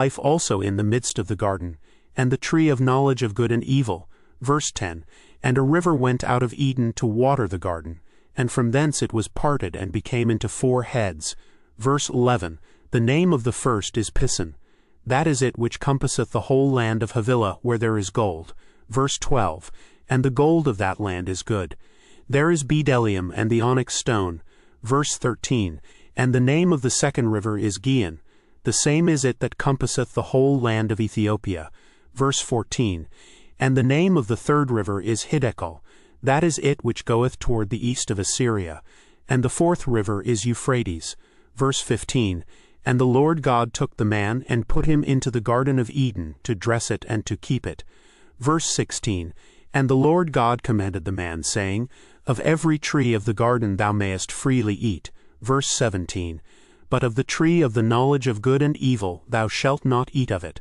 life also in the midst of the garden, and the tree of knowledge of good and evil. Verse 10, And a river went out of Eden to water the garden, and from thence it was parted and became into 4 heads. Verse 11, The name of the first is Pison. That is it which compasseth the whole land of Havilah where there is gold. Verse 12, And the gold of that land is good. There is bdellium and the onyx stone. Verse 13, And the name of the second river is Gihon. The same is it that compasseth the whole land of Ethiopia. Verse 14, And the name of the third river is Hiddekel. That is it which goeth toward the east of Assyria. And the fourth river is Euphrates. Verse 15, And the Lord God took the man, and put him into the garden of Eden, to dress it and to keep it. Verse 16, And the Lord God commanded the man, saying, Of every tree of the garden thou mayest freely eat. Verse 17, But of the tree of the knowledge of good and evil thou shalt not eat of it.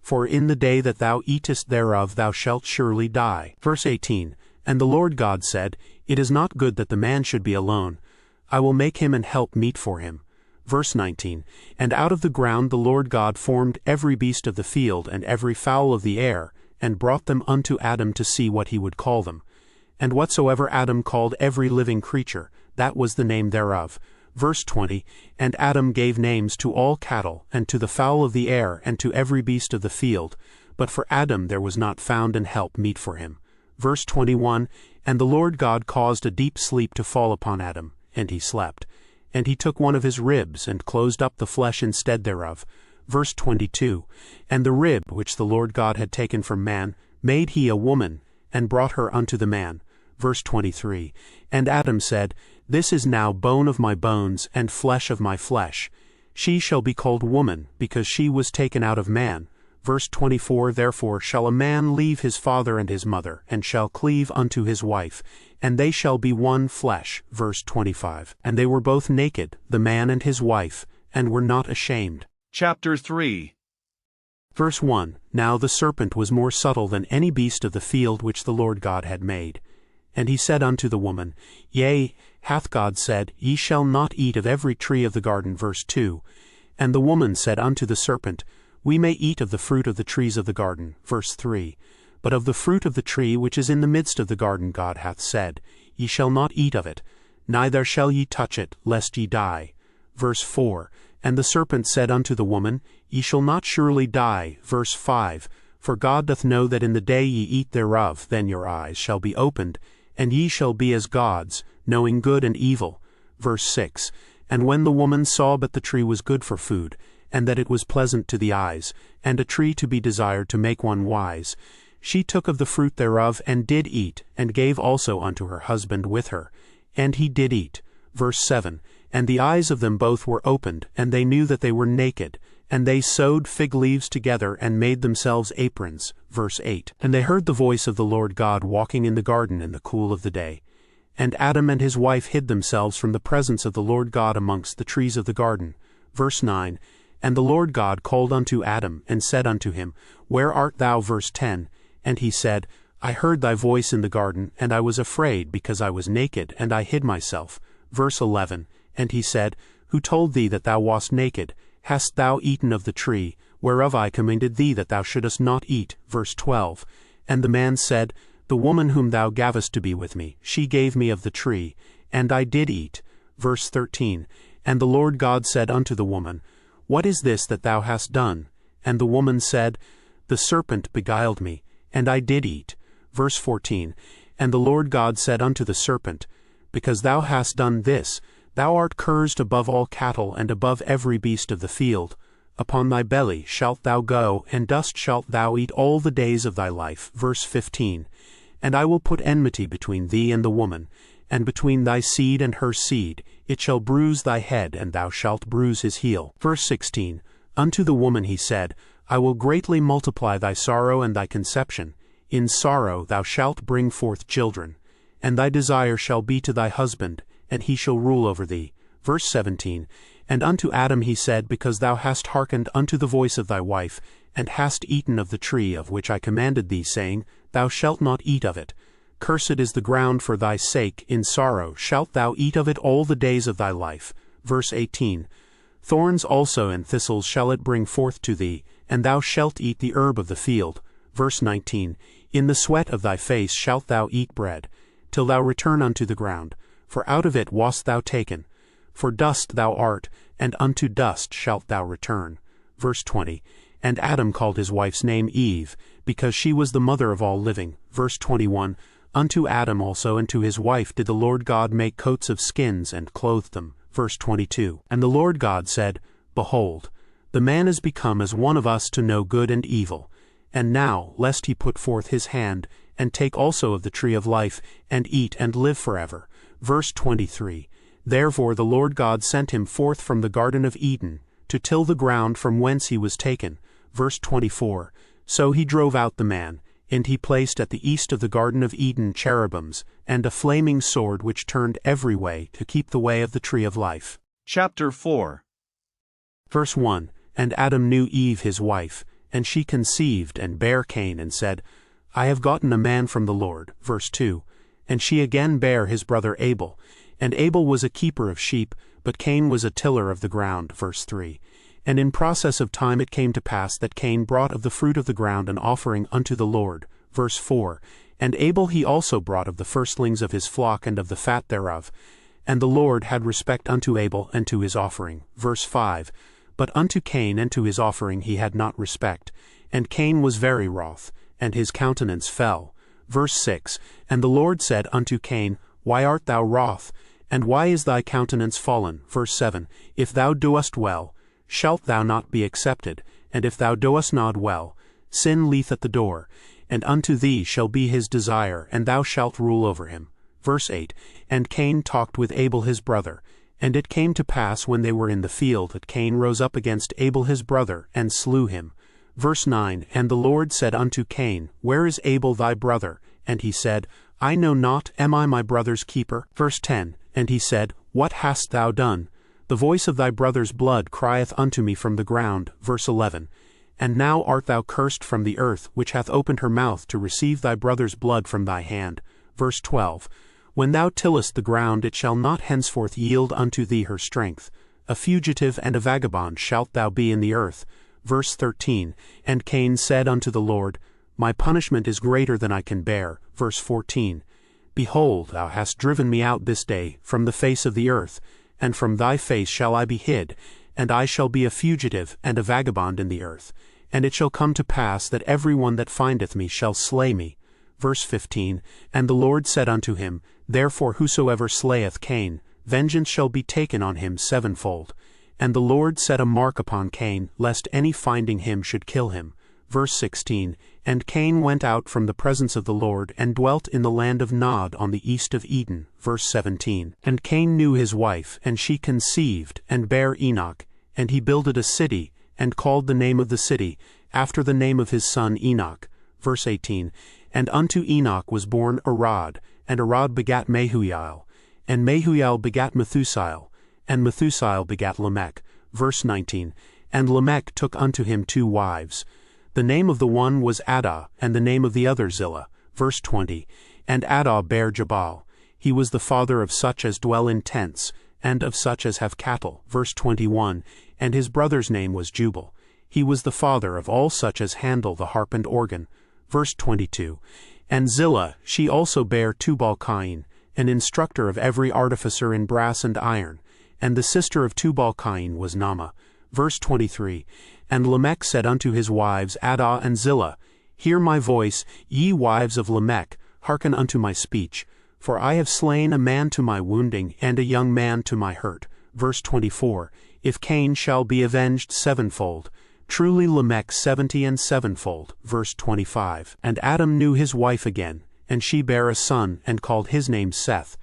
For in the day that thou eatest thereof thou shalt surely die. Verse 18, And the Lord God said, It is not good that the man should be alone. I will make him an help meet for him. Verse 19, And out of the ground the Lord God formed every beast of the field and every fowl of the air, and brought them unto Adam to see what he would call them. And whatsoever Adam called every living creature, that was the name thereof. Verse 20, And Adam gave names to all cattle, and to the fowl of the air, and to every beast of the field. But for Adam there was not found an help meet for him. Verse 21, And the Lord God caused a deep sleep to fall upon Adam, and he slept. And he took one of his ribs, and closed up the flesh instead thereof. Verse 22, And the rib which the Lord God had taken from man, made he a woman, and brought her unto the man. Verse 23, And Adam said, This is now bone of my bones, and flesh of my flesh. She shall be called woman, because she was taken out of man. Verse 24, Therefore shall a man leave his father and his mother, and shall cleave unto his wife, and they shall be one flesh. Verse 25, And they were both naked, the man and his wife, and were not ashamed. Chapter 3. Verse 1, Now the serpent was more subtle than any beast of the field which the Lord God had made. And he said unto the woman, Yea, hath God said, Ye shall not eat of every tree of the garden. Verse 2, And the woman said unto the serpent, We may eat of the fruit of the trees of the garden. Verse 3, But of the fruit of the tree which is in the midst of the garden God hath said, Ye shall not eat of it, neither shall ye touch it, lest ye die. Verse 4, And the serpent said unto the woman, Ye shall not surely die. Verse 5, For God doth know that in the day ye eat thereof, then your eyes shall be opened, and ye shall be as gods, knowing good and evil. Verse 6, And when the woman saw that the tree was good for food, and that it was pleasant to the eyes, and a tree to be desired to make one wise, she took of the fruit thereof, and did eat, and gave also unto her husband with her, and he did eat. Verse 7, And the eyes of them both were opened, and they knew that they were naked, and they sewed fig leaves together, and made themselves aprons. Verse 8, And they heard the voice of the Lord God walking in the garden in the cool of the day. And Adam and his wife hid themselves from the presence of the Lord God amongst the trees of the garden. Verse 9, And the Lord God called unto Adam, and said unto him, Where art thou? Verse 10, And he said, I heard thy voice in the garden, and I was afraid, because I was naked, and I hid myself. Verse 11, And he said, Who told thee that thou wast naked? Hast thou eaten of the tree, whereof I commanded thee that thou shouldest not eat? Verse 12, And the man said, The woman whom thou gavest to be with me, she gave me of the tree, and I did eat. Verse 13, And the Lord God said unto the woman, What is this that thou hast done? And the woman said, The serpent beguiled me, and I did eat. Verse 14, And the Lord God said unto the serpent, Because thou hast done this, thou art cursed above all cattle, and above every beast of the field. Upon thy belly shalt thou go, and dust shalt thou eat all the days of thy life. Verse 15, And I will put enmity between thee and the woman, and between thy seed and her seed. It shall bruise thy head, and thou shalt bruise his heel. Verse 16, Unto the woman he said, I will greatly multiply thy sorrow and thy conception. In sorrow thou shalt bring forth children. And thy desire shall be to thy husband, and he shall rule over thee. Verse 17, And unto Adam he said, Because thou hast hearkened unto the voice of thy wife, and hast eaten of the tree of which I commanded thee, saying, Thou shalt not eat of it. Cursed is the ground for thy sake, in sorrow shalt thou eat of it all the days of thy life. Verse 18, Thorns also and thistles shall it bring forth to thee, and thou shalt eat the herb of the field. Verse 19, In the sweat of thy face shalt thou eat bread, till thou return unto the ground, for out of it wast thou taken. For dust thou art, and unto dust shalt thou return. Verse 20, And Adam called his wife's name Eve, because she was the mother of all living. Verse 21, Unto Adam also and to his wife did the Lord God make coats of skins, and clothed them. Verse 22, And the Lord God said, Behold, the man is become as one of us to know good and evil. And now, lest he put forth his hand, and take also of the tree of life, and eat and live forever. Verse 23, Therefore the Lord God sent him forth from the Garden of Eden, to till the ground from whence he was taken. Verse 24, So he drove out the man, and he placed at the east of the Garden of Eden cherubims, and a flaming sword which turned every way to keep the way of the tree of life. Chapter 4. Verse 1, And Adam knew Eve his wife, and she conceived and bare Cain, and said, I have gotten a man from the Lord. Verse 2, And she again bare his brother Abel. And Abel was a keeper of sheep, but Cain was a tiller of the ground. Verse 3, And in process of time it came to pass that Cain brought of the fruit of the ground an offering unto the Lord. Verse 4, And Abel he also brought of the firstlings of his flock and of the fat thereof. And the Lord had respect unto Abel and to his offering. Verse 5, But unto Cain and to his offering he had not respect. And Cain was very wroth, and his countenance fell. Verse 6, And the Lord said unto Cain, Why art thou wroth? And why is thy countenance fallen? Verse 7, If thou doest well, shalt thou not be accepted? And if thou doest not well, sin lieth at the door, and unto thee shall be his desire, and thou shalt rule over him. Verse 8, And Cain talked with Abel his brother. And it came to pass when they were in the field that Cain rose up against Abel his brother, and slew him. Verse 9, And the Lord said unto Cain, Where is Abel thy brother? And he said, I know not, am I my brother's keeper? Verse 10, And he said, What hast thou done? The voice of thy brother's blood crieth unto me from the ground. Verse 11, And now art thou cursed from the earth, which hath opened her mouth to receive thy brother's blood from thy hand. Verse 12, When thou tillest the ground, it shall not henceforth yield unto thee her strength. A fugitive and a vagabond shalt thou be in the earth. Verse 13, And Cain said unto the Lord, My punishment is greater than I can bear. Verse 14, Behold, thou hast driven me out this day from the face of the earth, and from thy face shall I be hid, and I shall be a fugitive and a vagabond in the earth. And it shall come to pass that every one that findeth me shall slay me. Verse 15, And the Lord said unto him, Therefore whosoever slayeth Cain, vengeance shall be taken on him sevenfold. And the Lord set a mark upon Cain, lest any finding him should kill him. Verse 16, And Cain went out from the presence of the Lord, and dwelt in the land of Nod on the east of Eden. Verse 17, And Cain knew his wife, and she conceived, and bare Enoch. And he builded a city, and called the name of the city, after the name of his son Enoch. Verse 18, And unto Enoch was born Arad, and Arad begat Mehujael. And Mehujael begat Methusael, and Methusael begat Lamech. Verse 19, And Lamech took unto him 2 wives. The name of the one was Adah, and the name of the other Zillah. Verse 20, And Adah bare Jabal. He was the father of such as dwell in tents, and of such as have cattle. Verse 21, And his brother's name was Jubal. He was the father of all such as handle the harp and organ. Verse 22, And Zillah, she also bare Tubal-Cain, an instructor of every artificer in brass and iron. And the sister of Tubal-Cain was Naamah. Verse 23, And Lamech said unto his wives Adah and Zillah, Hear my voice, ye wives of Lamech, hearken unto my speech. For I have slain a man to my wounding, and a young man to my hurt. Verse 24, If Cain shall be avenged sevenfold, truly Lamech 70 and sevenfold. Verse 25, And Adam knew his wife again, and she bare a son, and called his name Seth.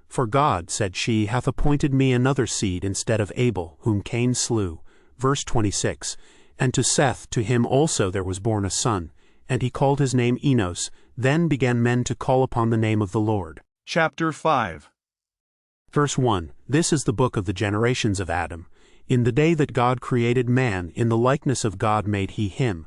For God, said she, hath appointed me another seed instead of Abel, whom Cain slew. Verse 26, And to Seth, to him also there was born a son, and he called his name Enos. Then began men to call upon the name of the Lord. Chapter 5. Verse 1, This is the book of the generations of Adam. In the day that God created man, in the likeness of God made he him.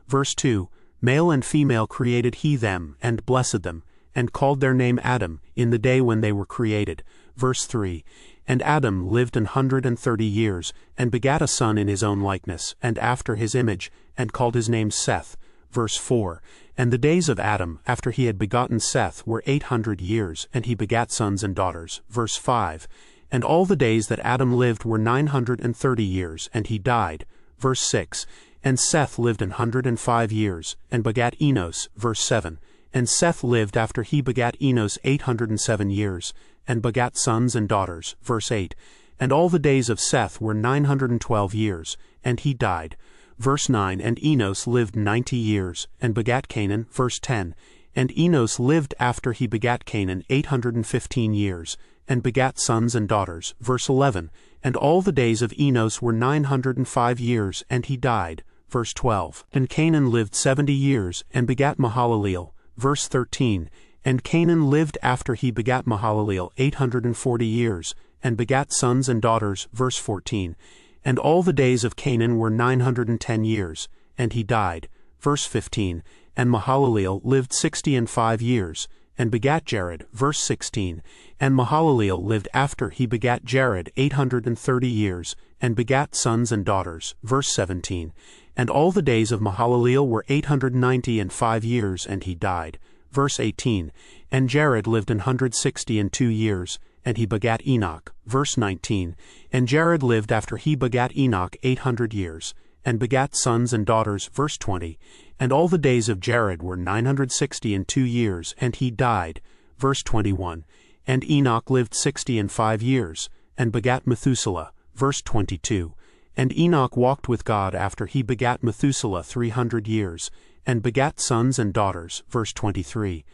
Verse 2, Male and female created he them, and blessed them, and called their name Adam, in the day when they were created. Verse 3, And Adam lived 130 years, and begat a son in his own likeness, and after his image, and called his name Seth. Verse 4. And the days of Adam, after he had begotten Seth, were 800 years, and he begat sons and daughters. Verse 5. And all the days that Adam lived were 930 years, and he died. Verse 6. And Seth lived 105 years, and begat Enos. Verse 7. And Seth lived after he begat Enos 807 years, and begat sons and daughters. Verse 8. And all the days of Seth were 912 years, and he died. Verse 9. And Enos lived 90 years, and begat Canaan. Verse 10. And Enos lived after he begat Canaan 815 years, and begat sons and daughters. Verse 11. And all the days of Enos were 905 years, and he died. Verse 12. And Canaan lived 70 years, and begat Mahalaleel. Verse 13. And Canaan lived after he begat Mahalaleel 840 years, and begat sons and daughters. Verse 14. And all the days of Canaan were 910 years, and he died. Verse 15. And Mahalaleel lived 65 years, and begat Jared. Verse 16. And Mahalaleel lived after he begat Jared 830 years, and begat sons and daughters. Verse 17. And all the days of Mahalaleel were 895 years, and he died. Verse 18. And Jared lived 162 years, and he begat Enoch. Verse 19. And Jared lived after he begat Enoch 800 years, and begat sons and daughters. Verse 20. And all the days of Jared were 962 years, and he died. Verse 21. And Enoch lived 65 years, and begat Methuselah. Verse 22. And Enoch walked with God after he begat Methuselah 300 years, and begat sons and daughters. Verse 23.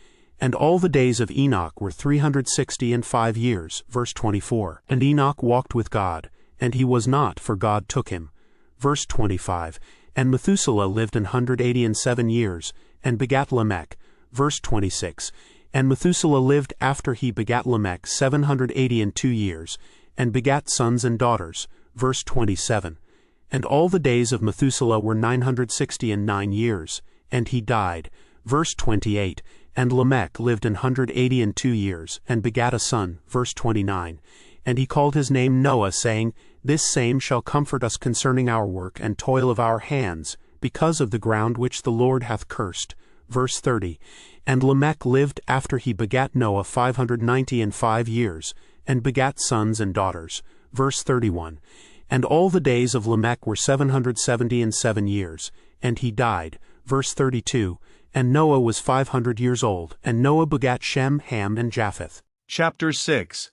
And all the days of Enoch were 365 years. Verse 24. And Enoch walked with God, and he was not, for God took him. Verse 25. And Methuselah lived 187 years, and begat Lamech. Verse 26. And Methuselah lived after he begat Lamech 782 years, and begat sons and daughters. Verse 27. And all the days of Methuselah were 969 years, and he died. Verse 28. And Lamech lived 182 years, and begat a son. Verse 29. And he called his name Noah, saying, This same shall comfort us concerning our work and toil of our hands, because of the ground which the Lord hath cursed. Verse 30. And Lamech lived after he begat Noah 595 years, and begat sons and daughters. Verse 31. And all the days of Lamech were 777 years, and he died. Verse 32. And Noah was 500 years old, and Noah begat Shem, Ham, and Japheth. Chapter 6.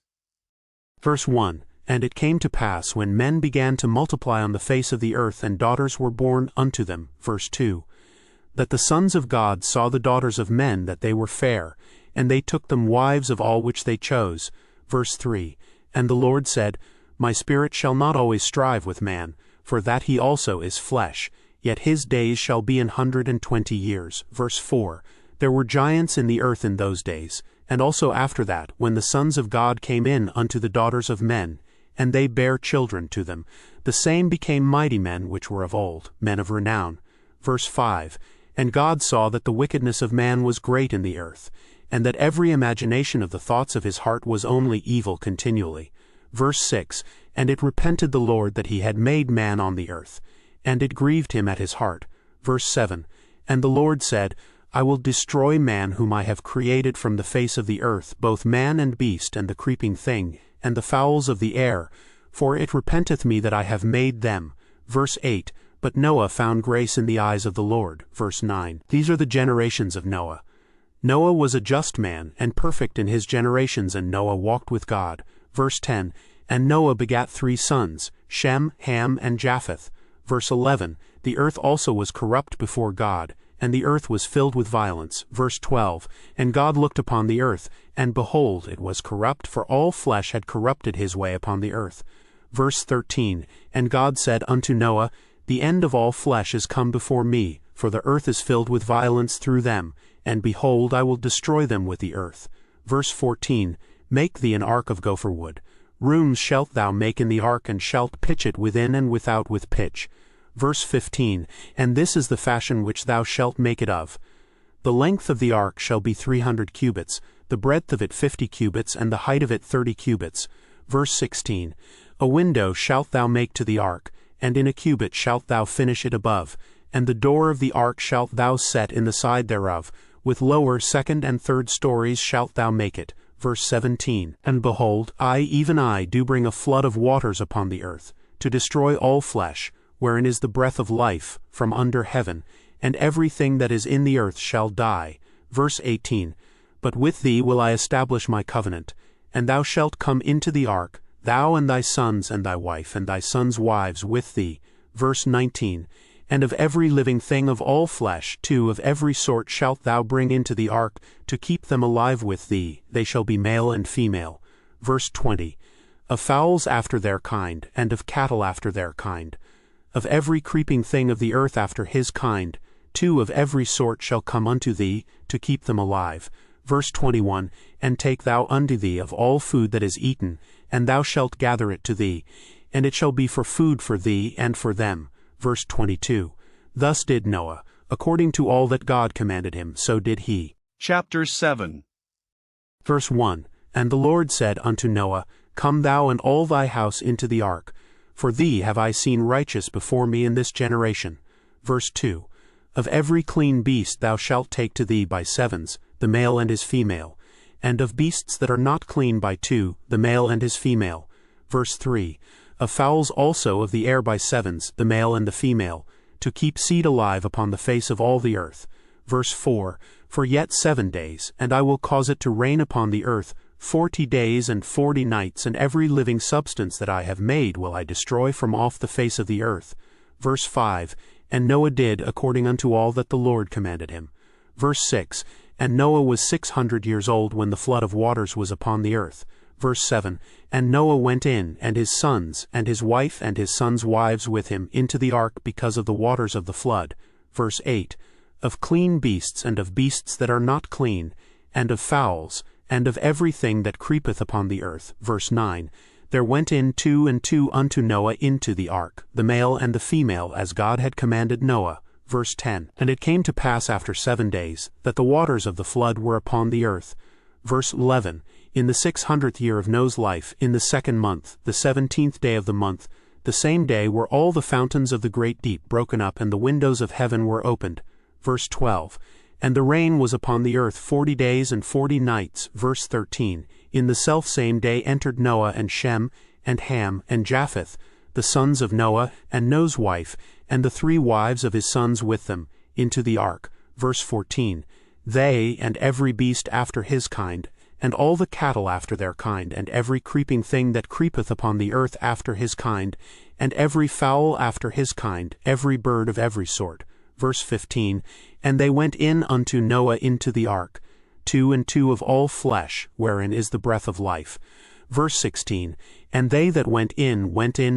Verse 1. And it came to pass, when men began to multiply on the face of the earth, and daughters were born unto them. Verse 2. That the sons of God saw the daughters of men, that they were fair, and they took them wives of all which they chose. Verse 3. And the Lord said, My spirit shall not always strive with man, for that he also is flesh, yet his days shall be 120 years. Verse 4. There were giants in the earth in those days, and also after that, when the sons of God came in unto the daughters of men, and they bare children to them. The same became mighty men which were of old, men of renown. Verse 5. And God saw that the wickedness of man was great in the earth, and that every imagination of the thoughts of his heart was only evil continually. Verse 6. And it repented the Lord that he had made man on the earth, and it grieved him at his heart. Verse 7. And the Lord said, I will destroy man whom I have created from the face of the earth, both man and beast, and the creeping thing, and the fowls of the air, for it repenteth me that I have made them. Verse 8. But Noah found grace in the eyes of the Lord. Verse 9. These are the generations of Noah. Noah was a just man, and perfect in his generations, and Noah walked with God. Verse 10. And Noah begat 3 sons, Shem, Ham, and Japheth. Verse 11. The earth also was corrupt before God, and the earth was filled with violence. Verse 12. And God looked upon the earth, and behold, it was corrupt, for all flesh had corrupted his way upon the earth. Verse 13. And God said unto Noah, The end of all flesh is come before me, for the earth is filled with violence through them, and behold, I will destroy them with the earth. Verse 14. Make thee an ark of gopher wood. Rooms shalt thou make in the ark, and shalt pitch it within and without with pitch. Verse 15. And this is the fashion which thou shalt make it of. The length of the ark shall be 300 cubits, the breadth of it 50 cubits, and the height of it 30 cubits. Verse 16. A window shalt thou make to the ark, and in a cubit shalt thou finish it above, and the door of the ark shalt thou set in the side thereof, with lower, second, and third stories shalt thou make it. Verse 17. And behold, I, even I, do bring a flood of waters upon the earth, to destroy all flesh, wherein is the breath of life, from under heaven, and everything that is in the earth shall die. Verse 18. But with thee will I establish my covenant, and thou shalt come into the ark, thou and thy sons and thy wife and thy sons' wives with thee. Verse 19. And of every living thing of all flesh, too, of every sort shalt thou bring into the ark, to keep them alive with thee, they shall be male and female. Verse 20. Of fowls after their kind, and of cattle after their kind, of every creeping thing of the earth after his kind, two of every sort shall come unto thee, to keep them alive. Verse 21. And take thou unto thee of all food that is eaten, and thou shalt gather it to thee, and it shall be for food for thee and for them. Verse 22. Thus did Noah, according to all that God commanded him, so did he. Chapter 7. Verse 1. And the Lord said unto Noah, Come thou and all thy house into the ark, for thee have I seen righteous before me in this generation. Verse 2. Of every clean beast thou shalt take to thee by sevens, the male and his female, and of beasts that are not clean by two, the male and his female. Verse 3. Of fowls also of the air by sevens, the male and the female, to keep seed alive upon the face of all the earth. Verse 4. For yet 7 days, and I will cause it to rain upon the earth 40 days and 40 nights, and every living substance that I have made will I destroy from off the face of the earth. Verse 5. And Noah did according unto all that the Lord commanded him. Verse 6. And Noah was 600 years old when the flood of waters was upon the earth. Verse 7. And Noah went in, and his sons, and his wife, and his sons' wives with him, into the ark because of the waters of the flood. Verse 8. Of clean beasts, and of beasts that are not clean, and of fowls, and of everything that creepeth upon the earth. Verse 9. There went in 2 and 2 unto Noah into the ark, the male and the female, as God had commanded Noah. Verse 10. And it came to pass after 7 days, that the waters of the flood were upon the earth. Verse 11. In the 600th year of Noah's life, in the 2nd month, the 17th day of the month, the same day were all the fountains of the great deep broken up, and the windows of heaven were opened. Verse 12. And the rain was upon the earth 40 days and 40 nights. Verse 13. In the selfsame day entered Noah and Shem, and Ham, and Japheth, the sons of Noah, and Noah's wife, and the 3 wives of his sons with them, into the ark. Verse 14. They, and every beast after his kind, and all the cattle after their kind, and every creeping thing that creepeth upon the earth after his kind, and every fowl after his kind, every bird of every sort. Verse 15. And they went in unto Noah into the ark, 2 and 2 of all flesh, wherein is the breath of life. Verse 16. And they that went in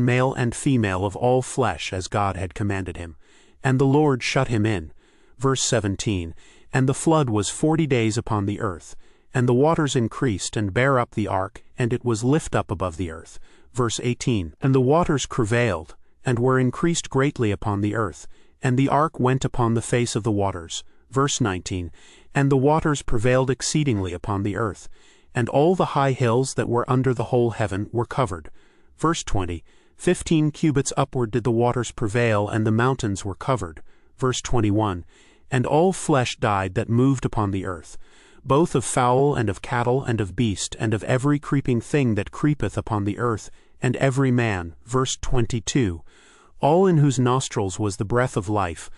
male and female of all flesh, as God had commanded him. And the Lord shut him in. Verse 17. And the flood was 40 days upon the earth, and the waters increased, and bare up the ark, and it was lift up above the earth. Verse 18. And the waters prevailed, and were increased greatly upon the earth, and the ark went upon the face of the waters. Verse 19. And the waters prevailed exceedingly upon the earth, and all the high hills that were under the whole heaven were covered. Verse 20. 15 cubits upward did the waters prevail, and the mountains were covered. Verse 21. And all flesh died that moved upon the earth, both of fowl and of cattle and of beast, and of every creeping thing that creepeth upon the earth, and every man. Verse 22. All in whose nostrils was the breath of life,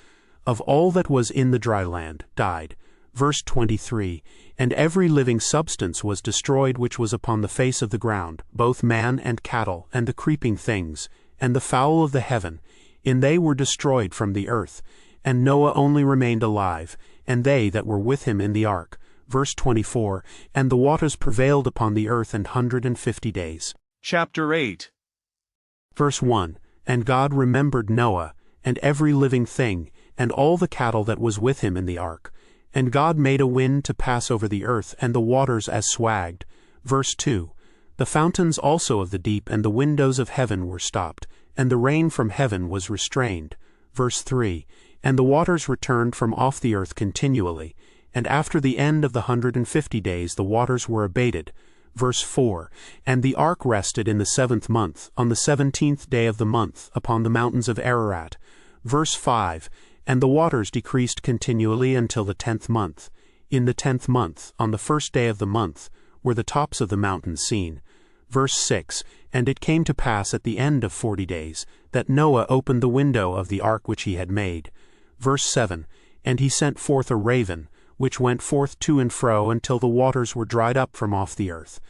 of all that was in the dry land, died. Verse 23. And every living substance was destroyed which was upon the face of the ground, both man and cattle, and the creeping things, and the fowl of the heaven, and they were destroyed from the earth. And Noah only remained alive, and they that were with him in the ark. Verse 24. And the waters prevailed upon the earth 150 days. Chapter 8. Verse 1. And God remembered Noah, and every living thing, and all the cattle that was with him in the ark. And God made a wind to pass over the earth, and the waters as swagged. Verse 2. The fountains also of the deep and the windows of heaven were stopped, and the rain from heaven was restrained. Verse 3. And the waters returned from off the earth continually, and after the end of the 150 days the waters were abated. Verse 4, And the ark rested in the 7th month, on the 17th day of the month, upon the mountains of Ararat. Verse 5, And the waters decreased continually until the 10th month. In the 10th month, on the 1st day of the month, were the tops of the mountains seen. Verse 6, And it came to pass at the end of 40 days, that Noah opened the window of the ark which he had made. Verse 7, And he sent forth a raven, which went forth to and fro until the waters were dried up from off the earth.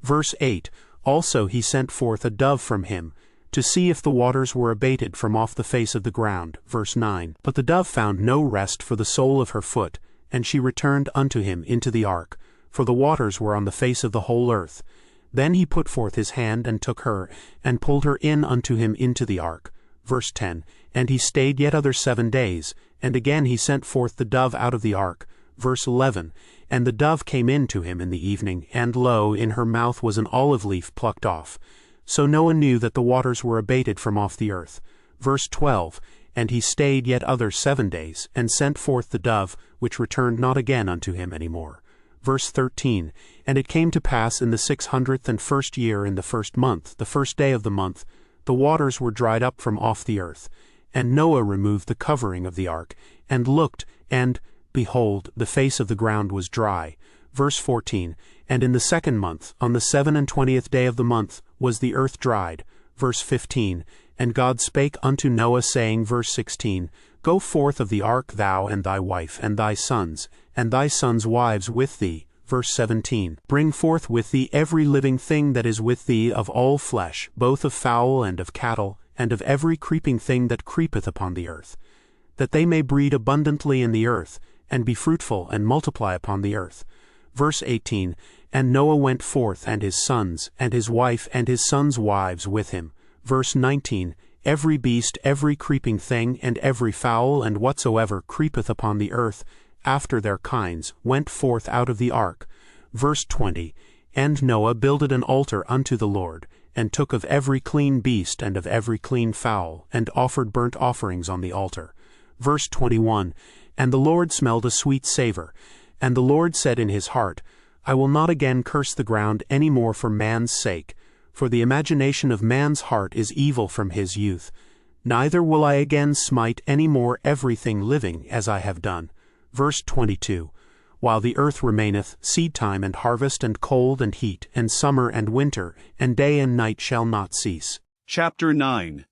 Verse 8, Also he sent forth a dove from him, to see if the waters were abated from off the face of the ground. Verse 9, But the dove found no rest for the sole of her foot, and she returned unto him into the ark, for the waters were on the face of the whole earth. Then he put forth his hand and took her, and pulled her in unto him into the ark. Verse 10, And he stayed yet other 7 days, and again he sent forth the dove out of the ark. Verse 11, And the dove came in to him in the evening, and lo, in her mouth was an olive leaf plucked off. So Noah knew that the waters were abated from off the earth. Verse 12, And he stayed yet other 7 days, and sent forth the dove, which returned not again unto him any more. Verse 13, And it came to pass in the 601st year in the 1st month, the 1st day of the month, the waters were dried up from off the earth. And Noah removed the covering of the ark, and looked, and, behold, the face of the ground was dry. Verse 14, And in the 2nd month, on the 27th day of the month, was the earth dried. Verse 15, And God spake unto Noah, saying, Verse 16, Go forth of the ark, thou and thy wife, and thy sons wives with thee. Verse 17, Bring forth with thee every living thing that is with thee of all flesh, both of fowl and of cattle, and of every creeping thing that creepeth upon the earth, that they may breed abundantly in the earth, and be fruitful and multiply upon the earth. Verse 18, And Noah went forth, and his sons, and his wife, and his sons' wives with him. Verse 19, Every beast, every creeping thing, and every fowl, and whatsoever creepeth upon the earth, after their kinds, went forth out of the ark. Verse 20, And Noah builded an altar unto the Lord, and took of every clean beast and of every clean fowl, and offered burnt offerings on the altar. Verse 21, And the Lord smelled a sweet savor. And the Lord said in his heart, I will not again curse the ground any more for man's sake, for the imagination of man's heart is evil from his youth. Neither will I again smite any more everything living as I have done. Verse 22, While the earth remaineth, seedtime and harvest and cold and heat, and summer and winter, and day and night shall not cease. Chapter 9.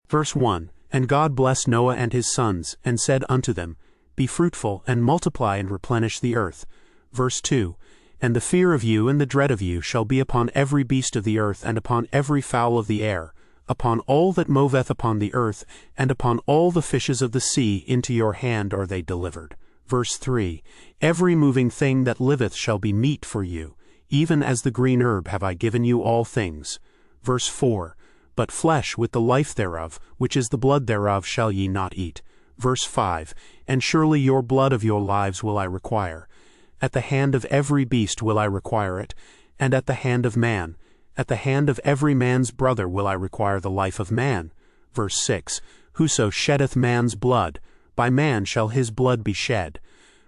Verse 1, And God blessed Noah and his sons, and said unto them, Be fruitful, and multiply, and replenish the earth. Verse 2, And the fear of you and the dread of you shall be upon every beast of the earth, and upon every fowl of the air, upon all that moveth upon the earth, and upon all the fishes of the sea. Into your hand are they delivered. Verse 3, Every moving thing that liveth shall be meat for you, even as the green herb have I given you all things. Verse 4, But flesh with the life thereof, which is the blood thereof, shall ye not eat. Verse 5, And surely your blood of your lives will I require. At the hand of every beast will I require it, and at the hand of man. At the hand of every man's brother will I require the life of man. Verse 6, Whoso sheddeth man's blood, by man shall his blood be shed.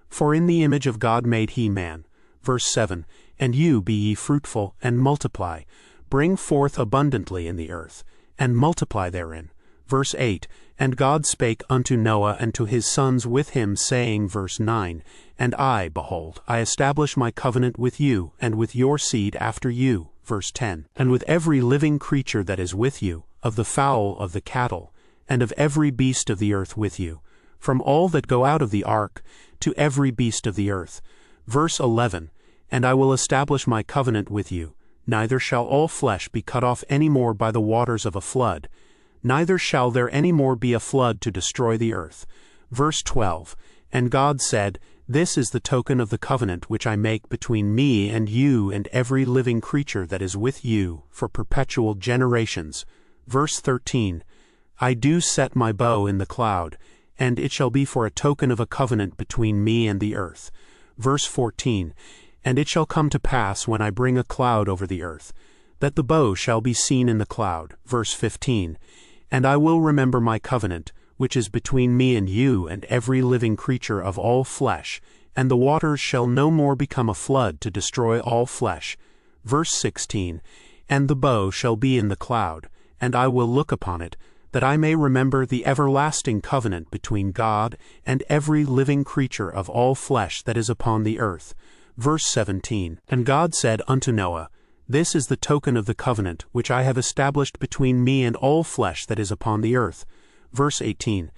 For in the image of God made he man. Verse 7, And you be ye fruitful, and multiply, bring forth abundantly in the earth, and multiply therein. Verse 8, And God spake unto Noah and to his sons with him, saying, Verse 9, And I, behold, I establish my covenant with you, and with your seed after you. Verse 10, And with every living creature that is with you, of the fowl, of the cattle, and of every beast of the earth with you, from all that go out of the ark, to every beast of the earth. Verse 11, And I will establish my covenant with you, neither shall all flesh be cut off any more by the waters of a flood, neither shall there any more be a flood to destroy the earth. Verse 12, And God said, This is the token of the covenant which I make between me and you and every living creature that is with you for perpetual generations. Verse 13, I do set my bow in the cloud, and it shall be for a token of a covenant between me and the earth. Verse 14, And it shall come to pass when I bring a cloud over the earth, that the bow shall be seen in the cloud. Verse 15, And I will remember my covenant, which is between me and you and every living creature of all flesh, and the waters shall no more become a flood to destroy all flesh. Verse 16, And the bow shall be in the cloud, and I will look upon it, that I may remember the everlasting covenant between God and every living creature of all flesh that is upon the earth. Verse 17, And God said unto Noah, This is the token of the covenant which I have established between me and all flesh that is upon the earth. Verse 18,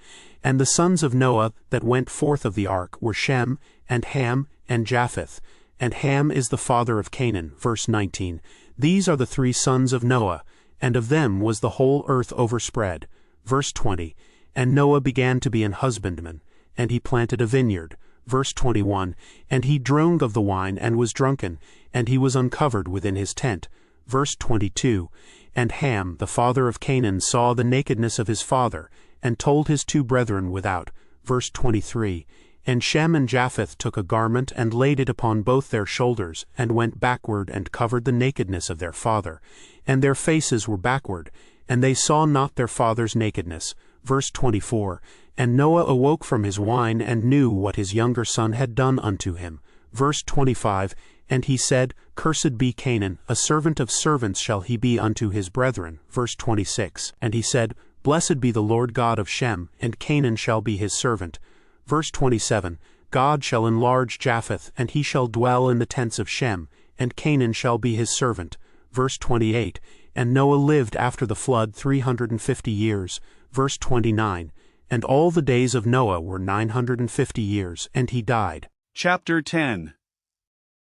And the sons of Noah that went forth of the ark were Shem, and Ham, and Japheth. And Ham is the father of Canaan. Verse 19, These are the 3 sons of Noah, and of them was the whole earth overspread. Verse 20, And Noah began to be an husbandman, and he planted a vineyard. Verse 21, And he droned of the wine and was drunken, and he was uncovered within his tent. Verse 22, And Ham, the father of Canaan, saw the nakedness of his father, and told his 2 brethren without. Verse 23, And Shem and Japheth took a garment and laid it upon both their shoulders, and went backward and covered the nakedness of their father. And their faces were backward, and they saw not their father's nakedness. Verse 24, And Noah awoke from his wine, and knew what his younger son had done unto him. Verse 25, And he said, Cursed be Canaan, a servant of servants shall he be unto his brethren. Verse 26, And he said, Blessed be the Lord God of Shem, and Canaan shall be his servant. Verse 27, God shall enlarge Japheth, and he shall dwell in the tents of Shem, and Canaan shall be his servant. Verse 28, And Noah lived after the flood 350 years. Verse 29, And all the days of Noah were 950 years, and he died. Chapter 10.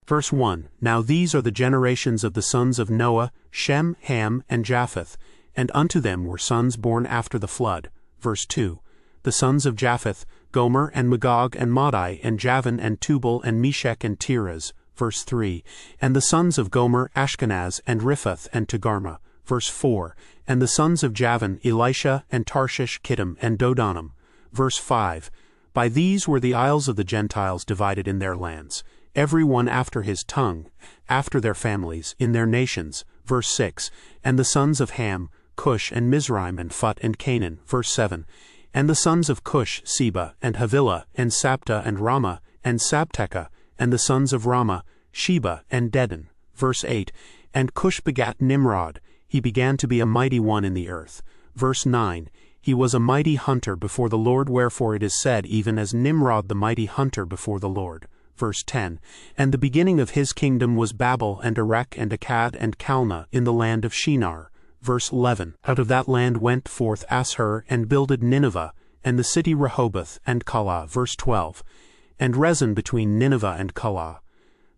Verse 1, Now these are the generations of the sons of Noah, Shem, Ham, and Japheth, and unto them were sons born after the flood. Verse 2, The sons of Japheth, Gomer, and Magog, and Madai, and Javan, and Tubal, and Meshech, and Tiras. Verse 3, And the sons of Gomer, Ashkenaz, and Riphath, and Togarmah. Verse 4, And the sons of Javan, Elisha, and Tarshish, Kittim, and Dodanim. Verse 5, By these were the isles of the Gentiles divided in their lands, every one after his tongue, after their families, in their nations. Verse 6, And the sons of Ham, Cush, and Mizraim, and Phut, and Canaan. Verse 7, And the sons of Cush, Seba, and Havilah, and Sapta, and Ramah, and Sabteka, and the sons of Ramah, Sheba, and Dedan. Verse 8, And Cush begat Nimrod, he began to be a mighty one in the earth. Verse 9, He was a mighty hunter before the Lord, wherefore it is said, even as Nimrod the mighty hunter before the Lord. Verse 10, And the beginning of his kingdom was Babel, and Erech, and Akkad, and Calneh, in the land of Shinar. Verse 11, Out of that land went forth Ashur, and builded Nineveh, and the city Rehoboth, and Calah. Verse 12, And Rezin between Nineveh and Calah.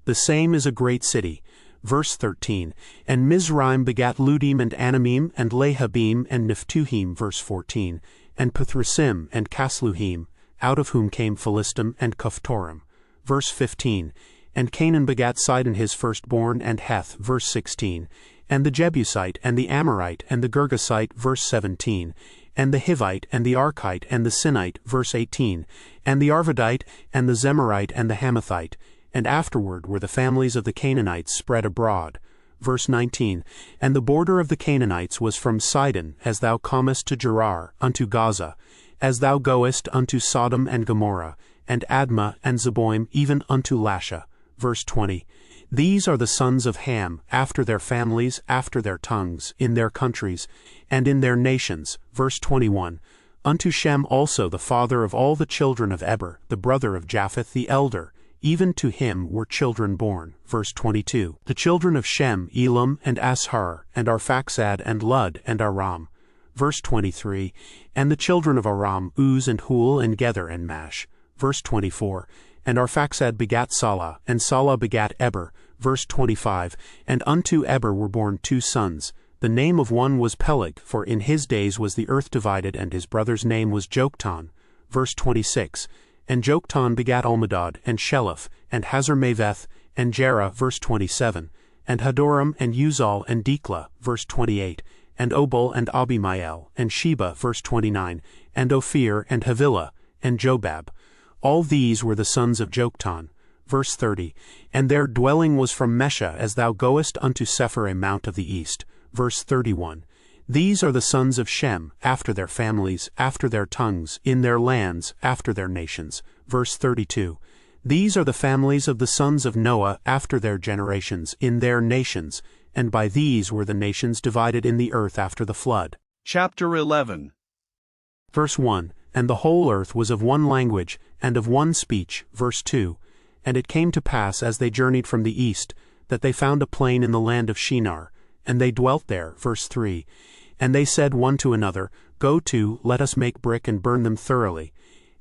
The same is a great city. Verse 13, And Mizraim begat Ludim, and Anamim, and Lehabim, and Nephtuhim. Verse 14, And Pathrusim, and Casluhim, out of whom came Philistim, and Caphtorim. Verse 15, And Canaan begat Sidon his firstborn, and Heth. Verse 16, And the Jebusite, and the Amorite, and the Girgasite. Verse 17, And the Hivite, and the Archite, and the Sinite. Verse 18, And the Arvadite, and the Zemarite, and the Hamathite. And afterward were the families of the Canaanites spread abroad. Verse 19, And the border of the Canaanites was from Sidon, as thou comest to Gerar, unto Gaza, as thou goest unto Sodom and Gomorrah, and Admah and Zeboim, even unto Lasha. Verse 20, These are the sons of Ham, after their families, after their tongues, in their countries, and in their nations. Verse 21, Unto Shem also the father of all the children of Eber, the brother of Japheth the elder, even to him were children born. Verse 22, The children of Shem, Elam, and Ashur, and Arphaxad, and Lud, and Aram. Verse 23, And the children of Aram, Uz, and Hul, and Gether, and Mash. Verse 24, And Arphaxad begat Salah, and Salah begat Eber. Verse 25, And unto Eber were born 2 sons. The name of one was Peleg, for in his days was the earth divided, and his brother's name was Joktan. Verse 26, And Joktan begat Almadad, and Sheleph, and Hazarmaveth, and Jerah. Verse 27, And Hadoram, and Uzal, and Diklah. Verse 28, And Obal, and Abimael, and Sheba. Verse 29, And Ophir, and Havilah, and Jobab. All these were the sons of Joktan. Verse 30, And their dwelling was from Mesha, as thou goest unto Sephir, a mount of the east. Verse 31, These are the sons of Shem, after their families, after their tongues, in their lands, after their nations. Verse 32, These are the families of the sons of Noah after their generations, in their nations, and by these were the nations divided in the earth after the flood. Chapter 11. Verse 1, And the whole earth was of one language, and of one speech. Verse 2, And it came to pass as they journeyed from the east, that they found a plain in the land of Shinar, and they dwelt there. Verse 3, And they said one to another, Go to, let us make brick and burn them thoroughly.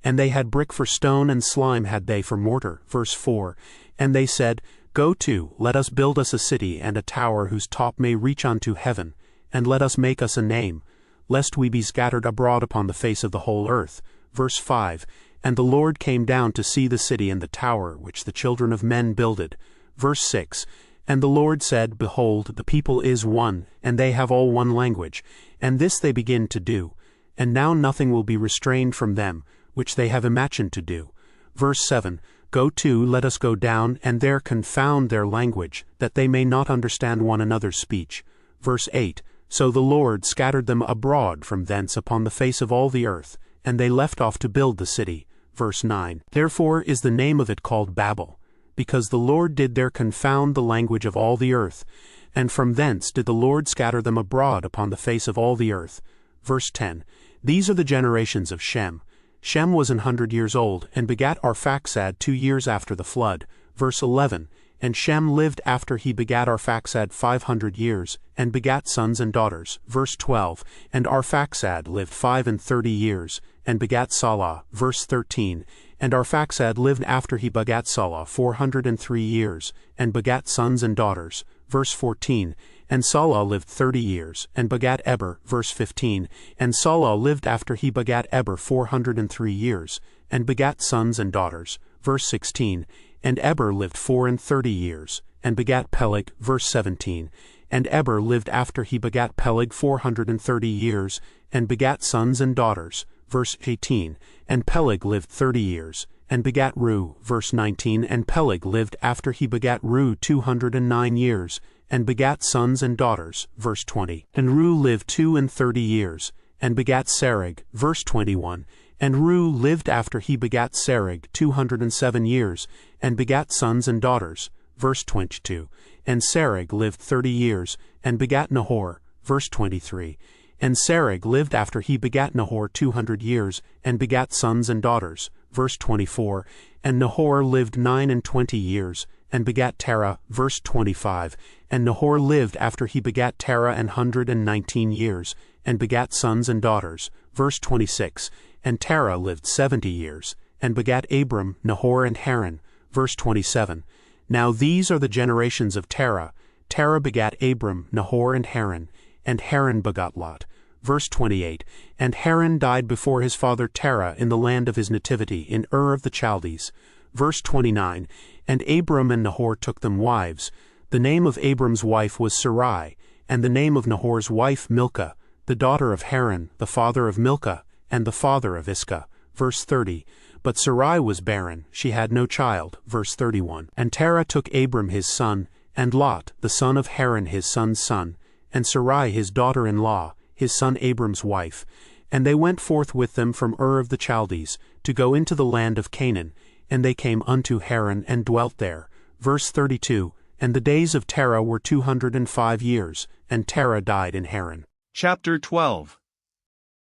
And they had brick for stone, and slime had they for mortar. Verse 4, And they said, Go to, let us build us a city and a tower whose top may reach unto heaven, and let us make us a name, lest we be scattered abroad upon the face of the whole earth. Verse 5, And the Lord came down to see the city and the tower which the children of men builded. Verse 6, And the Lord said, Behold, the people is one, and they have all one language, and this they begin to do. And now nothing will be restrained from them, which they have imagined to do. Verse 7, Go to, let us go down, and there confound their language, that they may not understand one another's speech. Verse 8, So the Lord scattered them abroad from thence upon the face of all the earth, and they left off to build the city. Verse 9, Therefore is the name of it called Babel, because the Lord did there confound the language of all the earth, and from thence did the Lord scatter them abroad upon the face of all the earth. Verse 10, These are the generations of Shem. Shem was 100 years old, and begat Arphaxad 2 years after the flood. Verse 11, And Shem lived after he begat Arphaxad 500 years, and begat sons and daughters. Verse 12, And Arphaxad lived 35 years, and begat Salah. Verse 13, And Arphaxad lived after he begat Salah 403 years, and begat sons and daughters. Verse 14, And Salah lived 30 years, and begat Eber. Verse 15, And Salah lived after he begat Eber 403 years, and begat sons and daughters. Verse 16, And Eber lived 34 years, and begat Peleg. Verse 17, And Eber lived after he begat Peleg 430 years, and begat sons and daughters. Verse 18, And Peleg lived 30 years, and begat Ru. Verse 19, And Peleg lived after he begat Ru 209 years, and begat sons and daughters. Verse 20, And Ru lived 32 years, and begat Sereg. Verse 21, And Ru lived after he begat Sereg 207 years, and begat sons and daughters. Verse 22, And Sereg lived 30 years, and begat Nahor. Verse 23, And Sereg lived after he begat Nahor 200 years, and begat sons and daughters. Verse 24, And Nahor lived 29 years, and begat Terah. Verse 25, And Nahor lived after he begat Terah 119 years, and begat sons and daughters. Verse 26, And Terah lived 70 years, and begat Abram, Nahor, and Haran. Verse 27, Now these are the generations of Terah. Terah begat Abram, Nahor, and Haran begot Lot. Verse 28, And Haran died before his father Terah in the land of his nativity, in Ur of the Chaldees. Verse 29, And Abram and Nahor took them wives. The name of Abram's wife was Sarai, and the name of Nahor's wife Milcah, the daughter of Haran, the father of Milcah, and the father of Iscah. Verse 30, But Sarai was barren, she had no child. Verse 31, And Terah took Abram his son, and Lot, the son of Haran his son's son, and Sarai his daughter-in-law, his son Abram's wife. And they went forth with them from Ur of the Chaldees, to go into the land of Canaan, and they came unto Haran, and dwelt there. Verse 32, And the days of Terah were 205 years, and Terah died in Haran. Chapter 12.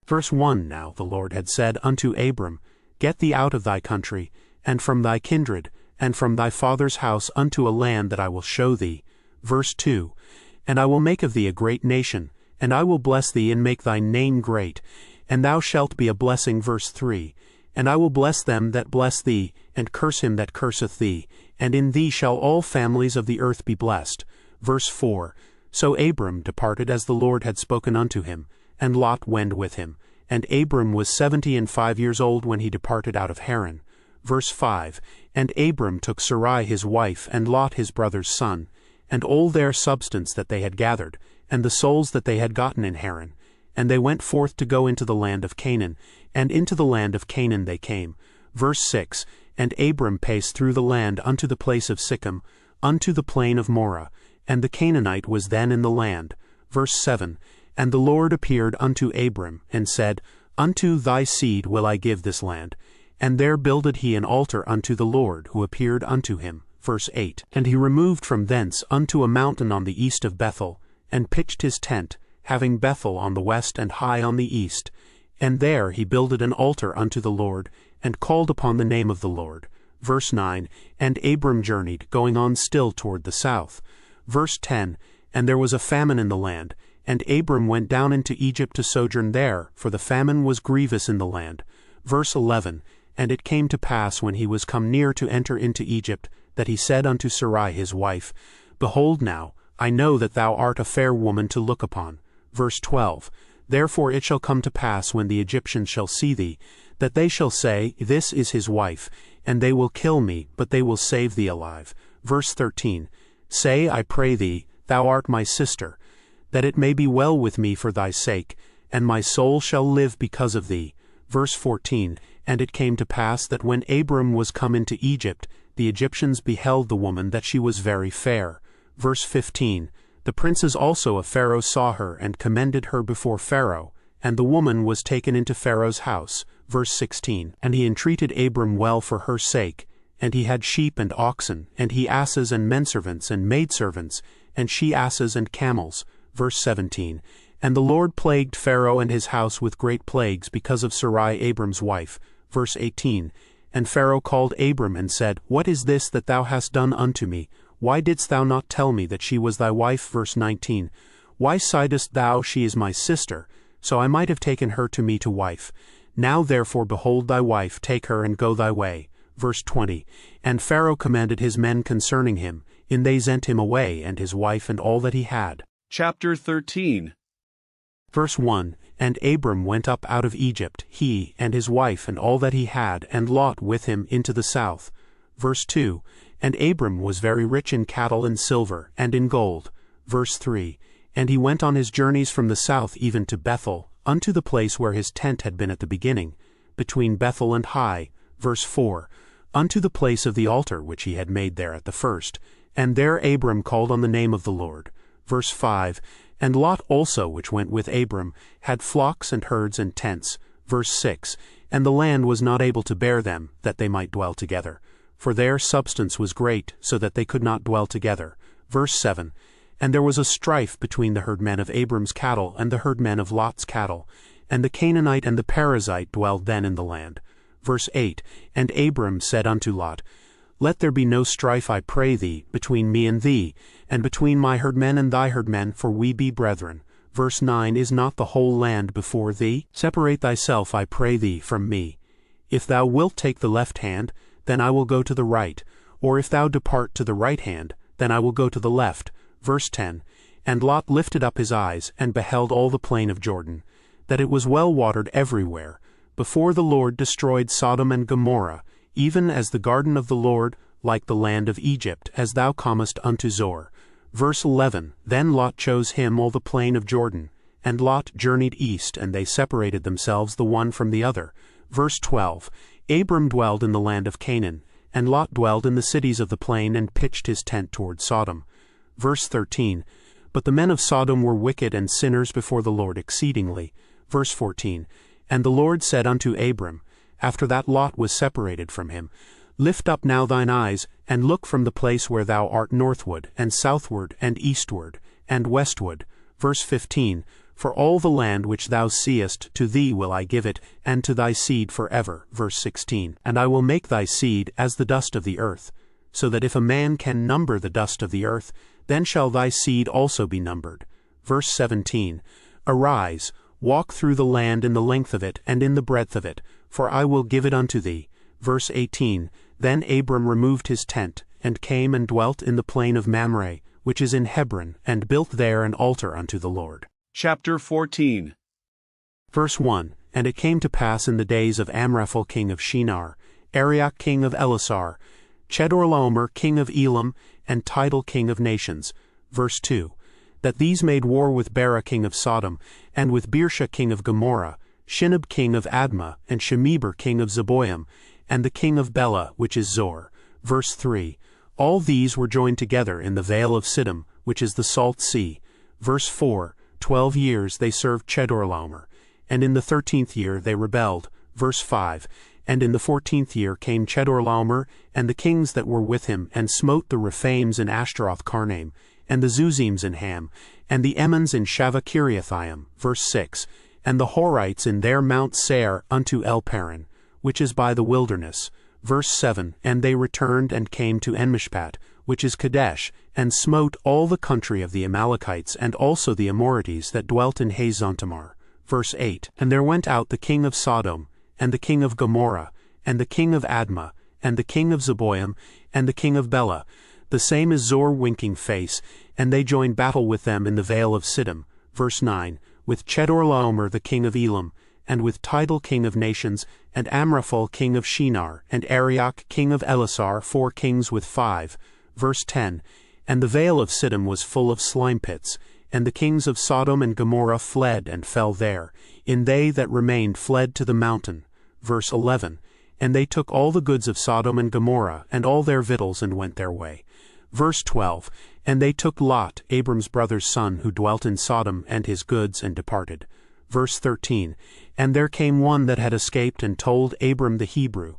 Verse 1, Now the Lord had said unto Abram, Get thee out of thy country, and from thy kindred, and from thy father's house unto a land that I will show thee. Verse 2, And I will make of thee a great nation, and I will bless thee and make thy name great, and thou shalt be a blessing. Verse 3, And I will bless them that bless thee, and curse him that curseth thee, and in thee shall all families of the earth be blessed. Verse 4, So Abram departed as the Lord had spoken unto him, and Lot went with him. And Abram was 75 years old when he departed out of Haran. Verse 5, And Abram took Sarai his wife, and Lot his brother's son, and all their substance that they had gathered, and the souls that they had gotten in Haran. And they went forth to go into the land of Canaan, and into the land of Canaan they came. Verse 6, And Abram paced through the land unto the place of Sichem, unto the plain of Moreh, and the Canaanite was then in the land. Verse 7, And the Lord appeared unto Abram, and said, Unto thy seed will I give this land. And there builded he an altar unto the Lord, who appeared unto him. Verse 8. And he removed from thence unto a mountain on the east of Bethel, and pitched his tent, having Bethel on the west and Hai on the east. And there he builded an altar unto the Lord, and called upon the name of the Lord. Verse 9. And Abram journeyed, going on still toward the south. Verse 10. And there was a famine in the land, and Abram went down into Egypt to sojourn there, for the famine was grievous in the land. Verse 11. And it came to pass, when he was come near to enter into Egypt, that he said unto Sarai his wife, Behold now, I know that thou art a fair woman to look upon. Verse 12. Therefore it shall come to pass, when the Egyptians shall see thee, that they shall say, This is his wife, and they will kill me, but they will save thee alive. Verse 13. Say, I pray thee, Thou art my sister, that it may be well with me for thy sake, and my soul shall live because of thee. Verse 14. And it came to pass that when Abram was come into Egypt, the Egyptians beheld the woman that she was very fair. Verse 15. The princes also of Pharaoh saw her, and commended her before Pharaoh, and the woman was taken into Pharaoh's house. Verse 16. And he entreated Abram well for her sake, and he had sheep and oxen, and he asses and menservants and maidservants, and she-asses and camels. Verse 17. And the Lord plagued Pharaoh and his house with great plagues because of Sarai Abram's wife. Verse 18. And Pharaoh called Abram and said, What is this that thou hast done unto me? Why didst thou not tell me that she was thy wife? Verse 19. Why sightest thou, She is my sister? So I might have taken her to me to wife. Now therefore behold thy wife, take her and go thy way. Verse 20. And Pharaoh commanded his men concerning him, and they sent him away, and his wife and all that he had. Chapter 13. Verse 1. And Abram went up out of Egypt, he, and his wife, and all that he had, and Lot with him, into the south. Verse 2. And Abram was very rich in cattle and silver, and in gold. Verse 3. And he went on his journeys from the south even to Bethel, unto the place where his tent had been at the beginning, between Bethel and Hai. Verse 4. Unto the place of the altar which he had made there at the first. And there Abram called on the name of the Lord. Verse 5. And Lot also, which went with Abram, had flocks and herds and tents. Verse 6. And the land was not able to bear them, that they might dwell together. For their substance was great, so that they could not dwell together. Verse 7. And there was a strife between the herdmen of Abram's cattle and the herdmen of Lot's cattle. And the Canaanite and the Perizzite dwelled then in the land. Verse 8. And Abram said unto Lot, Let there be no strife, I pray thee, between me and thee, and between my herdmen and thy herdmen, for we be brethren. Verse 9. Is not the whole land before thee? Separate thyself, I pray thee, from me. If thou wilt take the left hand, then I will go to the right, or if thou depart to the right hand, then I will go to the left. Verse 10. And Lot lifted up his eyes, and beheld all the plain of Jordan, that it was well watered everywhere, before the Lord destroyed Sodom and Gomorrah, even as the garden of the Lord, like the land of Egypt, as thou comest unto Zoar. Verse 11. Then Lot chose him all the plain of Jordan, and Lot journeyed east, and they separated themselves the one from the other. Verse 12. Abram dwelled in the land of Canaan, and Lot dwelled in the cities of the plain, and pitched his tent toward Sodom. Verse 13. But the men of Sodom were wicked and sinners before the Lord exceedingly. Verse 14. And the Lord said unto Abram, after that Lot was separated from him, Lift up now thine eyes, and look from the place where thou art northward, and southward, and eastward, and westward. Verse 15. For all the land which thou seest, to thee will I give it, and to thy seed forever. Verse 16. And I will make thy seed as the dust of the earth, so that if a man can number the dust of the earth, then shall thy seed also be numbered. Verse 17. Arise, walk through the land in the length of it, and in the breadth of it, for I will give it unto thee. Verse 18. Then Abram removed his tent, and came and dwelt in the plain of Mamre, which is in Hebron, and built there an altar unto the Lord. Chapter 14. Verse 1. And it came to pass in the days of Amraphel king of Shinar, Arioch king of Elasar, Chedorlaomer king of Elam, and Tidal king of nations. Verse 2. That these made war with Bera king of Sodom, and with Birsha king of Gomorrah, Shinab king of Admah, and Shemeber king of Zeboim, and the king of Bela, which is Zor. Verse 3. All these were joined together in the vale of Siddim, which is the salt sea. Verse 4. 12 years they served Chedorlaomer, and in the 13th year they rebelled. Verse 5. And in the 14th year came Chedorlaomer, and the kings that were with him, and smote the Rephaims in Ashtaroth Karnaim, and the Zuzims in Ham, and the Emmons in Shavah-Kiriathaim. Verse 6. And the Horites in their Mount Seir unto El-Paran, which is by the wilderness. Verse 7. And they returned and came to Enmishpat, which is Kadesh, and smote all the country of the Amalekites, and also the Amorites that dwelt in Hazontamar. Verse 8. And there went out the king of Sodom, and the king of Gomorrah, and the king of Admah, and the king of Zeboim, and the king of Bela, the same as Zor winking face, and they joined battle with them in the vale of Siddim. Verse 9. With Chedorlaomer the king of Elam, and with Tidal king of nations, and Amraphel king of Shinar, and Arioch king of Elasar, 4 kings with 5. Verse 10. And the vale of Siddim was full of slime pits, and the kings of Sodom and Gomorrah fled and fell there, and they that remained fled to the mountain. Verse 11. And they took all the goods of Sodom and Gomorrah, and all their victuals, and went their way. Verse 12. And they took Lot, Abram's brother's son, who dwelt in Sodom, and his goods, and departed. Verse 13. And there came one that had escaped, and told Abram the Hebrew,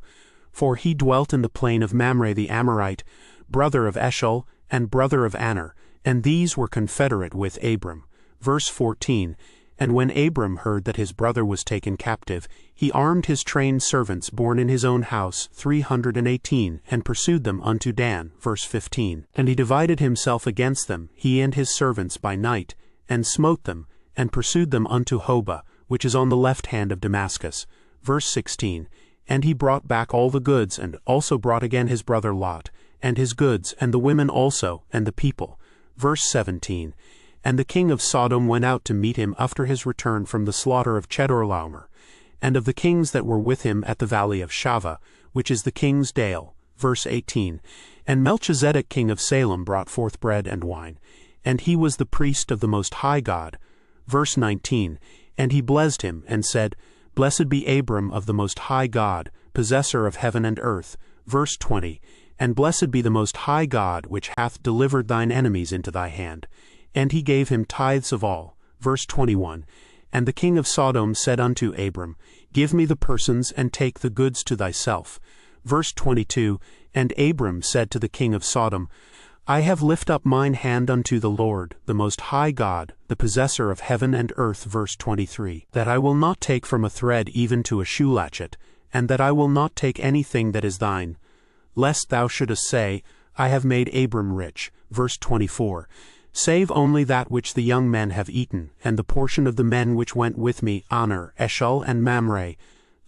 for he dwelt in the plain of Mamre the Amorite, brother of Eshel, and brother of Aner, and these were confederate with Abram. Verse 14. And when Abram heard that his brother was taken captive, he armed his trained servants born in his own house, 318, and pursued them unto Dan. Verse 15. And he divided himself against them, he and his servants, by night, and smote them, and pursued them unto Hobah, which is on the left hand of Damascus. Verse 16. And he brought back all the goods, and also brought again his brother Lot, and his goods, and the women also, and the people. Verse 17. And the king of Sodom went out to meet him after his return from the slaughter of Chedorlaomer, and of the kings that were with him at the valley of Shavah, which is the king's dale. Verse 18. And Melchizedek king of Salem brought forth bread and wine, and he was the priest of the Most High God. Verse 19. And he blessed him, and said, Blessed be Abram of the Most High God, possessor of heaven and earth. Verse 20. And blessed be the Most High God, which hath delivered thine enemies into thy hand. And he gave him tithes of all. Verse 21. And the king of Sodom said unto Abram, Give me the persons, and take the goods to thyself. Verse 22. And Abram said to the king of Sodom, I have lift up mine hand unto the Lord, the Most High God, the possessor of heaven and earth. Verse 23. That I will not take from a thread even to a shoe latchet, and that I will not take anything that is thine, lest thou shouldest say, I have made Abram rich. Verse 24. Save only that which the young men have eaten, and the portion of the men which went with me, Aner, Eshel, and Mamre.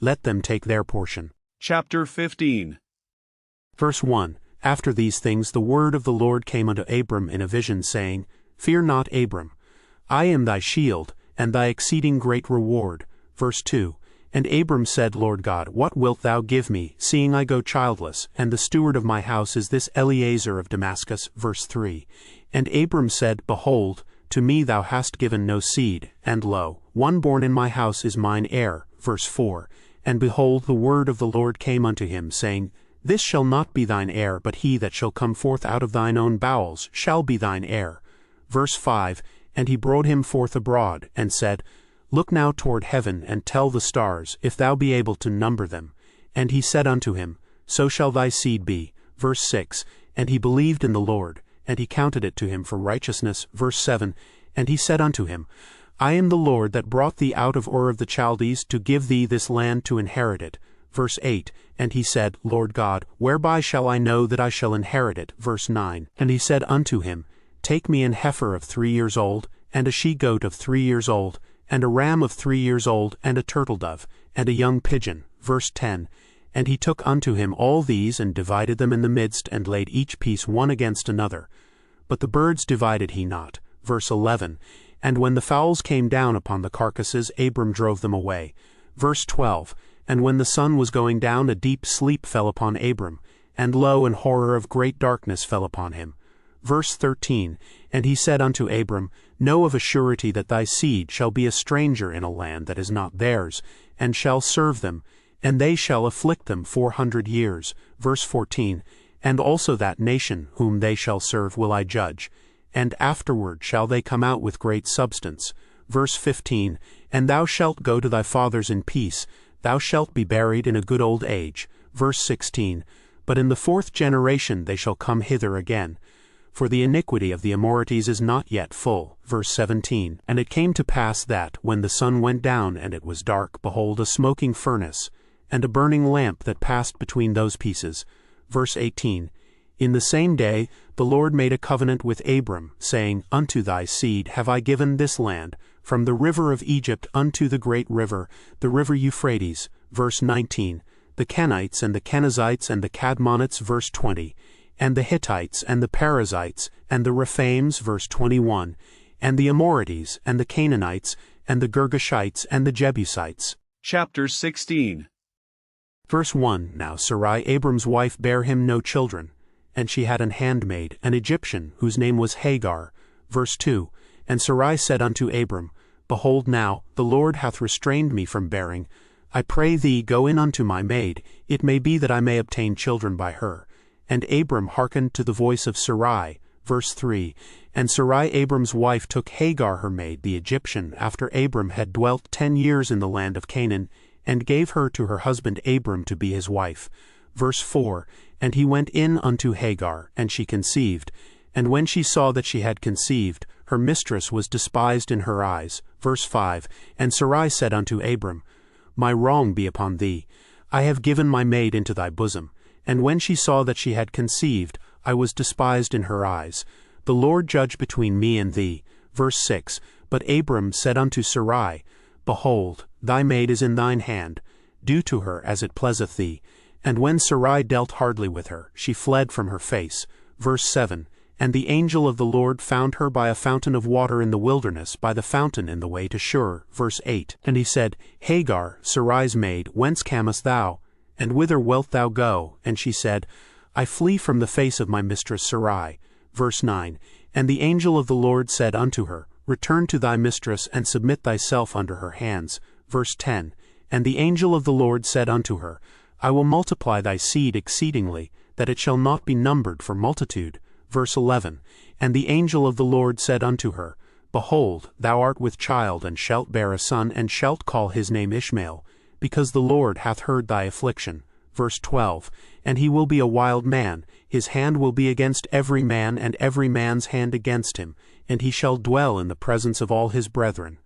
Let them take their portion. Chapter 15. Verse 1. After these things the word of the Lord came unto Abram in a vision, saying, Fear not, Abram. I am thy shield, and thy exceeding great reward. Verse 2. And Abram said, Lord God, what wilt thou give me, seeing I go childless, and the steward of my house is this Eliezer of Damascus? Verse 3. And Abram said, Behold, to me thou hast given no seed, and lo, one born in my house is mine heir. Verse 4. And behold, the word of the Lord came unto him, saying, This shall not be thine heir, but he that shall come forth out of thine own bowels shall be thine heir. Verse 5. And he brought him forth abroad, and said, Look now toward heaven, and tell the stars, if thou be able to number them. And he said unto him, So shall thy seed be. Verse 6. And he believed in the Lord, and he counted it to him for righteousness. Verse 7. And he said unto him, I am the Lord that brought thee out of Ur of the Chaldees to give thee this land to inherit it. Verse 8. And he said, Lord God, whereby shall I know that I shall inherit it? Verse 9. And he said unto him, Take me an heifer of 3 years old, and a she-goat of 3 years old, and a ram of 3 years old, and a turtle-dove, and a young pigeon. Verse 10. And he took unto him all these, and divided them in the midst, and laid each piece one against another. But the birds divided he not. Verse 11. And when the fowls came down upon the carcasses, Abram drove them away. Verse 12. And when the sun was going down, a deep sleep fell upon Abram, and lo, an horror of great darkness fell upon him. Verse 13. And he said unto Abram, Know of a surety that thy seed shall be a stranger in a land that is not theirs, and shall serve them, and they shall afflict them 400 years. Verse 14. And also that nation whom they shall serve will I judge, and afterward shall they come out with great substance. Verse 15. And thou shalt go to thy fathers in peace, thou shalt be buried in a good old age. Verse 16, but in the 4th generation they shall come hither again. For the iniquity of the Amorites is not yet full. Verse 17, and it came to pass that, when the sun went down and it was dark, behold, a smoking furnace, and a burning lamp that passed between those pieces. Verse 18, in the same day the Lord made a covenant with Abram, saying, Unto thy seed have I given this land, from the river of Egypt unto the great river, the river Euphrates. Verse 19, the Kenites and the Kenizzites and the Cadmonites. Verse 20, and the Hittites and the Perizzites and the Rephaims. Verse 21, and the Amorites and the Canaanites and the Girgashites and the Jebusites. Chapter 16. Verse 1, now Sarai Abram's wife bare him no children, and she had an handmaid, an Egyptian, whose name was Hagar. Verse 2, and Sarai said unto Abram, Behold now, the Lord hath restrained me from bearing. I pray thee, go in unto my maid, it may be that I may obtain children by her. And Abram hearkened to the voice of Sarai. Verse 3, and Sarai Abram's wife took Hagar her maid, the Egyptian, after Abram had dwelt 10 years in the land of Canaan, and gave her to her husband Abram to be his wife. Verse 4, and he went in unto Hagar, and she conceived. And when she saw that she had conceived, her mistress was despised in her eyes. Verse 5, and Sarai said unto Abram, My wrong be upon thee. I have given my maid into thy bosom. And when she saw that she had conceived, I was despised in her eyes. The Lord judge between me and thee. Verse 6, but Abram said unto Sarai, Behold, thy maid is in thine hand. Do to her as it pleaseth thee. And when Sarai dealt hardly with her, she fled from her face. Verse 7, and the angel of the Lord found her by a fountain of water in the wilderness, by the fountain in the way to Shur. Verse 8, and he said, Hagar, Sarai's maid, whence camest thou? And whither wilt thou go? And she said, I flee from the face of my mistress Sarai. Verse 9, and the angel of the Lord said unto her, Return to thy mistress, and submit thyself under her hands. Verse 10, and the angel of the Lord said unto her, I will multiply thy seed exceedingly, that it shall not be numbered for multitude. Verse 11, and the angel of the Lord said unto her, Behold, thou art with child, and shalt bear a son, and shalt call his name Ishmael, because the Lord hath heard thy affliction. Verse 12, and he will be a wild man, his hand will be against every man, and every man's hand against him, and he shall dwell in the presence of all his brethren.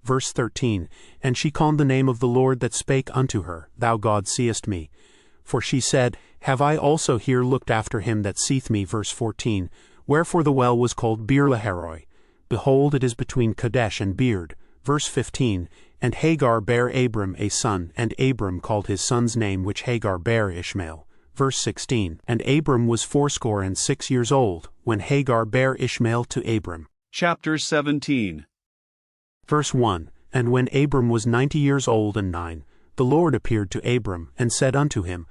Verse 13, and she called the name of the Lord that spake unto her, Thou God seest me. For she said, Have I also here looked after him that seeth me? Verse 14, wherefore the well was called Beer-Lahairoi. Behold, it is between Kadesh and Beard. Verse 15, and Hagar bare Abram a son, and Abram called his son's name which Hagar bare Ishmael. Verse 16, and Abram was 86 years old, when Hagar bare Ishmael to Abram. Chapter 17. Verse 1, and when Abram was 90 years old and 9, the Lord appeared to Abram, and said unto him,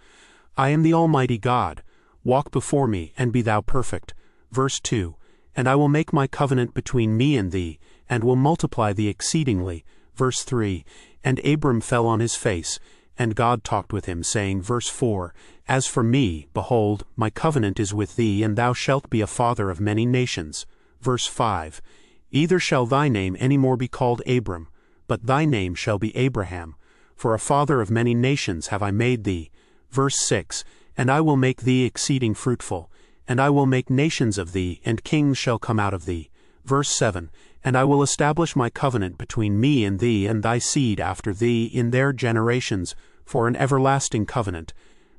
I am the Almighty God. Walk before me, and be thou perfect. Verse 2, and I will make my covenant between me and thee, and will multiply thee exceedingly. Verse 3, and Abram fell on his face, and God talked with him, saying, verse 4, As for me, behold, my covenant is with thee, and thou shalt be a father of many nations. Verse 5, Either shall thy name any more be called Abram, but thy name shall be Abraham, for a father of many nations have I made thee. Verse 6, And I will make thee exceeding fruitful, and I will make nations of thee, and kings shall come out of thee. Verse 7, And I will establish my covenant between me and thee and thy seed after thee in their generations, for an everlasting covenant,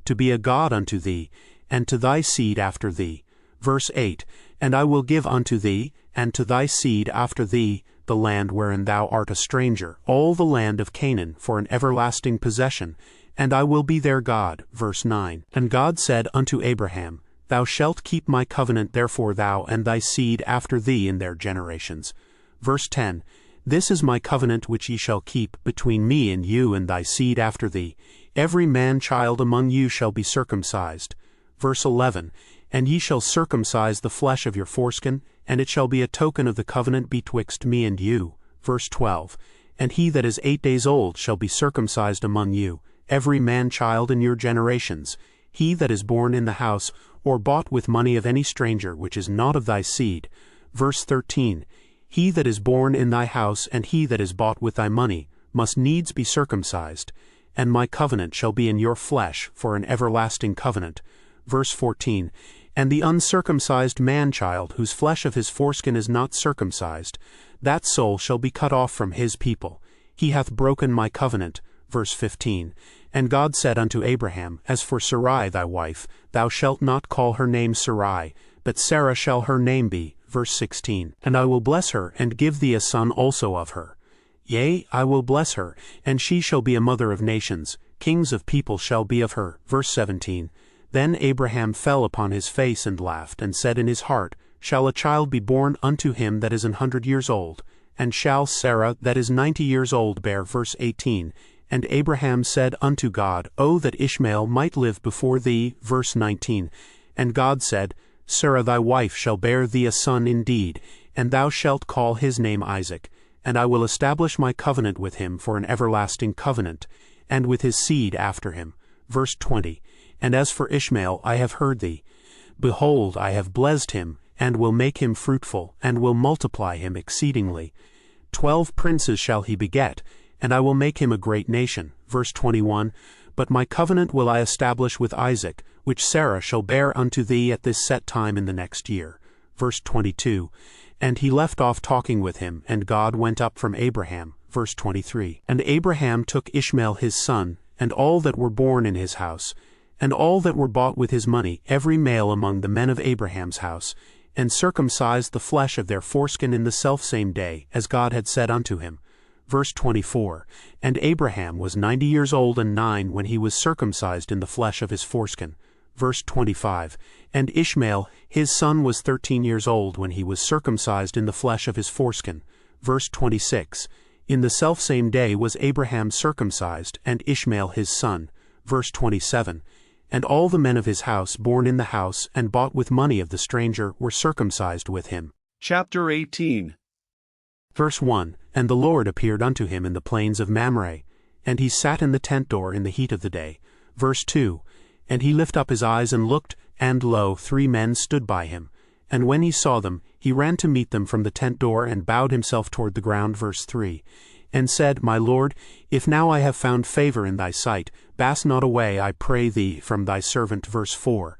to be a God unto thee, and to thy seed after thee. Verse 8, And I will give unto thee, and to thy seed after thee, the land wherein thou art a stranger, all the land of Canaan, for an everlasting possession, and I will be their God. Verse 9, And God said unto Abraham, Thou shalt keep my covenant, therefore thou and thy seed after thee in their generations. Verse 10, This is my covenant which ye shall keep between me and you and thy seed after thee. Every man-child among you shall be circumcised. Verse 11, And ye shall circumcise the flesh of your foreskin, and it shall be a token of the covenant betwixt me and you. Verse 12, And he that is 8 days old shall be circumcised among you, every man-child in your generations. He that is born in the house, or bought with money of any stranger which is not of thy seed. Verse 13, He that is born in thy house, and he that is bought with thy money, must needs be circumcised. and my covenant shall be in your flesh for an everlasting covenant. Verse 14, And the uncircumcised man-child, whose flesh of his foreskin is not circumcised, that soul shall be cut off from his people. He hath broken my covenant. Verse 15, And God said unto Abraham, As for Sarai thy wife, thou shalt not call her name Sarai, but Sarah shall her name be. Verse 16, And I will bless her, and give thee a son also of her. Yea, I will bless her, and she shall be a mother of nations, kings of people shall be of her. Verse 17, Then Abraham fell upon his face and laughed, and said in his heart, Shall a child be born unto him that is 100 years old? And shall Sarah that is 90 years old bear? Verse 18, And Abraham said unto God, O that Ishmael might live before thee. Verse 19, And God said, Sarah thy wife shall bear thee a son indeed, and thou shalt call his name Isaac. And I will establish my covenant with him for an everlasting covenant, and with his seed after him. Verse 20, And as for Ishmael, I have heard thee. Behold, I have blessed him, and will make him fruitful, and will multiply him exceedingly. 12 princes shall he beget, and I will make him a great nation. Verse 21, But my covenant will I establish with Isaac, which Sarah shall bear unto thee at this set time in the next year. Verse 22, And he left off talking with him, and God went up from Abraham. Verse 23, And Abraham took Ishmael his son, and all that were born in his house, and all that were bought with his money, every male among the men of Abraham's house, and circumcised the flesh of their foreskin in the selfsame day, as God had said unto him. Verse 24, And Abraham was 90 years old and 9 when he was circumcised in the flesh of his foreskin. Verse 25, And Ishmael his son was 13 years old when he was circumcised in the flesh of his foreskin. Verse 26, In the selfsame day was Abraham circumcised, and Ishmael his son. Verse 27, And all the men of his house born in the house and bought with money of the stranger were circumcised with him. Chapter 18. Verse 1, And the Lord appeared unto him in the plains of Mamre, and he sat in the tent door in the heat of the day. Verse 2, And he lifted up his eyes and looked, and lo, 3 men stood by him. And when he saw them, he ran to meet them from the tent door, and bowed himself toward the ground. Verse 3, And said, My Lord, if now I have found favor in thy sight, pass not away, I pray thee, from thy servant. Verse 4,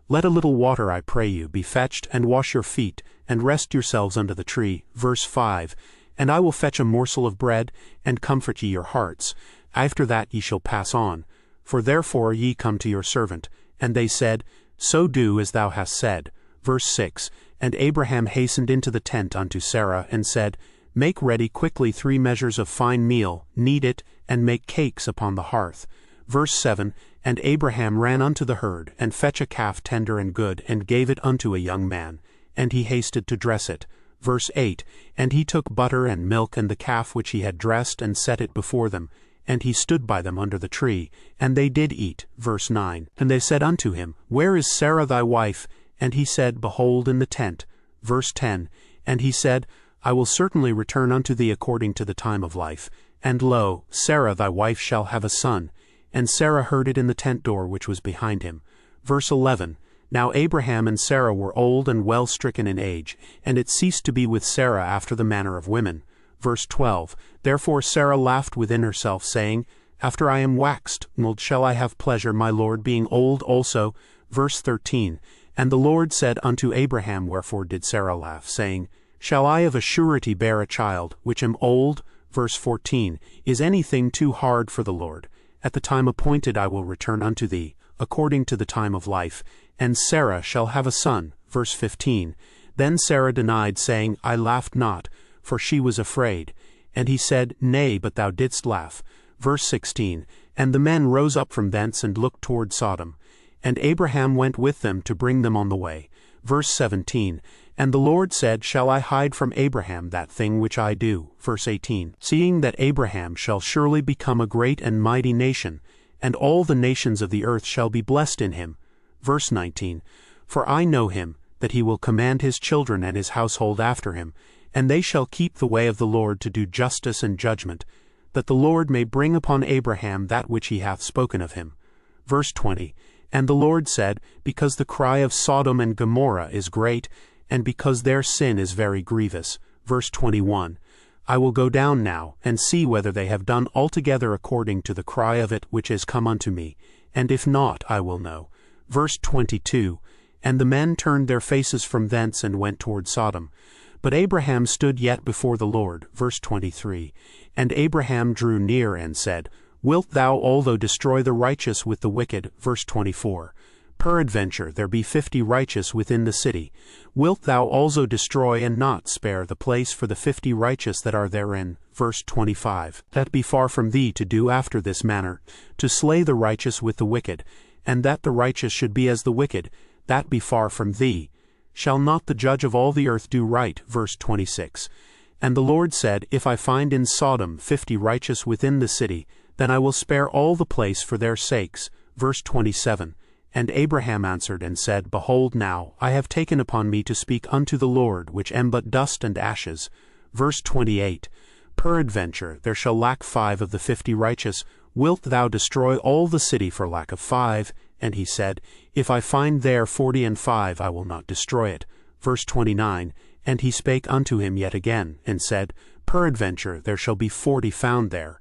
Let a little water, I pray you, be fetched, and wash your feet, and rest yourselves under the tree. Verse 5, And I will fetch a morsel of bread, and comfort ye your hearts. After that ye shall pass on. For therefore ye come to your servant. And they said, So do as thou hast said. Verse 6, And Abraham hastened into the tent unto Sarah, and said, Make ready quickly 3 measures of fine meal, knead it, and make cakes upon the hearth. Verse 7, And Abraham ran unto the herd, and fetched a calf tender and good, and gave it unto a young man. And he hasted to dress it. Verse 8, And he took butter and milk and the calf which he had dressed, and set it before them. And he stood by them under the tree, and they did eat. Verse 9, And they said unto him, Where is Sarah thy wife? And he said, Behold, in the tent. Verse 10, And he said, I will certainly return unto thee according to the time of life. And lo, Sarah thy wife shall have a son. And Sarah heard it in the tent door which was behind him. Verse 11, Now Abraham and Sarah were old and well stricken in age, and it ceased to be with Sarah after the manner of women. Verse 12, Therefore Sarah laughed within herself, saying, After I am waxed old shall I have pleasure, my Lord being old also. Verse 13, And the Lord said unto Abraham, Wherefore did Sarah laugh, saying, Shall I of a surety bear a child, which am old? Verse 14, Is anything too hard for the Lord? At the time appointed I will return unto thee, according to the time of life, and Sarah shall have a son. Verse 15, Then Sarah denied, saying, I laughed not, for she was afraid. And he said, Nay, but thou didst laugh. Verse 16, And the men rose up from thence and looked toward Sodom. And Abraham went with them to bring them on the way. Verse 17, And the Lord said, Shall I hide from Abraham that thing which I do? Verse 18, Seeing that Abraham shall surely become a great and mighty nation, and all the nations of the earth shall be blessed in him. Verse 19, For I know him, that he will command his children and his household after him, and they shall keep the way of the Lord to do justice and judgment, that the Lord may bring upon Abraham that which he hath spoken of him. Verse 20, And the Lord said, Because the cry of Sodom and Gomorrah is great, and because their sin is very grievous. Verse 21, I will go down now, and see whether they have done altogether according to the cry of it which is come unto me, and if not, I will know. Verse 22, And the men turned their faces from thence and went toward Sodom. But Abraham stood yet before the Lord. Verse 23, And Abraham drew near and said, Wilt thou although destroy the righteous with the wicked? Verse 24, Peradventure there be 50 righteous within the city. Wilt thou also destroy and not spare the place for the 50 righteous that are therein? Verse 25, That be far from thee to do after this manner, to slay the righteous with the wicked, and that the righteous should be as the wicked, that be far from thee. Shall not the judge of all the earth do right? Verse 26, And the Lord said, If I find in Sodom 50 righteous within the city, then I will spare all the place for their sakes. Verse 27, And Abraham answered and said, Behold now, I have taken upon me to speak unto the Lord, which am but dust and ashes. Verse 28, Peradventure there shall lack 5 of the 50 righteous. Wilt thou destroy all the city for lack of 5? And he said, If I find there 40 and 5, I will not destroy it. Verse 29, And he spake unto him yet again, and said, Peradventure there shall be 40 found there.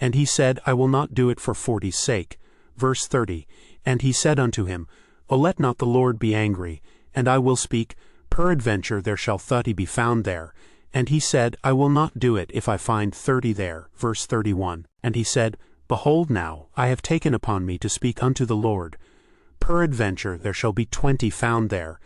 And he said, I will not do it for 40's sake. Verse 30, And he said unto him, O let not the Lord be angry, and I will speak, Peradventure there shall 30 be found there. And he said, I will not do it if I find 30 there. Verse 31, And he said, Behold now, I have taken upon me to speak unto the Lord. Peradventure there shall be 20 found there.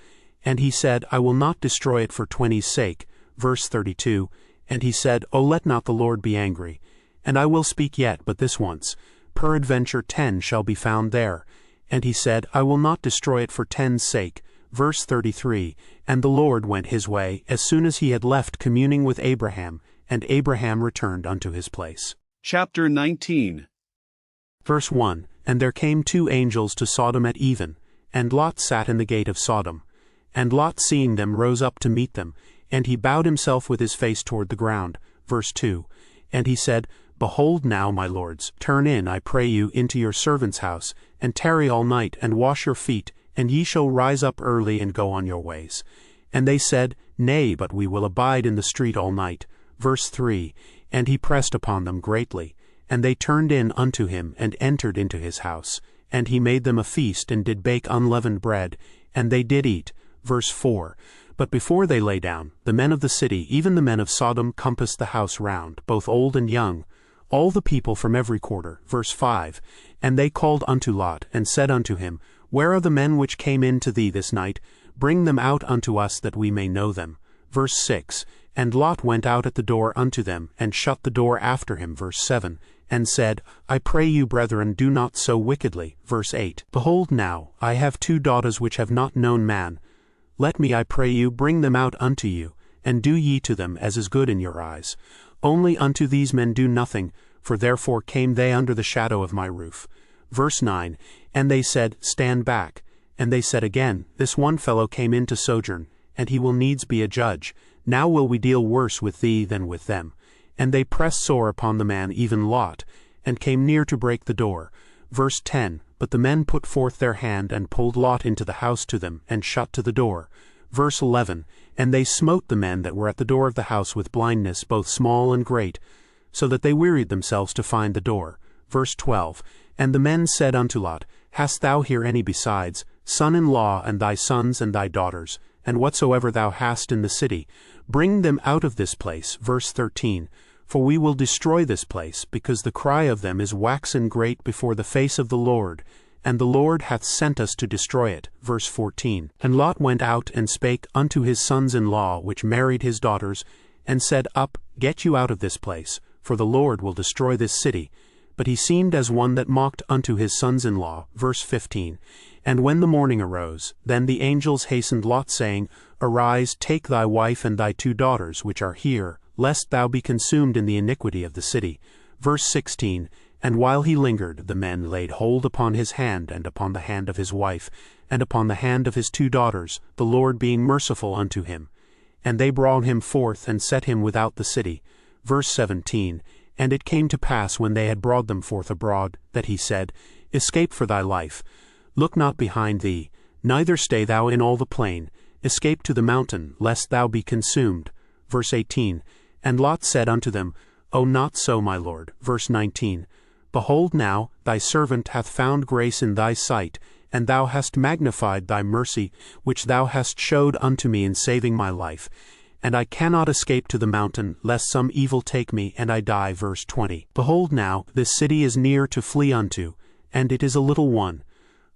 And he said, I will not destroy it for 20's sake. Verse 32, And he said, O let not the Lord be angry, and I will speak yet but this once. Peradventure 10 shall be found there. And he said, I will not destroy it for 10's sake. Verse 33, And the Lord went his way, as soon as he had left communing with Abraham, and Abraham returned unto his place. Chapter 19. Verse 1, And there came 2 angels to Sodom at even, and Lot sat in the gate of Sodom. And Lot seeing them rose up to meet them, and he bowed himself with his face toward the ground. Verse 2, And he said, Behold now, my lords, turn in, I pray you, into your servant's house, and tarry all night, and wash your feet, and ye shall rise up early and go on your ways. And they said, Nay, but we will abide in the street all night. Verse 3, And he pressed upon them greatly. And they turned in unto him, and entered into his house. And he made them a feast, and did bake unleavened bread, and they did eat. Verse 4, But before they lay down, the men of the city, even the men of Sodom, compassed the house round, both old and young, all the people from every quarter. Verse 5, And they called unto Lot, and said unto him, Where are the men which came in to thee this night? Bring them out unto us, that we may know them. Verse 6, And Lot went out at the door unto them, and shut the door after him. Verse 7, And said, I pray you, brethren, do not so wickedly. Verse 8, Behold now, I have 2 daughters which have not known man. Let me, I pray you, bring them out unto you, and do ye to them as is good in your eyes. Only unto these men do nothing, for therefore came they under the shadow of my roof. Verse 9, And they said, Stand back. And they said again, This one fellow came in to sojourn, and he will needs be a judge. Now will we deal worse with thee than with them. And they pressed sore upon the man, even Lot, and came near to break the door. Verse 10, But the men put forth their hand, and pulled Lot into the house to them, and shut to the door. Verse 11, And they smote the men that were at the door of the house with blindness, both small and great, so that they wearied themselves to find the door. Verse 12, And the men said unto Lot, Hast thou here any besides, son-in-law, and thy sons and thy daughters, and whatsoever thou hast in the city? Bring them out of this place. Verse 13, For we will destroy this place, because the cry of them is waxen great before the face of the Lord, and the Lord hath sent us to destroy it. Verse 14, And Lot went out and spake unto his sons-in-law, which married his daughters, and said, Up, get you out of this place, for the Lord will destroy this city. But he seemed as one that mocked unto his sons-in-law. Verse 15, And when the morning arose, then the angels hastened Lot, saying, Arise, take thy wife and thy 2 daughters, which are here, lest thou be consumed in the iniquity of the city. Verse 16, And while he lingered, the men laid hold upon his hand, and upon the hand of his wife, and upon the hand of his 2 daughters, the Lord being merciful unto him. And they brought him forth, and set him without the city. Verse 17, And it came to pass, when they had brought them forth abroad, that he said, Escape for thy life. Look not behind thee, neither stay thou in all the plain. Escape to the mountain, lest thou be consumed. Verse 18, And Lot said unto them, O not so, my lord. Verse 19. Behold now, thy servant hath found grace in thy sight, and thou hast magnified thy mercy, which thou hast showed unto me in saving my life. And I cannot escape to the mountain, lest some evil take me, and I die. Verse 20. Behold now, this city is near to flee unto, and it is a little one.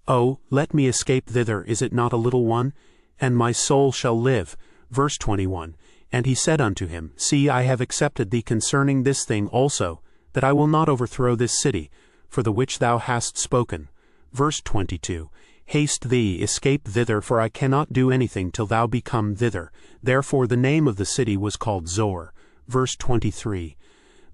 O, let me escape thither, is it not a little one? And my soul shall live. Verse 21. And he said unto him, See, I have accepted thee concerning this thing also, that I will not overthrow this city, for the which thou hast spoken. Verse 22. Haste thee, escape thither, for I cannot do anything till thou be come thither. Therefore the name of the city was called Zor. Verse 23.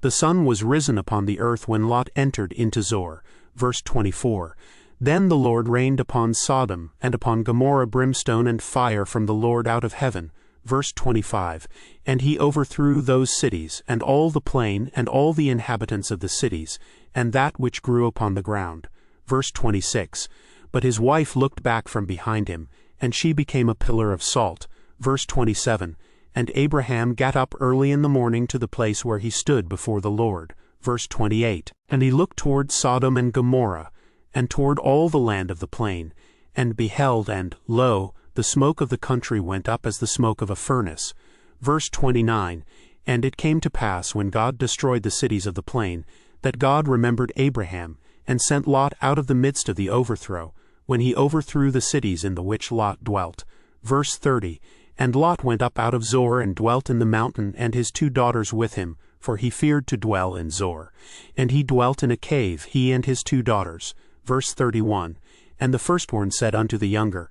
The sun was risen upon the earth when Lot entered into Zor. Verse 24. Then the Lord rained upon Sodom and upon Gomorrah brimstone and fire from the Lord out of heaven. Verse 25. And he overthrew those cities, and all the plain, and all the inhabitants of the cities, and that which grew upon the ground. Verse 26. But his wife looked back from behind him, and she became a pillar of salt. Verse 27. And Abraham gat up early in the morning to the place where he stood before the Lord. Verse 28. And he looked toward Sodom and Gomorrah, and toward all the land of the plain, and beheld, and, lo, the smoke of the country went up as the smoke of a furnace. Verse 29. And it came to pass, when God destroyed the cities of the plain, that God remembered Abraham, and sent Lot out of the midst of the overthrow, when he overthrew the cities in the which Lot dwelt. Verse 30. And Lot went up out of Zor, and dwelt in the mountain, and his 2 daughters with him, for he feared to dwell in Zor. And he dwelt in a cave, he and his 2 daughters. Verse 31. And the firstborn said unto the younger,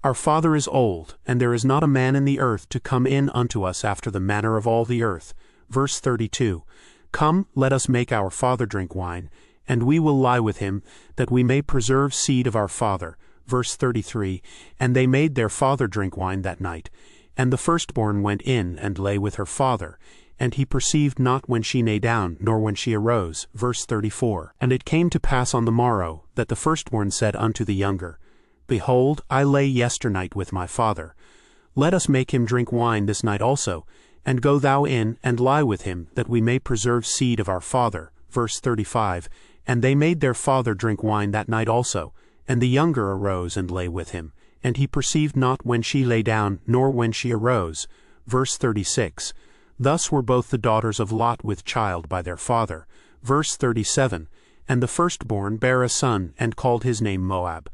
Our father is old, and there is not a man in the earth to come in unto us after the manner of all the earth. Verse 32. Come, let us make our father drink wine, and we will lie with him, that we may preserve seed of our father. Verse 33. And they made their father drink wine that night. And the firstborn went in, and lay with her father. And he perceived not when she lay down, nor when she arose. Verse 34. And it came to pass on the morrow, that the firstborn said unto the younger, Behold, I lay yesternight with my father. Let us make him drink wine this night also, and go thou in, and lie with him, that we may preserve seed of our father. Verse 35. And they made their father drink wine that night also, and the younger arose and lay with him. And he perceived not when she lay down, nor when she arose. Verse 36. Thus were both the daughters of Lot with child by their father. Verse 37. And the firstborn bare a son, and called his name Moab.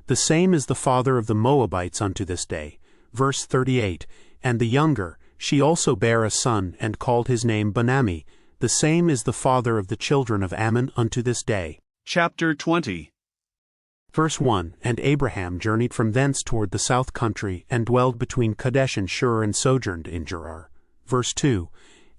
The same is the father of the Moabites unto this day. Verse 38. And the younger, she also bare a son, and called his name Benammi. The same is the father of the children of Ammon unto this day. Chapter 20. Verse 1. And Abraham journeyed from thence toward the south country, and dwelled between Kadesh and Shur, and sojourned in Gerar. Verse 2.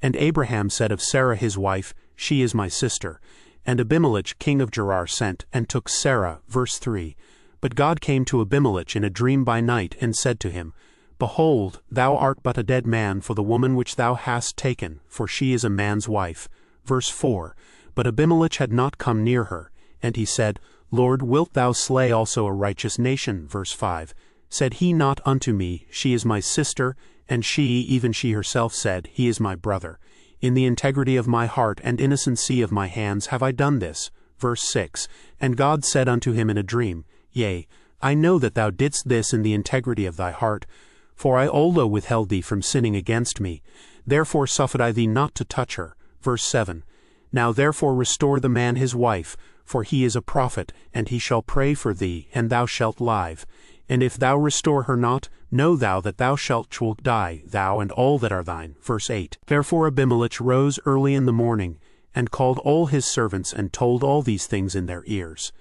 And Abraham said of Sarah his wife, She is my sister. And Abimelech king of Gerar sent, and took Sarah. Verse 3. But God came to Abimelech in a dream by night, and said to him, Behold, thou art but a dead man for the woman which thou hast taken, for she is a man's wife. Verse 4. But Abimelech had not come near her. And he said, Lord, wilt thou slay also a righteous nation? Verse 5. Said he not unto me, She is my sister? And she, even she herself, said, He is my brother. In the integrity of my heart and innocency of my hands have I done this. Verse 6. And God said unto him in a dream, Yea, I know that thou didst this in the integrity of thy heart, for I also withheld thee from sinning against me. Therefore suffered I thee not to touch her. Verse 7. Now therefore restore the man his wife, for he is a prophet, and he shall pray for thee, and thou shalt live. And if thou restore her not, know thou that thou shalt die, thou and all that are thine. Verse 8. Therefore Abimelech rose early in the morning, and called all his servants, and told all these things in their ears.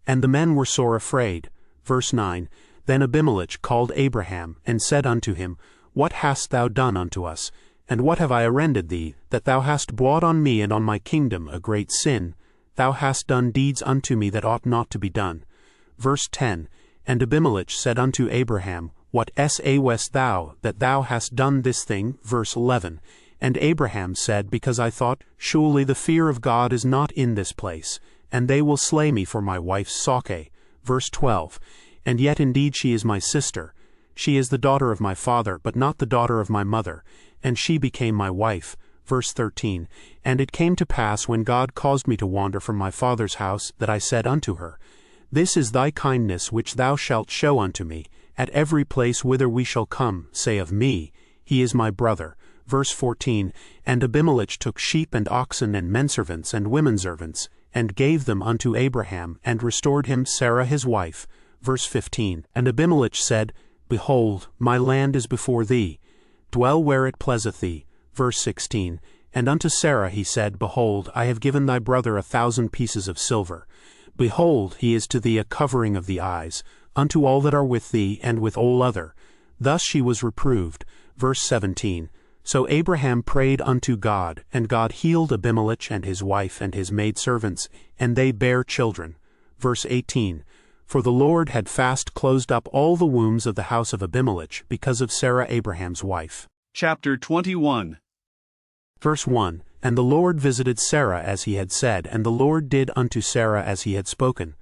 And the men were sore afraid. Verse 9. Then Abimelech called Abraham, and said unto him, What hast thou done unto us? And what have I arrended thee, that thou hast brought on me and on my kingdom a great sin? Thou hast done deeds unto me that ought not to be done. Verse 10. And Abimelech said unto Abraham, What sayest thou, that thou hast done this thing? Verse 11. And Abraham said, Because I thought, Surely the fear of God is not in this place, and they will slay me for my wife's sake. Verse 12. And yet indeed she is my sister. She is the daughter of my father, but not the daughter of my mother, and she became my wife. Verse 13, And it came to pass when God caused me to wander from my father's house, that I said unto her, This is thy kindness which thou shalt show unto me. At every place whither we shall come, say of me, He is my brother. Verse 14, And Abimelech took sheep and oxen and menservants and womenservants, and gave them unto Abraham, and restored him Sarah his wife. Verse 15, And Abimelech said, Behold, my land is before thee. Dwell where it pleaseth thee. Verse 16, And unto Sarah he said, Behold, I have given thy brother 1,000 pieces of silver. Behold, he is to thee a covering of the eyes, unto all that are with thee, and with all other. Thus she was reproved. Verse 17, So Abraham prayed unto God, and God healed Abimelech and his wife and his maidservants, and they bare children. Verse 18, For the Lord had fast closed up all the wombs of the house of Abimelech, because of Sarah Abraham's wife. Chapter 21. Verse 1, And the Lord visited Sarah as he had said, and the Lord did unto Sarah as he had spoken.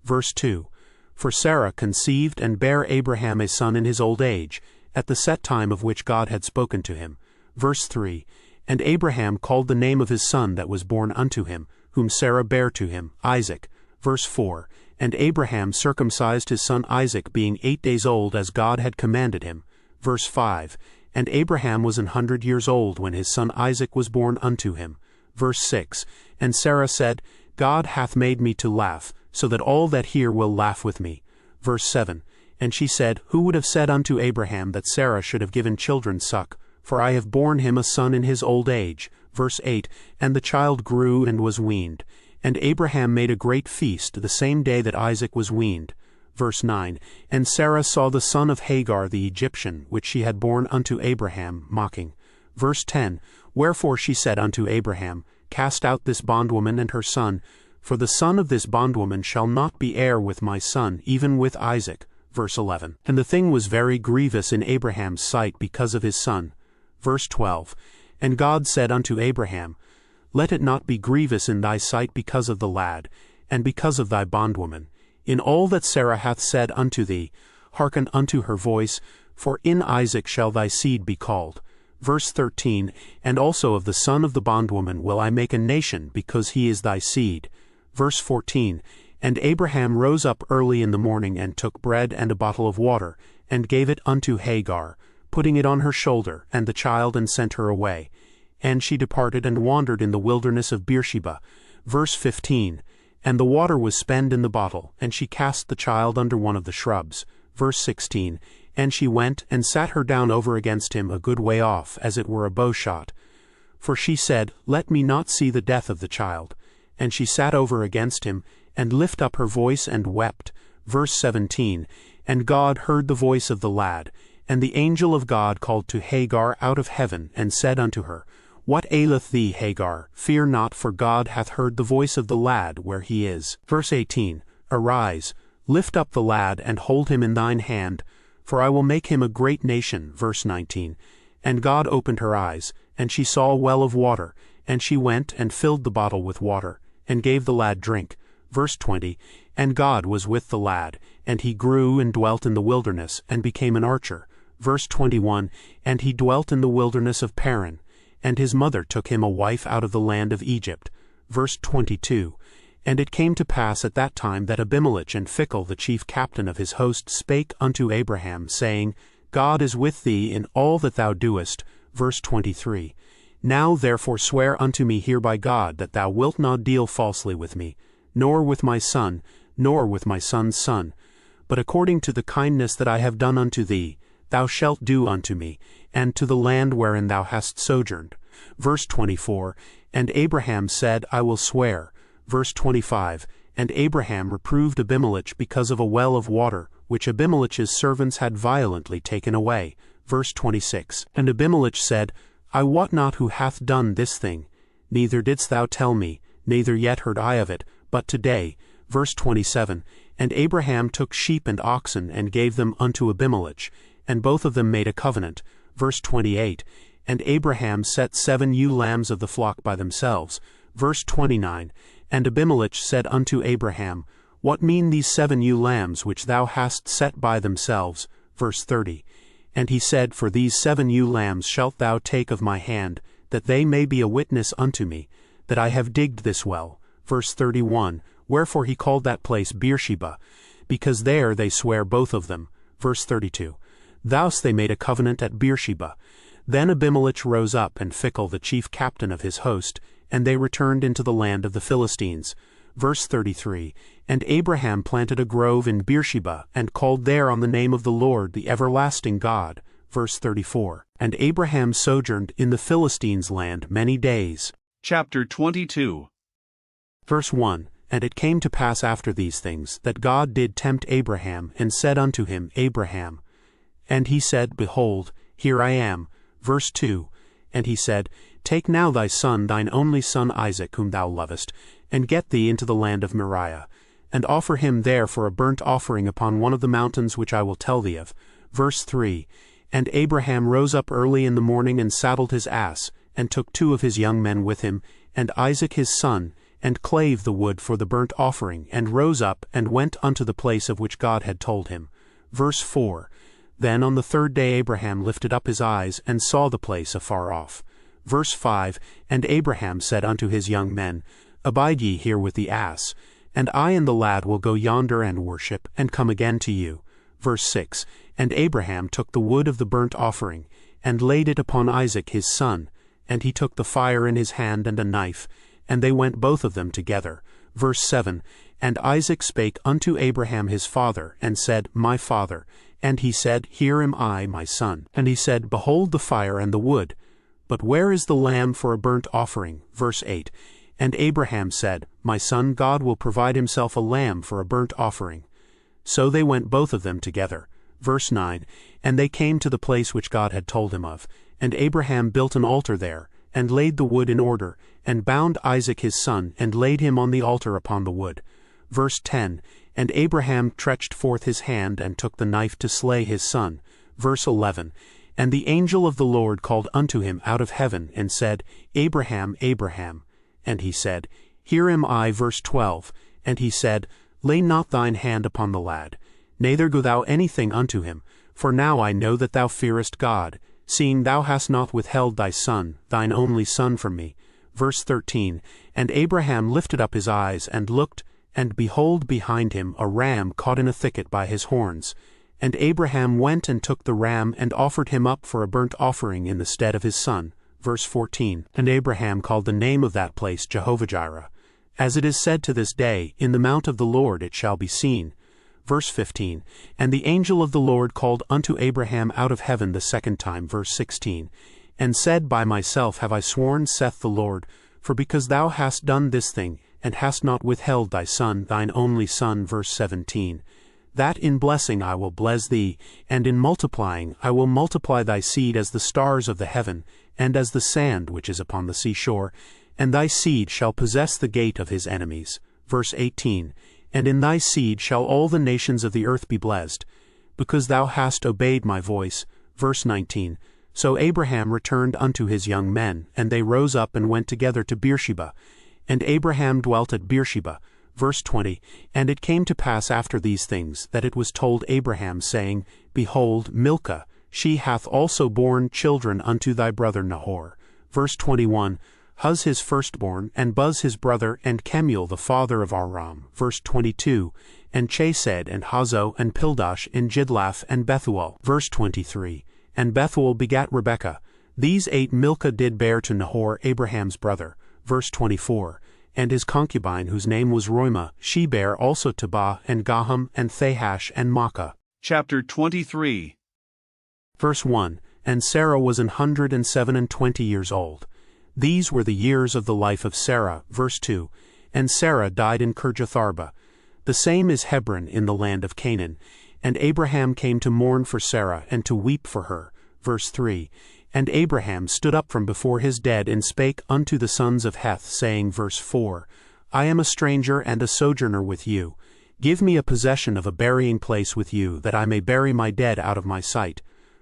Verse 2, For Sarah conceived and bare Abraham a son in his old age, at the set time of which God had spoken to him. Verse 3, And Abraham called the name of his son that was born unto him, whom Sarah bare to him, Isaac. Verse 4, And Abraham circumcised his son Isaac, being 8 days old, as God had commanded him. Verse 5, And Abraham was 100 years old when his son Isaac was born unto him. Verse 6, And Sarah said, God hath made me to laugh, so that all that hear will laugh with me. Verse 7, And she said, Who would have said unto Abraham that Sarah should have given children suck? For I have borne him a son in his old age. Verse 8, And the child grew and was weaned. And Abraham made a great feast the same day that Isaac was weaned. Verse 9, And Sarah saw the son of Hagar the Egyptian, which she had borne unto Abraham, mocking. Verse 10, Wherefore she said unto Abraham, Cast out this bondwoman and her son, for the son of this bondwoman shall not be heir with my son, even with Isaac. Verse 11, And the thing was very grievous in Abraham's sight because of his son. Verse 12, And God said unto Abraham, Let it not be grievous in thy sight because of the lad, and because of thy bondwoman. In all that Sarah hath said unto thee, hearken unto her voice, for in Isaac shall thy seed be called. Verse 13, And also of the son of the bondwoman will I make a nation, because he is thy seed. Verse 14, And Abraham rose up early in the morning, and took bread and a bottle of water, and gave it unto Hagar, putting it on her shoulder, and the child, and sent her away. And she departed and wandered in the wilderness of Beersheba. Verse 15, And the water was spent in the bottle, and she cast the child under one of the shrubs. Verse 16, And she went and sat her down over against him a good way off, as it were a bowshot. For she said, Let me not see the death of the child. And she sat over against him, and lift up her voice and wept. Verse 17, And God heard the voice of the lad. And the angel of God called to Hagar out of heaven, and said unto her, What aileth thee, Hagar? Fear not, for God hath heard the voice of the lad where he is. Verse 18, Arise, lift up the lad, and hold him in thine hand, for I will make him a great nation. Verse 19, And God opened her eyes, and she saw a well of water, and she went and filled the bottle with water, and gave the lad drink. Verse 20, And God was with the lad, and he grew and dwelt in the wilderness, and became an archer. Verse 21, And he dwelt in the wilderness of Paran, and his mother took him a wife out of the land of Egypt. Verse 22, And it came to pass at that time that Abimelech and Phicol the chief captain of his host spake unto Abraham, saying, God is with thee in all that thou doest. Verse 23, Now therefore swear unto me here by God, that thou wilt not deal falsely with me, nor with my son, nor with my son's son, but according to the kindness that I have done unto thee, thou shalt do unto me, and to the land wherein thou hast sojourned. Verse 24, And Abraham said, I will swear. Verse 25, And Abraham reproved Abimelech because of a well of water, which Abimelech's servants had violently taken away. Verse 26, And Abimelech said, I wot not who hath done this thing, neither didst thou tell me, neither yet heard I of it, but today. Verse 27, And Abraham took sheep and oxen, and gave them unto Abimelech, and both of them made a covenant. Verse 28, And Abraham set 7 ewe lambs of the flock by themselves. Verse 29, And Abimelech said unto Abraham, What mean these 7 ewe lambs which thou hast set by themselves? Verse 30, And he said, For these 7 ewe lambs shalt thou take of my hand, that they may be a witness unto me, that I have digged this well. Verse 31, wherefore he called that place Beersheba, because there they swear both of them. Verse 32, thus they made a covenant at Beersheba. Then Abimelech rose up, and Phicol the chief captain of his host, and they returned into the land of the Philistines. Verse 33, and Abraham planted a grove in Beersheba, and called there on the name of the Lord, the everlasting God. Verse 34, and Abraham sojourned in the Philistines' land many days. Chapter 22. Verse 1, and it came to pass after these things, that God did tempt Abraham, and said unto him, Abraham. And he said, Behold, here I am. Verse 2, and he said, Take now thy son, thine only son Isaac, whom thou lovest, and get thee into the land of Moriah, and offer him there for a burnt offering upon one of the mountains which I will tell thee of. Verse 3, and Abraham rose up early in the morning, and saddled his ass, and took 2 of his young men with him, and Isaac his son, and clave the wood for the burnt offering, and rose up, and went unto the place of which God had told him. Verse 4, then on the 3rd day Abraham lifted up his eyes, and saw the place afar off. Verse 5, and Abraham said unto his young men, Abide ye here with the ass, and I and the lad will go yonder and worship, and come again to you. Verse 6, and Abraham took the wood of the burnt offering, and laid it upon Isaac his son, and he took the fire in his hand and a knife, and they went both of them together. Verse 7, and Isaac spake unto Abraham his father, and said, My father. And he said, Here am I, my son. And he said, Behold the fire and the wood, but where is the lamb for a burnt offering? Verse 8, and Abraham said, My son, God will provide himself a lamb for a burnt offering. So they went both of them together. Verse 9, and they came to the place which God had told him of, and Abraham built an altar there, and laid the wood in order, and bound Isaac his son, and laid him on the altar upon the wood. Verse 10, and Abraham stretched forth his hand, and took the knife to slay his son. Verse 11, and the angel of the Lord called unto him out of heaven, and said, Abraham, Abraham. And he said, Here am I. Verse 12, and he said, Lay not thine hand upon the lad, neither go thou anything unto him, for now I know that thou fearest God, seeing thou hast not withheld thy son, thine only son, from me. Verse 13, and Abraham lifted up his eyes, and looked, and behold behind him a ram caught in a thicket by his horns. And Abraham went and took the ram, and offered him up for a burnt offering in the stead of his son. Verse 14, and Abraham called the name of that place Jehovah-Jireh. As it is said to this day, In the mount of the Lord it shall be seen. Verse 15, and the angel of the Lord called unto Abraham out of heaven the 2nd time. Verse 16, and said, By myself have I sworn, saith the Lord, for because thou hast done this thing, and hast not withheld thy son, thine only son. Verse 17, that in blessing I will bless thee, and in multiplying I will multiply thy seed as the stars of the heaven, and as the sand which is upon the seashore, and thy seed shall possess the gate of his enemies. Verse 18, and in thy seed shall all the nations of the earth be blessed, because thou hast obeyed my voice. Verse 19, so Abraham returned unto his young men, and they rose up and went together to Beersheba. And Abraham dwelt at Beersheba. Verse 20, and it came to pass after these things, that it was told Abraham, saying, Behold, Milcah, she hath also borne children unto thy brother Nahor. Verse 21, Huz his firstborn, and Buz his brother, and Kemuel the father of Aram. Verse 22, and Chesed, and Hazo, and Pildash, and Jidlaph, and Bethuel. Verse 23, and Bethuel begat Rebekah. These 8 Milcah did bear to Nahor, Abraham's brother. Verse 24, and his concubine, whose name was Roimah, she bare also Tabah, and Gaham, and Thahash, and Maachah. Chapter 23. Verse 1, and Sarah was 127 years old. These were the years of the life of Sarah. Verse 2, and Sarah died in Kirjatharba. The same is Hebron in the land of Canaan. And Abraham came to mourn for Sarah, and to weep for her. Verse 3, and Abraham stood up from before his dead, and spake unto the sons of Heth, saying, Verse 4, I am a stranger and a sojourner with you. Give me a possession of a burying place with you, that I may bury my dead out of my sight.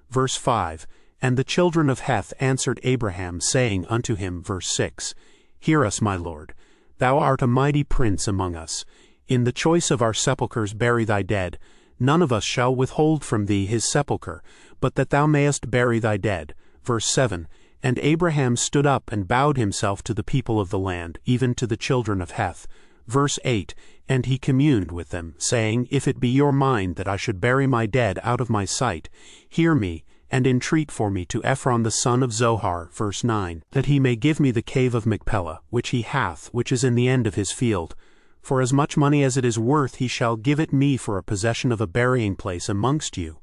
Verse 5, and the children of Heth answered Abraham, saying unto him, Verse 6, Hear us, my lord. Thou art a mighty prince among us. In the choice of our sepulchres bury thy dead. None of us shall withhold from thee his sepulchre, but that thou mayest bury thy dead. Verse 7, And Abraham stood up and bowed himself to the people of the land, even to the children of Heth. Verse 8, And he communed with them, saying, If it be your mind that I should bury my dead out of my sight, hear me, and entreat for me to Ephron the son of Zohar. Verse 9, That he may give me the cave of Machpelah, which he hath, which is in the end of his field. For as much money as it is worth he shall give it me for a possession of a burying place amongst you.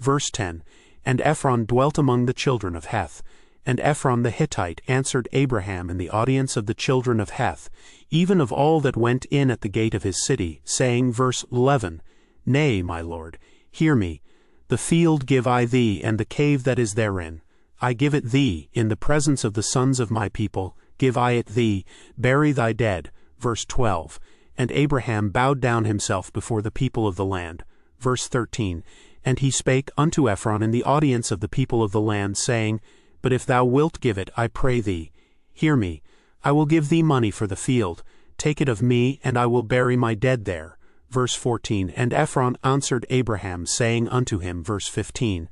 Verse 10, And Ephron dwelt among the children of Heth. And Ephron the Hittite answered Abraham in the audience of the children of Heth, even of all that went in at the gate of his city, saying, verse 11, Nay, my lord, hear me. The field give I thee, and the cave that is therein. I give it thee, in the presence of the sons of my people, give I it thee, bury thy dead. Verse 12, And Abraham bowed down himself before the people of the land. Verse 13, And he spake unto Ephron in the audience of the people of the land, saying, But if thou wilt give it, I pray thee, hear me. I will give thee money for the field. Take it of me, and I will bury my dead there. Verse 14, And Ephron answered Abraham, saying unto him, verse 15,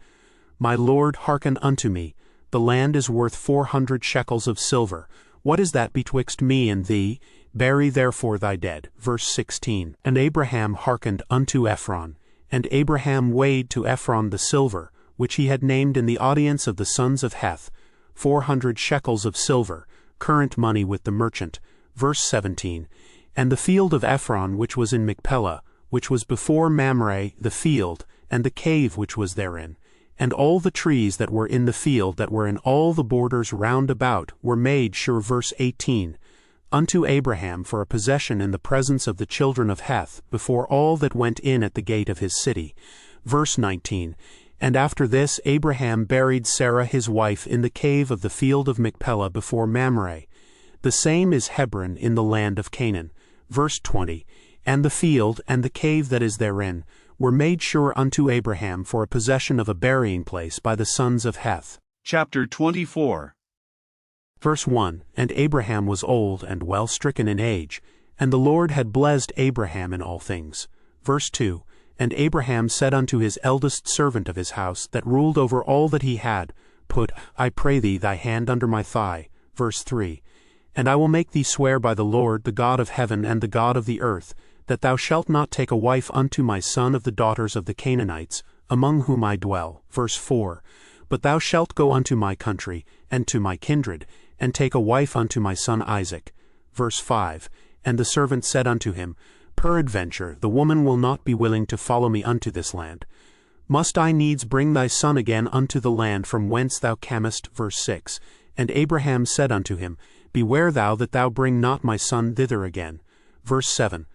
My lord, hearken unto me. The land is worth 400 shekels of silver. What is that betwixt me and thee? Bury therefore thy dead. Verse 16, And Abraham hearkened unto Ephron. And Abraham weighed to Ephron the silver, which he had named in the audience of the sons of Heth, 400 shekels of silver, current money with the merchant. Verse 17, And the field of Ephron which was in Machpelah, which was before Mamre the field, and the cave which was therein, and all the trees that were in the field that were in all the borders round about, were made sure. Verse 18, Unto Abraham for a possession in the presence of the children of Heth, before all that went in at the gate of his city. Verse 19, And after this Abraham buried Sarah his wife in the cave of the field of Machpelah before Mamre. The same is Hebron in the land of Canaan. Verse 20, And the field and the cave that is therein were made sure unto Abraham for a possession of a burying place by the sons of Heth. Chapter 24. Verse 1, And Abraham was old and well stricken in age, and the Lord had blessed Abraham in all things. Verse 2, And Abraham said unto his eldest servant of his house, that ruled over all that he had, Put, I pray thee, thy hand under my thigh. Verse 3, And I will make thee swear by the Lord, the God of heaven and the God of the earth, that thou shalt not take a wife unto my son of the daughters of the Canaanites, among whom I dwell. Verse 4, But thou shalt go unto my country, and to my kindred, and take a wife unto my son Isaac. Verse 5, And the servant said unto him, Peradventure the woman will not be willing to follow me unto this land. Must I needs bring thy son again unto the land from whence thou camest? Verse 6, And Abraham said unto him, Beware thou that thou bring not my son thither again. Verse 7,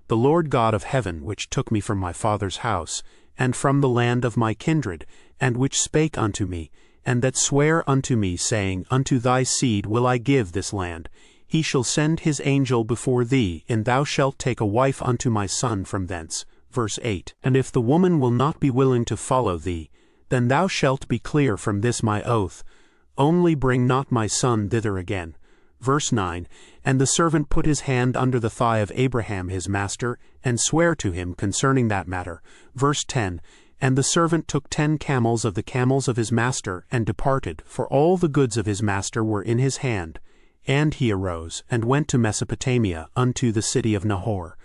The Lord God of heaven, which took me from my father's house, and from the land of my kindred, and which spake unto me, and that sware unto me, saying, Unto thy seed will I give this land, he shall send his angel before thee, and thou shalt take a wife unto my son from thence. Verse 8, And if the woman will not be willing to follow thee, then thou shalt be clear from this my oath, only bring not my son thither again. Verse 9, And the servant put his hand under the thigh of Abraham his master, and sware to him concerning that matter. Verse 10, And the servant took 10 camels of the camels of his master, and departed, for all the goods of his master were in his hand. And he arose, and went to Mesopotamia, unto the city of Nahor.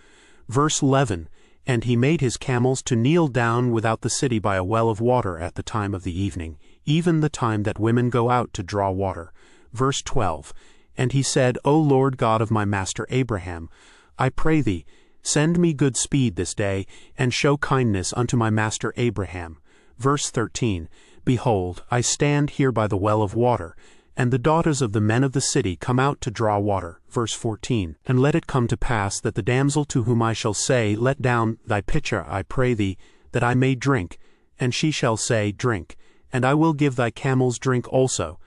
Verse 11, And he made his camels to kneel down without the city by a well of water at the time of the evening, even the time that women go out to draw water. Verse 12, And he said, O Lord God of my master Abraham, I pray thee, send me good speed this day, and show kindness unto my master Abraham. Verse 13, Behold, I stand here by the well of water, and the daughters of the men of the city come out to draw water. Verse 14, And let it come to pass that the damsel to whom I shall say, Let down thy pitcher, I pray thee, that I may drink, and she shall say, Drink, and I will give thy camels drink also.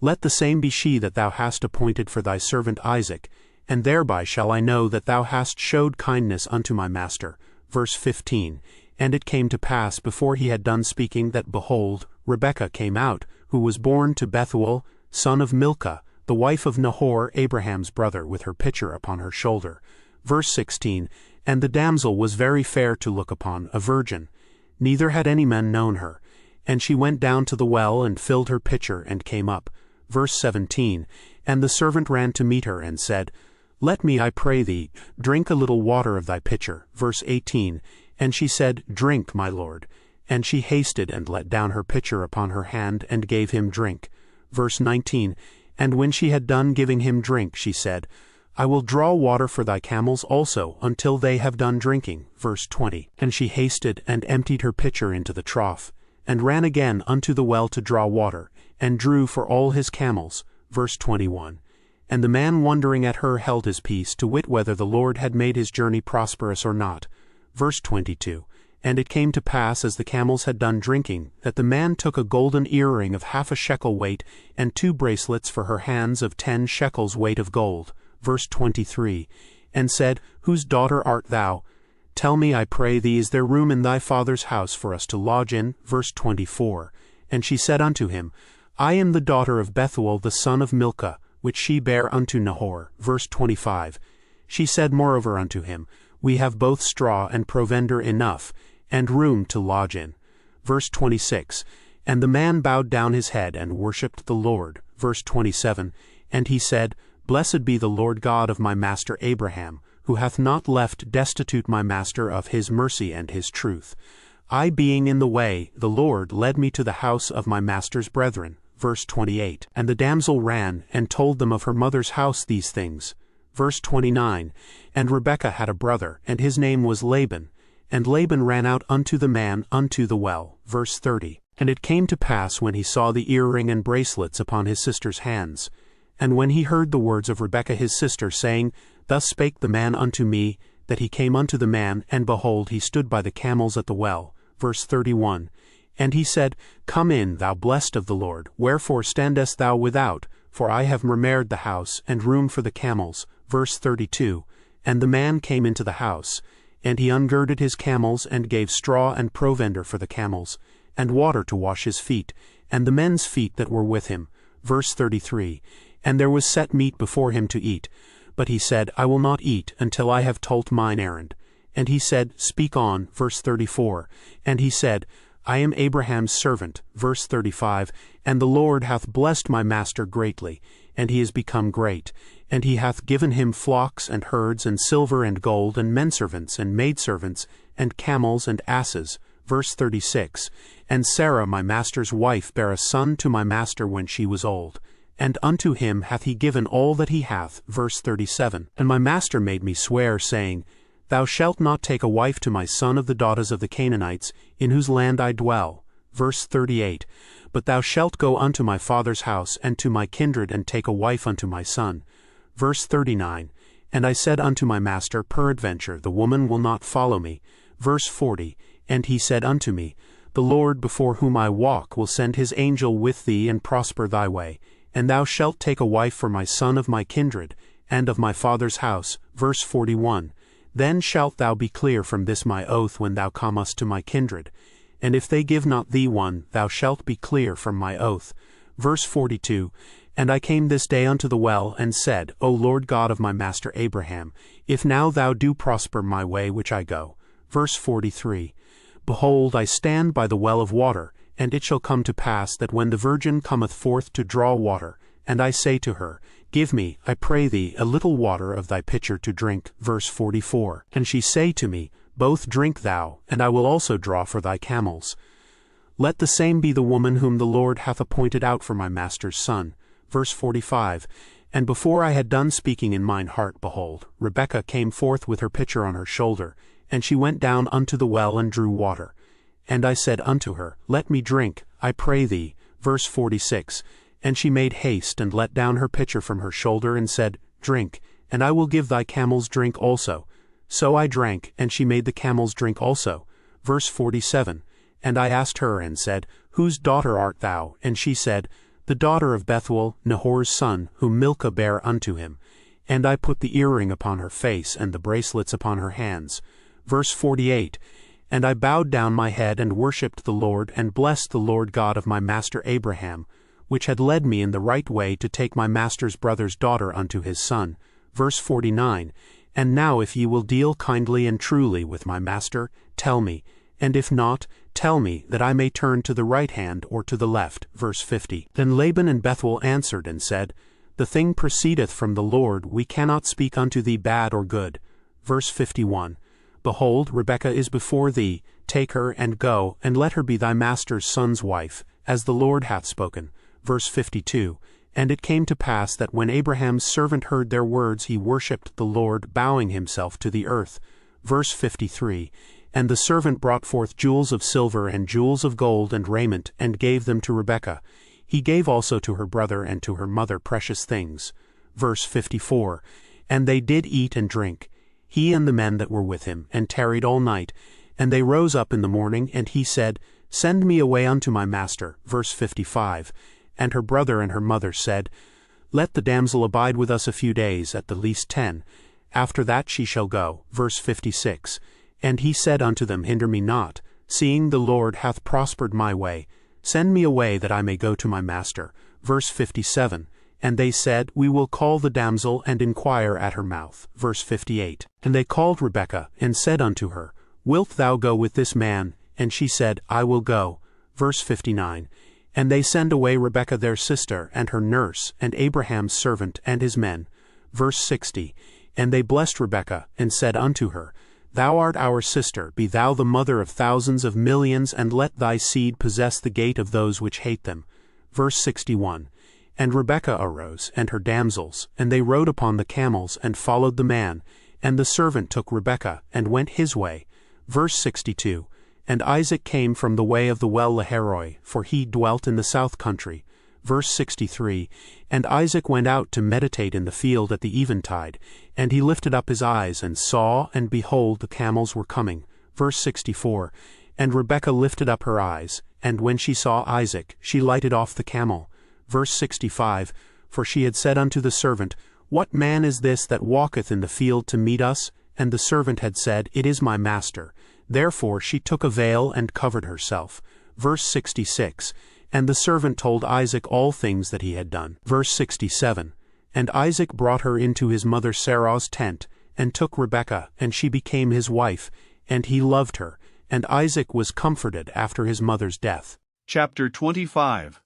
Let the same be she that thou hast appointed for thy servant Isaac, and thereby shall I know that thou hast showed kindness unto my master. Verse 15, And it came to pass before he had done speaking that, behold, Rebekah came out, who was born to Bethuel, son of Milcah, the wife of Nahor, Abraham's brother, with her pitcher upon her shoulder. Verse 16, And the damsel was very fair to look upon, a virgin, neither had any man known her. And she went down to the well, and filled her pitcher, and came up. Verse 17, And the servant ran to meet her and said, Let me, I pray thee, drink a little water of thy pitcher. Verse 18, And she said, Drink, my lord. And she hasted and let down her pitcher upon her hand, and gave him drink. Verse 19, And when she had done giving him drink, she said, I will draw water for thy camels also, until they have done drinking. Verse 20, And she hasted and emptied her pitcher into the trough, and ran again unto the well to draw water, and drew for all his camels. Verse 21, And the man wondering at her held his peace, to wit whether the Lord had made his journey prosperous or not. Verse 22, And it came to pass, as the camels had done drinking, that the man took a golden earring of 1/2 shekel weight, and 2 bracelets for her hands of 10 shekels weight of gold. Verse 23, And said, Whose daughter art thou? Tell me, I pray thee, is there room in thy father's house for us to lodge in? Verse 24, And she said unto him, I am the daughter of Bethuel the son of Milcah, which she bare unto Nahor. Verse 25, She said moreover unto him, We have both straw and provender enough, and room to lodge in. Verse 26, And the man bowed down his head and worshipped the Lord. Verse 27, And he said, Blessed be the Lord God of my master Abraham, who hath not left destitute my master of his mercy and his truth. I being in the way, the Lord led me to the house of my master's brethren. Verse 28, And the damsel ran, and told them of her mother's house these things. Verse 29, And Rebekah had a brother, and his name was Laban. And Laban ran out unto the man unto the well. Verse 30, And it came to pass, when he saw the earring and bracelets upon his sister's hands, and when he heard the words of Rebekah his sister, saying, Thus spake the man unto me, that he came unto the man, and behold, he stood by the camels at the well. Verse 31, And he said, Come in, thou blessed of the Lord, wherefore standest thou without? For I have murmured the house, and room for the camels. Verse 32, And the man came into the house, and he ungirded his camels, and gave straw and provender for the camels, and water to wash his feet, and the men's feet that were with him. Verse 33, And there was set meat before him to eat. But he said, I will not eat until I have told mine errand. And he said, Speak on. Verse 34, And he said, I am Abraham's servant. Verse 35, And the Lord hath blessed my master greatly, and he is become great. And he hath given him flocks and herds and silver and gold and menservants and maidservants and camels and asses. Verse 36, And Sarah my master's wife bare a son to my master when she was old. And unto him hath he given all that he hath. Verse 37, And my master made me swear, saying, Thou shalt not take a wife to my son of the daughters of the Canaanites, in whose land I dwell. Verse 38, But thou shalt go unto my father's house, and to my kindred, and take a wife unto my son. Verse 39, And I said unto my master, Peradventure the woman will not follow me. Verse 40, And he said unto me, The Lord before whom I walk will send his angel with thee, and prosper thy way. And thou shalt take a wife for my son of my kindred, and of my father's house. Verse 41, Then shalt thou be clear from this my oath when thou comest to my kindred. And if they give not thee one, thou shalt be clear from my oath. Verse 42, And I came this day unto the well, and said, O Lord God of my master Abraham, if now thou do prosper my way which I go. Verse 43, Behold, I stand by the well of water, and it shall come to pass that when the virgin cometh forth to draw water, and I say to her, Give me, I pray thee, a little water of thy pitcher to drink. Verse 44, And she say to me, Both drink thou, and I will also draw for thy camels. Let the same be the woman whom the Lord hath appointed out for my master's son. Verse 45, And before I had done speaking in mine heart, behold, Rebekah came forth with her pitcher on her shoulder, and she went down unto the well and drew water. And I said unto her, Let me drink, I pray thee. Verse 46, And she made haste, and let down her pitcher from her shoulder, and said, Drink, and I will give thy camels drink also. So I drank, and she made the camels drink also. Verse 47, And I asked her, and said, Whose daughter art thou? And she said, The daughter of Bethuel, Nahor's son, whom Milcah bare unto him. And I put the earring upon her face, and the bracelets upon her hands. Verse 48, And I bowed down my head, and worshipped the Lord, and blessed the Lord God of my master Abraham, which had led me in the right way to take my master's brother's daughter unto his son. Verse 49, And now if ye will deal kindly and truly with my master, tell me, And if not, tell me, that I may turn to the right hand or to the left. Verse 50. Then Laban and Bethuel answered and said, The thing proceedeth from the Lord, we cannot speak unto thee bad or good. Verse 51. Behold, Rebekah is before thee, take her, and go, and let her be thy master's son's wife, as the Lord hath spoken. Verse 52. And it came to pass that when Abraham's servant heard their words, he worshipped the Lord, bowing himself to the earth. Verse 53. And the servant brought forth jewels of silver and jewels of gold and raiment, and gave them to Rebekah. He gave also to her brother and to her mother precious things. Verse 54. And they did eat and drink, he and the men that were with him, and tarried all night. And they rose up in the morning, and he said, Send me away unto my master. Verse 55. And her brother and her mother said, Let the damsel abide with us a few days, at the least 10. After that she shall go. Verse 56. And he said unto them, Hinder me not, seeing the Lord hath prospered my way. Send me away, that I may go to my master. Verse 57. And they said, We will call the damsel, and inquire at her mouth. Verse 58. And they called Rebekah, and said unto her, Wilt thou go with this man? And she said, I will go. Verse 59. And they send away Rebekah their sister, and her nurse, and Abraham's servant, and his men. Verse 60. And they blessed Rebekah, and said unto her, Thou art our sister, be thou the mother of thousands of millions, and let thy seed possess the gate of those which hate them. Verse 61. And Rebekah arose, and her damsels, and they rode upon the camels, and followed the man. And the servant took Rebekah, and went his way. Verse 62. And Isaac came from the way of the well Lahairoi, for he dwelt in the south country. Verse 63. And Isaac went out to meditate in the field at the eventide, and he lifted up his eyes, and saw, and behold, the camels were coming. Verse 64. And Rebekah lifted up her eyes, and when she saw Isaac, she lighted off the camel. Verse 65. For she had said unto the servant, What man is this that walketh in the field to meet us? And the servant had said, It is my master. Therefore she took a veil and covered herself. Verse 66. And the servant told Isaac all things that he had done. Verse 67. And Isaac brought her into his mother Sarah's tent, and took Rebekah, and she became his wife, and he loved her, and Isaac was comforted after his mother's death. Chapter 25.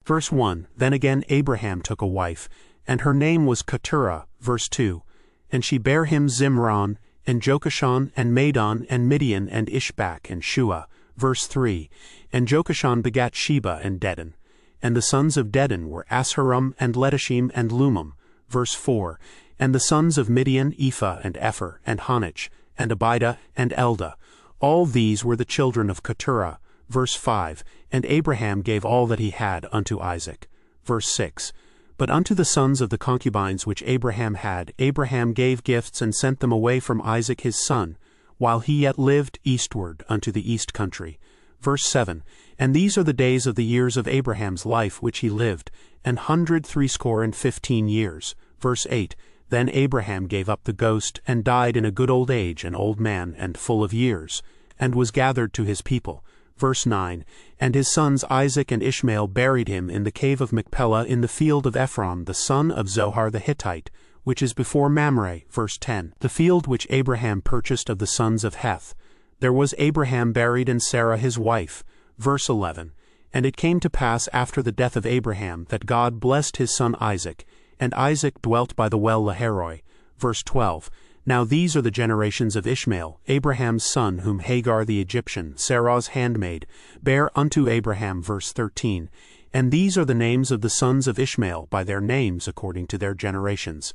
Verse 1. Then again Abraham took a wife, and her name was Keturah. Verse 2. And she bare him Zimran, and Jokashon, and Madon, and Midian, and Ishbak, and Shua. Verse 3. And Jokashon begat Sheba and Dedan. And the sons of Dedan were Asheram, and Letashim, and Lumam. Verse 4. And the sons of Midian, Ephah, and Epher, and Hanich, and Abidah, and Eldah. All these were the children of Keturah. Verse 5. And Abraham gave all that he had unto Isaac. Verse 6. But unto the sons of the concubines which Abraham had, Abraham gave gifts, and sent them away from Isaac his son, while he yet lived eastward unto the east country. Verse 7. And these are the days of the years of Abraham's life which he lived, 160 years. Verse 8. Then Abraham gave up the ghost, and died in a good old age, an old man, and full of years, and was gathered to his people. Verse 9. And his sons Isaac and Ishmael buried him in the cave of Machpelah in the field of Ephron the son of Zohar the Hittite, which is before Mamre. Verse 10. The field which Abraham purchased of the sons of Heth. There was Abraham buried, and Sarah his wife. Verse 11. And it came to pass after the death of Abraham, that God blessed his son Isaac, and Isaac dwelt by the well Lahairoi. Verse 12. Now these are the generations of Ishmael, Abraham's son, whom Hagar the Egyptian, Sarah's handmaid, bare unto Abraham. Verse 13. And these are the names of the sons of Ishmael, by their names according to their generations.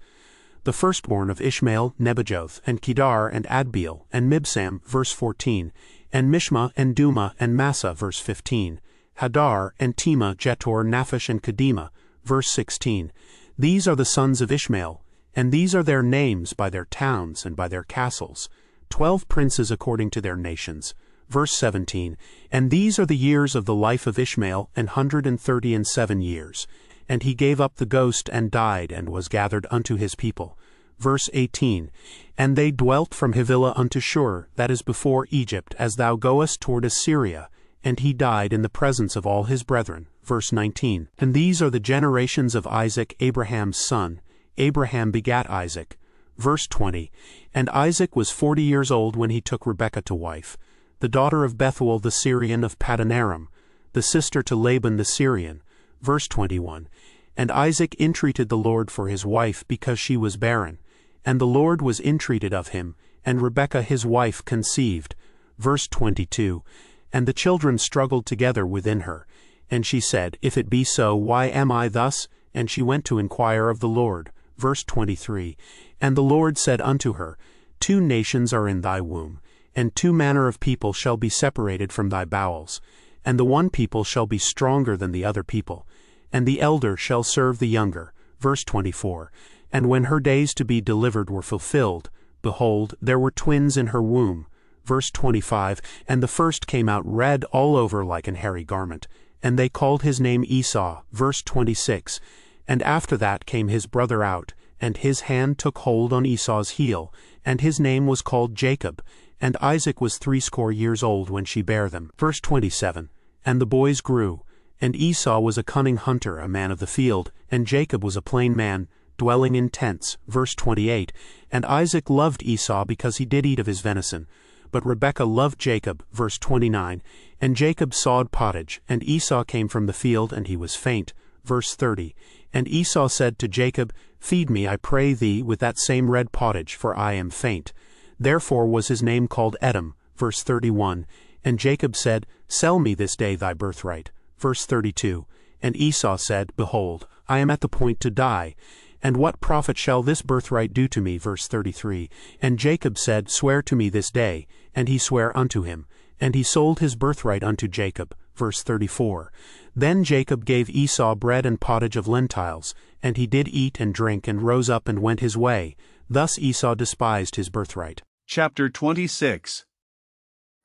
The firstborn of Ishmael, Nebajoth, and Kedar, and Adbeel, and Mibsam. Verse 14. And Mishma, and Duma, and Massa. Verse 15. Hadar, and Tema, Jetor, Naphish, and Kedema. Verse 16. These are the sons of Ishmael, and these are their names by their towns and by their castles, 12 princes according to their nations. Verse 17. And these are the years of the life of Ishmael, 137 years. And he gave up the ghost, and died, and was gathered unto his people. Verse 18. And they dwelt from Havilah unto Shur, that is before Egypt, as thou goest toward Assyria. And he died in the presence of all his brethren. Verse 19. And these are the generations of Isaac, Abraham's son. Abraham begat Isaac. Verse 20. And Isaac was 40 years old when he took Rebekah to wife. the daughter of Bethuel the Syrian of Padanaram, the sister to Laban the Syrian. Verse 21. And Isaac entreated the Lord for his wife because she was barren. And the Lord was entreated of him, and Rebekah his wife conceived. Verse 22. And the children struggled together within her. And she said, If it be so, why am I thus? And she went to inquire of the Lord. Verse 23. And the Lord said unto her, 2 nations are in thy womb, and 2 manner of people shall be separated from thy bowels. And the one people shall be stronger than the other people, and the elder shall serve the younger. Verse 24. And when her days to be delivered were fulfilled, behold, there were twins in her womb. Verse 25. And the first came out red all over like an hairy garment, and they called his name Esau. Verse 26. And after that came his brother out, and his hand took hold on Esau's heel, and his name was called Jacob. And Isaac was 80 years old when she bare them. Verse 27. And the boys grew, and Esau was a cunning hunter, a man of the field, and Jacob was a plain man, dwelling in tents. Verse 28. And Isaac loved Esau because he did eat of his venison, but Rebekah loved Jacob. Verse 29. And Jacob sawed pottage, and Esau came from the field, and he was faint. Verse 30. And Esau said to Jacob, Feed me, I pray thee, with that same red pottage, for I am faint. Therefore was his name called Edom. Verse 31. And Jacob said, Sell me this day thy birthright. Verse 32. And Esau said, Behold, I am at the point to die, and what profit shall this birthright do to me? Verse 33. And Jacob said, Swear to me this day. And he sware unto him. And he sold his birthright unto Jacob. Verse 34. Then Jacob gave Esau bread and pottage of lentiles, and he did eat and drink, and rose up and went his way. Thus Esau despised his birthright. Chapter 26.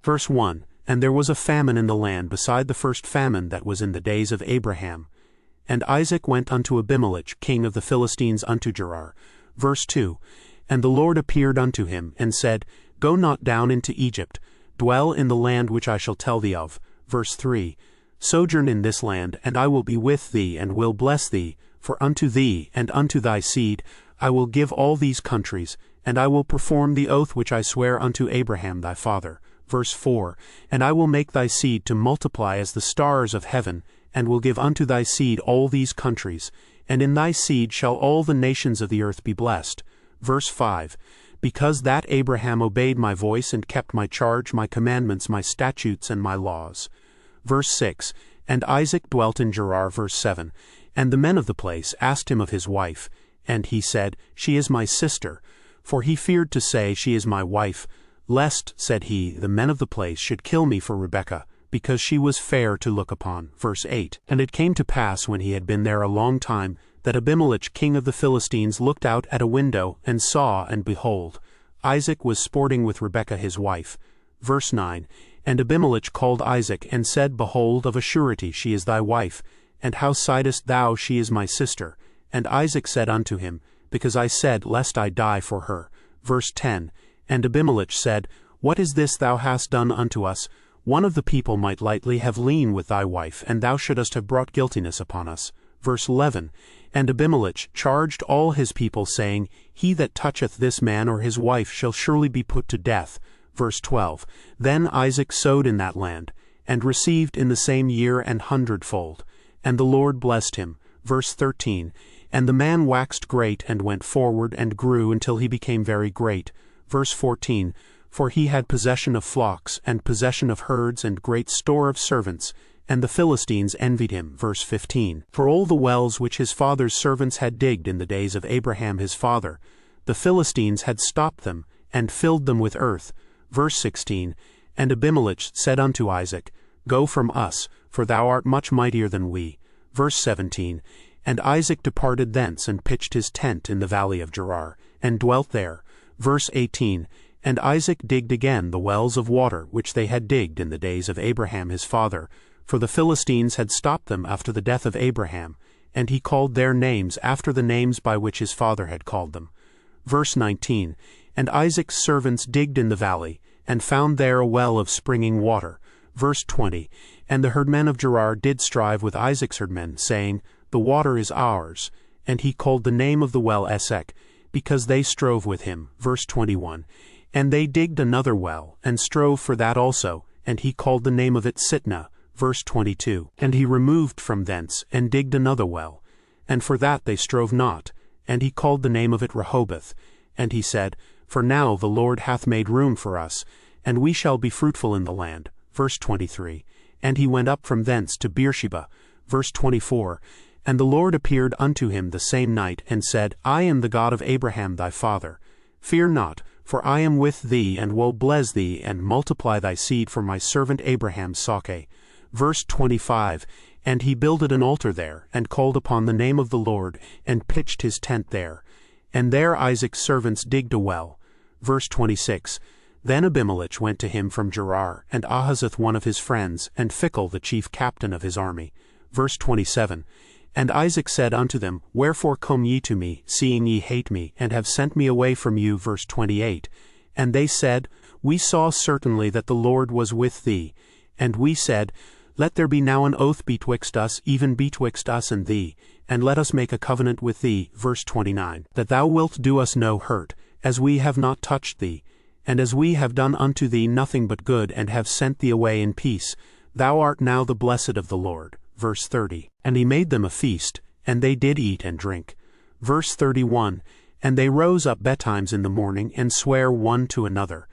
Verse 1. And there was a famine in the land beside the first famine that was in the days of Abraham. And Isaac went unto Abimelech king of the Philistines unto Gerar. Verse 2. And the Lord appeared unto him, and said, Go not down into Egypt, dwell in the land which I shall tell thee of. Verse 3. Sojourn in this land, and I will be with thee, and will bless thee, for unto thee and unto thy seed I will give all these countries, and I will perform the oath which I swear unto Abraham thy father. Verse 4. And I will make thy seed to multiply as the stars of heaven, and will give unto thy seed all these countries, and in thy seed shall all the nations of the earth be blessed. Verse 5. Because that Abraham obeyed my voice, and kept my charge, my commandments, my statutes, and my laws. Verse 6. And Isaac dwelt in Gerar. Verse 7. And the men of the place asked him of his wife, and he said, She is my sister. For he feared to say, She is my wife, lest, said he, the men of the place should kill me for Rebekah, because she was fair to look upon. Verse 8. And it came to pass, when he had been there a long time, that Abimelech king of the Philistines looked out at a window, and saw, and behold, Isaac was sporting with Rebekah his wife. Verse 9. And Abimelech called Isaac, and said, Behold, of a surety she is thy wife, and how sightest thou, she is my sister? And Isaac said unto him, Because I said, Lest I die for her. Verse 10. And Abimelech said, What is this thou hast done unto us? One of the people might lightly have lain with thy wife, and thou shouldest have brought guiltiness upon us. Verse 11. And Abimelech charged all his people, saying, He that toucheth this man or his wife shall surely be put to death. Verse 12. Then Isaac sowed in that land, and received in the same year 100-fold. And the Lord blessed him. Verse 13. And the man waxed great, and went forward, and grew until he became very great. Verse 14. For he had possession of flocks, and possession of herds, and great store of servants, and the Philistines envied him. Verse 15. For all the wells which his father's servants had digged in the days of Abraham his father, the Philistines had stopped them, and filled them with earth. Verse 16. And Abimelech said unto Isaac, Go from us, for thou art much mightier than we. Verse 17. And Isaac departed thence, and pitched his tent in the valley of Gerar, and dwelt there. Verse 18. And Isaac digged again the wells of water which they had digged in the days of Abraham his father, for the Philistines had stopped them after the death of Abraham, and he called their names after the names by which his father had called them. Verse 19. And Isaac's servants digged in the valley, and found there a well of springing water. Verse 20. And the herdmen of Gerar did strive with Isaac's herdmen, saying, The water is ours. And he called the name of the well Esek, because they strove with him. Verse 21. And they digged another well, and strove for that also, and he called the name of it Sitnah. Verse 22. And he removed from thence, and digged another well. And for that they strove not, and he called the name of it Rehoboth. And he said, For now the Lord hath made room for us, and we shall be fruitful in the land. Verse 23. And he went up from thence to Beersheba. Verse 24. And the Lord appeared unto him the same night, and said, I am the God of Abraham thy father. Fear not, for I am with thee, and will bless thee, and multiply thy seed for my servant Abraham's sake. Verse 25. And he builded an altar there, and called upon the name of the Lord, and pitched his tent there. And there Isaac's servants digged a well. Verse 26. Then Abimelech went to him from Gerar, and Ahazeth one of his friends, and Phicol the chief captain of his army. Verse 27. And Isaac said unto them, Wherefore come ye to me, seeing ye hate me, and have sent me away from you? Verse 28. And they said, We saw certainly that the Lord was with thee. And we said, Let there be now an oath betwixt us, even betwixt us and thee, and let us make a covenant with thee. Verse 29. That thou wilt do us no hurt, as we have not touched thee, and as we have done unto thee nothing but good, and have sent thee away in peace. Thou art now the blessed of the Lord. Verse 30. And he made them a feast, and they did eat and drink. Verse 31. And they rose up betimes in the morning, and sware one to another.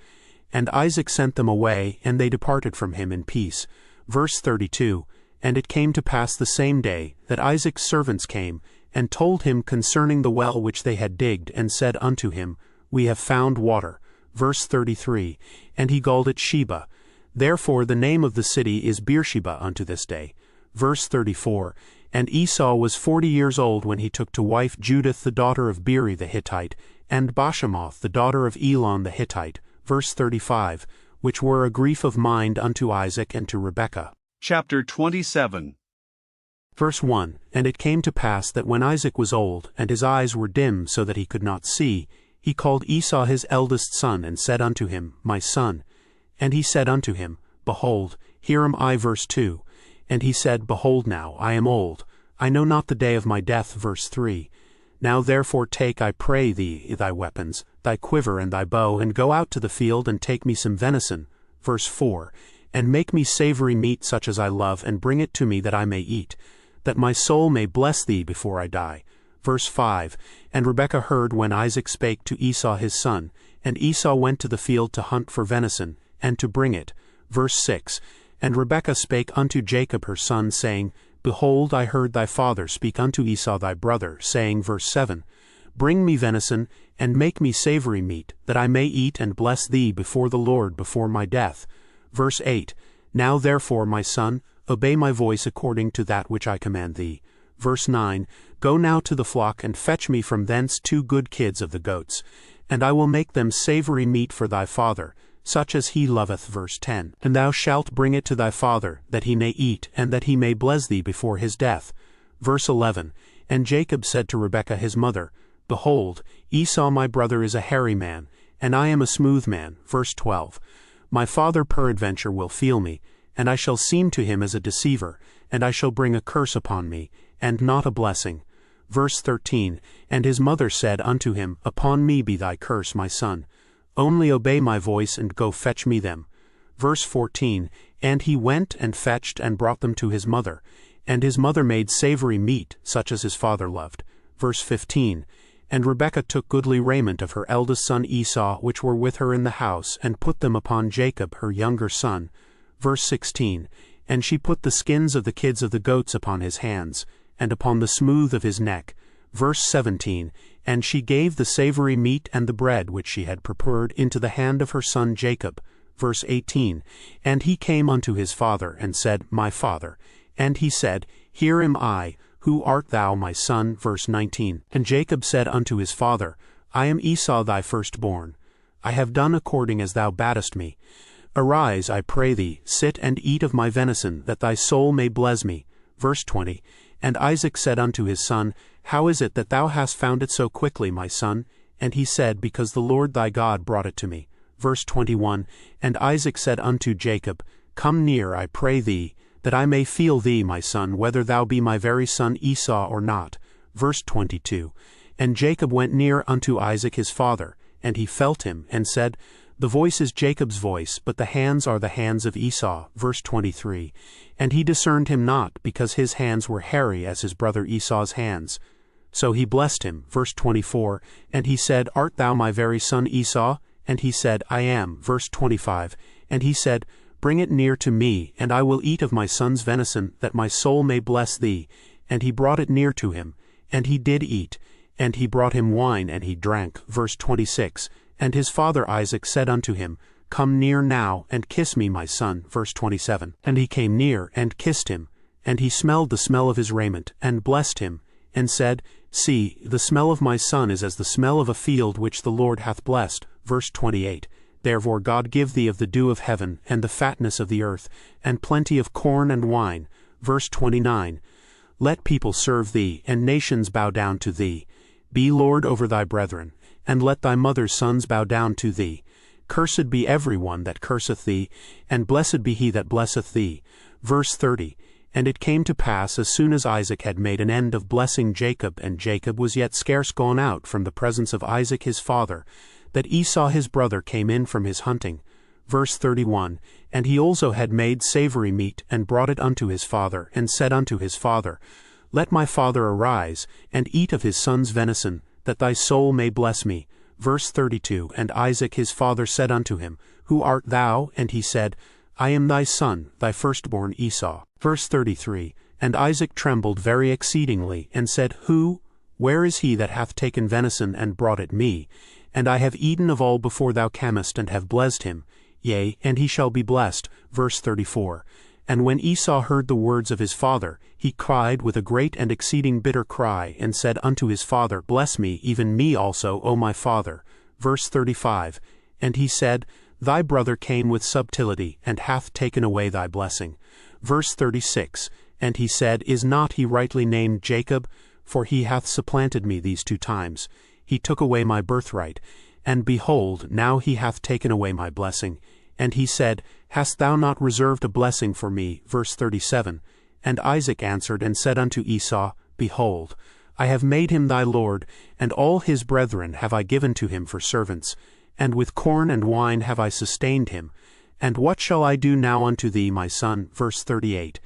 And Isaac sent them away, and they departed from him in peace. Verse 32. And it came to pass the same day, that Isaac's servants came, and told him concerning the well which they had digged, and said unto him, We have found water. Verse 33. And he called it Sheba. Therefore the name of the city is Beersheba unto this day. Verse 34. And Esau was 40 years old when he took to wife Judith the daughter of Beeri the Hittite, and Bashemoth the daughter of Elon the Hittite. Verse 35. Which were a grief of mind unto Isaac and to Rebekah. Chapter 27. Verse 1. And it came to pass that when Isaac was old, and his eyes were dim so that he could not see, he called Esau his eldest son, and said unto him, My son. And he said unto him, Behold, here am I. Verse 2. And he said, Behold now, I am old, I know not the day of my death. Verse 3. Now therefore take, I pray thee, thy weapons, thy quiver and thy bow, and go out to the field, and take me some venison. Verse 4. And make me savory meat such as I love, and bring it to me that I may eat, that my soul may bless thee before I die. Verse 5. And Rebekah heard when Isaac spake to Esau his son, and Esau went to the field to hunt for venison, and to bring it. Verse 6. And Rebekah spake unto Jacob her son, saying, Behold, I heard thy father speak unto Esau thy brother, saying, Verse 7, Bring me venison, and make me savory meat, that I may eat and bless thee before the Lord before my death. Verse 8, Now therefore, my son, obey my voice according to that which I command thee. Verse 9, Go now to the flock, and fetch me from thence 2 good kids of the goats, and I will make them savory meat for thy father, such as he loveth. Verse 10. And thou shalt bring it to thy father, that he may eat, and that he may bless thee before his death. Verse 11. And Jacob said to Rebekah his mother, Behold, Esau my brother is a hairy man, and I am a smooth man. Verse 12. My father peradventure will feel me, and I shall seem to him as a deceiver, and I shall bring a curse upon me, and not a blessing. Verse 13. And his mother said unto him, Upon me be thy curse, my son. Only obey my voice, and go fetch me them. Verse 14. And he went and fetched and brought them to his mother, and his mother made savory meat, such as his father loved. Verse 15. And Rebekah took goodly raiment of her eldest son Esau, which were with her in the house, and put them upon Jacob her younger son. Verse 16. And she put the skins of the kids of the goats upon his hands, and upon the smooth of his neck. Verse 17. And she gave the savory meat and the bread which she had prepared into the hand of her son Jacob. Verse 18. And he came unto his father, and said, My father. And he said, Here am I. Who art thou, my son? Verse 19. And Jacob said unto his father, I am Esau thy firstborn. I have done according as thou badest me. Arise, I pray thee, sit and eat of my venison, that thy soul may bless me. Verse 20. And Isaac said unto his son, How is it that thou hast found it so quickly, my son? And he said, Because the Lord thy God brought it to me. Verse 21. And Isaac said unto Jacob, Come near, I pray thee, that I may feel thee, my son, whether thou be my very son Esau or not. Verse 22. And Jacob went near unto Isaac his father, and he felt him, and said, The voice is Jacob's voice, but the hands are the hands of Esau. Verse 23. And he discerned him not, because his hands were hairy as his brother Esau's hands. So he blessed him. Verse 24. And he said, Art thou my very son Esau? And he said, I am. Verse 25. And he said, Bring it near to me, and I will eat of my son's venison, that my soul may bless thee. And he brought it near to him, and he did eat. And he brought him wine, and he drank. Verse 26. And his father Isaac said unto him, Come near now, and kiss me, my son. Verse 27. And he came near, and kissed him. And he smelled the smell of his raiment, and blessed him, and said, See, the smell of my son is as the smell of a field which the Lord hath blessed. Verse 28. Therefore God give thee of the dew of heaven, and the fatness of the earth, and plenty of corn and wine. Verse 29. Let people serve thee, and nations bow down to thee. Be Lord over thy brethren, and let thy mother's sons bow down to thee. Cursed be every one that curseth thee, and blessed be he that blesseth thee. Verse 30. And it came to pass, as soon as Isaac had made an end of blessing Jacob, and Jacob was yet scarce gone out from the presence of Isaac his father, that Esau his brother came in from his hunting. Verse 31. And he also had made savory meat, and brought it unto his father, and said unto his father, Let my father arise, and eat of his son's venison, that thy soul may bless me. Verse 32. And Isaac his father said unto him, Who art thou? And he said, I am thy son, thy firstborn Esau. Verse 33. And Isaac trembled very exceedingly, and said, Who? Where is he that hath taken venison, and brought it me? And I have eaten of all before thou camest, and have blessed him. Yea, and he shall be blessed. Verse 34. And when Esau heard the words of his father, he cried with a great and exceeding bitter cry, and said unto his father, Bless me, even me also, O my father. Verse 35. And he said, Thy brother came with subtility, and hath taken away thy blessing. Verse 36. And he said, Is not he rightly named Jacob? For he hath supplanted me these 2 times. He took away my birthright. And behold, now he hath taken away my blessing. And he said, Hast thou not reserved a blessing for me? Verse 37. And Isaac answered and said unto Esau, Behold, I have made him thy lord, and all his brethren have I given to him for servants, and with corn and wine have I sustained him. And what shall I do now unto thee, my son? Verse 38.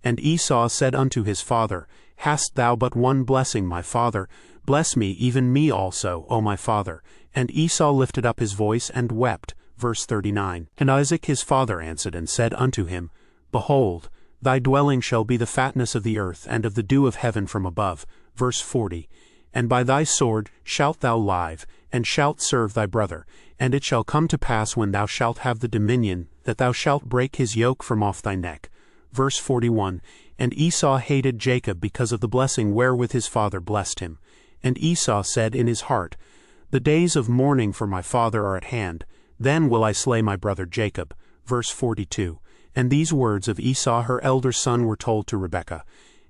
And Esau said unto his father, Hast thou but one blessing, my father? Bless me, even me also, O my father. And Esau lifted up his voice and wept. Verse 39. And Isaac his father answered and said unto him, Behold, thy dwelling shall be the fatness of the earth, and of the dew of heaven from above. Verse 40. And by thy sword shalt thou live, and shalt serve thy brother. And it shall come to pass, when thou shalt have the dominion, that thou shalt break his yoke from off thy neck. Verse 41. And Esau hated Jacob because of the blessing wherewith his father blessed him. And Esau said in his heart, The days of mourning for my father are at hand. Then will I slay my brother Jacob. Verse 42. And these words of Esau her elder son were told to Rebekah.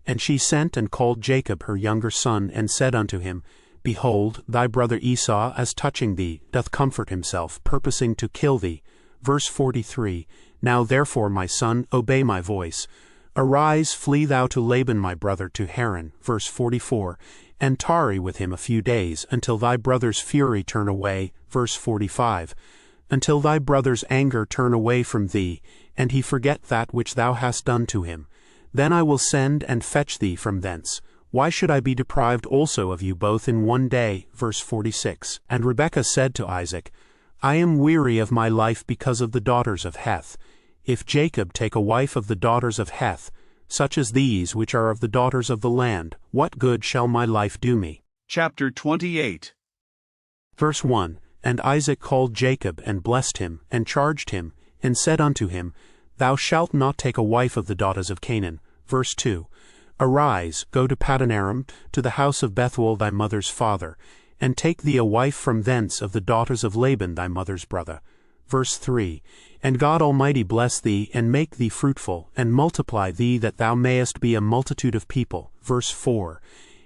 And she sent and called Jacob her younger son, and said unto him, Behold, thy brother Esau, as touching thee, doth comfort himself, purposing to kill thee. Verse 43. Now therefore, my son, obey my voice. Arise, flee thou to Laban my brother, to Haran. Verse 44. And tarry with him a few days, until thy brother's fury turn away. Verse 45. Until thy brother's anger turn away from thee, and he forget that which thou hast done to him. Then I will send and fetch thee from thence. Why should I be deprived also of you both in one day? Verse 46. And Rebekah said to Isaac, I am weary of my life because of the daughters of Heth. If Jacob take a wife of the daughters of Heth, such as these which are of the daughters of the land, what good shall my life do me? Chapter 28. Verse 1. And Isaac called Jacob, and blessed him, and charged him, and said unto him, Thou shalt not take a wife of the daughters of Canaan. Verse 2. Arise, go to Padanaram, to the house of Bethuel thy mother's father, and take thee a wife from thence of the daughters of Laban thy mother's brother. Verse 3. And God Almighty bless thee, and make thee fruitful, and multiply thee, that thou mayest be a multitude of people. Verse 4.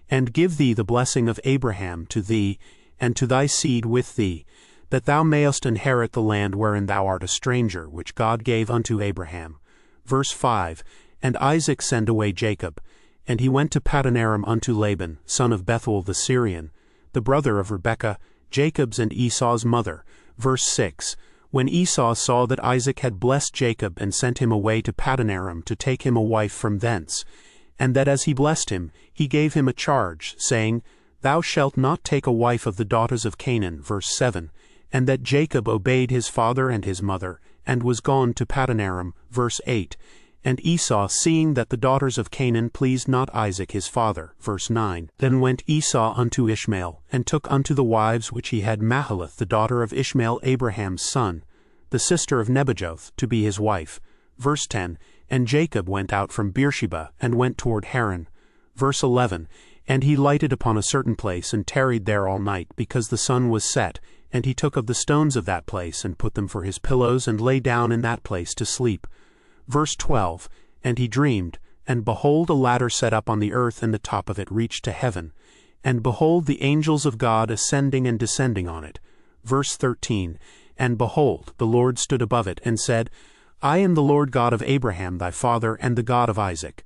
And give thee the blessing of Abraham to thee, and to thy seed with thee, that thou mayest inherit the land wherein thou art a stranger, which God gave unto Abraham. Verse 5. And Isaac sent away Jacob, and he went to Padanaram unto Laban, son of Bethuel the Syrian, the brother of Rebekah, Jacob's and Esau's mother. Verse 6. When Esau saw that Isaac had blessed Jacob and sent him away to Paddan-aram to take him a wife from thence, and that as he blessed him, he gave him a charge, saying, Thou shalt not take a wife of the daughters of Canaan, verse 7, and that Jacob obeyed his father and his mother, and was gone to Paddan-aram, verse 8, and Esau, seeing that the daughters of Canaan pleased not Isaac his father, verse 9, then went Esau unto Ishmael, and took unto the wives which he had Mahalath the daughter of Ishmael Abraham's son, the sister of Nebajoth, to be his wife, verse 10, and Jacob went out from Beersheba, and went toward Haran, verse 11, and he lighted upon a certain place, and tarried there all night, because the sun was set, and he took of the stones of that place, and put them for his pillows, and lay down in that place to sleep. Verse 12, and he dreamed, and behold, a ladder set up on the earth, and the top of it reached to heaven. And behold, the angels of God ascending and descending on it. Verse 13, and behold, the Lord stood above it, and said, I am the Lord God of Abraham thy father, and the God of Isaac.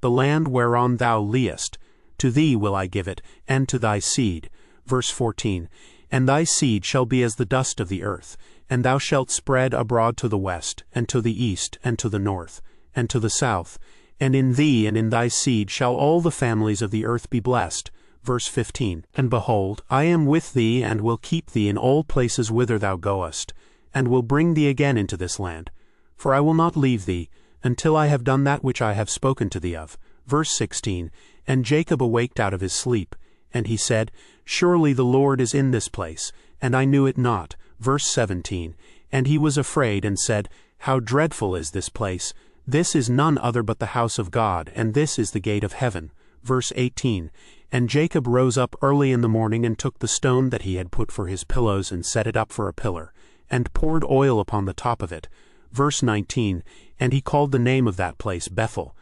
The land whereon thou liest, to thee will I give it, and to thy seed. Verse 14, and thy seed shall be as the dust of the earth, and thou shalt spread abroad to the west, and to the east, and to the north, and to the south, and in thee and in thy seed shall all the families of the earth be blessed. Verse 15, and behold, I am with thee, and will keep thee in all places whither thou goest, and will bring thee again into this land. For I will not leave thee, until I have done that which I have spoken to thee of. Verse 16, and Jacob awaked out of his sleep, and he said, Surely the Lord is in this place, and I knew it not. Verse 17, and he was afraid, and said, How dreadful is this place! This is none other but the house of God, and this is the gate of heaven. Verse 18, and Jacob rose up early in the morning, and took the stone that he had put for his pillows, and set it up for a pillar, and poured oil upon the top of it. Verse 19, and he called the name of that place Bethel.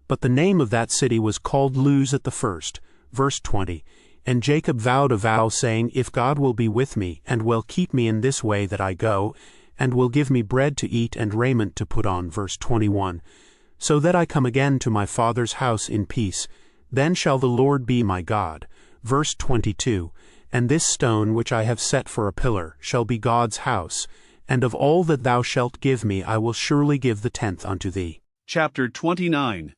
But the name of that city was called Luz at the first. Verse 20, and Jacob vowed a vow, saying, If God will be with me, and will keep me in this way that I go, and will give me bread to eat and raiment to put on, verse 21, so that I come again to my father's house in peace, then shall the Lord be my God. Verse 22, and this stone which I have set for a pillar shall be God's house, and of all that thou shalt give me I will surely give the tenth unto thee. Chapter 29.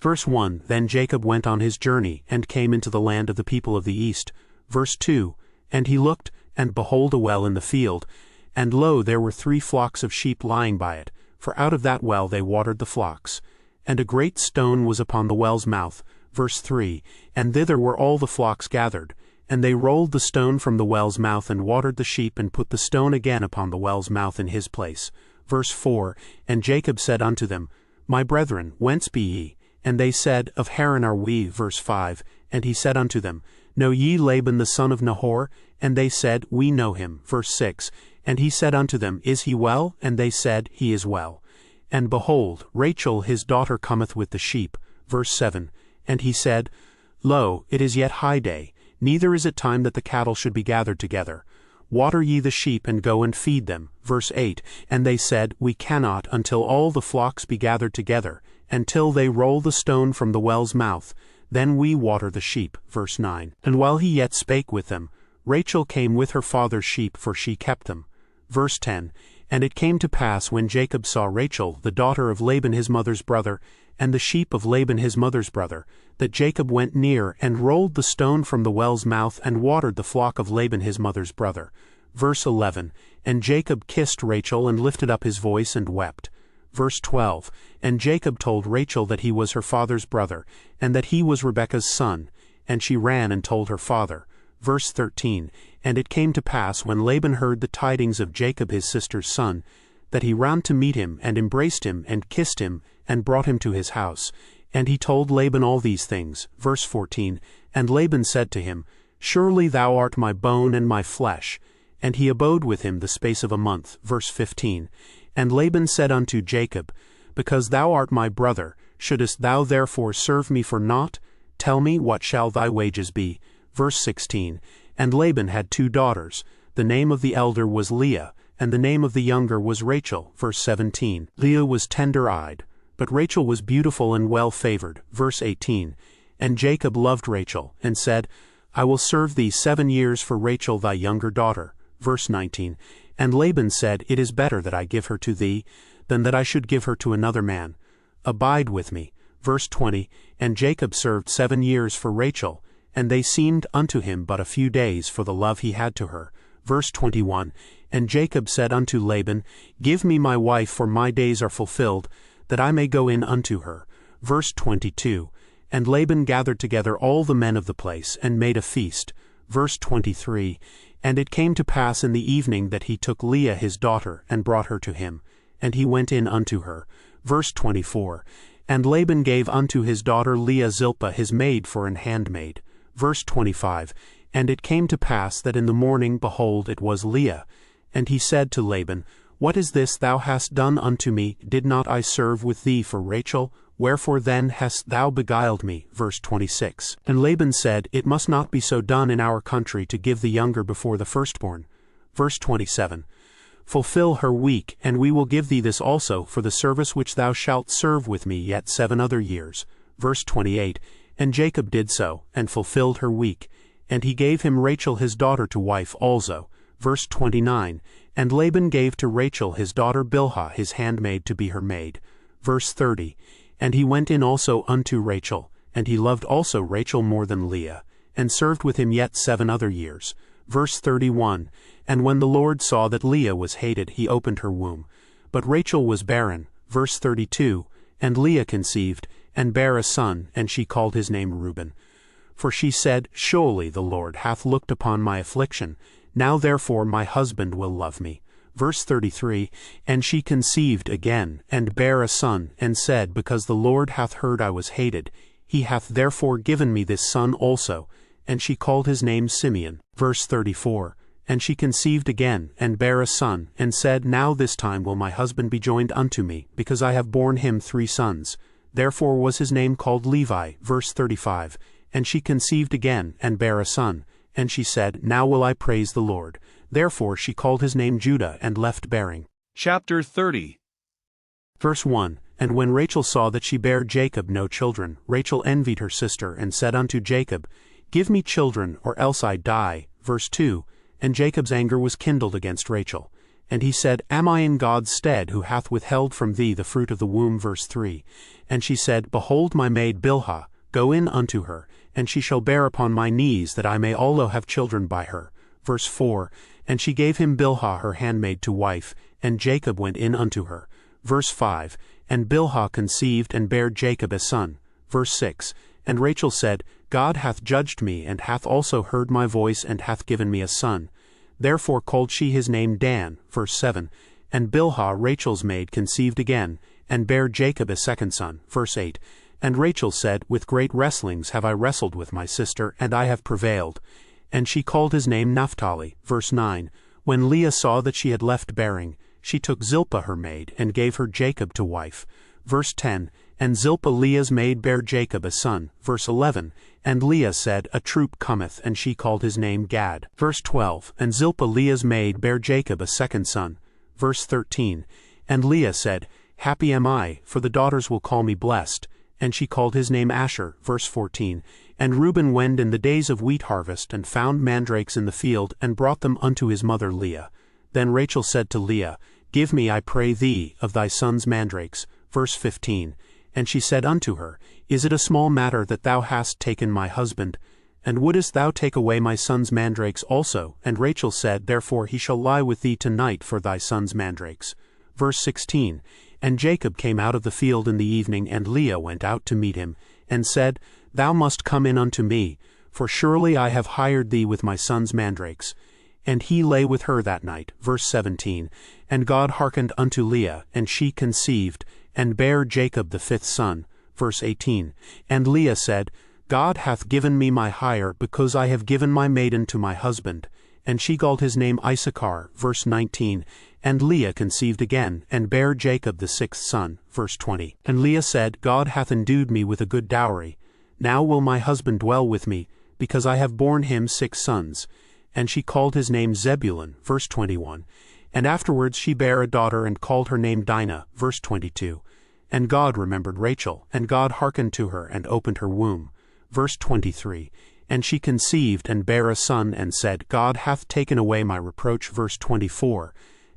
Verse 1, then Jacob went on his journey, and came into the land of the people of the east. Verse 2, and he looked, and behold a well in the field, and lo, there were 3 flocks of sheep lying by it, for out of that well they watered the flocks. And a great stone was upon the well's mouth. Verse 3, and thither were all the flocks gathered. And they rolled the stone from the well's mouth, and watered the sheep, and put the stone again upon the well's mouth in his place. Verse 4, and Jacob said unto them, My brethren, whence be ye? And they said, Of Haran are we. Verse 5, and he said unto them, Know ye Laban the son of Nahor? And they said, We know him. Verse 6, and he said unto them, Is he well? And they said, He is well. And behold, Rachel his daughter cometh with the sheep. Verse 7, and he said, Lo, it is yet high day, neither is it time that the cattle should be gathered together. Water ye the sheep, and go and feed them. Verse 8, and they said, We cannot, until all the flocks be gathered together, until they roll the stone from the well's mouth. Then we water the sheep. Verse 9, and while he yet spake with them, Rachel came with her father's sheep, for she kept them. Verse 10, and it came to pass, when Jacob saw Rachel, the daughter of Laban his mother's brother, and the sheep of Laban his mother's brother, that Jacob went near, and rolled the stone from the well's mouth, and watered the flock of Laban his mother's brother. Verse 11, and Jacob kissed Rachel, and lifted up his voice, and wept. Verse 12, and Jacob told Rachel that he was her father's brother, and that he was Rebekah's son, and she ran and told her father. Verse 13, and it came to pass, when Laban heard the tidings of Jacob his sister's son, that he ran to meet him, and embraced him, and kissed him, and brought him to his house. And he told Laban all these things. Verse 14, and Laban said to him, Surely thou art my bone and my flesh. And he abode with him the space of a month. Verse 15, and Laban said unto Jacob, Because thou art my brother, shouldest thou therefore serve me for naught? Tell me, what shall thy wages be? Verse 16, and Laban had 2 daughters. The name of the elder was Leah, and the name of the younger was Rachel. Verse 17, Leah was tender-eyed, but Rachel was beautiful and well-favored. Verse 18, and Jacob loved Rachel, and said, I will serve thee 7 years for Rachel thy younger daughter. Verse 19. And Laban said, It is better that I give her to thee, than that I should give her to another man. Abide with me. Verse 20. And Jacob served 7 years for Rachel, and they seemed unto him but a few days for the love he had to her. Verse 21. And Jacob said unto Laban, Give me my wife, for my days are fulfilled, that I may go in unto her. Verse 22. And Laban gathered together all the men of the place, and made a feast. Verse 23. And it came to pass in the evening that he took Leah his daughter, and brought her to him. And he went in unto her. Verse 24. And Laban gave unto his daughter Leah Zilpah his maid for an handmaid. Verse 25. And it came to pass that in the morning, behold, it was Leah. And he said to Laban, What is this thou hast done unto me? Did not I serve with thee for Rachel? Wherefore then hast thou beguiled me? Verse 26. And Laban said, It must not be so done in our country to give the younger before the firstborn. Verse 27. Fulfill her week, and we will give thee this also for the service which thou shalt serve with me yet 7 other years. Verse 28. And Jacob did so, and fulfilled her week. And he gave him Rachel his daughter to wife also. Verse 29. And Laban gave to Rachel his daughter Bilhah his handmaid to be her maid. Verse 30. And he went in also unto Rachel, and he loved also Rachel more than Leah, and served with him yet 7 other years. Verse 31. And when the Lord saw that Leah was hated, he opened her womb. But Rachel was barren. Verse 32. And Leah conceived, and bare a son, and she called his name Reuben. For she said, Surely the Lord hath looked upon my affliction. Now therefore my husband will love me. Verse 33. And she conceived again, and bare a son, and said, Because the Lord hath heard I was hated, he hath therefore given me this son also. And she called his name Simeon. Verse 34. And she conceived again, and bare a son, and said, Now this time will my husband be joined unto me, because I have borne him 3 sons. Therefore was his name called Levi. Verse 35. And she conceived again, and bare a son. And she said, Now will I praise the Lord. Therefore she called his name Judah, and left bearing. Chapter 30. Verse 1. And when Rachel saw that she bare Jacob no children, Rachel envied her sister, and said unto Jacob, Give me children, or else I die. Verse 2. And Jacob's anger was kindled against Rachel. And he said, Am I in God's stead, who hath withheld from thee the fruit of the womb? Verse 3. And she said, Behold my maid Bilhah, go in unto her, and she shall bear upon my knees, that I may also have children by her. Verse 4. And she gave him Bilhah her handmaid to wife, and Jacob went in unto her. Verse 5. And Bilhah conceived, and bare Jacob a son. Verse 6. And Rachel said, God hath judged me, and hath also heard my voice, and hath given me a son. Therefore called she his name Dan. Verse 7. And Bilhah Rachel's maid conceived again, and bare Jacob a second son. Verse 8. And Rachel said, With great wrestlings have I wrestled with my sister, and I have prevailed. And she called his name Naphtali. Verse 9. When Leah saw that she had left bearing, she took Zilpah her maid, and gave her Jacob to wife. Verse 10. And Zilpah Leah's maid bare Jacob a son. Verse 11. And Leah said, A troop cometh, and she called his name Gad. Verse 12. And Zilpah Leah's maid bare Jacob a second son. Verse 13. And Leah said, Happy am I, for the daughters will call me blessed. And she called his name Asher. Verse 14. And Reuben went in the days of wheat harvest, and found mandrakes in the field, and brought them unto his mother Leah. Then Rachel said to Leah, Give me, I pray thee, of thy son's mandrakes. Verse 15. And she said unto her, Is it a small matter that thou hast taken my husband? And wouldest thou take away my son's mandrakes also? And Rachel said, Therefore he shall lie with thee tonight for thy son's mandrakes. Verse 16. And Jacob came out of the field in the evening, and Leah went out to meet him, and said, Thou must come in unto me, for surely I have hired thee with my son's mandrakes. And he lay with her that night. Verse 17. And God hearkened unto Leah, and she conceived, and bare Jacob the 5th son. Verse 18. And Leah said, God hath given me my hire, because I have given my maiden to my husband. And she called his name Issachar. Verse 19. And Leah conceived again, and bare Jacob the 6th son. Verse 20. And Leah said, God hath endued me with a good dowry. Now will my husband dwell with me, because I have borne him 6 sons. And she called his name Zebulun. Verse 21. And afterwards she bare a daughter, and called her name Dinah. Verse 22. And God remembered Rachel, and God hearkened to her, and opened her womb. Verse 23. And she conceived and bare a son, and said, God hath taken away my reproach. Verse 24.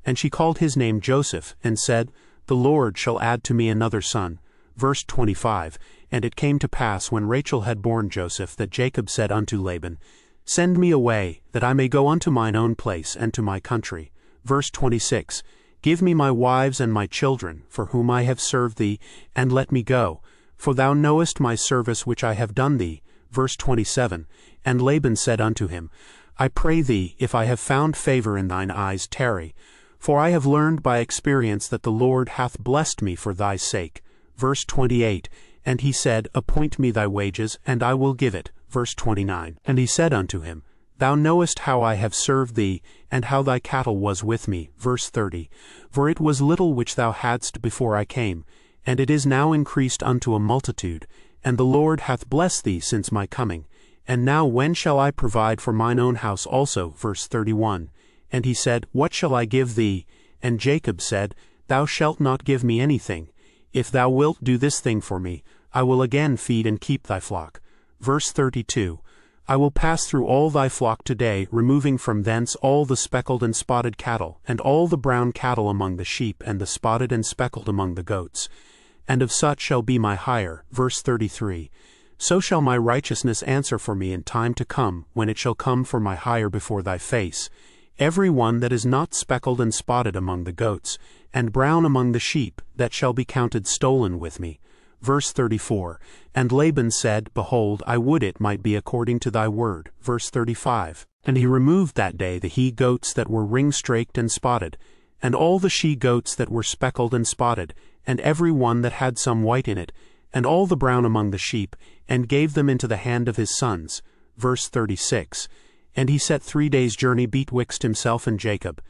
And she called his name Joseph, and said, The Lord shall add to me another son. Verse 25. And it came to pass, when Rachel had borne Joseph, that Jacob said unto Laban, Send me away, that I may go unto mine own place and to my country. Verse 26. Give me my wives and my children, for whom I have served thee, and let me go. For thou knowest my service which I have done thee. Verse 27. And Laban said unto him, I pray thee, if I have found favor in thine eyes, tarry. For I have learned by experience that the Lord hath blessed me for thy sake. Verse 28. And he said, Appoint me thy wages, and I will give it. Verse 29. And he said unto him, Thou knowest how I have served thee, and how thy cattle was with me. Verse 30. For it was little which thou hadst before I came, and it is now increased unto a multitude, and the Lord hath blessed thee since my coming. And now when shall I provide for mine own house also? Verse 31. And he said, What shall I give thee? And Jacob said, Thou shalt not give me anything. If thou wilt do this thing for me, I will again feed and keep thy flock. Verse 32. I will pass through all thy flock today, removing from thence all the speckled and spotted cattle, and all the brown cattle among the sheep, and the spotted and speckled among the goats. And of such shall be my hire. Verse 33. So shall my righteousness answer for me in time to come, when it shall come for my hire before thy face. Every one that is not speckled and spotted among the goats, and brown among the sheep, that shall be counted stolen with me. Verse 34. And Laban said, Behold, I would it might be according to thy word. Verse 35. And he removed that day the he-goats that were ring-straked and spotted, and all the she-goats that were speckled and spotted, and every one that had some white in it, and all the brown among the sheep, and gave them into the hand of his sons. Verse 36. And he set 3 days' journey betwixt himself and Jacob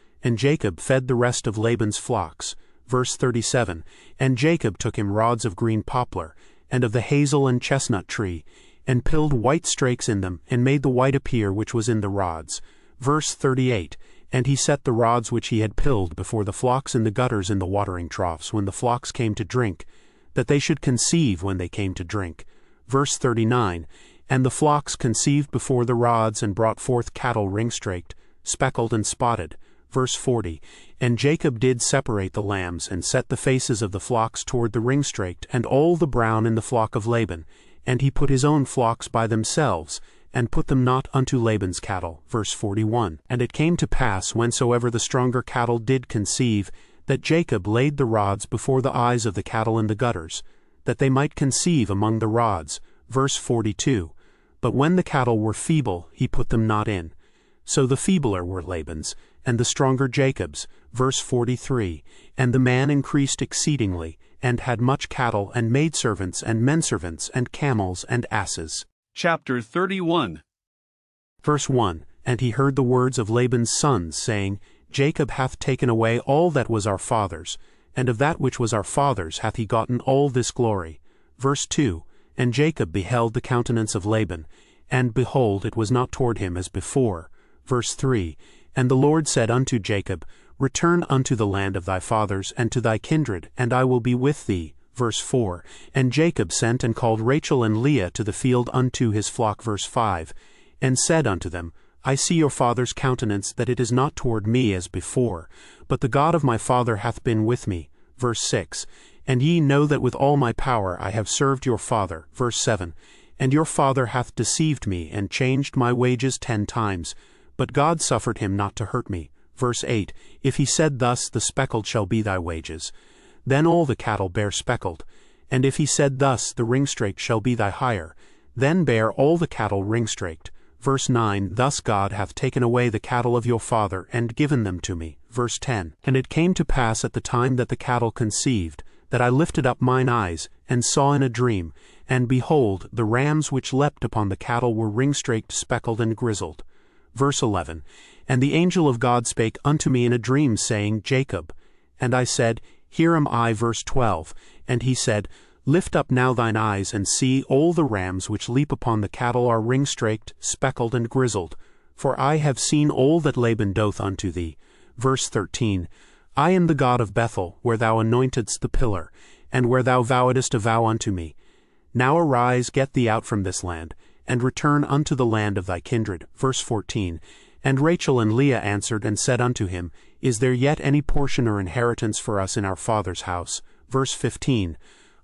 fed the rest of Laban's flocks. Verse 37. And Jacob took him rods of green poplar, and of the hazel and chestnut tree, and pilled white strakes in them, and made the white appear which was in the rods. Verse 38. And he set the rods which he had pilled before the flocks in the gutters in the watering troughs, when the flocks came to drink, that they should conceive when they came to drink. Verse 39. And the flocks conceived before the rods, and brought forth cattle ring-straked, speckled and spotted. Verse 40. And Jacob did separate the lambs, and set the faces of the flocks toward the ring-straked, and all the brown in the flock of Laban. And he put his own flocks by themselves, and put them not unto Laban's cattle. Verse 41. And it came to pass, whensoever the stronger cattle did conceive, that Jacob laid the rods before the eyes of the cattle in the gutters, that they might conceive among the rods. Verse 42. But when the cattle were feeble, he put them not in. So the feebler were Laban's, and the stronger Jacob's. Verse 43. And the man increased exceedingly, and had much cattle, and maidservants, and menservants, and camels, and asses. Chapter 31. Verse 1. And he heard the words of Laban's sons, saying, Jacob hath taken away all that was our father's, and of that which was our father's hath he gotten all this glory. Verse 2. And Jacob beheld the countenance of Laban, and behold, it was not toward him as before. Verse 3. And the Lord said unto Jacob, Return unto the land of thy fathers, and to thy kindred, and I will be with thee. Verse 4. And Jacob sent and called Rachel and Leah to the field unto his flock. Verse 5. And said unto them, I see your father's countenance, that it is not toward me as before, but the God of my father hath been with me. Verse 6. And ye know that with all my power I have served your father. Verse 7. And your father hath deceived me, and changed my wages 10 times, but God suffered him not to hurt me. Verse 8. If he said thus, The speckled shall be thy wages, then all the cattle bear speckled. And if he said thus, The ring-straked shall be thy hire, then bear all the cattle ring-straked. Verse 9. Thus God hath taken away the cattle of your father, and given them to me. Verse 10. And it came to pass at the time that the cattle conceived, that I lifted up mine eyes, and saw in a dream, and behold, the rams which leapt upon the cattle were ring-straked, speckled, and grizzled. Verse 11. And the angel of God spake unto me in a dream, saying, Jacob. And I said, Here am I. Verse 12. And he said, Lift up now thine eyes, and see, all the rams which leap upon the cattle are ring-straked, speckled, and grizzled. For I have seen all that Laban doth unto thee. Verse 13. I am the God of Bethel, where thou anointedst the pillar, and where thou vowedst a vow unto me. Now arise, get thee out from this land, and return unto the land of thy kindred. Verse 14. And Rachel and Leah answered and said unto him, Is there yet any portion or inheritance for us in our father's house? Verse 15.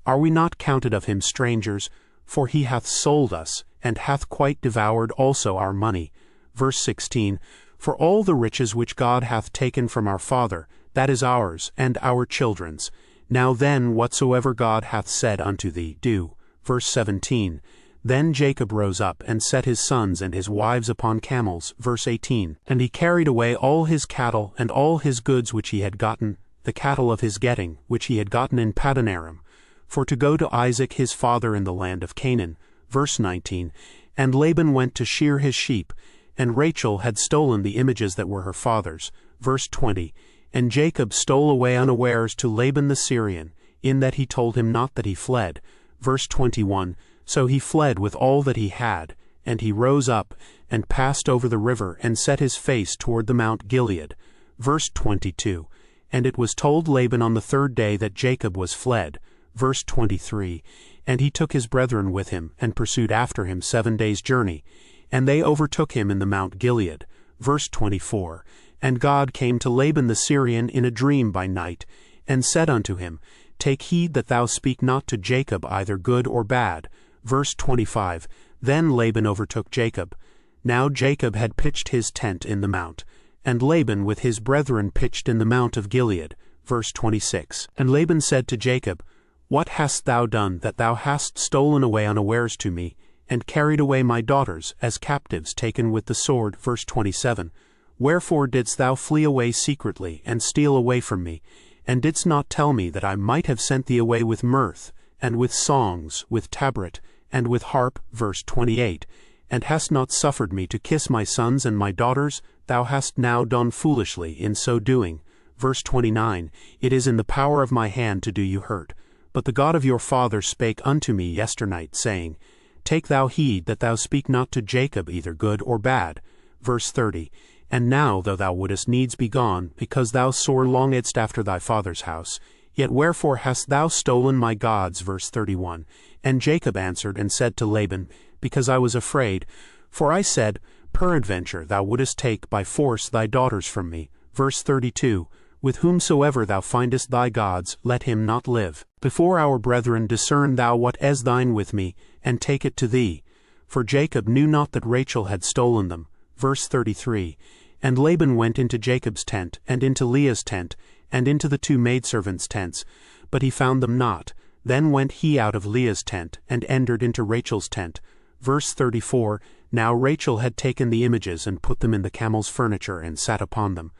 Are we not counted of him strangers? For he hath sold us, and hath quite devoured also our money. Verse 16. For all the riches which God hath taken from our father, that is ours, and our children's. Now then, whatsoever God hath said unto thee, do. Verse 17. Then Jacob rose up, and set his sons and his wives upon camels. Verse 18. And he carried away all his cattle, and all his goods which he had gotten, the cattle of his getting, which he had gotten in Paddan Aram, for to go to Isaac his father in the land of Canaan. Verse 19. And Laban went to shear his sheep, and Rachel had stolen the images that were her father's. Verse 20. And Jacob stole away unawares to Laban the Syrian, in that he told him not that he fled. Verse 21. So he fled with all that he had, and he rose up, and passed over the river, and set his face toward the Mount Gilead. Verse 22. And it was told Laban on the third day that Jacob was fled. Verse 23. And he took his brethren with him, and pursued after him 7 days' journey. And they overtook him in the Mount Gilead. Verse 24. And God came to Laban the Syrian in a dream by night, and said unto him, Take heed that thou speak not to Jacob either good or bad. Verse 25. Then Laban overtook Jacob. Now Jacob had pitched his tent in the mount, and Laban with his brethren pitched in the mount of Gilead. Verse 26. And Laban said to Jacob, What hast thou done, that thou hast stolen away unawares to me, and carried away my daughters, as captives taken with the sword? Verse 27. Wherefore didst thou flee away secretly, and steal away from me, and didst not tell me that I might have sent thee away with mirth, and with songs, with tabret, and with harp? Verse 28. And hast not suffered me to kiss my sons and my daughters? Thou hast now done foolishly in so doing. Verse 29. It is in the power of my hand to do you hurt. But the God of your father spake unto me yesternight, saying, Take thou heed that thou speak not to Jacob either good or bad. Verse 30. And now, though thou wouldest needs be gone, because thou sore longedst after thy father's house, yet wherefore hast thou stolen my gods? Verse 31. And Jacob answered and said to Laban, Because I was afraid, for I said, Peradventure thou wouldest take by force thy daughters from me. Verse 32. With whomsoever thou findest thy gods, let him not live. Before our brethren discern thou what is thine with me, and take it to thee. For Jacob knew not that Rachel had stolen them. Verse 33. And Laban went into Jacob's tent, and into Leah's tent, and into the 2 maidservants' tents, but he found them not. Then went he out of Leah's tent, and entered into Rachel's tent. Verse 34. Now Rachel had taken the images, and put them in the camel's furniture, and sat upon them.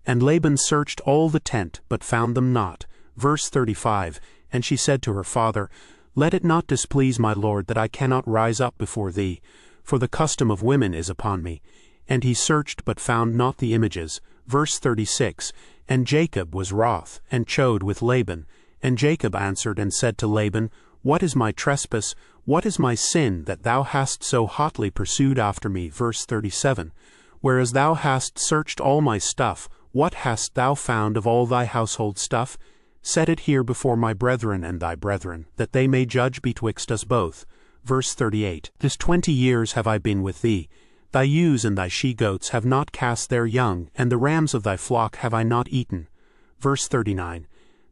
And Laban searched all the tent, but found them not. Verse 35. And she said to her father, Let it not displease my lord that I cannot rise up before thee, for the custom of women is upon me. And he searched, but found not the images. Verse 36. And Jacob was wroth, and chode with Laban. And Jacob answered and said to Laban, What is my trespass? What is my sin, that thou hast so hotly pursued after me? Verse 37. Whereas thou hast searched all my stuff, what hast thou found of all thy household stuff? Set it here before my brethren and thy brethren, that they may judge betwixt us both. Verse 38. This 20 years have I been with thee. Thy ewes and thy she-goats have not cast their young, and the rams of thy flock have I not eaten. Verse 39.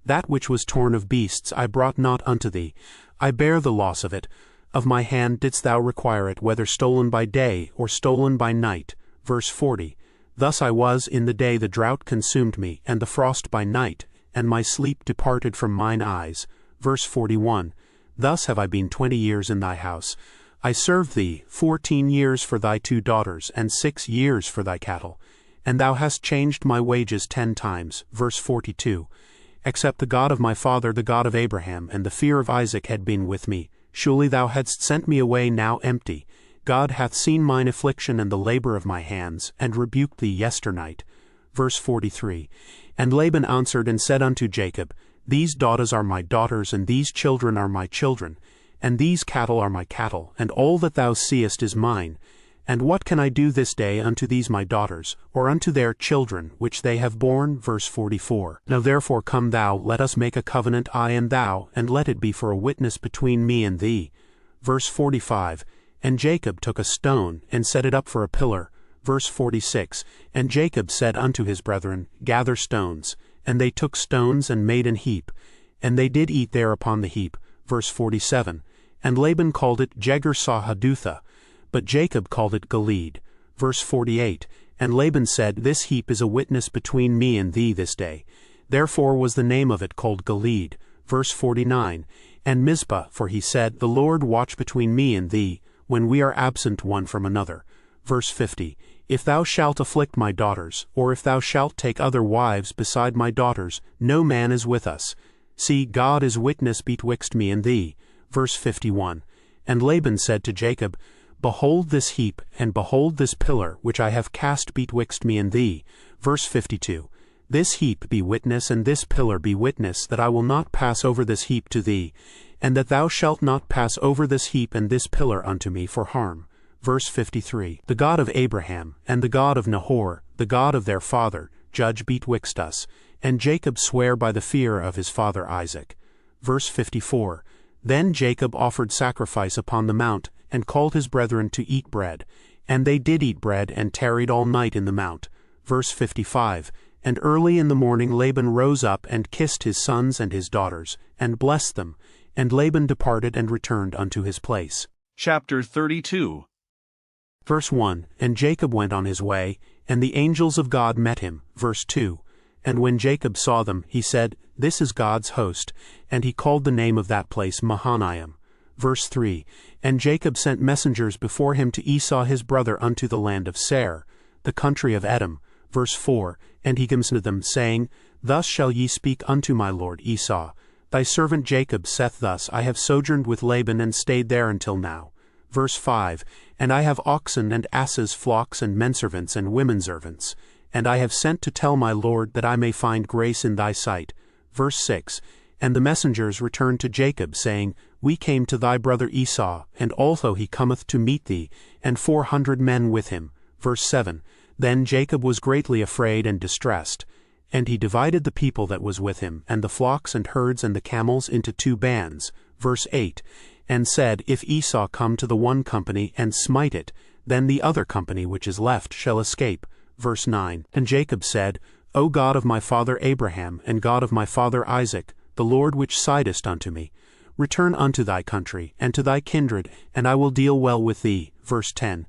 That which was torn of beasts I brought not unto thee. I bear the loss of it. Of my hand didst thou require it, whether stolen by day or stolen by night. Verse 40. Thus I was in the day the drought consumed me, and the frost by night, and my sleep departed from mine eyes. Verse 41. Thus have I been 20 years in thy house. I served thee 14 years for thy 2 daughters, and 6 years for thy cattle. And thou hast changed my wages 10 times. Verse 42. Except the God of my father, the God of Abraham, and the fear of Isaac had been with me, surely thou hadst sent me away now empty. God hath seen mine affliction and the labor of my hands, and rebuked thee yesternight. Verse 43. And Laban answered and said unto Jacob, These daughters are my daughters, and these children are my children, and these cattle are my cattle, and all that thou seest is mine. And what can I do this day unto these my daughters, or unto their children, which they have borne? Verse 44. Now therefore come thou, let us make a covenant, I and thou, and let it be for a witness between me and thee. Verse 45. And Jacob took a stone, and set it up for a pillar. Verse 46, And Jacob said unto his brethren, Gather stones. And they took stones, and made an heap. And they did eat there upon the heap. Verse 47, And Laban called it Jegar-sahadutha, but Jacob called it Gilead. Verse 48, And Laban said, This heap is a witness between me and thee this day. Therefore was the name of it called Gilead. Verse 49, And Mizpah, for he said, The Lord watch between me and thee, when we are absent one from another. Verse 50, If thou shalt afflict my daughters, or if thou shalt take other wives beside my daughters, no man is with us. See, God is witness betwixt me and thee. Verse 51, And Laban said to Jacob, Behold this heap, and behold this pillar, which I have cast betwixt me and thee. Verse 52, This heap be witness, and this pillar be witness, that I will not pass over this heap to thee, and that thou shalt not pass over this heap and this pillar unto me for harm. Verse 53, The God of Abraham, and the God of Nahor, the God of their father, judge betwixt us. And Jacob sware by the fear of his father Isaac. Verse 54, Then Jacob offered sacrifice upon the mount, and called his brethren to eat bread. And they did eat bread, and tarried all night in the mount. Verse 55, And early in the morning Laban rose up, and kissed his sons and his daughters, and blessed them. And Laban departed and returned unto his place. Chapter 32. Verse 1, And Jacob went on his way, and the angels of God met him. Verse 2, And when Jacob saw them, he said, This is God's host. And he called the name of that place Mahanaim. Verse 3, And Jacob sent messengers before him to Esau his brother unto the land of Seir, the country of Edom. Verse 4, And he comes unto them, saying, Thus shall ye speak unto my lord Esau. Thy servant Jacob saith thus, I have sojourned with Laban, and stayed there until now. Verse 5, And I have oxen and asses, flocks and menservants and womenservants. And I have sent to tell my lord, that I may find grace in thy sight. Verse 6, And the messengers returned to Jacob, saying, We came to thy brother Esau, and also he cometh to meet thee, and 400 men with him. Verse 7, Then Jacob was greatly afraid and distressed. And he divided the people that was with him, and the flocks and herds and the camels, into 2 bands. Verse 8, And said, If Esau come to the one company, and smite it, then the other company which is left shall escape. Verse 9, And Jacob said, O God of my father Abraham, and God of my father Isaac, the Lord which sidest unto me, return unto thy country, and to thy kindred, and I will deal well with thee. Verse 10,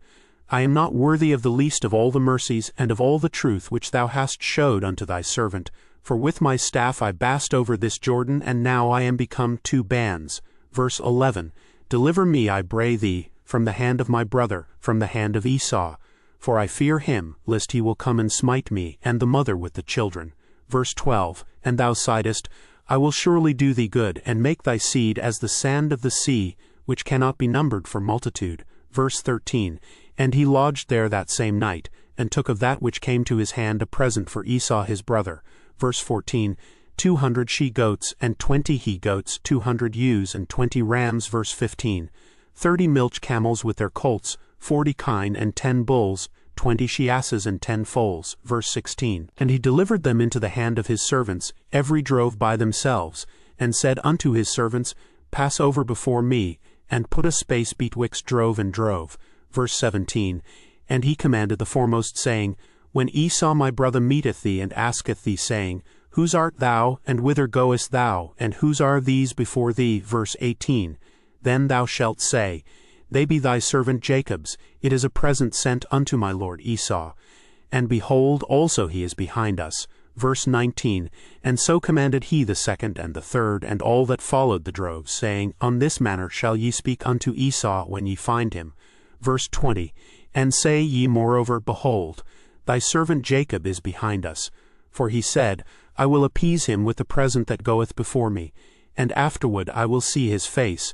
I am not worthy of the least of all the mercies and of all the truth which thou hast showed unto thy servant, for with my staff I passed over this Jordan, and now I am become 2 bands. Verse 11, Deliver me, I pray thee, from the hand of my brother, from the hand of Esau, for I fear him, lest he will come and smite me, and the mother with the children. Verse 12, And thou saidst, I will surely do thee good, and make thy seed as the sand of the sea, which cannot be numbered for multitude. Verse 13, And he lodged there that same night, and took of that which came to his hand a present for Esau his brother. Verse 14, 200 she-goats, and 20 he-goats, 200 ewes, and 20 rams. Verse 15, 30 milch camels with their colts, 40 kine, and 10 bulls, 20 she-asses, and 10 foals. Verse 16, And he delivered them into the hand of his servants, every drove by themselves, and said unto his servants, Pass over before me, and put a space betwixt drove and drove. Verse 17, And he commanded the foremost, saying, When Esau my brother meeteth thee, and asketh thee, saying, Whose art thou, and whither goest thou, and whose are these before thee? Verse 18, Then thou shalt say, They be thy servant Jacob's, it is a present sent unto my lord Esau. And behold, also he is behind us. Verse 19, And so commanded he the second and the third, and all that followed the droves, saying, On this manner shall ye speak unto Esau when ye find him. Verse 20, And say ye moreover, Behold, thy servant Jacob is behind us. For he said, I will appease him with the present that goeth before me, and afterward I will see his face.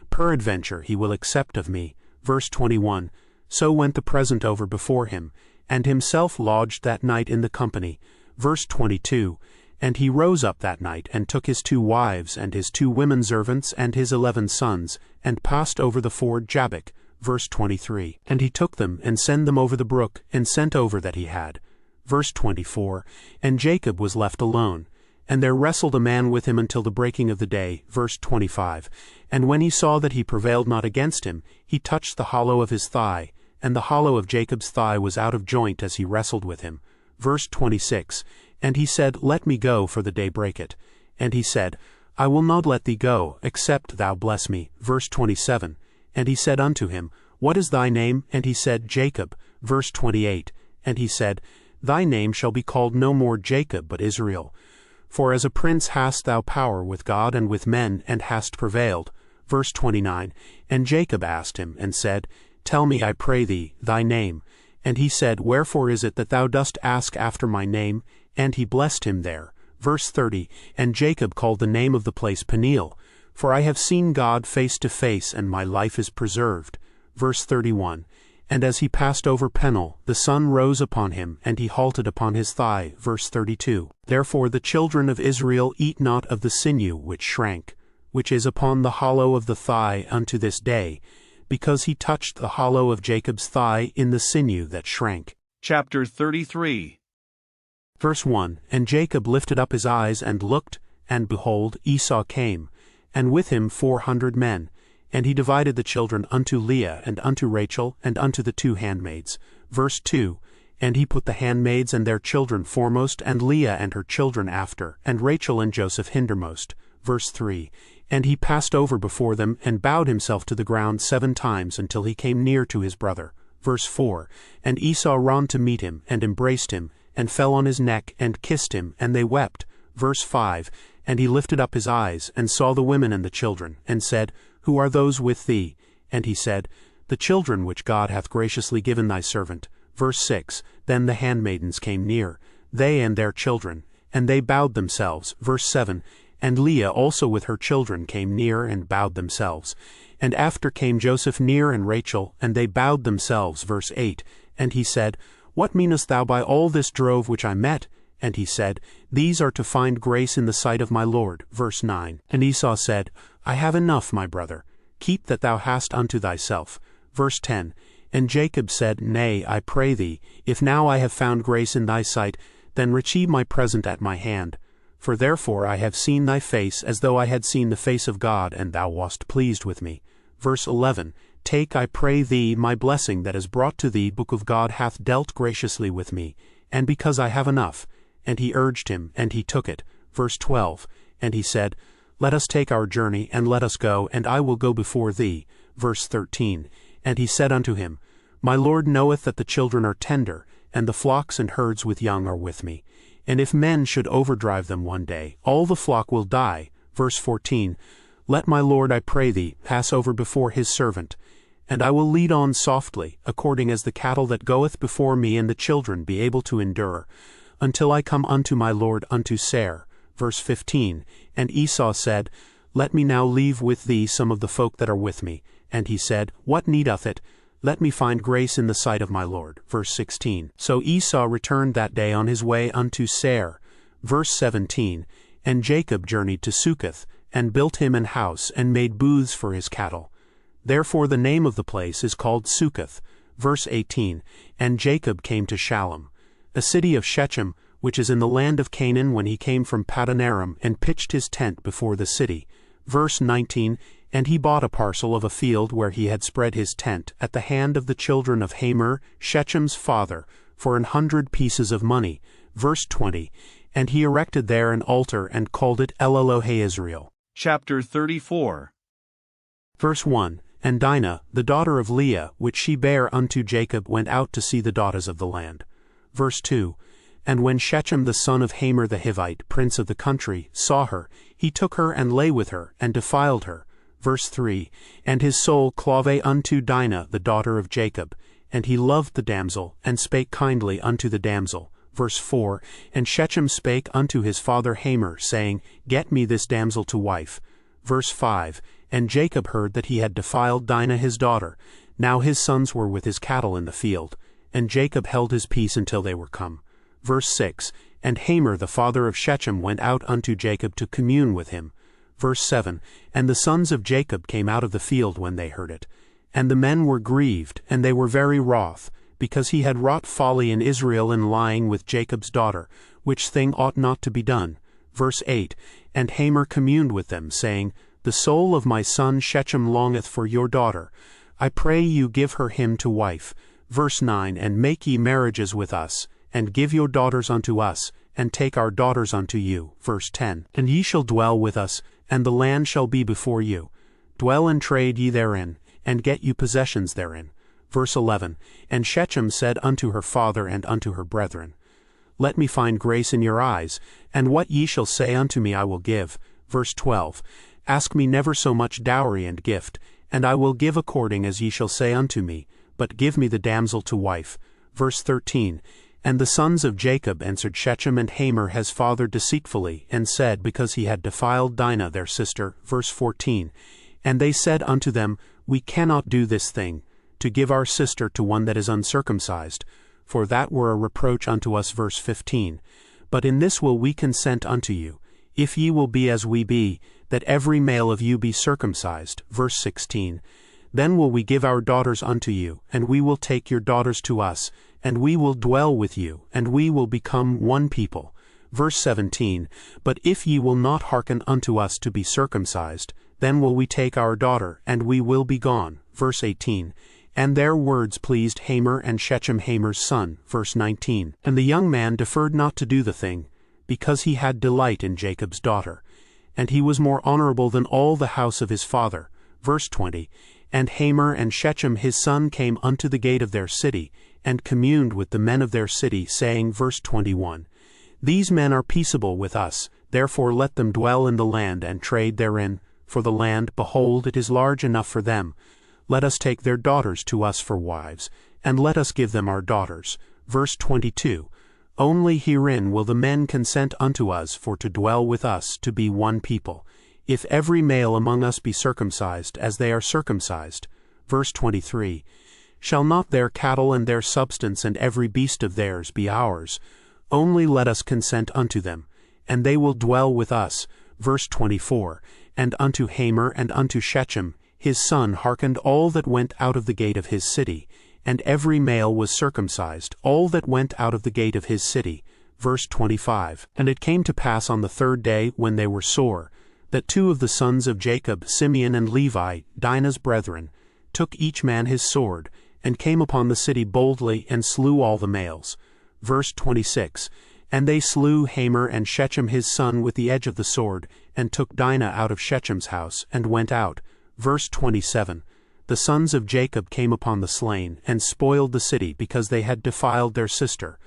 Peradventure he will accept of me. Verse 21, So went the present over before him, and himself lodged that night in the company. Verse 22, And he rose up that night, and took his 2 wives, and his 2 women servants, and his 11 sons, and passed over the ford Jabbok. Verse 23, And he took them, and sent them over the brook, and sent over that he had. Verse 24, And Jacob was left alone. And there wrestled a man with him until the breaking of the day. Verse 25. And when he saw that he prevailed not against him, he touched the hollow of his thigh, and the hollow of Jacob's thigh was out of joint as he wrestled with him. Verse 26. And he said, Let me go, for the day breaketh. And he said, I will not let thee go, except thou bless me. Verse 27. And he said unto him, What is thy name? And he said, Jacob. Verse 28. And he said, Thy name shall be called no more Jacob, but Israel. For as a prince hast thou power with God and with men, and hast prevailed. Verse 29. And Jacob asked him, and said, Tell me, I pray thee, thy name. And he said, Wherefore is it that thou dost ask after my name? And he blessed him there. Verse 30. And Jacob called the name of the place Peniel, for I have seen God face to face, and my life is preserved. Verse 31. And as he passed over Peniel, the sun rose upon him, and he halted upon his thigh. Verse 32. Therefore the children of Israel eat not of the sinew which shrank, which is upon the hollow of the thigh unto this day, because he touched the hollow of Jacob's thigh in the sinew that shrank. Chapter 33. Verse 1. And Jacob lifted up his eyes and looked, and behold, Esau came, and with him 400 men. And he divided the children unto Leah, and unto Rachel, and unto the 2 handmaids. Verse 2. And he put the handmaids and their children foremost, and Leah and her children after, and Rachel and Joseph hindermost. Verse 3. And he passed over before them, and bowed himself to the ground 7 times, until he came near to his brother. Verse 4. And Esau ran to meet him, and embraced him, and fell on his neck, and kissed him, and they wept. Verse 5. And he lifted up his eyes, and saw the women and the children, and said, Who are those with thee? And he said, The children which God hath graciously given thy servant. Verse 6. Then the handmaidens came near, they and their children, and they bowed themselves. Verse 7. And Leah also with her children came near, and bowed themselves. And after came Joseph near, and Rachel, and they bowed themselves. Verse 8. And he said, What meanest thou by all this drove which I met? And he said, These are to find grace in the sight of my Lord. Verse 9. And Esau said, I have enough, my brother. Keep that thou hast unto thyself. Verse 10. And Jacob said, Nay, I pray thee, if now I have found grace in thy sight, then receive my present at my hand. For therefore I have seen thy face, as though I had seen the face of God, and thou wast pleased with me. Verse 11. Take, I pray thee, my blessing that is brought to thee. Book of God hath dealt graciously with me, and because I have enough. And he urged him, and he took it. Verse 12. And he said, Let us take our journey, and let us go, and I will go before thee. Verse 13. And he said unto him, My Lord knoweth that the children are tender, and the flocks and herds with young are with me. And if men should overdrive them one day, all the flock will die. Verse 14. Let my Lord, I pray thee, pass over before his servant. And I will lead on softly, according as the cattle that goeth before me and the children be able to endure, until I come unto my Lord unto Seir. Verse 15. And Esau said, Let me now leave with thee some of the folk that are with me. And he said, What need doth it? Let me find grace in the sight of my Lord. Verse 16. So Esau returned that day on his way unto Seir. Verse 17. And Jacob journeyed to Succoth, and built him an house, and made booths for his cattle. Therefore the name of the place is called Succoth. Verse 18. And Jacob came to Shalem, a city of Shechem, which is in the land of Canaan, when he came from Paddan Aram, and pitched his tent before the city. Verse 19. And he bought a parcel of a field where he had spread his tent, at the hand of the children of Hamor, Shechem's father, for 100 pieces of money. Verse 20. And he erected there an altar, and called it El Elohe Israel. Chapter 34. Verse 1. And Dinah, the daughter of Leah, which she bare unto Jacob, went out to see the daughters of the land. Verse 2. And when Shechem the son of Hamor the Hivite, prince of the country, saw her, he took her and lay with her, and defiled her. Verse 3. And his soul clave unto Dinah the daughter of Jacob, and he loved the damsel, and spake kindly unto the damsel. Verse 4. And Shechem spake unto his father Hamor, saying, Get me this damsel to wife. Verse 5. And Jacob heard that he had defiled Dinah his daughter. Now his sons were with his cattle in the field. And Jacob held his peace until they were come. Verse 6. And Hamor the father of Shechem went out unto Jacob to commune with him. Verse 7. And the sons of Jacob came out of the field when they heard it. And the men were grieved, and they were very wroth, because he had wrought folly in Israel in lying with Jacob's daughter, which thing ought not to be done. Verse 8, And Hamor communed with them, saying, The soul of my son Shechem longeth for your daughter. I pray you give her him to wife. Verse 9, And make ye marriages with us, and give your daughters unto us, and take our daughters unto you. Verse 10, And ye shall dwell with us, and the land shall be before you. Dwell and trade ye therein, and get you possessions therein. Verse 11, And Shechem said unto her father and unto her brethren, Let me find grace in your eyes, and what ye shall say unto me I will give. Verse 12, Ask me never so much dowry and gift, and I will give according as ye shall say unto me, but give me the damsel to wife. Verse 13, And the sons of Jacob answered Shechem and Hamor his father deceitfully, and said, Because he had defiled Dinah their sister. Verse 14, And they said unto them, We cannot do this thing, to give our sister to one that is uncircumcised, for that were a reproach unto us. Verse 15, But in this will we consent unto you, if ye will be as we be, that every male of you be circumcised. Verse 16, Then will we give our daughters unto you, and we will take your daughters to us, and we will dwell with you, and we will become one people. Verse 17, But if ye will not hearken unto us to be circumcised, then will we take our daughter, and we will be gone. Verse 18, And their words pleased Hamor and Shechem Hamor's son. Verse 19, And the young man deferred not to do the thing, because he had delight in Jacob's daughter, and he was more honorable than all the house of his father. Verse 20, And Hamor and Shechem his son came unto the gate of their city, and communed with the men of their city, saying, Verse 21, These men are peaceable with us, therefore let them dwell in the land and trade therein, for the land, behold, it is large enough for them. Let us take their daughters to us for wives, and let us give them our daughters. Verse 22, Only herein will the men consent unto us for to dwell with us, to be one people, if every male among us be circumcised, as they are circumcised. Verse 23, Shall not their cattle and their substance and every beast of theirs be ours? Only let us consent unto them, and they will dwell with us. Verse 24, And unto Hamor and unto Shechem his son hearkened all that went out of the gate of his city, and every male was circumcised, all that went out of the gate of his city. Verse 25, And it came to pass on the third day, when they were sore, that two of the sons of Jacob, Simeon and Levi, Dinah's brethren, took each man his sword, and came upon the city boldly, and slew all the males. Verse 26, And they slew Hamor and Shechem his son with the edge of the sword, and took Dinah out of Shechem's house, and went out. Verse 27, The sons of Jacob came upon the slain, and spoiled the city, because they had defiled their sister.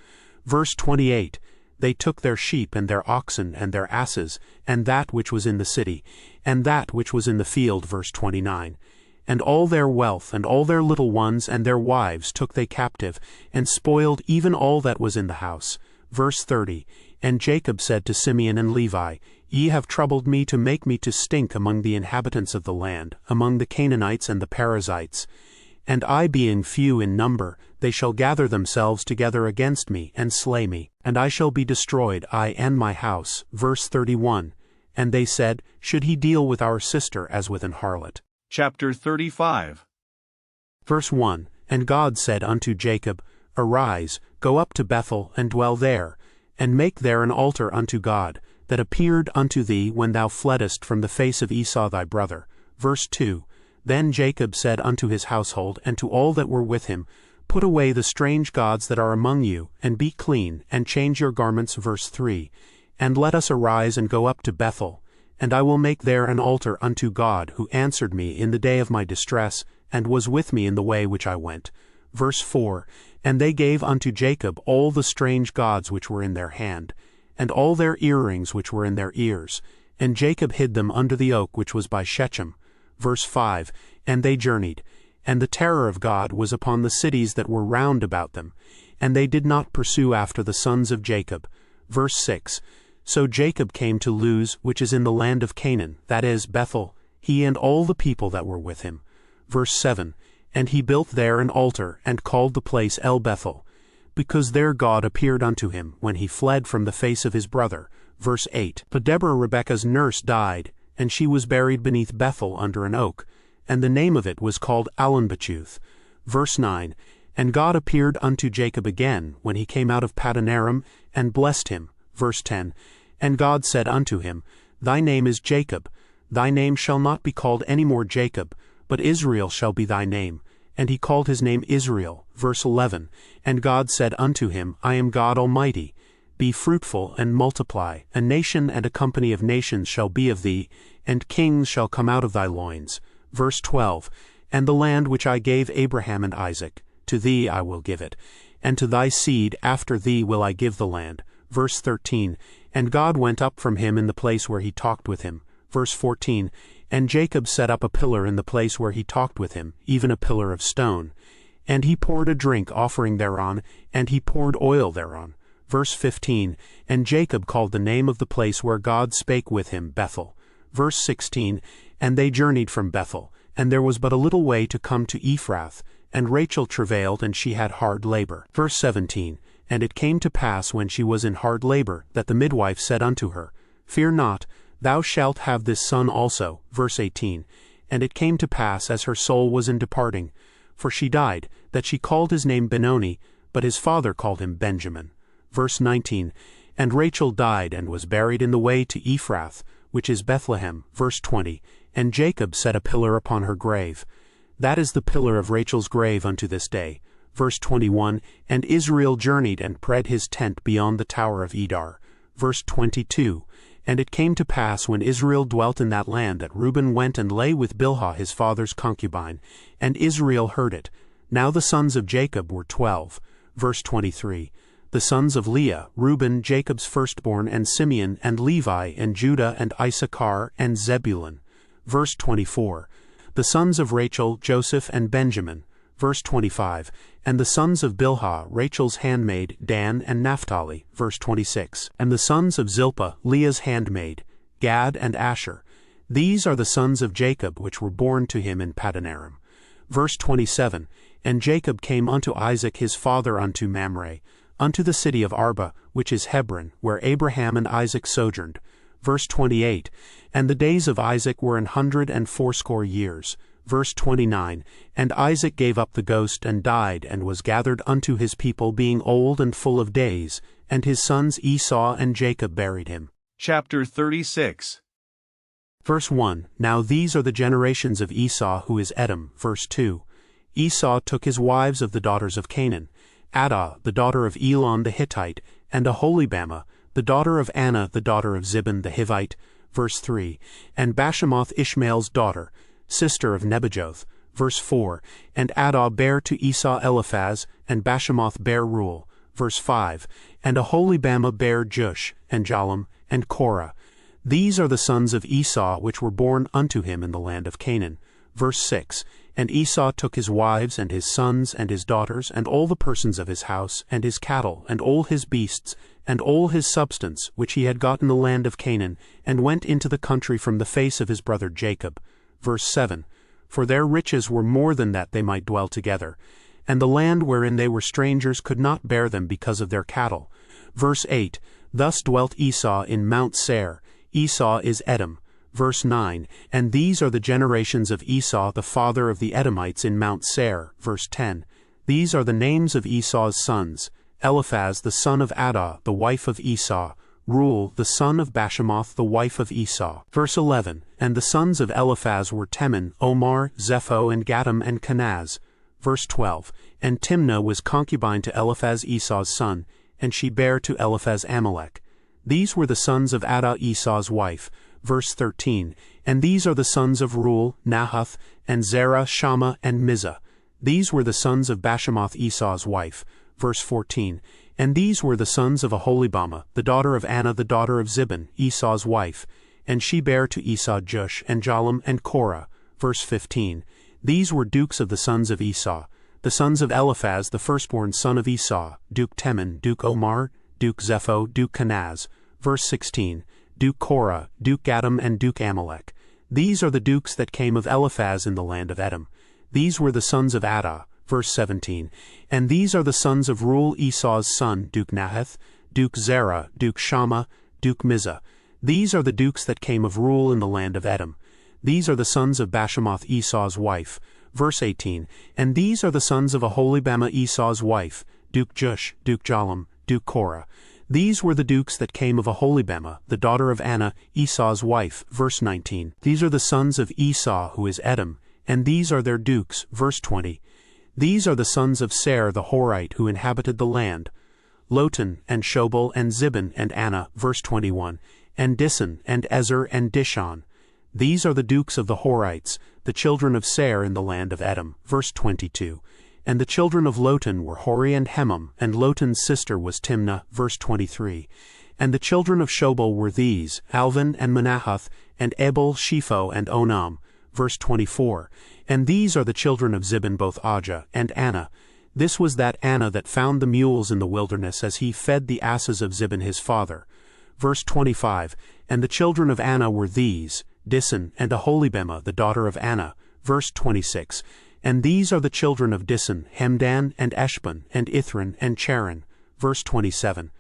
Verse 28, They took their sheep and their oxen and their asses, and that which was in the city, and that which was in the field. Verse 29, And all their wealth, and all their little ones, and their wives took they captive, and spoiled even all that was in the house. Verse 30, And Jacob said to Simeon and Levi, Ye have troubled me to make me to stink among the inhabitants of the land, among the Canaanites and the Perizzites. And I being few in number, they shall gather themselves together against me, and slay me, and I shall be destroyed, I and my house. Verse 31, And they said, Should he deal with our sister as with an harlot? Chapter 35. Verse 1, And God said unto Jacob, Arise, go up to Bethel, and dwell there, and make there an altar unto God, that appeared unto thee when thou fleddest from the face of Esau thy brother. Verse 2, Then Jacob said unto his household, and to all that were with him, Put away the strange gods that are among you, and be clean, and change your garments. Verse 3, And let us arise and go up to Bethel, and I will make there an altar unto God, who answered me in the day of my distress, and was with me in the way which I went. Verse 4, And they gave unto Jacob all the strange gods which were in their hand, and all their earrings which were in their ears, and Jacob hid them under the oak which was by Shechem. Verse 5, And they journeyed, and the terror of God was upon the cities that were round about them, and they did not pursue after the sons of Jacob. Verse 6, So Jacob came to Luz, which is in the land of Canaan, that is, Bethel, he and all the people that were with him. Verse 7, And he built there an altar, and called the place El Bethel, because there God appeared unto him, when he fled from the face of his brother. Verse 8, But Deborah Rebekah's nurse died, and she was buried beneath Bethel under an oak, and the name of it was called Allon-Bachuth. Verse 9, And God appeared unto Jacob again, when he came out of Paddan Aram, and blessed him. Verse 10, And God said unto him, Thy name is Jacob. Thy name shall not be called any more Jacob, but Israel shall be thy name. And he called his name Israel. Verse 11. And God said unto him, I am God Almighty. Be fruitful and multiply. A nation and a company of nations shall be of thee, and kings shall come out of thy loins. Verse 12. And the land which I gave Abraham and Isaac, to thee I will give it, and to thy seed after thee will I give the land. Verse 13. And God went up from him in the place where he talked with him. Verse 14. And Jacob set up a pillar in the place where he talked with him, even a pillar of stone. And he poured a drink offering thereon, and he poured oil thereon. Verse 15. And Jacob called the name of the place where God spake with him Bethel. Verse 16. And they journeyed from Bethel, and there was but a little way to come to Ephrath, and Rachel travailed, and she had hard labor. Verse 17. And it came to pass when she was in hard labor, that the midwife said unto her, Fear not, thou shalt have this son also. Verse 18. And it came to pass as her soul was in departing, for she died, that she called his name Benoni, but his father called him Benjamin. Verse 19. And Rachel died and was buried in the way to Ephrath, which is Bethlehem. Verse 20. And Jacob set a pillar upon her grave. That is the pillar of Rachel's grave unto this day. Verse 21. And Israel journeyed and spread his tent beyond the tower of Edar. Verse 22. And it came to pass when Israel dwelt in that land that Reuben went and lay with Bilhah his father's concubine, and Israel heard it. Now the sons of Jacob were 12. Verse 23. The sons of Leah, Reuben, Jacob's firstborn, and Simeon, and Levi, and Judah, and Issachar, and Zebulun. Verse 24. The sons of Rachel, Joseph, and Benjamin. Verse 25. And the sons of Bilhah, Rachel's handmaid, Dan and Naphtali. Verse 26. And the sons of Zilpah, Leah's handmaid, Gad and Asher. These are the sons of Jacob which were born to him in Padanaram. Verse 27. And Jacob came unto Isaac his father unto Mamre, unto the city of Arba, which is Hebron, where Abraham and Isaac sojourned. Verse 28. And the days of Isaac were 180 years. Verse 29. And Isaac gave up the ghost and died, and was gathered unto his people, being old and full of days, and his sons Esau and Jacob buried him. Chapter 36. Verse 1. Now these are the generations of Esau, who is Edom. Verse 2. Esau took his wives of the daughters of Canaan, Adah, the daughter of Elon the Hittite, and Aholibamah, the daughter of Anna, the daughter of Zibon the Hivite. Verse 3. And Bashemoth Ishmael's daughter, sister of Nebajoth. Verse 4. And Adah bare to Esau Eliphaz, and Bashemoth bare Reuel. Verse 5. And Aholibamah bare Jush, and Jalem, and Korah. These are the sons of Esau which were born unto him in the land of Canaan. Verse 6. And Esau took his wives, and his sons, and his daughters, and all the persons of his house, and his cattle, and all his beasts, and all his substance, which he had got in the land of Canaan, and went into the country from the face of his brother Jacob. Verse 7. For their riches were more than that they might dwell together, and the land wherein they were strangers could not bear them because of their cattle. Verse 8. Thus dwelt Esau in Mount Seir. Esau is Edom. Verse 9. And these are the generations of Esau the father of the Edomites in Mount Seir. Verse 10. These are the names of Esau's sons: Eliphaz the son of Adah, the wife of Esau; Reuel the son of Bashemoth, the wife of Esau. Verse 11. And the sons of Eliphaz were Teman, Omar, Zepho, and Gatam, and Kenaz. Verse 12. And Timnah was concubine to Eliphaz Esau's son, and she bare to Eliphaz Amalek. These were the sons of Adah Esau's wife. Verse 13. And these are the sons of Reuel, Nahath, and Zerah, Shammah, and Mizah. These were the sons of Bashemoth Esau's wife. Verse 14. And these were the sons of Aholibamah, the daughter of Anna, the daughter of Zibon, Esau's wife. And she bare to Esau Jush, and Jalem, and Korah. Verse 15. These were dukes of the sons of Esau. The sons of Eliphaz, the firstborn son of Esau: Duke Teman, Duke Omar, Duke Zepho, Duke Kenaz. Verse 16. Duke Korah, Duke Gatam, and Duke Amalek. These are the dukes that came of Eliphaz in the land of Edom. These were the sons of Adah. Verse 17. And these are the sons of Reuel Esau's son: Duke Nahath, Duke Zerah, Duke Shammah, Duke Mizah. These are the dukes that came of Reuel in the land of Edom. These are the sons of Bashemoth Esau's wife. Verse 18. And these are the sons of Aholibamah Esau's wife: Duke Jush, Duke Jalem, Duke Korah. These were the dukes that came of Aholibamah, the daughter of Anna, Esau's wife. Verse 19. These are the sons of Esau, who is Edom, and these are their dukes. Verse 20. These are the sons of Seir the Horite, who inhabited the land, Lotan, and Shobal, and Zibin, and Anna. Verse 21. And Dissan, and Ezer, and Dishon. These are the dukes of the Horites, the children of Seir in the land of Edom. Verse 22. And the children of Lotan were Hori and Hemam, and Lotan's sister was Timnah. Verse 23. And the children of Shobal were these, Alvan and Manahath, and Ebal, Shepho, and Onam. Verse 24. And these are the children of Zibin, both Ajah and Anna. This was that Anna that found the mules in the wilderness as he fed the asses of Zibin his father. Verse 25. And the children of Anna were these, Dissan, and Aholibamah, the daughter of Anna. Verse 26. And these are the children of Dissan, Hemdan, and Eshban, and Ithran, and Charan. Verse 27.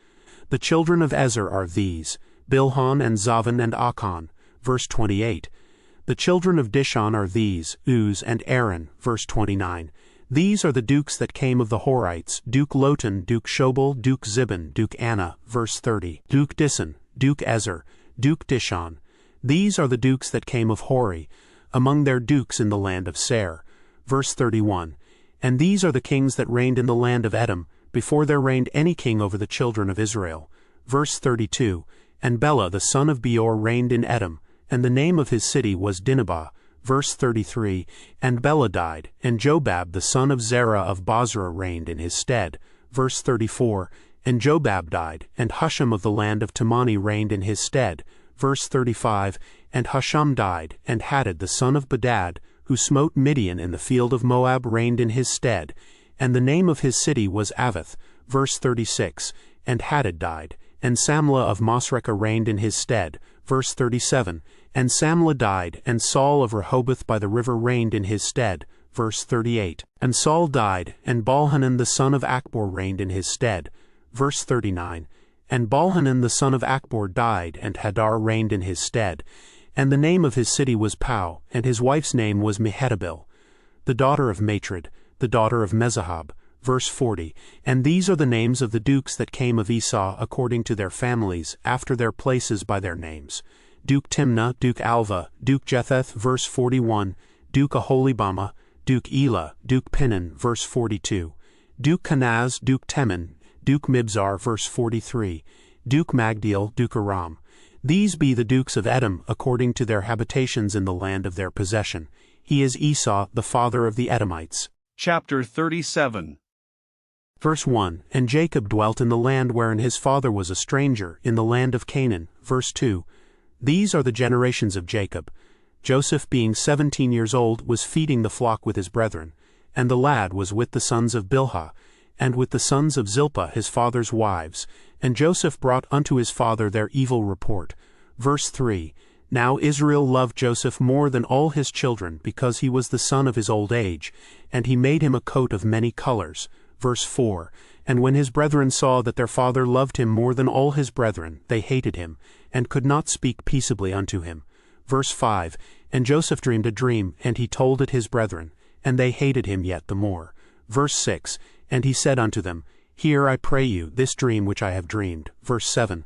The children of Ezer are these, Bilhan, and Zavan, and Achan. Verse 28. The children of Dishon are these, Uz, and Aaron. Verse 29. These are the dukes that came of the Horites, Duke Lotan, Duke Shobal, Duke Zibin, Duke Anna. Verse 30. Duke Dissan, Duke Ezer, Duke Dishon. These are the dukes that came of Hori, among their dukes in the land of Seir. Verse 31. And these are the kings that reigned in the land of Edom, before there reigned any king over the children of Israel. Verse 32. And Bela the son of Beor reigned in Edom, and the name of his city was Dinhabah. Verse 33. And Bela died, and Jobab the son of Zerah of Bozrah reigned in his stead. Verse 34. And Jobab died, and Husham of the land of Temani reigned in his stead. Verse 35. And Husham died, and Hadad the son of Bedad, who smote Midian in the field of Moab, reigned in his stead. And the name of his city was Avith. Verse 36. And Hadad died, and Samlah of Masrekah reigned in his stead. Verse 37. And Samlah died, and Saul of Rehoboth by the river reigned in his stead. Verse 38. And Saul died, and Baalhanan the son of Achbor reigned in his stead. Verse 39. And Baalhanan the son of Achbor died, and Hadar reigned in his stead. And the name of his city was Pau, and his wife's name was Mehetabel, the daughter of Matred, the daughter of Mezahab. Verse 40. And these are the names of the dukes that came of Esau according to their families, after their places by their names. Duke Timnah, Duke Alva, Duke Jetheth. Verse 41. Duke Aholibamah, Duke Elah, Duke Pinon. Verse 42. Duke Kenaz, Duke Teman, Duke Mibzar. Verse 43. Duke Magdiel, Duke Aram. These be the dukes of Edom according to their habitations in the land of their possession. He is Esau, the father of the Edomites. Chapter 37. Verse 1. And Jacob dwelt in the land wherein his father was a stranger, in the land of Canaan. Verse 2. These are the generations of Jacob. Joseph, being 17 years old, was feeding the flock with his brethren, and the lad was with the sons of Bilhah, and with the sons of Zilpah his father's wives. And Joseph brought unto his father their evil report. Verse 3. Now Israel loved Joseph more than all his children, because he was the son of his old age, and he made him a coat of many colors. Verse 4. And when his brethren saw that their father loved him more than all his brethren, they hated him, and could not speak peaceably unto him. Verse 5. And Joseph dreamed a dream, and he told it his brethren, and they hated him yet the more. Verse 6. And he said unto them, Hear, I pray you, this dream which I have dreamed. Verse 7.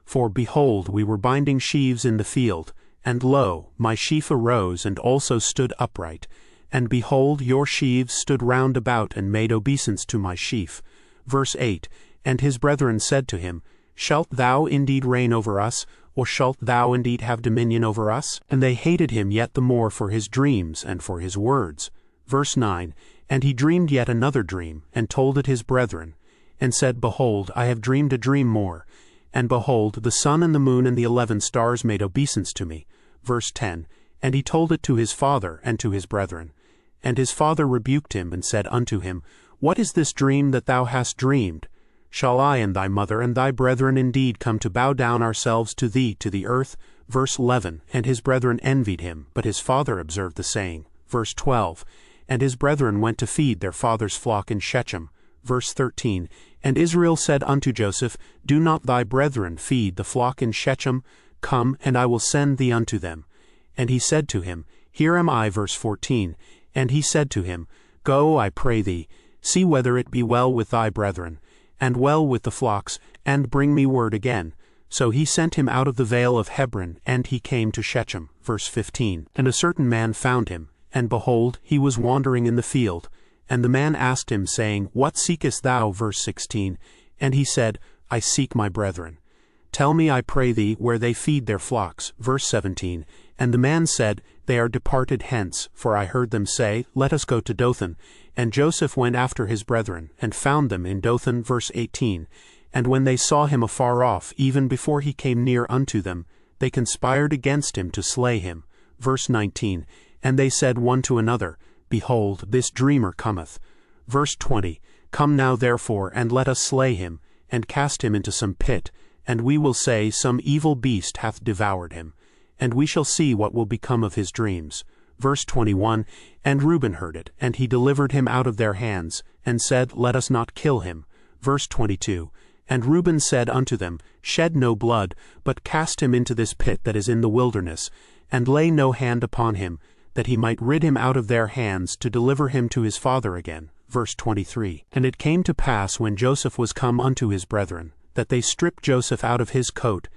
For, behold, we were binding sheaves in the field, and lo, my sheaf arose and also stood upright. And behold, your sheaves stood round about and made obeisance to my sheaf. Verse 8. And his brethren said to him, Shalt thou indeed reign over us, or shalt thou indeed have dominion over us? And they hated him yet the more for his dreams and for his words. Verse 9. And he dreamed yet another dream, and told it his brethren, and said, Behold, I have dreamed a dream more. And behold, the sun and the moon and the 11 stars made obeisance to me. Verse 10. And he told it to his father and to his brethren. And his father rebuked him, and said unto him, What is this dream that thou hast dreamed? Shall I and thy mother and thy brethren indeed come to bow down ourselves to thee to the earth? Verse 11. And his brethren envied him, but his father observed the saying. Verse 12. And his brethren went to feed their father's flock in Shechem. Verse 13. And Israel said unto Joseph, Do not thy brethren feed the flock in Shechem? Come, and I will send thee unto them. And he said to him, Here am I. Verse 14. And he said to him, Go, I pray thee, see whether it be well with thy brethren, and well with the flocks, and bring me word again. So he sent him out of the vale of Hebron, and he came to Shechem. Verse 15. And a certain man found him, and behold, he was wandering in the field. And the man asked him, saying, What seekest thou? Verse 16. And he said, I seek my brethren. Tell me, I pray thee, where they feed their flocks. Verse 17. And the man said, They are departed hence, for I heard them say, Let us go to Dothan. And Joseph went after his brethren, and found them in Dothan. Verse 18. And when they saw him afar off, even before he came near unto them, they conspired against him to slay him. Verse 19. And they said one to another, Behold, this dreamer cometh. Verse 20. Come now therefore, and let us slay him, and cast him into some pit, and we will say, Some evil beast hath devoured him, and we shall see what will become of his dreams. Verse 21. And Reuben heard it, and he delivered him out of their hands, and said, Let us not kill him. Verse 22. And Reuben said unto them, Shed no blood, but cast him into this pit that is in the wilderness, and lay no hand upon him, that he might rid him out of their hands, to deliver him to his father again. Verse 23. And it came to pass, when Joseph was come unto his brethren, that they stripped Joseph out of his coat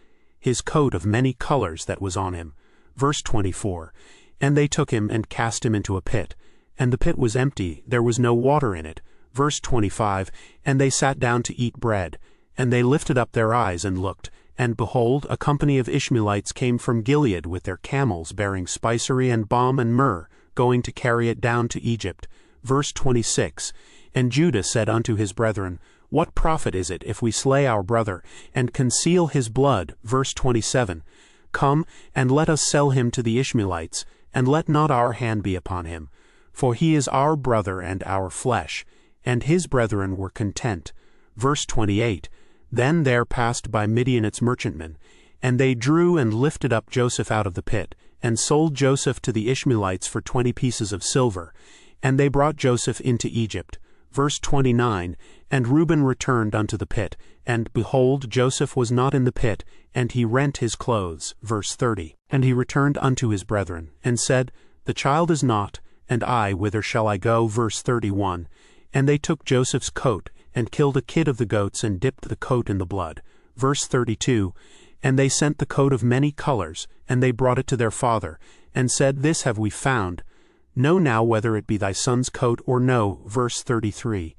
of many colors that was on him. Verse 24. And they took him, and cast him into a pit. And the pit was empty, there was no water in it. Verse 25. And they sat down to eat bread. And they lifted up their eyes and looked, and behold, a company of Ishmaelites came from Gilead with their camels, bearing spicery and balm and myrrh, going to carry it down to Egypt. Verse 26. And Judah said unto his brethren, What profit is it if we slay our brother, and conceal his blood? Verse 27. Come, and let us sell him to the Ishmaelites, and let not our hand be upon him. For he is our brother and our flesh. And his brethren were content. Verse 28. Then there passed by Midianites merchantmen, and they drew and lifted up Joseph out of the pit, and sold Joseph to the Ishmaelites for 20 pieces of silver. And they brought Joseph into Egypt. Verse 29. And Reuben returned unto the pit, and behold, Joseph was not in the pit, and he rent his clothes. Verse 30. And he returned unto his brethren, and said, The child is not, and I, whither shall I go? Verse 31. And they took Joseph's coat, and killed a kid of the goats, and dipped the coat in the blood. Verse 32. And they sent the coat of many colors, and they brought it to their father, and said, This have we found. Know now whether it be thy son's coat or no. Verse 33.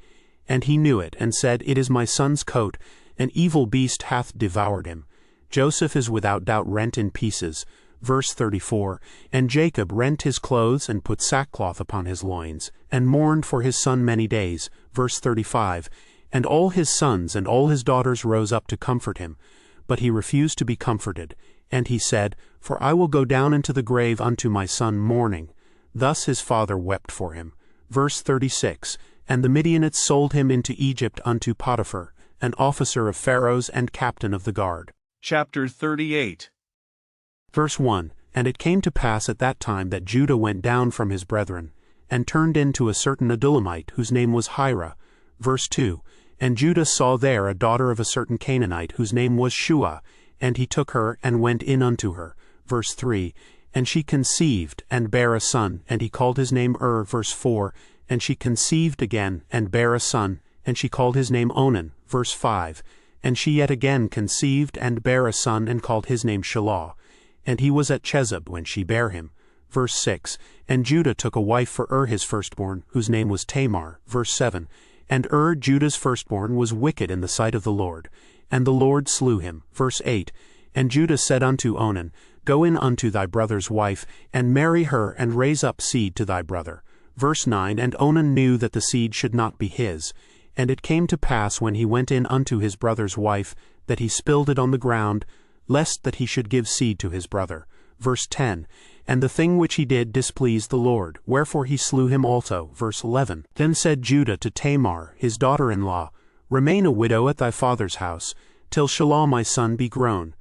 And he knew it, and said, It is my son's coat. An evil beast hath devoured him. Joseph is without doubt rent in pieces. Verse 34. And Jacob rent his clothes, and put sackcloth upon his loins, and mourned for his son many days. Verse 35. And all his sons and all his daughters rose up to comfort him. But he refused to be comforted. And he said, For I will go down into the grave unto my son mourning. Thus his father wept for him. Verse 36. And the Midianites sold him into Egypt unto Potiphar, an officer of Pharaoh's and captain of the guard. Chapter 38. Verse 1. And it came to pass at that time that Judah went down from his brethren, and turned in to a certain Adullamite, whose name was Hira. Verse 2. And Judah saw there a daughter of a certain Canaanite, whose name was Shua, and he took her, and went in unto her. Verse 3. And she conceived, and bare a son, and he called his name Verse 4. And she conceived again, and bare a son, and she called his name Onan. Verse 5. And she yet again conceived, and bare a son, and called his name Shelah. And he was at Chezib when she bare him. Verse 6. And Judah took a wife for his firstborn, whose name was Tamar. Verse 7. And Judah's firstborn, was wicked in the sight of the Lord, and the Lord slew him. Verse 8. And Judah said unto Onan, Go in unto thy brother's wife, and marry her, and raise up seed to thy brother. Verse 9. And Onan knew that the seed should not be his. And it came to pass, when he went in unto his brother's wife, that he spilled it on the ground, lest that he should give seed to his brother. Verse 10. And the thing which he did displeased the Lord, wherefore he slew him also. Verse 11. Then said Judah to Tamar, his daughter-in-law, Remain a widow at thy father's house, till Shelah my son be grown.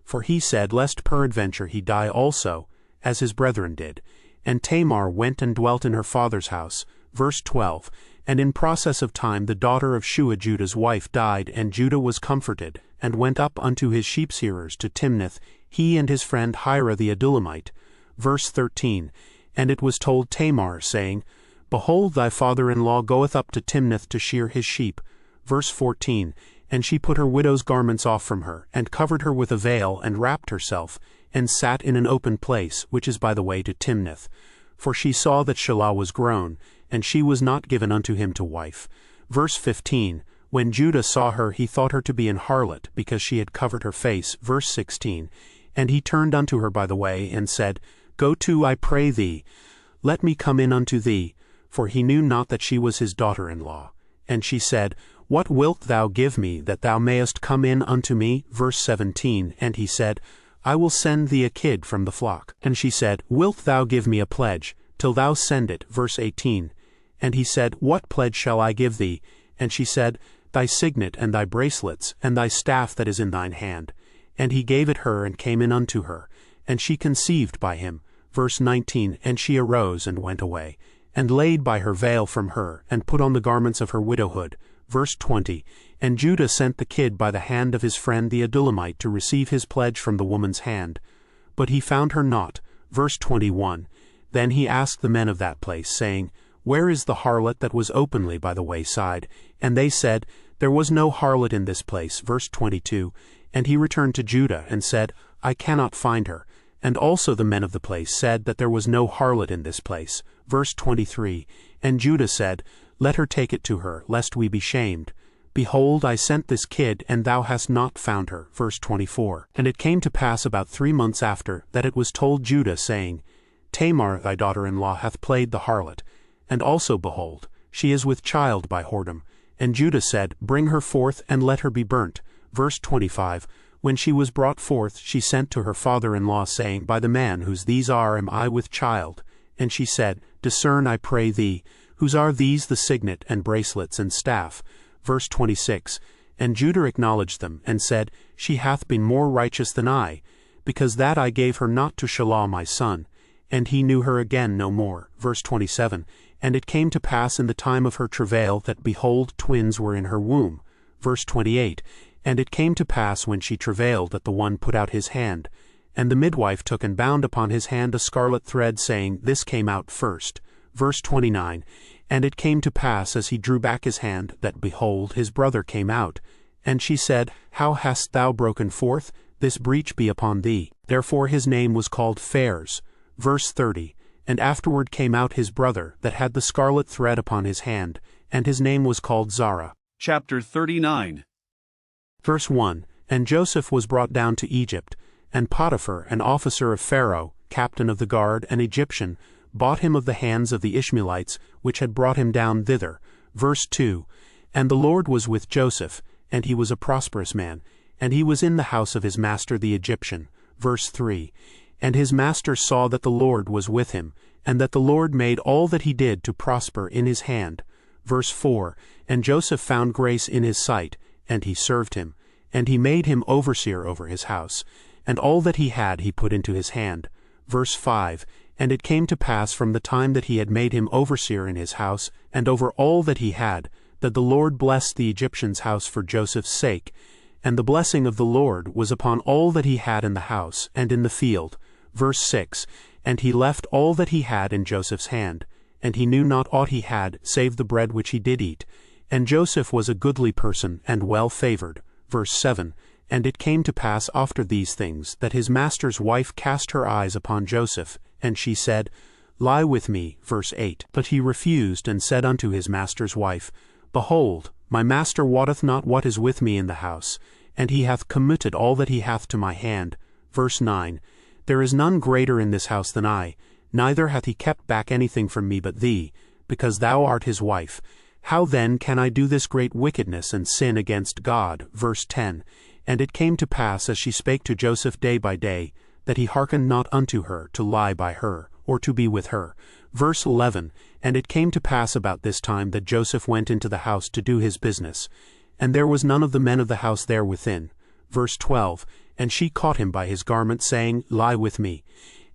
For he said, Lest peradventure he die also, as his brethren did. And Tamar went and dwelt in her father's house. Verse 12. And in process of time the daughter of Shua Judah's wife died, and Judah was comforted, and went up unto his sheepshearers to Timnath, he and his friend Hira the Adullamite. Verse 13. And it was told Tamar, saying, Behold, thy father-in-law goeth up to Timnath to shear his sheep. Verse 14. And she put her widow's garments off from her, and covered her with a veil, and wrapped herself, and sat in an open place, which is by the way to Timnath. For she saw that Shelah was grown, and she was not given unto him to wife. Verse 15, When Judah saw her, he thought her to be an harlot, because she had covered her face. Verse 16, And he turned unto her by the way, and said, Go to, I pray thee, let me come in unto thee, for he knew not that she was his daughter-in-law. And she said, What wilt thou give me, that thou mayest come in unto me? Verse 17, And he said, I will send thee a kid from the flock. And she said, Wilt thou give me a pledge, till thou send it? Verse 18, And he said, What pledge shall I give thee? And she said, Thy signet, and thy bracelets, and thy staff that is in thine hand. And he gave it her, and came in unto her. And she conceived by him. Verse 19, And she arose, and went away, and laid by her veil from her, and put on the garments of her widowhood. Verse 20, And Judah sent the kid by the hand of his friend the Adullamite to receive his pledge from the woman's hand. But he found her not. Verse 21, Then he asked the men of that place, saying, Where is the harlot that was openly by the wayside? And they said, There was no harlot in this place. Verse 22, And he returned to Judah, and said, I cannot find her. And also the men of the place said that there was no harlot in this place. Verse 23, And Judah said, Let her take it to her, lest we be shamed. Behold, I sent this kid, and thou hast not found her. Verse 24, And it came to pass about 3 months after, that it was told Judah, saying, Tamar thy daughter-in-law hath played the harlot. And also, behold, she is with child by whoredom. And Judah said, Bring her forth, and let her be burnt. Verse 25, When she was brought forth, she sent to her father-in-law, saying, By the man whose these are am I with child. And she said, Discern, I pray thee, whose are these the signet, and bracelets, and staff? Verse 26, And Judah acknowledged them, and said, She hath been more righteous than I, because that I gave her not to Shelah my son. And he knew her again no more. Verse 27, And it came to pass in the time of her travail, that, behold, twins were in her womb. Verse 28, And it came to pass when she travailed, that the one put out his hand. And the midwife took and bound upon his hand a scarlet thread, saying, This came out first. Verse 29, And it came to pass, as he drew back his hand, that, behold, his brother came out. And she said, How hast thou broken forth? This breach be upon thee. Therefore his name was called Phares. Verse 30, And afterward came out his brother, that had the scarlet thread upon his hand, and his name was called Zara. Chapter 39. Verse 1, And Joseph was brought down to Egypt, and Potiphar, an officer of Pharaoh, captain of the guard, an Egyptian, bought him of the hands of the Ishmaelites, which had brought him down thither. Verse 2, And the Lord was with Joseph, and he was a prosperous man, and he was in the house of his master the Egyptian. Verse 3, And his master saw that the Lord was with him, and that the Lord made all that he did to prosper in his hand. Verse 4, And Joseph found grace in his sight, and he served him, and he made him overseer over his house, and all that he had he put into his hand. Verse 5, And it came to pass from the time that he had made him overseer in his house, and over all that he had, that the Lord blessed the Egyptian's house for Joseph's sake. And the blessing of the Lord was upon all that he had in the house and in the field. Verse 6, And he left all that he had in Joseph's hand, and he knew not aught he had, save the bread which he did eat. And Joseph was a goodly person, and well favored. Verse 7, And it came to pass after these things, that his master's wife cast her eyes upon Joseph, and she said, Lie with me. Verse 8, But he refused, and said unto his master's wife, Behold, my master wotteth not what is with me in the house, and he hath committed all that he hath to my hand. Verse 9, There is none greater in this house than I, neither hath he kept back anything from me but thee, because thou art his wife. How then can I do this great wickedness and sin against God? Verse 10, And it came to pass, as she spake to Joseph day by day, that he hearkened not unto her, to lie by her, or to be with her. Verse 11, And it came to pass about this time, that Joseph went into the house to do his business, and there was none of the men of the house there within. Verse 12, And she caught him by his garment, saying, Lie with me.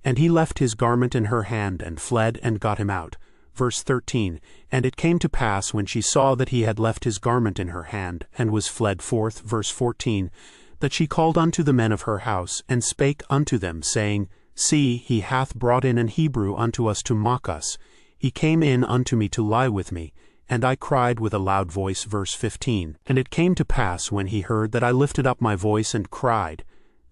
And he left his garment in her hand, and fled, and got him out. Verse 13, And it came to pass, when she saw that he had left his garment in her hand, and was fled forth. Verse 14, That she called unto the men of her house, and spake unto them, saying, See, he hath brought in an Hebrew unto us to mock us. He came in unto me to lie with me, and I cried with a loud voice. Verse 15. And it came to pass, when he heard that I lifted up my voice and cried,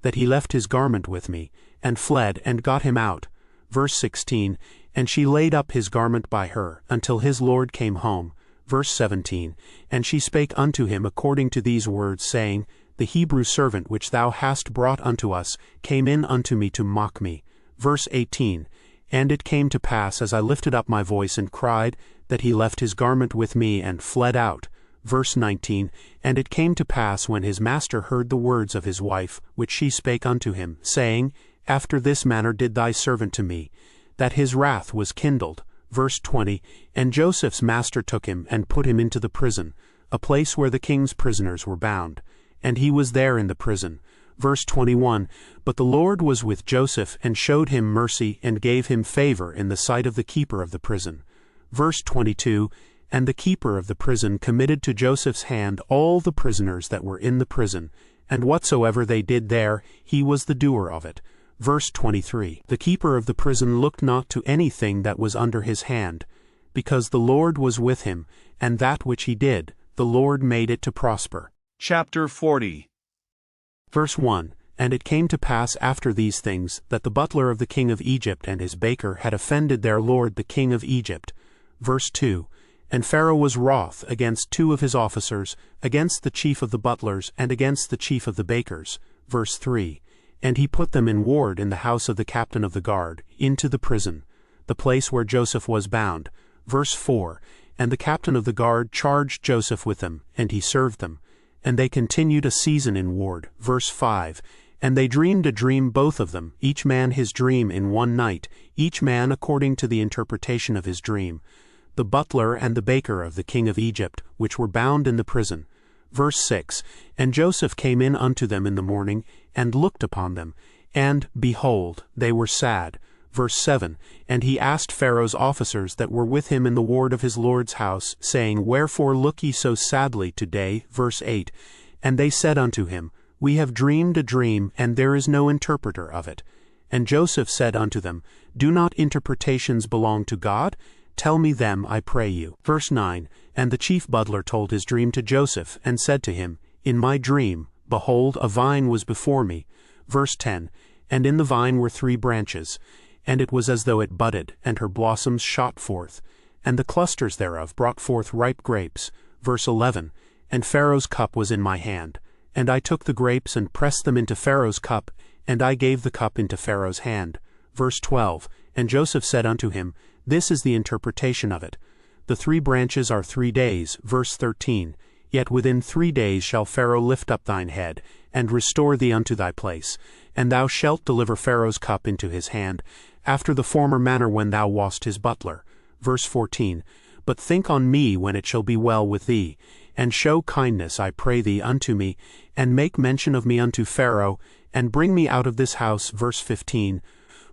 that he left his garment with me, and fled, and got him out. Verse 16. And she laid up his garment by her, until his lord came home. Verse 17. And she spake unto him according to these words, saying, The Hebrew servant which thou hast brought unto us came in unto me to mock me. Verse 18. And it came to pass, as I lifted up my voice and cried, that he left his garment with me and fled out. Verse 19. And it came to pass, when his master heard the words of his wife, which she spake unto him, saying, After this manner did thy servant to me, that his wrath was kindled. Verse 20. And Joseph's master took him, and put him into the prison, a place where the king's prisoners were bound. And he was there in the prison. Verse 21. But the Lord was with Joseph, and showed him mercy, and gave him favor in the sight of the keeper of the prison. Verse 22. And the keeper of the prison committed to Joseph's hand all the prisoners that were in the prison, and whatsoever they did there, he was the doer of it. Verse 23. The keeper of the prison looked not to anything that was under his hand, because the Lord was with him, and that which he did, the Lord made it to prosper. Chapter 40. Verse 1. And it came to pass after these things, that the butler of the king of Egypt and his baker had offended their lord the king of Egypt. Verse 2. And Pharaoh was wroth against two of his officers, against the chief of the butlers, and against the chief of the bakers. Verse 3. And he put them in ward in the house of the captain of the guard, into the prison, the place where Joseph was bound. Verse 4. And the captain of the guard charged Joseph with them, and he served them. And they continued a season in ward. Verse 5. And they dreamed a dream both of them, each man his dream in one night, each man according to the interpretation of his dream, the butler and the baker of the king of Egypt, which were bound in the prison. Verse 6. And Joseph came in unto them in the morning, and looked upon them, and, behold, they were sad. Verse 7. And he asked Pharaoh's officers that were with him in the ward of his lord's house, saying, Wherefore look ye so sadly today? Verse 8. And they said unto him, We have dreamed a dream, and there is no interpreter of it. And Joseph said unto them, Do not interpretations belong to God? Tell me them, I pray you. Verse 9. And the chief butler told his dream to Joseph, and said to him, In my dream, behold, a vine was before me. Verse 10. And in the vine were 3 branches, and it was as though it budded, and her blossoms shot forth, and the clusters thereof brought forth ripe grapes. Verse 11. And Pharaoh's cup was in my hand, and I took the grapes and pressed them into Pharaoh's cup, and I gave the cup into Pharaoh's hand. Verse 12. And Joseph said unto him, This is the interpretation of it. The 3 branches are 3 days. Verse 13. Yet within 3 days shall Pharaoh lift up thine head, and restore thee unto thy place, and thou shalt deliver Pharaoh's cup into his hand, after the former manner when thou wast his butler. Verse 14. But think on me when it shall be well with thee, and show kindness, I pray thee, unto me, and make mention of me unto Pharaoh, and bring me out of this house. Verse 15.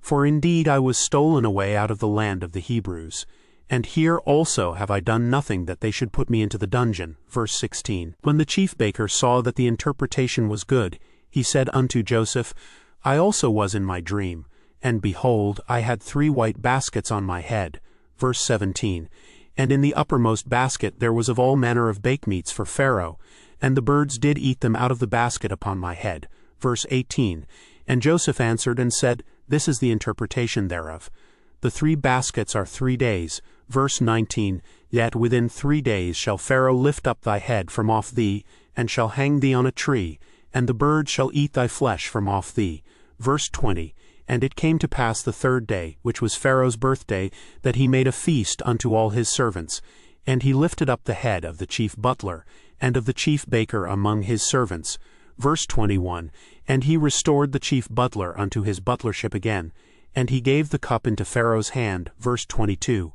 For indeed I was stolen away out of the land of the Hebrews, and here also have I done nothing that they should put me into the dungeon. Verse 16. When the chief baker saw that the interpretation was good, he said unto Joseph, I also was in my dream, and behold, I had 3 white baskets on my head. Verse 17. And in the uppermost basket there was of all manner of bakemeats for Pharaoh, and the birds did eat them out of the basket upon my head. Verse 18. And Joseph answered and said, This is the interpretation thereof. The 3 baskets are 3 days. Verse 19. Yet within 3 days shall Pharaoh lift up thy head from off thee, and shall hang thee on a tree, and the birds shall eat thy flesh from off thee. Verse 20. And it came to pass the 3rd day, which was Pharaoh's birthday, that he made a feast unto all his servants. And he lifted up the head of the chief butler, and of the chief baker among his servants. Verse 21. And he restored the chief butler unto his butlership again, and he gave the cup into Pharaoh's hand. Verse 22.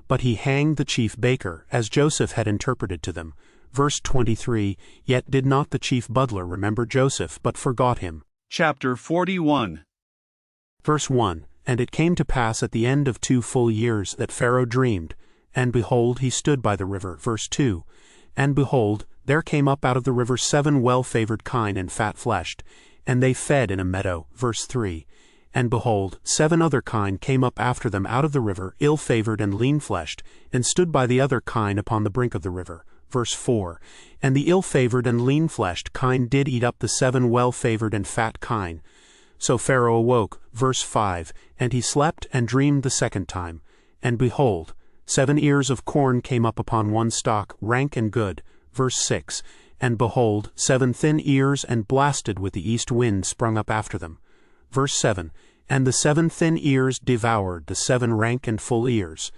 But he hanged the chief baker, as Joseph had interpreted to them. Verse 23. Yet did not the chief butler remember Joseph, but forgot him. Chapter 41. Verse 1. And it came to pass at the end of 2 full years that Pharaoh dreamed, and behold, he stood by the river. Verse 2. And behold, there came up out of the river 7 well-favored kine and fat-fleshed, and they fed in a meadow. Verse 3. And behold, 7 other kine came up after them out of the river, ill-favored and lean-fleshed, and stood by the other kine upon the brink of the river. Verse 4. And the ill-favored and lean-fleshed kine did eat up the 7 well-favored and fat kine. So Pharaoh awoke. Verse 5. And he slept and dreamed the second time. And behold, 7 ears of corn came up upon one stalk, rank and good. Verse 6. And behold, 7 thin ears and blasted with the east wind sprung up after them. Verse 7. And the 7 thin ears devoured the 7 rank and full ears.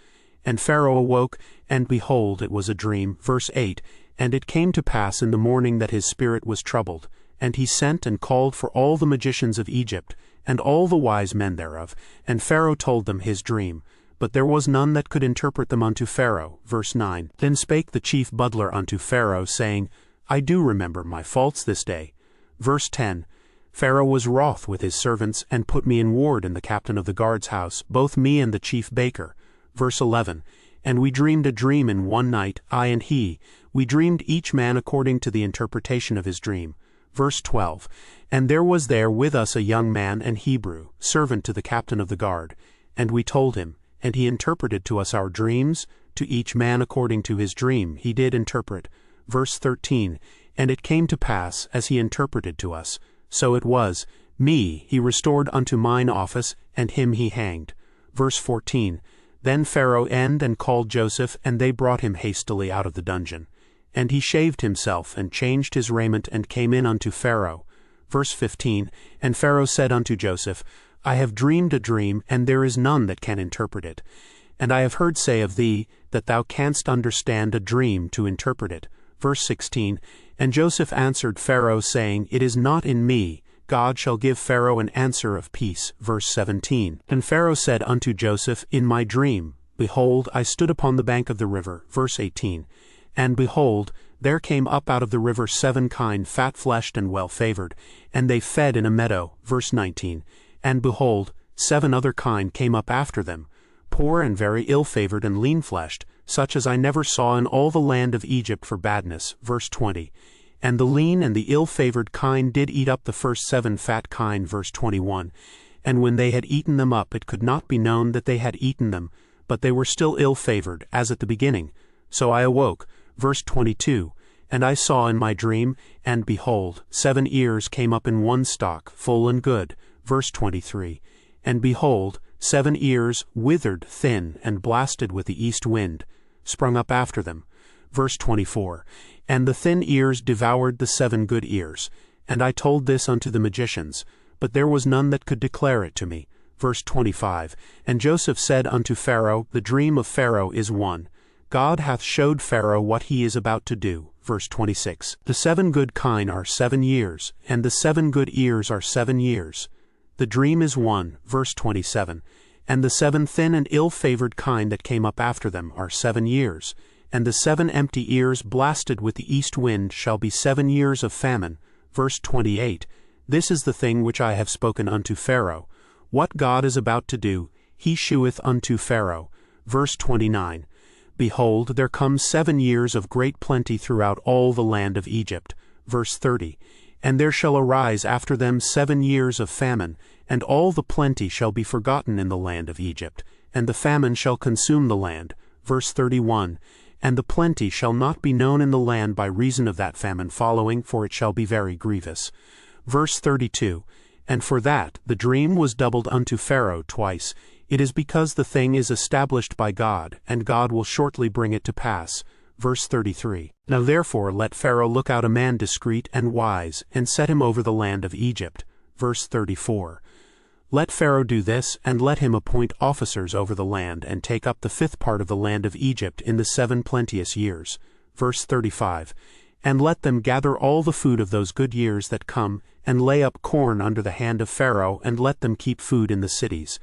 And Pharaoh awoke, and behold, it was a dream. Verse 8. And it came to pass in the morning that his spirit was troubled. And he sent and called for all the magicians of Egypt, and all the wise men thereof. And Pharaoh told them his dream. But there was none that could interpret them unto Pharaoh. Verse 9. Then spake the chief butler unto Pharaoh, saying, I do remember my faults this day. Verse 10. Pharaoh was wroth with his servants, and put me in ward in the captain of the guard's house, both me and the chief baker. Verse 11. And we dreamed a dream in one night, I and he. We dreamed each man according to the interpretation of his dream. Verse 12. And there was there with us a young man, an Hebrew, servant to the captain of the guard. And we told him, and he interpreted to us our dreams, to each man according to his dream he did interpret. Verse 13. And it came to pass, as he interpreted to us, so it was, me he restored unto mine office, and him he hanged. Verse 14. Then Pharaoh and called Joseph, and they brought him hastily out of the dungeon. And he shaved himself, and changed his raiment, and came in unto Pharaoh. Verse 15. And Pharaoh said unto Joseph, I have dreamed a dream, and there is none that can interpret it. And I have heard say of thee, that thou canst understand a dream to interpret it. Verse 16. And Joseph answered Pharaoh, saying, It is not in me. God shall give Pharaoh an answer of peace. Verse 17. And Pharaoh said unto Joseph, In my dream, behold, I stood upon the bank of the river. Verse 18. And behold, there came up out of the river 7 kine, fat-fleshed and well-favored, and they fed in a meadow. Verse 19. And behold, 7 other kine came up after them, poor and very ill-favored and lean-fleshed, such as I never saw in all the land of Egypt for badness. Verse 20. And the lean and the ill-favored kine did eat up the first 7 fat kine. Verse 21. And when they had eaten them up, it could not be known that they had eaten them, but they were still ill-favored, as at the beginning. So I awoke. Verse 22. And I saw in my dream, and behold, 7 ears came up in one stalk, full and good. Verse 23. And behold, 7 ears, withered, thin, and blasted with the east wind, sprung up after them. Verse 24. And the thin ears devoured the 7 good ears. And I told this unto the magicians, but there was none that could declare it to me. Verse 25. And Joseph said unto Pharaoh, The dream of Pharaoh is one. God hath showed Pharaoh what he is about to do. Verse 26. The 7 good kine are 7 years, and the 7 good ears are 7 years. The dream is one. Verse 27. And the 7 thin and ill-favored kine that came up after them are 7 years. And the 7 empty ears blasted with the east wind shall be 7 years of famine. Verse 28. This is the thing which I have spoken unto Pharaoh. What God is about to do, he sheweth unto Pharaoh. Verse 29. Behold, there come 7 years of great plenty throughout all the land of Egypt. Verse 30. And there shall arise after them 7 years of famine, and all the plenty shall be forgotten in the land of Egypt, and the famine shall consume the land. Verse 31. And the plenty shall not be known in the land by reason of that famine following, for it shall be very grievous. Verse 32. And for that the dream was doubled unto Pharaoh twice. It is because the thing is established by God, and God will shortly bring it to pass. Verse 33. Now therefore let Pharaoh look out a man discreet and wise, and set him over the land of Egypt. Verse 34. Let Pharaoh do this, and let him appoint officers over the land, and take up the 5th part of the land of Egypt in the 7 plenteous years. Verse 35. And let them gather all the food of those good years that come, and lay up corn under the hand of Pharaoh, and let them keep food in the cities.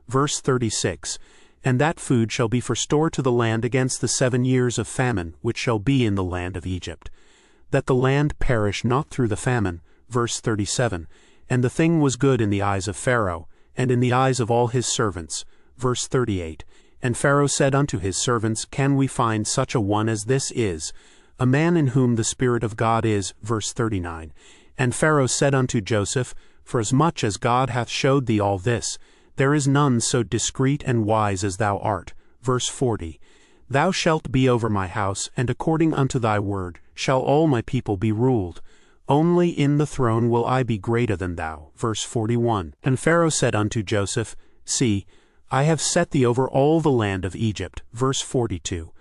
Verse 36. And that food shall be for store to the land against the 7 years of famine, which shall be in the land of Egypt, that the land perish not through the famine. Verse 37. And the thing was good in the eyes of Pharaoh, and in the eyes of all his servants. Verse 38. And Pharaoh said unto his servants, Can we find such a one as this is, a man in whom the Spirit of God is? Verse 39. And Pharaoh said unto Joseph, Forasmuch as God hath showed thee all this, there is none so discreet and wise as thou art. Verse 40. Thou shalt be over my house, and according unto thy word shall all my people be ruled. Only in the throne will I be greater than thou. Verse 41. And Pharaoh said unto Joseph, See, I have set thee over all the land of Egypt. Verse 42.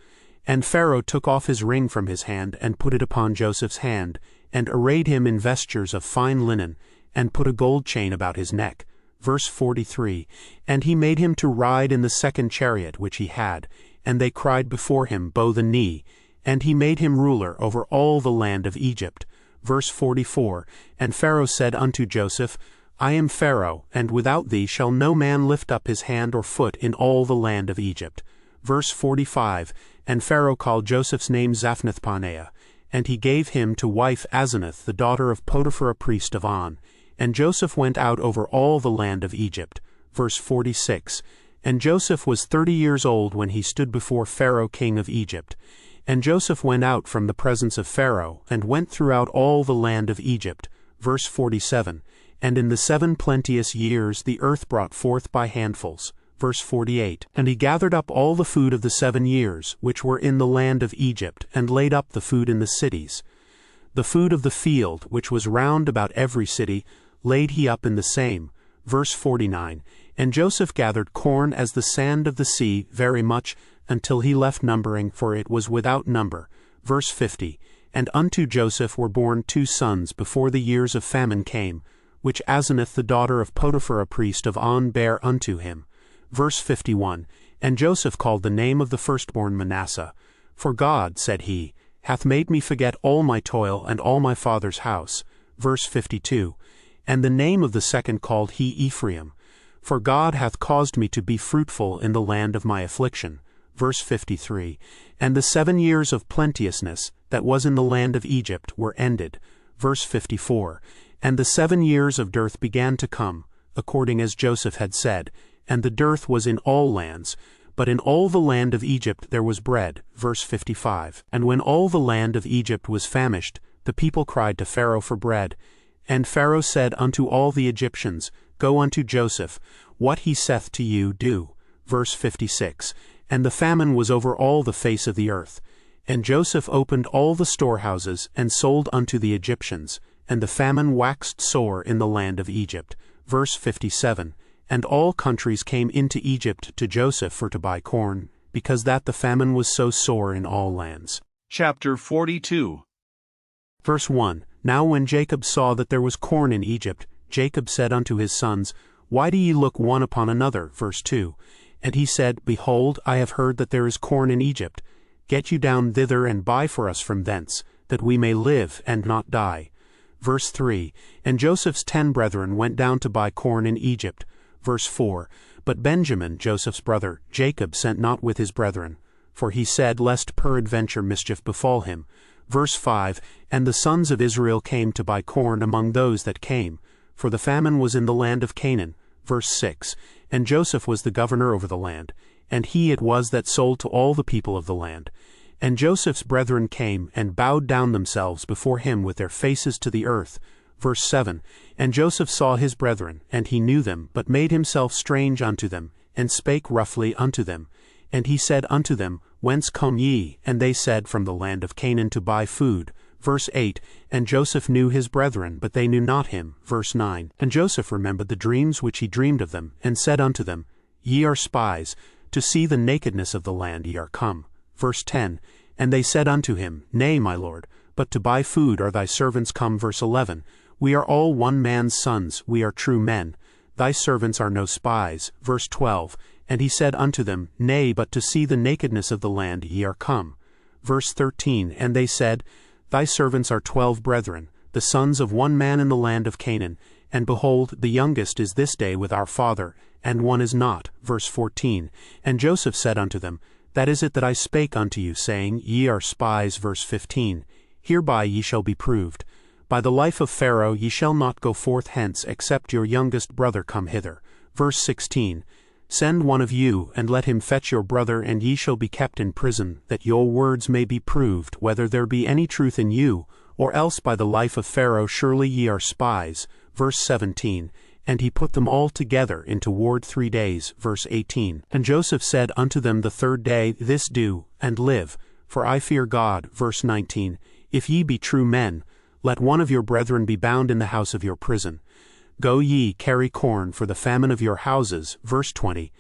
And Pharaoh took off his ring from his hand, and put it upon Joseph's hand, and arrayed him in vestures of fine linen, and put a gold chain about his neck. Verse 43. And he made him to ride in the second chariot which he had, and they cried before him, Bow the knee. And he made him ruler over all the land of Egypt. Verse 44. And Pharaoh said unto Joseph, I am Pharaoh, and without thee shall no man lift up his hand or foot in all the land of Egypt. Verse 45. And Pharaoh called Joseph's name Zaphnath-Paaneah, and he gave him to wife Asenath, the daughter of Potiphar a priest of On. And Joseph went out over all the land of Egypt. Verse 46. And Joseph was 30 years old when he stood before Pharaoh king of Egypt. And Joseph went out from the presence of Pharaoh, and went throughout all the land of Egypt. Verse 47. And in the 7 plenteous years the earth brought forth by handfuls. Verse 48. And he gathered up all the food of the 7 years, which were in the land of Egypt, and laid up the food in the cities. The food of the field, which was round about every city, laid he up in the same. Verse 49. And Joseph gathered corn as the sand of the sea very much, until he left numbering, for it was without number. Verse 50. And unto Joseph were born 2 sons before the years of famine came, which Asenath the daughter of Potiphar a priest of On bare unto him. Verse 51. And Joseph called the name of the firstborn Manasseh. For God, said he, hath made me forget all my toil and all my father's house. Verse 52. And the name of the second called he Ephraim. For God hath caused me to be fruitful in the land of my affliction. Verse 53. And the 7 years of plenteousness that was in the land of Egypt were ended. Verse 54. And the 7 years of dearth began to come, according as Joseph had said, and the dearth was in all lands, but in all the land of Egypt there was bread. Verse 55. And when all the land of Egypt was famished, the people cried to Pharaoh for bread. And Pharaoh said unto all the Egyptians, Go unto Joseph, what he saith to you, do. Verse 56. And the famine was over all the face of the earth. And Joseph opened all the storehouses, and sold unto the Egyptians, and the famine waxed sore in the land of Egypt. Verse 57. And all countries came into Egypt to Joseph for to buy corn, because that the famine was so sore in all lands. Chapter 42. Verse 1. Now when Jacob saw that there was corn in Egypt, Jacob said unto his sons, Why do ye look one upon another? Verse 2. And he said, Behold, I have heard that there is corn in Egypt. Get you down thither and buy for us from thence, that we may live and not die. Verse 3. And Joseph's 10 brethren went down to buy corn in Egypt. Verse 4. But Benjamin, Joseph's brother, Jacob sent not with his brethren, for he said, Lest peradventure mischief befall him. Verse 5. And the sons of Israel came to buy corn among those that came, for the famine was in the land of Canaan. Verse 6. And Joseph was the governor over the land, and he it was that sold to all the people of the land. And Joseph's brethren came, and bowed down themselves before him with their faces to the earth. Verse 7. And Joseph saw his brethren, and he knew them, but made himself strange unto them, and spake roughly unto them. And he said unto them, Whence come ye? And they said, From the land of Canaan to buy food. Verse 8. And Joseph knew his brethren, but they knew not him. Verse 9. And Joseph remembered the dreams which he dreamed of them, and said unto them, Ye are spies, to see the nakedness of the land ye are come. Verse 10. And they said unto him, Nay, my lord, but to buy food are thy servants come. Verse 11. We are all one man's sons, we are true men. Thy servants are no spies. Verse 12. And he said unto them, Nay, but to see the nakedness of the land ye are come. Verse 13. And they said, Thy servants are 12 brethren, the sons of one man in the land of Canaan, and behold, the youngest is this day with our father, and one is not. Verse 14. And Joseph said unto them, That is it that I spake unto you, saying, Ye are spies. Verse 15. Hereby ye shall be proved. By the life of Pharaoh ye shall not go forth hence, except your youngest brother come hither. Verse 16. Send one of you, and let him fetch your brother, and ye shall be kept in prison, that your words may be proved, whether there be any truth in you, Or else by the life of Pharaoh surely ye are spies. Verse 17. And he put them all together into ward 3 days. Verse 18. And Joseph said unto them the third day, This do, and live, for I fear God. Verse 19. If ye be true men, let one of your brethren be bound in the house of your prison. Go ye, carry corn for the famine of your houses. Verse 20.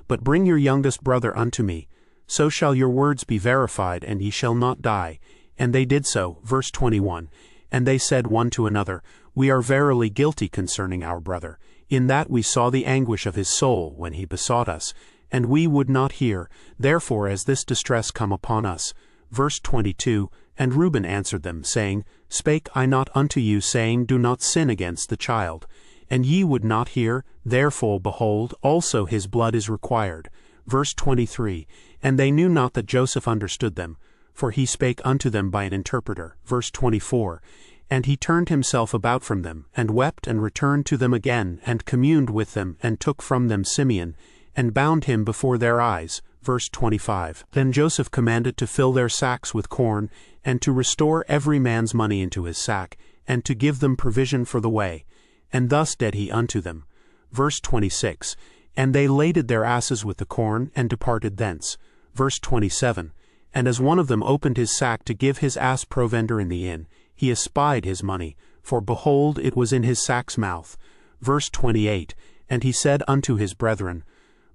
But bring your youngest brother unto me, so shall your words be verified, and ye shall not die. And they did so. Verse 21. And they said one to another, We are verily guilty concerning our brother, in that we saw the anguish of his soul when he besought us, and we would not hear, therefore as this distress come upon us. Verse 22. And Reuben answered them, saying, Spake I not unto you, saying, Do not sin against the child? And ye would not hear, therefore, behold, also his blood is required. Verse 23. And they knew not that Joseph understood them, for he spake unto them by an interpreter. Verse 24. And he turned himself about from them, and wept, and returned to them again, and communed with them, and took from them Simeon, and bound him before their eyes. Verse 25. Then Joseph commanded to fill their sacks with corn, and to restore every man's money into his sack, and to give them provision for the way. And thus did he unto them. Verse 26. And they laded their asses with the corn, and departed thence. Verse 27. And as one of them opened his sack to give his ass provender in the inn, he espied his money, for behold, it was in his sack's mouth. Verse 28. And he said unto his brethren,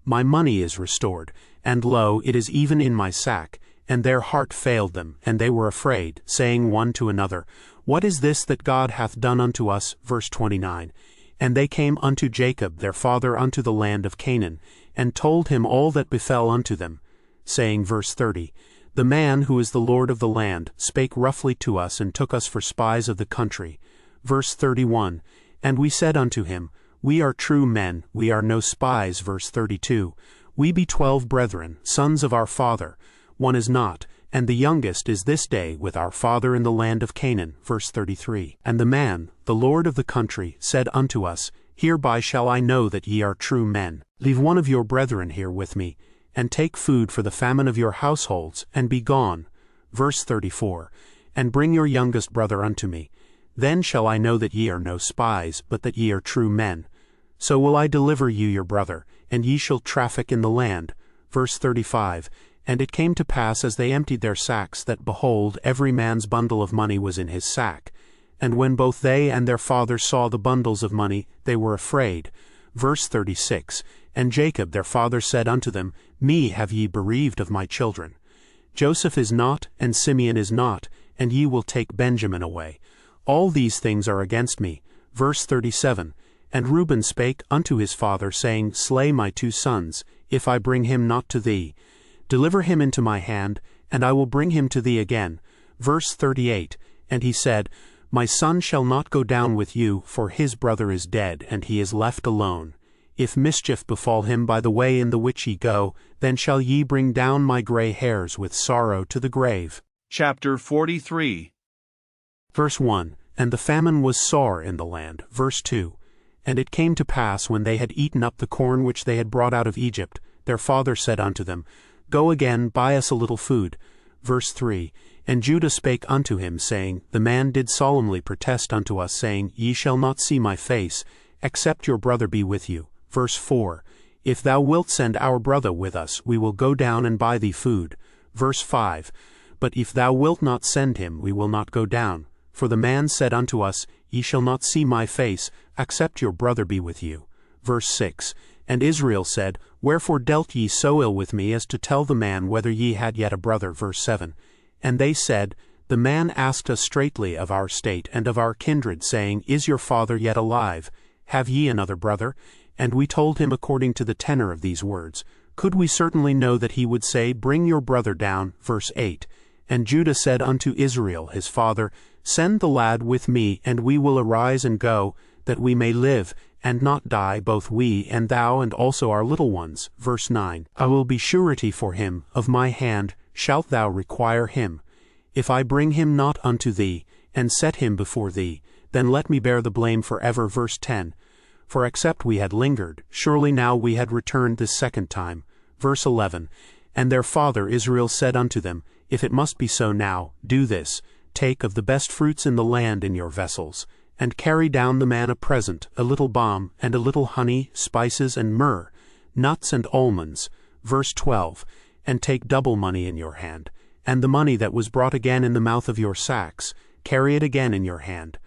My money is restored, and lo, it is even in my sack. And their heart failed them, and they were afraid, saying one to another, What is this that God hath done unto us? Verse 29. And they came unto Jacob their father unto the land of Canaan, and told him all that befell unto them, saying, verse 30, The man who is the Lord of the land spake roughly to us, and took us for spies of the country. Verse 31. And we said unto him, We are true men, we are no spies. Verse 32. We be 12 brethren, sons of our father. One is not, and the youngest is this day with our father in the land of Canaan. Verse 33. And the man, the Lord of the country, said unto us, Hereby shall I know that ye are true men. Leave one of your brethren here with me, and take food for the famine of your households, and be gone. Verse 34. And bring your youngest brother unto me. Then shall I know that ye are no spies, but that ye are true men. So will I deliver you your brother, and ye shall traffic in the land. Verse 35. And it came to pass as they emptied their sacks, that, behold, every man's bundle of money was in his sack. And when both they and their father saw the bundles of money, they were afraid. Verse 36. And Jacob their father said unto them, Me have ye bereaved of my children. Joseph is not, and Simeon is not, and ye will take Benjamin away. All these things are against me. Verse 37. And Reuben spake unto his father, saying, Slay my 2 sons, if I bring him not to thee. Deliver him into my hand, and I will bring him to thee again. Verse 38. And he said, My son shall not go down with you, for his brother is dead, and he is left alone. If mischief befall him by the way in the which ye go, then shall ye bring down my gray hairs with sorrow to the grave. Chapter 43. Verse 1. And the famine was sore in the land. Verse 2. And it came to pass, when they had eaten up the corn which they had brought out of Egypt, their father said unto them, Go again, buy us a little food. Verse 3. And Judah spake unto him, saying, The man did solemnly protest unto us, saying, Ye shall not see my face, except your brother be with you. Verse 4. If thou wilt send our brother with us, we will go down and buy thee food. Verse 5. But if thou wilt not send him, we will not go down. For the man said unto us, Ye shall not see my face, except your brother be with you. Verse 6. And Israel said, Wherefore dealt ye so ill with me as to tell the man whether ye had yet a brother? Verse 7. And they said, The man asked us straitly of our state and of our kindred, saying, Is your father yet alive? Have ye another brother? And we told him according to the tenor of these words. Could we certainly know that he would say, Bring your brother down? Verse 8. And Judah said unto Israel his father, Send the lad with me, and we will arise and go, that we may live, and not die, both we and thou, and also our little ones. Verse 9. I will be surety for him, of my hand shalt thou require him. If I bring him not unto thee, and set him before thee, then let me bear the blame forever. Verse 10. For except we had lingered, surely now we had returned this second time. Verse 11. And their father Israel said unto them, If it must be so now, do this, take of the best fruits in the land in your vessels, and carry down the man a present, a little balm, and a little honey, spices and myrrh, nuts and almonds. Verse 12, and take double money in your hand, and the money that was brought again in the mouth of your sacks, carry it again in your hand.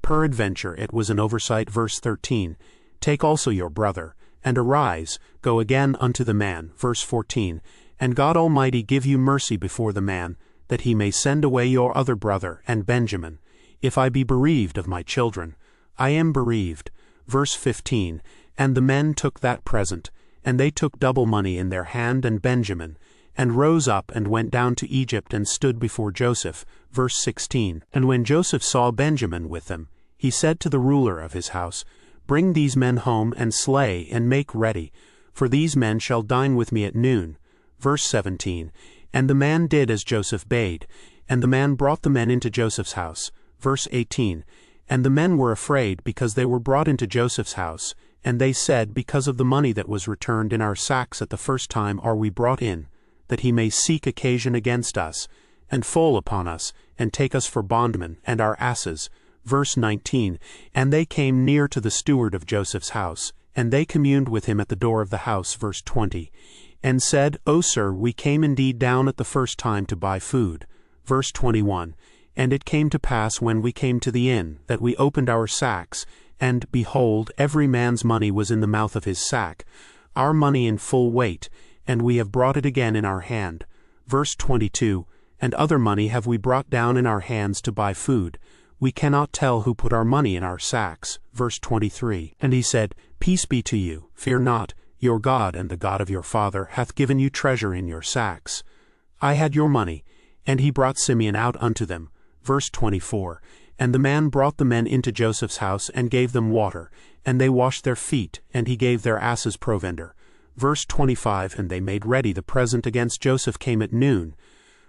Peradventure it was an oversight. Verse 13, take also your brother, and arise, go again unto the man. Verse 14, and God Almighty give you mercy before the man, that he may send away your other brother, and Benjamin. If I be bereaved of my children, I am bereaved. Verse 15, and the men took that present, and they took double money in their hand and Benjamin, and rose up and went down to Egypt and stood before Joseph. Verse 16, and when Joseph saw Benjamin with them, he said to the ruler of his house, bring these men home and slay and make ready, for these men shall dine with me at noon. Verse 17, and the man did as Joseph bade, and the man brought the men into Joseph's house. Verse 18, and the men were afraid because they were brought into Joseph's house, and they said, because of the money that was returned in our sacks at the first time are we brought in, that he may seek occasion against us, and fall upon us, and take us for bondmen, and our asses. Verse 19, and they came near to the steward of Joseph's house, and they communed with him at the door of the house. Verse 20, and said, O sir, we came indeed down at the first time to buy food. Verse 21, and it came to pass when we came to the inn, that we opened our sacks, and, behold, every man's money was in the mouth of his sack, our money in full weight, and we have brought it again in our hand. Verse 22, and other money have we brought down in our hands to buy food. We cannot tell who put our money in our sacks. Verse 23, and he said, Peace be to you, fear not, your God and the God of your father hath given you treasure in your sacks. I had your money. And he brought Simeon out unto them. Verse 24, and the man brought the men into Joseph's house, and gave them water, and they washed their feet, and he gave their asses provender. Verse 25, and they made ready the present against Joseph came at noon,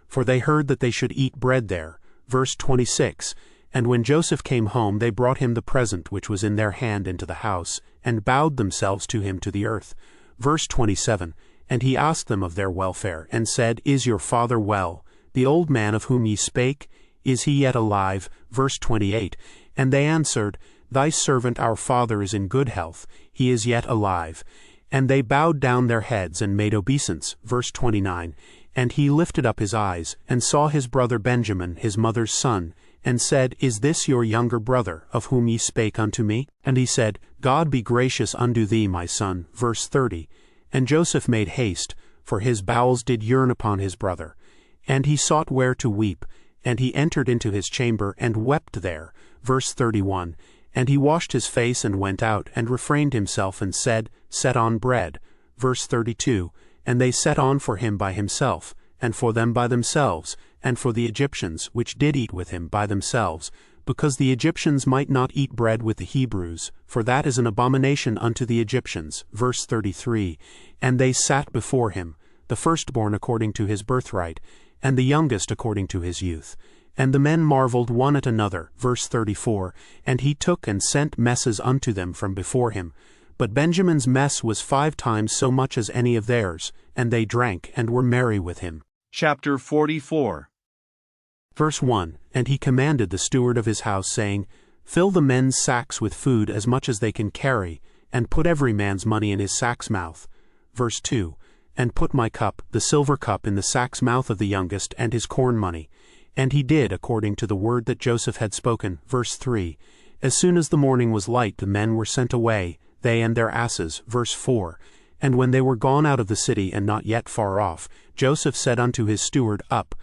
for they heard that they should eat bread there. Verse 26, and when Joseph came home, they brought him the present which was in their hand into the house, and bowed themselves to him to the earth. Verse 27, and he asked them of their welfare, and said, Is your father well? The old man of whom ye spake, is he yet alive? Verse 28, and they answered, Thy servant our father is in good health, he is yet alive. And they bowed down their heads and made obeisance. Verse 29, and he lifted up his eyes, and saw his brother Benjamin, his mother's son, and said, Is this your younger brother, of whom ye spake unto me? And he said, God be gracious unto thee, my son. Verse 30, and Joseph made haste, for his bowels did yearn upon his brother. And he sought where to weep, and he entered into his chamber, and wept there. Verse 31, and he washed his face, and went out, and refrained himself, and said, Set on bread. Verse 32, and they set on for him by himself, and for them by themselves, and for the Egyptians, which did eat with him by themselves, because the Egyptians might not eat bread with the Hebrews, for that is an abomination unto the Egyptians. Verse 33, and they sat before him, the firstborn according to his birthright, and the youngest according to his youth. And the men marveled one at another. Verse 34, and he took and sent messes unto them from before him. But Benjamin's mess was 5 times so much as any of theirs, and they drank and were merry with him. Chapter 44. Verse 1, and he commanded the steward of his house, saying, Fill the men's sacks with food as much as they can carry, and put every man's money in his sack's mouth. Verse 2, and put my cup, the silver cup, in the sack's mouth of the youngest, and his corn money. And he did according to the word that Joseph had spoken. Verse 3, as soon as the morning was light, the men were sent away, they and their asses. Verse 4, and when they were gone out of the city, and not yet far off, Joseph said unto his steward, Up,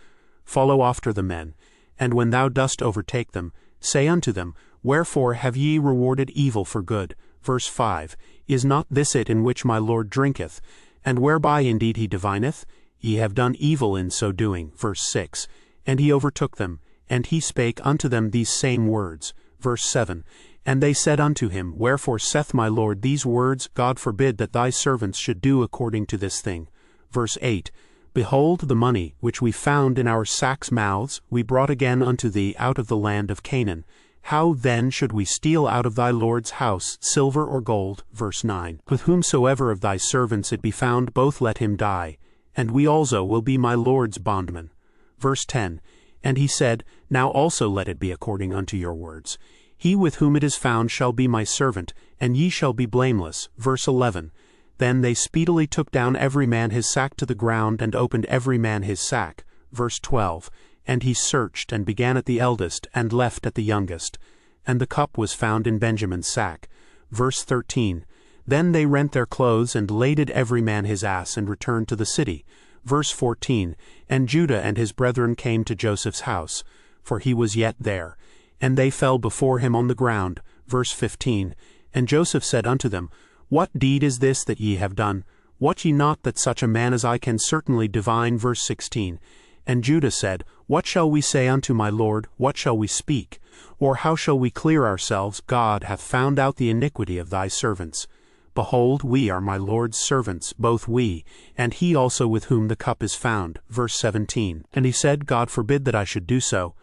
follow after the men, and when thou dost overtake them, say unto them, Wherefore have ye rewarded evil for good? Verse 5, is not this it in which my Lord drinketh? And whereby indeed he divineth? Ye have done evil in so doing. Verse 6, and he overtook them, and he spake unto them these same words. Verse 7, and they said unto him, Wherefore saith my Lord these words? God forbid that thy servants should do according to this thing. Verse 8, Behold, the money which we found in our sacks' mouths we brought again unto thee out of the land of Canaan. How then should we steal out of thy Lord's house silver or gold? Verse 9, With whomsoever of thy servants it be found, both let him die, and we also will be my Lord's bondmen. Verse 10, And he said, Now also let it be according unto your words. He with whom it is found shall be my servant, and ye shall be blameless. Verse 11. Then they speedily took down every man his sack to the ground, and opened every man his sack. Verse 12. And he searched, and began at the eldest, and left at the youngest. And the cup was found in Benjamin's sack. Verse 13. Then they rent their clothes, and laded every man his ass, and returned to the city. Verse 14. And Judah and his brethren came to Joseph's house, for he was yet there. And they fell before him on the ground. Verse 15. And Joseph said unto them, What deed is this that ye have done? Wot ye not that such a man as I can certainly divine? Verse 16. And Judah said, What shall we say unto my Lord? What shall we speak? Or how shall we clear ourselves? God hath found out the iniquity of thy servants. Behold, we are my Lord's servants, both we, and he also with whom the cup is found. Verse 17. And he said, God forbid that I should do so.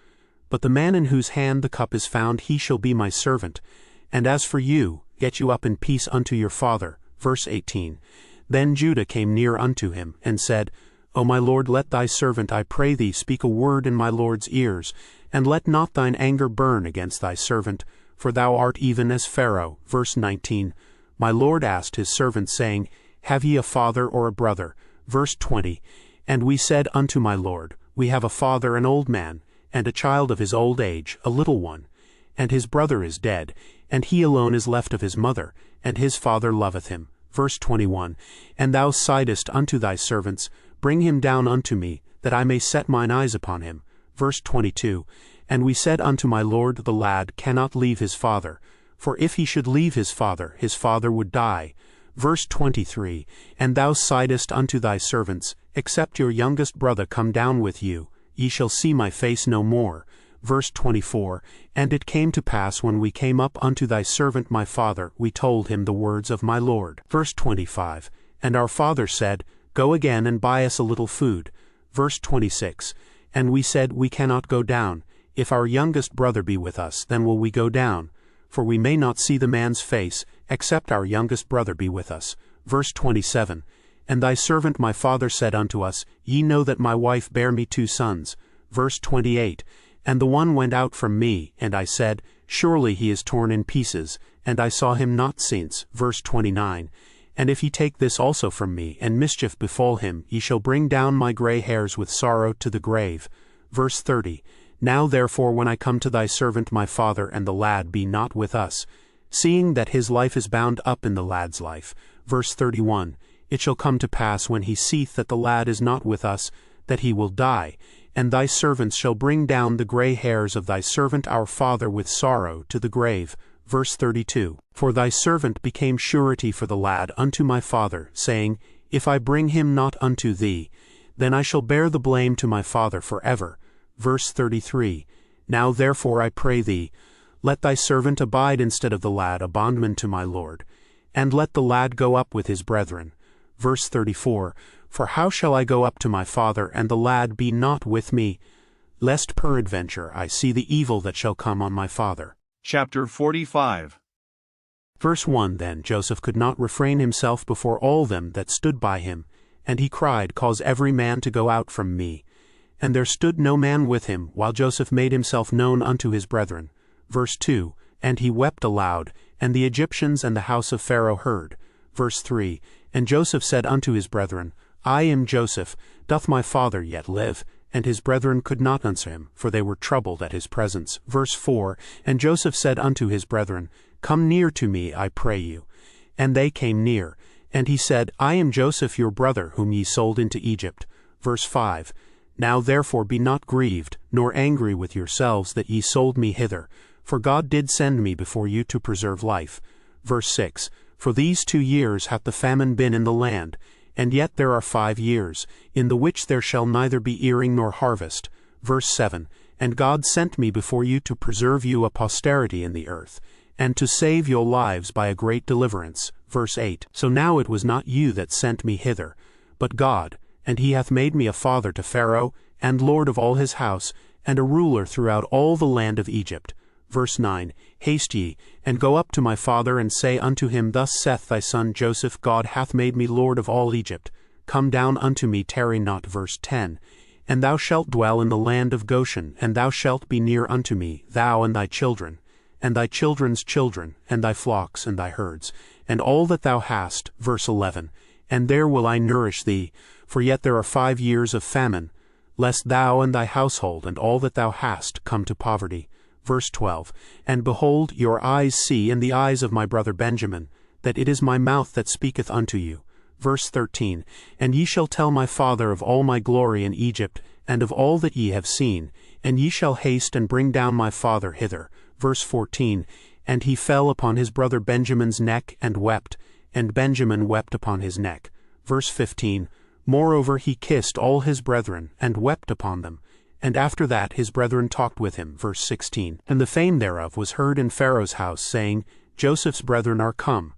But the man in whose hand the cup is found, he shall be my servant. And as for you, get you up in peace unto your father. Verse 18. Then Judah came near unto him, and said, O my Lord, let thy servant, I pray thee, speak a word in my Lord's ears, and let not thine anger burn against thy servant, for thou art even as Pharaoh. Verse 19. My Lord asked his servant, saying, Have ye a father or a brother? Verse 20. And we said unto my Lord, We have a father, an old man, and a child of his old age, a little one. And his brother is dead, and he alone is left of his mother, and his father loveth him. Verse 21. And thou saidest unto thy servants, Bring him down unto me, that I may set mine eyes upon him. Verse 22. And we said unto my Lord, The lad cannot leave his father, for if he should leave his father would die. Verse 23. And thou saidest unto thy servants, Except your youngest brother come down with you, ye shall see my face no more. Verse 24. And it came to pass when we came up unto thy servant my father, we told him the words of my Lord. Verse 25. And our father said, Go again and buy us a little food. Verse 26. And we said, We cannot go down. If our youngest brother be with us, then will we go down. For we may not see the man's face, except our youngest brother be with us. Verse 27. And thy servant my father said unto us, Ye know that my wife bare me 2 sons. Verse 28. And the one went out from me, and I said, Surely he is torn in pieces, and I saw him not since. Verse 29. And if he take this also from me, and mischief befall him, ye shall bring down my gray hairs with sorrow to the grave. Verse 30. Now therefore when I come to thy servant my father, and the lad be not with us, seeing that his life is bound up in the lad's life. Verse 31. It shall come to pass when he seeth that the lad is not with us, that he will die, and thy servants shall bring down the gray hairs of thy servant our father with sorrow to the grave. Verse 32. For thy servant became surety for the lad unto my father, saying, If I bring him not unto thee, then I shall bear the blame to my father forever. Verse 33. Now therefore I pray thee, let thy servant abide instead of the lad, a bondman to my Lord, and let the lad go up with his brethren. Verse 34. For how shall I go up to my father, and the lad be not with me, lest peradventure I see the evil that shall come on my father? Chapter 45. Verse 1. Then Joseph could not refrain himself before all them that stood by him, and he cried, Cause every man to go out from me. And there stood no man with him, while Joseph made himself known unto his brethren. Verse 2. And he wept aloud, and the Egyptians and the house of Pharaoh heard. Verse 3. And Joseph said unto his brethren, I am Joseph, doth my father yet live? And his brethren could not answer him, for they were troubled at his presence. Verse 4. And Joseph said unto his brethren, Come near to me, I pray you. And they came near. And he said, I am Joseph your brother, whom ye sold into Egypt. Verse 5. Now therefore be not grieved, nor angry with yourselves that ye sold me hither, for God did send me before you to preserve life. Verse 6. For these 2 years hath the famine been in the land, and yet there are 5 years, in the which there shall neither be earing nor harvest. Verse 7. And God sent me before you to preserve you a posterity in the earth, and to save your lives by a great deliverance. Verse 8. So now it was not you that sent me hither, but God, and he hath made me a father to Pharaoh, and lord of all his house, and a ruler throughout all the land of Egypt. Verse 9. Haste ye, and go up to my father, and say unto him, Thus saith thy son Joseph, God hath made me lord of all Egypt. Come down unto me, tarry not. Verse 10. And thou shalt dwell in the land of Goshen, and thou shalt be near unto me, thou and thy children, and thy children's children, and thy flocks and thy herds, and all that thou hast. Verse 11. And there will I nourish thee, for yet there are 5 years of famine, lest thou and thy household and all that thou hast come to poverty. Verse 12. And behold, your eyes see, and the eyes of my brother Benjamin, that it is my mouth that speaketh unto you. Verse 13. And ye shall tell my father of all my glory in Egypt, and of all that ye have seen, and ye shall haste and bring down my father hither. Verse 14. And he fell upon his brother Benjamin's neck and wept, and Benjamin wept upon his neck. Verse 15. Moreover he kissed all his brethren, and wept upon them. And after that his brethren talked with him. Verse 16. And the fame thereof was heard in Pharaoh's house, saying, Joseph's brethren are come.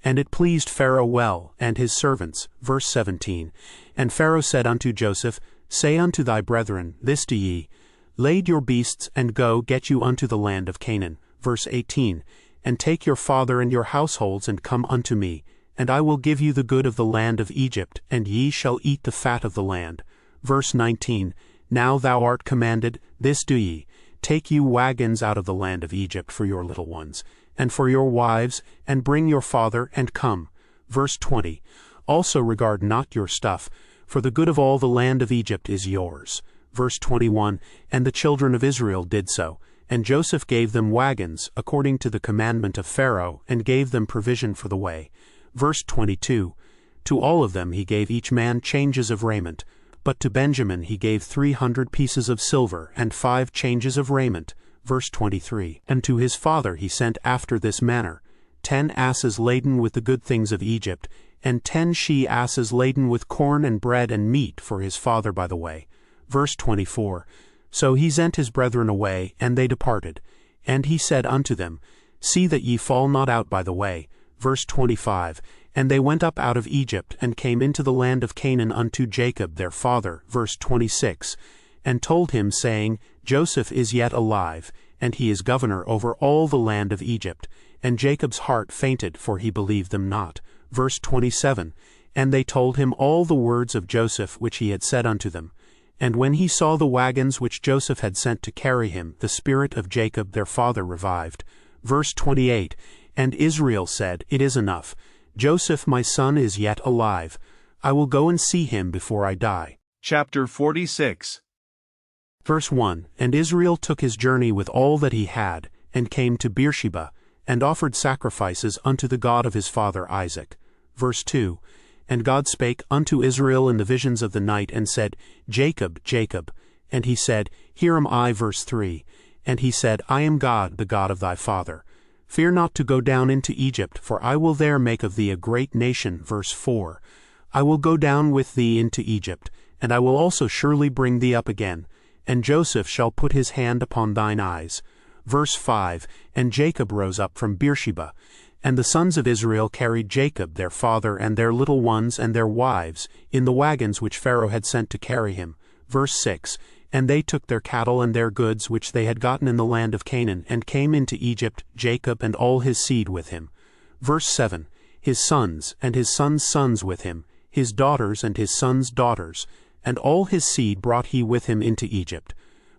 And it pleased Pharaoh well, and his servants. Verse 17. And Pharaoh said unto Joseph, Say unto thy brethren, This do ye, Lade your beasts, and go, get you unto the land of Canaan. Verse 18. And take your father and your households, and come unto me, and I will give you the good of the land of Egypt, and ye shall eat the fat of the land. Verse 19. Now thou art commanded, this do ye, take you wagons out of the land of Egypt for your little ones, and for your wives, and bring your father, and come. Verse 20. Also regard not your stuff, for the good of all the land of Egypt is yours. Verse 21. And the children of Israel did so, and Joseph gave them wagons, according to the commandment of Pharaoh, and gave them provision for the way. Verse 22. To all of them he gave each man changes of raiment, but to Benjamin he gave 300 pieces of silver, and 5 changes of raiment. Verse 23. And to his father he sent after this manner, 10 asses laden with the good things of Egypt, and 10 she-asses laden with corn and bread and meat for his father by the way. Verse 24. So he sent his brethren away, and they departed. And he said unto them, See that ye fall not out by the way. Verse 25. And they went up out of Egypt, and came into the land of Canaan unto Jacob their father. Verse 26. And told him, saying, Joseph is yet alive, and he is governor over all the land of Egypt. And Jacob's heart fainted, for he believed them not. Verse 27. And they told him all the words of Joseph which he had said unto them. And when he saw the wagons which Joseph had sent to carry him, the spirit of Jacob their father revived. Verse 28. And Israel said, It is enough. Joseph my son is yet alive. I will go and see him before I die. Chapter 46. Verse 1. And Israel took his journey with all that he had, and came to Beersheba, and offered sacrifices unto the God of his father Isaac. Verse 2. And God spake unto Israel in the visions of the night, and said, Jacob, Jacob. And he said, Here am I. Verse 3. And he said, I am God, the God of thy father. Fear not to go down into Egypt, for I will there make of thee a great nation. Verse 4. I will go down with thee into Egypt, and I will also surely bring thee up again, and Joseph shall put his hand upon thine eyes. Verse 5. And Jacob rose up from Beersheba, and the sons of Israel carried Jacob their father and their little ones and their wives in the wagons which Pharaoh had sent to carry him. Verse 6. And they took their cattle and their goods which they had gotten in the land of Canaan, and came into Egypt, Jacob and all his seed with him. Verse 7. His sons and his sons' sons with him, his daughters and his sons' daughters, and all his seed brought he with him into Egypt.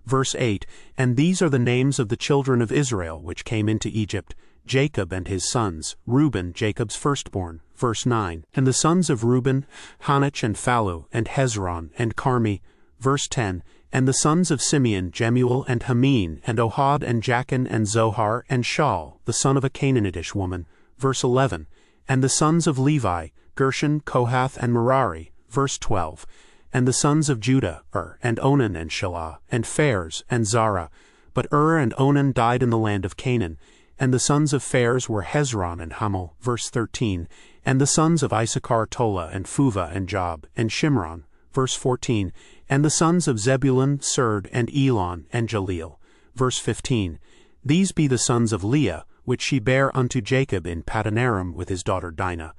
Verse 8. And these are the names of the children of Israel which came into Egypt, Jacob and his sons, Reuben, Jacob's firstborn. Verse 9. And the sons of Reuben, Hanoch and Phallu, and Hezron, and Carmi. Verse 10. And the sons of Simeon, Jemuel, and Hamin, and Ohad, and Jachin, and Zohar, and Shaul, the son of a Canaanitish woman. Verse 11. And the sons of Levi, Gershon, Kohath, and Merari. Verse 12. And the sons of Judah, and Onan, and Shelah, and Phares, and Zara. But and Onan died in the land of Canaan. And the sons of Phares were Hezron and Hamul. Verse 13. And the sons of Issachar, Tola, and Phuvah, and Job, and Shimron. Verse 14. And the sons of Zebulun, Serd, and Elon, and Jaleel. Verse 15. These be the sons of Leah, which she bare unto Jacob in Padanaram with his daughter Dinah.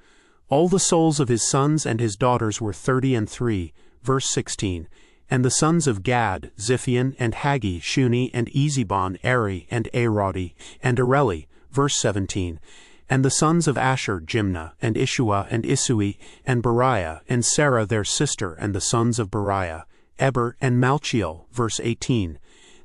All the souls of his sons and his daughters were 33. Verse 16. And the sons of Gad, Ziphion, and Haggi, Shuni, and Ezebon, Eri, and Arodi, and Areli. Verse 17. And the sons of Asher, Jimnah, and Ishua, and Isui, and Beriah, and Sarah their sister, and the sons of Beriah, Eber, and Malchiel. Verse 18.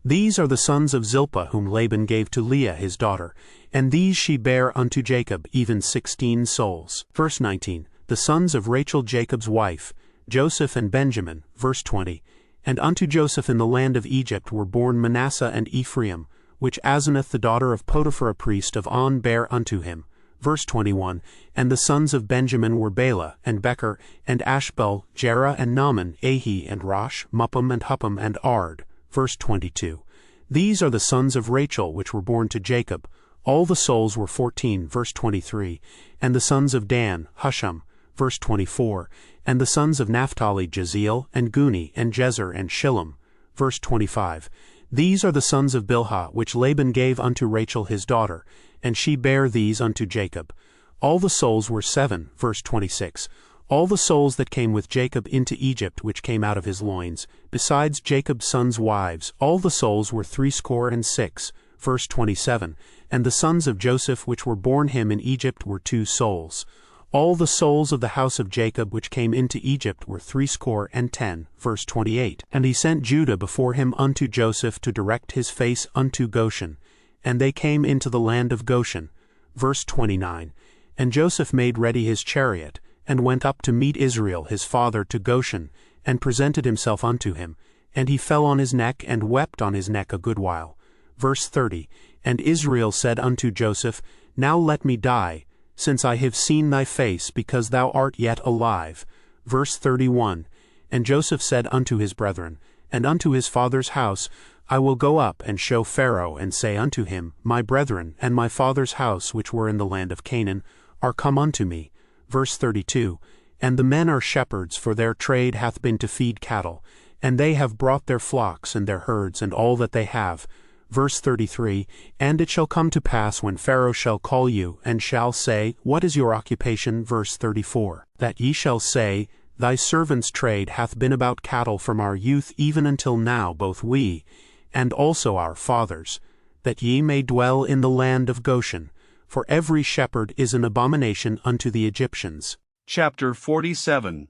These are the sons of Zilpah whom Laban gave to Leah his daughter, and these she bare unto Jacob, even 16 souls. Verse 19. The sons of Rachel Jacob's wife, Joseph and Benjamin. Verse 20. And unto Joseph in the land of Egypt were born Manasseh and Ephraim, which Asenath the daughter of Potiphar a priest of On bare unto him. Verse 21. And the sons of Benjamin were Bela, and Becher, and Ashbel, Jerah and Naaman, Ahi and Rosh, Muppim and Huppim and Ard. Verse 22. These are the sons of Rachel which were born to Jacob. All the souls were 14. Verse 23. And the sons of Dan, Husham. Verse 24. And the sons of Naphtali, Jeziel, and Guni, and Jezer, and Shillem. Verse 25. These are the sons of Bilhah, which Laban gave unto Rachel his daughter, and she bare these unto Jacob. All the souls were 7. Verse 26. All the souls that came with Jacob into Egypt, which came out of his loins, besides Jacob's sons' wives, all the souls were 66. Verse 27. And the sons of Joseph which were born him in Egypt were 2 souls. All the souls of the house of Jacob which came into Egypt were 70. Verse 28. And he sent Judah before him unto Joseph to direct his face unto Goshen. And they came into the land of Goshen. Verse 29. And Joseph made ready his chariot, and went up to meet Israel his father to Goshen, and presented himself unto him. And he fell on his neck, and wept on his neck a good while. Verse 30. And Israel said unto Joseph, Now let me die, since I have seen thy face, because thou art yet alive. Verse 31. And Joseph said unto his brethren, and unto his father's house, I will go up and show Pharaoh, and say unto him, My brethren, and my father's house, which were in the land of Canaan, are come unto me. Verse 32. And the men are shepherds, for their trade hath been to feed cattle, and they have brought their flocks and their herds and all that they have. Verse 33. And it shall come to pass when Pharaoh shall call you, and shall say, What is your occupation? Verse 34. That ye shall say, Thy servant's trade hath been about cattle from our youth even until now, both we, and also our fathers, that ye may dwell in the land of Goshen, for every shepherd is an abomination unto the Egyptians. Chapter 47.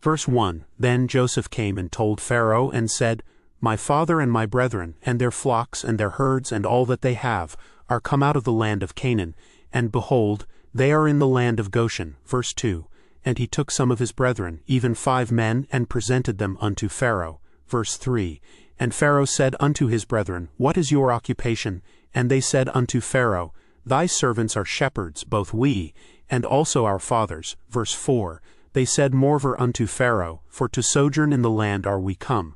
Verse 1. Then Joseph came and told Pharaoh, and said, My father and my brethren, and their flocks and their herds and all that they have, are come out of the land of Canaan, and behold, they are in the land of Goshen. Verse 2. And he took some of his brethren, even 5 men, and presented them unto Pharaoh. Verse 3. And Pharaoh said unto his brethren, What is your occupation? And they said unto Pharaoh, Thy servants are shepherds, both we, and also our fathers. Verse 4. They said moreover unto Pharaoh, For to sojourn in the land are we come.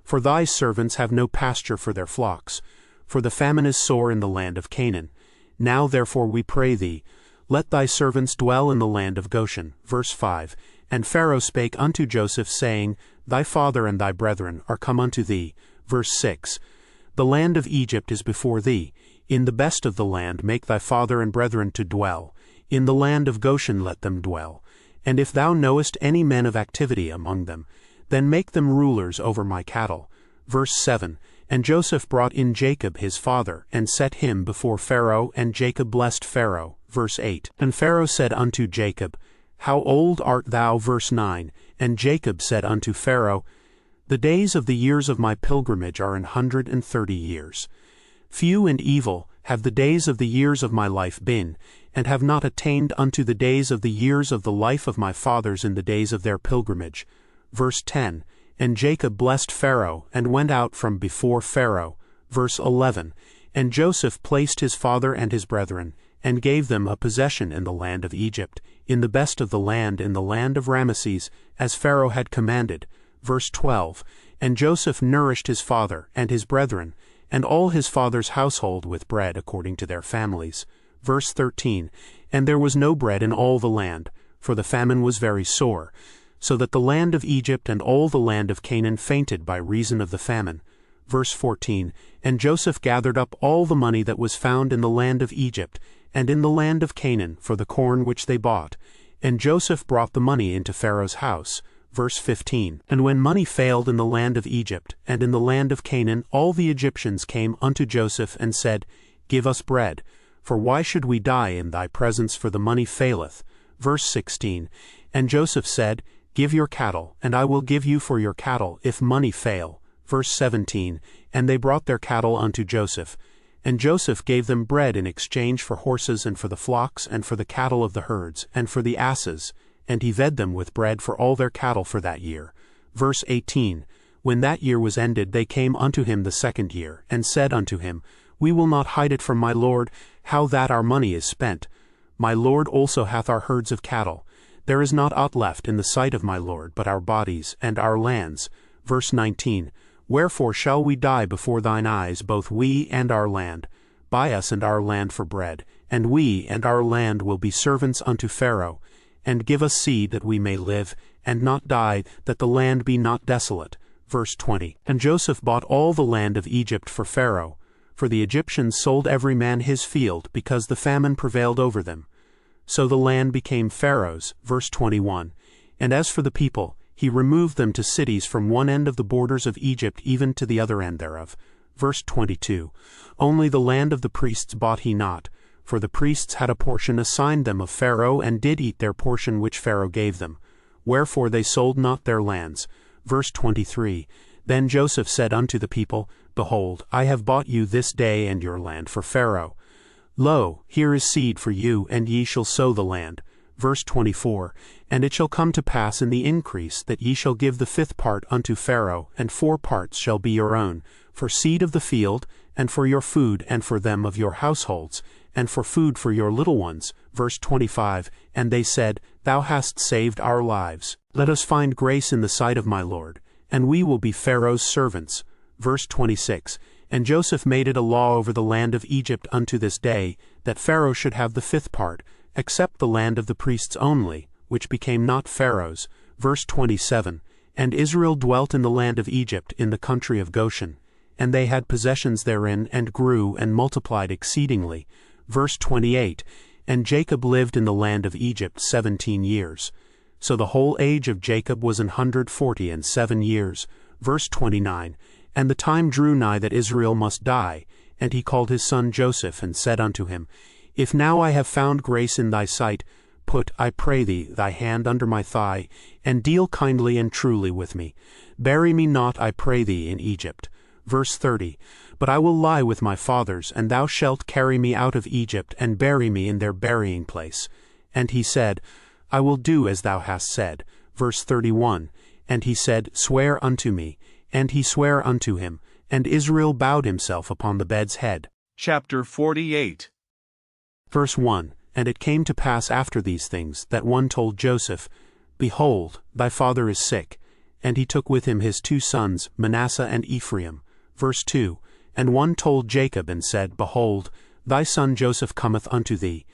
For thy servants have no pasture for their flocks, for the famine is sore in the land of Canaan. Now therefore we pray thee, let thy servants dwell in the land of Goshen. Verse 5. And Pharaoh spake unto Joseph, saying, Thy father and thy brethren are come unto thee. Verse 6. The land of Egypt is before thee. In the best of the land make thy father and brethren to dwell. In the land of Goshen let them dwell. And if thou knowest any men of activity among them, then make them rulers over my cattle. Verse 7. And Joseph brought in Jacob his father, and set him before Pharaoh, and Jacob blessed Pharaoh. Verse 8. And Pharaoh said unto Jacob, How old art thou? Verse 9. And Jacob said unto Pharaoh, The days of the years of my pilgrimage are 130 years. Few and evil have the days of the years of my life been, and have not attained unto the days of the years of the life of my fathers in the days of their pilgrimage. Verse 10. And Jacob blessed Pharaoh, and went out from before Pharaoh. Verse 11. And Joseph placed his father and his brethren, and gave them a possession in the land of Egypt, in the best of the land, in the land of Ramesses, as Pharaoh had commanded. Verse 12. And Joseph nourished his father and his brethren, and all his father's household with bread according to their families. Verse 13. And there was no bread in all the land, for the famine was very sore, so that the land of Egypt and all the land of Canaan fainted by reason of the famine. Verse 14. And Joseph gathered up all the money that was found in the land of Egypt, and in the land of Canaan, for the corn which they bought. And Joseph brought the money into Pharaoh's house. Verse 15. And when money failed in the land of Egypt, and in the land of Canaan, all the Egyptians came unto Joseph, and said, Give us bread, for why should we die in thy presence, for the money faileth? Verse 16. And Joseph said, Give your cattle, and I will give you for your cattle, if money fail. Verse 17, And they brought their cattle unto Joseph. And Joseph gave them bread in exchange for horses and for the flocks and for the cattle of the herds and for the asses, and he fed them with bread for all their cattle for that year. Verse 18, When that year was ended, they came unto him the second year, and said unto him, We will not hide it from my lord, how that our money is spent. My lord also hath our herds of cattle. There is not aught left in the sight of my lord, but our bodies and our lands. Verse 19, Wherefore shall we die before thine eyes, both we and our land? Buy us and our land for bread, and we and our land will be servants unto Pharaoh. And give us seed that we may live, and not die, that the land be not desolate. Verse 20, And Joseph bought all the land of Egypt for Pharaoh, for the Egyptians sold every man his field, because the famine prevailed over them. So the land became Pharaoh's. Verse 21, And as for the people, he removed them to cities from one end of the borders of Egypt even to the other end thereof. Verse 22, Only the land of the priests bought he not, for the priests had a portion assigned them of Pharaoh, and did eat their portion which Pharaoh gave them. Wherefore they sold not their lands. Verse 23, Then Joseph said unto the people, Behold, I have bought you this day and your land for Pharaoh. Lo, here is seed for you, and ye shall sow the land. Verse 24, And it shall come to pass in the increase, that ye shall give the 5th part unto Pharaoh, and 4 parts shall be your own, for seed of the field, and for your food, and for them of your households, and for food for your little ones. Verse 25, And they said, Thou hast saved our lives. Let us find grace in the sight of my lord, and we will be Pharaoh's servants. Verse 26, And Joseph made it a law over the land of Egypt unto this day, that Pharaoh should have the 5th part, except the land of the priests only, which became not Pharaoh's. Verse 27, And Israel dwelt in the land of Egypt, in the country of Goshen, and they had possessions therein, and grew and multiplied exceedingly. Verse 28, And Jacob lived in the land of Egypt 17 years. So the whole age of Jacob was 147 years. Verse 29, And the time drew nigh that Israel must die, and he called his son Joseph, and said unto him, If now I have found grace in thy sight, put, I pray thee, thy hand under my thigh, and deal kindly and truly with me. Bury me not, I pray thee, in Egypt. Verse 30, But I will lie with my fathers, and thou shalt carry me out of Egypt, and bury me in their burying place. And he said, I will do as thou hast said. Verse 31, And he said, Swear unto me. And he sware unto him, and Israel bowed himself upon the bed's head. Chapter 48. Verse 1, And it came to pass after these things, that one told Joseph, Behold, thy father is sick. And he took with him his 2 sons, Manasseh and Ephraim. Verse 2, And one told Jacob, and said, Behold, thy son Joseph cometh unto thee.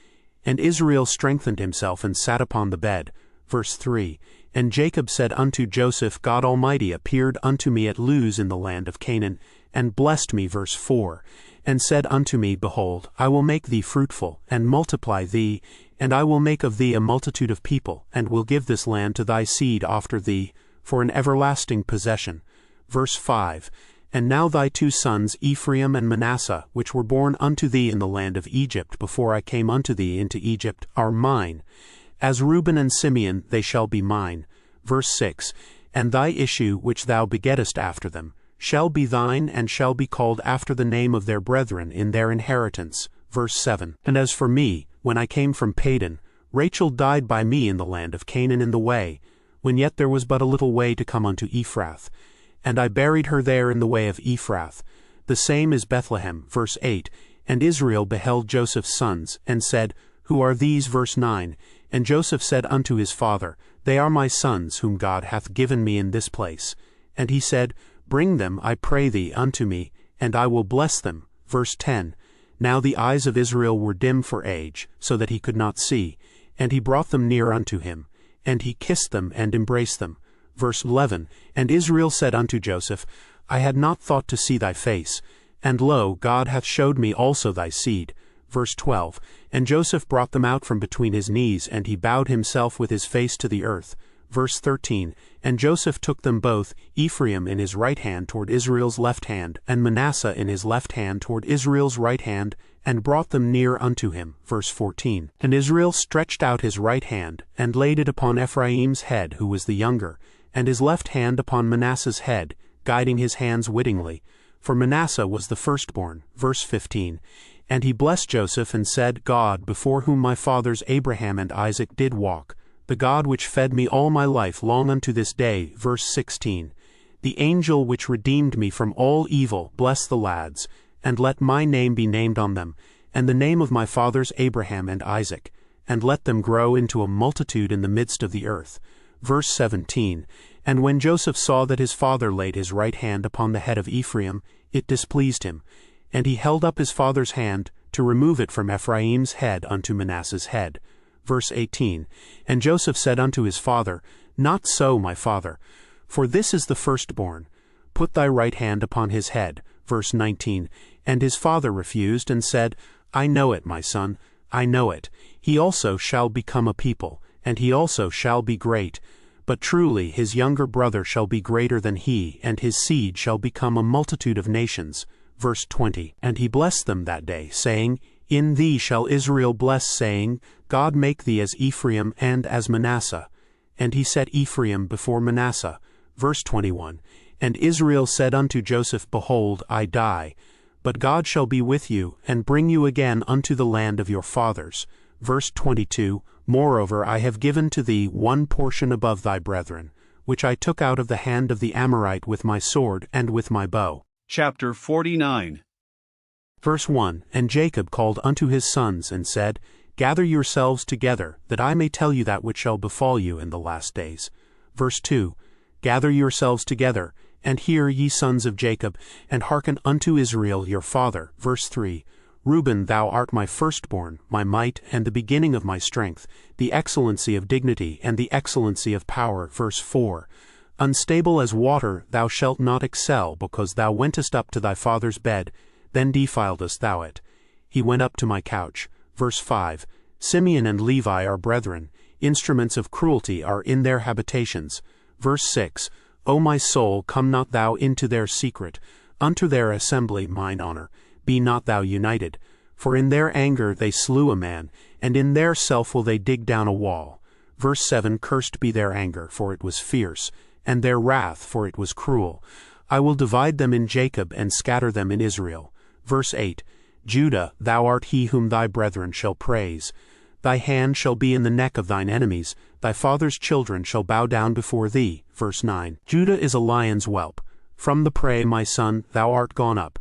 And Israel strengthened himself, and sat upon the bed. Verse 3, And Jacob said unto Joseph, God Almighty appeared unto me at Luz in the land of Canaan, and blessed me. Verse 4, And said unto me, Behold, I will make thee fruitful, and multiply thee, and I will make of thee a multitude of people, and will give this land to thy seed after thee, for an everlasting possession. Verse 5, And now thy 2 sons, Ephraim and Manasseh, which were born unto thee in the land of Egypt before I came unto thee into Egypt, are mine. As Reuben and Simeon they shall be mine. Verse 6, And thy issue which thou begettest after them shall be thine, and shall be called after the name of their brethren in their inheritance. Verse 7, And as for me, when I came from Padan, Rachel died by me in the land of Canaan in the way, when yet there was but a little way to come unto Ephrath. And I buried her there in the way of Ephrath. The same is Bethlehem. Verse 8, And Israel beheld Joseph's sons, and said, Who are these? Verse 9, And Joseph said unto his father, They are my sons, whom God hath given me in this place. And he said, Bring them, I pray thee, unto me, and I will bless them. Verse 10, Now the eyes of Israel were dim for age, so that he could not see. And he brought them near unto him, and he kissed them and embraced them. Verse 11, And Israel said unto Joseph, I had not thought to see thy face, and lo, God hath showed me also thy seed. Verse 12, And Joseph brought them out from between his knees, and he bowed himself with his face to the earth. Verse 13, And Joseph took them both, Ephraim in his right hand toward Israel's left hand, and Manasseh in his left hand toward Israel's right hand, and brought them near unto him. Verse 14, And Israel stretched out his right hand, and laid it upon Ephraim's head, who was the younger, and his left hand upon Manasseh's head, guiding his hands wittingly. For Manasseh was the firstborn. Verse 15, And he blessed Joseph, and said, God, before whom my fathers Abraham and Isaac did walk, the God which fed me all my life long unto this day. Verse 16, The angel which redeemed me from all evil, bless the lads, and let my name be named on them, and the name of my fathers Abraham and Isaac, and let them grow into a multitude in the midst of the earth. Verse 17, And when Joseph saw that his father laid his right hand upon the head of Ephraim, it displeased him, and he held up his father's hand to remove it from Ephraim's head unto Manasseh's head. Verse 18, And Joseph said unto his father, Not so, my father, for this is the firstborn. Put thy right hand upon his head. Verse 19, And his father refused, and said, I know it, my son, I know it. He also shall become a people, and he also shall be great. But truly his younger brother shall be greater than he, and his seed shall become a multitude of nations. Verse 20, And he blessed them that day, saying, In thee shall Israel bless, saying, God make thee as Ephraim and as Manasseh. And he set Ephraim before Manasseh. Verse 21, And Israel said unto Joseph, Behold, I die, but God shall be with you, and bring you again unto the land of your fathers. Verse 22, Moreover I have given to thee one portion above thy brethren, which I took out of the hand of the Amorite with my sword and with my bow. Chapter 49. Verse 1, And Jacob called unto his sons, and said, Gather yourselves together, that I may tell you that which shall befall you in the last days. Verse 2, Gather yourselves together, and hear, ye sons of Jacob, and hearken unto Israel your father. Verse 3, Reuben, thou art my firstborn, my might, and the beginning of my strength, the excellency of dignity, and the excellency of power. Verse 4, Unstable as water thou shalt not excel, because thou wentest up to thy father's bed, then defiledest thou it. He went up to my couch. Verse 5, Simeon and Levi are brethren, instruments of cruelty are in their habitations. Verse 6, O my soul, come not thou into their secret, unto their assembly, mine honor, be not thou united. For in their anger they slew a man, and in their self will they dig down a wall. Verse 7, Cursed be their anger, for it was fierce, and their wrath, for it was cruel. I will divide them in Jacob, and scatter them in Israel. Verse 8, Judah, thou art he whom thy brethren shall praise. Thy hand shall be in the neck of thine enemies, thy father's children shall bow down before thee. Verse 9, Judah is a lion's whelp. From the prey, my son, thou art gone up.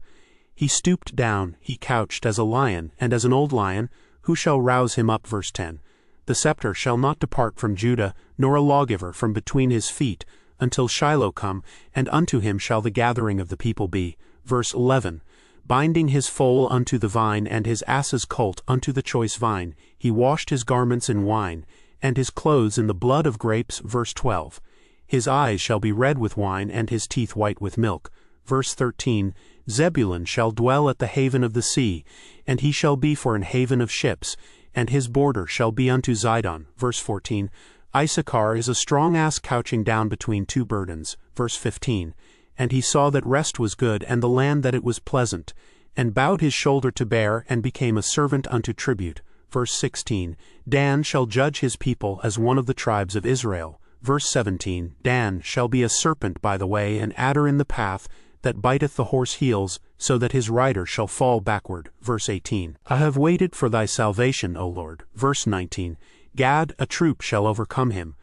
He stooped down, he couched as a lion, and as an old lion, who shall rouse him up? Verse 10, The scepter shall not depart from Judah, nor a lawgiver from between his feet, until Shiloh come, and unto him shall the gathering of the people be. Verse 11, Binding his foal unto the vine, and his ass's colt unto the choice vine, he washed his garments in wine, and his clothes in the blood of grapes. Verse 12, His eyes shall be red with wine, and his teeth white with milk. Verse 13, Zebulun shall dwell at the haven of the sea, and he shall be for an haven of ships, and his border shall be unto Zidon. Verse 14, Issachar is a strong ass couching down between two burdens. Verse 15, And he saw that rest was good, and the land that it was pleasant, and bowed his shoulder to bear, and became a servant unto tribute. Verse 16, Dan shall judge his people as one of the tribes of Israel. Verse 17, Dan shall be a serpent by the way, an adder in the path, that biteth the horse heels, so that his rider shall fall backward. Verse 18, I have waited for thy salvation, O Lord. Verse 19, Gad, a troop shall overcome him,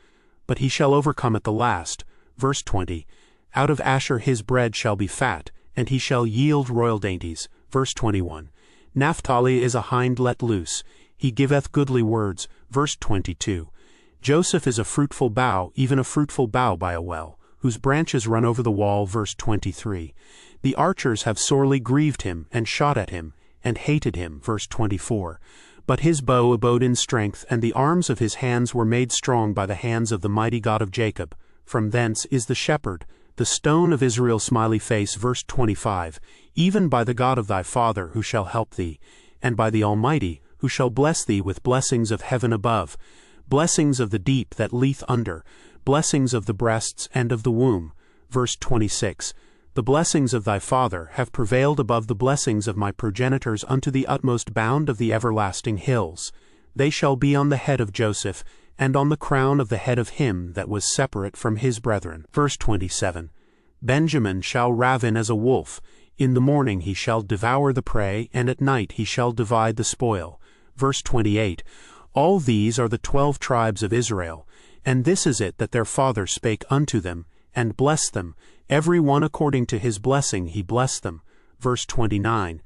but he shall overcome at the last. Verse 20, Out of Asher his bread shall be fat, and he shall yield royal dainties. Verse 21, Naphtali is a hind let loose, he giveth goodly words. Verse 22, Joseph is a fruitful bough, even a fruitful bough by a well, whose branches run over the wall. Verse 23, The archers have sorely grieved him, and shot at him, and hated him. Verse 24, But his bow abode in strength, and the arms of his hands were made strong by the hands of the mighty God of Jacob. From thence is the shepherd, the stone of Israel's smiley face. Verse 25, Even by the God of thy father, who shall help thee, and by the Almighty, who shall bless thee with blessings of heaven above, blessings of the deep that leeth under, blessings of the breasts and of the womb. Verse 26. The blessings of thy father have prevailed above the blessings of my progenitors unto the utmost bound of the everlasting hills. They shall be on the head of Joseph, and on the crown of the head of him that was separate from his brethren. Verse 27. Benjamin shall ravin as a wolf. In the morning he shall devour the prey, and at night he shall divide the spoil. Verse 28. All these are the 12 tribes of Israel, and this is it that their father spake unto them, and blessed them, every one according to his blessing he blessed them. Verse 29.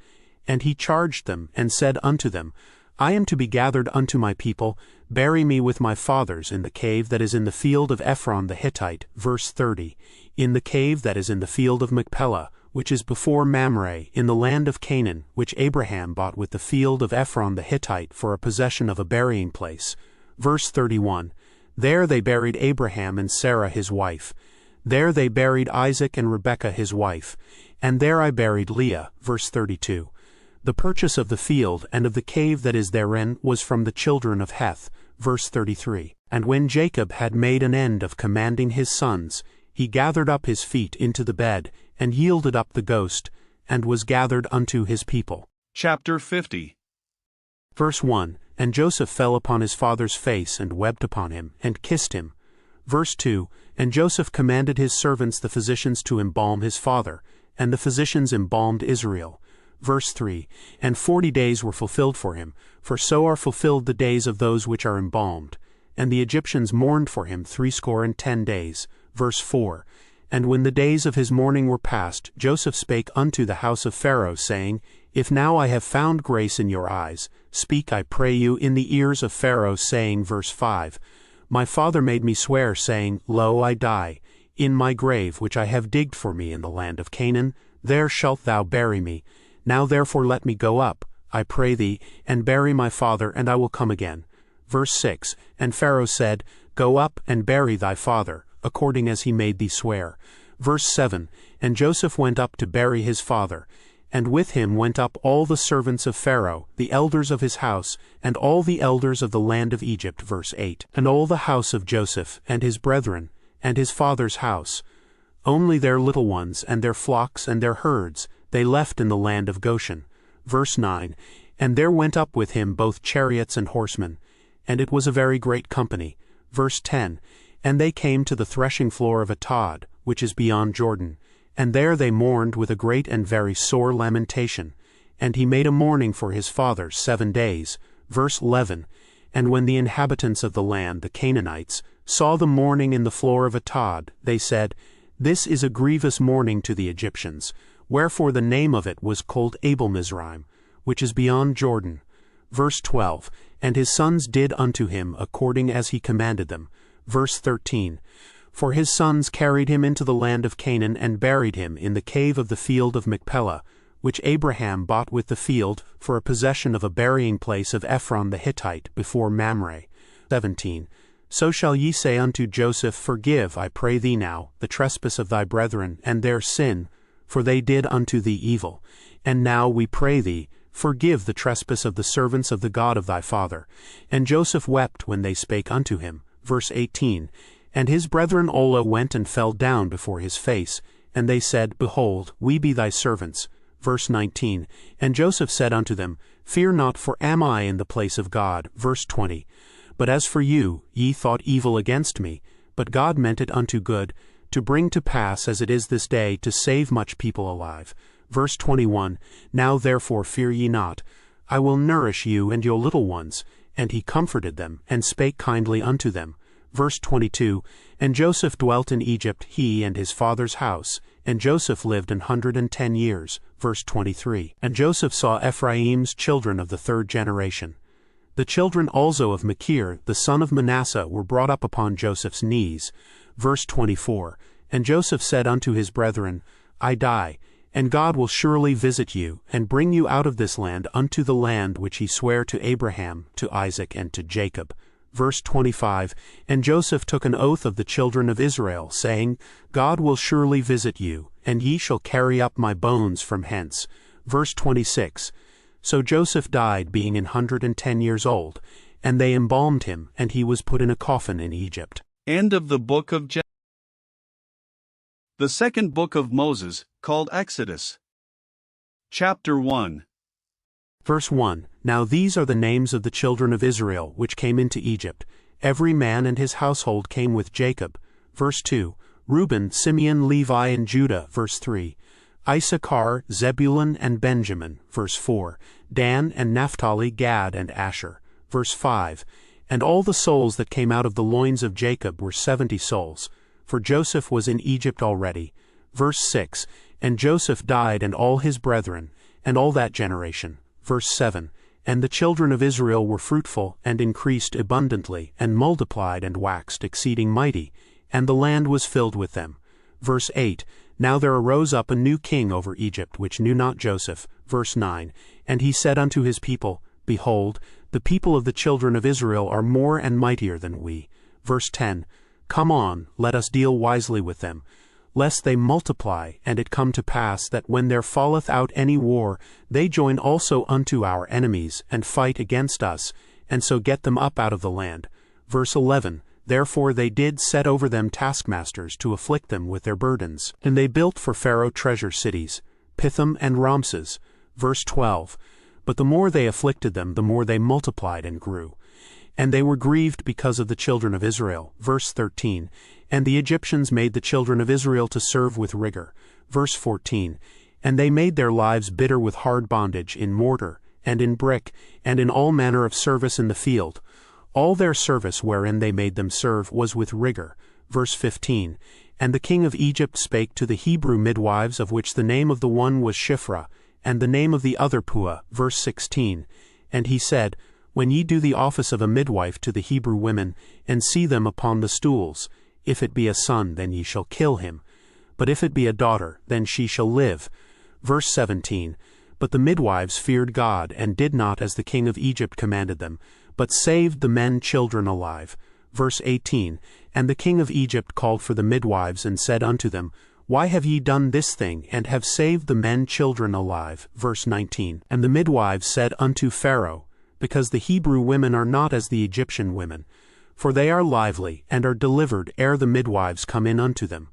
And he charged them, and said unto them, I am to be gathered unto my people, bury me with my fathers in the cave that is in the field of Ephron the Hittite. Verse 30. In the cave that is in the field of Machpelah, which is before Mamre, in the land of Canaan, which Abraham bought with the field of Ephron the Hittite for a possession of a burying place. Verse 31. There they buried Abraham and Sarah his wife. There they buried Isaac and Rebekah his wife. And there I buried Leah. Verse 32. The purchase of the field and of the cave that is therein was from the children of Heth. Verse 33. And when Jacob had made an end of commanding his sons, he gathered up his feet into the bed, and yielded up the ghost, and was gathered unto his people. Chapter 50. Verse 1. And Joseph fell upon his father's face, and wept upon him, and kissed him. Verse 2. And Joseph commanded his servants the physicians to embalm his father, and the physicians embalmed Israel. Verse 3. And 40 days were fulfilled for him, for so are fulfilled the days of those which are embalmed. And the Egyptians mourned for him 60 days. Verse 4. And when the days of his mourning were past, Joseph spake unto the house of Pharaoh, saying, If now I have found grace in your eyes, speak, I pray you, in the ears of Pharaoh, saying, Verse 5, My father made me swear, saying, Lo, I die. In my grave which I have digged for me in the land of Canaan, there shalt thou bury me. Now therefore let me go up, I pray thee, and bury my father, and I will come again. Verse 6. And Pharaoh said, Go up and bury thy father, according as he made thee swear. Verse 7. And Joseph went up to bury his father, and with him went up all the servants of Pharaoh, the elders of his house, and all the elders of the land of Egypt. Verse 8. And all the house of Joseph, and his brethren, and his father's house. Only their little ones, and their flocks, and their herds, they left in the land of Goshen. Verse 9. And there went up with him both chariots and horsemen, and it was a very great company. Verse 10. And they came to the threshing floor of Atad, which is beyond Jordan, and there they mourned with a great and very sore lamentation. And he made a mourning for his father 7 days. Verse 11. And when the inhabitants of the land, the Canaanites, saw the mourning in the floor of Atad, they said, This is a grievous mourning to the Egyptians. Wherefore the name of it was called Abel Mizraim, which is beyond Jordan. Verse 12. And his sons did unto him according as he commanded them. Verse 13. For his sons carried him into the land of Canaan, and buried him in the cave of the field of Machpelah, which Abraham bought with the field for a possession of a burying place of Ephron the Hittite before Mamre. 17. So shall ye say unto Joseph, Forgive, I pray thee now, the trespass of thy brethren, and their sin, for they did unto thee evil. And now, we pray thee, forgive the trespass of the servants of the God of thy father. And Joseph wept when they spake unto him. Verse 18. And his brethren Ola went and fell down before his face, and they said, Behold, we be thy servants. Verse 19. And Joseph said unto them, Fear not, for am I in the place of God? Verse 20. But as for you, ye thought evil against me, but God meant it unto good, to bring to pass as it is this day, to save much people alive. Verse 21. Now therefore fear ye not, I will nourish you and your little ones. And he comforted them, and spake kindly unto them. Verse 22. And Joseph dwelt in Egypt, he and his father's house, and Joseph lived 110 years. Verse 23. And Joseph saw Ephraim's children of the 3rd generation. The children also of Machir, the son of Manasseh, were brought up upon Joseph's knees. Verse 24. And Joseph said unto his brethren, I die, and God will surely visit you, and bring you out of this land unto the land which he sware to Abraham, to Isaac, and to Jacob. Verse 25. And Joseph took an oath of the children of Israel, saying, God will surely visit you, and ye shall carry up my bones from hence. Verse 26. So Joseph died, being 110 years old, and they embalmed him, and he was put in a coffin in Egypt. End of the book of Genesis. The second book of Moses, called Exodus. Chapter 1. Verse 1. Now these are the names of the children of Israel which came into Egypt. Every man and his household came with Jacob. Verse 2. Reuben, Simeon, Levi, and Judah. Verse 3. Issachar, Zebulun, and Benjamin. Verse 4. Dan and Naphtali, Gad, and Asher. Verse 5. And all the souls that came out of the loins of Jacob were 70 souls, for Joseph was in Egypt already. Verse 6. And Joseph died, and all his brethren, and all that generation. Verse 7. And the children of Israel were fruitful, and increased abundantly, and multiplied, and waxed exceeding mighty, and the land was filled with them. Verse 8. Now there arose up a new king over Egypt, which knew not Joseph. Verse 9. And he said unto his people, Behold, the people of the children of Israel are more and mightier than we. Verse 10. Come on, let us deal wisely with them, lest they multiply, and it come to pass that when there falleth out any war, they join also unto our enemies, and fight against us, and so get them up out of the land. Verse 11. Therefore they did set over them taskmasters to afflict them with their burdens. And they built for Pharaoh treasure cities, Pithom and Ramses. Verse 12. But the more they afflicted them, the more they multiplied and grew. And they were grieved because of the children of Israel. Verse 13. And the Egyptians made the children of Israel to serve with rigor. Verse 14. And they made their lives bitter with hard bondage in mortar, and in brick, and in all manner of service in the field. All their service wherein they made them serve was with rigor. Verse 15. And the king of Egypt spake to the Hebrew midwives, of which the name of the one was Shiphrah, and the name of the other Puah. Verse 16. And he said, When ye do the office of a midwife to the Hebrew women, and see them upon the stools, if it be a son, then ye shall kill him. But if it be a daughter, then she shall live. Verse 17. But the midwives feared God, and did not as the king of Egypt commanded them, but saved the men children alive. Verse 18. And the king of Egypt called for the midwives, and said unto them, Why have ye done this thing, and have saved the men children alive? Verse 19. And the midwives said unto Pharaoh, Because the Hebrew women are not as the Egyptian women, for they are lively, and are delivered ere the midwives come in unto them.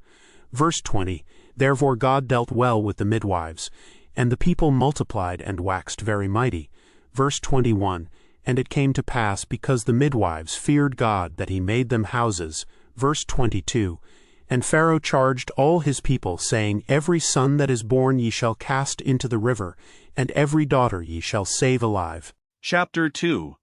Verse 20. Therefore God dealt well with the midwives, and the people multiplied and waxed very mighty. Verse 21. And it came to pass, because the midwives feared God, that he made them houses. Verse 22. And Pharaoh charged all his people, saying, Every son that is born ye shall cast into the river, and every daughter ye shall save alive. Chapter 2.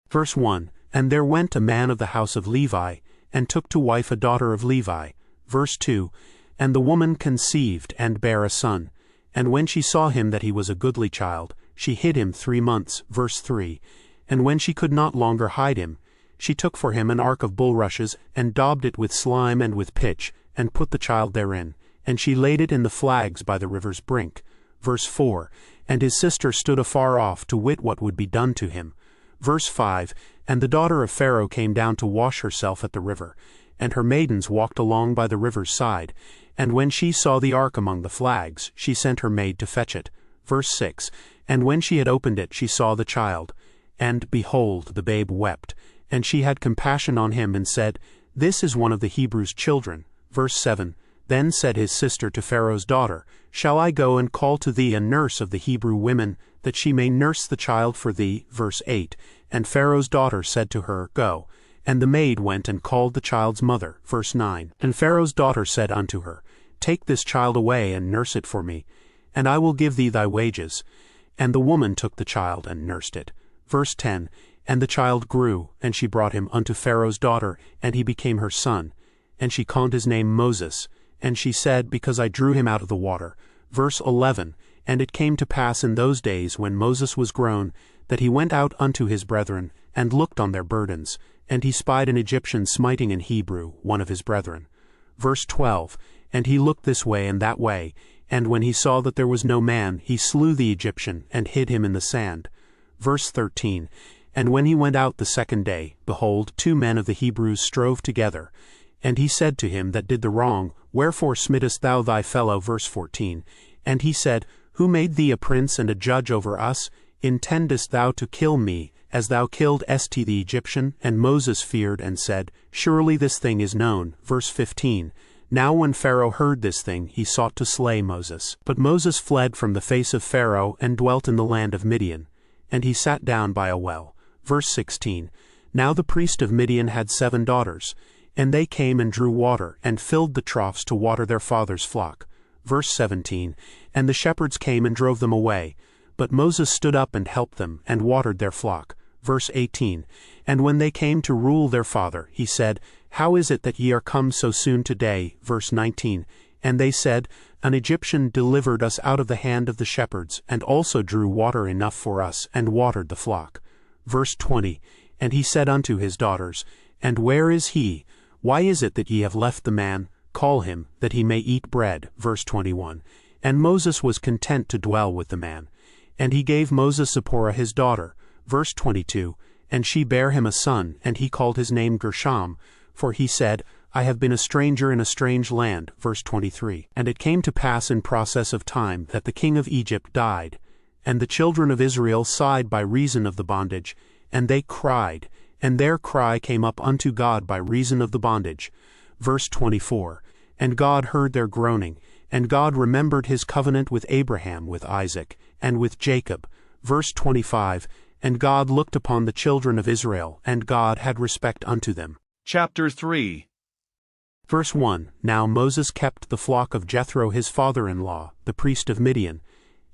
Verse 1. And there went a man of the house of Levi, and took to wife a daughter of Levi. Verse 2. And the woman conceived, and bare a son. And when she saw him that he was a goodly child, she hid him 3 months. Verse 3. And when she could not longer hide him, she took for him an ark of bulrushes, and daubed it with slime and with pitch, and put the child therein. And she laid it in the flags by the river's brink. Verse 4. And his sister stood afar off to wit what would be done to him. Verse 5. And the daughter of Pharaoh came down to wash herself at the river, and her maidens walked along by the river's side. And when she saw the ark among the flags, she sent her maid to fetch it. Verse 6. And when she had opened it, she saw the child. And, behold, the babe wept. And she had compassion on him, and said, This is one of the Hebrews' children. Verse 7. Then said his sister to Pharaoh's daughter, Shall I go and call to thee a nurse of the Hebrew women, that she may nurse the child for thee? Verse 8. And Pharaoh's daughter said to her, Go. And the maid went and called the child's mother. Verse 9. And Pharaoh's daughter said unto her, Take this child away, and nurse it for me, and I will give thee thy wages. And the woman took the child, and nursed it. Verse 10. And the child grew, and she brought him unto Pharaoh's daughter, and he became her son. And she called his name Moses. And she said, Because I drew him out of the water. Verse 11. And it came to pass in those days, when Moses was grown, that he went out unto his brethren, and looked on their burdens. And he spied an Egyptian smiting an Hebrew, one of his brethren. Verse 12. And he looked this way and that way, and when he saw that there was no man, he slew the Egyptian, and hid him in the sand. Verse 13. And when he went out the second day, behold, 2 men of the Hebrews strove together. And he said to him that did the wrong, Wherefore smittest thou thy fellow? Verse 14. And he said, Who made thee a prince and a judge over us? Intendest thou to kill me, as thou killed the Egyptian? And Moses feared and said, Surely this thing is known. Verse 15. Now when Pharaoh heard this thing, he sought to slay Moses. But Moses fled from the face of Pharaoh and dwelt in the land of Midian. And he sat down by a well. Verse 16. Now the priest of Midian had 7 daughters, and they came and drew water, and filled the troughs to water their father's flock. Verse 17. And the shepherds came and drove them away. But Moses stood up and helped them, and watered their flock. Verse 18. And when they came to rule their father, he said, How is it that ye are come so soon today? Verse 19. And they said, An Egyptian delivered us out of the hand of the shepherds, and also drew water enough for us, and watered the flock. Verse 20. And he said unto his daughters, And where is he? Why is it that ye have left the man? Call him, that he may eat bread. Verse 21. And Moses was content to dwell with the man. And he gave Moses Zipporah his daughter. Verse 22. And she bare him a son, and he called his name Gershom, for he said, I have been a stranger in a strange land. Verse 23. And it came to pass in process of time that the king of Egypt died, and the children of Israel sighed by reason of the bondage, and they cried, and their cry came up unto God by reason of the bondage. Verse 24. And God heard their groaning, and God remembered his covenant with Abraham, with Isaac, and with Jacob. Verse 25. And God looked upon the children of Israel, and God had respect unto them. Chapter 3. Verse 1. Now Moses kept the flock of Jethro his father-in-law, the priest of Midian.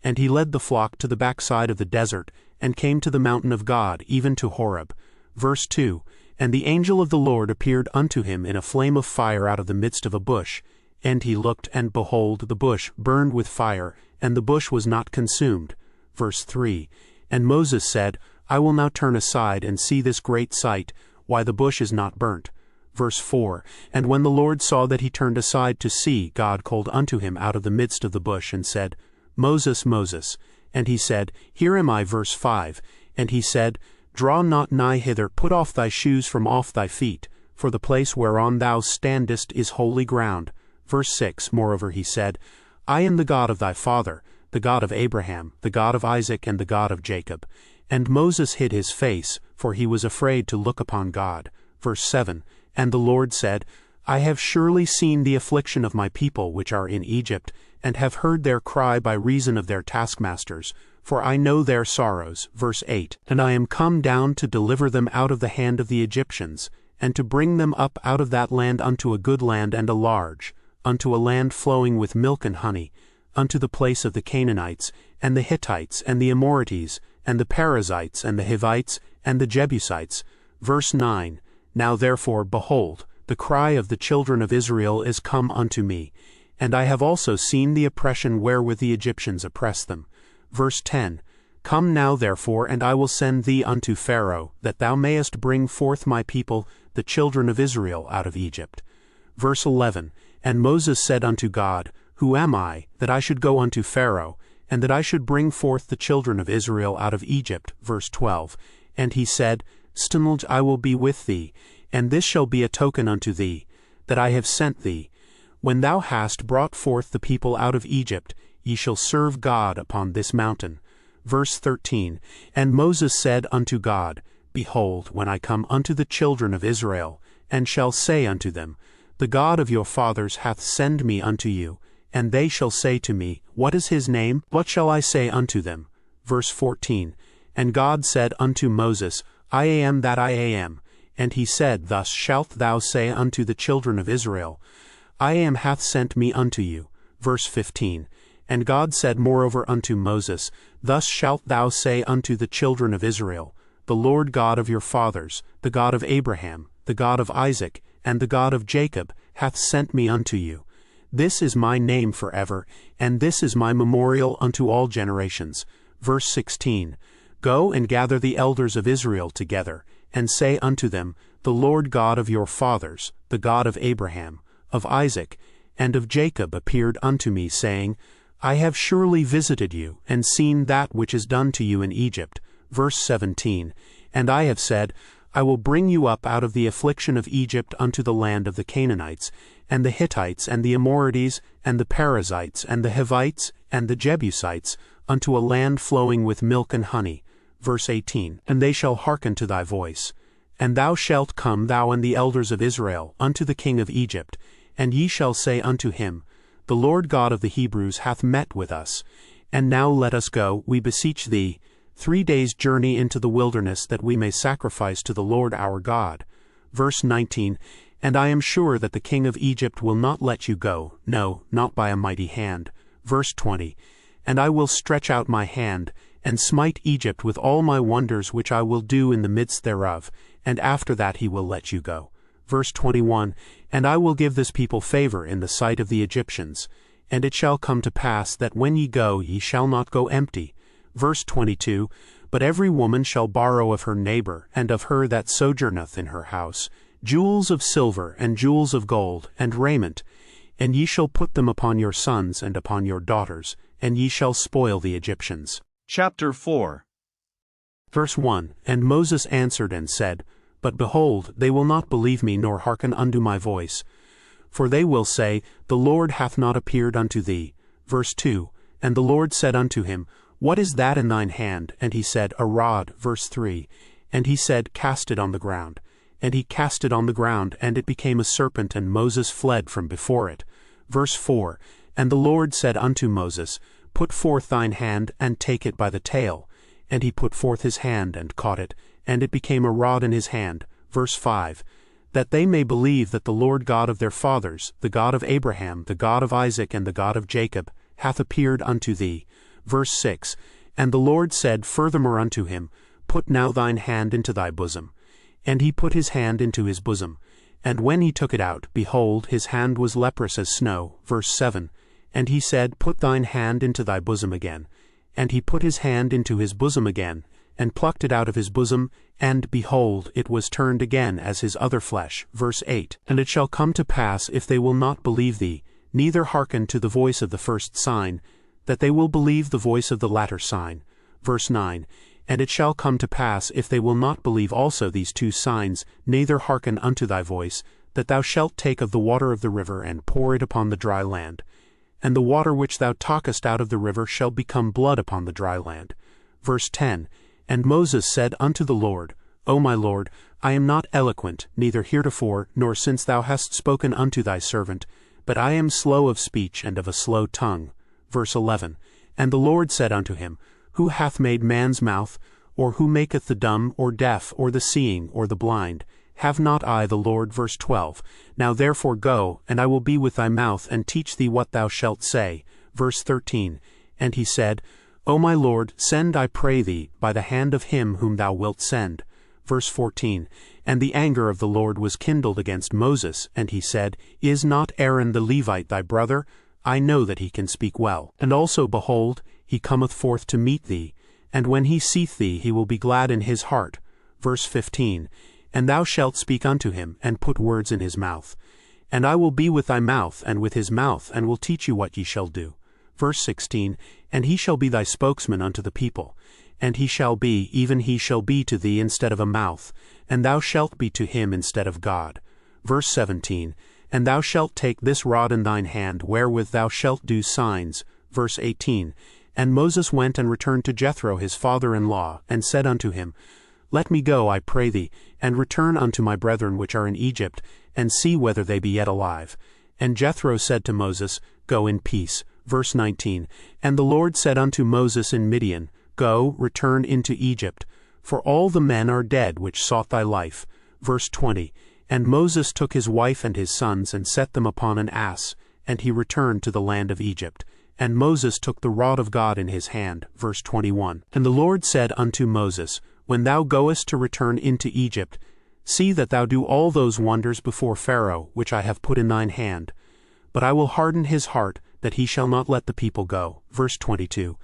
And he led the flock to the backside of the desert, and came to the mountain of God, even to Horeb. Verse 2. And the angel of the Lord appeared unto him in a flame of fire out of the midst of a bush. And he looked, and behold, the bush burned with fire, and the bush was not consumed. Verse 3. And Moses said, I will now turn aside and see this great sight, why the bush is not burnt. Verse 4. And when the Lord saw that he turned aside to see, God called unto him out of the midst of the bush, and said, Moses, Moses. And he said, Here am I. Verse 5. And he said, Draw not nigh hither, put off thy shoes from off thy feet, for the place whereon thou standest is holy ground. Verse 6. Moreover he said, I am the God of thy father, the God of Abraham, the God of Isaac, and the God of Jacob. And Moses hid his face, for he was afraid to look upon God. Verse 7. And the Lord said, I have surely seen the affliction of my people which are in Egypt, and have heard their cry by reason of their taskmasters, for I know their sorrows. Verse 8. And I am come down to deliver them out of the hand of the Egyptians, and to bring them up out of that land unto a good land and a large, unto a land flowing with milk and honey, unto the place of the Canaanites, and the Hittites, and the Amorites, and the Perizzites, and the Hivites, and the Jebusites. Verse 9. Now therefore, behold, the cry of the children of Israel is come unto me, and I have also seen the oppression wherewith the Egyptians oppress them. Verse 10. Come now therefore, and I will send thee unto Pharaoh, that thou mayest bring forth my people, the children of Israel, out of Egypt. Verse 11. And Moses said unto God, Who am I, that I should go unto Pharaoh, and that I should bring forth the children of Israel out of Egypt? Verse 12. And he said, Still I will be with thee, and this shall be a token unto thee, that I have sent thee. When thou hast brought forth the people out of Egypt, ye shall serve God upon this mountain. Verse 13. And Moses said unto God, Behold, when I come unto the children of Israel, and shall say unto them, The God of your fathers hath sent me unto you, and they shall say to me, What is his name? What shall I say unto them? Verse 14. And God said unto Moses, I am that I am. And he said, Thus shalt thou say unto the children of Israel, I am hath sent me unto you. Verse 15. And God said moreover unto Moses, Thus shalt thou say unto the children of Israel, The Lord God of your fathers, the God of Abraham, the God of Isaac, and the God of Jacob, hath sent me unto you. This is my name forever, and this is my memorial unto all generations. Verse 16. Go and gather the elders of Israel together, and say unto them, The Lord God of your fathers, the God of Abraham, of Isaac, and of Jacob appeared unto me, saying, I have surely visited you, and seen that which is done to you in Egypt. Verse 17. And I have said, I will bring you up out of the affliction of Egypt unto the land of the Canaanites, and the Hittites, and the Amorites, and the Perizzites, and the Hivites, and the Jebusites, unto a land flowing with milk and honey. Verse 18, And they shall hearken to thy voice. And thou shalt come, thou and the elders of Israel, unto the king of Egypt, and ye shall say unto him, The Lord God of the Hebrews hath met with us. And now let us go, we beseech thee, 3 days' journey into the wilderness, that we may sacrifice to the Lord our God. Verse 19, And I am sure that the king of Egypt will not let you go, no, not by a mighty hand. Verse 20, And I will stretch out my hand, and smite Egypt with all my wonders which I will do in the midst thereof, and after that he will let you go. Verse 21, And I will give this people favor in the sight of the Egyptians. And it shall come to pass that when ye go, ye shall not go empty. Verse 22, But every woman shall borrow of her neighbor, and of her that sojourneth in her house, jewels of silver, and jewels of gold, and raiment, and ye shall put them upon your sons and upon your daughters, and ye shall spoil the Egyptians. Chapter 4. Verse 1, And Moses answered and said, But behold, they will not believe me, nor hearken unto my voice. For they will say, The Lord hath not appeared unto thee. Verse 2, And the Lord said unto him, What is that in thine hand? And he said, A rod. Verse 3, And he said, Cast it on the ground. And he cast it on the ground, and it became a serpent, and Moses fled from before it. Verse 4, And the Lord said unto Moses, Put forth thine hand, and take it by the tail. And he put forth his hand, and caught it, and it became a rod in his hand. Verse 5, That they may believe that the Lord God of their fathers, the God of Abraham, the God of Isaac, and the God of Jacob, hath appeared unto thee. Verse 6, And the Lord said furthermore unto him, Put now thine hand into thy bosom. And he put his hand into his bosom. And when he took it out, behold, his hand was leprous as snow. Verse 7, And he said, Put thine hand into thy bosom again. And he put his hand into his bosom again, and plucked it out of his bosom, and, behold, it was turned again as his other flesh. Verse 8, And it shall come to pass, if they will not believe thee, neither hearken to the voice of the first sign, that they will believe the voice of the latter sign. Verse 9, And it shall come to pass, if they will not believe also these 2 signs, neither hearken unto thy voice, that thou shalt take of the water of the river, and pour it upon the dry land. And the water which thou talkest out of the river shall become blood upon the dry land. Verse 10, And Moses said unto the Lord, O my Lord, I am not eloquent, neither heretofore, nor since thou hast spoken unto thy servant, but I am slow of speech and of a slow tongue. Verse 11, And the Lord said unto him, Who hath made man's mouth, or who maketh the dumb, or deaf, or the seeing, or the blind? Have not I the Lord? Verse 12, Now therefore go, and I will be with thy mouth, and teach thee what thou shalt say. Verse 13, And he said, O my Lord, send, I pray thee, by the hand of him whom thou wilt send. Verse 14, And the anger of the Lord was kindled against Moses, and he said, Is not Aaron the Levite thy brother? I know that he can speak well. And also, behold, he cometh forth to meet thee, and when he seeth thee, he will be glad in his heart. Verse 15, And thou shalt speak unto him, and put words in his mouth. And I will be with thy mouth, and with his mouth, and will teach you what ye shall do. Verse 16, And he shall be thy spokesman unto the people. And he shall be, even he shall be to thee instead of a mouth, and thou shalt be to him instead of God. Verse 17, And thou shalt take this rod in thine hand, wherewith thou shalt do signs. Verse 18, And Moses went and returned to Jethro his father-in-law, and said unto him, Let me go, I pray thee, and return unto my brethren which are in Egypt, and see whether they be yet alive. And Jethro said to Moses, Go in peace. Verse 19, And the Lord said unto Moses in Midian, Go, return into Egypt, for all the men are dead which sought thy life. Verse 20, And Moses took his wife and his sons, and set them upon an ass, and he returned to the land of Egypt. And Moses took the rod of God in his hand. Verse 21, And the Lord said unto Moses, When thou goest to return into Egypt, see that thou do all those wonders before Pharaoh, which I have put in thine hand. But I will harden his heart, that he shall not let the people go. Verse 22,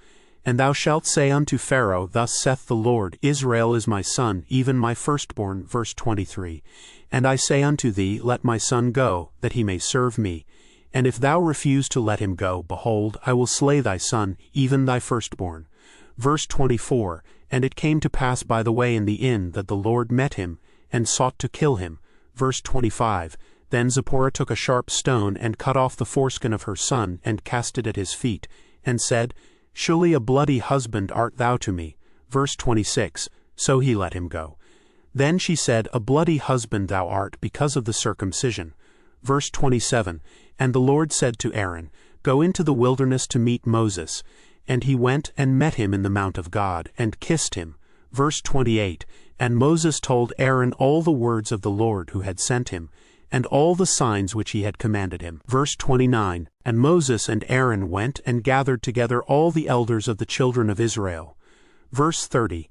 And thou shalt say unto Pharaoh, Thus saith the Lord, Israel is my son, even my firstborn. Verse 23, And I say unto thee, Let my son go, that he may serve me. And if thou refuse to let him go, behold, I will slay thy son, even thy firstborn. Verse 24, And it came to pass by the way in the inn, that the Lord met him, and sought to kill him. Verse 25, Then Zipporah took a sharp stone, and cut off the foreskin of her son, and cast it at his feet, and said, Surely a bloody husband art thou to me. Verse 26, so he let him go. Then she said, a bloody husband thou art because of the circumcision. Verse 27, and the Lord said to Aaron, go into the wilderness to meet Moses. And he went and met him in the mount of God, and kissed him. Verse 28, and Moses told Aaron all the words of the Lord who had sent him, and all the signs which he had commanded him. Verse 29, and Moses and Aaron went and gathered together all the elders of the children of Israel. Verse 30,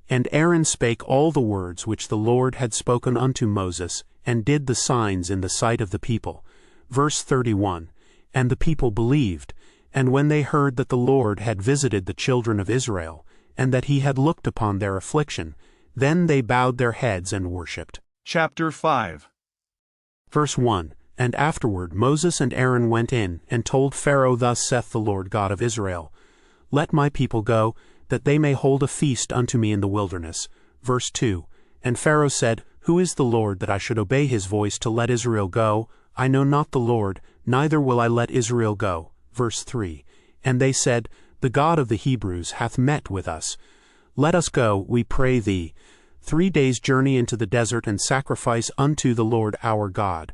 and Aaron spake all the words which the Lord had spoken unto Moses, and did the signs in the sight of the people. Verse 31, and the people believed, and when they heard that the Lord had visited the children of Israel, and that he had looked upon their affliction, then they bowed their heads and worshipped. Chapter 5. Verse 1, and afterward Moses and Aaron went in, and told Pharaoh, thus saith the Lord God of Israel, let my people go, that they may hold a feast unto me in the wilderness. Verse 2, and Pharaoh said, who is the Lord that I should obey his voice to let Israel go? I know not the Lord, neither will I let Israel go. Verse 3, and they said, the God of the Hebrews hath met with us. Let us go, we pray thee, 3 days' journey into the desert, and sacrifice unto the Lord our God,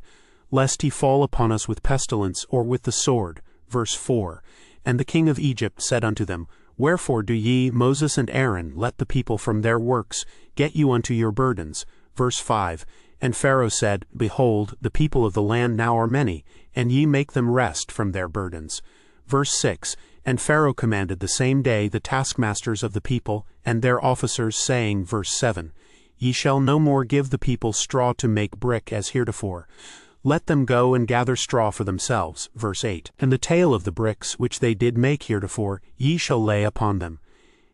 lest he fall upon us with pestilence or with the sword. Verse 4, and the king of Egypt said unto them, wherefore do ye, Moses and Aaron, let the people from their works get you unto your burdens? Verse 5, and Pharaoh said, behold, the people of the land now are many, and ye make them rest from their burdens. Verse 6, and Pharaoh commanded the same day the taskmasters of the people and their officers, saying, verse 7, ye shall no more give the people straw to make brick as heretofore. Let them go and gather straw for themselves. Verse 8, and the tale of the bricks which they did make heretofore ye shall lay upon them.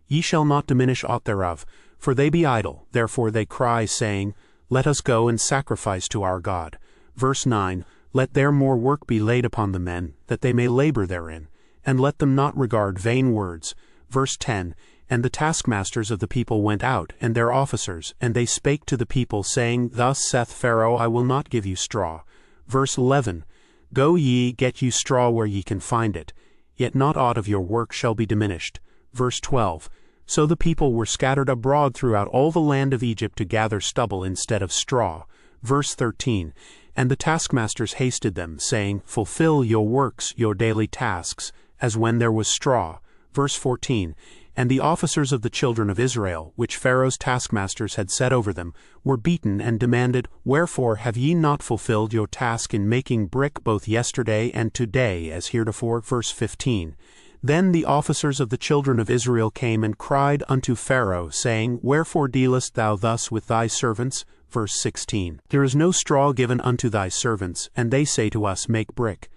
Ye shall not diminish aught thereof, for they be idle, therefore they cry, saying, let us go and sacrifice to our God. Verse 9, let there more work be laid upon the men, that they may labor therein, and let them not regard vain words. Verse 10, and the taskmasters of the people went out, and their officers, and they spake to the people, saying, thus saith Pharaoh, I will not give you straw. Verse 11, go ye, get you straw where ye can find it, yet not aught of your work shall be diminished. Verse 12, so the people were scattered abroad throughout all the land of Egypt to gather stubble instead of straw. Verse 13, and the taskmasters hasted them, saying, fulfill your works, your daily tasks, as when there was straw. Verse 14, and the officers of the children of Israel, which Pharaoh's taskmasters had set over them, were beaten and demanded, wherefore have ye not fulfilled your task in making brick both yesterday and today as heretofore? Verse 15, then the officers of the children of Israel came and cried unto Pharaoh, saying, wherefore dealest thou thus with thy servants? Verse 16, there is no straw given unto thy servants, and they say to us, make brick.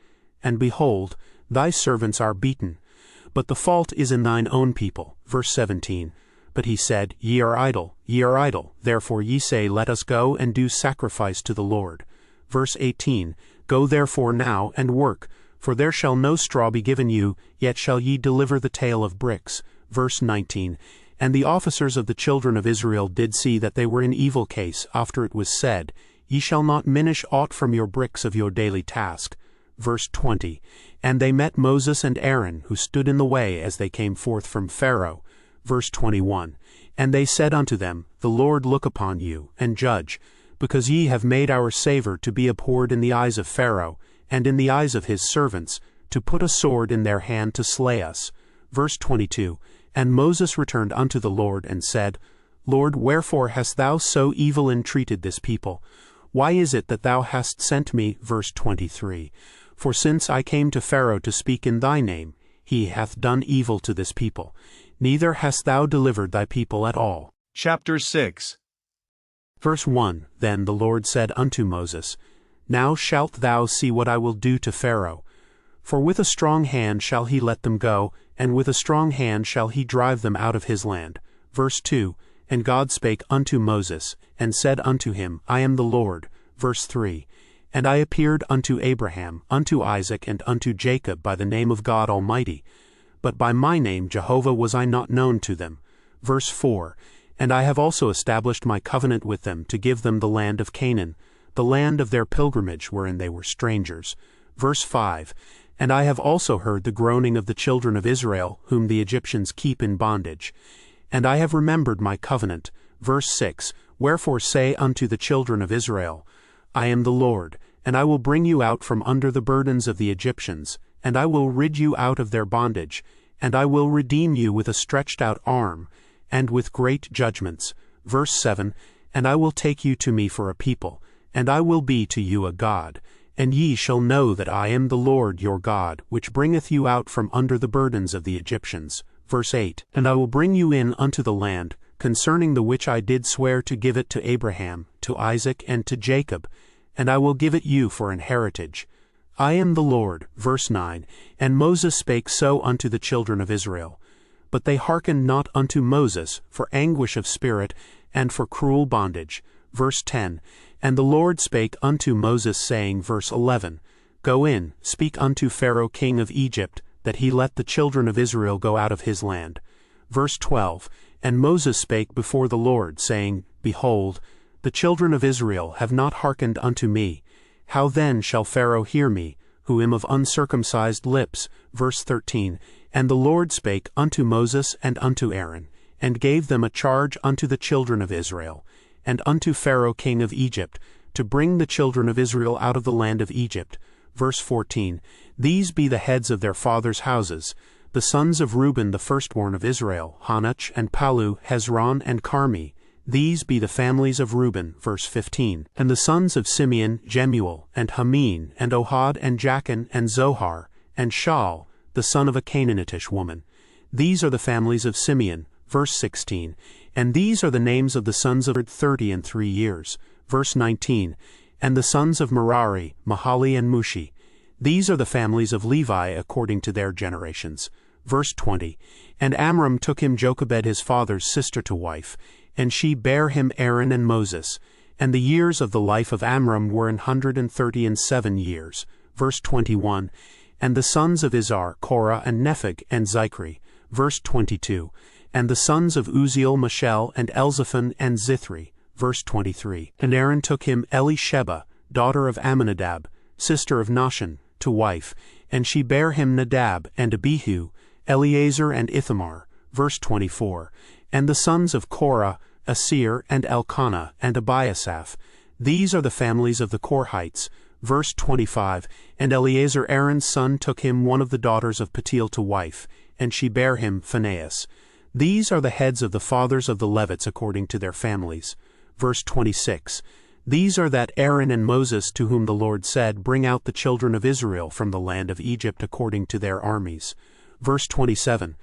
And behold, thy servants are beaten. But the fault is in thine own people. Verse 17, but he said, ye are idle, therefore ye say, let us go and do sacrifice to the Lord. Verse 18, go therefore now and work, for there shall no straw be given you, yet shall ye deliver the tale of bricks. Verse 19, and the officers of the children of Israel did see that they were in evil case, after it was said, ye shall not minish aught from your bricks of your daily task. Verse 20, and they met Moses and Aaron, who stood in the way as they came forth from Pharaoh. Verse 21, and they said unto them, the Lord look upon you, and judge, because ye have made our savor to be abhorred in the eyes of Pharaoh, and in the eyes of his servants, to put a sword in their hand to slay us. Verse 22, and Moses returned unto the Lord, and said, Lord, wherefore hast thou so evil entreated this people? Why is it that thou hast sent me? Verse 23, for since I came to Pharaoh to speak in thy name, he hath done evil to this people, neither hast thou delivered thy people at all. Chapter 6. Verse 1, then the Lord said unto Moses, now shalt thou see what I will do to Pharaoh. For with a strong hand shall he let them go, and with a strong hand shall he drive them out of his land. Verse 2, and God spake unto Moses, and said unto him, I am the Lord. Verse 3, and I appeared unto Abraham, unto Isaac, and unto Jacob by the name of God Almighty, but by my name Jehovah was I not known to them. Verse 4, and I have also established my covenant with them to give them the land of Canaan, the land of their pilgrimage wherein they were strangers. Verse 5, and I have also heard the groaning of the children of Israel, whom the Egyptians keep in bondage. and I have remembered my covenant. Verse 6, Wherefore say unto the children of Israel, I am the Lord, and I will bring you out from under the burdens of the Egyptians, and I will rid you out of their bondage, and I will redeem you with a stretched out arm, and with great judgments. Verse 7, And I will take you to me for a people, and I will be to you a God. And ye shall know that I am the Lord your God, which bringeth you out from under the burdens of the Egyptians. Verse 8, And I will bring you in unto the land, concerning the which I did swear to give it to Abraham, to Isaac, and to Jacob, and I will give it you for an heritage. I am the Lord. Verse 9, And Moses spake so unto the children of Israel. But they hearkened not unto Moses, for anguish of spirit, and for cruel bondage. Verse 10, And the Lord spake unto Moses, saying, verse 11, Go in, speak unto Pharaoh king of Egypt, that he let the children of Israel go out of his land. Verse 12, And Moses spake before the Lord, saying, Behold, the children of Israel have not hearkened unto me. How then shall Pharaoh hear me, who am of uncircumcised lips? Verse 13, And the Lord spake unto Moses and unto Aaron, and gave them a charge unto the children of Israel, and unto Pharaoh king of Egypt, to bring the children of Israel out of the land of Egypt. Verse 14, These be the heads of their fathers' houses, the sons of Reuben the firstborn of Israel, Hanoch and Palu, Hezron and Carmi. These be the families of Reuben. Verse 15, And the sons of Simeon, Jemuel, and Hamin, and Ohad, and Jachin, and Zohar, and Shaul, the son of a Canaanitish woman. These are the families of Simeon. Verse 16, And these are the names of the sons of 30 years. Verse 19, And the sons of Merari, Mahali and Mushi. These are the families of Levi according to their generations. Verse 20, And Amram took him Jochebed his father's sister to wife, and she bare him Aaron and Moses. And the years of the life of Amram were 137 years. Verse 21, And the sons of Izhar, Korah and Nepheg and Zichri. Verse 22, And the sons of Uzziel, Mishel, and Elzaphan, and Zithri. Verse 23, And Aaron took him Elisheba, daughter of Amminadab, sister of Nahshon, to wife, and she bare him Nadab, and Abihu, Eleazar, and Ithamar. Verse 24, And the sons of Korah, Asir, and Elkanah, and Abiasaph. These are the families of the Korhites. Verse 25, And Eleazar Aaron's son took him one of the daughters of Patiel to wife, and she bare him Phinehas. These are the heads of the fathers of the Levites according to their families. Verse 26, These are that Aaron and Moses to whom the Lord said, Bring out the children of Israel from the land of Egypt according to their armies. Verse 27,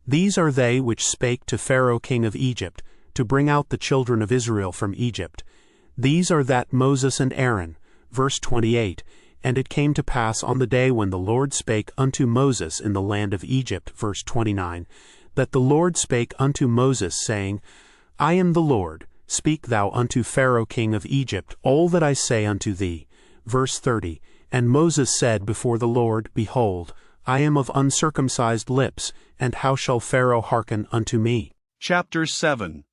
These are they which spake to Pharaoh king of Egypt, to bring out the children of Israel from Egypt. These are that Moses and Aaron. Verse 28, And it came to pass on the day when the Lord spake unto Moses in the land of Egypt. Verse 29, That the Lord spake unto Moses, saying, I am the Lord, speak thou unto Pharaoh king of Egypt all that I say unto thee. Verse 30, And Moses said before the Lord, Behold, I am of uncircumcised lips, and how shall Pharaoh hearken unto me? Chapter 7.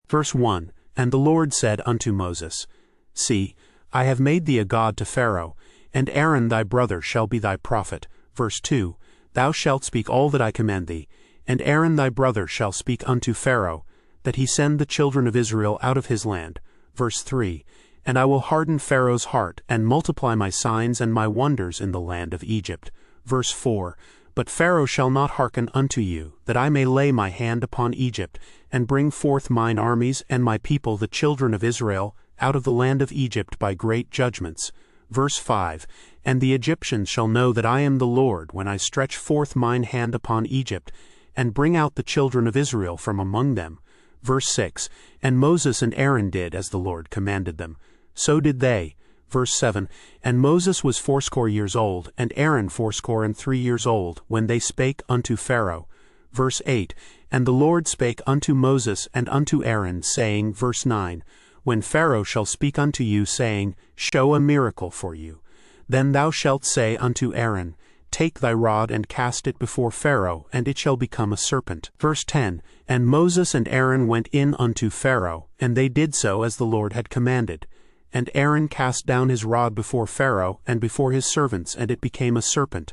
Verse 1, And the Lord said unto Moses, See, I have made thee a god to Pharaoh, and Aaron thy brother shall be thy prophet. Verse 2, Thou shalt speak all that I command thee, and Aaron thy brother shall speak unto Pharaoh, that he send the children of Israel out of his land. Verse 3, And I will harden Pharaoh's heart, and multiply my signs and my wonders in the land of Egypt. Verse 4, But Pharaoh shall not hearken unto you, that I may lay my hand upon Egypt, and bring forth mine armies and my people the children of Israel out of the land of Egypt by great judgments. Verse 5, And the Egyptians shall know that I am the Lord, when I stretch forth mine hand upon Egypt, and bring out the children of Israel from among them. Verse 6, And Moses and Aaron did as the Lord commanded them. So did they. Verse 7, And Moses was 80 years old, and Aaron 83 years old, when they spake unto Pharaoh. Verse 8, And the Lord spake unto Moses and unto Aaron, saying, Verse 9, When Pharaoh shall speak unto you, saying, Show a miracle for you, then thou shalt say unto Aaron, Take thy rod and cast it before Pharaoh, and it shall become a serpent. Verse 10, And Moses and Aaron went in unto Pharaoh, and they did so as the Lord had commanded. And Aaron cast down his rod before Pharaoh and before his servants, and it became a serpent.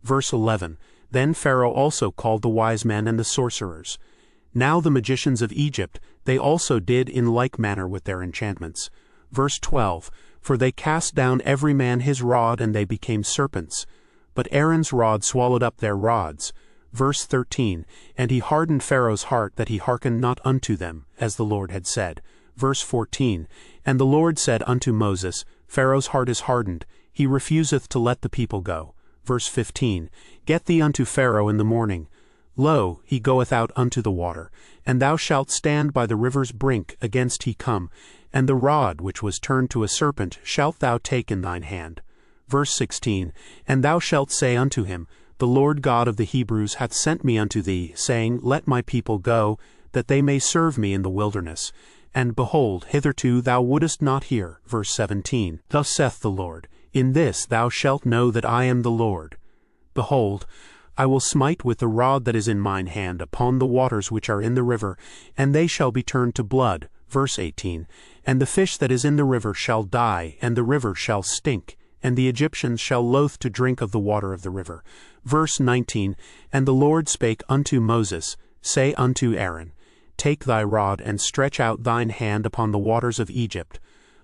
Verse 11, Then Pharaoh also called the wise men and the sorcerers. Now the magicians of Egypt, they also did in like manner with their enchantments. Verse 12, For they cast down every man his rod, and they became serpents. But Aaron's rod swallowed up their rods. Verse 13, And he hardened Pharaoh's heart, that he hearkened not unto them, as the Lord had said. Verse 14, And the Lord said unto Moses, Pharaoh's heart is hardened, he refuseth to let the people go. Verse 15, Get thee unto Pharaoh in the morning. Lo, he goeth out unto the water, and thou shalt stand by the river's brink against he come, and the rod which was turned to a serpent shalt thou take in thine hand. Verse 16, And thou shalt say unto him, The Lord God of the Hebrews hath sent me unto thee, saying, Let my people go, that they may serve me in the wilderness. And behold, hitherto thou wouldest not hear. Verse 17, Thus saith the Lord, In this thou shalt know that I am the Lord. Behold, I will smite with the rod that is in mine hand upon the waters which are in the river, and they shall be turned to blood. Verse 18, And the fish that is in the river shall die, and the river shall stink, and the Egyptians shall loathe to drink of the water of the river. Verse 19, And the Lord spake unto Moses, Say unto Aaron, Take thy rod, and stretch out thine hand upon the waters of Egypt,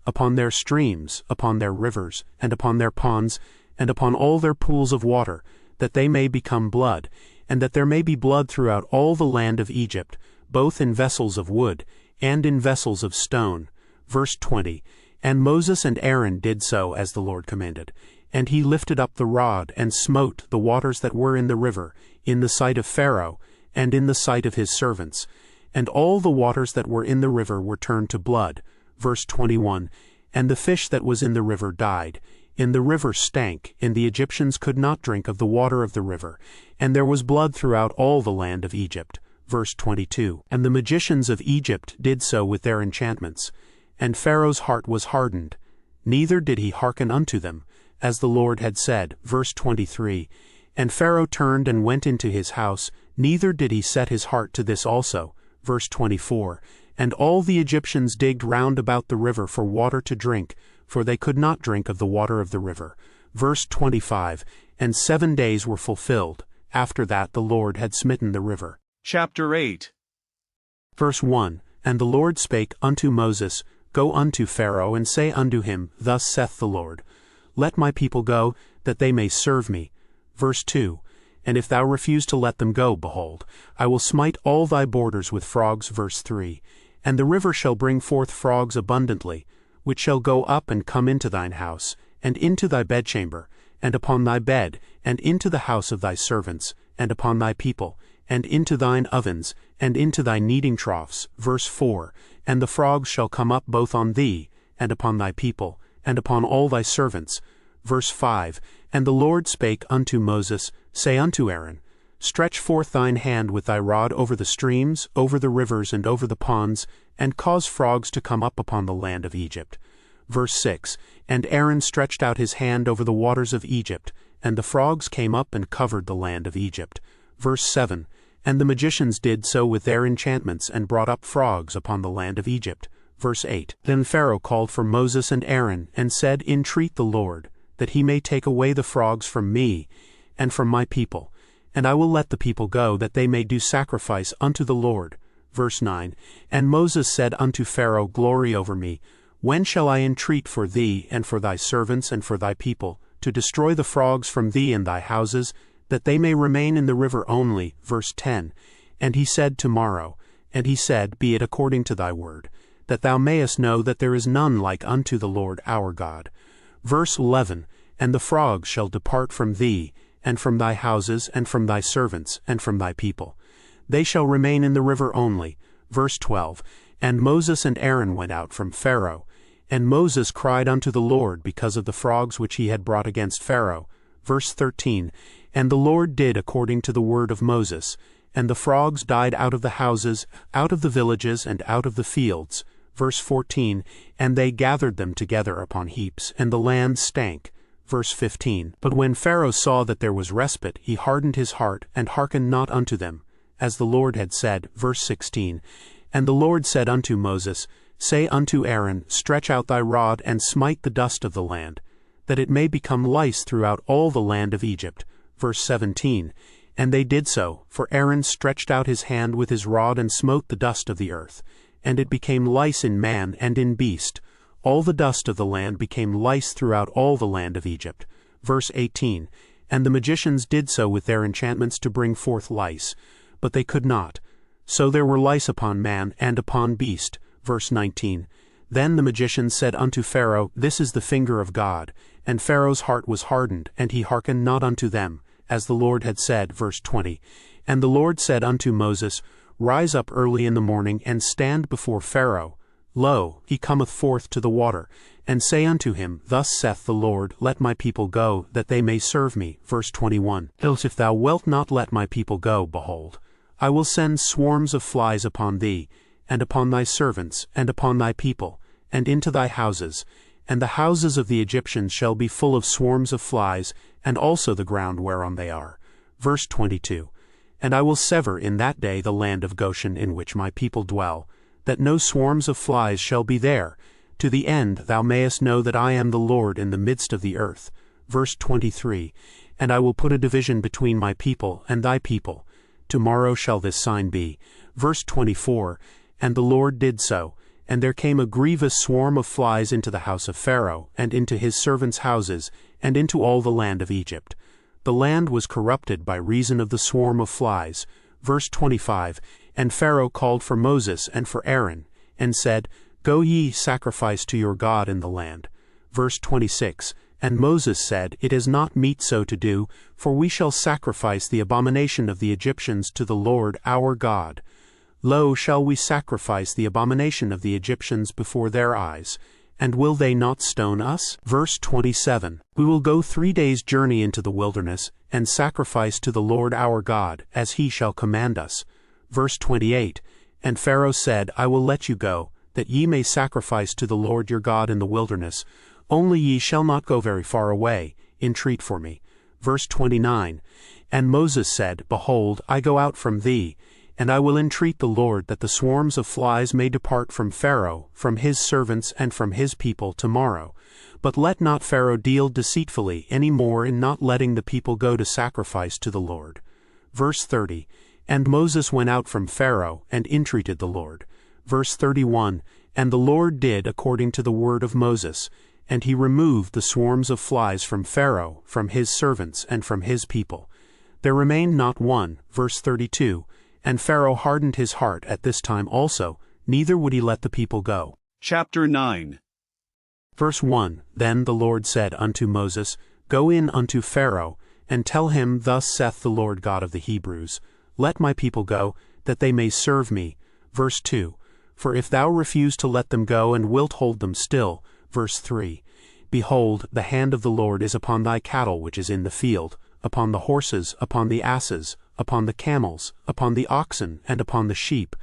upon their streams, upon their rivers, and upon their ponds, and upon all their pools of water, that they may become blood, and that there may be blood throughout all the land of Egypt, both in vessels of wood, and in vessels of stone. Verse 20, And Moses and Aaron did so as the Lord commanded. And he lifted up the rod, and smote the waters that were in the river, in the sight of Pharaoh, and in the sight of his servants. And all the waters that were in the river were turned to blood. Verse 21, And the fish that was in the river died. In the river stank, and the Egyptians could not drink of the water of the river, and there was blood throughout all the land of Egypt. Verse 22, And the magicians of Egypt did so with their enchantments. And Pharaoh's heart was hardened, neither did he hearken unto them, as the Lord had said. Verse 23, And Pharaoh turned and went into his house, neither did he set his heart to this also. Verse 24, And all the Egyptians digged round about the river for water to drink, for they could not drink of the water of the river. Verse 25, And 7 days were fulfilled. After that the Lord had smitten the river. Chapter 8. Verse 1, And the Lord spake unto Moses, Go unto Pharaoh, and say unto him, Thus saith the Lord, Let my people go, that they may serve me. Verse 2, And if thou refuse to let them go, behold, I will smite all thy borders with frogs. Verse 3, And the river shall bring forth frogs abundantly, which shall go up and come into thine house, and into thy bedchamber, and upon thy bed, and into the house of thy servants, and upon thy people, and into thine ovens, and into thy kneading troughs. Verse 4, And the frogs shall come up both on thee, and upon thy people, and upon all thy servants. Verse 5, And the Lord spake unto Moses, Say unto Aaron, Stretch forth thine hand with thy rod over the streams, over the rivers, and over the ponds, and cause frogs to come up upon the land of Egypt. Verse 6, And Aaron stretched out his hand over the waters of Egypt, and the frogs came up and covered the land of Egypt. Verse 7, And the magicians did so with their enchantments, and brought up frogs upon the land of Egypt. Verse 8, Then Pharaoh called for Moses and Aaron, and said, Entreat the Lord, that he may take away the frogs from me, and from my people, and I will let the people go, that they may do sacrifice unto the Lord. Verse 9, And Moses said unto Pharaoh, Glory over me, when shall I entreat for thee, and for thy servants, and for thy people, to destroy the frogs from thee and thy houses, that they may remain in the river only? Verse 10, And he said, Tomorrow. And he said, Be it according to thy word, that thou mayest know that there is none like unto the Lord our God. Verse 11, And the frogs shall depart from thee, and from thy houses, and from thy servants, and from thy people. They shall remain in the river only. Verse 12, And Moses and Aaron went out from Pharaoh. And Moses cried unto the Lord because of the frogs which he had brought against Pharaoh. Verse 13, And the Lord did according to the word of Moses. And the frogs died out of the houses, out of the villages, and out of the fields. Verse 14, And they gathered them together upon heaps, and the land stank. Verse 15, But when Pharaoh saw that there was respite, he hardened his heart, and hearkened not unto them, as the Lord had said. Verse 16, And the Lord said unto Moses, Say unto Aaron, Stretch out thy rod, and smite the dust of the land, that it may become lice throughout all the land of Egypt. Verse 17, And they did so, for Aaron stretched out his hand with his rod and smote the dust of the earth. And it became lice in man and in beast. All the dust of the land became lice throughout all the land of Egypt. Verse 18. And the magicians did so with their enchantments to bring forth lice, but they could not. So there were lice upon man and upon beast. Verse 19. Then the magicians said unto Pharaoh, This is the finger of God. And Pharaoh's heart was hardened, and he hearkened not unto them, as the Lord had said. Verse 20. And the Lord said unto Moses, Rise up early in the morning, and stand before Pharaoh. Lo, he cometh forth to the water. And say unto him, Thus saith the Lord, Let my people go, that they may serve me. Verse 21. Else if thou wilt not let my people go, behold, I will send swarms of flies upon thee, and upon thy servants, and upon thy people, and into thy houses. And the houses of the Egyptians shall be full of swarms of flies, and also the ground whereon they are. Verse 22. And I will sever in that day the land of Goshen in which my people dwell, that no swarms of flies shall be there, to the end thou mayest know that I am the Lord in the midst of the earth. Verse 23. And I will put a division between my people and thy people. Tomorrow shall this sign be. Verse 24. And the Lord did so. And there came a grievous swarm of flies into the house of Pharaoh, and into his servants' houses, and into all the land of Egypt. The land was corrupted by reason of the swarm of flies. Verse 25. And Pharaoh called for Moses and for Aaron, and said, Go ye sacrifice to your God in the land. Verse 26. And Moses said, It is not meet so to do, for we shall sacrifice the abomination of the Egyptians to the Lord our God. Lo, shall we sacrifice the abomination of the Egyptians before their eyes? And will they not stone us? Verse 27. We will go 3 days' journey into the wilderness, and sacrifice to the Lord our God, as he shall command us. Verse 28. And Pharaoh said, I will let you go, that ye may sacrifice to the Lord your God in the wilderness. Only ye shall not go very far away. Entreat for me. Verse 29. And Moses said, Behold, I go out from thee, and I will entreat the Lord that the swarms of flies may depart from Pharaoh, from his servants, and from his people tomorrow. But let not Pharaoh deal deceitfully any more in not letting the people go to sacrifice to the Lord. Verse 30. And Moses went out from Pharaoh, and entreated the Lord. Verse 31. And the Lord did according to the word of Moses, and he removed the swarms of flies from Pharaoh, from his servants, and from his people. There remained not one. Verse 32. And Pharaoh hardened his heart at this time also, neither would he let the people go. Chapter 9. Verse 1. Then the Lord said unto Moses, Go in unto Pharaoh, and tell him, Thus saith the Lord God of the Hebrews, Let my people go, that they may serve me. Verse 2. For if thou refuse to let them go, and wilt hold them still. Verse 3. Behold, the hand of the Lord is upon thy cattle which is in the field, upon the horses, upon the asses, upon the camels, upon the oxen, and upon the sheep.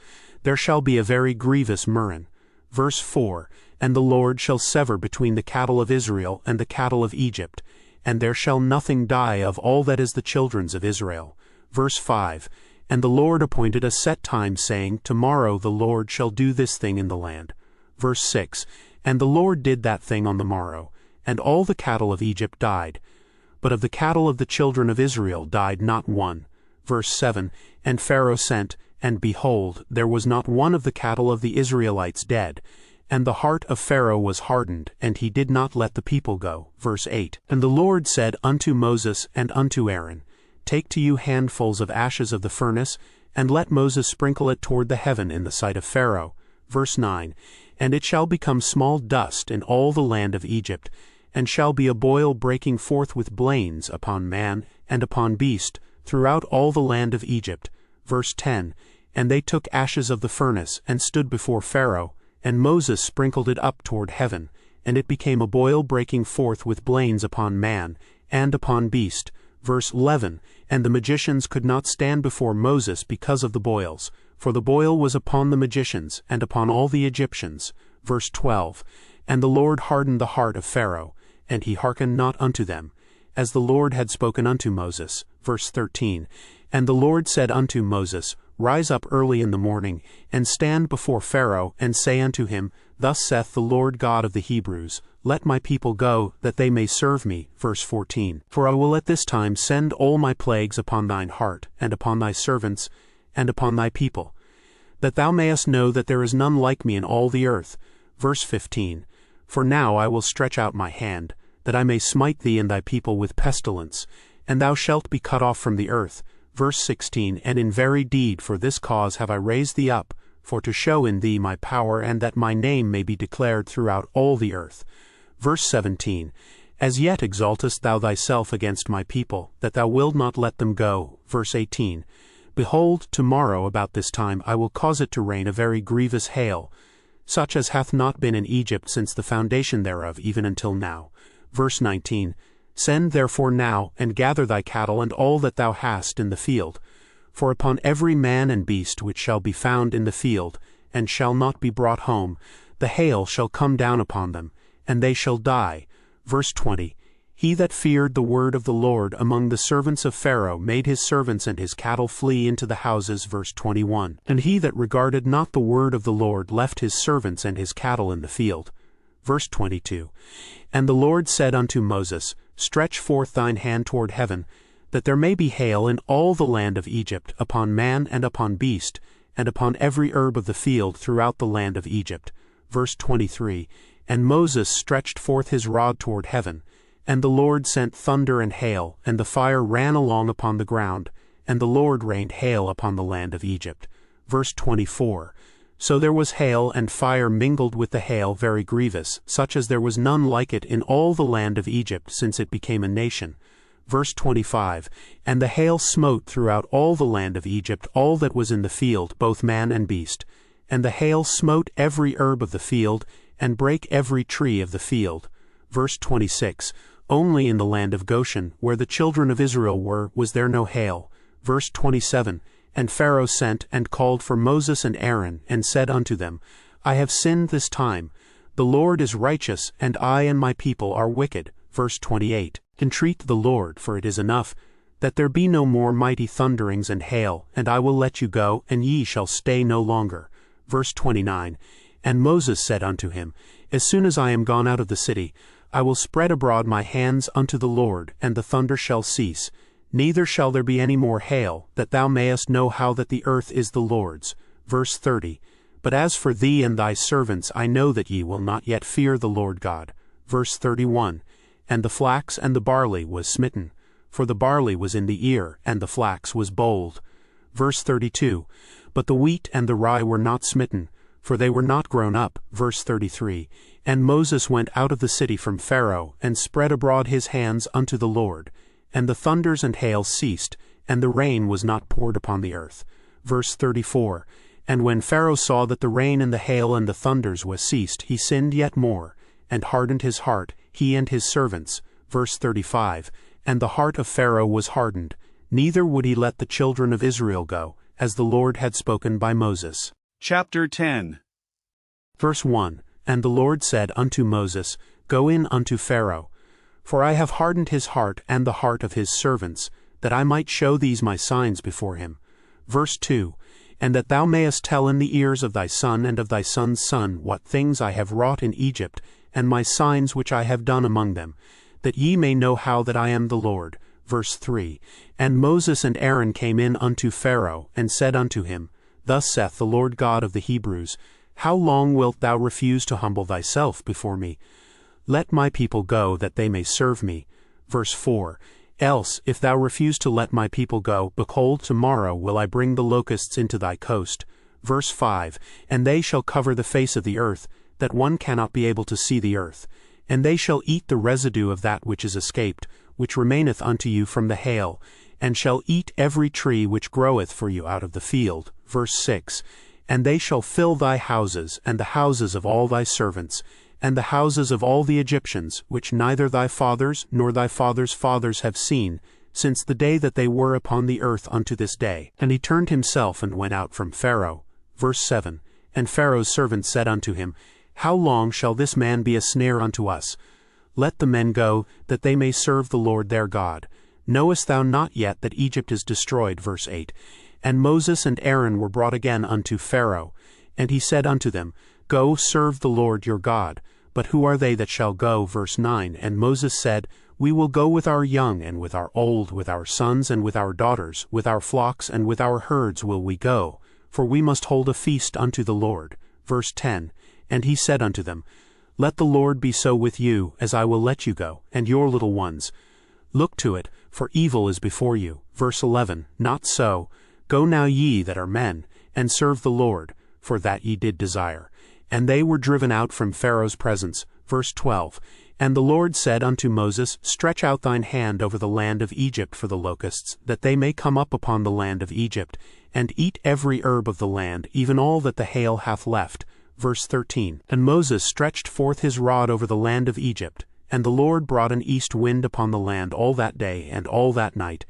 There shall be a very grievous murrain. Verse 4. And the Lord shall sever between the cattle of Israel and the cattle of Egypt, and there shall nothing die of all that is the children's of Israel. Verse 5. And the Lord appointed a set time, saying, Tomorrow the Lord shall do this thing in the land. Verse 6. And the Lord did that thing on the morrow, and all the cattle of Egypt died. But of the cattle of the children of Israel died not one. Verse 7. And Pharaoh sent, and behold, there was not one of the cattle of the Israelites dead. And the heart of Pharaoh was hardened, and he did not let the people go. Verse 8. And the Lord said unto Moses and unto Aaron, Take to you handfuls of ashes of the furnace, and let Moses sprinkle it toward the heaven in the sight of Pharaoh. Verse 9. And it shall become small dust in all the land of Egypt, and shall be a boil breaking forth with blains upon man and upon beast, throughout all the land of Egypt. Verse 10. And they took ashes of the furnace, and stood before Pharaoh, and Moses sprinkled it up toward heaven, and it became a boil breaking forth with blains upon man, and upon beast. Verse 11. And the magicians could not stand before Moses because of the boils, for the boil was upon the magicians, and upon all the Egyptians. Verse 12. And the Lord hardened the heart of Pharaoh, and he hearkened not unto them, as the Lord had spoken unto Moses. Verse 13. And the Lord said unto Moses, Rise up early in the morning, and stand before Pharaoh, and say unto him, Thus saith the Lord God of the Hebrews, Let my people go, that they may serve me. Verse 14. For I will at this time send all my plagues upon thine heart, and upon thy servants, and upon thy people, that thou mayest know that there is none like me in all the earth. Verse 15. For now I will stretch out my hand, that I may smite thee and thy people with pestilence, and thou shalt be cut off from the earth. Verse 16. And in very deed for this cause have I raised thee up, for to show in thee my power, and that my name may be declared throughout all the earth. Verse 17. As yet exaltest thou thyself against my people, that thou wilt not let them go. Verse 18. Behold, tomorrow about this time I will cause it to rain a very grievous hail, such as hath not been in Egypt since the foundation thereof even until now. Verse 19. Send therefore now, and gather thy cattle and all that thou hast in the field. For upon every man and beast which shall be found in the field, and shall not be brought home, the hail shall come down upon them, and they shall die. Verse 20. He that feared the word of the Lord among the servants of Pharaoh made his servants and his cattle flee into the houses. Verse 21. And he that regarded not the word of the Lord left his servants and his cattle in the field. Verse 22. And the Lord said unto Moses, Stretch forth thine hand toward heaven, that there may be hail in all the land of Egypt, upon man and upon beast, and upon every herb of the field throughout the land of Egypt. Verse 23. And Moses stretched forth his rod toward heaven, and the Lord sent thunder and hail, and the fire ran along upon the ground, and the Lord rained hail upon the land of Egypt. Verse 24. So there was hail and fire mingled with the hail very grievous, such as there was none like it in all the land of Egypt since it became a nation. Verse 25. And the hail smote throughout all the land of Egypt all that was in the field, both man and beast. And the hail smote every herb of the field, and brake every tree of the field. Verse 26. Only in the land of Goshen, where the children of Israel were, was there no hail. Verse 27. And Pharaoh sent and called for Moses and Aaron, and said unto them, I have sinned this time. The Lord is righteous, and I and my people are wicked. Verse 28. Entreat the Lord, for it is enough, that there be no more mighty thunderings and hail, and I will let you go, and ye shall stay no longer. Verse 29. And Moses said unto him, As soon as I am gone out of the city, I will spread abroad my hands unto the Lord, and the thunder shall cease. Neither shall there be any more hail, that thou mayest know how that the earth is the Lord's. Verse 30. But as for thee and thy servants, I know that ye will not yet fear the Lord God. Verse 31. And the flax and the barley was smitten, for the barley was in the ear, and the flax was bold. Verse 32. But the wheat and the rye were not smitten, for they were not grown up. Verse 33. And Moses went out of the city from Pharaoh, and spread abroad his hands unto the Lord. And the thunders and hail ceased, and the rain was not poured upon the earth. Verse 34. And when Pharaoh saw that the rain and the hail and the thunders was ceased, he sinned yet more, and hardened his heart, he and his servants. Verse 35. And the heart of Pharaoh was hardened, neither would he let the children of Israel go, as the Lord had spoken by Moses. Chapter 10. Verse 1. And the Lord said unto Moses, Go in unto Pharaoh, for I have hardened his heart and the heart of his servants, that I might show these my signs before him. Verse 2. And that thou mayest tell in the ears of thy son and of thy son's son what things I have wrought in Egypt, and my signs which I have done among them, that ye may know how that I am the Lord. Verse 3. And Moses and Aaron came in unto Pharaoh, and said unto him, Thus saith the Lord God of the Hebrews, How long wilt thou refuse to humble thyself before me? Let my people go, that they may serve me. Verse 4. Else, if thou refuse to let my people go, behold, tomorrow will I bring the locusts into thy coast. Verse 5. And they shall cover the face of the earth, that one cannot be able to see the earth. And they shall eat the residue of that which is escaped, which remaineth unto you from the hail, and shall eat every tree which groweth for you out of the field. Verse 6. And they shall fill thy houses, and the houses of all thy servants, and the houses of all the Egyptians, which neither thy fathers nor thy fathers' fathers have seen, since the day that they were upon the earth unto this day. And he turned himself and went out from Pharaoh. Verse 7. And Pharaoh's servants said unto him, How long shall this man be a snare unto us? Let the men go, that they may serve the Lord their God. Knowest thou not yet that Egypt is destroyed? Verse 8. And Moses and Aaron were brought again unto Pharaoh. And he said unto them, Go, serve the Lord your God. But who are they that shall go? Verse 9. And Moses said, We will go with our young and with our old, with our sons and with our daughters, with our flocks and with our herds will we go, for we must hold a feast unto the Lord. Verse 10. And he said unto them, Let the Lord be so with you, as I will let you go, and your little ones. Look to it, for evil is before you. Verse 11. Not so. Go now ye that are men, and serve the Lord, for that ye did desire. And they were driven out from Pharaoh's presence. Verse 12. And the Lord said unto Moses, Stretch out thine hand over the land of Egypt for the locusts, that they may come up upon the land of Egypt, and eat every herb of the land, even all that the hail hath left. Verse 13. And Moses stretched forth his rod over the land of Egypt, and the Lord brought an east wind upon the land all that day and all that night.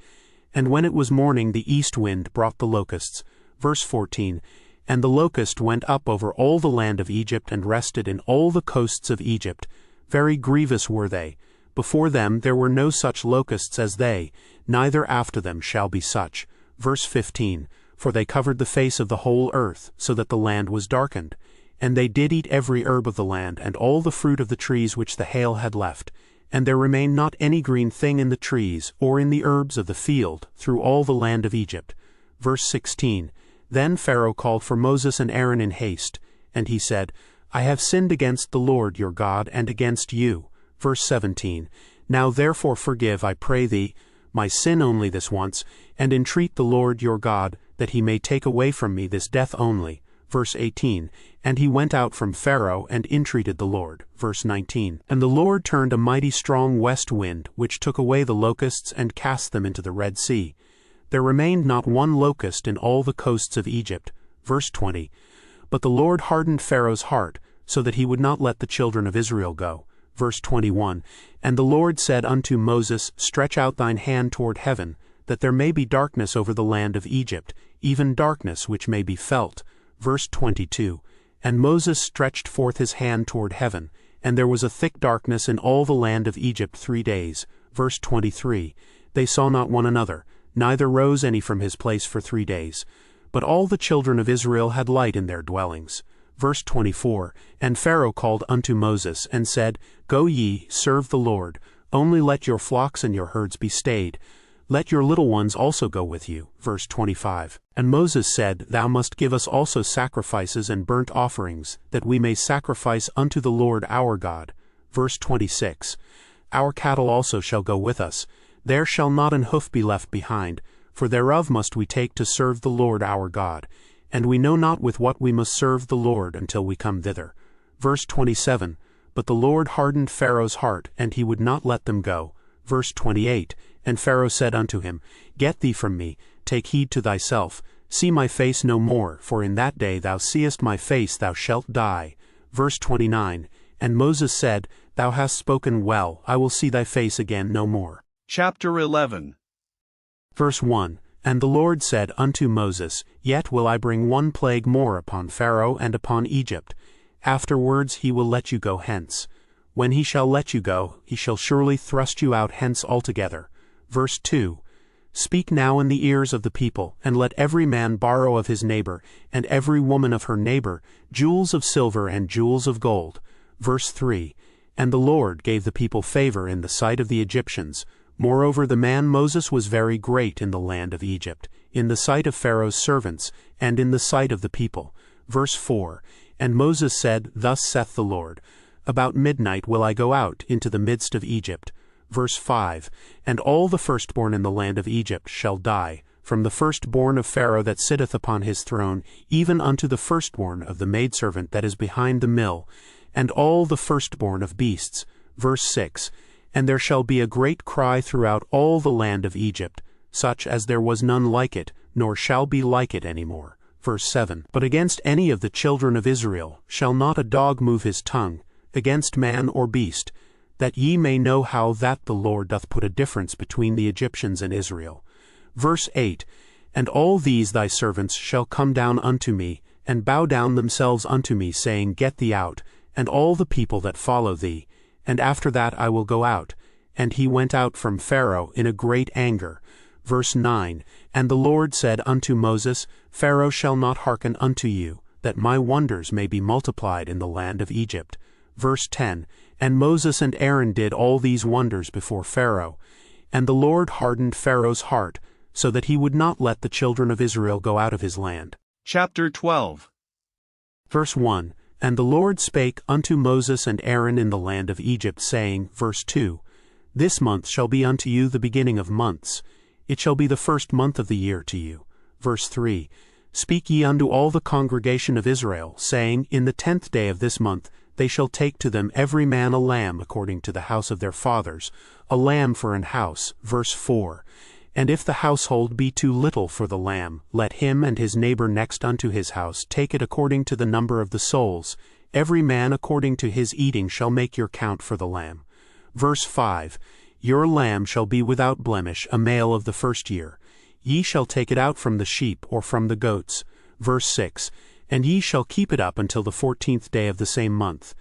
And when it was morning, the east wind brought the locusts. Verse 14. And the locust went up over all the land of Egypt, and rested in all the coasts of Egypt. Very grievous were they. Before them there were no such locusts as they, neither after them shall be such. Verse 15. For they covered the face of the whole earth, so that the land was darkened. And they did eat every herb of the land, and all the fruit of the trees which the hail had left. And there remained not any green thing in the trees, or in the herbs of the field, through all the land of Egypt. Verse 16. Then Pharaoh called for Moses and Aaron in haste, and he said, I have sinned against the Lord your God, and against you. Verse 17. Now therefore forgive, I pray thee, my sin only this once, and entreat the Lord your God, that he may take away from me this death only. Verse 18. And he went out from Pharaoh, and entreated the Lord. Verse 19. And the Lord turned a mighty strong west wind, which took away the locusts, and cast them into the Red Sea. There remained not one locust in all the coasts of Egypt. Verse 20. But the Lord hardened Pharaoh's heart, so that he would not let the children of Israel go. Verse 21. And the Lord said unto Moses, Stretch out thine hand toward heaven, that there may be darkness over the land of Egypt, even darkness which may be felt. Verse 22. And Moses stretched forth his hand toward heaven, and there was a thick darkness in all the land of Egypt 3 days. Verse 23. They saw not one another, neither rose any from his place for 3 days. But all the children of Israel had light in their dwellings. Verse 24. And Pharaoh called unto Moses, and said, Go ye, serve the Lord, only let your flocks and your herds be stayed. Let your little ones also go with you. Verse 25. And Moses said, Thou must give us also sacrifices and burnt offerings, that we may sacrifice unto the Lord our God. Verse 26. Our cattle also shall go with us. There shall not an hoof be left behind, for thereof must we take to serve the Lord our God. And we know not with what we must serve the Lord until we come thither. Verse 27. But the Lord hardened Pharaoh's heart, and he would not let them go. Verse 28. And Pharaoh said unto him, Get thee from me, take heed to thyself, see my face no more, for in that day thou seest my face thou shalt die. Verse 29. And Moses said, Thou hast spoken well, I will see thy face again no more. Chapter 11. Verse 1. And the Lord said unto Moses, Yet will I bring one plague more upon Pharaoh and upon Egypt. Afterwards he will let you go hence. When he shall let you go, he shall surely thrust you out hence altogether. Verse 2. Speak now in the ears of the people, and let every man borrow of his neighbor, and every woman of her neighbor, jewels of silver and jewels of gold. Verse 3. And the Lord gave the people favor in the sight of the Egyptians. Moreover, the man Moses was very great in the land of Egypt, in the sight of Pharaoh's servants, and in the sight of the people. Verse 4. And Moses said, Thus saith the Lord, About midnight will I go out into the midst of Egypt. Verse 5. And all the firstborn in the land of Egypt shall die, from the firstborn of Pharaoh that sitteth upon his throne, even unto the firstborn of the maidservant that is behind the mill, and all the firstborn of beasts. Verse 6. And there shall be a great cry throughout all the land of Egypt, such as there was none like it, nor shall be like it any more. Verse 7. But against any of the children of Israel shall not a dog move his tongue, against man or beast, that ye may know how that the Lord doth put a difference between the Egyptians and Israel. Verse 8. And all these thy servants shall come down unto me, and bow down themselves unto me, saying, Get thee out, and all the people that follow thee. And after that I will go out. And he went out from Pharaoh in a great anger. Verse 9. And the Lord said unto Moses, Pharaoh shall not hearken unto you, that my wonders may be multiplied in the land of Egypt. Verse 10, And Moses and Aaron did all these wonders before Pharaoh. And the Lord hardened Pharaoh's heart, so that he would not let the children of Israel go out of his land. Chapter 12. Verse 1, And the Lord spake unto Moses and Aaron in the land of Egypt, saying, Verse 2, This month shall be unto you the beginning of months. It shall be the first month of the year to you. Verse 3, Speak ye unto all the congregation of Israel, saying, In the 10th day of this month they shall take to them every man a lamb according to the house of their fathers, a lamb for an house. Verse 4, And if the household be too little for the lamb, let him and his neighbor next unto his house take it according to the number of the souls. Every man according to his eating shall make your count for the lamb. Verse 5, Your lamb shall be without blemish, a male of the first year. Ye shall take it out from the sheep or from the goats. Verse 6, And ye shall keep it up until the 14th day of the same month.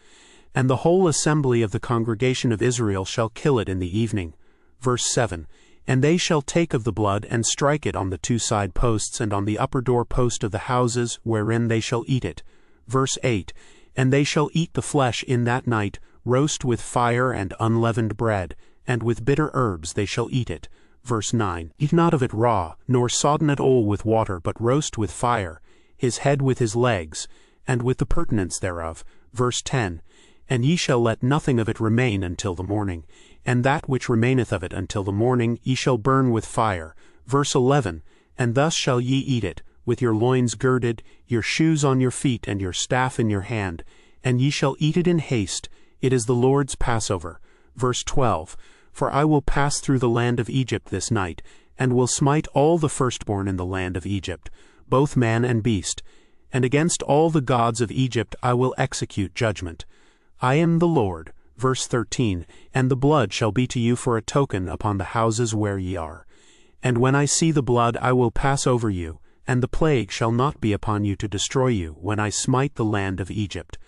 And the whole assembly of the congregation of Israel shall kill it in the evening. Verse 7, And they shall take of the blood and strike it on the two side posts and on the upper door post of the houses, wherein they shall eat it. Verse 8, And they shall eat the flesh in that night, roast with fire and unleavened bread, and with bitter herbs they shall eat it. Verse 9, Eat not of it raw, nor sodden it all with water, but roast with fire, his head with his legs, and with the purtenance thereof. Verse 10, And ye shall let nothing of it remain until the morning, and that which remaineth of it until the morning ye shall burn with fire. Verse 11, And thus shall ye eat it, with your loins girded, your shoes on your feet, and your staff in your hand, and ye shall eat it in haste. It is the Lord's Passover. Verse 12, For I will pass through the land of Egypt this night, and will smite all the firstborn in the land of Egypt, both man and beast, and against all the gods of Egypt I will execute judgment. I am the Lord. Verse 13, And the blood shall be to you for a token upon the houses where ye are. And when I see the blood I will pass over you, and the plague shall not be upon you to destroy you, when I smite the land of Egypt.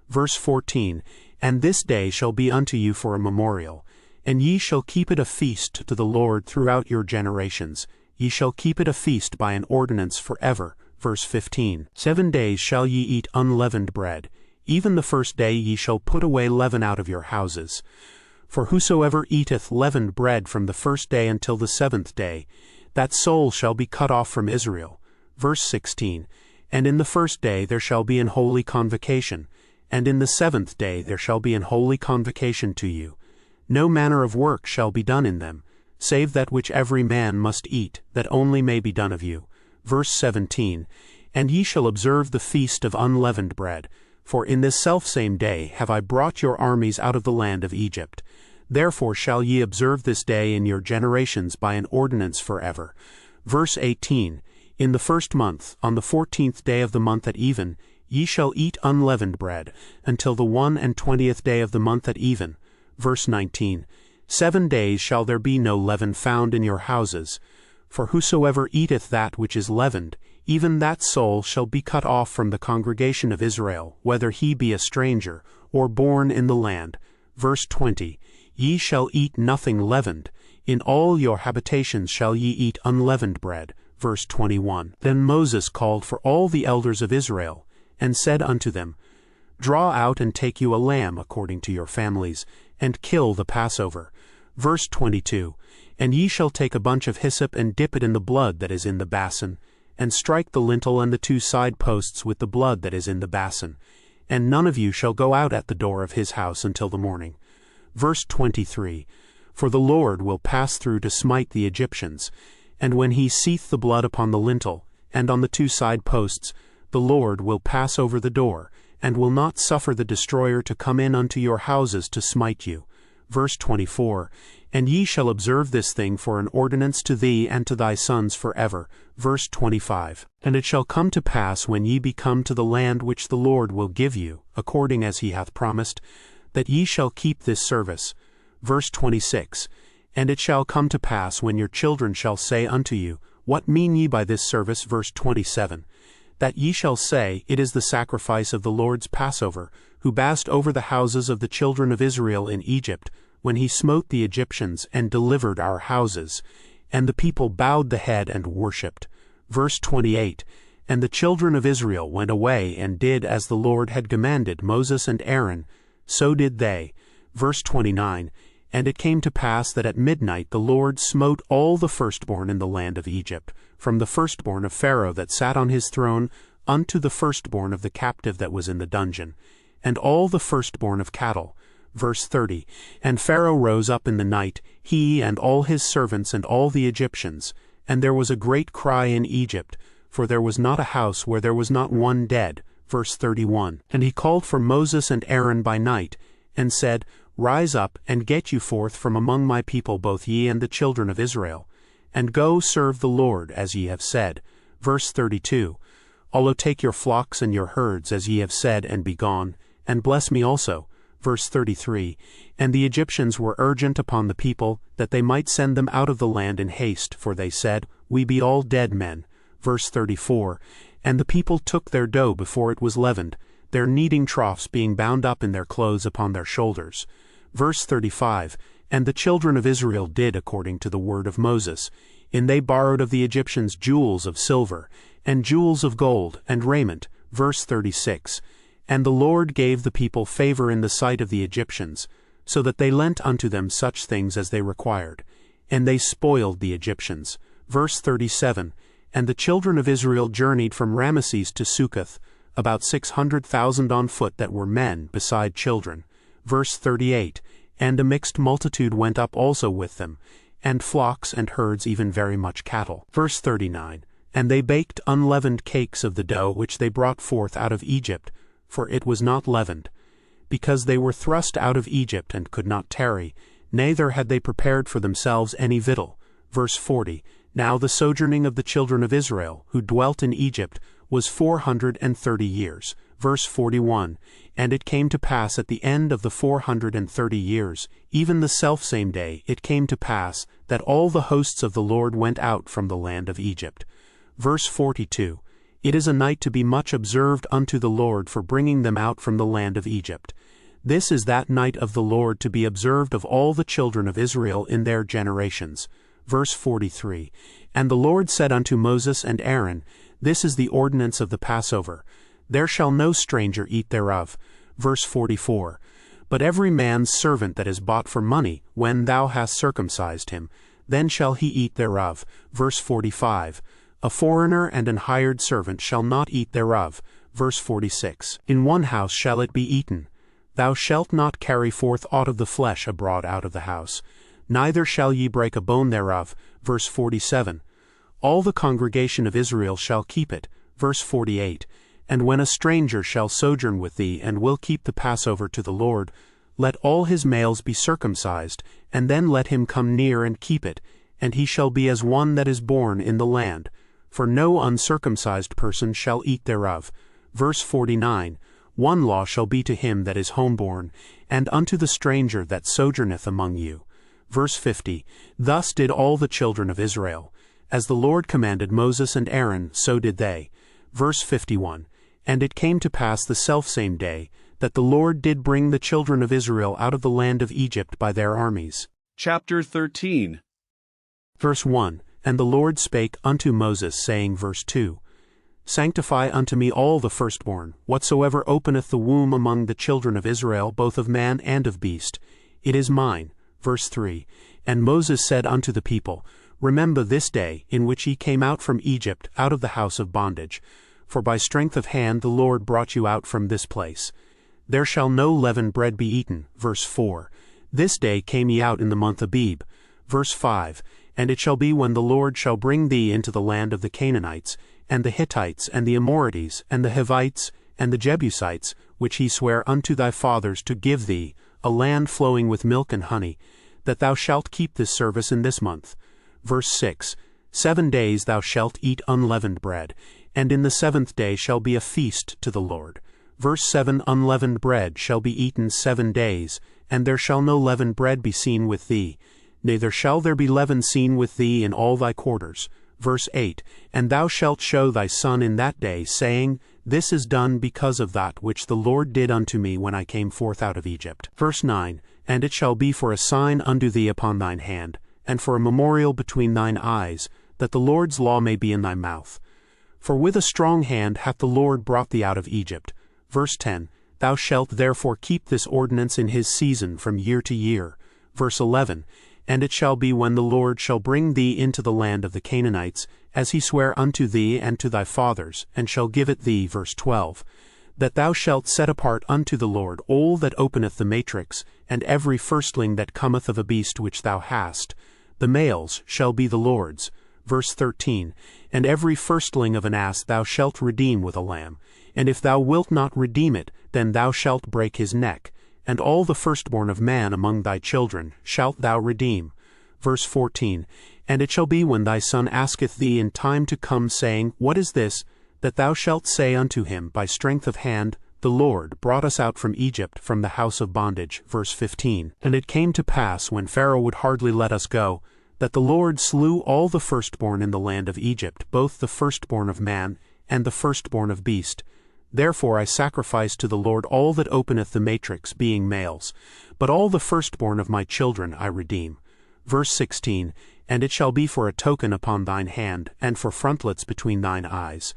Verse 14, And this day shall be unto you for a memorial, and ye shall keep it a feast to the Lord throughout your generations. Ye shall keep it a feast by an ordinance forever. Verse 15, 7 days shall ye eat unleavened bread. Even the first day ye shall put away leaven out of your houses. For whosoever eateth leavened bread from the first day until the 7th day, that soul shall be cut off from Israel. Verse 16, And in the first day there shall be an holy convocation, and in the 7th day there shall be an holy convocation to you. No manner of work shall be done in them, save that which every man must eat, that only may be done of you. Verse 17, And ye shall observe the feast of unleavened bread, for in this selfsame day have I brought your armies out of the land of Egypt. Therefore shall ye observe this day in your generations by an ordinance forever. Verse 18, In the first month, on the 14th day of the month at even, ye shall eat unleavened bread, until the 21st day of the month at even. Verse 19, 7 days shall there be no leaven found in your houses. For whosoever eateth that which is leavened, even that soul shall be cut off from the congregation of Israel, whether he be a stranger, or born in the land. Verse 20, Ye shall eat nothing leavened. In all your habitations shall ye eat unleavened bread. Verse 21, Then Moses called for all the elders of Israel, and said unto them, Draw out and take you a lamb according to your families, and kill the Passover. Verse 22, And ye shall take a bunch of hyssop and dip it in the blood that is in the basin, and strike the lintel and the two side posts with the blood that is in the basin. And none of you shall go out at the door of his house until the morning. Verse 23, For the Lord will pass through to smite the Egyptians, and when he seeth the blood upon the lintel, and on the two side posts, the Lord will pass over the door, and will not suffer the destroyer to come in unto your houses to smite you. Verse 24, And ye shall observe this thing for an ordinance to thee and to thy sons forever. Verse 25, And it shall come to pass when ye be come to the land which the Lord will give you, according as he hath promised, that ye shall keep this service. Verse 26, And it shall come to pass when your children shall say unto you, What mean ye by this service? Verse 27, That ye shall say, It is the sacrifice of the Lord's Passover, who passed over the houses of the children of Israel in Egypt, when he smote the Egyptians and delivered our houses. And the people bowed the head and worshipped. Verse 28, And the children of Israel went away and did as the Lord had commanded Moses and Aaron, so did they. Verse 29, And it came to pass that at midnight the Lord smote all the firstborn in the land of Egypt, from the firstborn of Pharaoh that sat on his throne unto the firstborn of the captive that was in the dungeon, and all the firstborn of cattle. Verse 30, And Pharaoh rose up in the night, he and all his servants and all the Egyptians, and there was a great cry in Egypt, for there was not a house where there was not one dead. Verse 31, And he called for Moses and Aaron by night, and said, Rise up, and get you forth from among my people, both ye and the children of Israel, and go serve the Lord, as ye have said. Verse 32, Although take your flocks and your herds, as ye have said, and be gone, and bless me also. Verse 33, And the Egyptians were urgent upon the people, that they might send them out of the land in haste, for they said, We be all dead men. Verse 34, And the people took their dough before it was leavened, their kneading troughs being bound up in their clothes upon their shoulders. Verse 35, And the children of Israel did according to the word of Moses, and they borrowed of the Egyptians jewels of silver, and jewels of gold, and raiment. Verse 36, And the Lord gave the people favor in the sight of the Egyptians, so that they lent unto them such things as they required, and they spoiled the Egyptians. Verse 37, And the children of Israel journeyed from Ramesses to Succoth, about 600,000 on foot that were men, beside children. Verse 38, And a mixed multitude went up also with them, and flocks and herds, even very much cattle. Verse 39, And they baked unleavened cakes of the dough which they brought forth out of Egypt, for it was not leavened, because they were thrust out of Egypt and could not tarry, neither had they prepared for themselves any victual. Verse 40, Now the sojourning of the children of Israel, who dwelt in Egypt, was 430 years. Verse 41, And it came to pass at the end of the 430 years, even the selfsame day, it came to pass, that all the hosts of the Lord went out from the land of Egypt. Verse 42, It is a night to be much observed unto the Lord for bringing them out from the land of Egypt. This is that night of the Lord to be observed of all the children of Israel in their generations. Verse 43, And the Lord said unto Moses and Aaron, This is the ordinance of the Passover. There shall no stranger eat thereof. Verse 44, But every man's servant that is bought for money, when thou hast circumcised him, then shall he eat thereof. Verse 45, A foreigner and an hired servant shall not eat thereof. Verse 46, In one house shall it be eaten. Thou shalt not carry forth aught of the flesh abroad out of the house, neither shall ye break a bone thereof. Verse 47, All the congregation of Israel shall keep it. Verse 48, And when a stranger shall sojourn with thee, and will keep the Passover to the Lord, let all his males be circumcised, and then let him come near and keep it, and he shall be as one that is born in the land. For no uncircumcised person shall eat thereof. Verse 49, One law shall be to him that is homeborn, and unto the stranger that sojourneth among you. Verse 50, Thus did all the children of Israel. As the Lord commanded Moses and Aaron, so did they. Verse 51, And it came to pass the selfsame day, that the Lord did bring the children of Israel out of the land of Egypt by their armies. Chapter 13. Verse 1, And the Lord spake unto Moses, saying, Verse 2, Sanctify unto me all the firstborn, whatsoever openeth the womb among the children of Israel, both of man and of beast. It is mine. Verse 3, And Moses said unto the people, Remember this day, in which ye came out from Egypt, out of the house of bondage. For by strength of hand the Lord brought you out from this place. There shall no leavened bread be eaten. Verse 4, This day came ye out in the month Abib. Verse 5, And it shall be when the Lord shall bring thee into the land of the Canaanites, and the Hittites, and the Amorites, and the Hivites, and the Jebusites, which he sware unto thy fathers to give thee, a land flowing with milk and honey, that thou shalt keep this service in this month. Verse 6, 7 days thou shalt eat unleavened bread, and in the 7th day shall be a feast to the Lord. Verse 7, Unleavened bread shall be eaten 7 days, and there shall no leavened bread be seen with thee, neither shall there be leaven seen with thee in all thy quarters. Verse 8, And thou shalt show thy son in that day, saying, This is done because of that which the Lord did unto me when I came forth out of Egypt. Verse 9, And it shall be for a sign unto thee upon thine hand, and for a memorial between thine eyes, that the Lord's law may be in thy mouth. For with a strong hand hath the Lord brought thee out of Egypt. Verse 10, Thou shalt therefore keep this ordinance in his season from year to year. Verse 11, And it shall be when the Lord shall bring thee into the land of the Canaanites, as he sware unto thee and to thy fathers, and shall give it thee. Verse 12, That thou shalt set apart unto the Lord all that openeth the matrix, and every firstling that cometh of a beast which thou hast. The males shall be the Lord's. Verse 13, And every firstling of an ass thou shalt redeem with a lamb. And if thou wilt not redeem it, then thou shalt break his neck. And all the firstborn of man among thy children shalt thou redeem. Verse 14, And it shall be when thy son asketh thee in time to come, saying, What is this? That thou shalt say unto him by strength of hand, The Lord brought us out from Egypt, from the house of bondage. Verse 15, And it came to pass, when Pharaoh would hardly let us go, that the Lord slew all the firstborn in the land of Egypt, both the firstborn of man and the firstborn of beast. Therefore I sacrifice to the Lord all that openeth the matrix, being males. But all the firstborn of my children I redeem. Verse 16, And it shall be for a token upon thine hand, and for frontlets between thine eyes.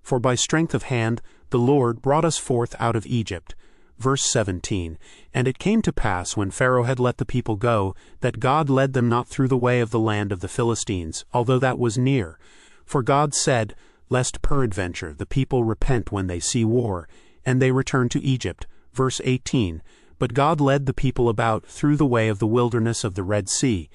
For by strength of hand the Lord brought us forth out of Egypt. Verse 17, And it came to pass, when Pharaoh had let the people go, that God led them not through the way of the land of the Philistines, although that was near. For God said, Lest peradventure the people repent when they see war, and they return to Egypt. Verse 18, But God led the people about through the way of the wilderness of the Red Sea,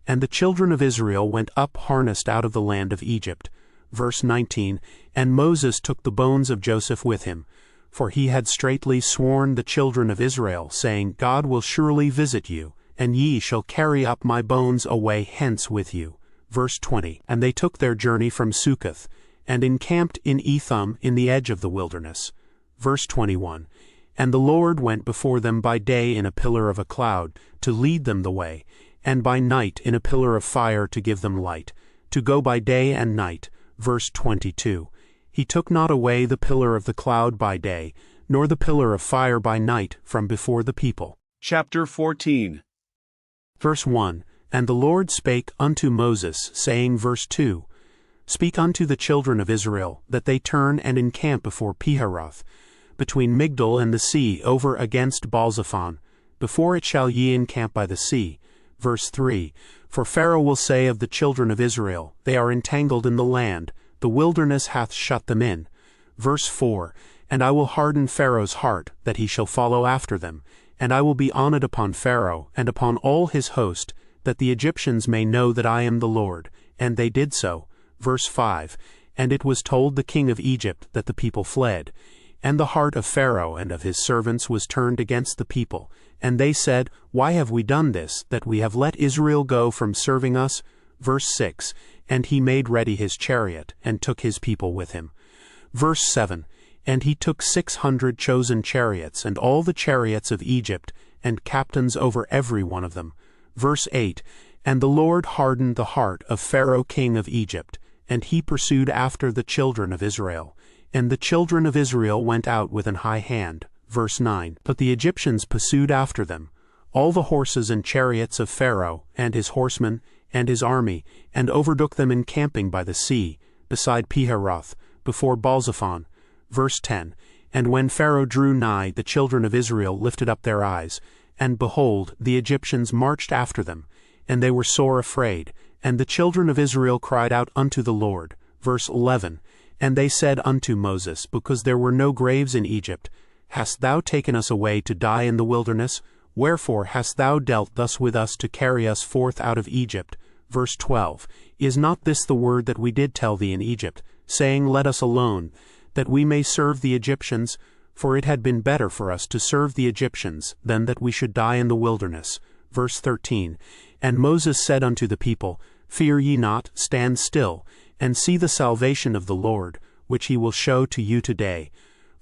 and the children of Israel went up harnessed out of the land of Egypt. Verse 19, And Moses took the bones of Joseph with him. For he had straitly sworn the children of Israel, saying, God will surely visit you, and ye shall carry up my bones away hence with you. Verse 20, And they took their journey from Succoth, and encamped in Etham in the edge of the wilderness. Verse 21, And the Lord went before them by day in a pillar of a cloud, to lead them the way, and by night in a pillar of fire to give them light, to go by day and night. Verse 22, He took not away the pillar of the cloud by day, nor the pillar of fire by night from before the people. Chapter 14. Verse 1, And the Lord spake unto Moses, saying, Verse 2, Speak unto the children of Israel, that they turn and encamp before Piharoth, between Migdol and the sea, over against Baalzephon, before it shall ye encamp by the sea. Verse 3, For Pharaoh will say of the children of Israel, They are entangled in the land, the wilderness hath shut them in. Verse 4, And I will harden Pharaoh's heart, that he shall follow after them, and I will be honored upon Pharaoh, and upon all his host, that the Egyptians may know that I am the Lord. And they did so. Verse 5, And it was told the king of Egypt that the people fled. And the heart of Pharaoh and of his servants was turned against the people. And they said, Why have we done this, that we have let Israel go from serving us? Verse 6, And he made ready his chariot, and took his people with him. Verse 7, And he took 600 chosen chariots, and all the chariots of Egypt, and captains over every one of them. Verse 8, And the Lord hardened the heart of Pharaoh king of Egypt, and he pursued after the children of Israel. And the children of Israel went out with an high hand. Verse 9, But the Egyptians pursued after them, all the horses and chariots of Pharaoh, and his horsemen, and his army, and overtook them encamping by the sea, beside Piharoth, before Baalzephon. Verse 10, And when Pharaoh drew nigh, the children of Israel lifted up their eyes, and behold, the Egyptians marched after them, and they were sore afraid. And the children of Israel cried out unto the Lord. Verse 11, And they said unto Moses, Because there were no graves in Egypt, Hast thou taken us away to die in the wilderness? Wherefore hast thou dealt thus with us to carry us forth out of Egypt? Verse 12, Is not this the word that we did tell thee in Egypt, saying, Let us alone, that we may serve the Egyptians? For it had been better for us to serve the Egyptians, than that we should die in the wilderness. Verse 13, And Moses said unto the people, Fear ye not, stand still, and see the salvation of the Lord, which he will show to you today.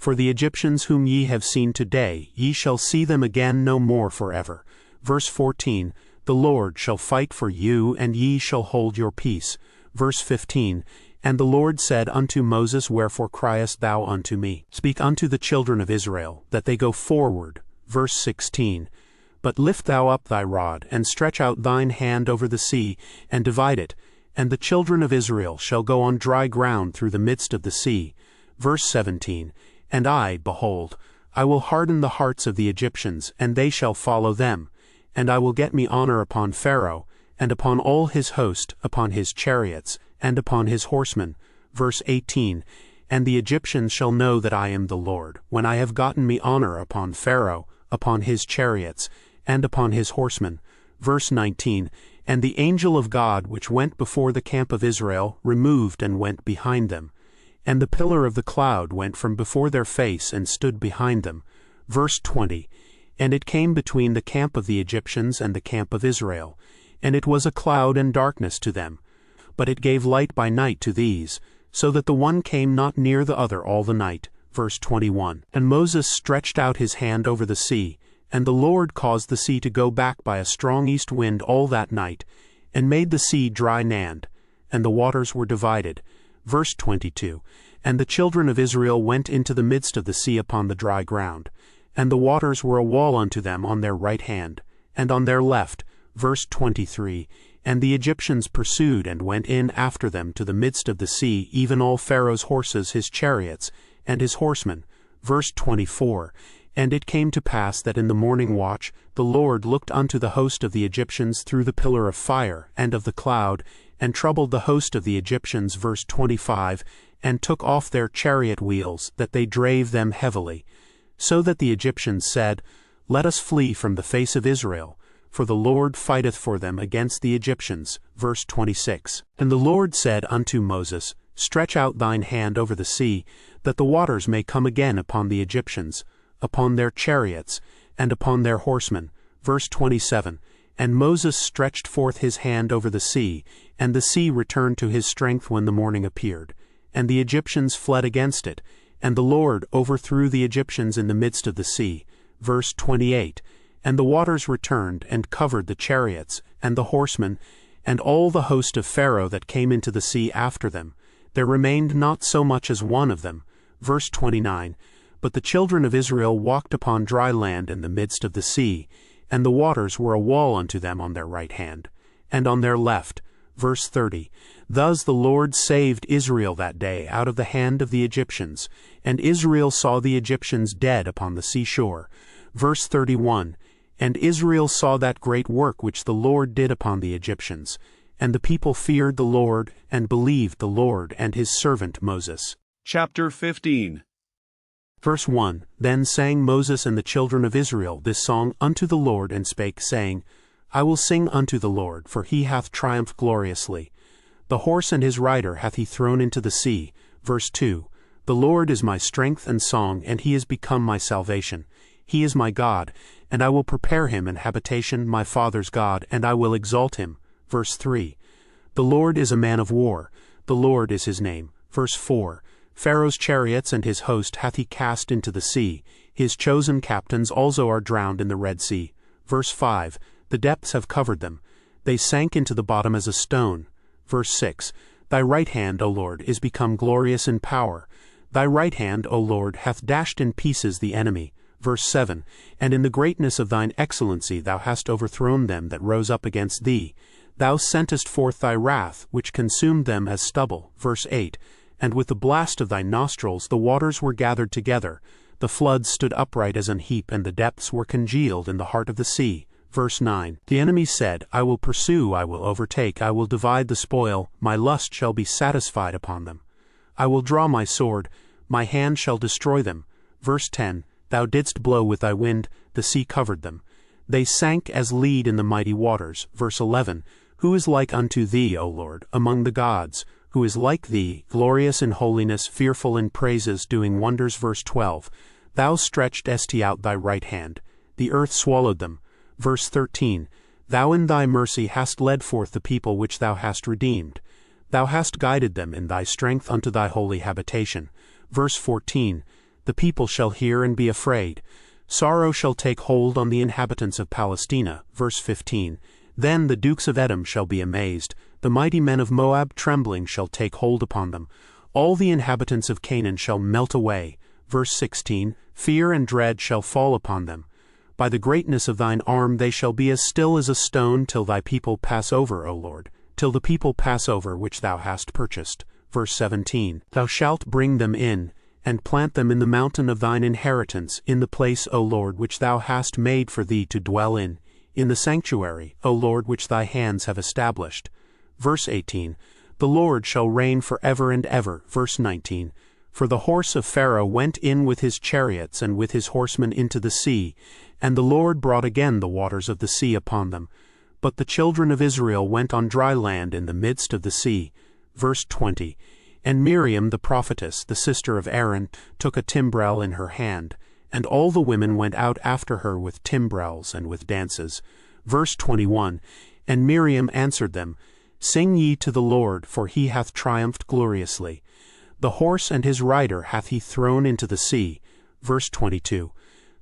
For the Egyptians whom ye have seen today, ye shall see them again no more forever. Verse 14, The Lord shall fight for you, and ye shall hold your peace. Verse 15, And the Lord said unto Moses, Wherefore criest thou unto me? Speak unto the children of Israel, that they go forward. Verse 16, But lift thou up thy rod, and stretch out thine hand over the sea, and divide it, And the children of Israel shall go on dry ground through the midst of the sea. Verse 17, And I, behold, I will harden the hearts of the Egyptians, and they shall follow them. And I will get me honor upon Pharaoh, and upon all his host, upon his chariots, and upon his horsemen. Verse 18, And the Egyptians shall know that I am the Lord, when I have gotten me honor upon Pharaoh, upon his chariots, and upon his horsemen. Verse 19, And the angel of God which went before the camp of Israel removed and went behind them. And the pillar of the cloud went from before their face and stood behind them. Verse 20, And it came between the camp of the Egyptians and the camp of Israel. And it was a cloud and darkness to them. But it gave light by night to these, so that the one came not near the other all the night. Verse 21, And Moses stretched out his hand over the sea, and the Lord caused the sea to go back by a strong east wind all that night, and made the sea dry land, and the waters were divided. Verse 22, And the children of Israel went into the midst of the sea upon the dry ground, and the waters were a wall unto them on their right hand, and on their left. Verse 23, And the Egyptians pursued and went in after them to the midst of the sea, even all Pharaoh's horses, his chariots, and his horsemen. Verse 24, And it came to pass that in the morning watch the Lord looked unto the host of the Egyptians through the pillar of fire and of the cloud, and troubled the host of the Egyptians. Verse 25, And took off their chariot wheels, that they drave them heavily. So that the Egyptians said, Let us flee from the face of Israel, for the Lord fighteth for them against the Egyptians. Verse 26, And the Lord said unto Moses, Stretch out thine hand over the sea, that the waters may come again upon the Egyptians, upon their chariots, and upon their horsemen. Verse 27, And Moses stretched forth his hand over the sea, and the sea returned to his strength when the morning appeared. And the Egyptians fled against it, and the Lord overthrew the Egyptians in the midst of the sea. Verse 28, And the waters returned, and covered the chariots, and the horsemen, and all the host of Pharaoh that came into the sea after them. There remained not so much as one of them. Verse 29, But the children of Israel walked upon dry land in the midst of the sea, and the waters were a wall unto them on their right hand, and on their left. Verse 30, Thus the Lord saved Israel that day out of the hand of the Egyptians, and Israel saw the Egyptians dead upon the seashore. Verse 31, And Israel saw that great work which the Lord did upon the Egyptians. And the people feared the Lord, and believed the Lord and his servant Moses. Chapter 15. Verse 1, Then sang Moses and the children of Israel this song unto the Lord, and spake, saying, I will sing unto the Lord, for he hath triumphed gloriously. The horse and his rider hath he thrown into the sea. Verse 2, The Lord is my strength and song, and he is become my salvation. He is my God, and I will prepare him an habitation, my father's God, and I will exalt him. Verse 3, The Lord is a man of war, the Lord is his name. Verse 4, Pharaoh's chariots and his host hath he cast into the sea. His chosen captains also are drowned in the Red Sea. Verse 5, The depths have covered them. They sank into the bottom as a stone. Verse 6, Thy right hand, O Lord, is become glorious in power. Thy right hand, O Lord, hath dashed in pieces the enemy. Verse 7, And in the greatness of thine excellency thou hast overthrown them that rose up against thee. Thou sentest forth thy wrath, which consumed them as stubble. Verse 8, And with the blast of thy nostrils the waters were gathered together. The floods stood upright as an heap, and the depths were congealed in the heart of the sea. Verse 9, The enemy said, I will pursue, I will overtake, I will divide the spoil, my lust shall be satisfied upon them. I will draw my sword, my hand shall destroy them. Verse 10, Thou didst blow with thy wind, the sea covered them. They sank as lead in the mighty waters. Verse 11, Who is like unto thee, O Lord, among the gods? Who is like thee, glorious in holiness, fearful in praises, doing wonders? Verse 12, Thou stretchedst out thy right hand, the earth swallowed them. Verse 13, Thou in thy mercy hast led forth the people which thou hast redeemed. Thou hast guided them in thy strength unto thy holy habitation. Verse 14, The people shall hear and be afraid. Sorrow shall take hold on the inhabitants of Palestina. Verse 15, Then the dukes of Edom shall be amazed. The mighty men of Moab trembling shall take hold upon them. All the inhabitants of Canaan shall melt away. Verse 16, Fear and dread shall fall upon them. By the greatness of thine arm they shall be as still as a stone till thy people pass over, O Lord. till the people pass over which thou hast purchased. Verse 17. Thou shalt bring them in, and plant them in the mountain of thine inheritance, in the place, O Lord, which thou hast made for thee to dwell in the sanctuary, O Lord, which thy hands have established. Verse 18. The Lord shall reign forever and ever. Verse 19. For the horse of Pharaoh went in with his chariots and with his horsemen into the sea, and the Lord brought again the waters of the sea upon them. But the children of Israel went on dry land in the midst of the sea. Verse 20. And Miriam the prophetess, the sister of Aaron, took a timbrel in her hand, and all the women went out after her with timbrels and with dances. Verse 21. And Miriam answered them, Sing ye to the Lord, for he hath triumphed gloriously. The horse and his rider hath he thrown into the sea. Verse 22.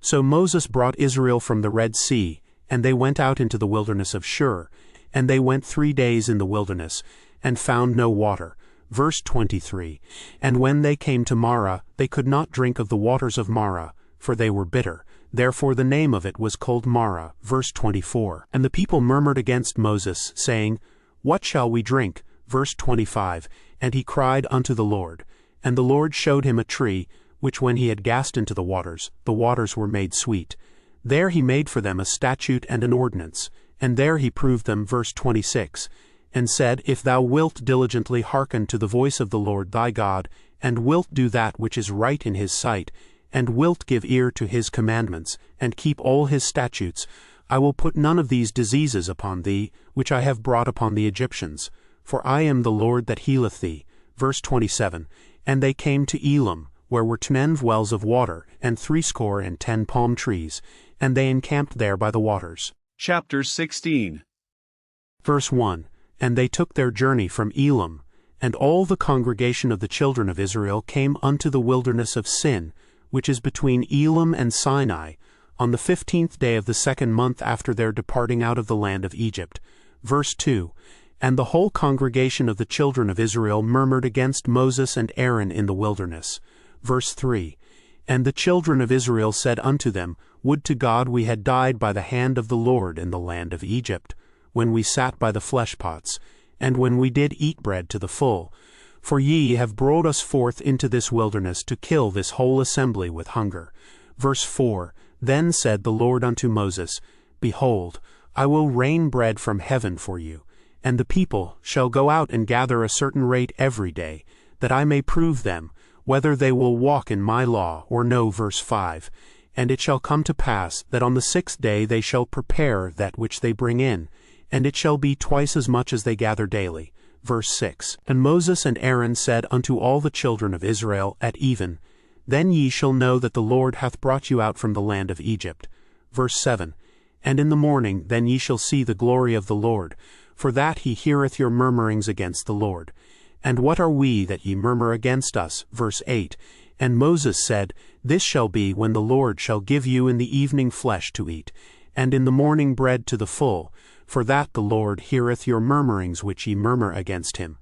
So Moses brought Israel from the Red Sea, and they went out into the wilderness of Shur, and they went 3 days in the wilderness, and found no water. Verse 23. And when they came to Marah, they could not drink of the waters of Marah, for they were bitter. Therefore the name of it was called Marah. Verse 24. And the people murmured against Moses, saying, What shall we drink? Verse 25. And he cried unto the Lord. And the Lord showed him a tree, which when he had cast into the waters were made sweet. There he made for them a statute and an ordinance, and there he proved them. Verse 26. And said, If thou wilt diligently hearken to the voice of the Lord thy God, and wilt do that which is right in his sight, and wilt give ear to his commandments, and keep all his statutes, I will put none of these diseases upon thee, which I have brought upon the Egyptians. For I am the Lord that healeth thee. Verse 27. And they came to Elim, where were 10 wells of water, and 70 palm trees, and they encamped there by the waters. Chapter 16. Verse 1. And they took their journey from Elim, and all the congregation of the children of Israel came unto the wilderness of Sin, which is between Elim and Sinai, on the 15th day of the 2nd month after their departing out of the land of Egypt. Verse 2. And the whole congregation of the children of Israel murmured against Moses and Aaron in the wilderness. Verse 3. And the children of Israel said unto them, Would to God we had died by the hand of the Lord in the land of Egypt, when we sat by the flesh pots, and when we did eat bread to the full. For ye have brought us forth into this wilderness to kill this whole assembly with hunger. Verse 4. Then said the Lord unto Moses, Behold, I will rain bread from heaven for you, and the people shall go out and gather a certain rate every day, that I may prove them, whether they will walk in my law or no. Verse 5. And it shall come to pass that on the 6th day they shall prepare that which they bring in, and it shall be twice as much as they gather daily. Verse 6. And Moses and Aaron said unto all the children of Israel at even, Then ye shall know that the Lord hath brought you out from the land of Egypt. Verse 7. And in the morning then ye shall see the glory of the Lord, for that he heareth your murmurings against the Lord. And what are we that ye murmur against us? Verse 8. And Moses said, This shall be when the Lord shall give you in the evening flesh to eat, and in the morning bread to the full, for that the Lord heareth your murmurings which ye murmur against him.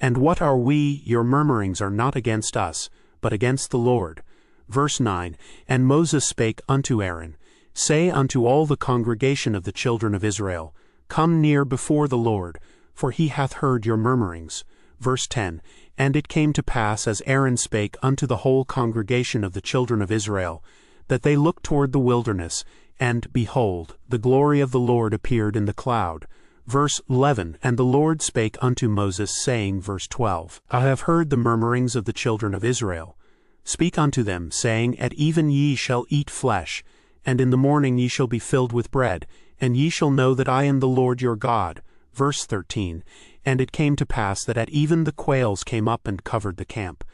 And what are we? Your murmurings are not against us, but against the Lord. Verse 9. And Moses spake unto Aaron, Say unto all the congregation of the children of Israel, Come near before the Lord, for he hath heard your murmurings. Verse 10. And it came to pass, as Aaron spake unto the whole congregation of the children of Israel, that they looked toward the wilderness, and, behold, the glory of the Lord appeared in the cloud. Verse 11. And the Lord spake unto Moses, saying, verse 12, I have heard the murmurings of the children of Israel. Speak unto them, saying, At even ye shall eat flesh, and in the morning ye shall be filled with bread, and ye shall know that I am the Lord your God. Verse 13. And it came to pass that at even the quails came up and covered the camp.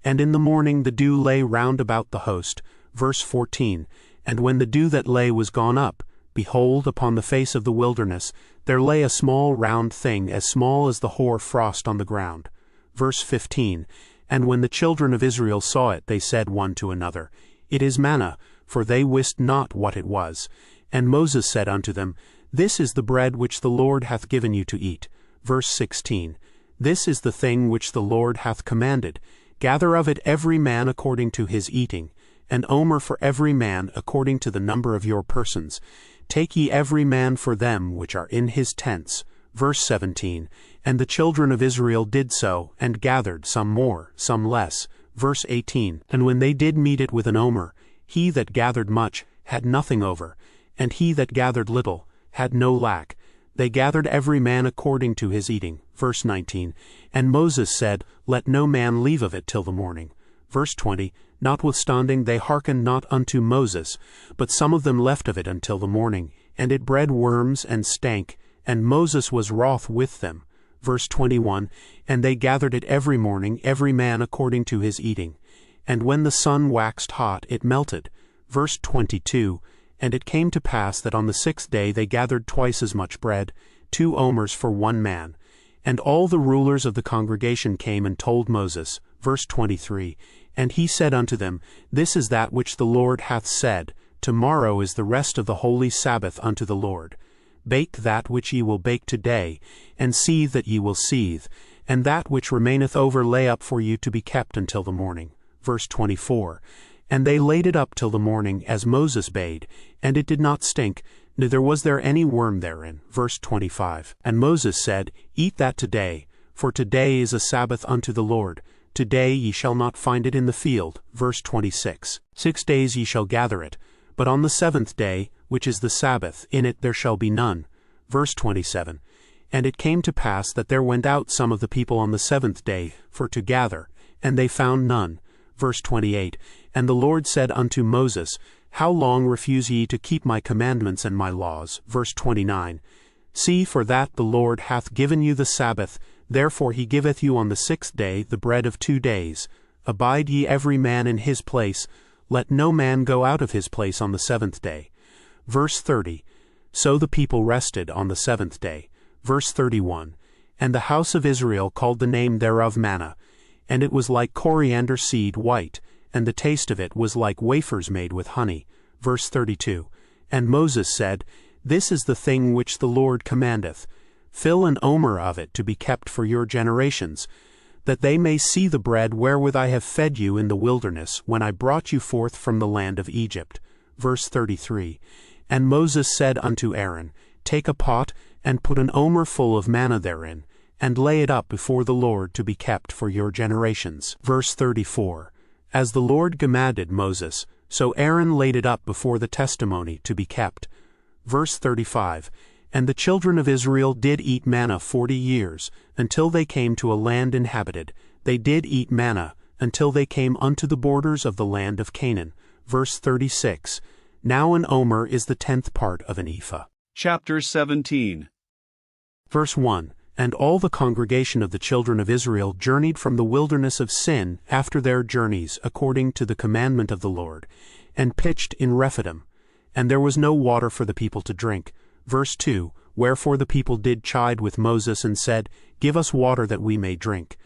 And in the morning the dew lay round about the host. Verse 14. And when the dew that lay was gone up, behold, upon the face of the wilderness there lay a small round thing, as small as the hoar frost on the ground. Verse 15. And when the children of Israel saw it, they said one to another, It is manna, for they wist not what it was. And Moses said unto them, This is the bread which the Lord hath given you to eat. Verse 16. This is the thing which the Lord hath commanded. Gather of it every man according to his eating, an omer for every man according to the number of your persons. Take ye every man for them which are in his tents. Verse 17, and the children of Israel did so, and gathered, some more, some less. Verse 18, and when they did meet it with an omer, he that gathered much had nothing over, and he that gathered little had no lack. They gathered every man according to his eating. Verse 19, and Moses said, let no man leave of it till the morning. Verse 20, notwithstanding they hearkened not unto Moses, but some of them left of it until the morning, and it bred worms and stank, and Moses was wroth with them. Verse 21, and they gathered it every morning, every man according to his eating. And when the sun waxed hot, it melted. Verse 22, and it came to pass that on the 6th day they gathered twice as much bread, 2 omers for one man. And all the rulers of the congregation came and told Moses. Verse 23, and he said unto them, this is that which the Lord hath said, tomorrow is the rest of the holy Sabbath unto the Lord. Bake that which ye will bake today, and seethe that ye will seethe, and that which remaineth over lay up for you to be kept until the morning. Verse 24, and they laid it up till the morning, as Moses bade, and it did not stink, neither was there any worm therein. Verse 25, and Moses said, eat that today, for today is a Sabbath unto the Lord. Today ye shall not find it in the field. Verse 26, 6 days ye shall gather it, but on the 7th day, which is the Sabbath, in it there shall be none. Verse 27, and it came to pass that there went out some of the people on the 7th day for to gather, and they found none. Verse 28, and the Lord said unto Moses, how long refuse ye to keep my commandments and my laws? Verse 29, see, for that the Lord hath given you the Sabbath, therefore he giveth you on the 6th day the bread of 2 days. Abide ye every man in his place, let no man go out of his place on the 7th day. Verse 30, so the people rested on the 7th day. Verse 31, and the house of Israel called the name thereof manna, and it was like coriander seed white, and the taste of it was like wafers made with honey. Verse 32, and Moses said, this is the thing which the Lord commandeth, fill an omer of it to be kept for your generations, that they may see the bread wherewith I have fed you in the wilderness, when I brought you forth from the land of Egypt. Verse 33, and Moses said unto Aaron, take a pot, and put an omer full of manna therein, and lay it up before the Lord to be kept for your generations. Verse 34, as the Lord commanded Moses, so Aaron laid it up before the testimony to be kept. Verse 35, and the children of Israel did eat manna 40 years, until they came to a land inhabited. They did eat manna, until they came unto the borders of the land of Canaan. Verse 36, now an omer is the 10th part of an ephah. Chapter 17. Verse 1, and all the congregation of the children of Israel journeyed from the wilderness of Sin after their journeys, according to the commandment of the Lord, and pitched in Rephidim. And there was no water for the people to drink. Verse 2, wherefore the people did chide with Moses, and said, give us water that we may drink.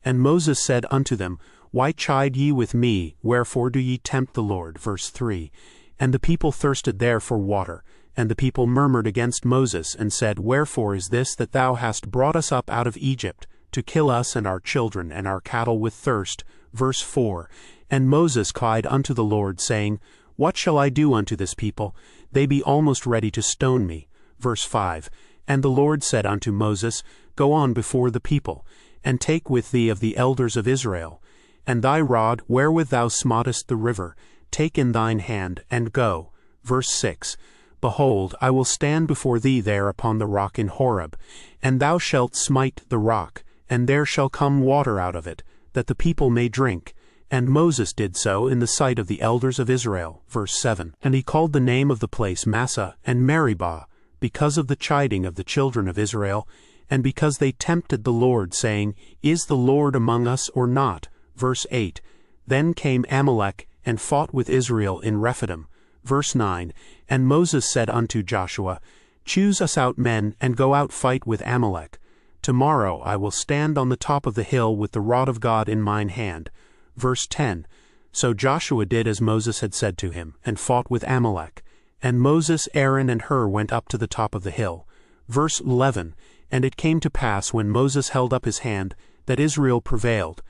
And Moses said unto them, why chide ye with me, wherefore do ye tempt the Lord? Verse 3, and the people thirsted there for water. And the people murmured against Moses, and said, wherefore is this that thou hast brought us up out of Egypt, to kill us and our children and our cattle with thirst? Verse 4, and Moses cried unto the Lord, saying, what shall I do unto this people? They be almost ready to stone me. Verse 5, and the Lord said unto Moses, go on before the people, and take with thee of the elders of Israel, and thy rod wherewith thou smottest the river, take in thine hand, and go. Verse 6, behold, I will stand before thee there upon the rock in Horeb, and thou shalt smite the rock, and there shall come water out of it, that the people may drink. And Moses did so in the sight of the elders of Israel. Verse 7, and he called the name of the place Massah and Meribah, because of the chiding of the children of Israel, and because they tempted the Lord, saying, is the Lord among us or not? Verse 8, then came Amalek and fought with Israel in Rephidim. Verse 9, and Moses said unto Joshua, choose us out men, and go out fight with Amalek. Tomorrow I will stand on the top of the hill with the rod of God in mine hand. Verse 10, so Joshua did as Moses had said to him, and fought with Amalek. And Moses, Aaron, and Hur went up to the top of the hill. Verse 11, and it came to pass when Moses held up his hand, that Israel prevailed,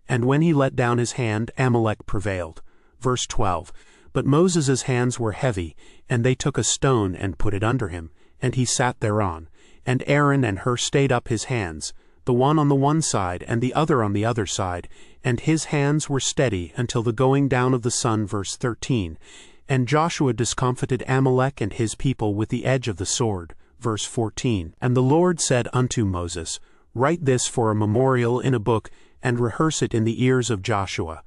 and when he let down his hand, Amalek prevailed. Verse 12, but Moses' hands were heavy, and they took a stone and put it under him, and he sat thereon. And Aaron and Hur stayed up his hands, the one on the one side and the other on the other side, and his hands were steady until the going down of the sun. Verse 13. And Joshua discomfited Amalek and his people with the edge of the sword. Verse 14. And the Lord said unto Moses, Write this for a memorial in a book, and rehearse it in the ears of Joshua.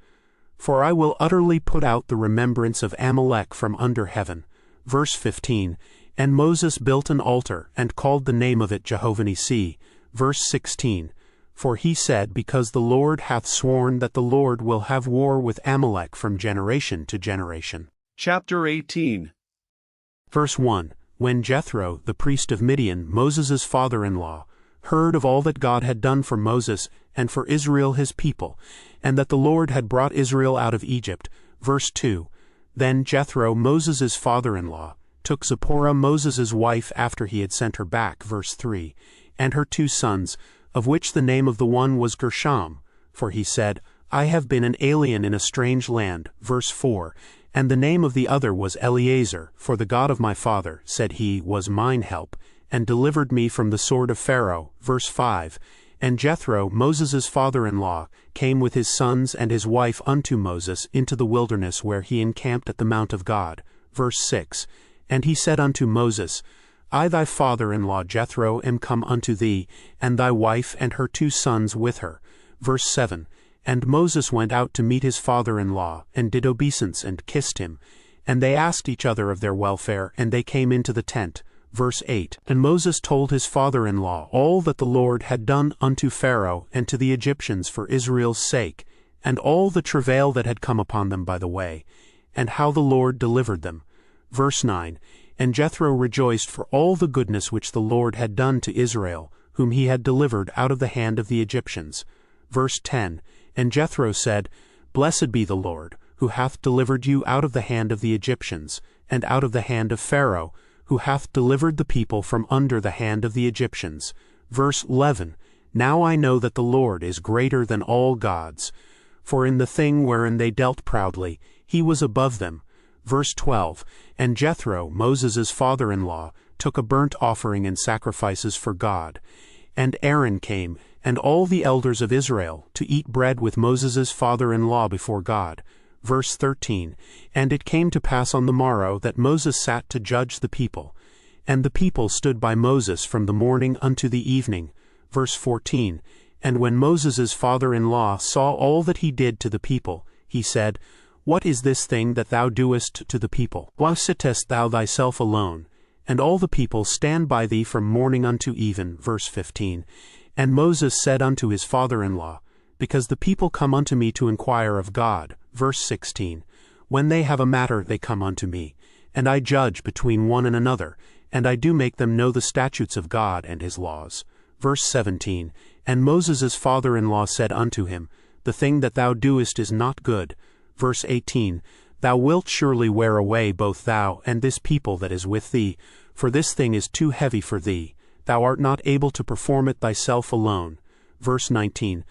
For I will utterly put out the remembrance of Amalek from under heaven. Verse 15. And Moses built an altar, and called the name of it Jehovah-Nissi. Verse 16. For he said, Because the Lord hath sworn that the Lord will have war with Amalek from generation to generation. Chapter 18. Verse 1. When Jethro, the priest of Midian, Moses' father-in-law, heard of all that God had done for Moses and for Israel his people, and that the Lord had brought Israel out of Egypt. Verse 2. Then Jethro, Moses' father-in-law, took Zipporah, Moses' wife, after he had sent her back. Verse 3. And her 2 sons, of which the name of the one was Gershom, for he said, I have been an alien in a strange land. Verse 4. And the name of the other was Eleazar, for the God of my father, said he, was mine help, and delivered me from the sword of Pharaoh. Verse 5. And Jethro, Moses' father-in-law, came with his sons and his wife unto Moses into the wilderness, where he encamped at the mount of God. Verse 6. And he said unto Moses, I thy father-in-law Jethro am come unto thee, and thy wife and her 2 sons with her. Verse 7. And Moses went out to meet his father-in-law, and did obeisance, and kissed him. And they asked each other of their welfare, and they came into the tent. Verse 8. And Moses told his father-in-law all that the Lord had done unto Pharaoh and to the Egyptians for Israel's sake, and all the travail that had come upon them by the way, and how the Lord delivered them. Verse 9. And Jethro rejoiced for all the goodness which the Lord had done to Israel, whom he had delivered out of the hand of the Egyptians. Verse 10. And Jethro said, Blessed be the Lord, who hath delivered you out of the hand of the Egyptians, and out of the hand of Pharaoh, who hath delivered the people from under the hand of the Egyptians. Verse 11. Now I know that the Lord is greater than all gods, for in the thing wherein they dealt proudly, he was above them. Verse 12. And Jethro, Moses' father-in-law, took a burnt offering and sacrifices for God. And Aaron came, and all the elders of Israel, to eat bread with Moses' father-in-law before God. Verse 13. And it came to pass on the morrow that Moses sat to judge the people. And the people stood by Moses from the morning unto the evening. Verse 14. And when Moses' father-in-law saw all that he did to the people, he said, What is this thing that thou doest to the people? Why sittest thou thyself alone? And all the people stand by thee from morning unto even. Verse 15. And Moses said unto his father-in-law, Because the people come unto me to inquire of God. Verse 16. When they have a matter they come unto me, and I judge between one and another, and I do make them know the statutes of God and his laws. Verse 17. And Moses' father-in-law said unto him, The thing that thou doest is not good. Verse 18. Thou wilt surely wear away both thou and this people that is with thee, for this thing is too heavy for thee. Thou art not able to perform it thyself alone. Verse 19.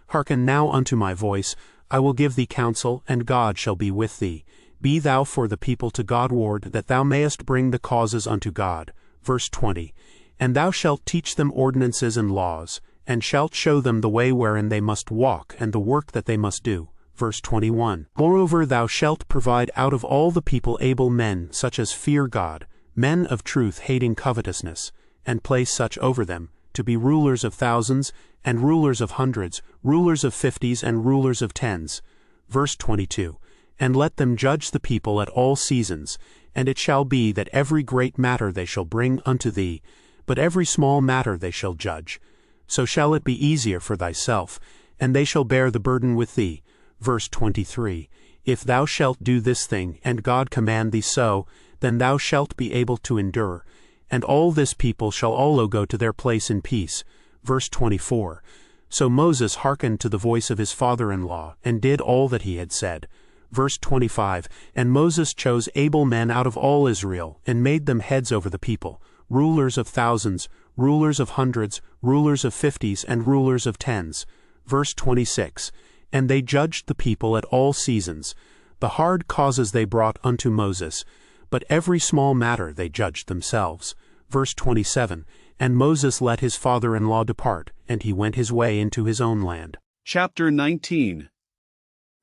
Hearken now unto my voice, I will give thee counsel, and God shall be with thee. Be thou for the people to Godward, that thou mayest bring the causes unto God. Verse 20. And thou shalt teach them ordinances and laws, and shalt show them the way wherein they must walk, and the work that they must do. Verse 21. Moreover thou shalt provide out of all the people able men, such as fear God, men of truth hating covetousness, and place such over them, to be rulers of thousands, and rulers of hundreds, rulers of 50s, and rulers of 10s. Verse 22. And let them judge the people at all seasons, and it shall be that every great matter they shall bring unto thee, but every small matter they shall judge. So shall it be easier for thyself, and they shall bear the burden with thee. Verse 23. If thou shalt do this thing, and God command thee so, then thou shalt be able to endure. And all this people shall also go to their place in peace. Verse 24. So Moses hearkened to the voice of his father-in-law, and did all that he had said. Verse 25. And Moses chose able men out of all Israel, and made them heads over the people, rulers of thousands, rulers of hundreds, rulers of 50s, and rulers of 10s. Verse 26. And they judged the people at all seasons. The hard causes they brought unto Moses, but every small matter they judged themselves. Verse 27. And Moses let his father-in-law depart, and he went his way into his own land. Chapter 19.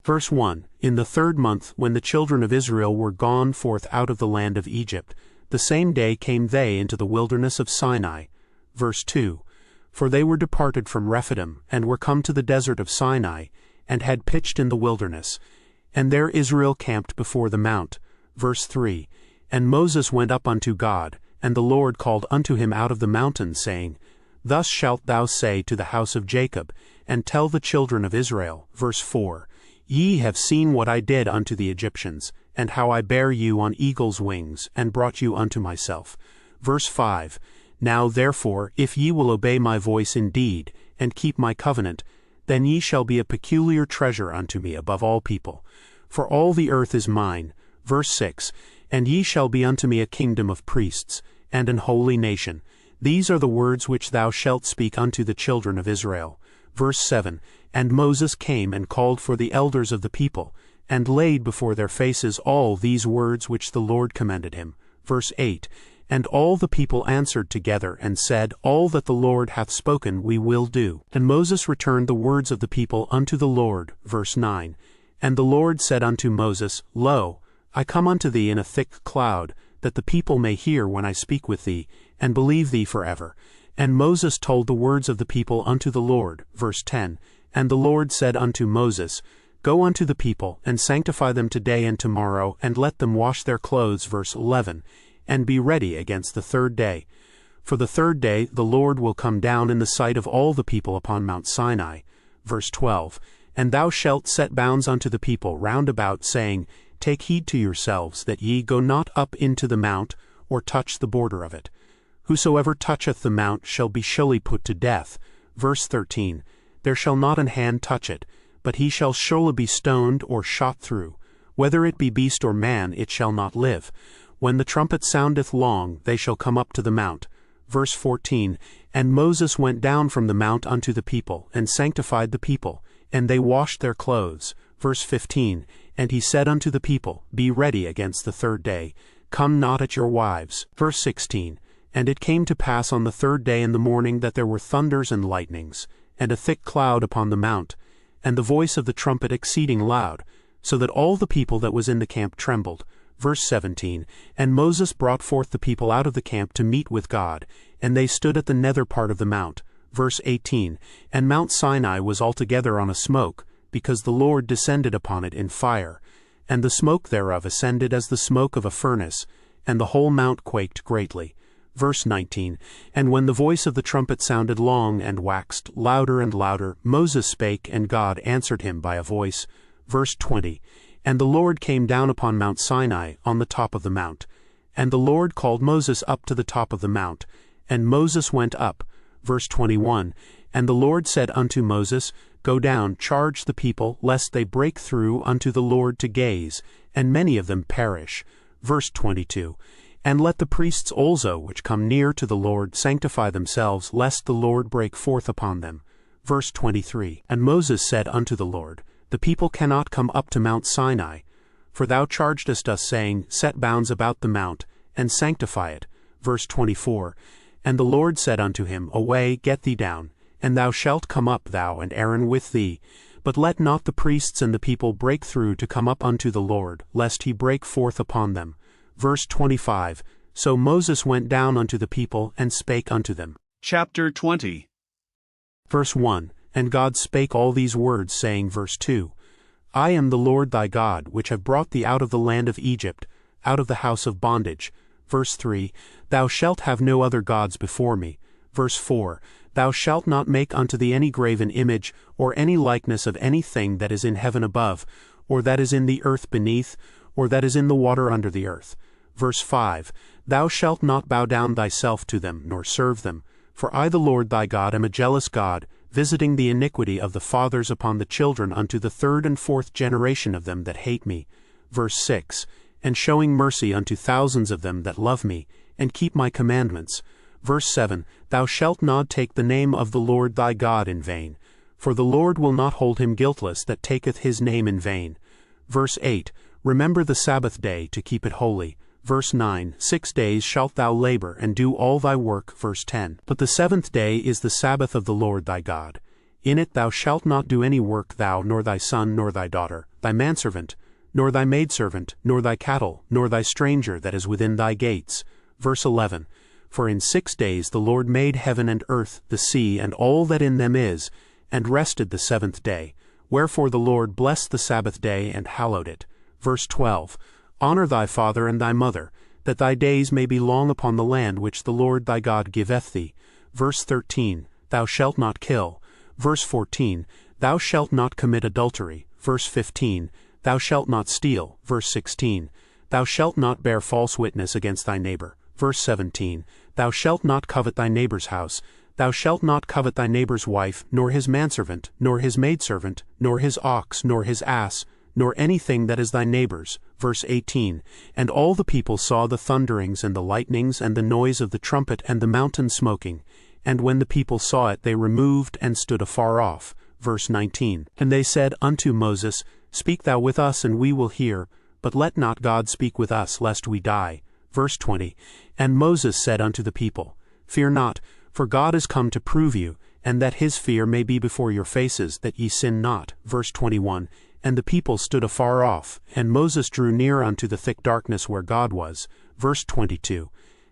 Verse 1. In the 3rd month, when the children of Israel were gone forth out of the land of Egypt, the same day came they into the wilderness of Sinai. Verse 2. For they were departed from Rephidim, and were come to the desert of Sinai, and had pitched in the wilderness. And there Israel camped before the mount. Verse 3. And Moses went up unto God, and the Lord called unto him out of the mountain, saying, Thus shalt thou say to the house of Jacob, and tell the children of Israel. Verse 4. Ye have seen what I did unto the Egyptians, and how I bare you on eagle's wings, and brought you unto myself. Verse 5. Now therefore, if ye will obey my voice indeed, and keep my covenant, then ye shall be a peculiar treasure unto me above all people. For all the earth is mine. Verse 6. And ye shall be unto me a kingdom of priests, and an holy nation. These are the words which thou shalt speak unto the children of Israel. Verse 7. And Moses came and called for the elders of the people, and laid before their faces all these words which the Lord commanded him. Verse 8. And all the people answered together, and said, All that the Lord hath spoken we will do. And Moses returned the words of the people unto the Lord. Verse 9. And the Lord said unto Moses, Lo, I come unto thee in a thick cloud, that the people may hear when I speak with thee, and believe thee forever. And Moses told the words of the people unto the Lord. Verse 10. And the Lord said unto Moses, Go unto the people, and sanctify them today and tomorrow, and let them wash their clothes. Verse 11. And be ready against the 3rd day. For the 3rd day the Lord will come down in the sight of all the people upon Mount Sinai. Verse 12. And thou shalt set bounds unto the people round about, saying, Take heed to yourselves, that ye go not up into the mount, or touch the border of it. Whosoever toucheth the mount shall be surely put to death. Verse 13. There shall not an hand touch it, but he shall surely be stoned or shot through. Whether it be beast or man, it shall not live. When the trumpet soundeth long, they shall come up to the mount. Verse 14. And Moses went down from the mount unto the people, and sanctified the people, and they washed their clothes. Verse 15. And he said unto the people, Be ready against the 3rd day. Come not at your wives. Verse 16. And it came to pass on the 3rd day in the morning that there were thunders and lightnings, and a thick cloud upon the mount, and the voice of the trumpet exceeding loud, so that all the people that was in the camp trembled. Verse 17. And Moses brought forth the people out of the camp to meet with God, and they stood at the nether part of the mount. Verse 18. And Mount Sinai was altogether on a smoke, because the Lord descended upon it in fire, and the smoke thereof ascended as the smoke of a furnace, and the whole mount quaked greatly. Verse 19. And when the voice of the trumpet sounded long, and waxed louder and louder, Moses spake, and God answered him by a voice. Verse 20. And the Lord came down upon Mount Sinai, on the top of the mount. And the Lord called Moses up to the top of the mount, and Moses went up. Verse 21. And the Lord said unto Moses, Go down, charge the people, lest they break through unto the Lord to gaze, and many of them perish. Verse 22. And let the priests also which come near to the Lord sanctify themselves, lest the Lord break forth upon them. Verse 23. And Moses said unto the Lord, The people cannot come up to Mount Sinai, for thou chargedest us, saying, Set bounds about the mount, and sanctify it. Verse 24. And the Lord said unto him, Away, get thee down, and thou shalt come up, thou and Aaron with thee. But let not the priests and the people break through to come up unto the Lord, lest he break forth upon them. Verse 25. So Moses went down unto the people, and spake unto them. Chapter 20. Verse 1. And God spake all these words, saying, Verse 2. I am the Lord thy God, which have brought thee out of the land of Egypt, out of the house of bondage. Verse 3. Thou shalt have no other gods before me. Verse 4. Thou shalt not make unto thee any graven image, or any likeness of anything that is in heaven above, or that is in the earth beneath, or that is in the water under the earth. Verse 5. Thou shalt not bow down thyself to them, nor serve them. For I the Lord thy God am a jealous God, visiting the iniquity of the fathers upon the children unto the 3rd and 4th generation of them that hate me. Verse 6. And showing mercy unto thousands of them that love me, and keep my commandments. Verse 7. Thou shalt not take the name of the Lord thy God in vain, for the Lord will not hold him guiltless that taketh his name in vain. Verse 8. Remember the Sabbath day to keep it holy. Verse 9, 6 days shalt thou labor and do all thy work. Verse 10, but the seventh day is the Sabbath of the Lord thy God. In it thou shalt not do any work, thou, nor thy son, nor thy daughter, thy manservant, nor thy maidservant, nor thy cattle, nor thy stranger that is within thy gates. Verse 11, for in 6 days the Lord made heaven and earth, the sea, and all that in them is, and rested the seventh day. Wherefore the Lord blessed the Sabbath day and hallowed it. Verse 12, honor thy father and thy mother, that thy days may be long upon the land which the Lord thy God giveth thee. Verse 13, thou shalt not kill. Verse 14, thou shalt not commit adultery. Verse 15, thou shalt not steal. Verse 16, thou shalt not bear false witness against thy neighbor. Verse 17, thou shalt not covet thy neighbor's house. Thou shalt not covet thy neighbor's wife, nor his manservant, nor his maidservant, nor his ox, nor his ass, nor anything that is thy neighbor's. Verse 18, and all the people saw the thunderings and the lightnings and the noise of the trumpet and the mountain smoking. And when the people saw it, they removed and stood afar off. Verse 19, and they said unto Moses, speak thou with us, and we will hear, but let not God speak with us, lest we die. Verse 20, and Moses said unto the people, fear not, for God is come to prove you, and that his fear may be before your faces, that ye sin not. Verse 21, and the people stood afar off, and Moses drew near unto the thick darkness where God was. Verse 22,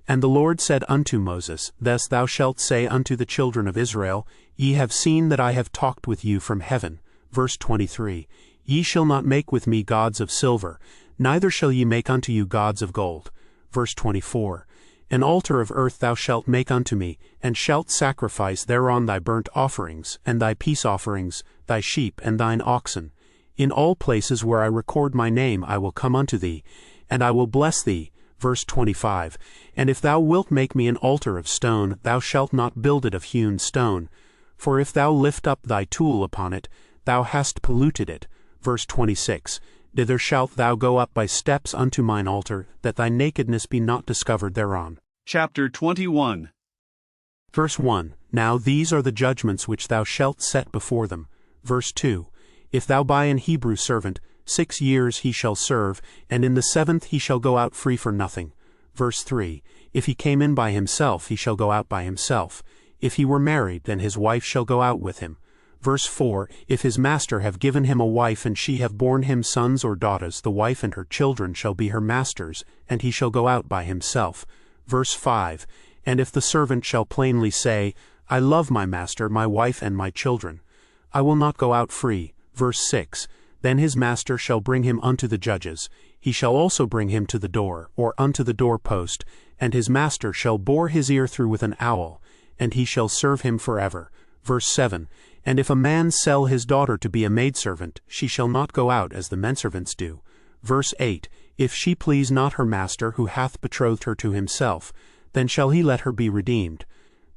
and the Lord said unto Moses, thus thou shalt say unto the children of Israel, ye have seen that I have talked with you from heaven. Verse 23, ye shall not make with me gods of silver, neither shall ye make unto you gods of gold. Verse 24, an altar of earth thou shalt make unto me, and shalt sacrifice thereon thy burnt offerings, and thy peace offerings, thy sheep and thine oxen. In all places where I record my name I will come unto thee, and I will bless thee. Verse 25, and if thou wilt make me an altar of stone, thou shalt not build it of hewn stone. For if thou lift up thy tool upon it, thou hast polluted it. Verse 26, thither shalt thou go up by steps unto mine altar, that thy nakedness be not discovered thereon. Chapter 21. Verse 1, now these are the judgments which thou shalt set before them. Verse 2, if thou buy an Hebrew servant, 6 years he shall serve, and in the 7th he shall go out free for nothing. Verse 3, if he came in by himself, he shall go out by himself. If he were married, then his wife shall go out with him. Verse 4, if his master have given him a wife, and she have borne him sons or daughters, the wife and her children shall be her master's, and he shall go out by himself. Verse 5, and if the servant shall plainly say, I love my master, my wife, and my children, I will not go out free. Verse 6, then his master shall bring him unto the judges. He shall also bring him to the door, or unto the doorpost, and his master shall bore his ear through with an awl, and he shall serve him forever. Verse 7, and if a man sell his daughter to be a maidservant, she shall not go out as the menservants do. Verse 8, if she please not her master who hath betrothed her to himself, then shall he let her be redeemed.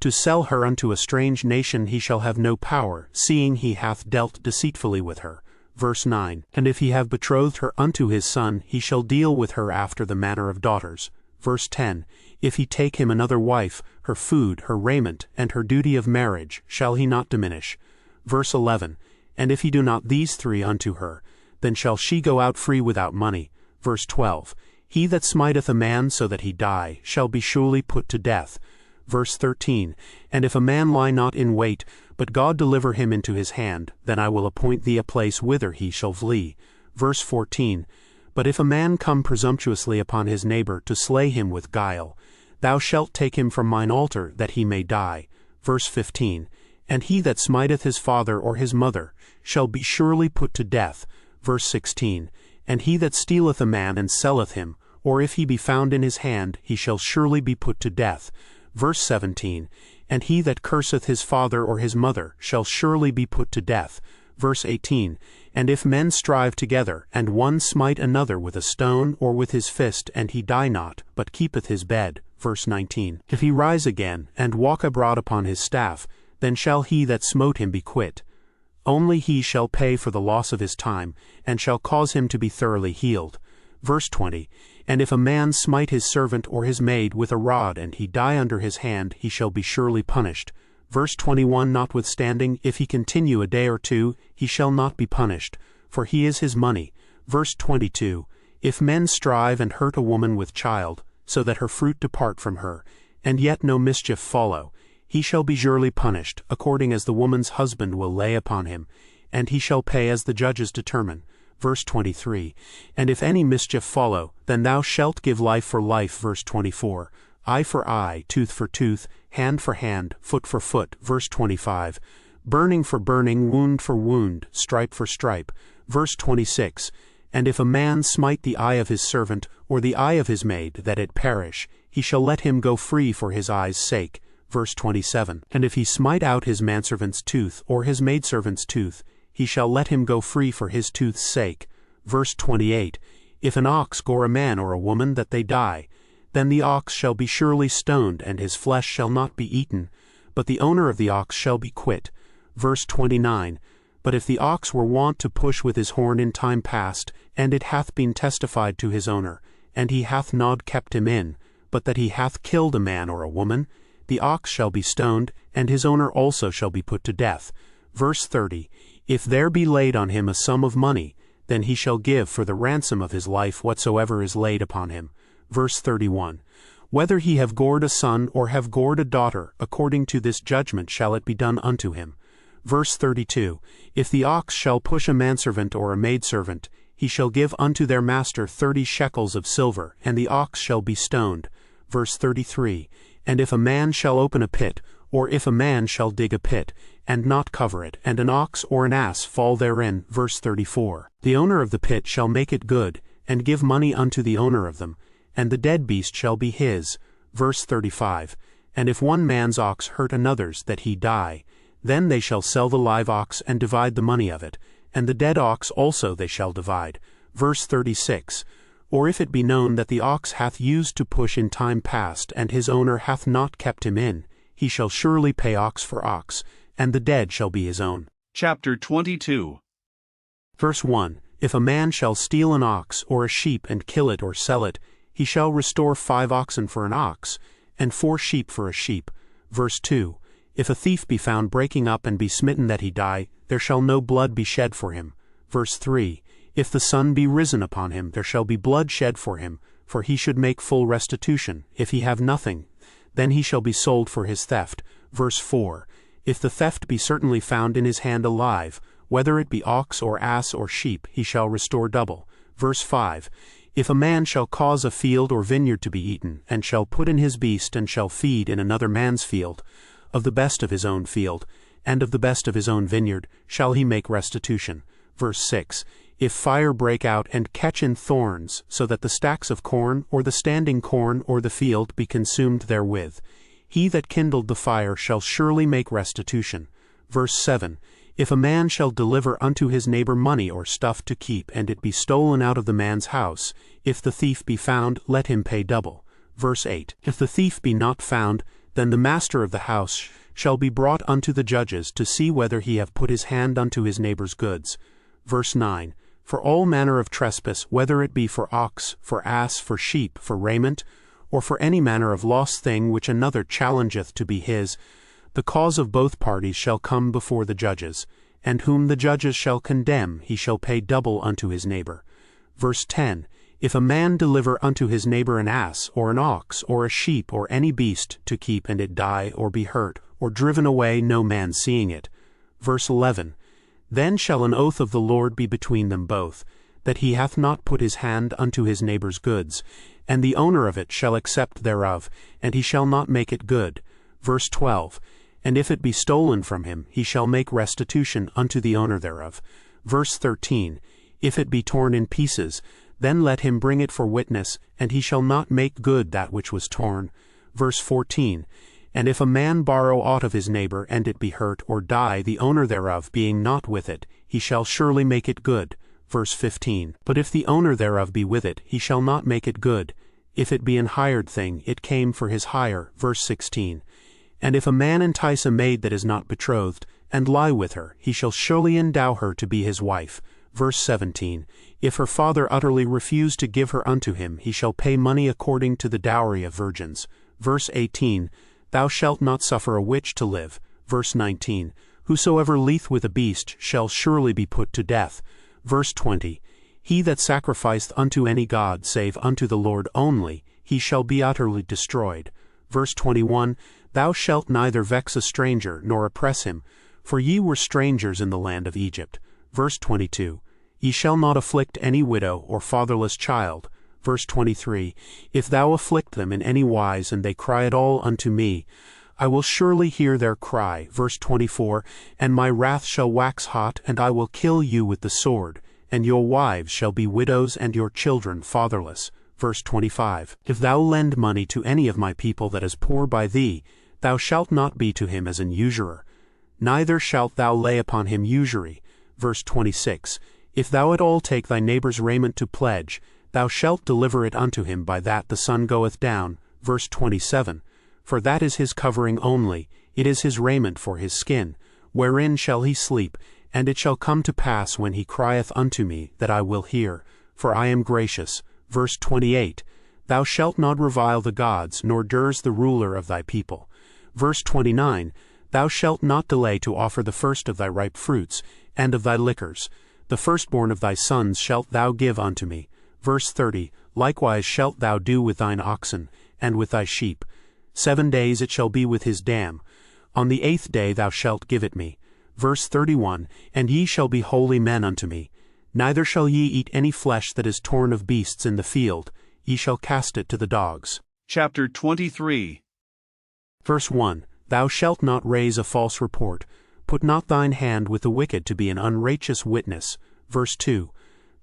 To sell her unto a strange nation he shall have no power, seeing he hath dealt deceitfully with her. Verse 9, and if he have betrothed her unto his son, he shall deal with her after the manner of daughters. Verse 10, if he take him another wife, her food, her raiment, and her duty of marriage, shall he not diminish. Verse 11, and if he do not these 3 unto her, then shall she go out free without money. Verse 12, he that smiteth a man so that he die, shall be surely put to death. Verse 13, and if a man lie not in wait, but God deliver him into his hand, then I will appoint thee a place whither he shall flee. Verse 14, but if a man come presumptuously upon his neighbor to slay him with guile, thou shalt take him from mine altar, that he may die. Verse 15, and he that smiteth his father or his mother shall be surely put to death. Verse 16, and he that stealeth a man and selleth him, or if he be found in his hand, he shall surely be put to death. Verse 17, and he that curseth his father or his mother shall surely be put to death. Verse 18, and if men strive together, and one smite another with a stone or with his fist, and he die not, but keepeth his bed. Verse 19, if he rise again, and walk abroad upon his staff, then shall he that smote him be quit. Only he shall pay for the loss of his time, and shall cause him to be thoroughly healed. Verse 20, and if a man smite his servant or his maid with a rod, and he die under his hand, he shall be surely punished. Verse 21, notwithstanding, if he continue a day or two, he shall not be punished, for he is his money. Verse 22, If men strive and hurt a woman with child, so that her fruit depart from her, and yet no mischief follow, he shall be surely punished, according as the woman's husband will lay upon him, and he shall pay as the judges determine. Verse 23. And if any mischief follow, then thou shalt give life for life. Verse 24. Eye for eye, tooth for tooth, hand for hand, foot for foot. Verse 25. Burning for burning, wound for wound, stripe for stripe. Verse 26. And if a man smite the eye of his servant, or the eye of his maid, that it perish, he shall let him go free for his eye's sake. Verse 27. And if he smite out his manservant's tooth, or his maidservant's tooth, he shall let him go free for his tooth's sake. Verse 28. If an ox gore a man or a woman, that they die, then the ox shall be surely stoned, and his flesh shall not be eaten, but the owner of the ox shall be quit. Verse 29. But if the ox were wont to push with his horn in time past, and it hath been testified to his owner, and he hath not kept him in, but that he hath killed a man or a woman, the ox shall be stoned, and his owner also shall be put to death. Verse 30. If there be laid on him a sum of money, then he shall give for the ransom of his life whatsoever is laid upon him. Verse 31. Whether he have gored a son or have gored a daughter, according to this judgment shall it be done unto him. Verse 32. If the ox shall push a manservant or a maidservant, he shall give unto their master 30 shekels of silver, and the ox shall be stoned. Verse 33. And if a man shall open a pit, or if a man shall dig a pit, and not cover it, and an ox or an ass fall therein. Verse 34. The owner of the pit shall make it good, and give money unto the owner of them, and the dead beast shall be his. Verse 35. And if one man's ox hurt another's, that he die, then they shall sell the live ox and divide the money of it, and the dead ox also they shall divide. Verse 36. Or if it be known that the ox hath used to push in time past, and his owner hath not kept him in, he shall surely pay ox for ox, and the dead shall be his own. Chapter 22. Verse 1. If a man shall steal an ox or a sheep and kill it or sell it, he shall restore 5 oxen for an ox, and 4 sheep for a sheep. Verse 2. If a thief be found breaking up and be smitten that he die, there shall no blood be shed for him. Verse 3. If the sun be risen upon him, there shall be blood shed for him, for he should make full restitution. If he have nothing, then he shall be sold for his theft. Verse 4. If the theft be certainly found in his hand alive, whether it be ox or ass or sheep, he shall restore double. Verse 5. If a man shall cause a field or vineyard to be eaten, and shall put in his beast, and shall feed in another man's field, of the best of his own field, and of the best of his own vineyard, shall he make restitution. Verse 6. If fire break out and catch in thorns, so that the stacks of corn, or the standing corn, or the field be consumed therewith, he that kindled the fire shall surely make restitution. Verse 7. If a man shall deliver unto his neighbor money or stuff to keep, and it be stolen out of the man's house, if the thief be found, let him pay double. Verse 8. If the thief be not found, then the master of the house shall be brought unto the judges, to see whether he have put his hand unto his neighbor's goods. Verse 9. For all manner of trespass, whether it be for ox, for ass, for sheep, for raiment, or for any manner of lost thing which another challengeth to be his, the cause of both parties shall come before the judges, and whom the judges shall condemn, he shall pay double unto his neighbor. Verse 10. If a man deliver unto his neighbor an ass, or an ox, or a sheep, or any beast, to keep, and it die, or be hurt, or driven away, no man seeing it. Verse 11. Then shall an oath of the Lord be between them both, that he hath not put his hand unto his neighbor's goods, and the owner of it shall accept thereof, and he shall not make it good. Verse 12. And if it be stolen from him, he shall make restitution unto the owner thereof. Verse 13. If it be torn in pieces, then let him bring it for witness, and he shall not make good that which was torn. Verse 14. And if a man borrow aught of his neighbor, and it be hurt, or die, the owner thereof being not with it, he shall surely make it good. Verse 15. But if the owner thereof be with it, he shall not make it good. If it be an hired thing, it came for his hire. Verse 16. And if a man entice a maid that is not betrothed, and lie with her, he shall surely endow her to be his wife. Verse 17. If her father utterly refuse to give her unto him, he shall pay money according to the dowry of virgins. Verse 18. Thou shalt not suffer a witch to live. Verse 19. Whosoever lieth with a beast shall surely be put to death. Verse 20. He that sacrificeth unto any god save unto the Lord only, he shall be utterly destroyed. Verse 21, Thou shalt neither vex a stranger nor oppress him, for ye were strangers in the land of Egypt. Verse 22, Ye shall not afflict any widow or fatherless child. Verse 23, If thou afflict them in any wise, and they cry at all unto me, I will surely hear their cry. Verse 24, And my wrath shall wax hot, and I will kill you with the sword, and your wives shall be widows, and your children fatherless. Verse 25, If thou lend money to any of my people that is poor by thee, thou shalt not be to him as an usurer, neither shalt thou lay upon him usury. Verse 26, If thou at all take thy neighbor's raiment to pledge, thou shalt deliver it unto him by that the sun goeth down. Verse 27, For that is his covering only, it is his raiment for his skin, wherein shall he sleep, and it shall come to pass when he crieth unto me, that I will hear, for I am gracious. Verse 28, Thou shalt not revile the gods, nor dirge the ruler of thy people. Verse 29, Thou shalt not delay to offer the first of thy ripe fruits, and of thy liquors. The firstborn of thy sons shalt thou give unto me. Verse 30, Likewise shalt thou do with thine oxen, and with thy sheep. 7 days it shall be with his dam. On the 8th day thou shalt give it me. Verse 31, And ye shall be holy men unto me. Neither shall ye eat any flesh that is torn of beasts in the field, ye shall cast it to the dogs. Chapter 23. Verse 1, Thou shalt not raise a false report. Put not thine hand with the wicked to be an unrighteous witness. Verse 2,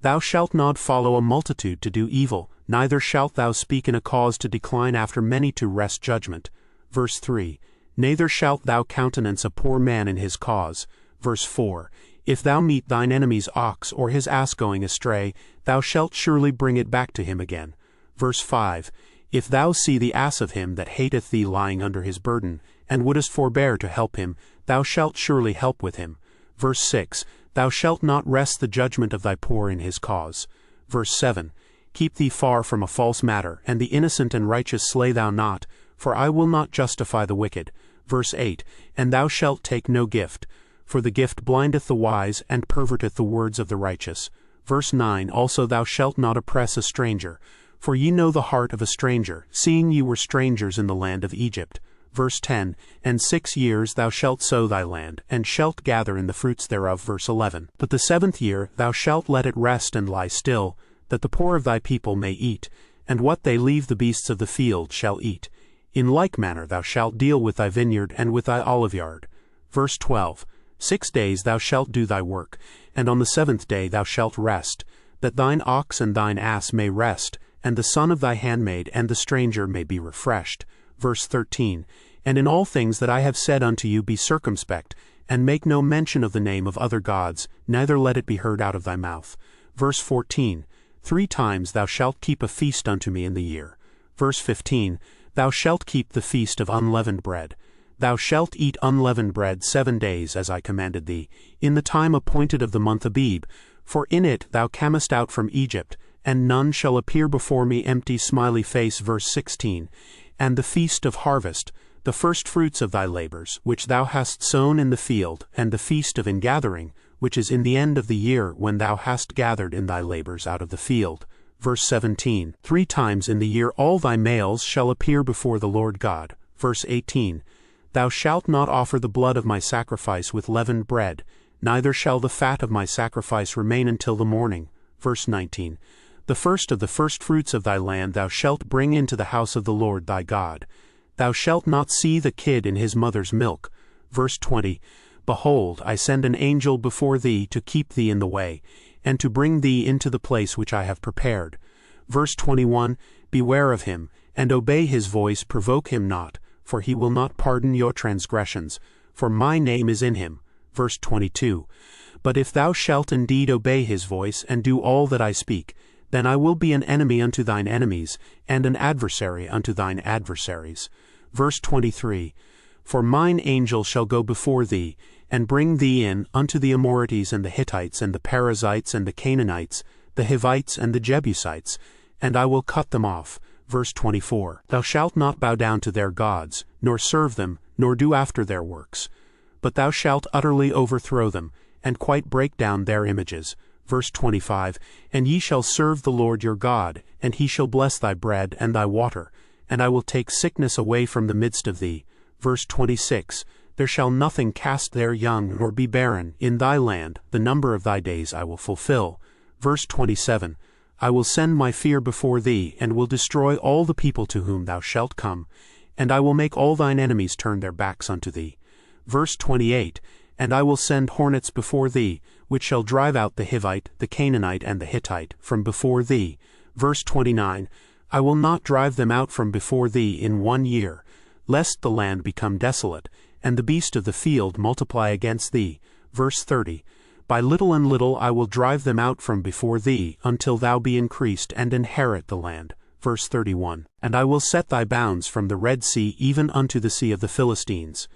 Thou shalt not follow a multitude to do evil, neither shalt thou speak in a cause to decline after many to wrest judgment. Verse 3, Neither shalt thou countenance a poor man in his cause. Verse 4, If thou meet thine enemy's ox or his ass going astray, thou shalt surely bring it back to him again. Verse 5, If thou see the ass of him that hateth thee lying under his burden, and wouldest forbear to help him, thou shalt surely help with him. Verse 6, Thou shalt not wrest the judgment of thy poor in his cause. Verse 7, Keep thee far from a false matter, and the innocent and righteous slay thou not, for I will not justify the wicked. Verse 8, And thou shalt take no gift, for the gift blindeth the wise, and perverteth the words of the righteous. Verse 9, Also thou shalt not oppress a stranger, for ye know the heart of a stranger, seeing ye were strangers in the land of Egypt. Verse 10, And 6 years thou shalt sow thy land, and shalt gather in the fruits thereof. Verse 11, But the 7th year thou shalt let it rest and lie still, that the poor of thy people may eat, and what they leave the beasts of the field shall eat. In like manner thou shalt deal with thy vineyard and with thy oliveyard. Verse 12, 6 days thou shalt do thy work, and on the 7th day thou shalt rest, that thine ox and thine ass may rest, and the son of thy handmaid and the stranger may be refreshed. Verse 13, And in all things that I have said unto you be circumspect, and make no mention of the name of other gods, neither let it be heard out of thy mouth. Verse 14, 3 times thou shalt keep a feast unto me in the year. Verse 15, Thou shalt keep the feast of unleavened bread. Thou shalt eat unleavened bread 7 days, as I commanded thee, in the time appointed of the month Abib, for in it thou camest out from Egypt, and none shall appear before me empty smiley face. Verse 16, And the feast of harvest, the first fruits of thy labors, which thou hast sown in the field, and the feast of ingathering, which is in the end of the year, when thou hast gathered in thy labors out of the field. Verse 17, 3 times in the year all thy males shall appear before the Lord God. Verse 18, Thou shalt not offer the blood of my sacrifice with leavened bread, neither shall the fat of my sacrifice remain until the morning. Verse 19, The first of the firstfruits of thy land thou shalt bring into the house of the Lord thy God. Thou shalt not see the kid in his mother's milk. Verse 20, Behold, I send an angel before thee to keep thee in the way, and to bring thee into the place which I have prepared. Verse 21, Beware of him, and obey his voice, provoke him not, for he will not pardon your transgressions, for my name is in him. Verse 22, But if thou shalt indeed obey his voice, and do all that I speak, then I will be an enemy unto thine enemies, and an adversary unto thine adversaries. Verse 23, For mine angel shall go before thee, and bring thee in unto the Amorites and the Hittites and the Perizzites and the Canaanites, the Hivites and the Jebusites, and I will cut them off. Verse 24, Thou shalt not bow down to their gods, nor serve them, nor do after their works, but thou shalt utterly overthrow them, and quite break down their images. Verse 25, And ye shall serve the Lord your God, and he shall bless thy bread and thy water, and I will take sickness away from the midst of thee. Verse 26, There shall nothing cast their young nor be barren in thy land, the number of thy days I will fulfill. Verse 27, I will send my fear before thee, and will destroy all the people to whom thou shalt come, and I will make all thine enemies turn their backs unto thee. Verse 28, And I will send hornets before thee, which shall drive out the Hivite, the Canaanite, and the Hittite from before thee. Verse 29, I will not drive them out from before thee in 1 year, lest the land become desolate, and the beast of the field multiply against thee. Verse 30, By little and little I will drive them out from before thee, until thou be increased and inherit the land. Verse 31, And I will set thy bounds from the Red Sea even unto the sea of the Philistines,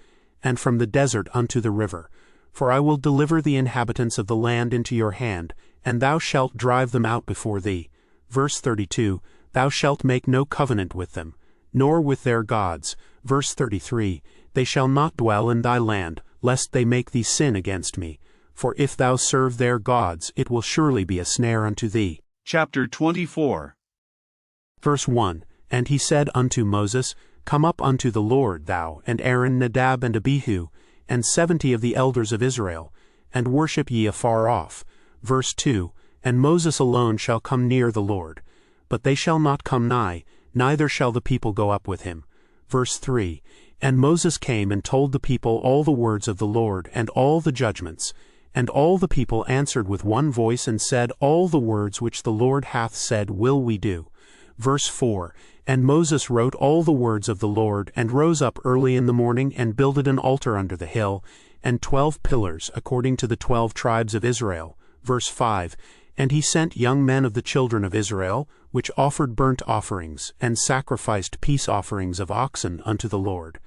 and from the desert unto the river. For I will deliver the inhabitants of the land into your hand, and thou shalt drive them out before thee. Verse 32, Thou shalt make no covenant with them, nor with their gods. Verse 33, They shall not dwell in thy land, lest they make thee sin against me. For if thou serve their gods, it will surely be a snare unto thee. Chapter 24. Verse 1, And he said unto Moses, Come up unto the Lord, thou, and Aaron, Nadab, and Abihu, and 70 of the elders of Israel, and worship ye afar off. Verse 2, And Moses alone shall come near the Lord, but they shall not come nigh, neither shall the people go up with him. Verse 3, And Moses came and told the people all the words of the Lord, and all the judgments. And all the people answered with one voice, and said, All the words which the Lord hath said will we do. Verse 4, And Moses wrote all the words of the Lord, and rose up early in the morning, and builded an altar under the hill, and 12 pillars, according to the 12 tribes of Israel. Verse 5, And he sent young men of the children of Israel, which offered burnt offerings, and sacrificed peace offerings of oxen unto the Lord.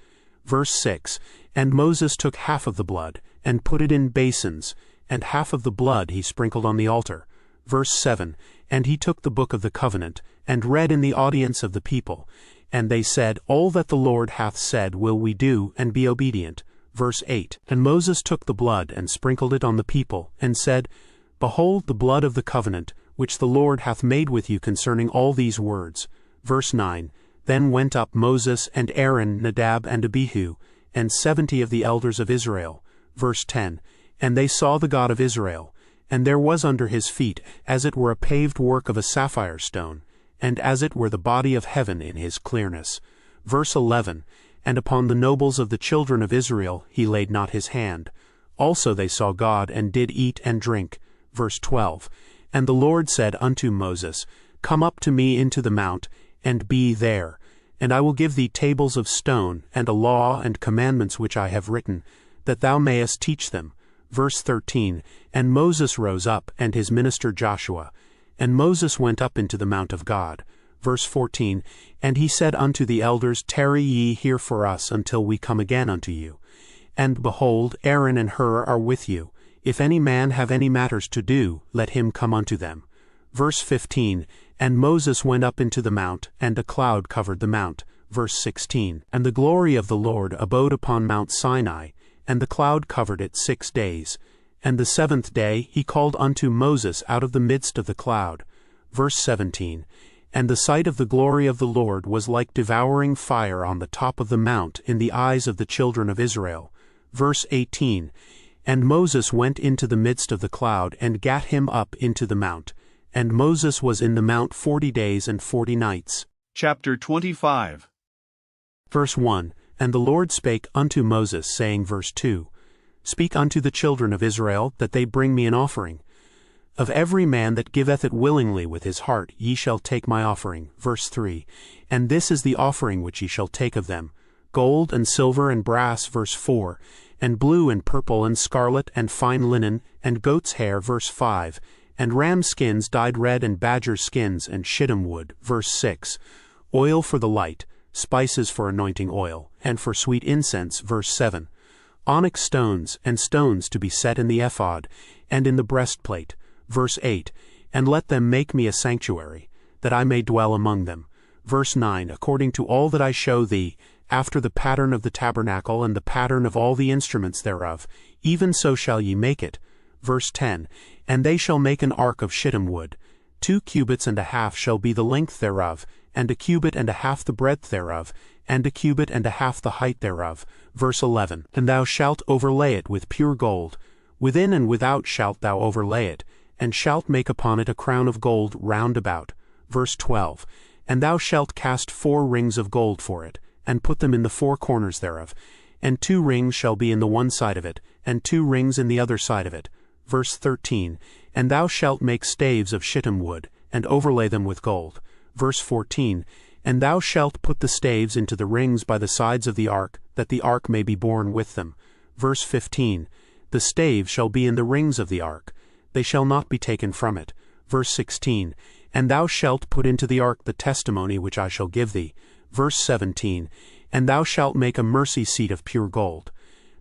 Verse 6, And Moses took half of the blood, and put it in basins, and half of the blood he sprinkled on the altar. Verse 7, And he took the book of the covenant, and read in the audience of the people. And they said, All that the Lord hath said will we do, and be obedient. Verse 8, And Moses took the blood, and sprinkled it on the people, and said, Behold the blood of the covenant, which the Lord hath made with you concerning all these words. Verse 9, Then went up Moses and Aaron, Nadab and Abihu, and 70 of the elders of Israel. Verse 10, And they saw the God of Israel, and there was under his feet as it were a paved work of a sapphire stone, and as it were the body of heaven in his clearness. Verse 11, And upon the nobles of the children of Israel he laid not his hand. Also they saw God, and did eat and drink. Verse 12, And the Lord said unto Moses, Come up to me into the mount, and be there, and I will give thee tables of stone, and a law and commandments which I have written, that thou mayest teach them. Verse 13, And Moses rose up, and his minister Joshua, and Moses went up into the mount of God. Verse 14, And he said unto the elders, Tarry ye here for us until we come again unto you. And behold, Aaron and Hur are with you. If any man have any matters to do, let him come unto them. Verse 15, And Moses went up into the mount, and a cloud covered the mount. Verse 16, And the glory of the Lord abode upon Mount Sinai, and the cloud covered it 6 days. And the 7th day he called unto Moses out of the midst of the cloud. Verse 17, And the sight of the glory of the Lord was like devouring fire on the top of the mount in the eyes of the children of Israel. Verse 18, And Moses went into the midst of the cloud, and gat him up into the mount. And Moses was in the mount 40 days and 40 nights. Chapter 25. Verse 1, And the Lord spake unto Moses, saying, Verse 2, Speak unto the children of Israel, that they bring me an offering. Of every man that giveth it willingly with his heart ye shall take my offering. Verse 3, And this is the offering which ye shall take of them, gold and silver and brass. Verse 4, And blue and purple and scarlet and fine linen and goat's hair. Verse 5, And ram skins dyed red and badger skins and shittim wood. Verse 6, Oil for the light, spices for anointing oil, and for sweet incense. Verse 7, Onyx stones, and stones to be set in the ephod, and in the breastplate. Verse 8, And let them make me a sanctuary, that I may dwell among them. Verse 9, According to all that I show thee, after the pattern of the tabernacle and the pattern of all the instruments thereof, even so shall ye make it. Verse 10, And they shall make an ark of shittim wood. 2 cubits and a half shall be the length thereof, and 1 cubit and a half the breadth thereof, and 1 cubit and a half the height thereof. Verse 11, And thou shalt overlay it with pure gold. Within and without shalt thou overlay it, and shalt make upon it a crown of gold round about. Verse 12, And thou shalt cast 4 rings of gold for it, and put them in the 4 corners thereof, and 2 rings shall be in the one side of it, and 2 rings in the other side of it. Verse 13, And thou shalt make staves of shittim wood, and overlay them with gold. Verse 14, And thou shalt put the staves into the rings by the sides of the ark, that the ark may be borne with them. Verse 15, The staves shall be in the rings of the ark, they shall not be taken from it. Verse 16, And thou shalt put into the ark the testimony which I shall give thee. Verse 17, And thou shalt make a mercy seat of pure gold.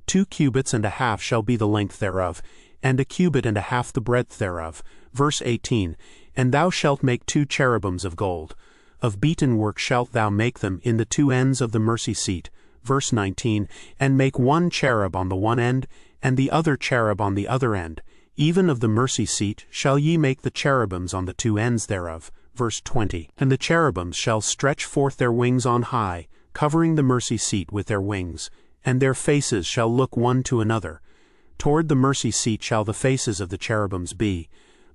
2 cubits and a half shall be the length thereof, and 1 cubit and a half the breadth thereof. Verse 18, And thou shalt make 2 cherubims of gold. Of beaten work shalt thou make them in the 2 ends of the mercy seat. Verse 19, And make 1 cherub on the one end, and the other cherub on the other end. Even of the mercy seat shall ye make the cherubims on the 2 ends thereof. Verse 20, And the cherubims shall stretch forth their wings on high, covering the mercy seat with their wings, and their faces shall look one to another. Toward the mercy seat shall the faces of the cherubims be.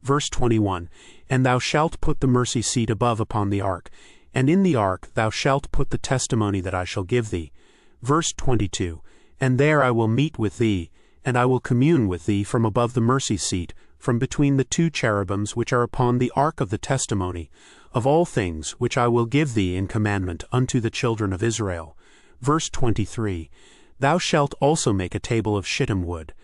Verse 21, And thou shalt put the mercy seat above upon the ark, and in the ark thou shalt put the testimony that I shall give thee. Verse 22, And there I will meet with thee, and I will commune with thee from above the mercy seat, from between the 2 cherubims which are upon the ark of the testimony, of all things which I will give thee in commandment unto the children of Israel. Verse 23, Thou shalt also make a table of shittim wood.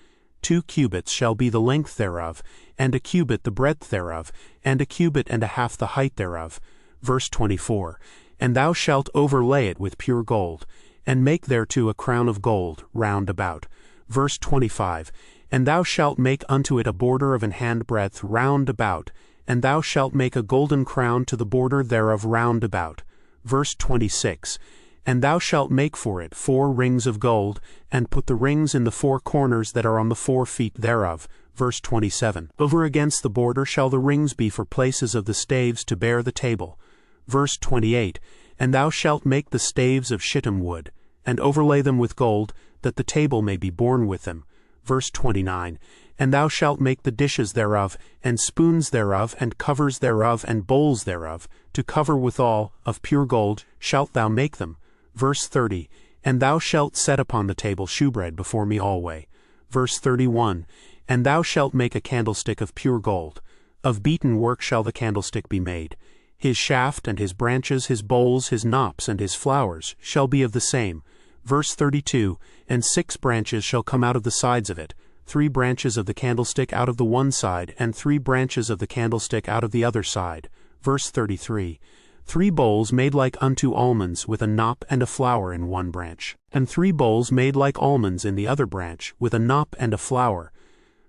2 cubits shall be the length thereof, and 1 cubit the breadth thereof, and 1 cubit and a half the height thereof. Verse 24, And thou shalt overlay it with pure gold, and make thereto a crown of gold round about. Verse 25, And thou shalt make unto it a border of an handbreadth round about, and thou shalt make a golden crown to the border thereof round about. Verse 26, And thou shalt make for it 4 rings of gold, and put the rings in the 4 corners that are on the 4 feet thereof. Verse 27, Over against the border shall the rings be for places of the staves to bear the table. Verse 28, And thou shalt make the staves of shittim wood, and overlay them with gold, that the table may be borne with them. Verse 29, And thou shalt make the dishes thereof, and spoons thereof, and covers thereof, and bowls thereof, to cover withal, of pure gold shalt thou make them. Verse 30, And thou shalt set upon the table shewbread before me alway. Verse 31, And thou shalt make a candlestick of pure gold. Of beaten work shall the candlestick be made. His shaft and his branches, his bowls, his knops, and his flowers shall be of the same. Verse 32, And 6 branches shall come out of the sides of it, 3 branches of the candlestick out of the one side, and 3 branches of the candlestick out of the other side. Verse 33, 3 bowls made like unto almonds, with a knop and a flower in one branch, and 3 bowls made like almonds in the other branch, with a knop and a flower.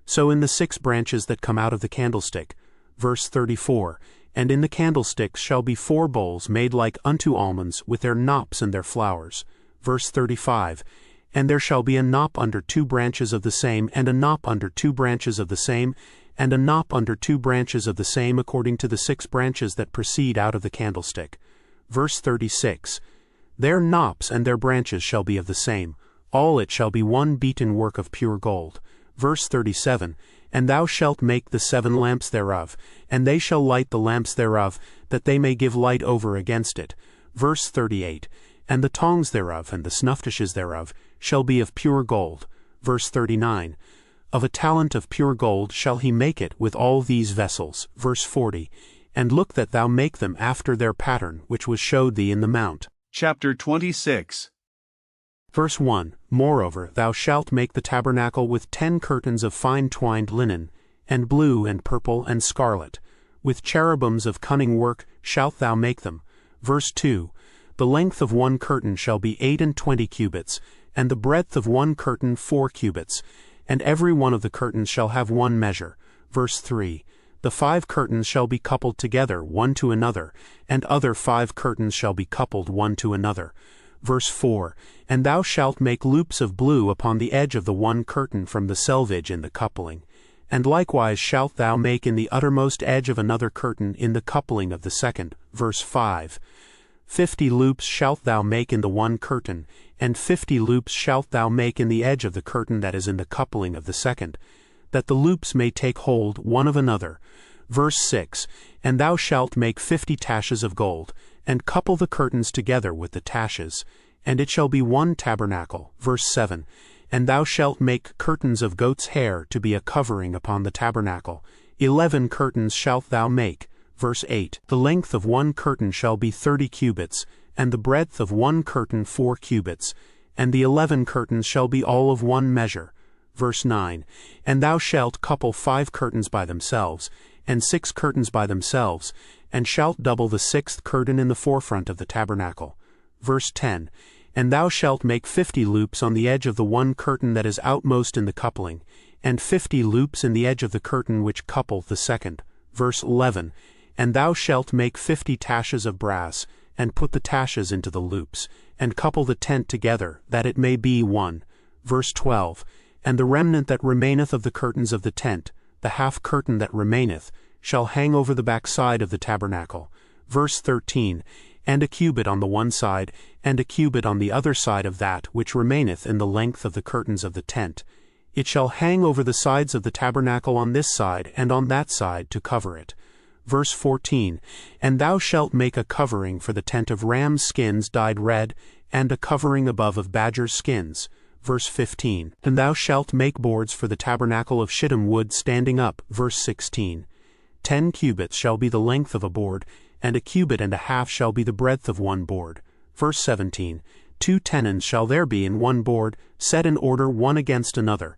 So in the 6 branches that come out of the candlestick. Verse 34, And in the candlesticks shall be 4 bowls made like unto almonds, with their knops and their flowers. Verse 35, And there shall be a knop under 2 branches of the same, and a knop under 2 branches of the same, and a knop under 2 branches of the same, according to the 6 branches that proceed out of the candlestick. Verse 36, Their knops and their branches shall be of the same, all it shall be one beaten work of pure gold. Verse 37, And thou shalt make the 7 lamps thereof, and they shall light the lamps thereof, that they may give light over against it. Verse 38, And the tongs thereof and the snuff dishes thereof shall be of pure gold. Verse 39, Of a talent of pure gold shall he make it with all these vessels. Verse 40, And look that thou make them after their pattern which was showed thee in the mount. Chapter 26. Verse 1, Moreover thou shalt make the tabernacle with 10 curtains of fine twined linen, and blue and purple and scarlet. With cherubims of cunning work shalt thou make them. Verse 2, The length of 1 curtain shall be 28 cubits, and the breadth of 1 curtain 4 cubits, and every one of the curtains shall have 1 measure. Verse 3, The 5 curtains shall be coupled together one to another, and other 5 curtains shall be coupled one to another. Verse 4, And thou shalt make loops of blue upon the edge of the 1 curtain from the selvage in the coupling, And likewise shalt thou make in the uttermost edge of another curtain in the coupling of the second. Verse 5. 50 loops shalt thou make in the one curtain, and 50 loops shalt thou make in the edge of the curtain that is in the coupling of the second, that the loops may take hold one of another. Verse 6. And thou shalt make 50 taches of gold, and couple the curtains together with the taches, and it shall be one tabernacle. Verse 7. And thou shalt make curtains of goat's hair to be a covering upon the tabernacle. 11 curtains shalt thou make. Verse 8. The length of one curtain shall be 30 cubits, and the breadth of one curtain 4 cubits, and the 11 curtains shall be all of one measure. Verse 9. And thou shalt couple 5 curtains by themselves, and 6 curtains by themselves, and shalt double the 6th curtain in the forefront of the tabernacle. Verse 10. And thou shalt make 50 loops on the edge of the one curtain that is outmost in the coupling, and 50 loops in the edge of the curtain which coupleth the second. Verse 11. And thou shalt make 50 taches of brass, and put the taches into the loops, and couple the tent together, that it may be one. Verse 12. And the remnant that remaineth of the curtains of the tent, the half curtain that remaineth, shall hang over the backside of the tabernacle. Verse 13. And a cubit on the one side, and a cubit on the other side of that which remaineth in the length of the curtains of the tent. It shall hang over the sides of the tabernacle on this side and on that side to cover it. Verse 14. And thou shalt make a covering for the tent of ram's skins dyed red, and a covering above of badger's skins. Verse 15. And thou shalt make boards for the tabernacle of shittim wood standing up. Verse 16. 10 cubits shall be the length of a board, and a cubit and a half shall be the breadth of one board. Verse 17. 2 tenons shall there be in one board, set in order one against another.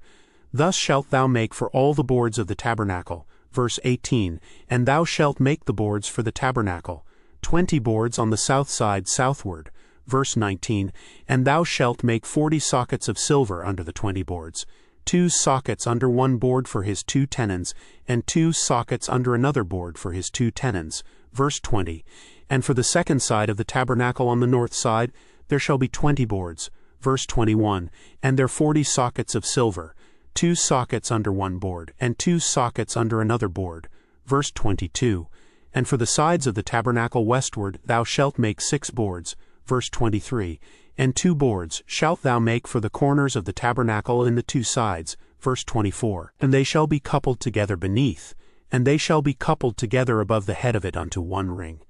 Thus shalt thou make for all the boards of the tabernacle. Verse 18. And thou shalt make the boards for the tabernacle, 20 boards on the south side southward. Verse 19. And thou shalt make 40 sockets of silver under the 20 boards, 2 sockets under one board for his 2 tenons, and 2 sockets under another board for his 2 tenons. Verse 20. And for the second side of the tabernacle on the north side, there shall be 20 boards. Verse 21. And there 40 sockets of silver, 2 sockets under one board, and 2 sockets under another board. Verse 22. And for the sides of the tabernacle westward thou shalt make 6 boards. Verse 23. And 2 boards shalt thou make for the corners of the tabernacle in the 2 sides. Verse 24. And they shall be coupled together beneath, and they shall be coupled together above the head of it unto one ring.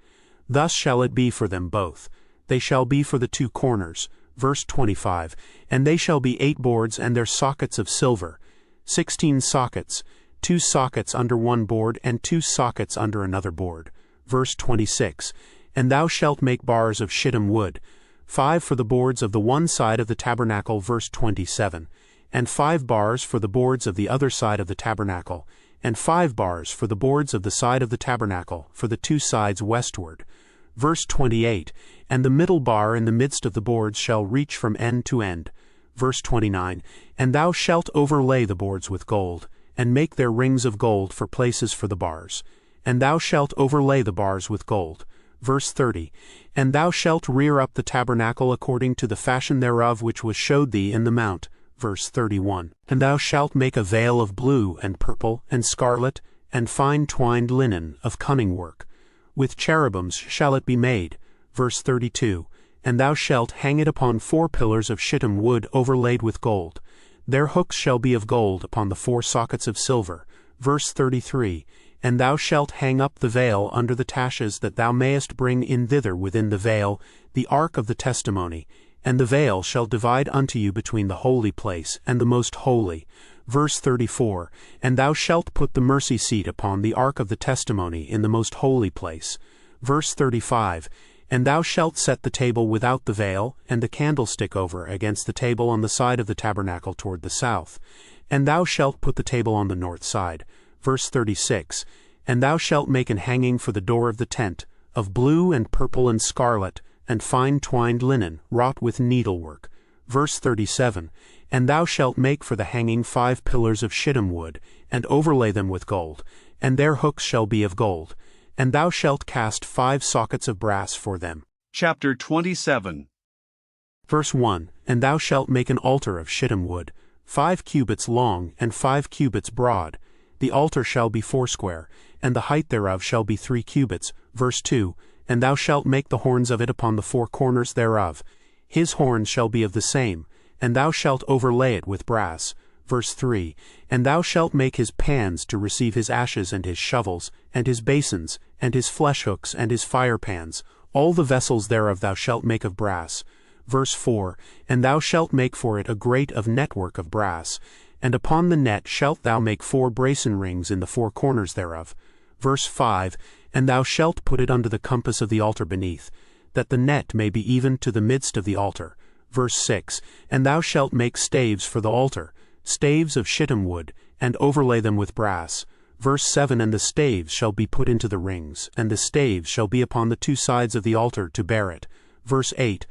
Thus shall it be for them both. They shall be for the 2 corners. Verse 25. And they shall be 8 boards and their sockets of silver, 16 sockets, 2 sockets under one board and 2 sockets under another board. Verse 26. And thou shalt make bars of shittim wood, 5 for the boards of the one side of the tabernacle. Verse 27. And 5 bars for the boards of the other side of the tabernacle, and 5 bars for the boards of the side of the tabernacle, for the 2 sides westward. Verse 28. And the middle bar in the midst of the boards shall reach from end to end. Verse 29. And thou shalt overlay the boards with gold, and make their rings of gold for places for the bars. And thou shalt overlay the bars with gold. Verse 30. And thou shalt rear up the tabernacle according to the fashion thereof which was showed thee in the mount. Verse 31. And thou shalt make a veil of blue and purple and scarlet and fine twined linen of cunning work. With cherubims shall it be made. Verse 32. And thou shalt hang it upon 4 pillars of shittim wood overlaid with gold. Their hooks shall be of gold upon the 4 sockets of silver. Verse 33. And thou shalt hang up the veil under the taches, that thou mayest bring in thither within the veil the ark of the testimony. And the veil shall divide unto you between the holy place and the most holy. Verse 34. And thou shalt put the mercy seat upon the ark of the testimony in the most holy place. Verse 35. And thou shalt set the table without the veil, and the candlestick over against the table on the side of the tabernacle toward the south. And thou shalt put the table on the north side. Verse 36. And thou shalt make an hanging for the door of the tent, of blue and purple and scarlet, and fine twined linen, wrought with needlework. Verse 37. And thou shalt make for the hanging 5 pillars of shittim wood, and overlay them with gold, and their hooks shall be of gold. And thou shalt cast 5 sockets of brass for them. Chapter 27. Verse 1. And thou shalt make an altar of shittim wood, 5 cubits long and 5 cubits broad. The altar shall be 80, and the height thereof shall be 3 cubits. Verse 2, And thou shalt make the horns of it upon the 4 corners thereof. His horns shall be of the same, and thou shalt overlay it with brass. Verse 3, And thou shalt make his pans to receive his ashes, and his shovels, and his basins, and his flesh hooks, and his fire pans. All the vessels thereof thou shalt make of brass. Verse 4, And thou shalt make for it a grate of network of brass. And upon the net shalt thou make 4 brasen rings in the 4 corners thereof. Verse 5, And thou shalt put it under the compass of the altar beneath, that the net may be even to the midst of the altar. Verse 6, And thou shalt make staves for the altar, staves of shittim wood, and overlay them with brass. Verse 7, And the staves shall be put into the rings, and the staves shall be upon the 2 sides of the altar to bear it. Verse 8,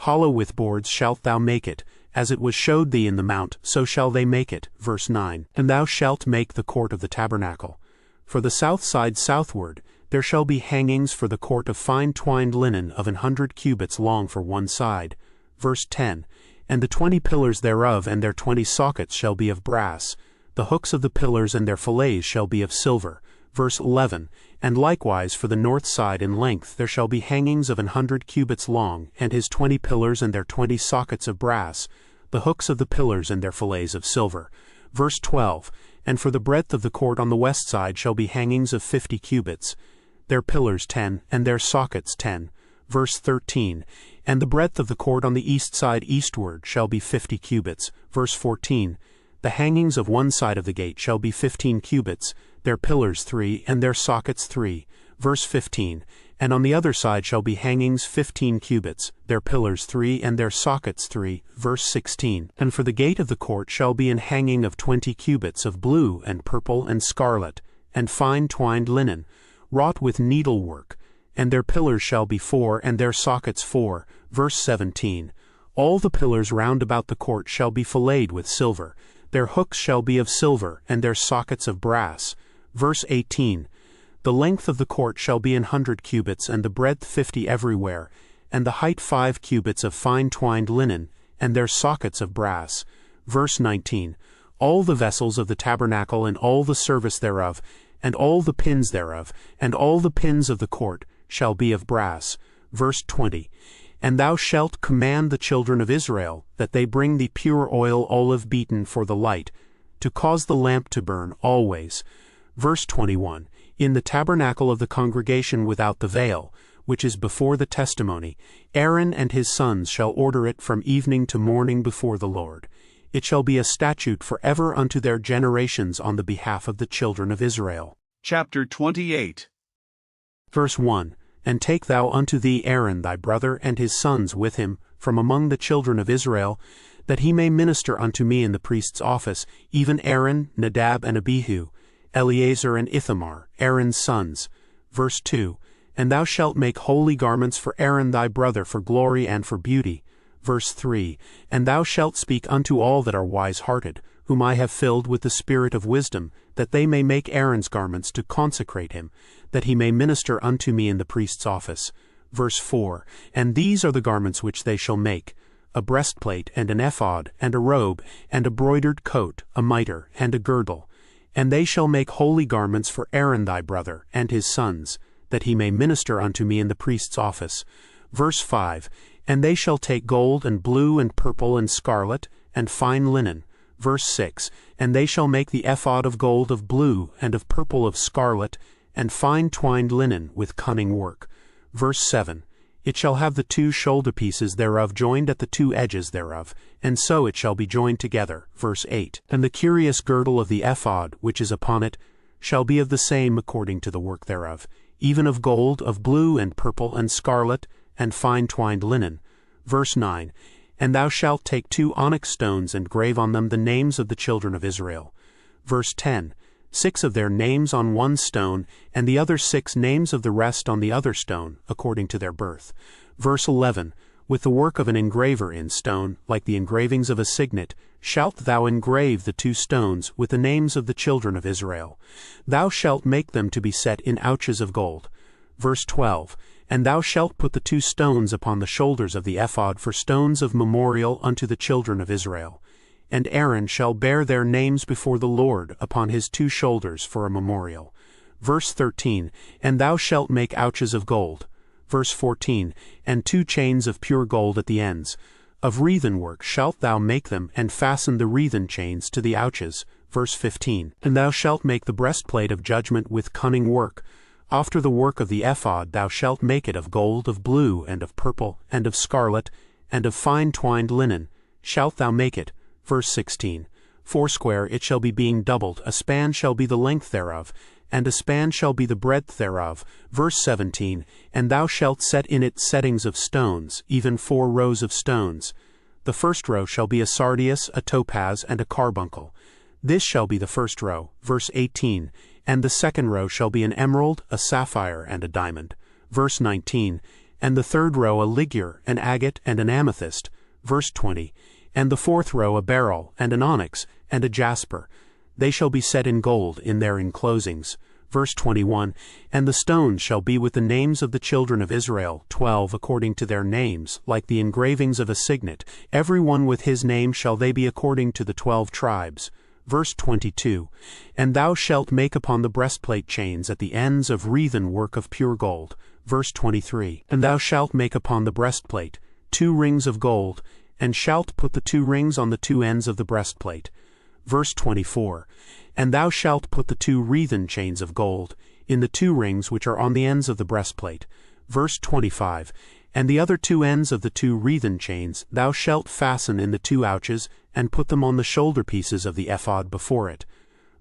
Hollow with boards shalt thou make it, as it was showed thee in the mount, so shall they make it. Verse 9, And thou shalt make the court of the tabernacle. For the south side southward there shall be hangings for the court of fine twined linen of 100 cubits long for one side. Verse 10, And the 20 pillars thereof and their 20 sockets shall be of brass. The hooks of the pillars and their fillets shall be of silver. Verse 11, And likewise for the north side in length there shall be hangings of 100 cubits long, and his 20 pillars and their 20 sockets of brass, the hooks of the pillars and their fillets of silver. Verse 12, And for the breadth of the court on the west side shall be hangings of 50 cubits, their pillars 10, and their sockets 10. Verse 13, And the breadth of the court on the east side eastward shall be 50 cubits. Verse 14, The hangings of one side of the gate shall be 15 cubits, their pillars 3, and their sockets 3. Verse 15, And on the other side shall be hangings 15 cubits, their pillars 3, and their sockets 3. Verse 16, And for the gate of the court shall be an hanging of 20 cubits of blue and purple and scarlet, and fine twined linen, wrought with needlework, and their pillars shall be 4, and their sockets 4. Verse 17, All the pillars round about the court shall be filleted with silver, their hooks shall be of silver, and their sockets of brass. Verse 18, The length of the court shall be 100 cubits, and the breadth 50 everywhere, and the height 5 cubits of fine twined linen, and their sockets of brass. Verse 19, All the vessels of the tabernacle and all the service thereof, and all the pins thereof, and all the pins of the court, shall be of brass. Verse 20, And thou shalt command the children of Israel, that they bring thee pure oil olive beaten for the light, to cause the lamp to burn always. Verse 21, In the tabernacle of the congregation without the veil, which is before the testimony, Aaron and his sons shall order it from evening to morning before the Lord. It shall be a statute forever unto their generations on the behalf of the children of Israel. Chapter 28. Verse 1, And take thou unto thee Aaron thy brother and his sons with him from among the children of Israel, that he may minister unto me in the priest's office, even Aaron, Nadab, and Abihu, Eleazar and Ithamar, Aaron's sons. Verse 2, And thou shalt make holy garments for Aaron thy brother for glory and for beauty. Verse 3, And thou shalt speak unto all that are wise-hearted, whom I have filled with the spirit of wisdom, that they may make Aaron's garments to consecrate him, that he may minister unto me in the priest's office. Verse 4, And these are the garments which they shall make: a breastplate, and an ephod, and a robe, and a broidered coat, a mitre, and a girdle. And they shall make holy garments for Aaron thy brother, and his sons, that he may minister unto me in the priest's office. Verse 5, And they shall take gold, and blue, and purple, and scarlet, and fine linen. Verse 6, And they shall make the ephod of gold, of blue, and of purple, of scarlet, and fine twined linen with cunning work. Verse 7, It shall have the 2 shoulder pieces thereof joined at the 2 edges thereof, and so it shall be joined together. Verse 8, And the curious girdle of the ephod, which is upon it, shall be of the same according to the work thereof, even of gold, of blue, and purple, and scarlet, and fine twined linen. Verse 9, And thou shalt take 2 onyx stones, and grave on them the names of the children of Israel. Verse 10, 6 of their names on one stone, and the other 6 names of the rest on the other stone, according to their birth. Verse 11, With the work of an engraver in stone, like the engravings of a signet, shalt thou engrave the 2 stones with the names of the children of Israel. Thou shalt make them to be set in ouches of gold. Verse 12, And thou shalt put the 2 stones upon the shoulders of the ephod for stones of memorial unto the children of Israel. and Aaron shall bear their names before the Lord upon his 2 shoulders for a memorial. Verse 13, and thou shalt make ouches of gold. Verse 14, and 2 chains of pure gold at the ends. Of wreathen work shalt thou make them, and fasten the wreathen chains to the ouches. Verse 15, and thou shalt make the breastplate of judgment with cunning work. After the work of the ephod thou shalt make it of gold, of blue, and of purple, and of scarlet, and of fine twined linen, shalt thou make it. Verse 16, foursquare it shall be being doubled, a span shall be the length thereof, and a span shall be the breadth thereof. Verse 17, and thou shalt set in it settings of stones, even 4 rows of stones. The first row shall be a sardius, a topaz, and a carbuncle. This shall be the first row. Verse 18, and the second row shall be an emerald, a sapphire, and a diamond. Verse 19, and the third row a ligure, an agate, and an amethyst. Verse 20, and the fourth row a beryl, and an onyx, and a jasper. They shall be set in gold in their enclosings. Verse 21, and the stones shall be with the names of the children of Israel, 12 according to their names, like the engravings of a signet. Every one with his name shall they be according to the 12 tribes. Verse 22, and thou shalt make upon the breastplate chains at the ends of wreathen work of pure gold. Verse 23, and thou shalt make upon the breastplate 2 rings of gold, and shalt put the 2 rings on the 2 ends of the breastplate. Verse 24, and thou shalt put the 2 wreathen chains of gold in the 2 rings which are on the ends of the breastplate. Verse 25, and the other 2 ends of the 2 wreathen chains thou shalt fasten in the 2 ouches, and put them on the shoulder pieces of the ephod before it.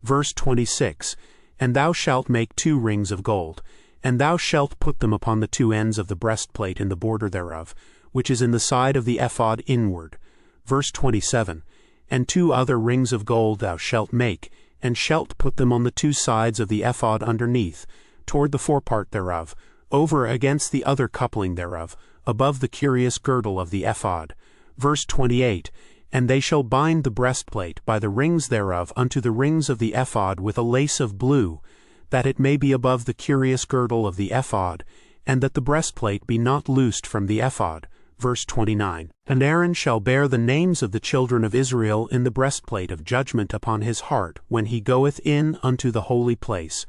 Verse 26, and thou shalt make 2 rings of gold, and thou shalt put them upon the 2 ends of the breastplate in the border thereof, which is in the side of the ephod inward. Verse 27, and 2 other rings of gold thou shalt make, and shalt put them on the 2 sides of the ephod underneath, toward the forepart thereof, over against the other coupling thereof, above the curious girdle of the ephod. Verse 28, and they shall bind the breastplate by the rings thereof unto the rings of the ephod with a lace of blue, that it may be above the curious girdle of the ephod, and that the breastplate be not loosed from the ephod. Verse 29, and Aaron shall bear the names of the children of Israel in the breastplate of judgment upon his heart, when he goeth in unto the holy place,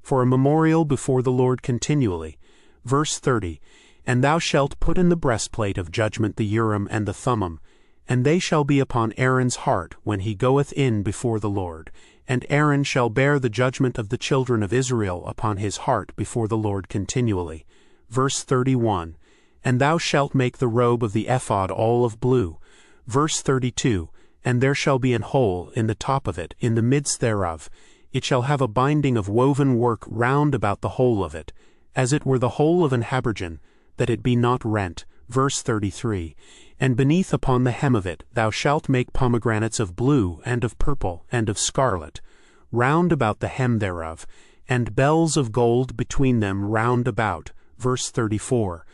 for a memorial before the Lord continually. Verse 30, and thou shalt put in the breastplate of judgment the Urim and the Thummim, and they shall be upon Aaron's heart when he goeth in before the Lord. And Aaron shall bear the judgment of the children of Israel upon his heart before the Lord continually. Verse 31, and thou shalt make the robe of the ephod all of blue. Verse 32, and there shall be an hole in the top of it, in the midst thereof. It shall have a binding of woven work round about the whole of it, as it were the hole of an habergeon, that it be not rent. Verse 33, and beneath upon the hem of it thou shalt make pomegranates of blue, and of purple, and of scarlet, round about the hem thereof, and bells of gold between them round about. Verse 34,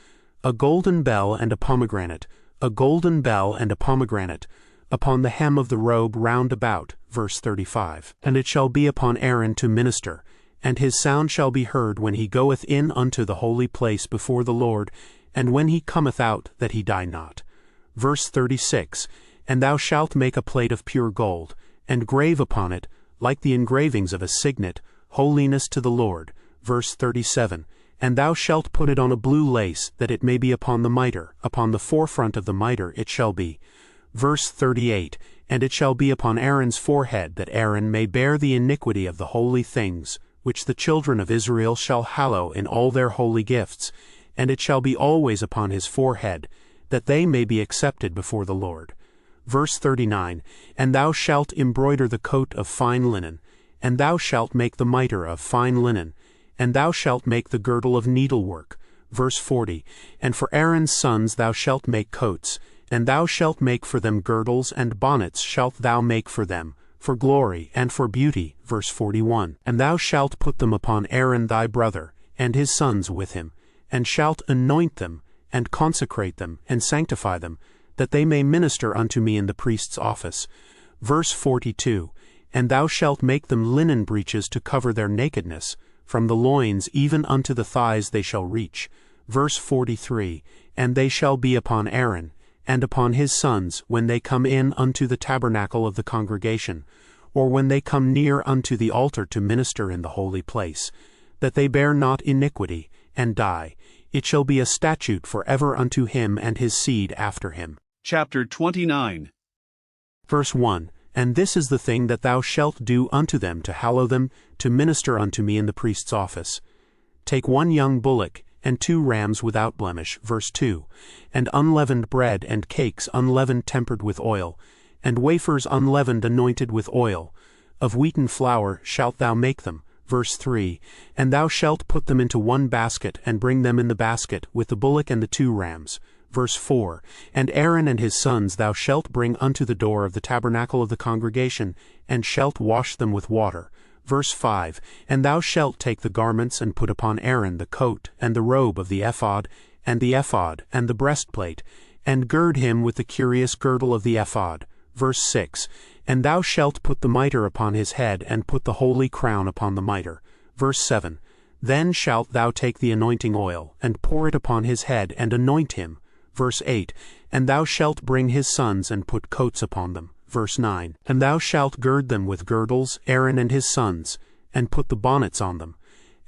a golden bell and a pomegranate, a golden bell and a pomegranate, upon the hem of the robe round about. Verse 35, and it shall be upon Aaron to minister, and his sound shall be heard when he goeth in unto the holy place before the Lord, and when he cometh out, that he die not. Verse 36, and thou shalt make a plate of pure gold, and grave upon it, like the engravings of a signet, holiness to the Lord. Verse 37, and thou shalt put it on a blue lace, that it may be upon the mitre, upon the forefront of the mitre it shall be. Verse 38, and it shall be upon Aaron's forehead, that Aaron may bear the iniquity of the holy things, which the children of Israel shall hallow in all their holy gifts, and it shall be always upon his forehead, that they may be accepted before the Lord. Verse 39, and thou shalt embroider the coat of fine linen, and thou shalt make the mitre of fine linen, and thou shalt make the girdle of needlework. Verse 40, and for Aaron's sons thou shalt make coats, and thou shalt make for them girdles, and bonnets shalt thou make for them, for glory and for beauty. Verse 41, and thou shalt put them upon Aaron thy brother, and his sons with him, and shalt anoint them, and consecrate them, and sanctify them, that they may minister unto me in the priest's office. Verse 42, and thou shalt make them linen breeches to cover their nakedness, from the loins even unto the thighs they shall reach. Verse 43, and they shall be upon Aaron, and upon his sons, when they come in unto the tabernacle of the congregation, or when they come near unto the altar to minister in the holy place, that they bear not iniquity, and die. It shall be a statute forever unto him and his seed after him. Chapter 29. Verse 1. And this is the thing that thou shalt do unto them to hallow them, to minister unto me in the priest's office. Take 1 young bullock, and 2 rams without blemish. Verse 2. And unleavened bread and cakes unleavened tempered with oil, and wafers unleavened anointed with oil. Of wheaten flour shalt thou make them. Verse 3. And thou shalt put them into 1 basket, and bring them in the basket, with the bullock and the 2 rams. Verse 4. And Aaron and his sons thou shalt bring unto the door of the tabernacle of the congregation, and shalt wash them with water. Verse 5. And thou shalt take the garments, and put upon Aaron the coat, and the robe of the ephod, and the breastplate, and gird him with the curious girdle of the ephod. Verse 6. And thou shalt put the mitre upon his head, and put the holy crown upon the mitre. Verse 7. Then shalt thou take the anointing oil, and pour it upon his head, and anoint him. Verse 8. And thou shalt bring his sons, and put coats upon them. Verse 9. And thou shalt gird them with girdles, Aaron and his sons, and put the bonnets on them.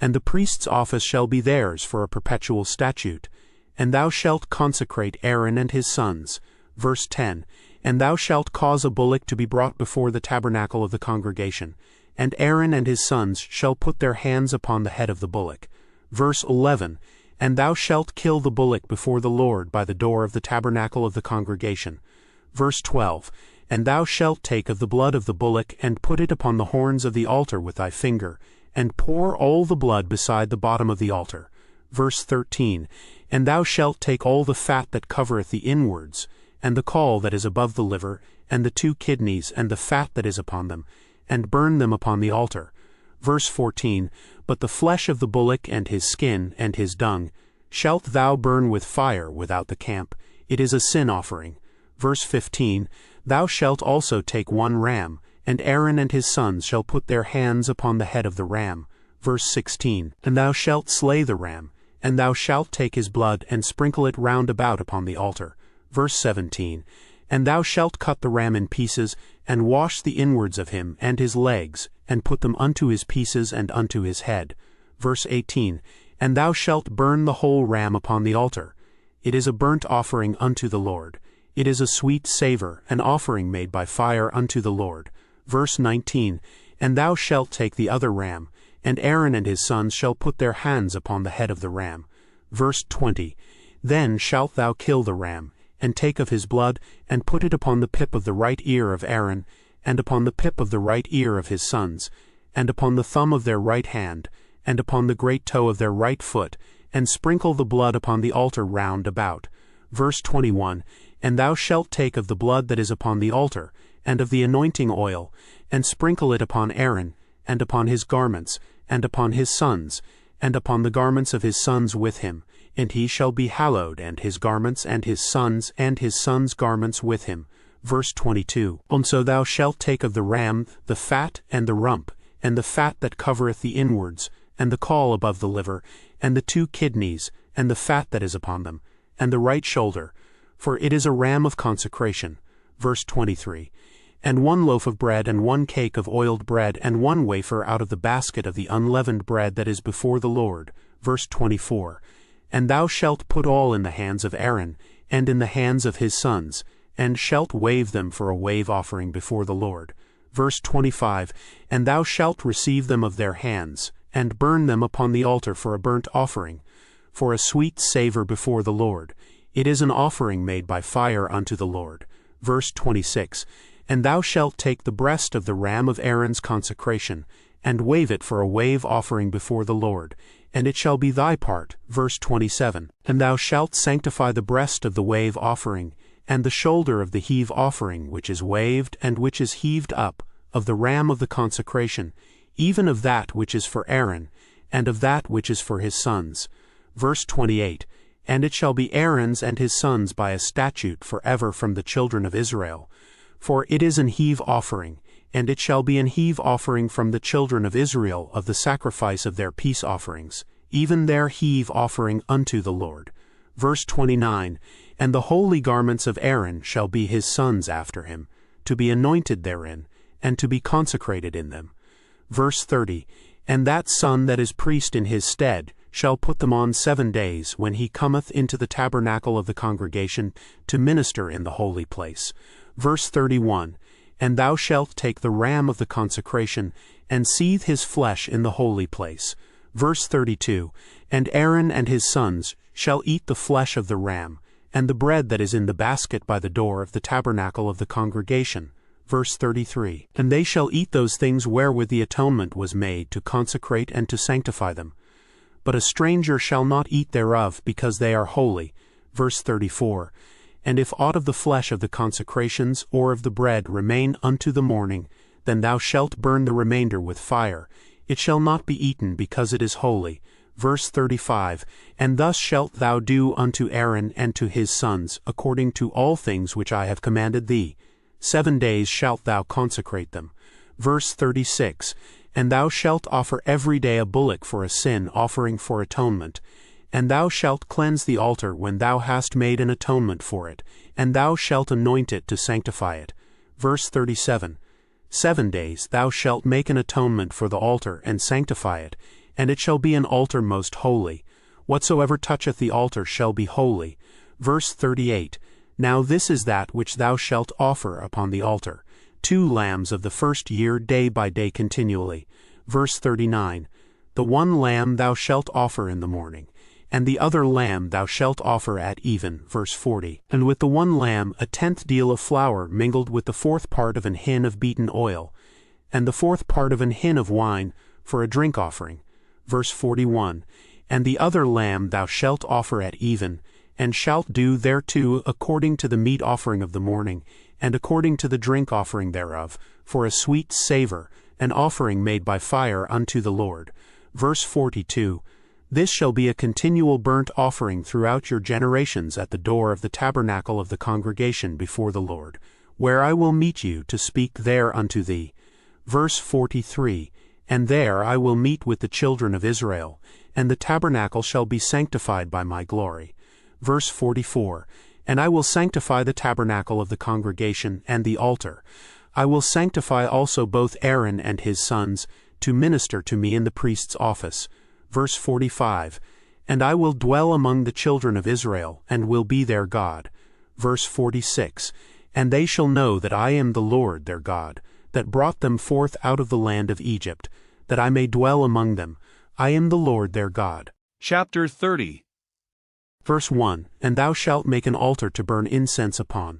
And the priest's office shall be theirs for a perpetual statute. And thou shalt consecrate Aaron and his sons. Verse 10. And thou shalt cause a bullock to be brought before the tabernacle of the congregation, and Aaron and his sons shall put their hands upon the head of the bullock. Verse 11. And thou shalt kill the bullock before the Lord by the door of the tabernacle of the congregation. Verse 12. And thou shalt take of the blood of the bullock, and put it upon the horns of the altar with thy finger, and pour all the blood beside the bottom of the altar. Verse 13. And thou shalt take all the fat that covereth the inwards, and the caul that is above the liver, and the 2 kidneys, and the fat that is upon them, and burn them upon the altar. Verse 14. But the flesh of the bullock, and his skin, and his dung, shalt thou burn with fire without the camp. It is a sin offering. Verse 15. Thou shalt also take 1 ram, and Aaron and his sons shall put their hands upon the head of the ram. Verse 16. And thou shalt slay the ram, and thou shalt take his blood, and sprinkle it round about upon the altar. Verse 17. And thou shalt cut the ram in pieces, and wash the inwards of him, and his legs, and put them unto his pieces and unto his head. Verse 18. And thou shalt burn the whole ram upon the altar. It is a burnt offering unto the Lord. It is a sweet savour, an offering made by fire unto the Lord. Verse 19. And thou shalt take the other ram, and Aaron and his sons shall put their hands upon the head of the ram. Verse 20. Then shalt thou kill the ram, and take of his blood, and put it upon the pip of the right ear of Aaron, and upon the pip of the right ear of his sons, and upon the thumb of their right hand, and upon the great toe of their right foot, and sprinkle the blood upon the altar round about. Verse 21. And thou shalt take of the blood that is upon the altar, and of the anointing oil, and sprinkle it upon Aaron, and upon his garments, and upon his sons, and upon the garments of his sons with him, and he shall be hallowed, and his garments, and his sons' garments with him. Verse 22. Also thou shalt take of the ram the fat, and the rump, and the fat that covereth the inwards, and the caul above the liver, and the 2 kidneys, and the fat that is upon them, and the right shoulder, for it is a ram of consecration. Verse 23. And 1 loaf of bread, and 1 cake of oiled bread, and 1 wafer out of the basket of the unleavened bread that is before the Lord. Verse 24. And thou shalt put all in the hands of Aaron, and in the hands of his sons, and shalt wave them for a wave offering before the Lord. Verse 25. And thou shalt receive them of their hands, and burn them upon the altar for a burnt offering, for a sweet savour before the Lord. It is an offering made by fire unto the Lord. Verse 26. And thou shalt take the breast of the ram of Aaron's consecration, and wave it for a wave offering before the Lord, and it shall be thy part. Verse 27. And thou shalt sanctify the breast of the wave offering, and the shoulder of the heave offering, which is waved and which is heaved up, of the ram of the consecration, even of that which is for Aaron, and of that which is for his sons. Verse 28. And it shall be Aaron's and his sons by a statute forever from the children of Israel. For it is an heave offering, and it shall be an heave offering from the children of Israel of the sacrifice of their peace offerings, even their heave offering unto the Lord. Verse 29. And the holy garments of Aaron shall be his sons after him, to be anointed therein, and to be consecrated in them. Verse 30, And that son that is priest in his stead shall put them on 7 days, when he cometh into the tabernacle of the congregation, to minister in the holy place. Verse 31, And thou shalt take the ram of the consecration, and seethe his flesh in the holy place. Verse 32, And Aaron and his sons shall eat the flesh of the ram, and the bread that is in the basket by the door of the tabernacle of the congregation. Verse 33, And they shall eat those things wherewith the atonement was made, to consecrate and to sanctify them. But a stranger shall not eat thereof, because they are holy. Verse 34, And if aught of the flesh of the consecrations or of the bread remain unto the morning, then thou shalt burn the remainder with fire. It shall not be eaten, because it is holy. Verse 35, And thus shalt thou do unto Aaron and to his sons, according to all things which I have commanded thee. 7 days shalt thou consecrate them. Verse 36, And thou shalt offer every day a bullock for a sin offering for atonement. And thou shalt cleanse the altar when thou hast made an atonement for it, and thou shalt anoint it to sanctify it. Verse 37, 7 days thou shalt make an atonement for the altar, and sanctify it, and it shall be an altar most holy. Whatsoever toucheth the altar shall be holy. Verse 38, Now this is that which thou shalt offer upon the altar, 2 lambs of the first year day by day continually. Verse 39, The one lamb thou shalt offer in the morning, and the other lamb thou shalt offer at even. Verse 40, And with the one lamb 1/10 deal of flour mingled with the 4th part of an hin of beaten oil, and the 4th part of an hin of wine, for a drink offering. Verse 41, And the other lamb thou shalt offer at even, and shalt do thereto according to the meat offering of the morning, and according to the drink offering thereof, for a sweet savour, an offering made by fire unto the Lord. Verse 42, This shall be a continual burnt offering throughout your generations at the door of the tabernacle of the congregation before the Lord, where I will meet you to speak there unto thee. Verse 43, And there I will meet with the children of Israel, and the tabernacle shall be sanctified by my glory. Verse 44, And I will sanctify the tabernacle of the congregation and the altar. I will sanctify also both Aaron and his sons, to minister to me in the priest's office. Verse 45, And I will dwell among the children of Israel, and will be their God. Verse 46, And they shall know that I am the Lord their God, that brought them forth out of the land of Egypt, that I may dwell among them. I am the Lord their God. Chapter 30. Verse 1, And thou shalt make an altar to burn incense upon.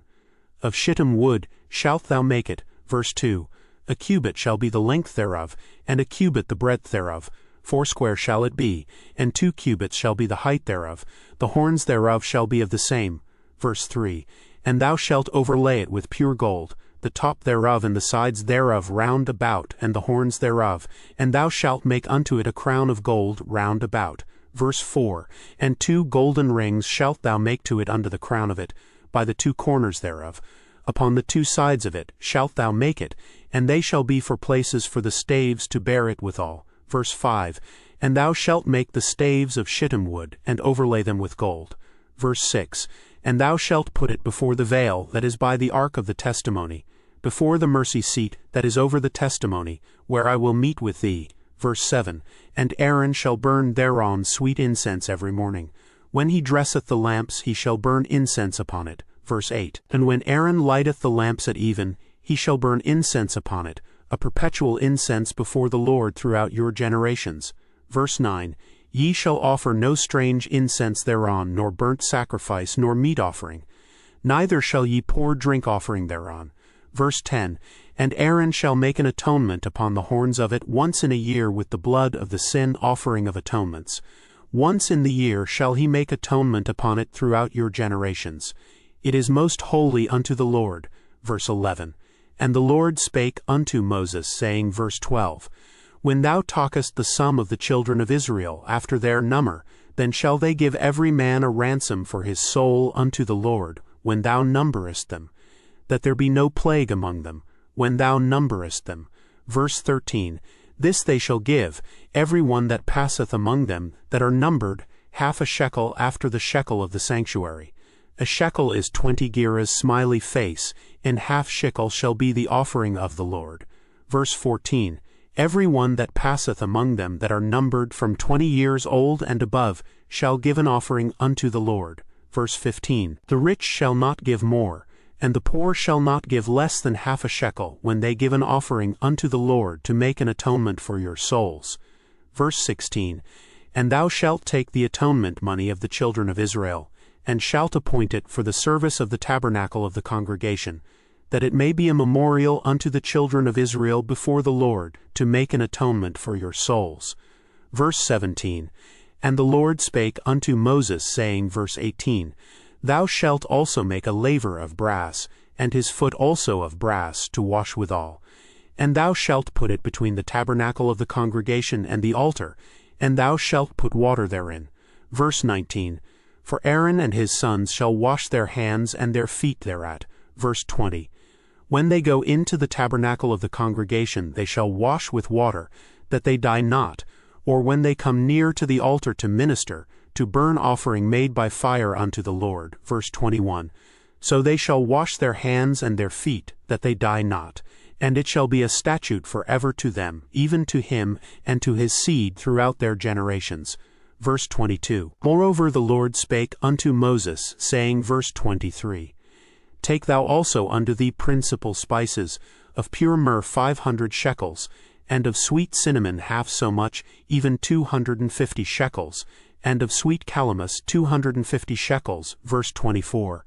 Of shittim wood shalt thou make it. Verse 2, A cubit shall be the length thereof, and a cubit the breadth thereof. 80 shall it be, and 2 cubits shall be the height thereof. The horns thereof shall be of the same. Verse 3, And thou shalt overlay it with pure gold, the top thereof and the sides thereof round about, and the horns thereof. And thou shalt make unto it a crown of gold round about. Verse 4, And 2 golden rings shalt thou make to it under the crown of it, by the 2 corners thereof. Upon the 2 sides of it shalt thou make it, and they shall be for places for the staves to bear it withal. Verse 5, And thou shalt make the staves of shittim wood, and overlay them with gold. Verse 6, And thou shalt put it before the veil that is by the ark of the testimony, before the mercy seat that is over the testimony, where I will meet with thee. Verse 7, And Aaron shall burn thereon sweet incense every morning. When he dresseth the lamps, he shall burn incense upon it. Verse 8, And when Aaron lighteth the lamps at even, he shall burn incense upon it, a perpetual incense before the Lord throughout your generations. Verse 9, Ye shall offer no strange incense thereon, nor burnt sacrifice, nor meat offering. Neither shall ye pour drink offering thereon. Verse 10, And Aaron shall make an atonement upon the horns of it once in a year with the blood of the sin offering of atonements. Once in the year shall he make atonement upon it throughout your generations. It is most holy unto the Lord. Verse 11, And the Lord spake unto Moses, saying, verse 12, When thou talkest the sum of the children of Israel after their number, then shall they give every man a ransom for his soul unto the Lord, when thou numberest them, that there be no plague among them, when thou numberest them. Verse 13, This they shall give, every one that passeth among them that are numbered, 1/2 shekel after the shekel of the sanctuary. A shekel is 20 gerahs smiley face, and half shekel shall be the offering of the Lord. Verse 14. Every one that passeth among them that are numbered from 20 years old and above shall give an offering unto the Lord. Verse 15. The rich shall not give more, and the poor shall not give less than half a shekel when they give an offering unto the Lord to make an atonement for your souls. Verse 16. And thou shalt take the atonement money of the children of Israel, and shalt appoint it for the service of the tabernacle of the congregation, that it may be a memorial unto the children of Israel before the Lord, to make an atonement for your souls. Verse 17. And the Lord spake unto Moses, saying, verse 18, Thou shalt also make a laver of brass, and his foot also of brass, to wash withal. And thou shalt put it between the tabernacle of the congregation and the altar, and thou shalt put water therein. Verse 19. For Aaron and his sons shall wash their hands and their feet thereat. Verse 20. When they go into the tabernacle of the congregation, they shall wash with water, that they die not, or when they come near to the altar to minister, to burn offering made by fire unto the Lord. Verse 21. So they shall wash their hands and their feet, that they die not. And it shall be a statute forever to them, even to him and to his seed throughout their generations. Verse 22. Moreover the Lord spake unto Moses, saying, verse 23, Take thou also unto thee principal spices, of pure myrrh 500 shekels, and of sweet cinnamon half so much, even 250 shekels, and of sweet calamus 250 shekels. Verse 24.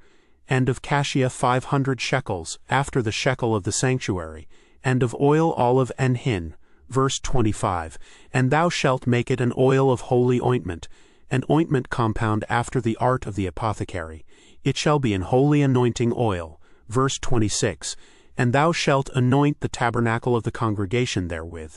And of cassia 500 shekels, after the shekel of the sanctuary, and of oil olive and hin. Verse 25. And thou shalt make it an oil of holy ointment, an ointment compound after the art of the apothecary. It shall be an holy anointing oil. Verse 26. And thou shalt anoint the tabernacle of the congregation therewith,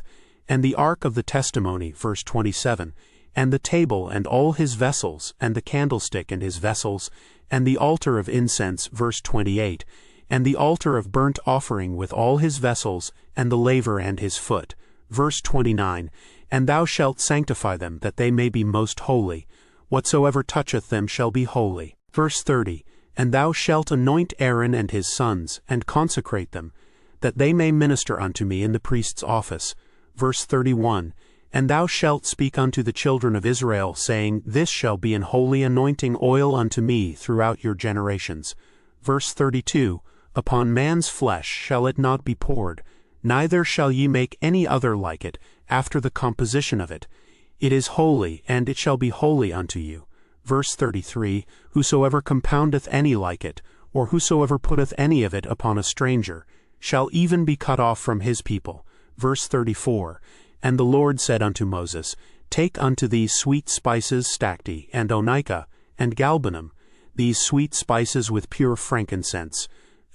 and the ark of the testimony. Verse 27. And the table and all his vessels, and the candlestick and his vessels, and the altar of incense. Verse 28. And the altar of burnt offering with all his vessels, and the laver and his foot. Verse 29. And thou shalt sanctify them, that they may be most holy. Whatsoever toucheth them shall be holy. Verse 30. And thou shalt anoint Aaron and his sons, and consecrate them, that they may minister unto me in the priest's office. Verse 31. And thou shalt speak unto the children of Israel, saying, This shall be an holy anointing oil unto me throughout your generations. Verse 32. Upon man's flesh shall it not be poured, neither shall ye make any other like it, after the composition of it. It is holy, and it shall be holy unto you. Verse 33. Whosoever compoundeth any like it, or whosoever putteth any of it upon a stranger, shall even be cut off from his people. Verse 34. And the Lord said unto Moses, Take unto thee sweet spices stacte, and onycha, and galbanum, these sweet spices with pure frankincense.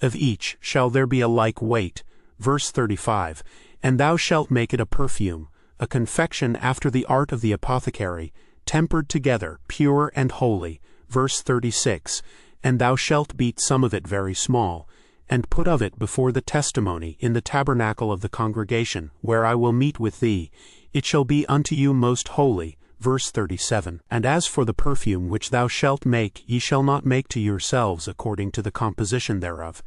Of each shall there be a like weight. Verse 35. And thou shalt make it a perfume, a confection after the art of the apothecary, tempered together, pure and holy. Verse 36. And thou shalt beat some of it very small, and put of it before the testimony in the tabernacle of the congregation, where I will meet with thee. It shall be unto you most holy. Verse 37. And as for the perfume which thou shalt make, ye shall not make to yourselves according to the composition thereof.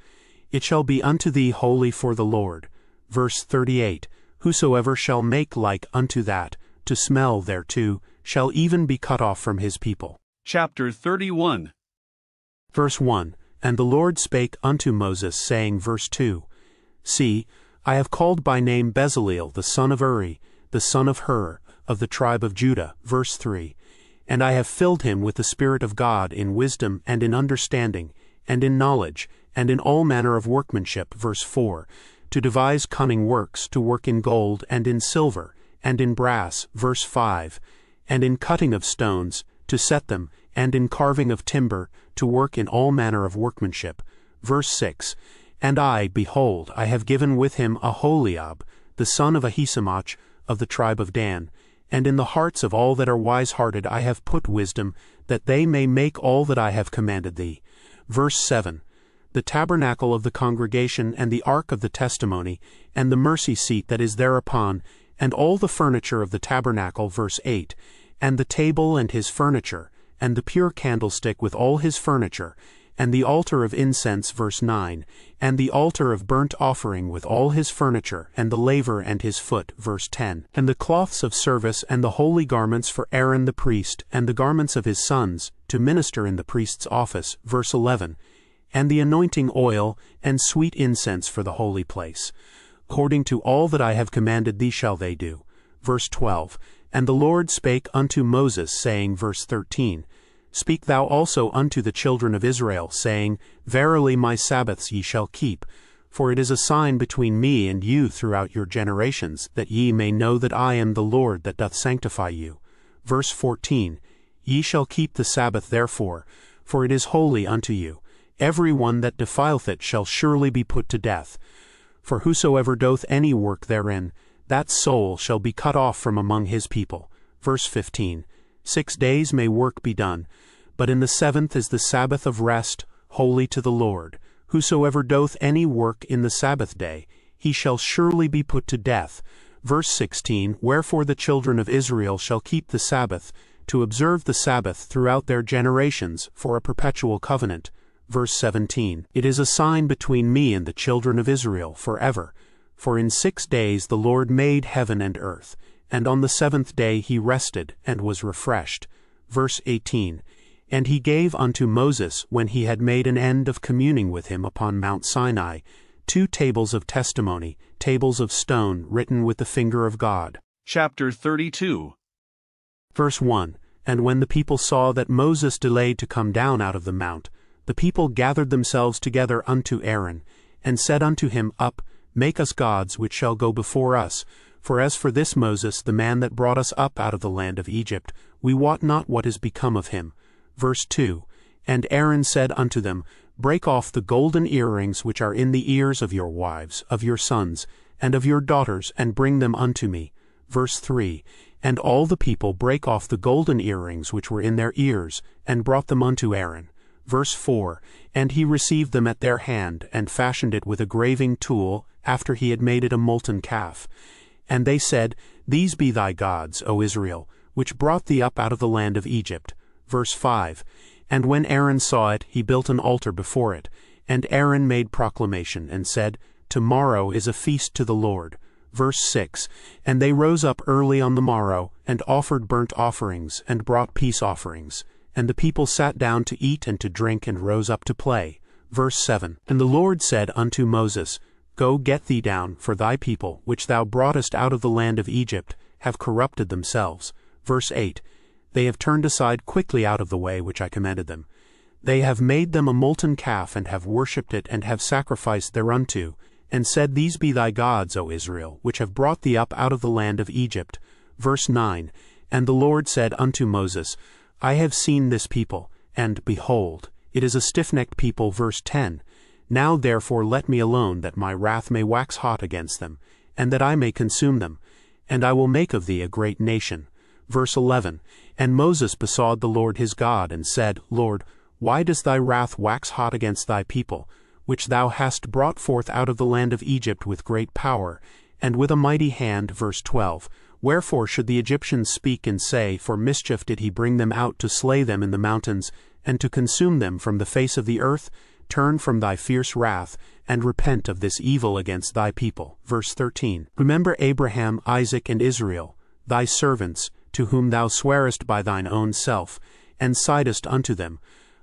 It shall be unto thee holy for the Lord. Verse 38. Whosoever shall make like unto that, to smell thereto, shall even be cut off from his people. Chapter 31. Verse 1. And the Lord spake unto Moses, saying, verse 2, See, I have called by name Bezaleel the son of Uri, the son of Hur, of the tribe of Judah. Verse 3. And I have filled him with the Spirit of God in wisdom and in understanding, and in knowledge, and in all manner of workmanship. Verse 4. To devise cunning works, to work in gold, and in silver, and in brass. Verse 5. And in cutting of stones, to set them, and in carving of timber, to work in all manner of workmanship. Verse 6. And I, behold, I have given with him Aholiab, the son of Ahisamach, of the tribe of Dan. And in the hearts of all that are wise-hearted I have put wisdom, that they may make all that I have commanded thee. Verse 7. The tabernacle of the congregation, and the ark of the testimony, and the mercy seat that is thereupon, and all the furniture of the tabernacle. Verse 8. And the table and his furniture, and the pure candlestick with all his furniture, and the altar of incense, verse 9, and the altar of burnt offering with all his furniture, and the laver and his foot, verse 10, and the cloths of service, and the holy garments for Aaron the priest, and the garments of his sons, to minister in the priest's office, verse 11, and the anointing oil, and sweet incense for the holy place. According to all that I have commanded thee shall they do. Verse 12, and the Lord spake unto Moses, saying, verse 13, Speak thou also unto the children of Israel, saying, Verily my Sabbaths ye shall keep, for it is a sign between me and you throughout your generations, that ye may know that I am the Lord that doth sanctify you. Verse 14, Ye shall keep the Sabbath therefore, for it is holy unto you. Every one that defileth it shall surely be put to death. For whosoever doth any work therein, that soul shall be cut off from among his people. Verse 15, 6 days may work be done, but in the 7th is the Sabbath of rest, holy to the Lord. Whosoever doth any work in the Sabbath day, he shall surely be put to death. Verse 16, Wherefore the children of Israel shall keep the Sabbath, to observe the Sabbath throughout their generations, for a perpetual covenant. Verse 17, It is a sign between me and the children of Israel forever. For in 6 days the Lord made heaven and earth, and on the 7th day he rested, and was refreshed. Verse 18, And he gave unto Moses, when he had made an end of communing with him upon Mount Sinai, 2 tables of testimony, tables of stone, written with the finger of God. Chapter 32. Verse 1, And when the people saw that Moses delayed to come down out of the mount, the people gathered themselves together unto Aaron, and said unto him, Up, make us gods which shall go before us. For as for this Moses, the man that brought us up out of the land of Egypt, we wot not what is become of him. Verse 2, And Aaron said unto them, Break off the golden earrings which are in the ears of your wives, of your sons, and of your daughters, and bring them unto me. Verse 3, And all the people brake off the golden earrings which were in their ears, and brought them unto Aaron. Verse 4, And he received them at their hand, and fashioned it with a graving tool, after he had made it a molten calf. And they said, These be thy gods, O Israel, which brought thee up out of the land of Egypt. Verse 5, And when Aaron saw it, he built an altar before it. And Aaron made proclamation, and said, Tomorrow is a feast to the Lord. Verse 6, And they rose up early on the morrow, and offered burnt offerings, and brought peace offerings. And the people sat down to eat and to drink, and rose up to play. Verse 7, And the Lord said unto Moses, Go get thee down, for thy people, which thou broughtest out of the land of Egypt, have corrupted themselves. Verse 8, They have turned aside quickly out of the way which I commanded them. They have made them a molten calf, and have worshipped it, and have sacrificed thereunto, and said, These be thy gods, O Israel, which have brought thee up out of the land of Egypt. Verse 9, And the Lord said unto Moses, I have seen this people, and, behold, it is a stiff-necked people. Verse 10, Now therefore let me alone, that my wrath may wax hot against them, and that I may consume them, and I will make of thee a great nation. Verse 11, And Moses besought the Lord his God, and said, Lord, why does thy wrath wax hot against thy people, which thou hast brought forth out of the land of Egypt with great power, and with a mighty hand? Verse 12, Wherefore should the Egyptians speak and say, For mischief did he bring them out to slay them in the mountains, and to consume them from the face of the earth? Turn from thy fierce wrath, and repent of this evil against thy people. Verse 13, Remember Abraham, Isaac, and Israel, thy servants, to whom thou swarest by thine own self, and saidest unto them,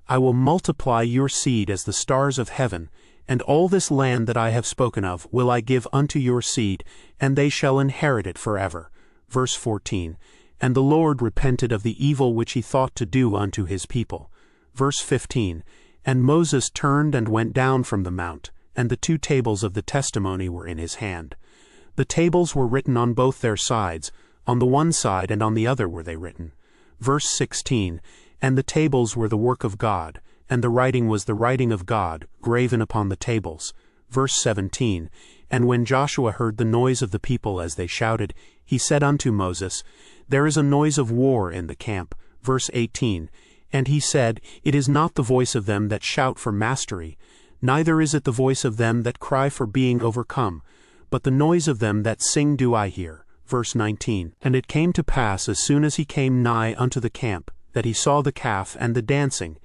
I will multiply your seed as the stars of heaven, and all this land that I have spoken of will I give unto your seed, and they shall inherit it forever. Verse 14, And the Lord repented of the evil which he thought to do unto his people. Verse 15, And Moses turned and went down from the mount, and the 2 tables of the testimony were in his hand. The tables were written on both their sides, on the one side and on the other were they written. Verse 16, And the tables were the work of God, and the writing was the writing of God, graven upon the tables. Verse 17, And when Joshua heard the noise of the people as they shouted, he said unto Moses, There is a noise of war in the camp. Verse 18, And he said, It is not the voice of them that shout for mastery, neither is it the voice of them that cry for being overcome, but the noise of them that sing do I hear. Verse 19, And it came to pass, as soon as he came nigh unto the camp, that he saw the calf and the dancing,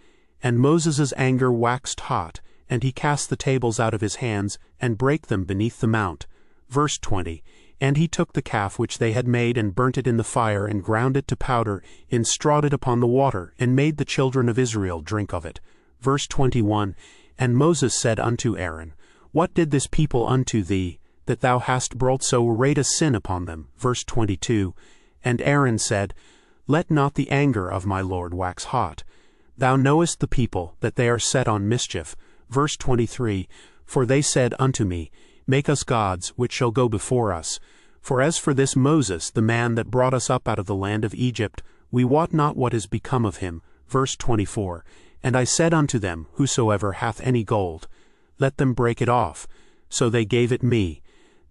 And Moses' anger waxed hot, and he cast the tables out of his hands, and brake them beneath the mount. Verse 20. And he took the calf which they had made, and burnt it in the fire, and ground it to powder, and strawed it upon the water, and made the children of Israel drink of it. Verse 21. And Moses said unto Aaron, What did this people unto thee, that thou hast brought so great a sin upon them? Verse 22. And Aaron said, Let not the anger of my Lord wax hot. Thou knowest the people, that they are set on mischief. Verse 23. For they said unto me, Make us gods, which shall go before us. For as for this Moses, the man that brought us up out of the land of Egypt, we wot not what is become of him. Verse 24. And I said unto them, Whosoever hath any gold, let them break it off. So they gave it me.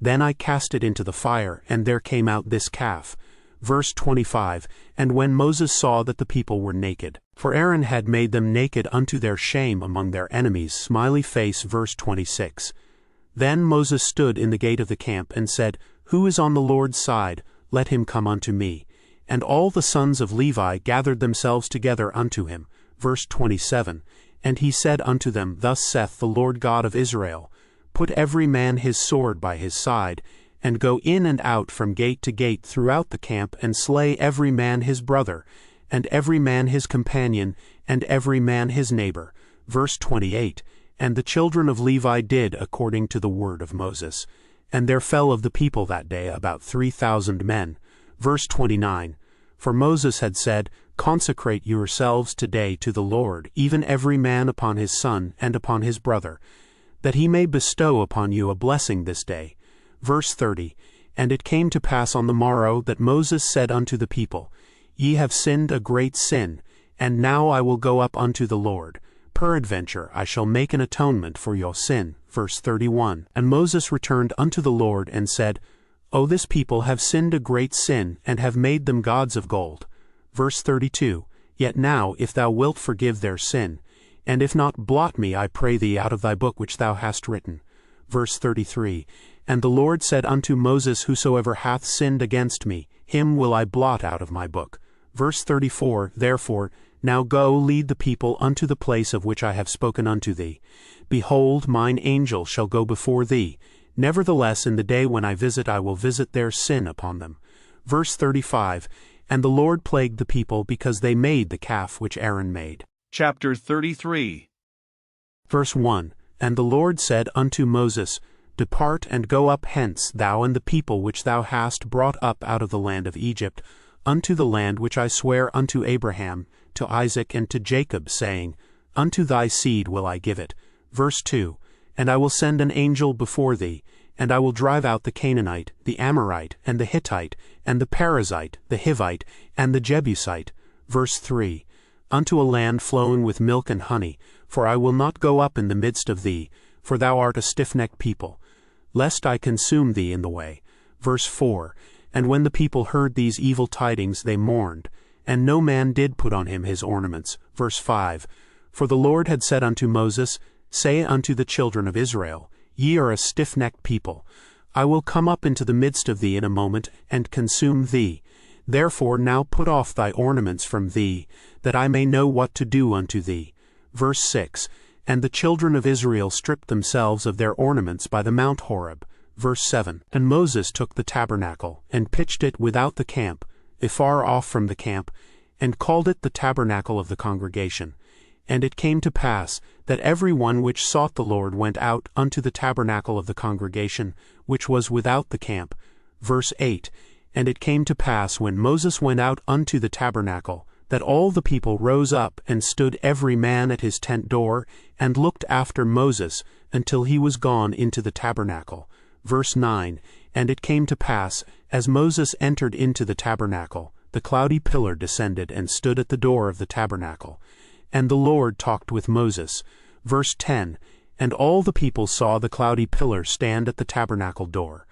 Then I cast it into the fire, and there came out this calf. Verse 25. And when Moses saw that the people were naked, for Aaron had made them naked unto their shame among their enemies, smiley face. Verse 26. Then Moses stood in the gate of the camp, and said, Who is on the Lord's side? Let him come unto me. And all the sons of Levi gathered themselves together unto him. Verse 27. And he said unto them, Thus saith the Lord God of Israel, Put every man his sword by his side, and go in and out from gate to gate throughout the camp, and slay every man his brother, and every man his companion, and every man his neighbor. Verse 28. And the children of Levi did according to the word of Moses. And there fell of the people that day about 3,000 men. Verse 29. For Moses had said, Consecrate yourselves today to the Lord, even every man upon his son and upon his brother, that he may bestow upon you a blessing this day. Verse 30. And it came to pass on the morrow that Moses said unto the people, Ye have sinned a great sin, and now I will go up unto the Lord. Peradventure I shall make an atonement for your sin. Verse 31. And Moses returned unto the Lord, and said, O this people have sinned a great sin, and have made them gods of gold. Verse 32. Yet now, if thou wilt forgive their sin, and if not, blot me, I pray thee, out of thy book which thou hast written. Verse 33. And the Lord said unto Moses, Whosoever hath sinned against me, him will I blot out of my book. Verse 34. Therefore, now go, lead the people unto the place of which I have spoken unto thee. Behold, mine angel shall go before thee. Nevertheless, in the day when I visit, I will visit their sin upon them. Verse 35. And the Lord plagued the people, because they made the calf which Aaron made. Chapter 33. Verse 1. And the Lord said unto Moses, Depart and go up hence, thou and the people which thou hast brought up out of the land of Egypt, unto the land which I swear unto Abraham, to Isaac, and to Jacob, saying, Unto thy seed will I give it. Verse 2. And I will send an angel before thee, and I will drive out the Canaanite, the Amorite, and the Hittite, and the Perizzite, the Hivite, and the Jebusite. Verse 3. Unto a land flowing with milk and honey, for I will not go up in the midst of thee, for thou art a stiff-necked people, lest I consume thee in the way. Verse 4. And when the people heard these evil tidings, they mourned, and no man did put on him his ornaments. Verse 5. For the Lord had said unto Moses, Say unto the children of Israel, Ye are a stiff-necked people. I will come up into the midst of thee in a moment, and consume thee. Therefore now put off thy ornaments from thee, that I may know what to do unto thee. Verse 6. And the children of Israel stripped themselves of their ornaments by the Mount Horeb. Verse 7. And Moses took the tabernacle, and pitched it without the camp, afar off from the camp, and called it the tabernacle of the congregation. And it came to pass, that every one which sought the Lord went out unto the tabernacle of the congregation, which was without the camp. Verse 8. And it came to pass, when Moses went out unto the tabernacle, that all the people rose up, and stood every man at his tent door, and looked after Moses, until he was gone into the tabernacle. Verse 9. And it came to pass, as Moses entered into the tabernacle, the cloudy pillar descended, and stood at the door of the tabernacle. And the Lord talked with Moses. Verse 10. And all the people saw the cloudy pillar stand at the tabernacle door.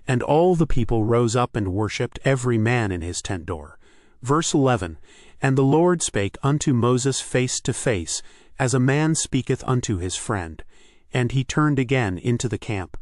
And all the people rose up and worshipped, every man in his tent door. Verse 11. And the Lord spake unto Moses face to face, as a man speaketh unto his friend. And he turned again into the camp.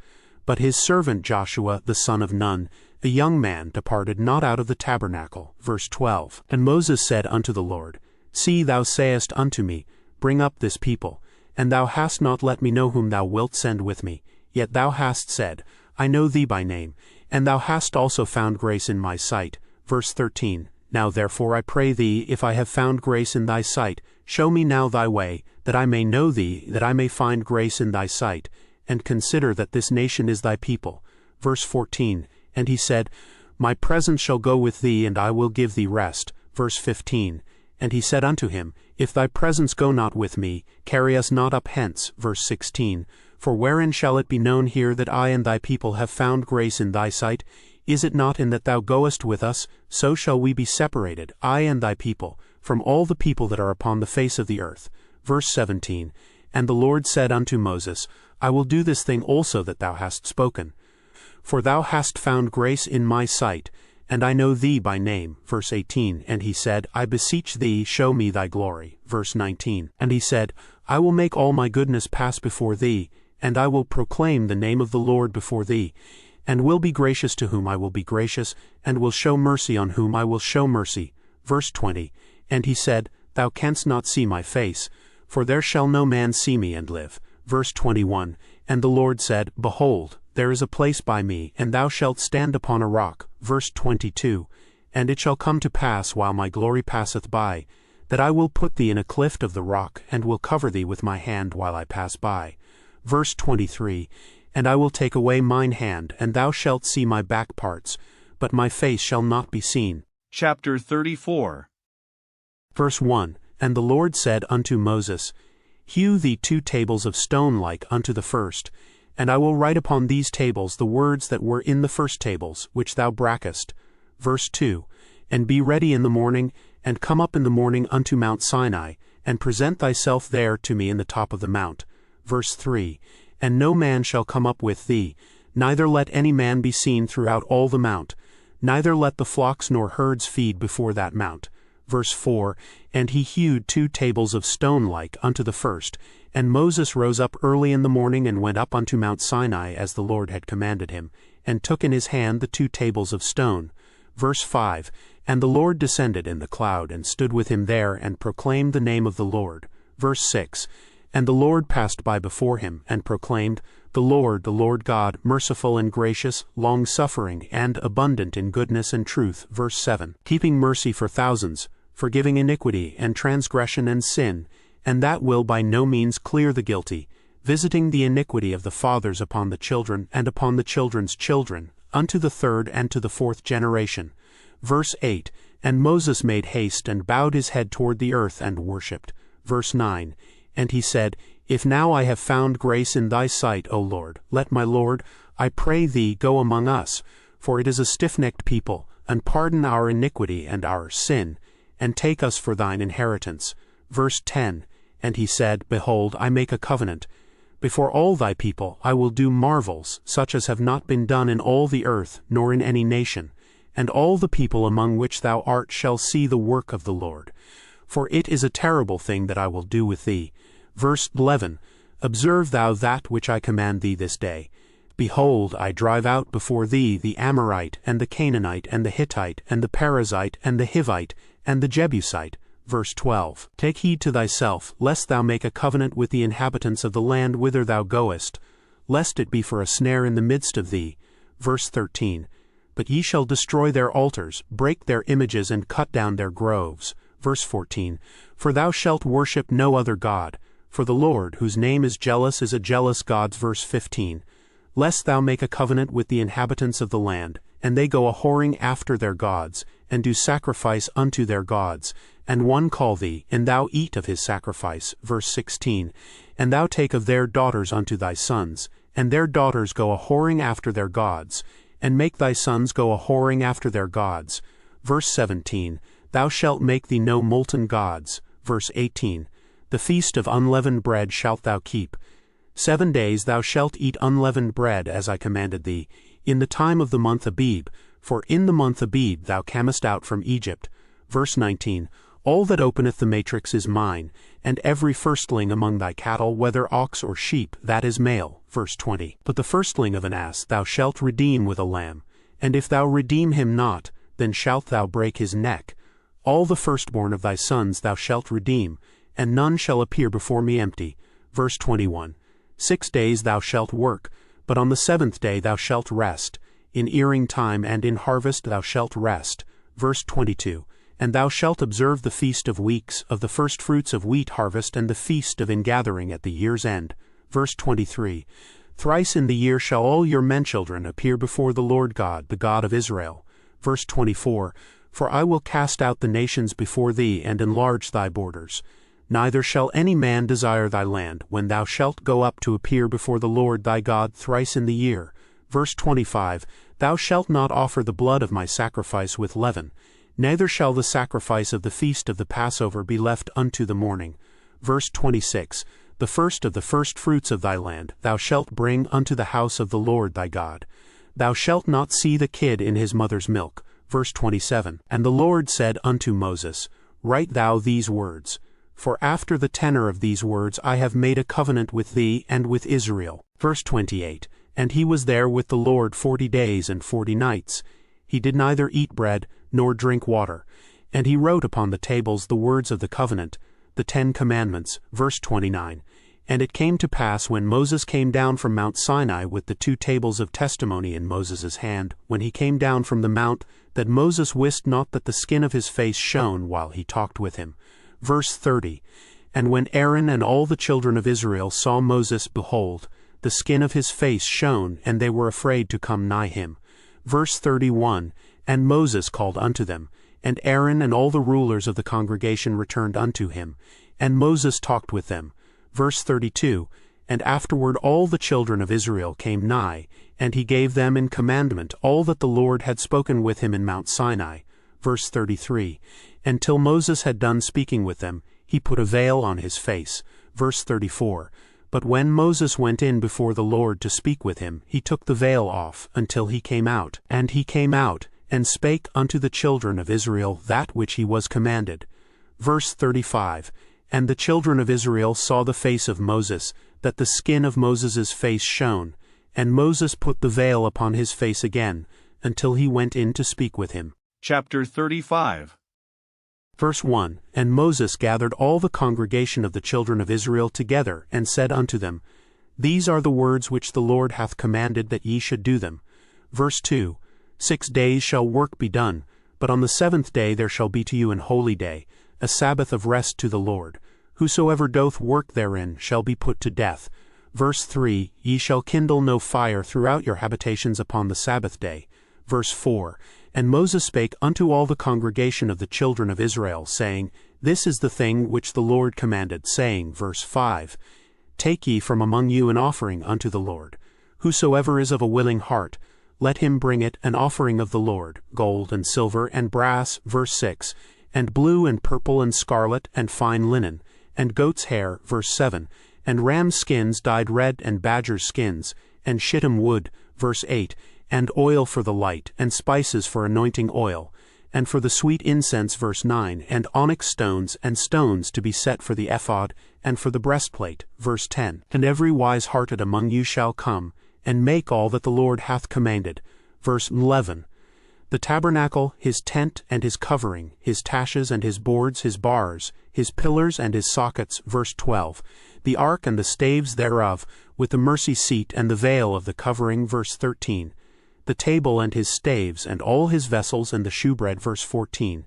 But his servant Joshua the son of Nun, a young man, departed not out of the tabernacle. Verse 12. And Moses said unto the Lord, See, thou sayest unto me, Bring up this people. And thou hast not let me know whom thou wilt send with me. Yet thou hast said, I know thee by name, and thou hast also found grace in my sight. Verse 13. Now therefore I pray thee, if I have found grace in thy sight, show me now thy way, that I may know thee, that I may find grace in thy sight, and consider that this nation is thy people. Verse 14. And he said, My presence shall go with thee, and I will give thee rest. Verse 15. And he said unto him, If thy presence go not with me, carry us not up hence. Verse 16. For wherein shall it be known here that I and thy people have found grace in thy sight? Is it not in that thou goest with us? So shall we be separated, I and thy people, from all the people that are upon the face of the earth. Verse 17. And the Lord said unto Moses, I will do this thing also that thou hast spoken. For thou hast found grace in my sight, and I know thee by name. Verse 18. And he said, I beseech thee, show me thy glory. Verse 19. And he said, I will make all my goodness pass before thee, and I will proclaim the name of the Lord before thee, and will be gracious to whom I will be gracious, and will show mercy on whom I will show mercy. Verse 20. And he said, Thou canst not see my face, for there shall no man see me and live. Verse 21. And the Lord said, Behold, there is a place by me, and thou shalt stand upon a rock. Verse 22. And it shall come to pass, while my glory passeth by, that I will put thee in a cleft of the rock, and will cover thee with my hand while I pass by. Verse 23. And I will take away mine hand, and thou shalt see my back parts, but my face shall not be seen. Chapter 34. Verse 1. And the Lord said unto Moses, Hew thee 2 tables of stone like unto the first, and I will write upon these tables the words that were in the first tables, which thou brackest. Verse 2. And be ready in the morning, and come up in the morning unto Mount Sinai, and present thyself there to me in the top of the mount. Verse 3. And no man shall come up with thee, neither let any man be seen throughout all the mount, neither let the flocks nor herds feed before that mount. Verse 4. And he hewed 2 tables of stone like unto the first, and Moses rose up early in the morning and went up unto Mount Sinai as the Lord had commanded him, and took in his hand the 2 tables of stone. Verse 5. And the Lord descended in the cloud, and stood with him there, and proclaimed the name of the Lord. Verse 6. And the Lord passed by before him, and proclaimed, the Lord God, merciful and gracious, long-suffering, and abundant in goodness and truth. Verse 7. Keeping mercy for thousands, forgiving iniquity and transgression and sin, and that will by no means clear the guilty, visiting the iniquity of the fathers upon the children and upon the children's children, unto the 3rd and to the 4th generation. Verse 8. And Moses made haste and bowed his head toward the earth and worshipped. Verse 9. And he said, If now I have found grace in thy sight, O Lord, let my Lord, I pray thee, go among us, for it is a stiff-necked people, and pardon our iniquity and our sin, and take us for thine inheritance. Verse 10. And he said, Behold, I make a covenant. Before all thy people I will do marvels, such as have not been done in all the earth, nor in any nation. And all the people among which thou art shall see the work of the Lord. For it is a terrible thing that I will do with thee. Verse 11. Observe thou that which I command thee this day. Behold, I drive out before thee the Amorite, and the Canaanite, and the Hittite, and the Perizzite, and the Hivite, and the Jebusite. Verse 12. Take heed to thyself, lest thou make a covenant with the inhabitants of the land whither thou goest, lest it be for a snare in the midst of thee. Verse 13. But ye shall destroy their altars, break their images, and cut down their groves. Verse 14. For thou shalt worship no other God, for the Lord, whose name is jealous, is a jealous God. Verse 15. Lest thou make a covenant with the inhabitants of the land, and they go a-whoring after their gods, and do sacrifice unto their gods, and one call thee, and thou eat of his sacrifice. Verse 16. And thou take of their daughters unto thy sons, and their daughters go a-whoring after their gods, and make thy sons go a-whoring after their gods. Verse 17. Thou shalt make thee no molten gods. Verse 18. The feast of unleavened bread shalt thou keep. 7 days thou shalt eat unleavened bread, as I commanded thee, in the time of the month Abib, for in the month Abib thou camest out from Egypt. Verse 19. All that openeth the matrix is mine, and every firstling among thy cattle, whether ox or sheep, that is male. Verse 20. But the firstling of an ass thou shalt redeem with a lamb, and if thou redeem him not, then shalt thou break his neck. All the firstborn of thy sons thou shalt redeem, and none shall appear before me empty. Verse 21. 6 days thou shalt work, but on the 7th day thou shalt rest. In earing time and in harvest thou shalt rest. Verse 22. And thou shalt observe the feast of weeks, of the firstfruits of wheat harvest, and the feast of ingathering at the year's end. Verse 23. Thrice in the year shall all your men-children appear before the Lord God, the God of Israel. Verse 24. For I will cast out the nations before thee, and enlarge thy borders. Neither shall any man desire thy land, when thou shalt go up to appear before the Lord thy God thrice in the year. Verse 25. Thou shalt not offer the blood of my sacrifice with leaven, neither shall the sacrifice of the feast of the Passover be left unto the morning. Verse 26. The first of the firstfruits of thy land thou shalt bring unto the house of the Lord thy God. Thou shalt not see the kid in his mother's milk. Verse 27. And the Lord said unto Moses, Write thou these words, for after the tenor of these words I have made a covenant with thee and with Israel. Verse 28. And he was there with the Lord 40 days and 40 nights. He did neither eat bread nor drink water. And he wrote upon the tables the words of the covenant, the 10 commandments. Verse 29. And it came to pass when Moses came down from Mount Sinai with the 2 tables of testimony in Moses' hand, when he came down from the mount, that Moses wist not that the skin of his face shone while he talked with him. Verse 30. And when Aaron and all the children of Israel saw Moses, behold, the skin of his face shone, and they were afraid to come nigh him. Verse 31. And Moses called unto them, and Aaron and all the rulers of the congregation returned unto him, and Moses talked with them. Verse 32. And afterward all the children of Israel came nigh, and he gave them in commandment all that the Lord had spoken with him in Mount Sinai. Verse 33. And till Moses had done speaking with them, he put a veil on his face. Verse 34. But when Moses went in before the Lord to speak with him, he took the veil off, until he came out. And he came out, and spake unto the children of Israel that which he was commanded. Verse 35. And the children of Israel saw the face of Moses, that the skin of Moses' face shone. And Moses put the veil upon his face again, until he went in to speak with him. Chapter 35. Verse 1. And Moses gathered all the congregation of the children of Israel together, and said unto them, These are the words which the Lord hath commanded that ye should do them. Verse 2. 6 days shall work be done, but on the 7th day there shall be to you an holy day, a Sabbath of rest to the Lord. Whosoever doth work therein shall be put to death. Verse 3. Ye shall kindle no fire throughout your habitations upon the Sabbath day. Verse 4. And Moses spake unto all the congregation of the children of Israel, saying, This is the thing which the Lord commanded, saying, verse 5, Take ye from among you an offering unto the Lord. Whosoever is of a willing heart, let him bring it an offering of the Lord, gold and silver and brass. Verse 6. And blue and purple and scarlet and fine linen, and goat's hair. Verse 7. And ram skins dyed red, and badger skins, and shittim wood. Verse 8. And oil for the light, and spices for anointing oil, and for the sweet incense. Verse 9. And onyx stones, and stones to be set for the ephod, and for the breastplate. Verse 10. And every wise-hearted among you shall come, and make all that the Lord hath commanded. Verse 11. The tabernacle, his tent and his covering, his taches and his boards, his bars, his pillars and his sockets. Verse 12. The ark and the staves thereof, with the mercy seat and the veil of the covering. Verse 13. The table and his staves, and all his vessels, and the shewbread. Verse 14.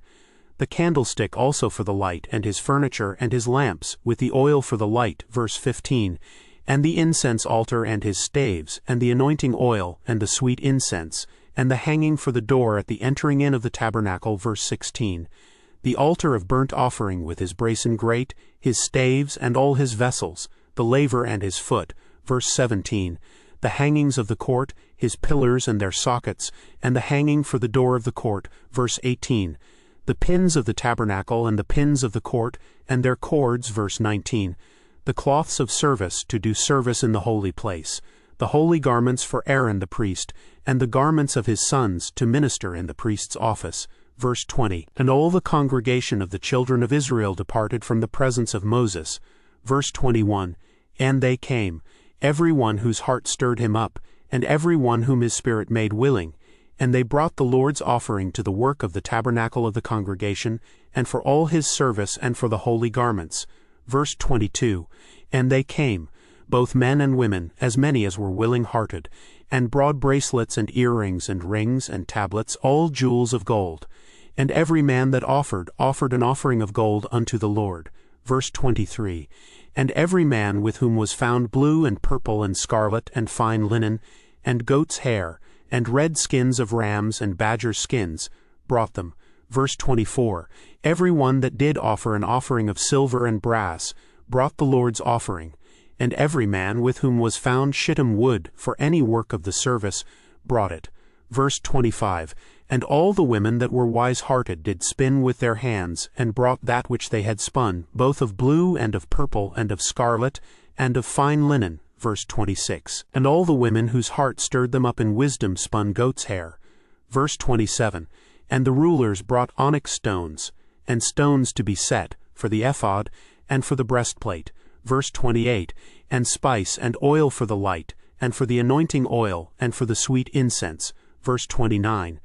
The candlestick also for the light, and his furniture, and his lamps, with the oil for the light. Verse 15. And the incense altar, and his staves, and the anointing oil, and the sweet incense, and the hanging for the door at the entering in of the tabernacle. Verse 16. The altar of burnt offering with his brasen grate, his staves, and all his vessels, the laver and his foot. Verse 17. The hangings of the court, his pillars and their sockets, and the hanging for the door of the court. Verse 18. The pins of the tabernacle, and the pins of the court, and their cords. Verse 19. The cloths of service, to do service in the holy place, the holy garments for Aaron the priest, and the garments of his sons, to minister in the priest's office. Verse 20. And all the congregation of the children of Israel departed from the presence of Moses. Verse 21. And they came, every one whose heart stirred him up, and every one whom his spirit made willing, and they brought the Lord's offering to the work of the tabernacle of the congregation, and for all his service, and for the holy garments. Verse 22, And they came, both men and women, as many as were willing-hearted, and brought bracelets and earrings and rings and tablets, all jewels of gold. And every man that offered an offering of gold unto the Lord. Verse 23, And every man with whom was found blue and purple and scarlet and fine linen, and goat's hair, and red skins of rams and badger skins, brought them. Verse 24, Every one that did offer an offering of silver and brass, brought the Lord's offering. And every man with whom was found shittim wood for any work of the service, brought it. Verse 25, And all the women that were wise-hearted did spin with their hands, and brought that which they had spun, both of blue and of purple and of scarlet and of fine linen. Verse 26, And all the women whose heart stirred them up in wisdom spun goat's hair. Verse 27, And the rulers brought onyx stones, and stones to be set, for the ephod, and for the breastplate. Verse 28, And spice and oil for the light, and for the anointing oil, and for the sweet incense. Verse 29,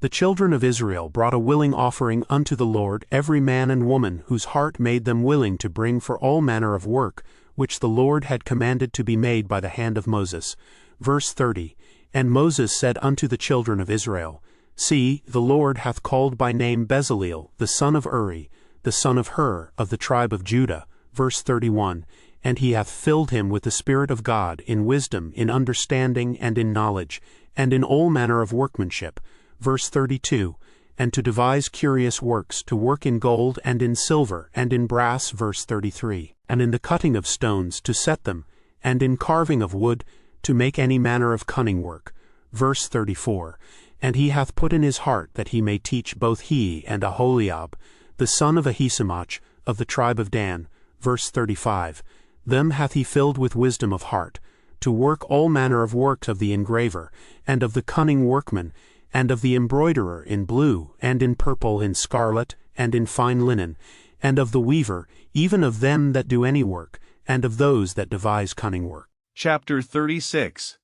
The children of Israel brought a willing offering unto the Lord, every man and woman whose heart made them willing to bring for all manner of work, which the Lord had commanded to be made by the hand of Moses. Verse 30, And Moses said unto the children of Israel, See, the Lord hath called by name Bezaleel, the son of Uri, the son of Hur, of the tribe of Judah. Verse 31, And he hath filled him with the Spirit of God, in wisdom, in understanding, and in knowledge, and in all manner of workmanship. Verse 32, And to devise curious works, to work in gold, and in silver, and in brass. Verse 33, And in the cutting of stones, to set them, and in carving of wood, to make any manner of cunning work. Verse 34, And he hath put in his heart that he may teach both he and Aholiab, the son of Ahisamach, of the tribe of Dan. Verse 35, Them hath he filled with wisdom of heart, to work all manner of works of the engraver, and of the cunning workman, and of the embroiderer in blue, and in purple, in scarlet, and in fine linen, and of the weaver, even of them that do any work, and of those that devise cunning work. Chapter 36.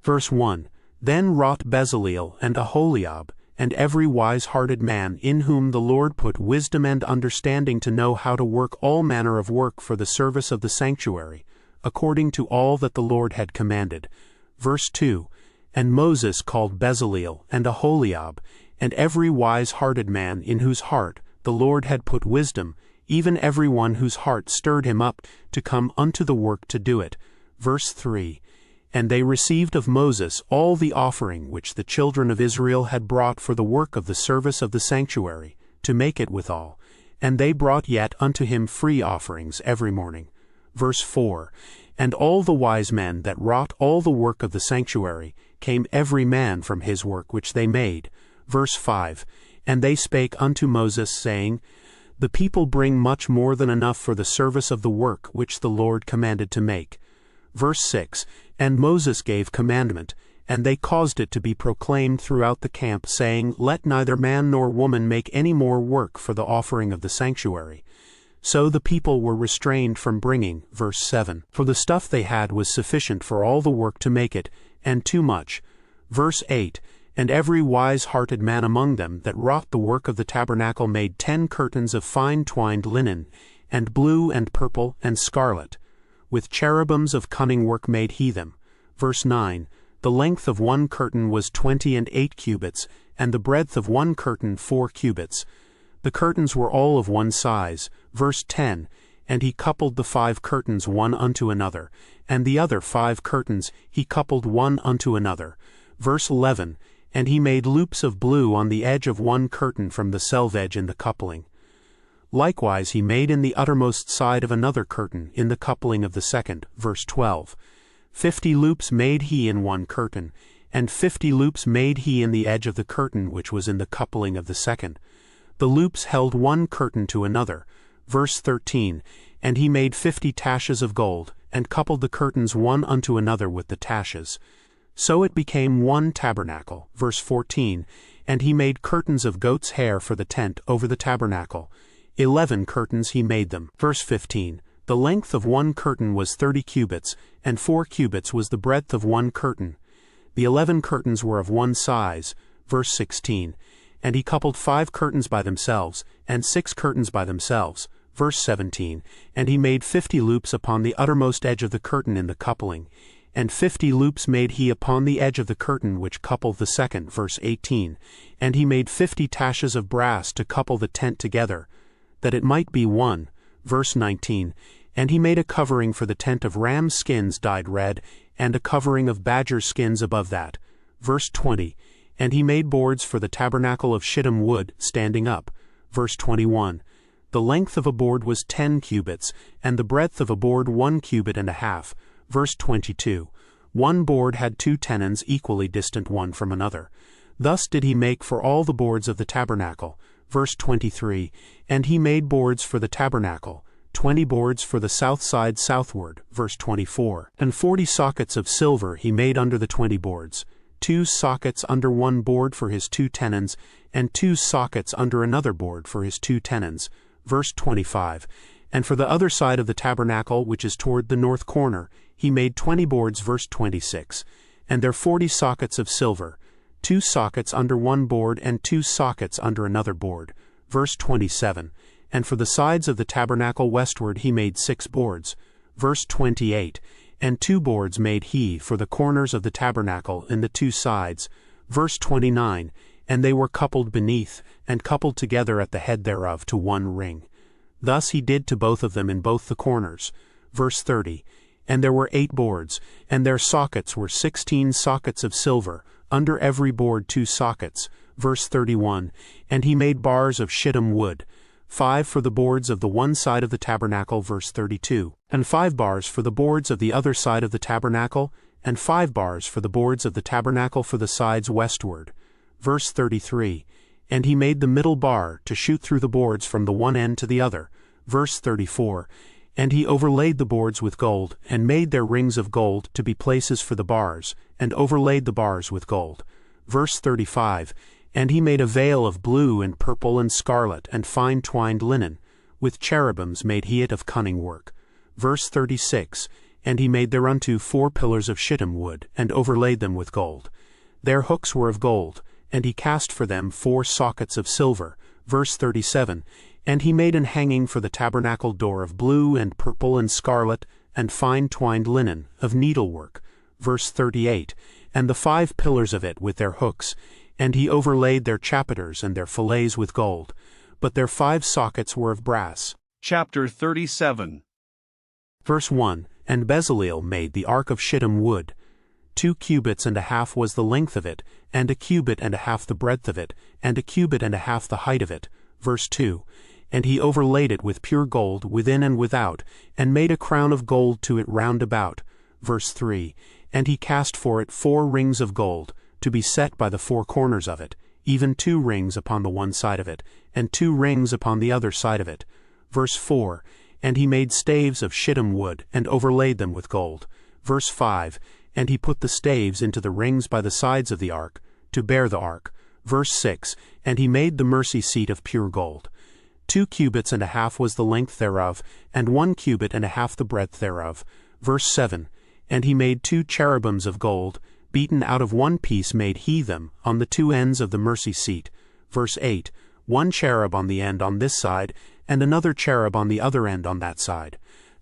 Verse 1, Then wrought Bezaleel and Aholiab, and every wise-hearted man, in whom the Lord put wisdom and understanding to know how to work all manner of work for the service of the sanctuary, according to all that the Lord had commanded. Verse 2, And Moses called Bezaleel and Aholiab, and every wise-hearted man in whose heart the Lord had put wisdom, even every one whose heart stirred him up to come unto the work to do it. Verse 3, And they received of Moses all the offering which the children of Israel had brought for the work of the service of the sanctuary, to make it withal. And they brought yet unto him free offerings every morning. Verse 4, And all the wise men that wrought all the work of the sanctuary came every man from his work which they made. Verse 5, And they spake unto Moses, saying, The people bring much more than enough for the service of the work which the Lord commanded to make. Verse 6, And Moses gave commandment, and they caused it to be proclaimed throughout the camp, saying, Let neither man nor woman make any more work for the offering of the sanctuary. So the people were restrained from bringing. Verse 7, For the stuff they had was sufficient for all the work to make it, and too much. Verse 8, And every wise-hearted man among them that wrought the work of the tabernacle made 10 curtains of fine twined linen, and blue and purple and scarlet. With cherubims of cunning work made he them. Verse 9, The length of one curtain was 28 cubits, and the breadth of one curtain 4 cubits. The curtains were all of one size. Verse 10, And he coupled the 5 curtains one unto another, and the other 5 curtains he coupled one unto another. Verse 11, And he made loops of blue on the edge of one curtain from the selvedge in the coupling. Likewise he made in the uttermost side of another curtain in the coupling of the second. Verse 12, 50 loops made he in one curtain, and 50 loops made he in the edge of the curtain which was in the coupling of the second. The loops held one curtain to another. Verse 13, And he made 50 taches of gold, and coupled the curtains one unto another with the taches. So it became one tabernacle. Verse 14, And he made curtains of goat's hair for the tent over the tabernacle. 11 curtains he made them. Verse 15, The length of one curtain was 30 cubits, and 4 cubits was the breadth of one curtain. The 11 curtains were of one size. Verse 16, And he coupled 5 curtains by themselves, and 6 curtains by themselves. Verse 17, And he made 50 loops upon the uttermost edge of the curtain in the coupling, and 50 loops made he upon the edge of the curtain which coupled the second. Verse 18, And he made 50 taches of brass to couple the tent together, that it might be one. Verse 19, And he made a covering for the tent of ram skins dyed red, and a covering of badger skins above that. Verse 20, And he made boards for the tabernacle of shittim wood, standing up. Verse 21, The length of a board was 10 cubits, and the breadth of a board 1 cubit and a half. Verse 22, One board had 2 tenons equally distant one from another. Thus did he make for all the boards of the tabernacle. Verse 23, And he made boards for the tabernacle, 20 boards for the south side southward. Verse 24, And 40 sockets of silver he made under the 20 boards, 2 sockets under one board for his 2 tenons, and 2 sockets under another board for his 2 tenons. Verse 25, And for the other side of the tabernacle, which is toward the north corner, he made 20 boards. Verse 26, And there 40 sockets of silver, 2 sockets under one board and 2 sockets under another board. Verse 27, And for the sides of the tabernacle westward he made 6 boards. Verse 28, And 2 boards made he for the corners of the tabernacle in the 2 sides. Verse 29, And they were coupled beneath, and coupled together at the head thereof to one ring. Thus he did to both of them in both the corners. Verse 30, And there were 8 boards, and their sockets were 16 sockets of silver, under every board 2 sockets. Verse 31, And he made bars of shittim wood, 5 for the boards of the one side of the tabernacle. Verse 32, And 5 bars for the boards of the other side of the tabernacle, and 5 bars for the boards of the tabernacle for the sides westward. Verse 33, And he made the middle bar to shoot through the boards from the one end to the other. Verse 34, And he overlaid the boards with gold, and made their rings of gold to be places for the bars, and overlaid the bars with gold. Verse 35, And he made a veil of blue and purple and scarlet and fine twined linen, with cherubims made he it of cunning work. Verse 36, And he made thereunto 4 pillars of shittim wood, and overlaid them with gold. Their hooks were of gold, and he cast for them 4 sockets of silver. Verse 37, And he made an hanging for the tabernacle door of blue and purple and scarlet and fine twined linen, of needlework. Verse 38, And the 5 pillars of it with their hooks, and he overlaid their chapiters and their fillets with gold, but their 5 sockets were of brass. Chapter 37. Verse 1, And Bezaleel made the ark of shittim wood. 2 cubits and a half was the length of it, and 1 cubit and a half the breadth of it, and 1 cubit and a half the height of it. Verse 2, And he overlaid it with pure gold within and without, and made a crown of gold to it round about. Verse 3, And he cast for it 4 rings of gold, to be set by the 4 corners of it, even 2 rings upon the one side of it, and 2 rings upon the other side of it. Verse 4, And he made staves of shittim wood, and overlaid them with gold. Verse 5, And he put the staves into the rings by the sides of the ark, to bear the ark. Verse 6, And he made the mercy seat of pure gold. 2 cubits and a half was the length thereof, and 1 cubit and a half the breadth thereof. Verse 7, And he made 2 cherubims of gold, beaten out of one piece made he them, on the 2 ends of the mercy seat. Verse 8, 1 cherub on the end on this side, and another cherub on the other end on that side.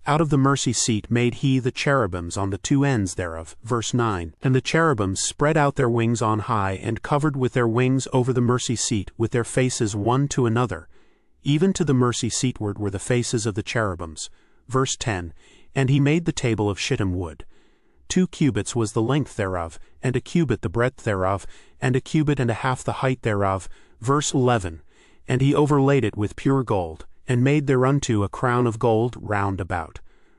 Out of the mercy seat made he the cherubims on the 2 ends thereof. Verse 9, And the cherubims spread out their wings on high, and covered with their wings over the mercy seat, with their faces one to another. Even to the mercy seatward were the faces of the cherubims. Verse 10, And he made the table of shittim wood. 2 cubits was the length thereof, and 1 cubit the breadth thereof, and 1 cubit and a half the height thereof. Verse 11, And he overlaid it with pure gold, and made thereunto a crown of gold round about.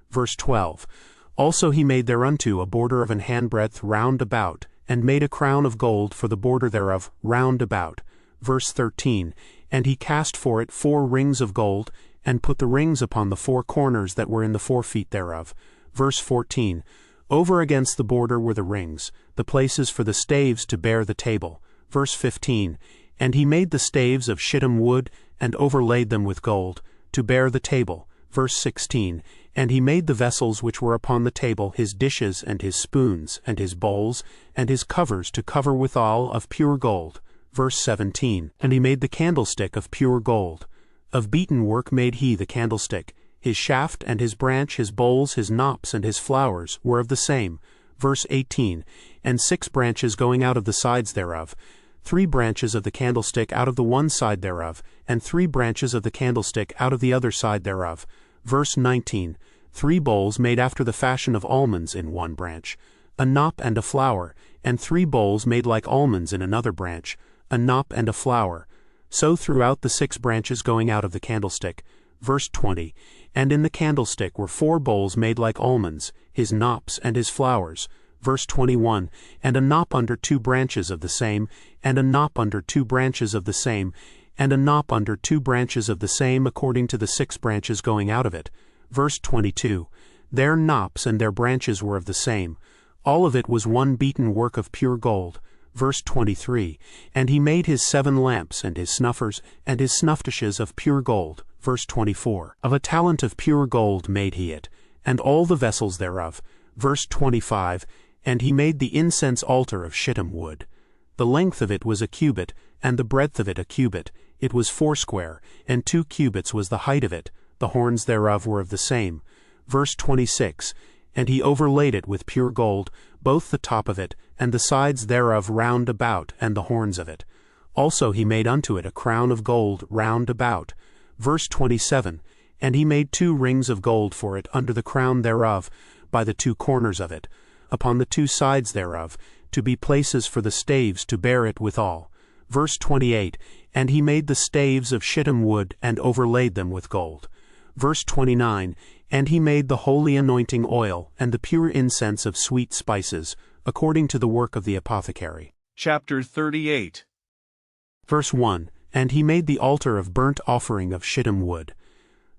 Verse 12, Also he made thereunto a border of an handbreadth round about, and made a crown of gold for the border thereof round about. Verse 13, And he cast for it 4 rings of gold, and put the rings upon the 4 corners that were in the 4 feet thereof. Verse 14, Over against the border were the rings, the places for the staves to bear the table. Verse 15, And he made the staves of shittim wood, and overlaid them with gold, to bear the table. Verse 16, And he made the vessels which were upon the table, his dishes, and his spoons, and his bowls, and his covers to cover withal, of pure gold. Verse 17, And he made the candlestick of pure gold. Of beaten work made he the candlestick. His shaft and his branch, his bowls, his knops, and his flowers were of the same. Verse 18. And 6 branches going out of the sides thereof, 3 branches of the candlestick out of the one side thereof, and 3 branches of the candlestick out of the other side thereof. Verse 19. 3 bowls made after the fashion of almonds in one branch, a knop and a flower, and 3 bowls made like almonds in another branch, a knop and a flower. So throughout the 6 branches going out of the candlestick. Verse 20. And in the candlestick were 4 bowls made like almonds, his knops and his flowers. Verse 21. And a knop under 2 branches of the same, and a knop under 2 branches of the same, and a knop under 2 branches of the same according to the 6 branches going out of it. Verse 22. Their knops and their branches were of the same. All of it was one beaten work of pure gold. Verse 23. And he made his 7 lamps, and his snuffers, and his snuffdishes of pure gold. Verse 24. Of a talent of pure gold made he it, and all the vessels thereof. Verse 25. And he made the incense altar of shittim wood. The length of it was a cubit, and the breadth of it a cubit. It was foursquare, and 2 cubits was the height of it. The horns thereof were of the same. Verse 26. And he overlaid it with pure gold, both the top of it, and the sides thereof round about, and the horns of it. Also he made unto it a crown of gold round about. Verse 27. And he made 2 rings of gold for it under the crown thereof, by the 2 corners of it, upon the 2 sides thereof, to be places for the staves to bear it withal. Verse 28. And he made the staves of shittim wood, and overlaid them with gold. Verse 29. And he made the holy anointing oil, and the pure incense of sweet spices, according to the work of the apothecary. Chapter 38. Verse 1. And he made the altar of burnt offering of shittim wood.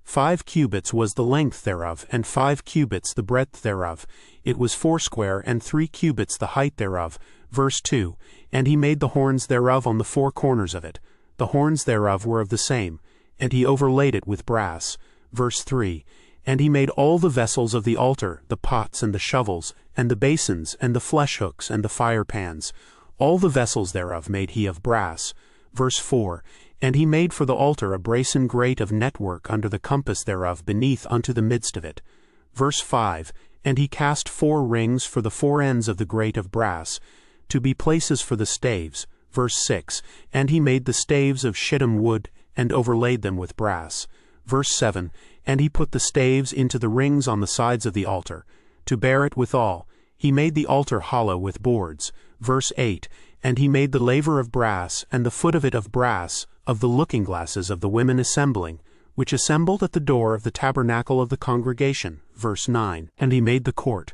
5 cubits was the length thereof, and 5 cubits the breadth thereof. It was foursquare, and 3 cubits the height thereof. Verse 2. And he made the horns thereof on the 4 corners of it. The horns thereof were of the same, and he overlaid it with brass. Verse 3. And he made all the vessels of the altar, the pots and the shovels, and the basins, and the flesh hooks, and the fire pans. All the vessels thereof made he of brass. Verse 4. And he made for the altar a brasen grate of network under the compass thereof beneath unto the midst of it. Verse 5. And he cast 4 rings for the 4 ends of the grate of brass, to be places for the staves. Verse 6. And he made the staves of shittim wood, and overlaid them with brass. Verse 7. And he put the staves into the rings on the sides of the altar, to bear it withal. He made the altar hollow with boards. Verse 8. And he made the laver of brass, and the foot of it of brass, of the looking glasses of the women assembling, which assembled at the door of the tabernacle of the congregation. Verse 9. And he made the court.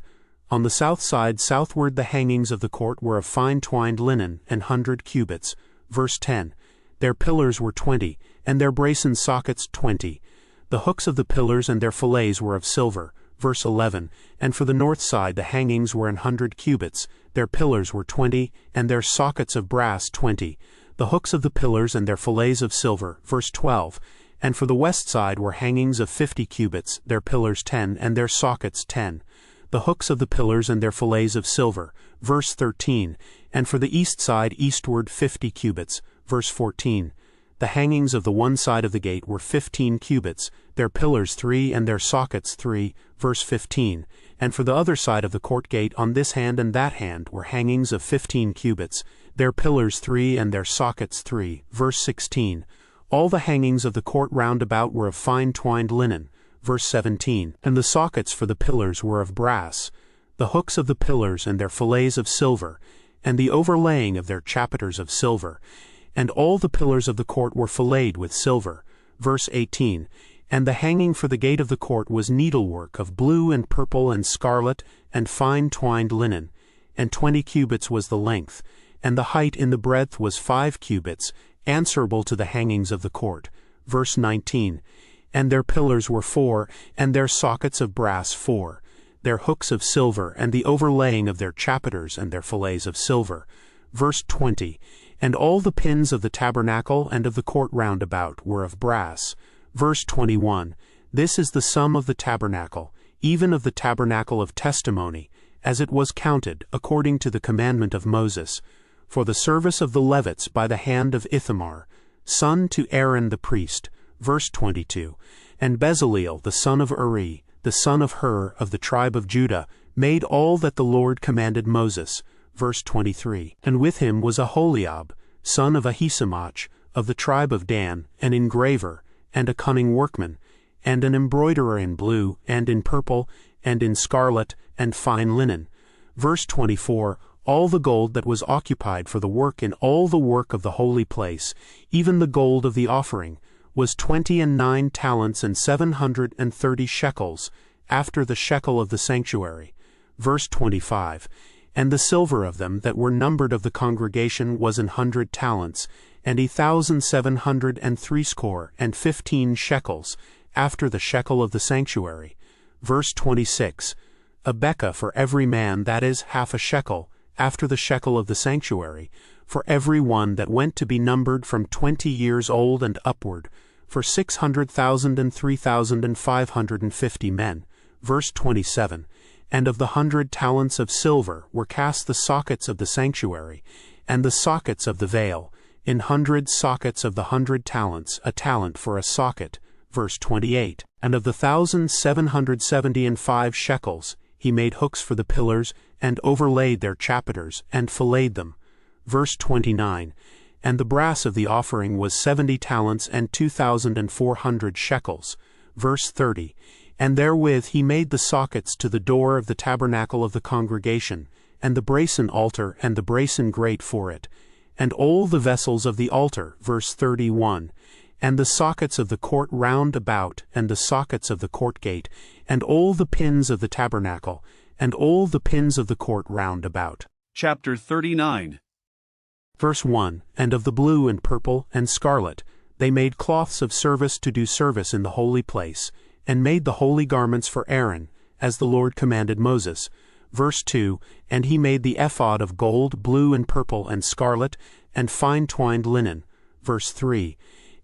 On the south side southward the hangings of the court were of fine twined linen, 100 cubits. Verse 10. Their pillars were 20, and their brasen sockets 20. The hooks of the pillars and their fillets were of silver. Verse 11. And for the north side the hangings were 100 cubits. Their pillars were 20, and their sockets of brass 20. The hooks of the pillars and their fillets of silver. Verse 12. And for the west side were hangings of 50 cubits, their pillars 10, and their sockets 10. The hooks of the pillars and their fillets of silver. Verse 13. And for the east side eastward 50 cubits. Verse 14. The hangings of the one side of the gate were 15 cubits, their pillars 3 and their sockets 3. Verse 15. And for the other side of the court gate on this hand and that hand were hangings of 15 cubits, their pillars 3 and their sockets 3. Verse 16. All the hangings of the court round about were of fine twined linen. Verse 17. And the sockets for the pillars were of brass, the hooks of the pillars and their fillets of silver, and the overlaying of their chapiters of silver. And all the pillars of the court were filleted with silver. Verse 18. And the hanging for the gate of the court was needlework of blue and purple and scarlet and fine twined linen, and 20 cubits was the length, and the height in the breadth was 5 cubits, answerable to the hangings of the court. Verse 19. And their pillars were 4, and their sockets of brass 4, their hooks of silver, and the overlaying of their chapiters and their fillets of silver. Verse 20. And all the pins of the tabernacle and of the court round about were of brass. Verse 21. This is the sum of the tabernacle, even of the tabernacle of testimony, as it was counted, according to the commandment of Moses, for the service of the Levites by the hand of Ithamar, son to Aaron the priest. Verse 22. And Bezaleel the son of Uri, the son of Hur of the tribe of Judah, made all that the Lord commanded Moses. Verse 23. And with him was Aholiab, son of Ahisamach, of the tribe of Dan, an engraver, and a cunning workman, and an embroiderer in blue, and in purple, and in scarlet, and fine linen. Verse 24. All the gold that was occupied for the work in all the work of the holy place, even the gold of the offering, was 29 talents and 730 shekels, after the shekel of the sanctuary. Verse 25. And the silver of them that were numbered of the congregation was 100 talents, and 1,760 shekels, after the shekel of the sanctuary. Verse 26. A bekah for every man, that is, half a shekel, after the shekel of the sanctuary, for every one that went to be numbered from 20 years old and upward, for 600,000 and 3,550 men. Verse 27. And of the 100 talents of silver were cast the sockets of the sanctuary, and the sockets of the veil, in 100 sockets of the 100 talents, a talent for a socket. Verse 28. And of the 1,775 shekels, he made hooks for the pillars, and overlaid their chapiters, and filleted them. Verse 29. And the brass of the offering was 70 talents and 2,400 shekels. Verse 30. And therewith he made the sockets to the door of the tabernacle of the congregation, and the brasen altar and the brasen grate for it, and all the vessels of the altar. Verse 31. And the sockets of the court round about, and the sockets of the court gate, and all the pins of the tabernacle, and all the pins of the court round about. Chapter 39. Verse 1. And of the blue and purple and scarlet they made cloths of service to do service in the holy place, and made the holy garments for Aaron, as the Lord commanded Moses. Verse 2. And he made the ephod of gold, blue and purple and scarlet, and fine twined linen. Verse 3.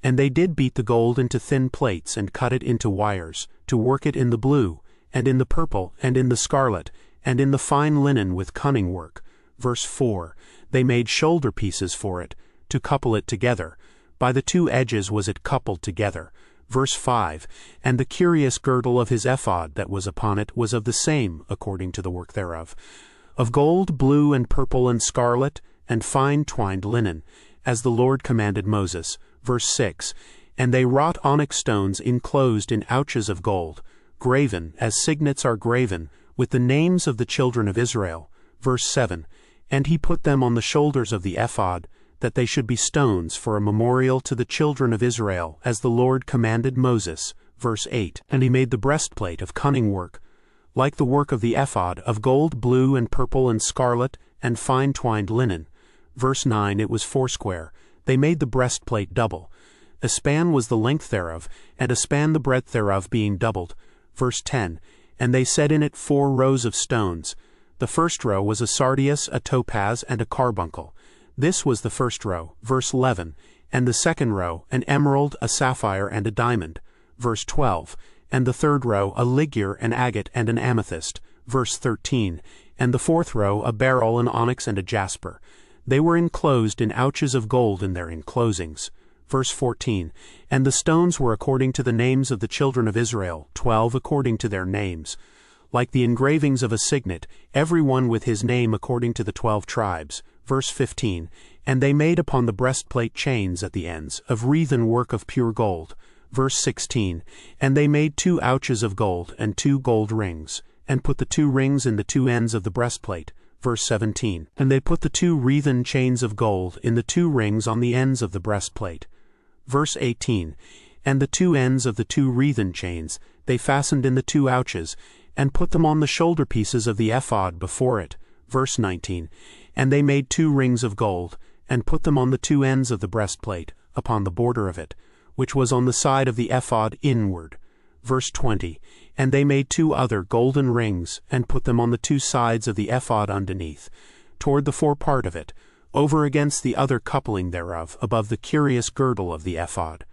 And they did beat the gold into thin plates, and cut it into wires, to work it in the blue, and in the purple, and in the scarlet, and in the fine linen with cunning work. Verse 4. They made shoulder pieces for it, to couple it together. By the two edges was it coupled together. Verse 5. And the curious girdle of his ephod that was upon it was of the same, according to the work thereof, of gold, blue, and purple, and scarlet, and fine twined linen, as the Lord commanded Moses. Verse 6. And they wrought onyx stones enclosed in ouches of gold, graven, as signets are graven, with the names of the children of Israel. Verse 7. And he put them on the shoulders of the ephod, that they should be stones for a memorial to the children of Israel, as the Lord commanded Moses. Verse 8. And he made the breastplate of cunning work, like the work of the ephod, of gold, blue, and purple, and scarlet, and fine twined linen. Verse 9. It was foursquare. They made the breastplate double. A span was the length thereof, and a span the breadth thereof, being doubled. Verse 10. And they set in it 4 rows of stones. The first row was a sardius, a topaz, and a carbuncle. This was the first row. Verse 11. And the second row, an emerald, a sapphire, and a diamond. Verse 12. And the third row, a ligure, an agate, and an amethyst. Verse 13. And the fourth row, a beryl, an onyx, and a jasper. They were enclosed in ouches of gold in their enclosings. Verse 14. And the stones were according to the names of the children of Israel, 12 according to their names. Like the engravings of a signet, every one with his name according to the 12 tribes. Verse 15. And they made upon the breastplate chains at the ends, of wreathen work of pure gold. Verse 16. And they made 2 ouches of gold, and 2 gold rings, and put the 2 rings in the 2 ends of the breastplate. Verse 17. And they put the 2 wreathen chains of gold in the 2 rings on the ends of the breastplate. Verse 18. And the 2 ends of the 2 wreathen chains they fastened in the 2 ouches, and put them on the shoulder pieces of the ephod before it. Verse 19. And they made 2 rings of gold, and put them on the 2 ends of the breastplate, upon the border of it, which was on the side of the ephod inward. Verse 20. And they made 2 other golden rings, and put them on the 2 sides of the ephod underneath, toward the forepart of it, over against the other coupling thereof, above the curious girdle of the ephod.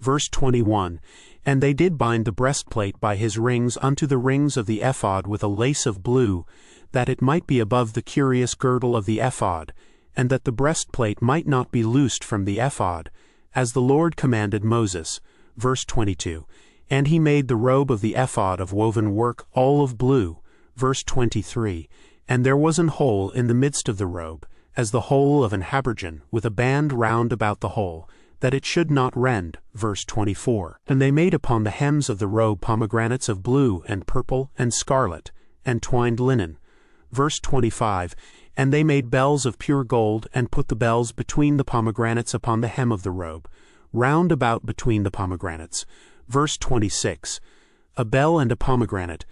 Verse 21. And they did bind the breastplate by his rings unto the rings of the ephod with a lace of blue, that it might be above the curious girdle of the ephod, and that the breastplate might not be loosed from the ephod, as the Lord commanded Moses. Verse 22. And he made the robe of the ephod of woven work all of blue. Verse 23. And there was an hole in the midst of the robe, as the hole of an habergeon, with a band round about the hole, that it should not rend. Verse 24. And they made upon the hems of the robe pomegranates of blue and purple and scarlet, and twined linen. Verse 25. And they made bells of pure gold, and put the bells between the pomegranates upon the hem of the robe, round about between the pomegranates. Verse 26. A bell and a pomegranate,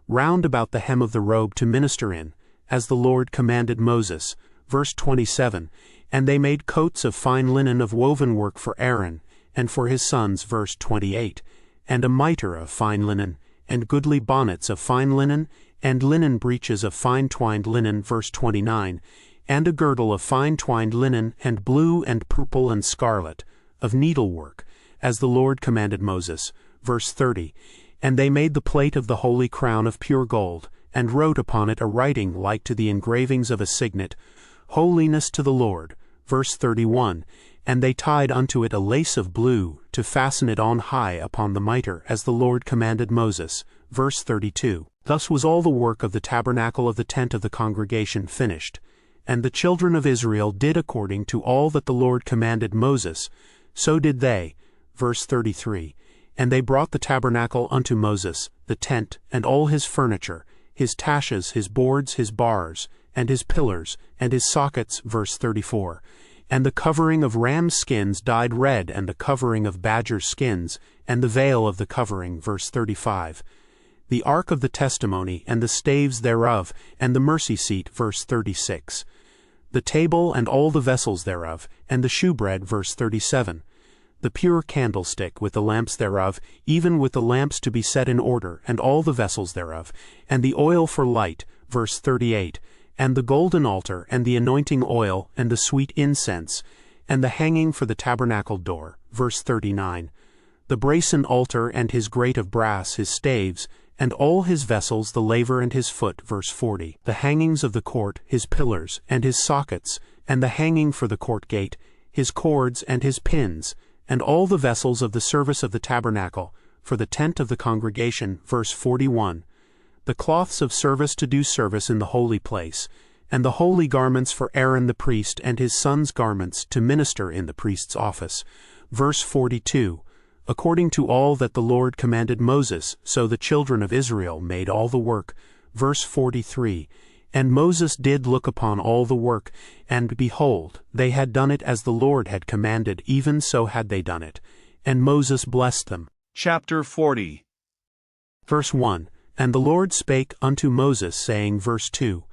round about the hem of the robe to minister in, as the Lord commanded Moses. Verse 27. And they made coats of fine linen of woven work for Aaron, and for his sons. Verse 28. And a mitre of fine linen, and goodly bonnets of fine linen, and linen breeches of fine twined linen. Verse 29. And a girdle of fine twined linen, and blue and purple and scarlet, of needlework, as the Lord commanded Moses. Verse 30. And they made the plate of the holy crown of pure gold, and wrote upon it a writing like to the engravings of a signet, Holiness to the Lord. Verse 31. And they tied unto it a lace of blue, to fasten it on high upon the mitre, as the Lord commanded Moses. Verse 32. Thus was all the work of the tabernacle of the tent of the congregation finished. And the children of Israel did according to all that the Lord commanded Moses, so did they. Verse 33. And they brought the tabernacle unto Moses, the tent, and all his furniture, his taches, his boards, his bars, and his pillars, and his sockets. Verse 34. And the covering of ram's skins dyed red, and the covering of badger's skins, and the veil of the covering. Verse 35. The ark of the testimony, and the staves thereof, and the mercy seat. Verse 36. The table and all the vessels thereof, and the shewbread. Verse 37. The pure candlestick with the lamps thereof, even with the lamps to be set in order, and all the vessels thereof, and the oil for light. Verse 38. And the golden altar, and the anointing oil, and the sweet incense, and the hanging for the tabernacle door. Verse 39. The brasen altar, and his grate of brass, his staves, and all his vessels, the laver and his foot. Verse 40. The hangings of the court, his pillars, and his sockets, and the hanging for the court gate, his cords and his pins, and all the vessels of the service of the tabernacle, for the tent of the congregation. Verse 41. The cloths of service to do service in the holy place, and the holy garments for Aaron the priest, and his sons' garments to minister in the priest's office. Verse 42. According to all that the Lord commanded Moses, so the children of Israel made all the work. Verse 43. And Moses did look upon all the work, and behold, they had done it as the Lord had commanded, even so had they done it. And Moses blessed them. Chapter 40. Verse 1. And the Lord spake unto Moses, saying. Verse 2.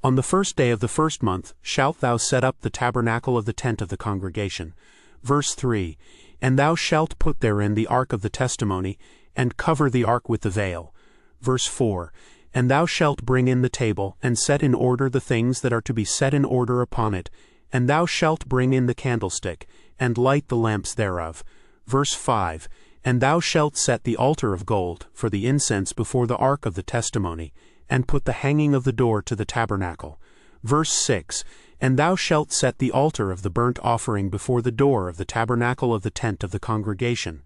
On the first day of the first month shalt thou set up the tabernacle of the tent of the congregation. Verse 3. And thou shalt put therein the ark of the testimony, and cover the ark with the veil. Verse 4. And thou shalt bring in the table, and set in order the things that are to be set in order upon it, and thou shalt bring in the candlestick, and light the lamps thereof. Verse 5. And thou shalt set the altar of gold for the incense before the ark of the testimony, and put the hanging of the door to the tabernacle. Verse 6. And thou shalt set the altar of the burnt offering before the door of the tabernacle of the tent of the congregation.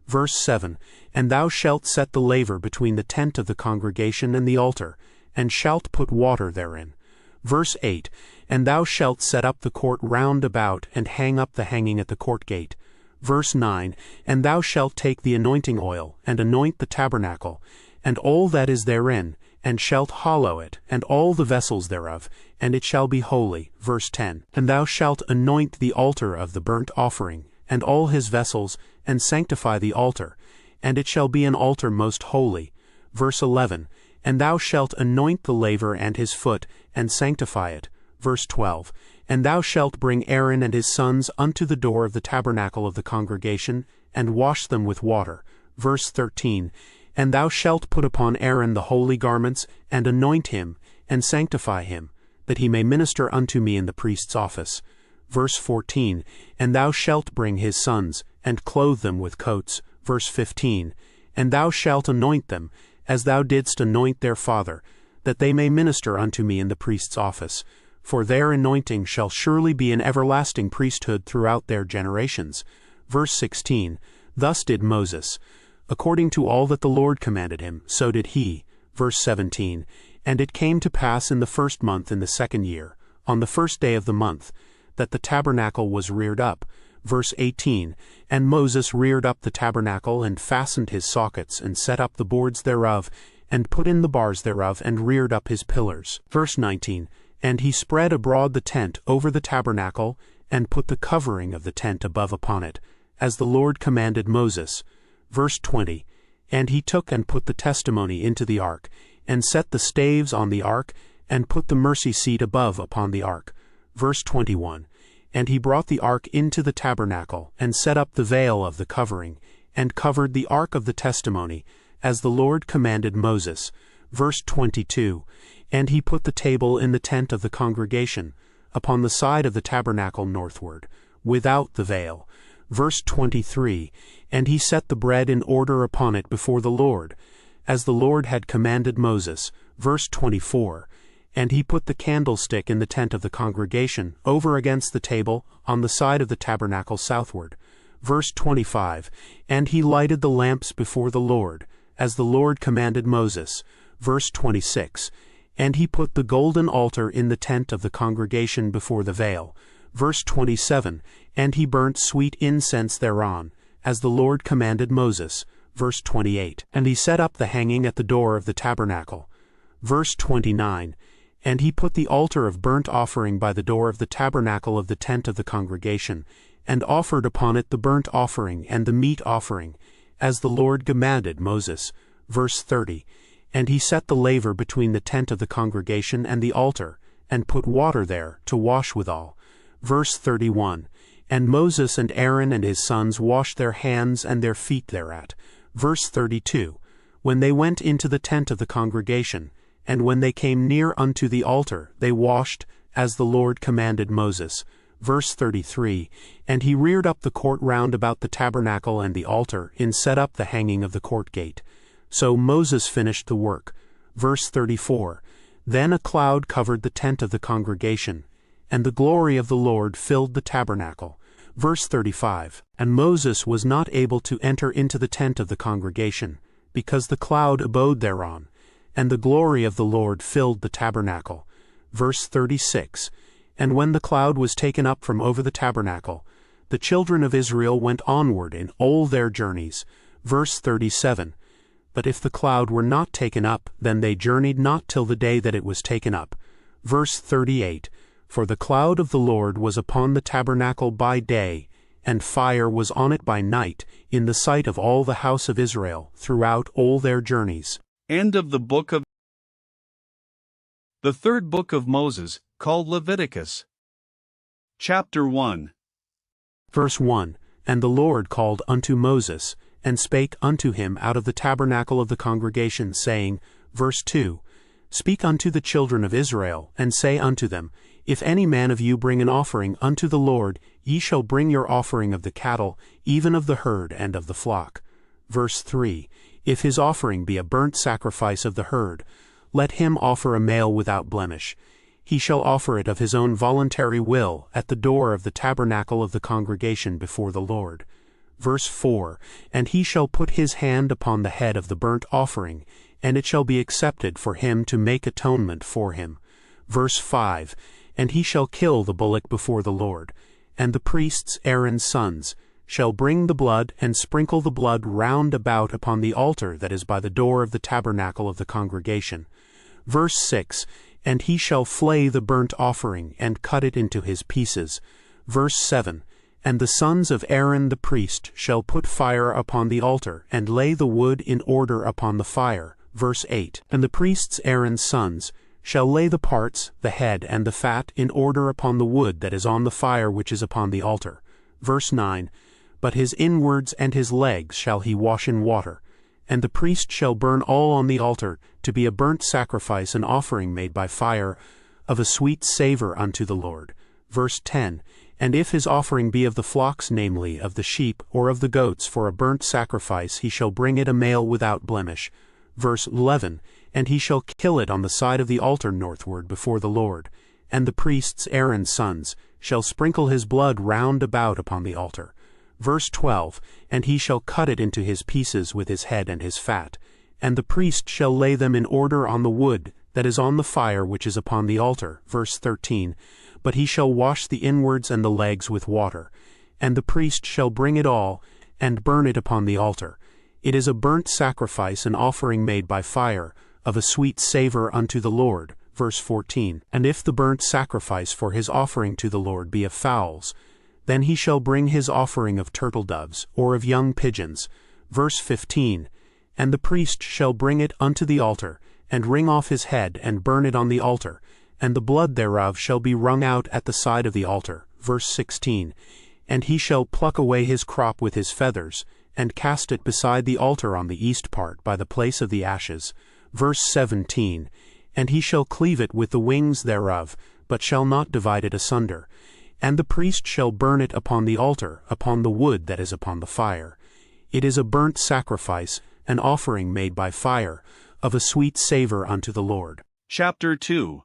Verse 7. And thou shalt set the laver between the tent of the congregation and the altar, and shalt put water therein. Verse 8. And thou shalt set up the court round about, and hang up the hanging at the court gate. Verse 9. And thou shalt take the anointing oil, and anoint the tabernacle, and all that is therein, and shalt hallow it, and all the vessels thereof, and it shall be holy. Verse 10. And thou shalt anoint the altar of the burnt offering, and all his vessels, and sanctify the altar, and it shall be an altar most holy. Verse 11. And thou shalt anoint the laver and his foot, and sanctify it. Verse 12. And thou shalt bring Aaron and his sons unto the door of the tabernacle of the congregation, and wash them with water. Verse 13. And thou shalt put upon Aaron the holy garments, and anoint him, and sanctify him, that he may minister unto me in the priest's office. Verse 14. And thou shalt bring his sons, and clothe them with coats. Verse 15. And thou shalt anoint them, as thou didst anoint their father, that they may minister unto me in the priest's office. For their anointing shall surely be an everlasting priesthood throughout their generations. Verse 16, Thus did Moses. According to all that the Lord commanded him, so did he. Verse 17, And it came to pass in the 1st month in the 2nd year, on the 1st day of the month, that the tabernacle was reared up. Verse 18, And Moses reared up the tabernacle, and fastened his sockets, and set up the boards thereof, and put in the bars thereof, and reared up his pillars. Verse 19, And he spread abroad the tent over the tabernacle, and put the covering of the tent above upon it, as the Lord commanded Moses. Verse 20, And he took and put the testimony into the ark, and set the staves on the ark, and put the mercy seat above upon the ark. Verse 21, And he brought the ark into the tabernacle, and set up the veil of the covering, and covered the ark of the testimony, as the Lord commanded Moses. Verse 22, And he put the table in the tent of the congregation, upon the side of the tabernacle northward, without the veil. Verse 23, And he set the bread in order upon it before the Lord, as the Lord had commanded Moses. Verse 24, And he put the candlestick in the tent of the congregation, over against the table, on the side of the tabernacle southward. Verse 25, And he lighted the lamps before the Lord, as the Lord commanded Moses. Verse 26, And he put the golden altar in the tent of the congregation before the veil. Verse 27, And he burnt sweet incense thereon, as the Lord commanded Moses. Verse 28, And he set up the hanging at the door of the tabernacle. Verse 29, And he put the altar of burnt offering by the door of the tabernacle of the tent of the congregation, and offered upon it the burnt offering and the meat offering, as the Lord commanded Moses. Verse 30, And he set the laver between the tent of the congregation and the altar, and put water there to wash withal. Verse 31, And Moses and Aaron and his sons washed their hands and their feet thereat. Verse 32, When they went into the tent of the congregation, and when they came near unto the altar, they washed, as the Lord commanded Moses. Verse 33, And he reared up the court round about the tabernacle and the altar, and set up the hanging of the court gate. So Moses finished the work. Verse 34, Then a cloud covered the tent of the congregation, and the glory of the Lord filled the tabernacle. Verse 35, And Moses was not able to enter into the tent of the congregation, because the cloud abode thereon, and the glory of the Lord filled the tabernacle. Verse 36, And when the cloud was taken up from over the tabernacle, the children of Israel went onward in all their journeys. Verse 37, But if the cloud were not taken up, then they journeyed not till the day that it was taken up. Verse 38, For the cloud of the Lord was upon the tabernacle by day, and fire was on it by night, in the sight of all the house of Israel, throughout all their journeys. End of the book of the 3rd book of Moses, called Leviticus. Chapter 1. Verse 1, And the Lord called unto Moses, and spake unto him out of the tabernacle of the congregation, saying, Verse 2, Speak unto the children of Israel, and say unto them, If any man of you bring an offering unto the Lord, ye shall bring your offering of the cattle, even of the herd and of the flock. Verse 3, If his offering be a burnt sacrifice of the herd, let him offer a male without blemish. He shall offer it of his own voluntary will at the door of the tabernacle of the congregation before the Lord. Verse 4, And he shall put his hand upon the head of the burnt offering, and it shall be accepted for him to make atonement for him. Verse 5, And he shall kill the bullock before the Lord, and the priests Aaron's sons shall bring the blood and sprinkle the blood round about upon the altar that is by the door of the tabernacle of the congregation. Verse 6, And he shall flay the burnt offering, and cut it into his pieces. Verse 7, And the sons of Aaron the priest shall put fire upon the altar, and lay the wood in order upon the fire. Verse 8, And the priests Aaron's sons shall lay the parts, the head, and the fat in order upon the wood that is on the fire which is upon the altar. Verse 9, But his inwards and his legs shall he wash in water, and the priest shall burn all on the altar, to be a burnt sacrifice and offering made by fire, of a sweet savor unto the Lord. Verse 10, And if his offering be of the flocks, namely, of the sheep, or of the goats, for a burnt sacrifice, he shall bring it a male without blemish. Verse 11, And he shall kill it on the side of the altar northward before the Lord, and the priests Aaron's sons shall sprinkle his blood round about upon the altar. Verse 12, And he shall cut it into his pieces with his head and his fat, and the priest shall lay them in order on the wood that is on the fire which is upon the altar. Verse 13, But he shall wash the inwards and the legs with water, and the priest shall bring it all, and burn it upon the altar. It is a burnt sacrifice, an offering made by fire, of a sweet savor unto the Lord. Verse 14, And if the burnt sacrifice for his offering to the Lord be of fowls, then he shall bring his offering of turtle-doves, or of young pigeons. Verse 15, And the priest shall bring it unto the altar, and wring off his head, and burn it on the altar, and the blood thereof shall be wrung out at the side of the altar. Verse 16, And he shall pluck away his crop with his feathers, and cast it beside the altar on the east part, by the place of the ashes. Verse 17, And he shall cleave it with the wings thereof, but shall not divide it asunder. And the priest shall burn it upon the altar, upon the wood that is upon the fire. It is a burnt sacrifice, an offering made by fire, of a sweet savor unto the Lord. Chapter 2.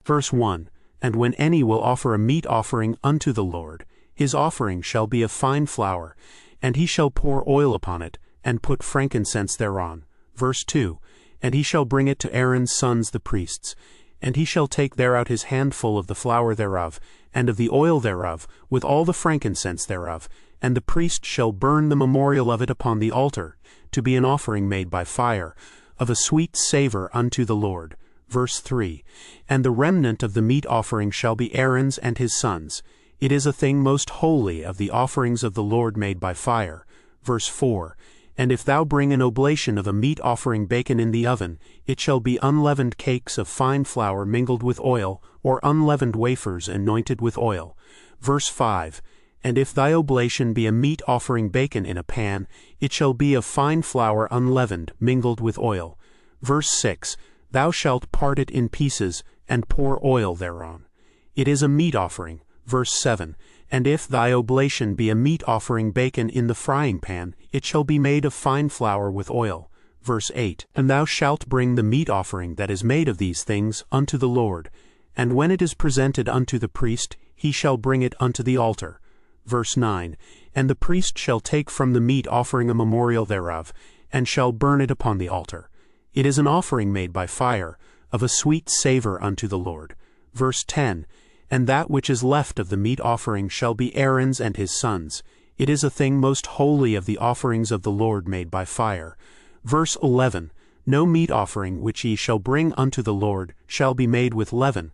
Verse 1, And when any will offer a meat offering unto the Lord, his offering shall be of fine flour, and he shall pour oil upon it, and put frankincense thereon. Verse 2, And he shall bring it to Aaron's sons the priests, and he shall take thereout his handful of the flour thereof, and of the oil thereof, with all the frankincense thereof, and the priest shall burn the memorial of it upon the altar, to be an offering made by fire, of a sweet savor unto the Lord. Verse 3, And the remnant of the meat offering shall be Aaron's and his sons. It is a thing most holy of the offerings of the Lord made by fire. Verse 4, And if thou bring an oblation of a meat offering baken in the oven, it shall be unleavened cakes of fine flour mingled with oil, or unleavened wafers anointed with oil. Verse 5, And if thy oblation be a meat offering baken in a pan, it shall be of fine flour unleavened, mingled with oil. Verse 6, Thou shalt part it in pieces, and pour oil thereon. It is a meat offering. Verse 7, And if thy oblation be a meat offering baken in the frying pan, it shall be made of fine flour with oil. Verse 8, And thou shalt bring the meat offering that is made of these things unto the Lord, and when it is presented unto the priest, he shall bring it unto the altar. Verse 9, And the priest shall take from the meat offering a memorial thereof, and shall burn it upon the altar. It is an offering made by fire, of a sweet savor unto the Lord. Verse 10, And that which is left of the meat offering shall be Aaron's and his sons. It is a thing most holy of the offerings of the Lord made by fire. Verse 11, No meat offering which ye shall bring unto the Lord shall be made with leaven,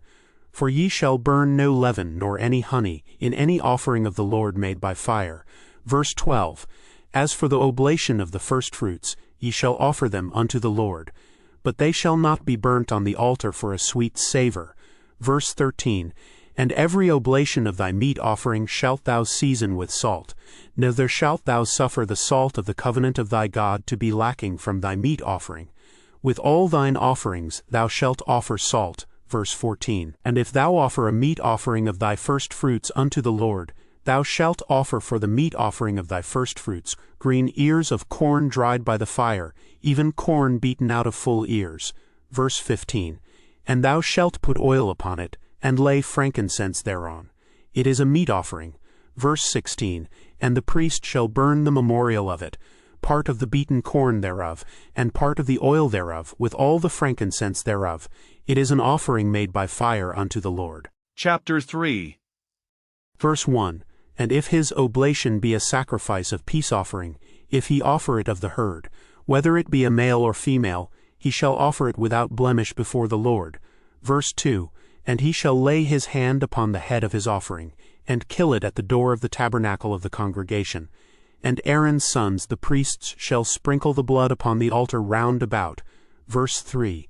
for ye shall burn no leaven nor any honey in any offering of the Lord made by fire. Verse 12, As for the oblation of the firstfruits, ye shall offer them unto the Lord, but they shall not be burnt on the altar for a sweet savor. Verse 13, And every oblation of thy meat offering shalt thou season with salt, neither shalt thou suffer the salt of the covenant of thy God to be lacking from thy meat offering. With all thine offerings thou shalt offer salt. Verse 14, And if thou offer a meat offering of thy firstfruits unto the Lord, thou shalt offer for the meat offering of thy firstfruits green ears of corn dried by the fire, even corn beaten out of full ears. Verse 15, And thou shalt put oil upon it, and lay frankincense thereon. It is a meat offering. Verse 16, And the priest shall burn the memorial of it, part of the beaten corn thereof, and part of the oil thereof, with all the frankincense thereof. It is an offering made by fire unto the Lord. Chapter 3. Verse 1, And if his oblation be a sacrifice of peace offering, if he offer it of the herd, whether it be a male or female, he shall offer it without blemish before the Lord. Verse 2, And he shall lay his hand upon the head of his offering, and kill it at the door of the tabernacle of the congregation. And Aaron's sons the priests shall sprinkle the blood upon the altar round about. Verse 3,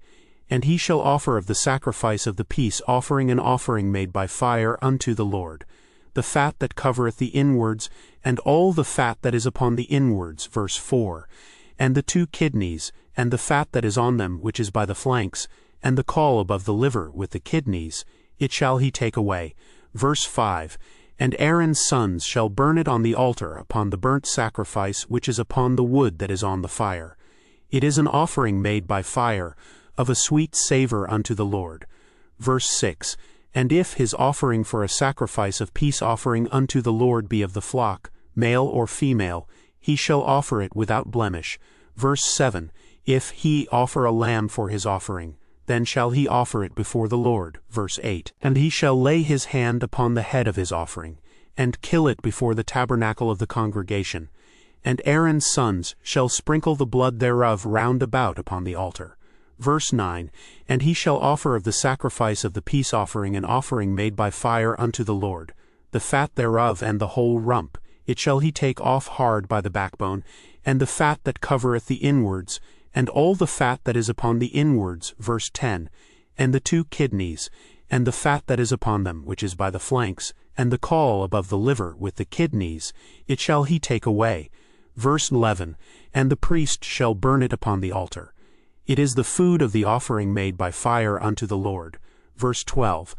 And he shall offer of the sacrifice of the peace offering an offering made by fire unto the Lord, the fat that covereth the inwards, and all the fat that is upon the inwards. Verse 4, And the 2 kidneys, and the fat that is on them which is by the flanks, and the caul above the liver with the kidneys, it shall he take away. Verse 5, And Aaron's sons shall burn it on the altar upon the burnt sacrifice which is upon the wood that is on the fire. It is an offering made by fire, of a sweet savor unto the Lord. Verse 6, And if his offering for a sacrifice of peace offering unto the Lord be of the flock, male or female, he shall offer it without blemish. Verse 7, If he offer a lamb for his offering, then shall he offer it before the Lord. Verse 8, And he shall lay his hand upon the head of his offering, and kill it before the tabernacle of the congregation. And Aaron's sons shall sprinkle the blood thereof round about upon the altar. Verse 9, And he shall offer of the sacrifice of the peace offering an offering made by fire unto the Lord, the fat thereof and the whole rump, it shall he take off hard by the backbone, and the fat that covereth the inwards, and all the fat that is upon the inwards. Verse 10, And the 2 kidneys, and the fat that is upon them, which is by the flanks, and the caul above the liver with the kidneys, it shall he take away. Verse 11, And the priest shall burn it upon the altar. It is the food of the offering made by fire unto the Lord. Verse 12,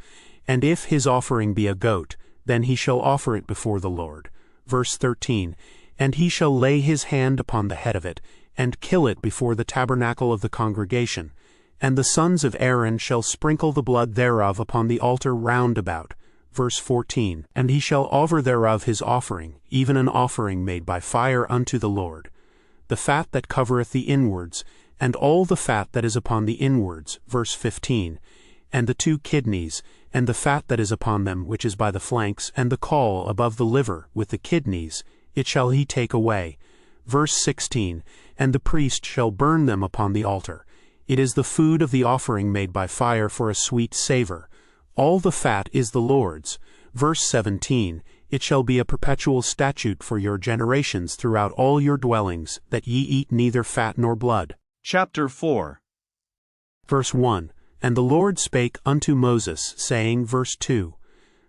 And if his offering be a goat, then he shall offer it before the Lord. Verse 13, And he shall lay his hand upon the head of it, and kill it before the tabernacle of the congregation. And the sons of Aaron shall sprinkle the blood thereof upon the altar round about. Verse 14, And he shall offer thereof his offering, even an offering made by fire unto the Lord. The fat that covereth the inwards, and all the fat that is upon the inwards. Verse 15, And the 2 kidneys, and the fat that is upon them, which is by the flanks, and the caul above the liver with the kidneys, it shall he take away. Verse 16, And the priest shall burn them upon the altar. It is the food of the offering made by fire for a sweet savor. All the fat is the Lord's. Verse 17, It shall be a perpetual statute for your generations throughout all your dwellings, that ye eat neither fat nor blood. Chapter 4. Verse 1, And the Lord spake unto Moses, saying, Verse 2,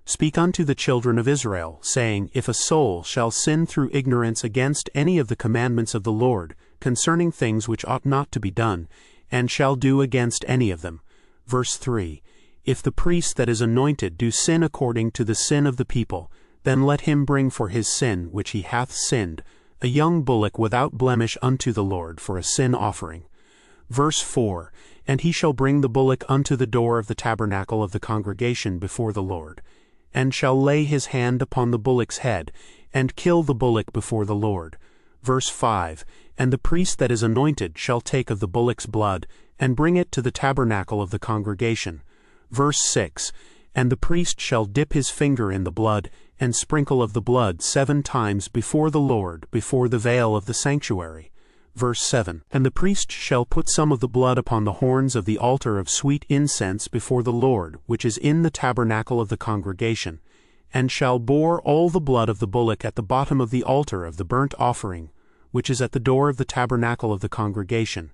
Speak unto the children of Israel, saying, If a soul shall sin through ignorance against any of the commandments of the Lord, concerning things which ought not to be done, and shall do against any of them. Verse 3, If the priest that is anointed do sin according to the sin of the people, then let him bring for his sin which he hath sinned, a young bullock without blemish unto the Lord for a sin offering. Verse 4, And he shall bring the bullock unto the door of the tabernacle of the congregation before the Lord, and shall lay his hand upon the bullock's head, and kill the bullock before the Lord. Verse 5, And the priest that is anointed shall take of the bullock's blood, and bring it to the tabernacle of the congregation. Verse 6, And the priest shall dip his finger in the blood, and sprinkle of the blood 7 times before the Lord, before the veil of the sanctuary. Verse 7, And the priest shall put some of the blood upon the horns of the altar of sweet incense before the Lord, which is in the tabernacle of the congregation, and shall bore all the blood of the bullock at the bottom of the altar of the burnt offering, which is at the door of the tabernacle of the congregation.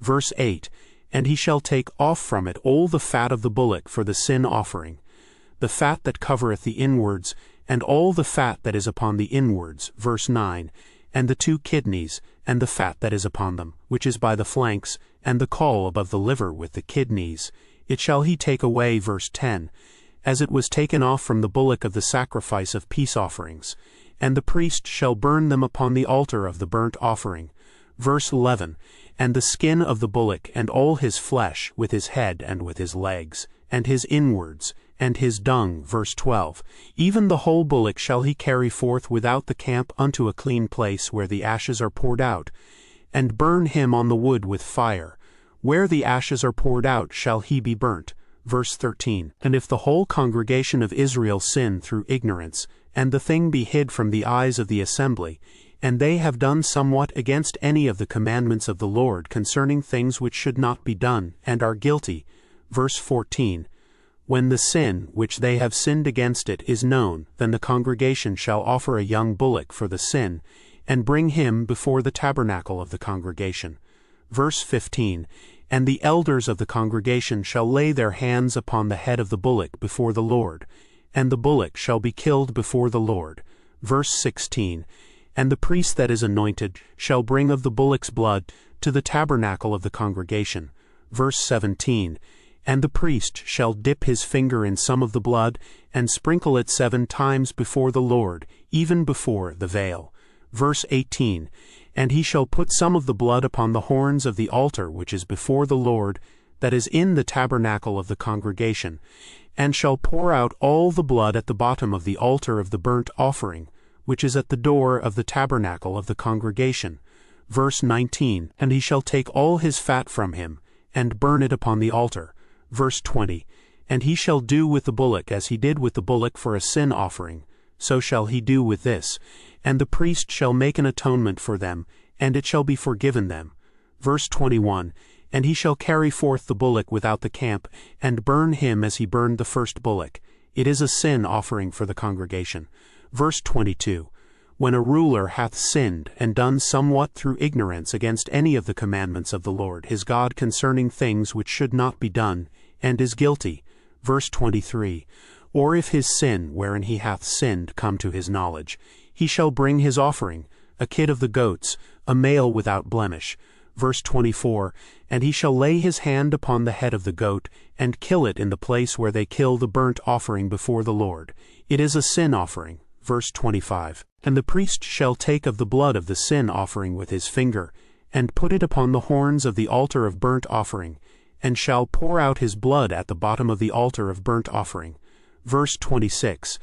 Verse 8, And he shall take off from it all the fat of the bullock for the sin offering, the fat that covereth the inwards, and all the fat that is upon the inwards. Verse 9, And the 2 kidneys, and the fat that is upon them, which is by the flanks, and the caul above the liver with the kidneys, it shall he take away. Verse 10, As it was taken off from the bullock of the sacrifice of peace offerings, and the priest shall burn them upon the altar of the burnt offering. Verse 11, And the skin of the bullock, and all his flesh, with his head and with his legs, and his inwards, and his dung. Verse 12, Even the whole bullock shall he carry forth without the camp unto a clean place where the ashes are poured out, and burn him on the wood with fire. Where the ashes are poured out shall he be burnt. Verse 13, And if the whole congregation of Israel sin through ignorance, and the thing be hid from the eyes of the assembly, and they have done somewhat against any of the commandments of the Lord concerning things which should not be done, and are guilty. Verse 14, When the sin which they have sinned against it is known, then the congregation shall offer a young bullock for the sin, and bring him before the tabernacle of the congregation. Verse 15, And the elders of the congregation shall lay their hands upon the head of the bullock before the Lord, and the bullock shall be killed before the Lord. Verse 16, And the priest that is anointed shall bring of the bullock's blood to the tabernacle of the congregation. Verse 17, And the priest shall dip his finger in some of the blood, and sprinkle it 7 times before the Lord, even before the veil. Verse 18, And he shall put some of the blood upon the horns of the altar which is before the Lord, that is in the tabernacle of the congregation, and shall pour out all the blood at the bottom of the altar of the burnt offering, which is at the door of the tabernacle of the congregation. Verse 19, and he shall take all his fat from him, and burn it upon the altar. Verse 20, and he shall do with the bullock as he did with the bullock for a sin offering, so shall he do with this. And the priest shall make an atonement for them, and it shall be forgiven them. Verse 21, and he shall carry forth the bullock without the camp, and burn him as he burned the first bullock. It is a sin offering for the congregation. Verse 22, when a ruler hath sinned, and done somewhat through ignorance against any of the commandments of the Lord his God concerning things which should not be done, and is guilty. Verse 23, or if his sin wherein he hath sinned come to his knowledge, he shall bring his offering, a kid of the goats, a male without blemish. Verse 24, and he shall lay his hand upon the head of the goat, and kill it in the place where they kill the burnt offering before the Lord. It is a sin offering. Verse 25, and the priest shall take of the blood of the sin offering with his finger, and put it upon the horns of the altar of burnt offering, and shall pour out his blood at the bottom of the altar of burnt offering. Verse 26,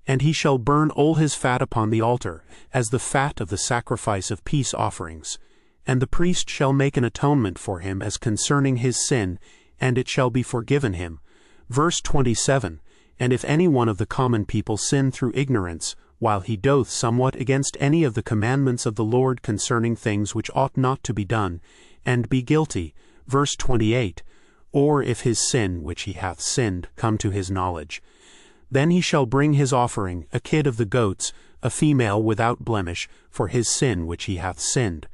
and he shall burn all his fat upon the altar, as the fat of the sacrifice of peace offerings. And the priest shall make an atonement for him as concerning his sin, and it shall be forgiven him. Verse 27, and if any one of the common people sin through ignorance, while he doth somewhat against any of the commandments of the Lord concerning things which ought not to be done, and be guilty. Verse 28, or if his sin which he hath sinned come to his knowledge, then he shall bring his offering, a kid of the goats, a female without blemish, for his sin which he hath sinned.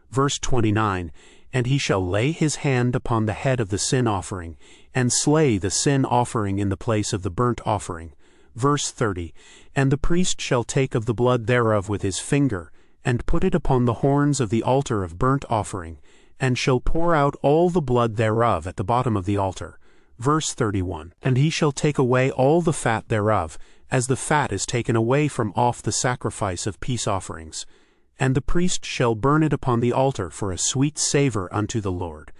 Verse 29, and he shall lay his hand upon the head of the sin offering, and slay the sin offering in the place of the burnt offering. Verse 30, and the priest shall take of the blood thereof with his finger, and put it upon the horns of the altar of burnt offering, and shall pour out all the blood thereof at the bottom of the altar. Verse 31, and he shall take away all the fat thereof, as the fat is taken away from off the sacrifice of peace offerings. And the priest shall burn it upon the altar for a sweet savour unto the Lord.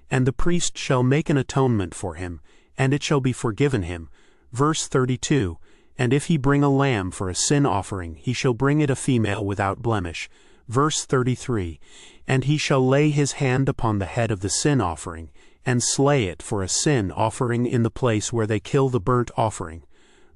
And the priest shall make an atonement for him, and it shall be forgiven him. Verse 32, and if he bring a lamb for a sin offering, he shall bring it a female without blemish. Verse 33, and he shall lay his hand upon the head of the sin offering, and slay it for a sin offering in the place where they kill the burnt offering.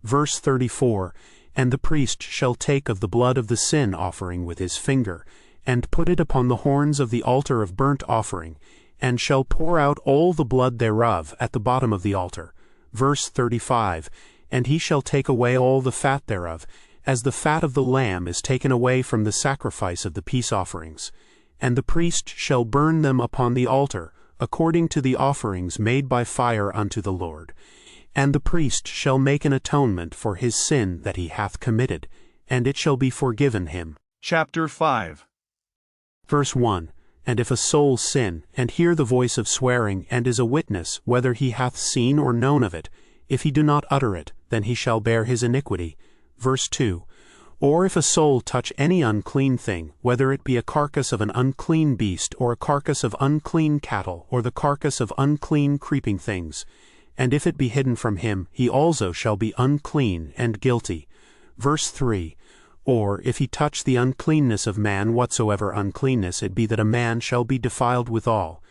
Verse 34, and the priest shall take of the blood of the sin offering with his finger, and put it upon the horns of the altar of burnt offering, and shall pour out all the blood thereof at the bottom of the altar. Verse 35, and he shall take away all the fat thereof, as the fat of the lamb is taken away from the sacrifice of the peace offerings. And the priest shall burn them upon the altar, according to the offerings made by fire unto the Lord. And the priest shall make an atonement for his sin that he hath committed, and it shall be forgiven him. Chapter 5. Verse 1, and if a soul sin, and hear the voice of swearing, and is a witness, whether he hath seen or known of it, if he do not utter it, then he shall bear his iniquity. Verse 2, or if a soul touch any unclean thing, whether it be a carcass of an unclean beast, or a carcass of unclean cattle, or the carcass of unclean creeping things, and if it be hidden from him, he also shall be unclean and guilty. Verse 3, or if he touch the uncleanness of man, whatsoever uncleanness it be that a man shall be defiled withal,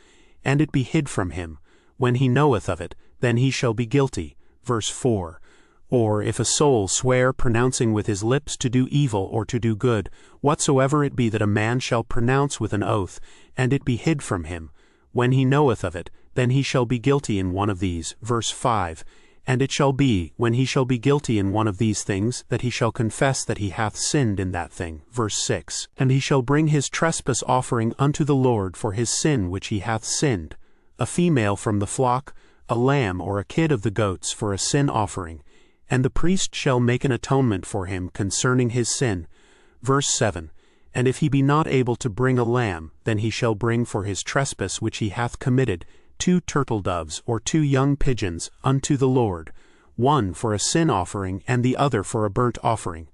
and it be hid from him, when he knoweth of it, then he shall be guilty. Verse 4, or if a soul swear pronouncing with his lips to do evil or to do good, whatsoever it be that a man shall pronounce with an oath, and it be hid from him, when he knoweth of it, then he shall be guilty in one of these. Verse 5, and it shall be, when he shall be guilty in one of these things, that he shall confess that he hath sinned in that thing. Verse 6, and he shall bring his trespass offering unto the Lord for his sin which he hath sinned, a female from the flock, a lamb or a kid of the goats for a sin offering, and the priest shall make an atonement for him concerning his sin. Verse 7, and if he be not able to bring a lamb, then he shall bring for his trespass which he hath committed 2 turtle doves or 2 young pigeons unto the Lord, one for a sin offering and the other for a burnt offering.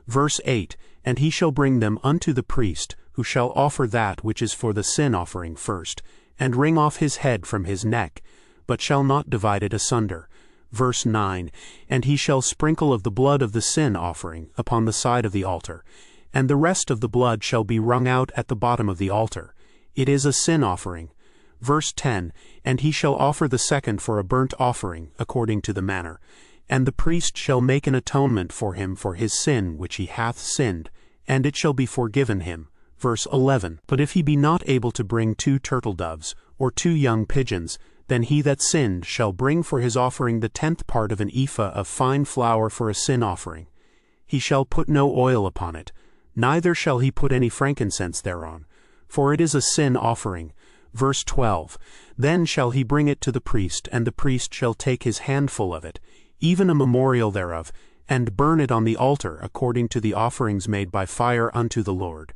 Verse 8, and he shall bring them unto the priest, who shall offer that which is for the sin offering first, and wring off his head from his neck, but shall not divide it asunder. Verse 9, And he shall sprinkle of the blood of the sin offering upon the side of the altar, and the rest of the blood shall be wrung out at the bottom of the altar. It is a sin offering. Verse 10, And he shall offer the second for a burnt offering, according to the manner. And the priest shall make an atonement for him for his sin which he hath sinned, and it shall be forgiven him. Verse 11, But if he be not able to bring 2 turtle-doves, or 2 young pigeons, then he that sinned shall bring for his offering the 10th part of an ephah of fine flour for a sin offering. He shall put no oil upon it, neither shall he put any frankincense thereon, for it is a sin offering. Verse 12, Then shall he bring it to the priest, and the priest shall take his handful of it, even a memorial thereof, and burn it on the altar according to the offerings made by fire unto the Lord.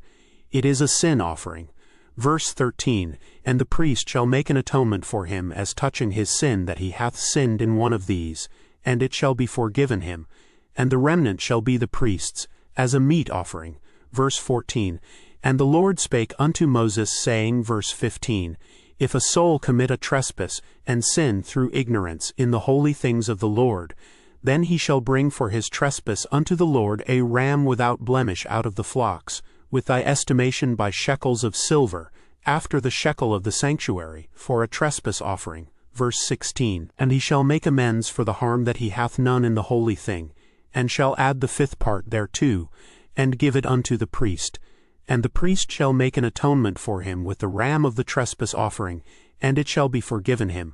It is a sin offering. Verse 13, And the priest shall make an atonement for him as touching his sin that he hath sinned in one of these, and it shall be forgiven him, and the remnant shall be the priest's, as a meat offering. Verse 14, And the Lord spake unto Moses, saying, verse 15, If a soul commit a trespass, and sin through ignorance in the holy things of the Lord, then he shall bring for his trespass unto the Lord a ram without blemish out of the flocks, with thy estimation by shekels of silver, after the shekel of the sanctuary, for a trespass offering. Verse 16, And he shall make amends for the harm that he hath done in the holy thing, and shall add the 5th part thereto, and give it unto the priest. And the priest shall make an atonement for him with the ram of the trespass offering, and it shall be forgiven him.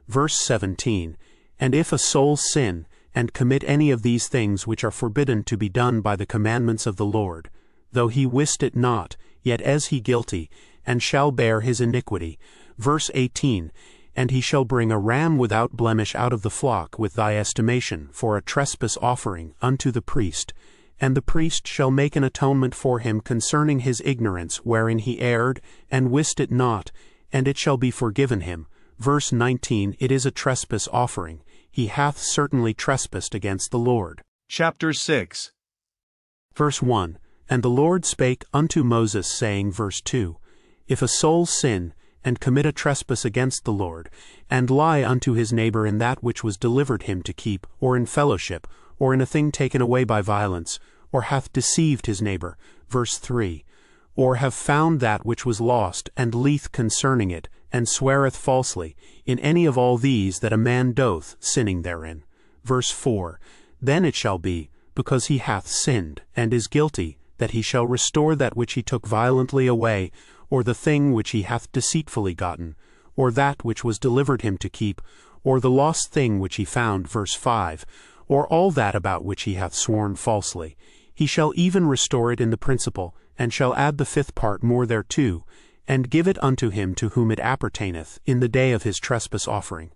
Verse 17, And if a soul sin, and commit any of these things which are forbidden to be done by the commandments of the Lord, though he wist it not, yet is he guilty, and shall bear his iniquity. Verse 18, And he shall bring a ram without blemish out of the flock with thy estimation, for a trespass offering, unto the priest. And the priest shall make an atonement for him concerning his ignorance wherein he erred, and wist it not, and it shall be forgiven him. Verse 19, It is a trespass offering. He hath certainly trespassed against the Lord. Chapter 6. Verse 1, And the Lord spake unto Moses, saying, verse 2, If a soul sin, and commit a trespass against the Lord, and lie unto his neighbor in that which was delivered him to keep, or in fellowship, or in a thing taken away by violence, or hath deceived his neighbor, verse 3, or have found that which was lost, and lieth concerning it, and sweareth falsely, in any of all these that a man doth, sinning therein. Verse 4, Then it shall be, because he hath sinned, and is guilty, that he shall restore that which he took violently away, or the thing which he hath deceitfully gotten, or that which was delivered him to keep, or the lost thing which he found, verse 5, or all that about which he hath sworn falsely. He shall even restore it in the principal, and shall add the 5th part more thereto, and give it unto him to whom it appertaineth, in the day of his trespass offering.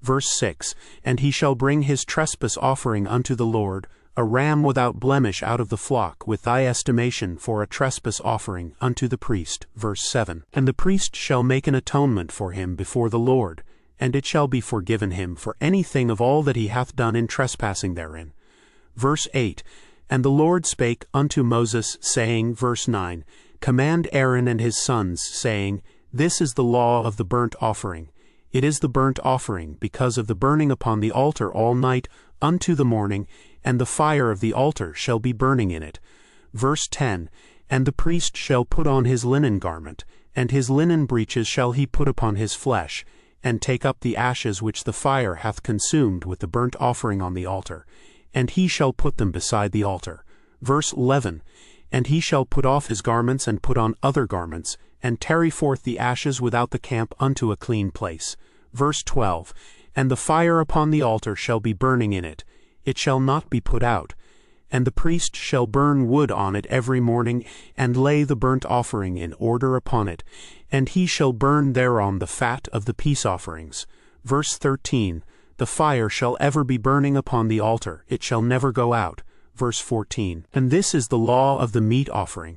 Verse 6, And he shall bring his trespass offering unto the Lord, a ram without blemish out of the flock, with thy estimation for a trespass offering, unto the priest. Verse 7, And the priest shall make an atonement for him before the Lord, and it shall be forgiven him for anything of all that he hath done in trespassing therein. Verse 8, And the Lord spake unto Moses, saying, verse 9, Command Aaron and his sons, saying, This is the law of the burnt offering. It is the burnt offering, because of the burning upon the altar all night unto the morning, and the fire of the altar shall be burning in it. Verse 10, And the priest shall put on his linen garment, and his linen breeches shall he put upon his flesh, and take up the ashes which the fire hath consumed with the burnt offering on the altar, and he shall put them beside the altar. Verse 11, And he shall put off his garments and put on other garments, and tarry forth the ashes without the camp unto a clean place. Verse 12, And the fire upon the altar shall be burning in it, it shall not be put out. And the priest shall burn wood on it every morning, and lay the burnt offering in order upon it, and he shall burn thereon the fat of the peace offerings. Verse 13, The fire shall ever be burning upon the altar, it shall never go out. Verse 14, And this is the law of the meat offering.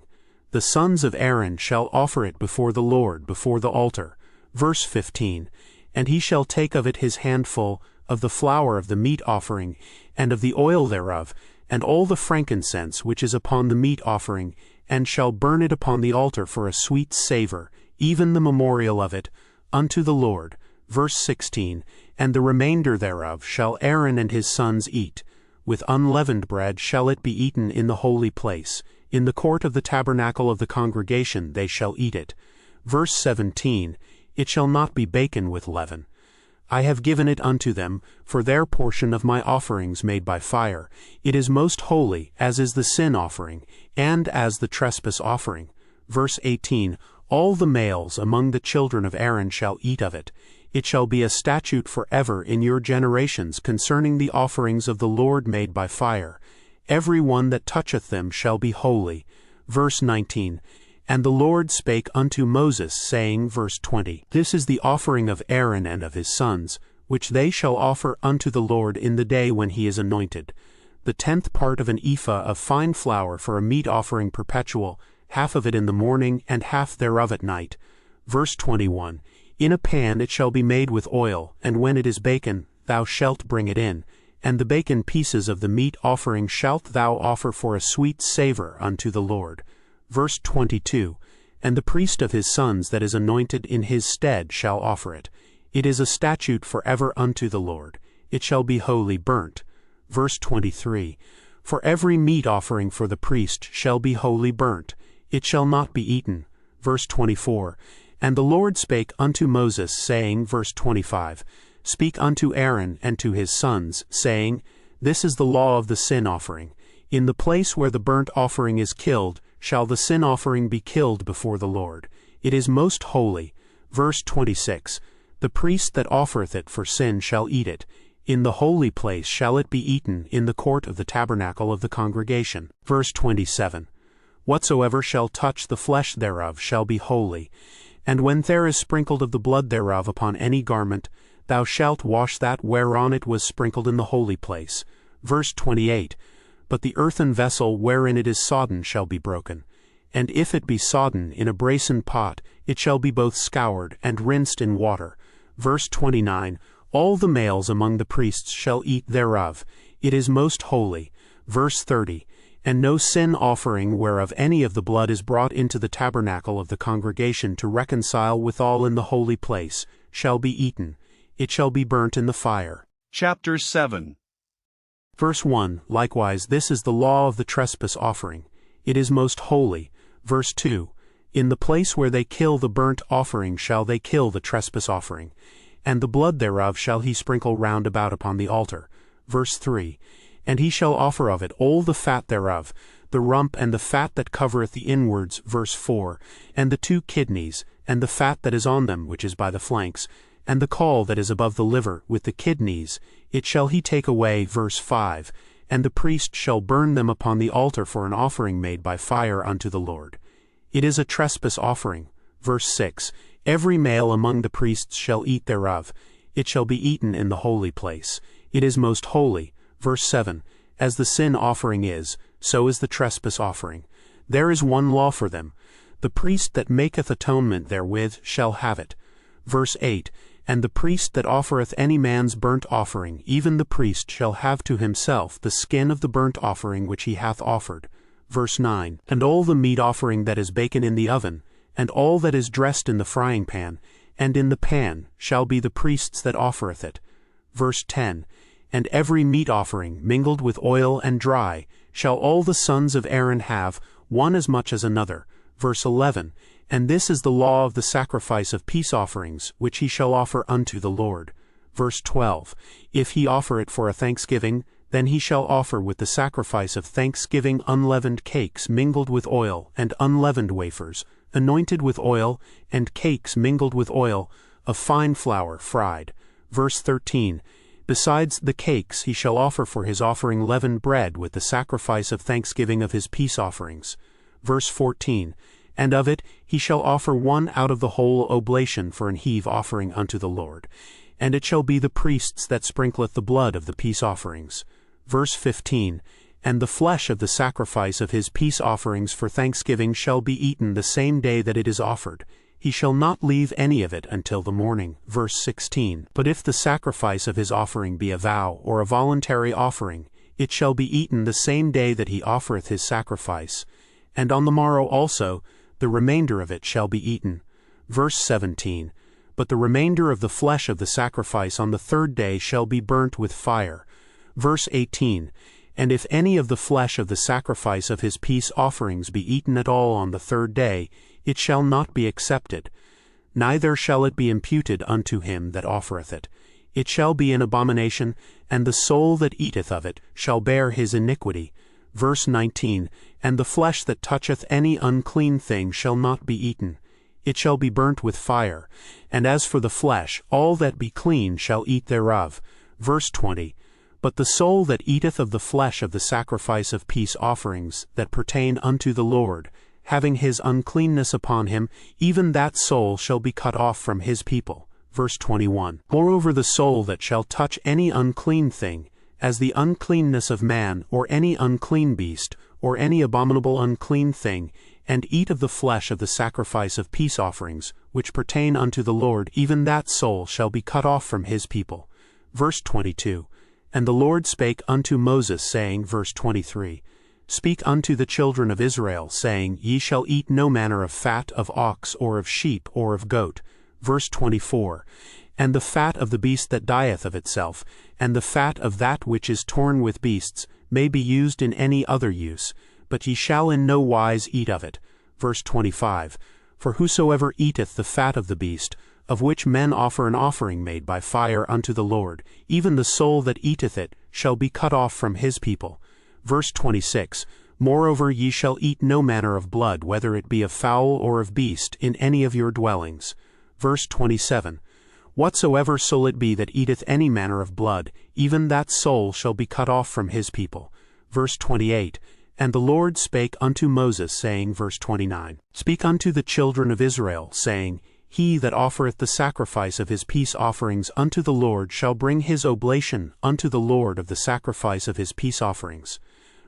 The sons of Aaron shall offer it before the Lord, before the altar. Verse 15, And he shall take of it his handful, of the flour of the meat offering, and of the oil thereof, and all the frankincense which is upon the meat offering, and shall burn it upon the altar for a sweet savour, even the memorial of it, unto the Lord. Verse 16, and the remainder thereof shall Aaron and his sons eat. With unleavened bread shall it be eaten in the holy place. In the court of the tabernacle of the congregation they shall eat it. Verse 17, It shall not be baken with leaven. I have given it unto them for their portion of my offerings made by fire. It is most holy, as is the sin offering, and as the trespass offering. Verse 18, All the males among the children of Aaron shall eat of it. It shall be a statute forever in your generations concerning the offerings of the Lord made by fire. Every one that toucheth them shall be holy. Verse 19, And the Lord spake unto Moses, saying, verse 20, This is the offering of Aaron and of his sons, which they shall offer unto the Lord in the day when he is anointed. The 10th part of an ephah of fine flour for a meat offering perpetual, half of it in the morning, and half thereof at night. Verse 21, In a pan it shall be made with oil, and when it is baken, thou shalt bring it in. And the baken pieces of the meat offering shalt thou offer for a sweet savour unto the Lord. Verse 22, And the priest of his sons that is anointed in his stead shall offer it. It is a statute forever unto the Lord. It shall be wholly burnt. Verse 23, For every meat offering for the priest shall be wholly burnt. It shall not be eaten. Verse 24, And the Lord spake unto Moses, saying, verse 25, Speak unto Aaron and to his sons, saying, This is the law of the sin offering. In the place where the burnt offering is killed, shall the sin offering be killed before the Lord. It is most holy. Verse 26, The priest that offereth it for sin shall eat it. In the holy place shall it be eaten in the court of the tabernacle of the congregation. Verse 27, Whatsoever shall touch the flesh thereof shall be holy. And when there is sprinkled of the blood thereof upon any garment, thou shalt wash that whereon it was sprinkled in the holy place. Verse 28, But the earthen vessel wherein it is sodden shall be broken. And if it be sodden in a brasen pot, it shall be both scoured and rinsed in water. Verse 29, All the males among the priests shall eat thereof. It is most holy. Verse 30, And no sin offering whereof any of the blood is brought into the tabernacle of the congregation to reconcile withal in the holy place, shall be eaten. It shall be burnt in the fire. Chapter 7. Verse 1, Likewise this is the law of the trespass offering. It is most holy. Verse 2, In the place where they kill the burnt offering shall they kill the trespass offering, and the blood thereof shall he sprinkle round about upon the altar. Verse 3, And he shall offer of it all the fat thereof, the rump and the fat that covereth the inwards. Verse 4, And the 2 kidneys, and the fat that is on them which is by the flanks, and the caul that is above the liver, with the kidneys, it shall he take away. Verse 5, And the priest shall burn them upon the altar for an offering made by fire unto the Lord. It is a trespass offering. Verse 6, Every male among the priests shall eat thereof. It shall be eaten in the holy place. It is most holy. Verse 7, As the sin offering is, so is the trespass offering. There is one law for them. The priest that maketh atonement therewith shall have it. Verse 8, And the priest that offereth any man's burnt offering, even the priest shall have to himself the skin of the burnt offering which he hath offered. Verse 9, And all the meat offering that is baken in the oven, and all that is dressed in the frying pan, and in the pan, shall be the priest's that offereth it. Verse 10, And every meat offering mingled with oil and dry, shall all the sons of Aaron have, one as much as another. Verse 11, And this is the law of the sacrifice of peace offerings, which he shall offer unto the Lord. Verse 12, If he offer it for a thanksgiving, then he shall offer with the sacrifice of thanksgiving unleavened cakes mingled with oil, and unleavened wafers, anointed with oil, and cakes mingled with oil, of fine flour fried. Verse 13, Besides the cakes he shall offer for his offering leavened bread with the sacrifice of thanksgiving of his peace offerings. Verse 14, And of it he shall offer one out of the whole oblation for an heave offering unto the Lord. And it shall be the priest's that sprinkleth the blood of the peace offerings. Verse 15, And the flesh of the sacrifice of his peace offerings for thanksgiving shall be eaten the same day that it is offered. He shall not leave any of it until the morning. Verse 16, But if the sacrifice of his offering be a vow or a voluntary offering, it shall be eaten the same day that he offereth his sacrifice. And on the morrow also, the remainder of it shall be eaten. Verse 17, but the remainder of the flesh of the sacrifice on the third day shall be burnt with fire. Verse 18, And if any of the flesh of the sacrifice of his peace offerings be eaten at all on the third day, it shall not be accepted, neither shall it be imputed unto him that offereth it. It shall be an abomination, and the soul that eateth of it shall bear his iniquity. Verse 19, And the flesh that toucheth any unclean thing shall not be eaten. It shall be burnt with fire. And as for the flesh, all that be clean shall eat thereof. Verse 20, But the soul that eateth of the flesh of the sacrifice of peace offerings that pertain unto the Lord, having his uncleanness upon him, even that soul shall be cut off from his people. Verse 21, Moreover the soul that shall touch any unclean thing, as the uncleanness of man, or any unclean beast, or any abominable unclean thing, and eat of the flesh of the sacrifice of peace offerings, which pertain unto the Lord, even that soul shall be cut off from his people. Verse 22, And the Lord spake unto Moses, saying, verse 23, Speak unto the children of Israel, saying, Ye shall eat no manner of fat of ox, or of sheep, or of goat. Verse 24, And the fat of the beast that dieth of itself, and the fat of that which is torn with beasts, may be used in any other use, but ye shall in no wise eat of it. Verse 25, For whosoever eateth the fat of the beast, of which men offer an offering made by fire unto the Lord, even the soul that eateth it shall be cut off from his people. Verse 26, Moreover ye shall eat no manner of blood, whether it be of fowl or of beast, in any of your dwellings. Verse 27, Whatsoever soul it be that eateth any manner of blood, even that soul shall be cut off from his people. Verse 28, And the Lord spake unto Moses, saying, verse 29, Speak unto the children of Israel, saying, He that offereth the sacrifice of his peace offerings unto the Lord shall bring his oblation unto the Lord of the sacrifice of his peace offerings.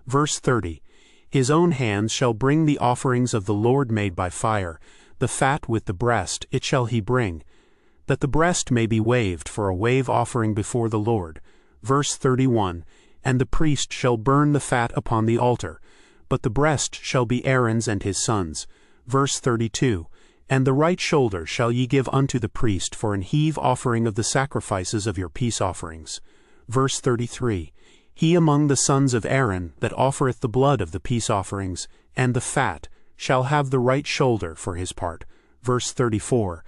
Verse 30, His own hands shall bring the offerings of the Lord made by fire, the fat with the breast it shall he bring, that the breast may be waved for a wave offering before the Lord. Verse 31, And the priest shall burn the fat upon the altar, but the breast shall be Aaron's and his sons. Verse 32, And the right shoulder shall ye give unto the priest for an heave offering of the sacrifices of your peace offerings. Verse 33, He among the sons of Aaron that offereth the blood of the peace offerings, and the fat, shall have the right shoulder for his part. Verse 34,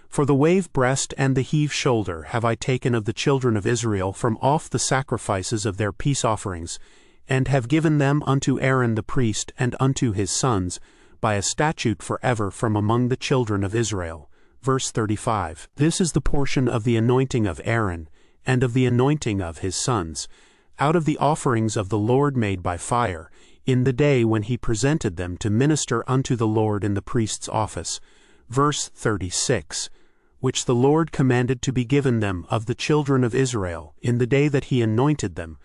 For the wave breast and the heave shoulder have I taken of the children of Israel from off the sacrifices of their peace offerings, and have given them unto Aaron the priest and unto his sons, by a statute forever from among the children of Israel. Verse 35, This is the portion of the anointing of Aaron, and of the anointing of his sons, out of the offerings of the Lord made by fire, in the day when he presented them to minister unto the Lord in the priest's office. Verse 36, Which the Lord commanded to be given them of the children of Israel, in the day that he anointed them,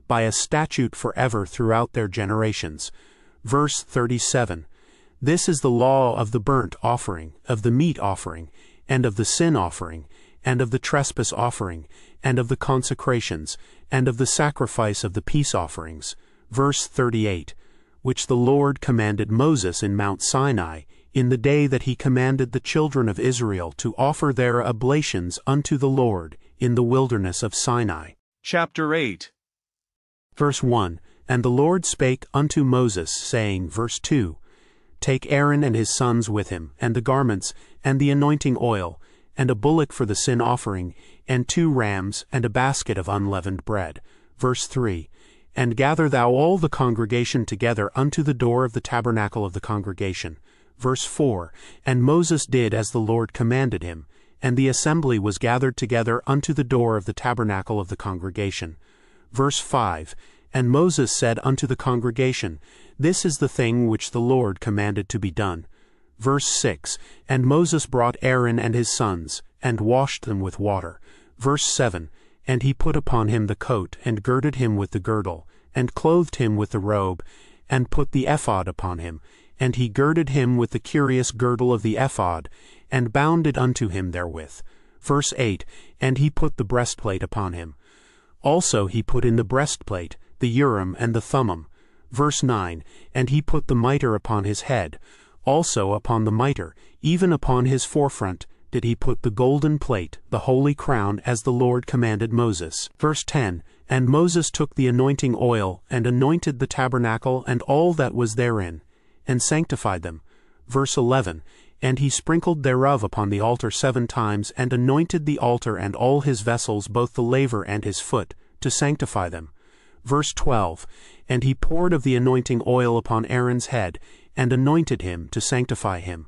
by a statute forever throughout their generations. Verse 37, This is the law of the burnt offering, of the meat offering, and of the sin offering, and of the trespass offering, and of the consecrations, and of the sacrifice of the peace offerings. Verse 38, Which the Lord commanded Moses in Mount Sinai, in the day that he commanded the children of Israel to offer their oblations unto the Lord in the wilderness of Sinai. Chapter 8. Verse 1, And the Lord spake unto Moses, saying, verse 2, Take Aaron and his sons with him, and the garments, and the anointing oil, and a bullock for the sin offering, and 2 rams, and a basket of unleavened bread. Verse 3, And gather thou all the congregation together unto the door of the tabernacle of the congregation. Verse 4, And Moses did as the Lord commanded him, and the assembly was gathered together unto the door of the tabernacle of the congregation. Verse 5, And Moses said unto the congregation, This is the thing which the Lord commanded to be done. Verse 6, And Moses brought Aaron and his sons, and washed them with water. Verse 7, And he put upon him the coat, and girded him with the girdle, and clothed him with the robe, and put the ephod upon him, and he girded him with the curious girdle of the ephod, and bound it unto him therewith. Verse 8, And he put the breastplate upon him. Also he put in the breastplate the Urim and the Thummim. Verse 9, And he put the mitre upon his head, also upon the mitre, even upon his forefront, did he put the golden plate, the holy crown, as the Lord commanded Moses. Verse 10, And Moses took the anointing oil, and anointed the tabernacle and all that was therein, and sanctified them. Verse 11, And he sprinkled thereof upon the altar 7 times, and anointed the altar and all his vessels, both the laver and his foot, to sanctify them. Verse 12, And he poured of the anointing oil upon Aaron's head, and anointed him to sanctify him.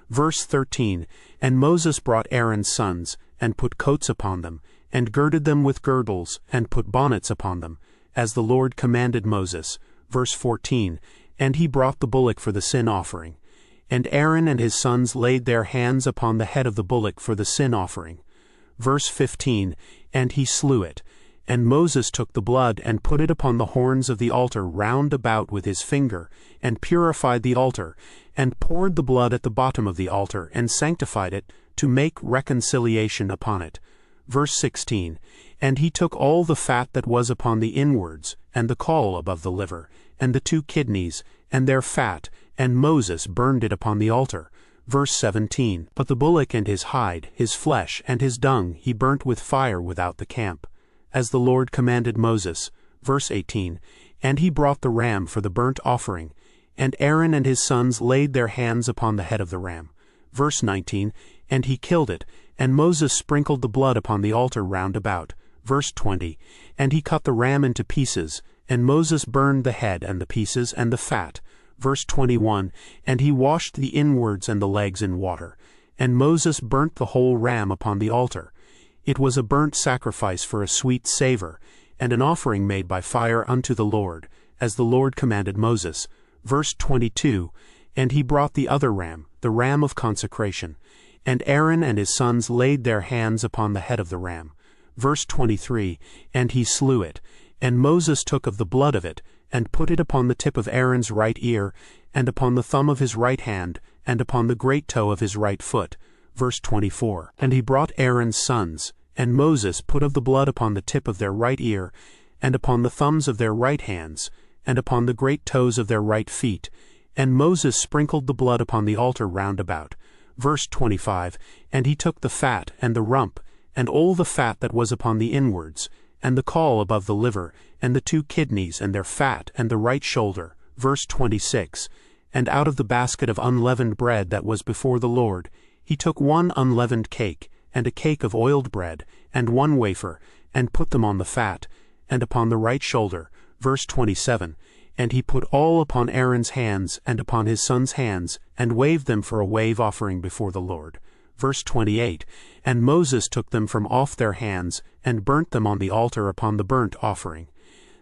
Verse 13, And Moses brought Aaron's sons, and put coats upon them, and girded them with girdles, and put bonnets upon them, as the Lord commanded Moses. Verse 14, And he brought the bullock for the sin offering. And Aaron and his sons laid their hands upon the head of the bullock for the sin offering. Verse 15, And he slew it. And Moses took the blood, and put it upon the horns of the altar round about with his finger, and purified the altar, and poured the blood at the bottom of the altar, and sanctified it, to make reconciliation upon it. Verse 16, And he took all the fat that was upon the inwards, and the caul above the liver, and the 2 kidneys, and their fat, and Moses burned it upon the altar. Verse 17, But the bullock and his hide, his flesh, and his dung he burnt with fire without the camp, as the Lord commanded Moses. Verse 18, And he brought the ram for the burnt offering, and Aaron and his sons laid their hands upon the head of the ram. Verse 19, And he killed it, and Moses sprinkled the blood upon the altar round about. Verse 20, And he cut the ram into pieces, and Moses burned the head and the pieces and the fat. Verse 21, And he washed the inwards and the legs in water, and Moses burnt the whole ram upon the altar. It was a burnt sacrifice for a sweet savor, and an offering made by fire unto the Lord, as the Lord commanded Moses. Verse 22, And he brought the other ram, the ram of consecration, and Aaron and his sons laid their hands upon the head of the ram. Verse 23, And he slew it, and Moses took of the blood of it, and put it upon the tip of Aaron's right ear, and upon the thumb of his right hand, and upon the great toe of his right foot. Verse 24, And he brought Aaron's sons, and Moses put of the blood upon the tip of their right ear, and upon the thumbs of their right hands, and upon the great toes of their right feet, and Moses sprinkled the blood upon the altar round about. Verse 25, And he took the fat, and the rump, and all the fat that was upon the inwards, and the caul above the liver, and the 2 kidneys, and their fat, and the right shoulder. Verse 26, And out of the basket of unleavened bread that was before the Lord, he took 1 unleavened cake, and a cake of oiled bread, and 1 wafer, and put them on the fat, and upon the right shoulder. Verse 27, And he put all upon Aaron's hands, and upon his sons' hands, and waved them for a wave offering before the Lord. Verse 28, And Moses took them from off their hands, and burnt them on the altar upon the burnt offering.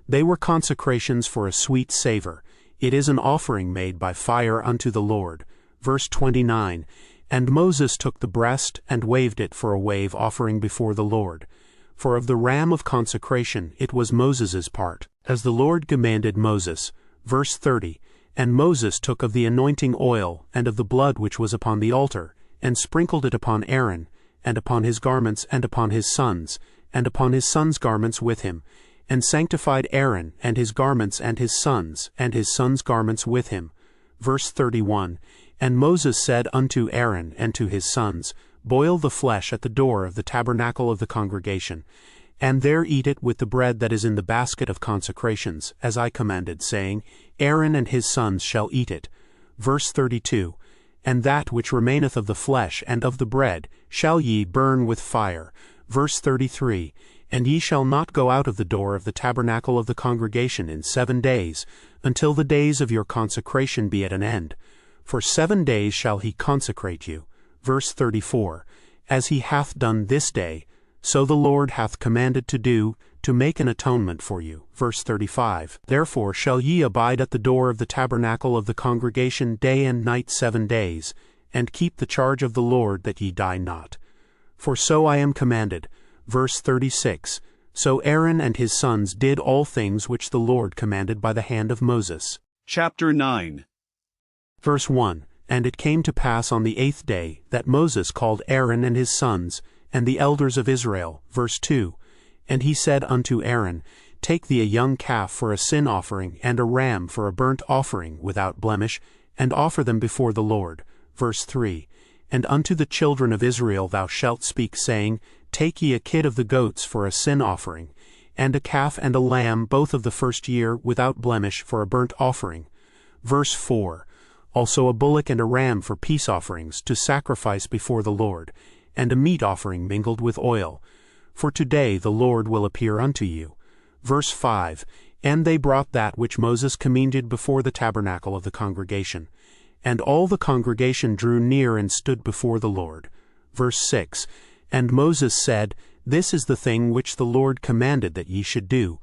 They were consecrations for a sweet savor. It is an offering made by fire unto the Lord. Verse 29, And Moses took the breast, and waved it for a wave offering before the Lord. For of the ram of consecration it was Moses' part, as the Lord commanded Moses. Verse 30, And Moses took of the anointing oil, and of the blood which was upon the altar, and sprinkled it upon Aaron, and upon his garments, and upon his sons, and upon his sons' garments with him, and sanctified Aaron, and his garments, and his sons' garments with him. Verse 31, And Moses said unto Aaron and to his sons, Boil the flesh at the door of the tabernacle of the congregation, and there eat it with the bread that is in the basket of consecrations, as I commanded, saying, Aaron and his sons shall eat it. Verse 32, And that which remaineth of the flesh and of the bread shall ye burn with fire. Verse 33, And ye shall not go out of the door of the tabernacle of the congregation in 7 days, until the days of your consecration be at an end. For 7 days shall he consecrate you. Verse 34, As he hath done this day, so the Lord hath commanded to do, to make an atonement for you. Verse 35, Therefore shall ye abide at the door of the tabernacle of the congregation day and night 7 days, and keep the charge of the Lord that ye die not. For so I am commanded. Verse 36, So Aaron and his sons did all things which the Lord commanded by the hand of Moses. Chapter 9. Verse 1, And it came to pass on the 8th day that Moses called Aaron and his sons, and the elders of Israel. Verse 2, And he said unto Aaron, Take thee a young calf for a sin offering, and a ram for a burnt offering without blemish, and offer them before the Lord. Verse 3, And unto the children of Israel thou shalt speak, saying, Take ye a kid of the goats for a sin offering, and a calf and a lamb both of the first year without blemish for a burnt offering. Verse 4. Also a bullock and a ram for peace offerings to sacrifice before the Lord, and a meat offering mingled with oil. For today the Lord will appear unto you. Verse 5. And they brought that which Moses commanded before the tabernacle of the congregation. And all the congregation drew near and stood before the Lord. Verse 6. And Moses said, This is the thing which the Lord commanded that ye should do,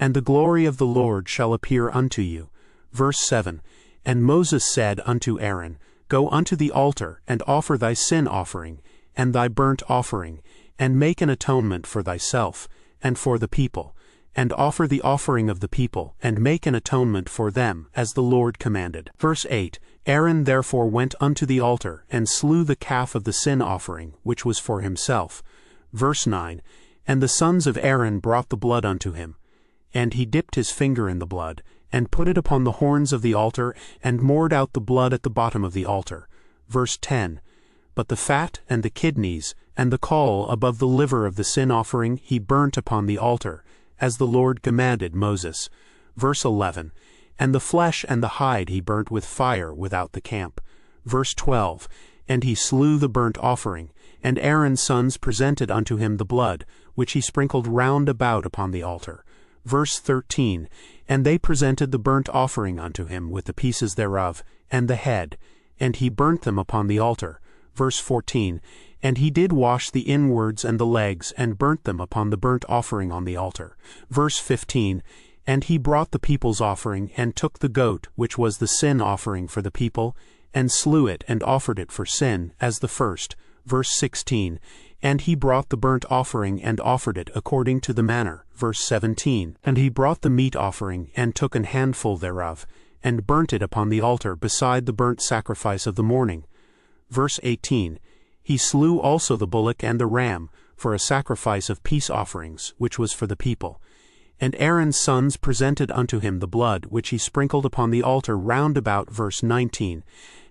and the glory of the Lord shall appear unto you. Verse 7. And Moses said unto Aaron, Go unto the altar, and offer thy sin offering, and thy burnt offering, and make an atonement for thyself, and for the people, and offer the offering of the people, and make an atonement for them, as the Lord commanded. Verse 8. Aaron therefore went unto the altar, and slew the calf of the sin offering, which was for himself. Verse 9. And the sons of Aaron brought the blood unto him. And he dipped his finger in the blood, and put it upon the horns of the altar, and poured out the blood at the bottom of the altar. Verse 10. But the fat and the kidneys, and the caul above the liver of the sin offering he burnt upon the altar, as the Lord commanded Moses. Verse 11. And the flesh and the hide he burnt with fire without the camp. Verse 12. And he slew the burnt offering, and Aaron's sons presented unto him the blood, which he sprinkled round about upon the altar. Verse 13. And they presented the burnt offering unto him with the pieces thereof, and the head, and he burnt them upon the altar. Verse 14. And he did wash the inwards and the legs, and burnt them upon the burnt offering on the altar. Verse 15. And he brought the people's offering, and took the goat, which was the sin offering for the people, and slew it, and offered it for sin, as the first. Verse 16. And he brought the burnt offering, and offered it according to the manner. Verse 17. And he brought the meat offering, and took an handful thereof, and burnt it upon the altar beside the burnt sacrifice of the morning. Verse 18. He slew also the bullock and the ram, for a sacrifice of peace offerings, which was for the people. And Aaron's sons presented unto him the blood, which he sprinkled upon the altar round about. Verse 19.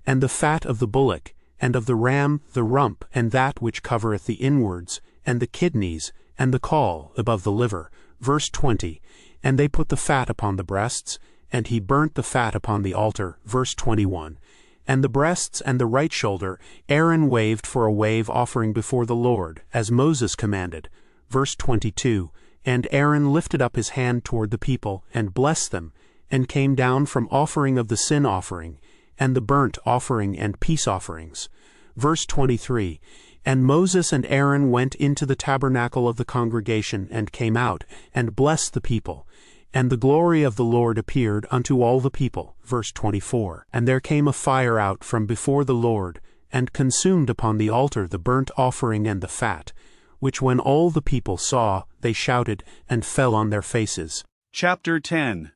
And the fat of the bullock, and of the ram the rump, and that which covereth the inwards, and the kidneys, and the caul above the liver. Verse 20. And they put the fat upon the breasts, and he burnt the fat upon the altar. Verse 21. And the breasts and the right shoulder Aaron waved for a wave offering before the Lord, as Moses commanded. Verse 22. And Aaron lifted up his hand toward the people, and blessed them, and came down from offering of the sin offering, and the burnt offering and peace offerings. Verse 23. And Moses and Aaron went into the tabernacle of the congregation, and came out, and blessed the people. And the glory of the Lord appeared unto all the people. Verse 24. And there came a fire out from before the Lord, and consumed upon the altar the burnt offering and the fat, which when all the people saw, they shouted, and fell on their faces. Chapter 10.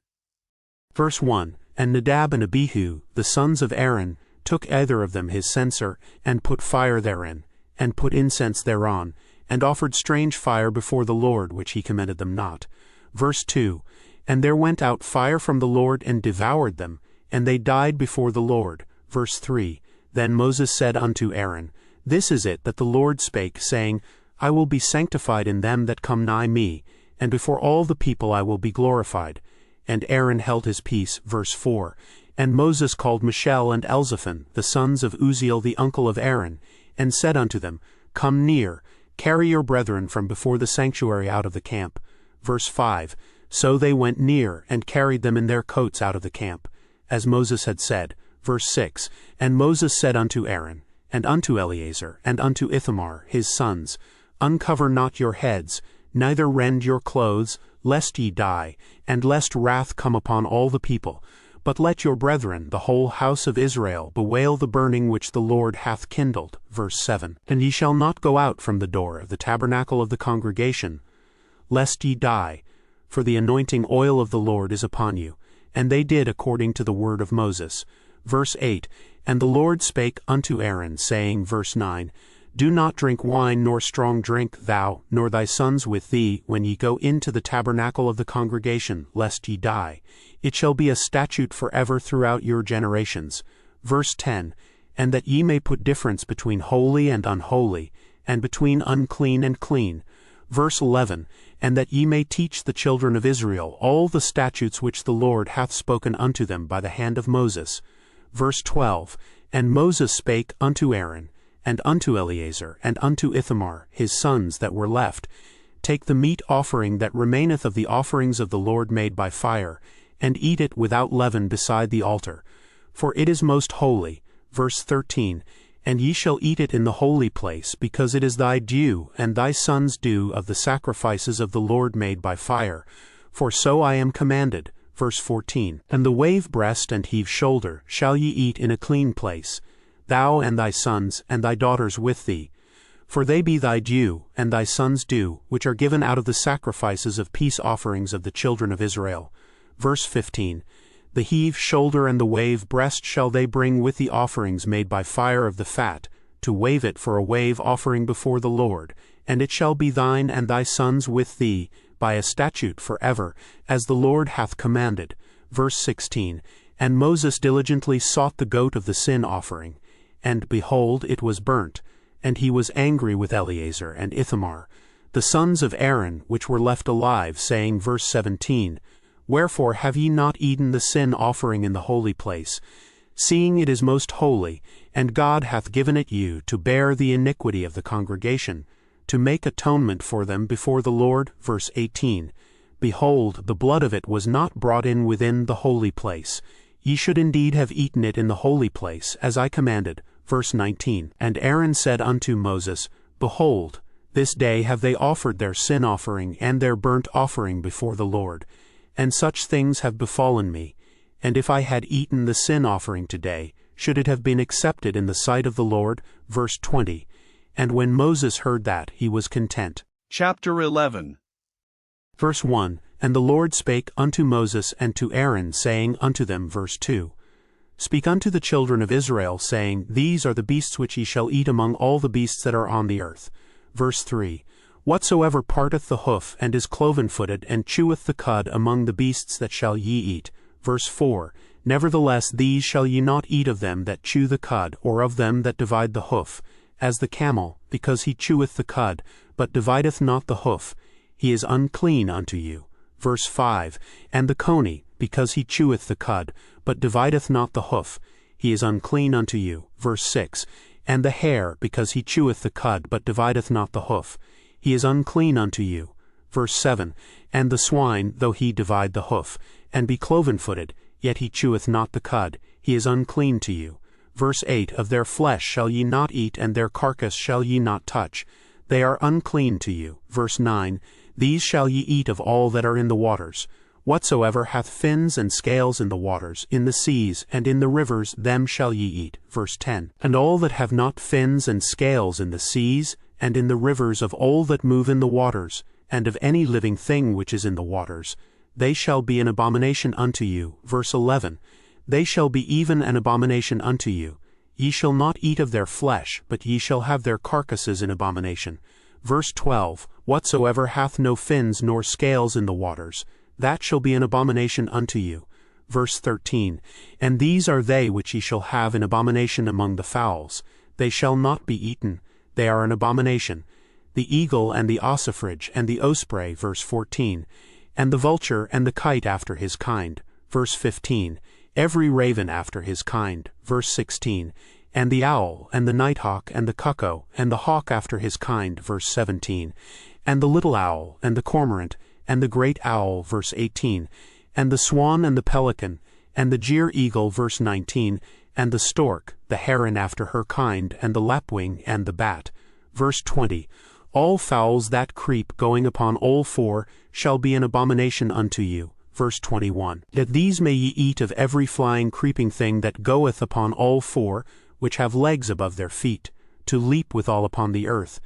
Verse 1. And Nadab and Abihu, the sons of Aaron, took either of them his censer, and put fire therein, and put incense thereon, and offered strange fire before the Lord, which he commanded them not. Verse 2. And there went out fire from the Lord, and devoured them, and they died before the Lord. Verse 3. Then Moses said unto Aaron, This is it that the Lord spake, saying, I will be sanctified in them that come nigh me, and before all the people I will be glorified. And Aaron held his peace. Verse 4. And Moses called Mishael and Elzaphan, the sons of Uzziel the uncle of Aaron, and said unto them, Come near, carry your brethren from before the sanctuary out of the camp. Verse 5. So they went near, and carried them in their coats out of the camp, as Moses had said. Verse 6. And Moses said unto Aaron, and unto Eleazar, and unto Ithamar his sons, Uncover not your heads, neither rend your clothes, lest ye die, and lest wrath come upon all the people. But let your brethren, the whole house of Israel, bewail the burning which the Lord hath kindled. Verse 7. And ye shall not go out from the door of the tabernacle of the congregation, lest ye die, for the anointing oil of the Lord is upon you. And they did according to the word of Moses. Verse 8. And the Lord spake unto Aaron, saying, Verse 9, Do not drink wine nor strong drink, thou, nor thy sons with thee, when ye go into the tabernacle of the congregation, lest ye die. It shall be a statute forever throughout your generations. Verse 10. and that ye may put difference between holy and unholy, and between unclean and clean. Verse 11, and that ye may teach the children of Israel all the statutes which the Lord hath spoken unto them by the hand of Moses. Verse 12, and Moses spake unto Aaron, and unto Eleazar, and unto Ithamar, his sons that were left, Take the meat offering that remaineth of the offerings of the Lord made by fire, and eat it without leaven beside the altar, for it is most holy. Verse 13, and ye shall eat it in the holy place, because it is thy due, and thy son's due of the sacrifices of the Lord made by fire, for so I am commanded. Verse 14, and the wave breast and heave shoulder shall ye eat in a clean place, thou and thy sons and thy daughters with thee, for they be thy due, and thy sons' due, which are given out of the sacrifices of peace offerings of the children of Israel. Verse 15, the heave shoulder and the wave breast shall they bring with the offerings made by fire of the fat, to wave it for a wave offering before the Lord, and it shall be thine and thy sons with thee, by a statute forever, as the Lord hath commanded. Verse 16, and Moses diligently sought the goat of the sin offering, and behold, it was burnt, and he was angry with Eleazar and Ithamar, the sons of Aaron, which were left alive, saying, verse 17, Wherefore have ye not eaten the sin offering in the holy place, seeing it is most holy, and God hath given it you to bear the iniquity of the congregation, to make atonement for them before the Lord? Verse 18, Behold, the blood of it was not brought in within the holy place. Ye should indeed have eaten it in the holy place, as I commanded. Verse 19, and Aaron said unto Moses, Behold, this day have they offered their sin offering and their burnt offering before the Lord, and such things have befallen me. And if I had eaten the sin offering today, should it have been accepted in the sight of the Lord? Verse 20, and when Moses heard that, he was content. Chapter 11. Verse 1, and the Lord spake unto Moses and to Aaron, saying unto them, verse 2, Speak unto the children of Israel, saying, These are the beasts which ye shall eat among all the beasts that are on the earth. Verse 3, Whatsoever parteth the hoof, and is cloven-footed, and cheweth the cud among the beasts that shall ye eat. Verse 4, Nevertheless these shall ye not eat of them that chew the cud, or of them that divide the hoof, as the camel, because he cheweth the cud, but divideth not the hoof, he is unclean unto you. Verse 5, And the coney, because he cheweth the cud, but divideth not the hoof, he is unclean unto you. Verse 6, And the hare, because he cheweth the cud, but divideth not the hoof, he is unclean unto you. Verse 7, And the swine, though he divide the hoof, and be cloven-footed, yet he cheweth not the cud, he is unclean to you. Verse 8, Of their flesh shall ye not eat, and their carcass shall ye not touch, they are unclean to you. Verse 9, These shall ye eat of all that are in the waters. Whatsoever hath fins and scales in the waters, in the seas, and in the rivers, them shall ye eat. Verse 10, And all that have not fins and scales in the seas, and in the rivers of all that move in the waters, and of any living thing which is in the waters, they shall be an abomination unto you. Verse 11, They shall be even an abomination unto you. Ye shall not eat of their flesh, but ye shall have their carcasses in abomination. Verse 12, Whatsoever hath no fins nor scales in the waters, that shall be an abomination unto you. Verse 13, And these are they which ye shall have in abomination among the fowls. They shall not be eaten, they are an abomination. The eagle and the ossifrage and the osprey. Verse 14, And the vulture and the kite after his kind. Verse 15, Every raven after his kind. Verse 16, And the owl, and the nighthawk, and the cuckoo, and the hawk after his kind. Verse 17, And the little owl, and the cormorant, and the great owl. Verse 18, And the swan and the pelican, and the jeer eagle. Verse 19, And the stork, the heron after her kind, and the lapwing, and the bat. Verse 20, All fowls that creep going upon all four shall be an abomination unto you. Verse 21, That these may ye eat of every flying creeping thing that goeth upon all four, which have legs above their feet, to leap withal upon the earth.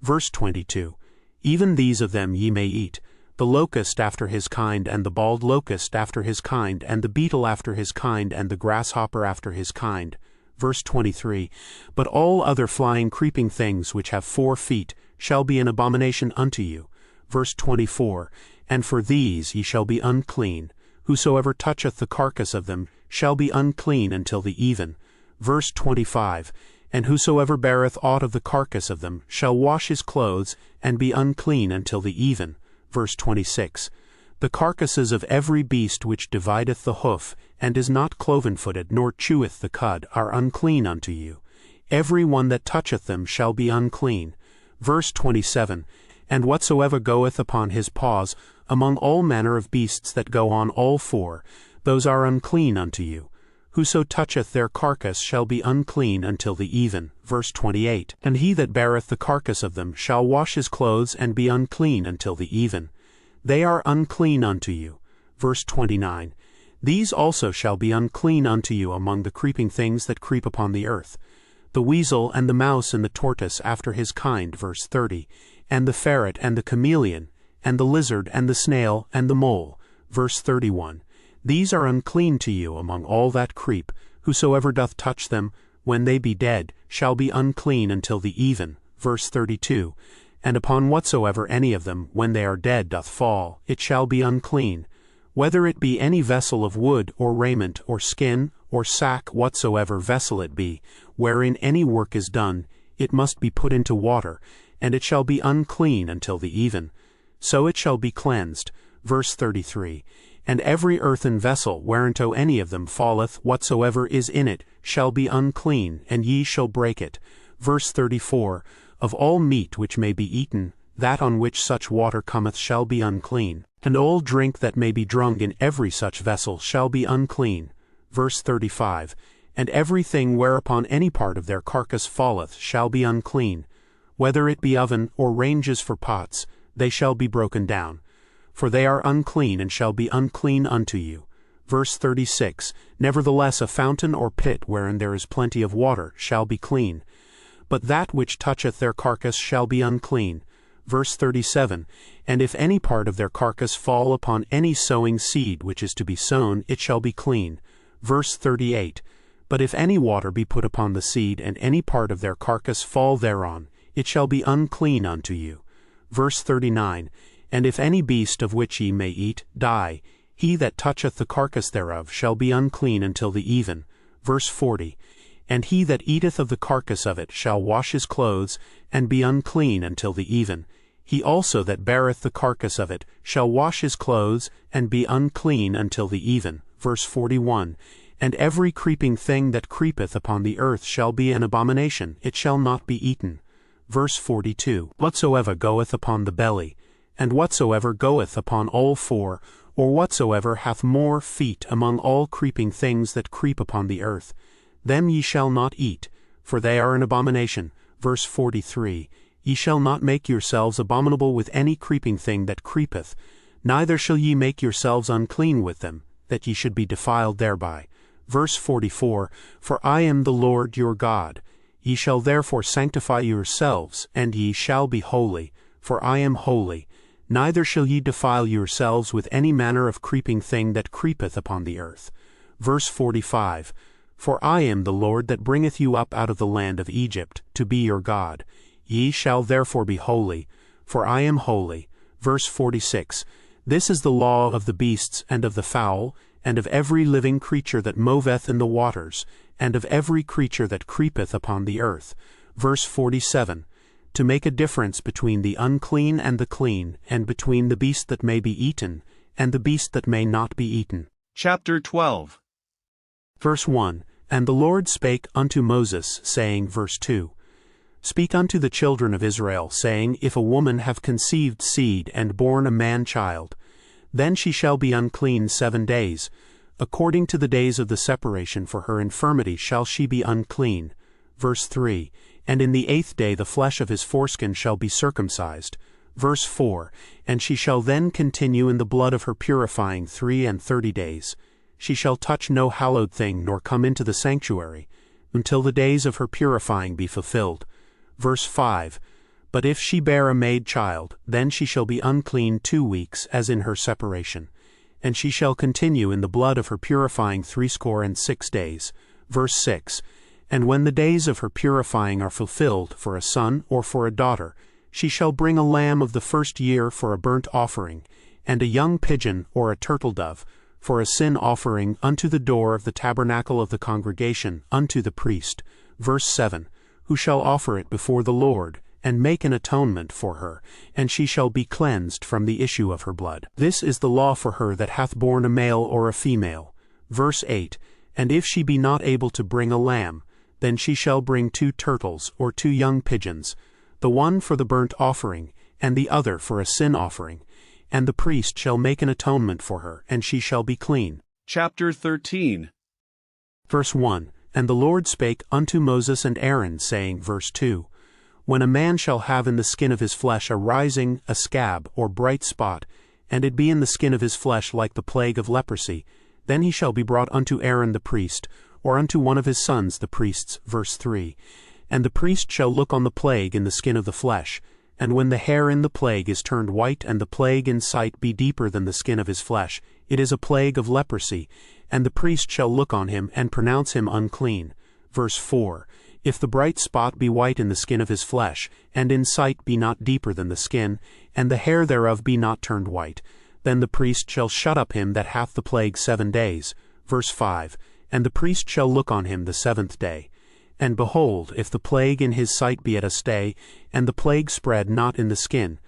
Verse 22, Even these of them ye may eat, the locust after his kind, and the bald locust after his kind, and the beetle after his kind, and the grasshopper after his kind. Verse 23, But all other flying creeping things which have 4 feet shall be an abomination unto you. Verse 24, And for these ye shall be unclean. Whosoever toucheth the carcass of them shall be unclean until the even. Verse 25, And whosoever beareth aught of the carcass of them shall wash his clothes, and be unclean until the even. Verse 26, The carcasses of every beast which divideth the hoof, and is not cloven-footed, nor cheweth the cud, are unclean unto you. Every one that toucheth them shall be unclean. Verse 27, And whatsoever goeth upon his paws, among all manner of beasts that go on all four, those are unclean unto you. Whoso toucheth their carcass shall be unclean until the even. Verse 28, And he that beareth the carcass of them shall wash his clothes, and be unclean until the even. They are unclean unto you. Verse 29, These also shall be unclean unto you among the creeping things that creep upon the earth. The weasel and the mouse and the tortoise after his kind. Verse 30, And the ferret and the chameleon, and the lizard and the snail and the mole. Verse 31, These are unclean to you among all that creep. Whosoever doth touch them, when they be dead, shall be unclean until the even. Verse 32, And upon whatsoever any of them, when they are dead, doth fall, it shall be unclean. Whether it be any vessel of wood, or raiment, or skin, or sack, whatsoever vessel it be, wherein any work is done, it must be put into water, and it shall be unclean until the even. So it shall be cleansed. Verse 33, And every earthen vessel whereinto any of them falleth, whatsoever is in it, shall be unclean, and ye shall break it. Verse 34, Of all meat which may be eaten, that on which such water cometh shall be unclean, and all drink that may be drunk in every such vessel shall be unclean. Verse 35, And everything whereupon any part of their carcass falleth shall be unclean. Whether it be oven, or ranges for pots, they shall be broken down. For they are unclean, and shall be unclean unto you. Verse 36, Nevertheless a fountain or pit wherein there is plenty of water shall be clean. But that which toucheth their carcass shall be unclean. Verse 37, And if any part of their carcass fall upon any sowing seed which is to be sown, it shall be clean. Verse 38, But if any water be put upon the seed, and any part of their carcass fall thereon, it shall be unclean unto you. Verse 39, And if any beast of which ye may eat die, he that toucheth the carcass thereof shall be unclean until the even. Verse 40, And he that eateth of the carcass of it shall wash his clothes, and be unclean until the even. He also that beareth the carcass of it shall wash his clothes, and be unclean until the even. Verse 41, And every creeping thing that creepeth upon the earth shall be an abomination, it shall not be eaten. Verse 42, Whatsoever goeth upon the belly, and whatsoever goeth upon all four, or whatsoever hath more feet among all creeping things that creep upon the earth, them ye shall not eat, for they are an abomination. Verse 43, Ye shall not make yourselves abominable with any creeping thing that creepeth, neither shall ye make yourselves unclean with them, that ye should be defiled thereby. Verse 44, For I am the Lord your God. Ye shall therefore sanctify yourselves, and ye shall be holy, for I am holy. Neither shall ye defile yourselves with any manner of creeping thing that creepeth upon the earth. Verse 45, For I am the Lord that bringeth you up out of the land of Egypt, to be your God. Ye shall therefore be holy, for I am holy. Verse 46, This is the law of the beasts, and of the fowl, and of every living creature that moveth in the waters, and of every creature that creepeth upon the earth. Verse 47, To make a difference between the unclean and the clean, and between the beast that may be eaten, and the beast that may not be eaten. Chapter 12. Verse 1, And the Lord spake unto Moses, saying, Verse 2, Speak unto the children of Israel, saying, If a woman have conceived seed, and born a man-child, then she shall be unclean 7 days. According to the days of the separation for her infirmity shall she be unclean. Verse 3, And in the 8th day the flesh of his foreskin shall be circumcised. Verse 4, And she shall then continue in the blood of her purifying 33 days. She shall touch no hallowed thing, nor come into the sanctuary, until the days of her purifying be fulfilled. Verse 5, But if she bear a maid child, then she shall be unclean 2 weeks, as in her separation. And she shall continue in the blood of her purifying 66 days. Verse 6, And when the days of her purifying are fulfilled, for a son or for a daughter, she shall bring a lamb of the first year for a burnt offering, and a young pigeon or a turtle dove, for a sin offering unto the door of the tabernacle of the congregation unto the priest. Verse 7, who shall offer it before the Lord, and make an atonement for her, and she shall be cleansed from the issue of her blood. This is the law for her that hath borne a male or a female. Verse 8, and if she be not able to bring a lamb, then she shall bring 2 turtles or 2 young pigeons, the one for the burnt offering, and the other for a sin offering. And the priest shall make an atonement for her, and she shall be clean. Chapter 13. Verse 1, and the Lord spake unto Moses and Aaron, saying, verse 2, when a man shall have in the skin of his flesh a rising, a scab, or bright spot, and it be in the skin of his flesh like the plague of leprosy, then he shall be brought unto Aaron the priest, or unto one of his sons the priests. Verse 3, and the priest shall look on the plague in the skin of the flesh, and when the hair in the plague is turned white, and the plague in sight be deeper than the skin of his flesh, it is a plague of leprosy, and the priest shall look on him, and pronounce him unclean. Verse 4, if the bright spot be white in the skin of his flesh, and in sight be not deeper than the skin, and the hair thereof be not turned white, then the priest shall shut up him that hath the plague 7 days. Verse 5, and the priest shall look on him the 7th day. And behold, if the plague in his sight be at a stay, and the plague spread not in the skin,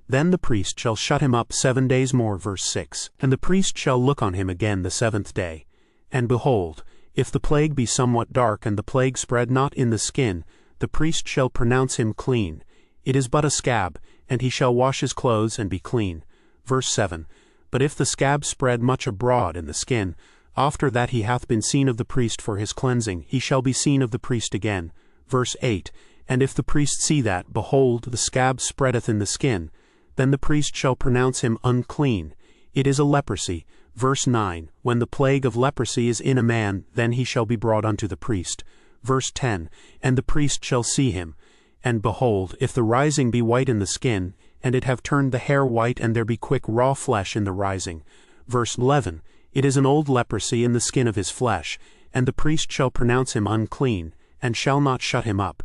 then the priest shall shut him up 7 days more. Verse 6, and the priest shall look on him again the 7th day. And behold, if the plague be somewhat dark, and the plague spread not in the skin, the priest shall pronounce him clean. It is but a scab, and he shall wash his clothes and be clean. Verse 7, but if the scab spread much abroad in the skin, after that he hath been seen of the priest for his cleansing, he shall be seen of the priest again. Verse 8, and if the priest see that, behold, the scab spreadeth in the skin, then the priest shall pronounce him unclean. It is a leprosy. Verse 9, when the plague of leprosy is in a man, then he shall be brought unto the priest. Verse 10, and the priest shall see him. And behold, if the rising be white in the skin, and it have turned the hair white, and there be quick raw flesh in the rising. Verse 11, it is an old leprosy in the skin of his flesh, and the priest shall pronounce him unclean, and shall not shut him up,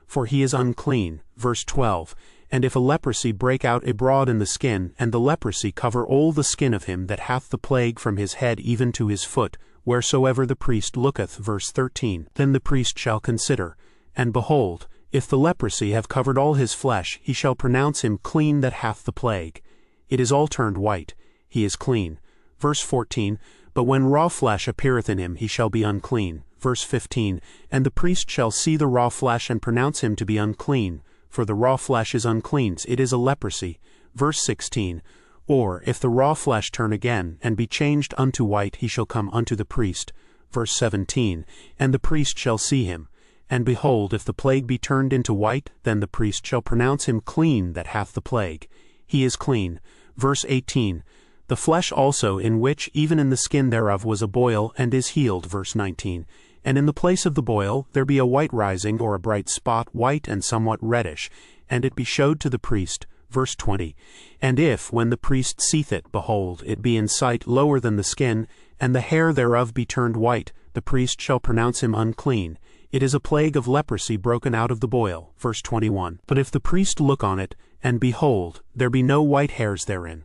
for he is unclean. Verse 12, and if a leprosy break out abroad in the skin, and the leprosy cover all the skin of him that hath the plague from his head even to his foot, wheresoever the priest looketh. Verse 13, then the priest shall consider, and behold, if the leprosy have covered all his flesh, he shall pronounce him clean that hath the plague. It is all turned white, he is clean. Verse 14, but when raw flesh appeareth in him, he shall be unclean. Verse 15, and the priest shall see the raw flesh, and pronounce him to be unclean, for the raw flesh is unclean, it is a leprosy. Verse 16, or if the raw flesh turn again, and be changed unto white, he shall come unto the priest. Verse 17, and the priest shall see him. And behold, if the plague be turned into white, then the priest shall pronounce him clean that hath the plague. He is clean. Verse 18, the flesh also in which even in the skin thereof was a boil, and is healed. Verse 19, and in the place of the boil there be a white rising, or a bright spot, white and somewhat reddish, and it be showed to the priest. Verse 20, and if, when the priest seeth it, behold, it be in sight lower than the skin, and the hair thereof be turned white, the priest shall pronounce him unclean. It is a plague of leprosy broken out of the boil. Verse 21, but if the priest look on it, and behold, there be no white hairs therein,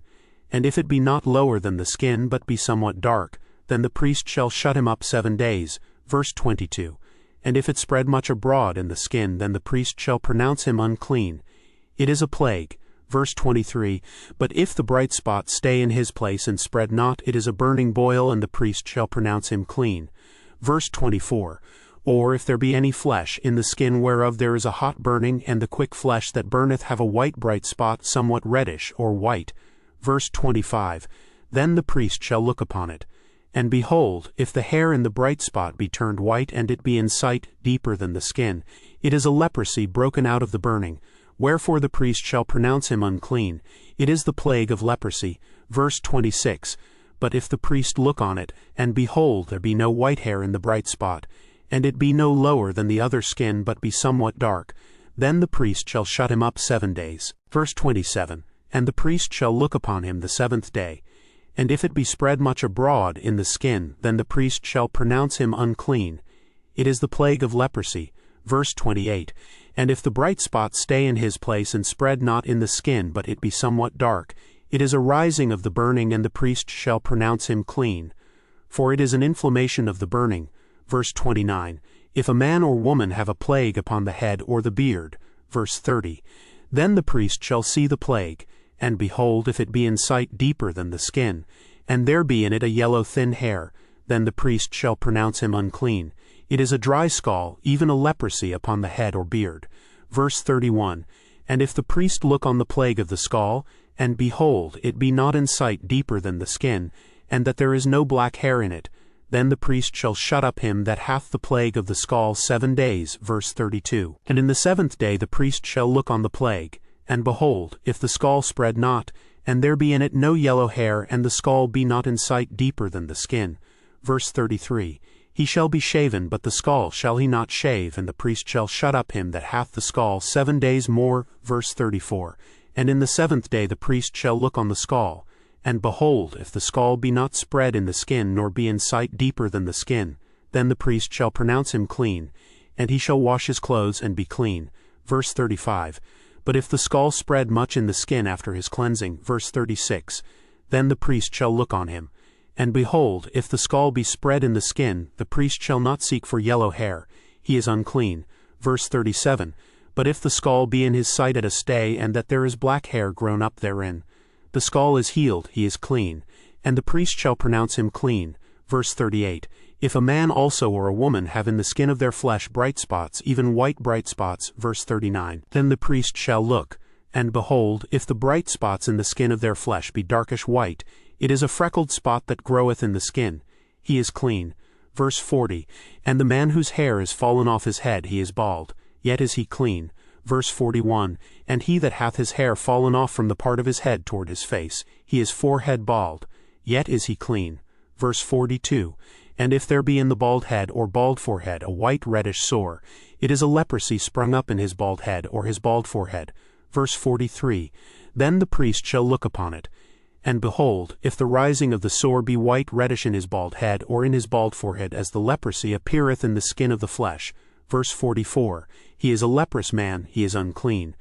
and if it be not lower than the skin, but be somewhat dark, then the priest shall shut him up 7 days. Verse 22, and if it spread much abroad in the skin, then the priest shall pronounce him unclean. It is a plague. Verse 23, but if the bright spot stay in his place and spread not, it is a burning boil, and the priest shall pronounce him clean. Verse 24, or if there be any flesh in the skin whereof there is a hot burning, and the quick flesh that burneth have a white bright spot, somewhat reddish, or white. Verse 25, then the priest shall look upon it. And behold, if the hair in the bright spot be turned white, and it be in sight deeper than the skin, it is a leprosy broken out of the burning. Wherefore the priest shall pronounce him unclean. It is the plague of leprosy. Verse 26, but if the priest look on it, and behold, there be no white hair in the bright spot, and it be no lower than the other skin, but be somewhat dark, then the priest shall shut him up 7 days. Verse 27, and the priest shall look upon him the 7th day. And if it be spread much abroad in the skin, then the priest shall pronounce him unclean. It is the plague of leprosy. Verse 28, and if the bright spot stay in his place and spread not in the skin, but it be somewhat dark, it is a rising of the burning, and the priest shall pronounce him clean. for it is an inflammation of the burning. Verse 29. If a man or woman have a plague upon the head or the beard. Verse 30. Then the priest shall see the plague, and behold, if it be in sight deeper than the skin, and there be in it a yellow thin hair, then the priest shall pronounce him unclean. It is a dry scall, even a leprosy upon the head or beard. Verse 31. And if the priest look on the plague of the scall, and behold, it be not in sight deeper than the skin, and that there is no black hair in it, then the priest shall shut up him that hath the plague of the scall 7 days. Verse 32. And in the 7th day the priest shall look on the plague, and behold, if the scall spread not, and there be in it no yellow hair, and the scall be not in sight deeper than the skin. Verse 33. He shall be shaven, but the scall shall he not shave, and the priest shall shut up him that hath the scall 7 days more. Verse 34. And in the 7th day the priest shall look on the scall, and behold, if the scall be not spread in the skin, nor be in sight deeper than the skin, then the priest shall pronounce him clean, and he shall wash his clothes and be clean. Verse 35. But if the scall spread much in the skin after his cleansing. Verse 36. Then the priest shall look on him. And behold, if the scall be spread in the skin, the priest shall not seek for yellow hair. He is unclean. Verse 37. But if the scall be in his sight at a stay, and that there is black hair grown up therein, the scall is healed, he is clean, and the priest shall pronounce him clean. Verse 38. If a man also or a woman have in the skin of their flesh bright spots, even white bright spots. Verse 39. Then the priest shall look, and behold, if the bright spots in the skin of their flesh be darkish white, it is a freckled spot that groweth in the skin. He is clean. Verse 40. And the man whose hair is fallen off his head, he is bald, yet is he clean. Verse 41. And he that hath his hair fallen off from the part of his head toward his face, he is forehead bald, yet is he clean. Verse 42. And if there be in the bald head or bald forehead a white reddish sore, it is a leprosy sprung up in his bald head or his bald forehead. Verse 43. Then the priest shall look upon it. And behold, if the rising of the sore be white reddish in his bald head or in his bald forehead, as the leprosy appeareth in the skin of the flesh. Verse 44. He is a leprous man, he is unclean.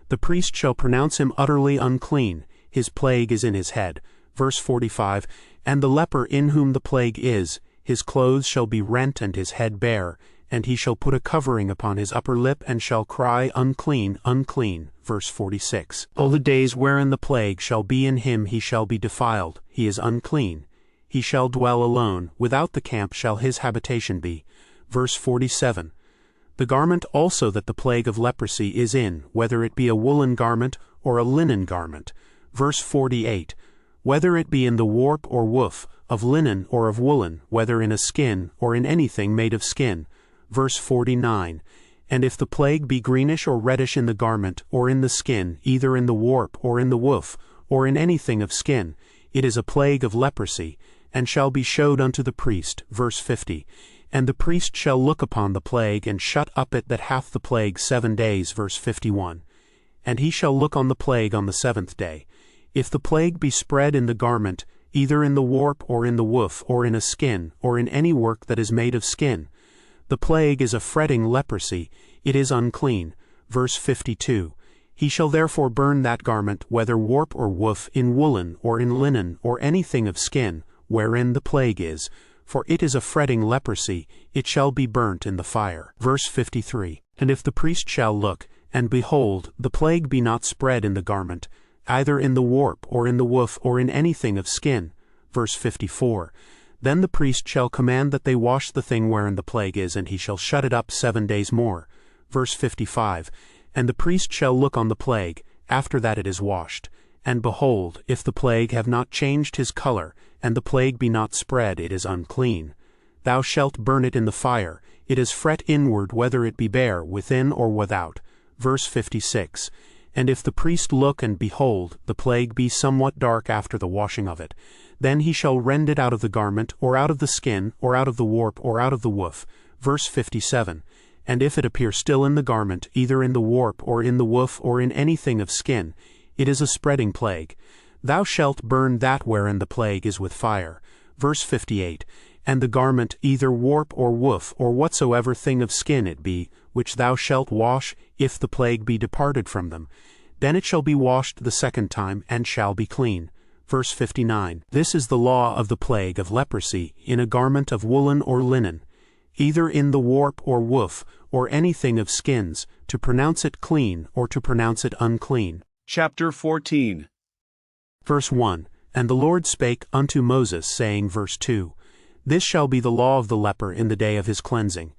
The priest shall pronounce him utterly unclean, his plague is in his head. Verse 45. And the leper in whom the plague is, his clothes shall be rent and his head bare, and he shall put a covering upon his upper lip, and shall cry, Unclean, unclean. Verse 46. All the days wherein the plague shall be in him he shall be defiled, he is unclean. He shall dwell alone, without the camp shall his habitation be. Verse 47. The garment also that the plague of leprosy is in, whether it be a woolen garment or a linen garment. Verse 48. Whether it be in the warp or woof, of linen or of woolen, whether in a skin or in anything made of skin. Verse 49. And if the plague be greenish or reddish in the garment, or in the skin, either in the warp or in the woof, or in anything of skin, it is a plague of leprosy, and shall be showed unto the priest. Verse 50. And the priest shall look upon the plague, and shut up it that hath the plague 7 days. Verse 51. And he shall look on the plague on the 7th day. If the plague be spread in the garment, either in the warp or in the woof, or in a skin, or in any work that is made of skin, the plague is a fretting leprosy, it is unclean. Verse 52. He shall therefore burn that garment, whether warp or woof, in woolen, or in linen, or anything of skin, wherein the plague is, for it is a fretting leprosy, it shall be burnt in the fire. Verse 53. And if the priest shall look, and behold, the plague be not spread in the garment, either in the warp, or in the woof, or in anything of skin. Verse 54. Then the priest shall command that they wash the thing wherein the plague is, and he shall shut it up 7 days more. Verse 55. And the priest shall look on the plague, after that it is washed. And behold, if the plague have not changed his color, and the plague be not spread, it is unclean. Thou shalt burn it in the fire, it is fret inward, whether it be bare, within or without. Verse 56. And if the priest look, and behold, the plague be somewhat dark after the washing of it, then he shall rend it out of the garment, or out of the skin, or out of the warp, or out of the woof. Verse 57. And if it appear still in the garment, either in the warp, or in the woof, or in anything of skin, it is a spreading plague. Thou shalt burn that wherein the plague is with fire. Verse 58. And the garment, either warp or woof, or whatsoever thing of skin it be, which thou shalt wash, if the plague be departed from them, then it shall be washed the 2nd time, and shall be clean. Verse 59. This is the law of the plague of leprosy in a garment of woolen or linen, either in the warp or woof, or anything of skins, to pronounce it clean or to pronounce it unclean. Chapter 14. Verse 1. And the Lord spake unto Moses, saying, verse 2, This shall be the law of the leper in the day of his cleansing.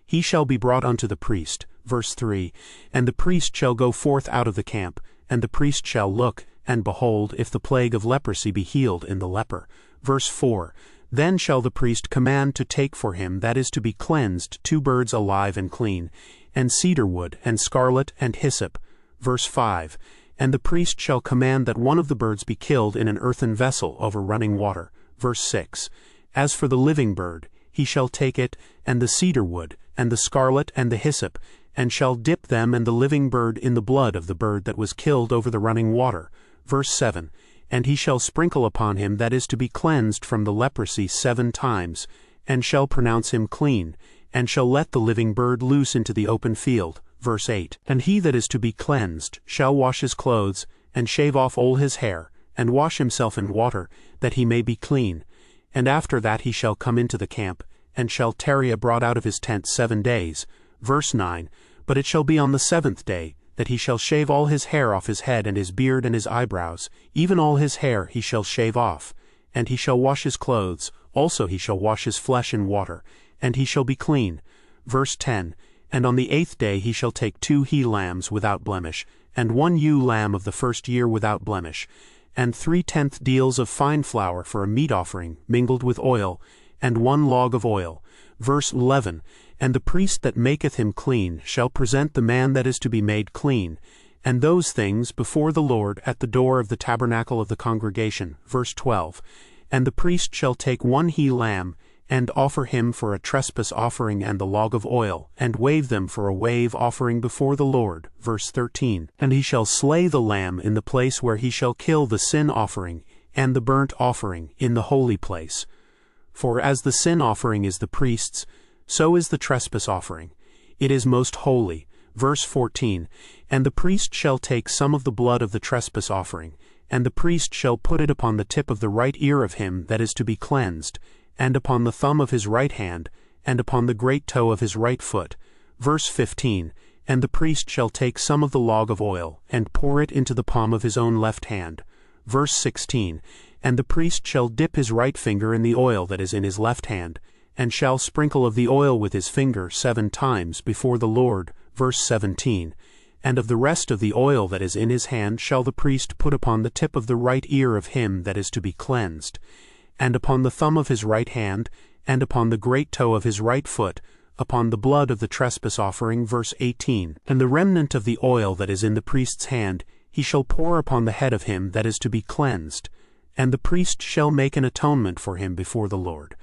He shall be brought unto the priest. Verse 3. And the priest shall go forth out of the camp, and the priest shall look, and behold, if the plague of leprosy be healed in the leper. Verse 4. Then shall the priest command to take for him that is to be cleansed 2 birds alive and clean, and cedar wood, and scarlet, and hyssop. Verse 5. And the priest shall command that one of the birds be killed in an earthen vessel over running water. Verse 6. As for the living bird, he shall take it, and the cedar wood, and the scarlet, and the hyssop, and shall dip them and the living bird in the blood of the bird that was killed over the running water. Verse 7. And he shall sprinkle upon him that is to be cleansed from the leprosy 7 times, and shall pronounce him clean, and shall let the living bird loose into the open field. Verse 8. And he that is to be cleansed shall wash his clothes, and shave off all his hair, and wash himself in water, that he may be clean. And after that he shall come into the camp, and shall tarry abroad out of his tent 7 days. Verse 9. But it shall be on the 7th day, that he shall shave all his hair off his head, and his beard, and his eyebrows, even all his hair he shall shave off. And he shall wash his clothes, also he shall wash his flesh in water, and he shall be clean. Verse 10. And on the 8th day he shall take 2 he-lambs without blemish, and 1 ewe-lamb of the first year without blemish, and 3/10 deals of fine flour for a meat offering, mingled with oil, and 1 log of oil. Verse 11. And the priest that maketh him clean shall present the man that is to be made clean, and those things before the Lord at the door of the tabernacle of the congregation. Verse 12. And the priest shall take 1 he-lamb, and offer him for a trespass offering and the log of oil, and wave them for a wave offering before the Lord. Verse 13. And he shall slay the lamb in the place where he shall kill the sin offering and the burnt offering in the holy place. For as the sin offering is the priest's, so is the trespass offering. It is most holy. Verse 14. And the priest shall take some of the blood of the trespass offering, and the priest shall put it upon the tip of the right ear of him that is to be cleansed, and upon the thumb of his right hand, and upon the great toe of his right foot. Verse 15. And the priest shall take some of the log of oil, and pour it into the palm of his own left hand. Verse 16. And the priest shall dip his right finger in the oil that is in his left hand, and shall sprinkle of the oil with his finger 7 times before the Lord. Verse 17. And of the rest of the oil that is in his hand shall the priest put upon the tip of the right ear of him that is to be cleansed, and upon the thumb of his right hand, and upon the great toe of his right foot, upon the blood of the trespass offering. Verse 18. And the remnant of the oil that is in the priest's hand he shall pour upon the head of him that is to be cleansed, and the priest shall make an atonement for him before the Lord.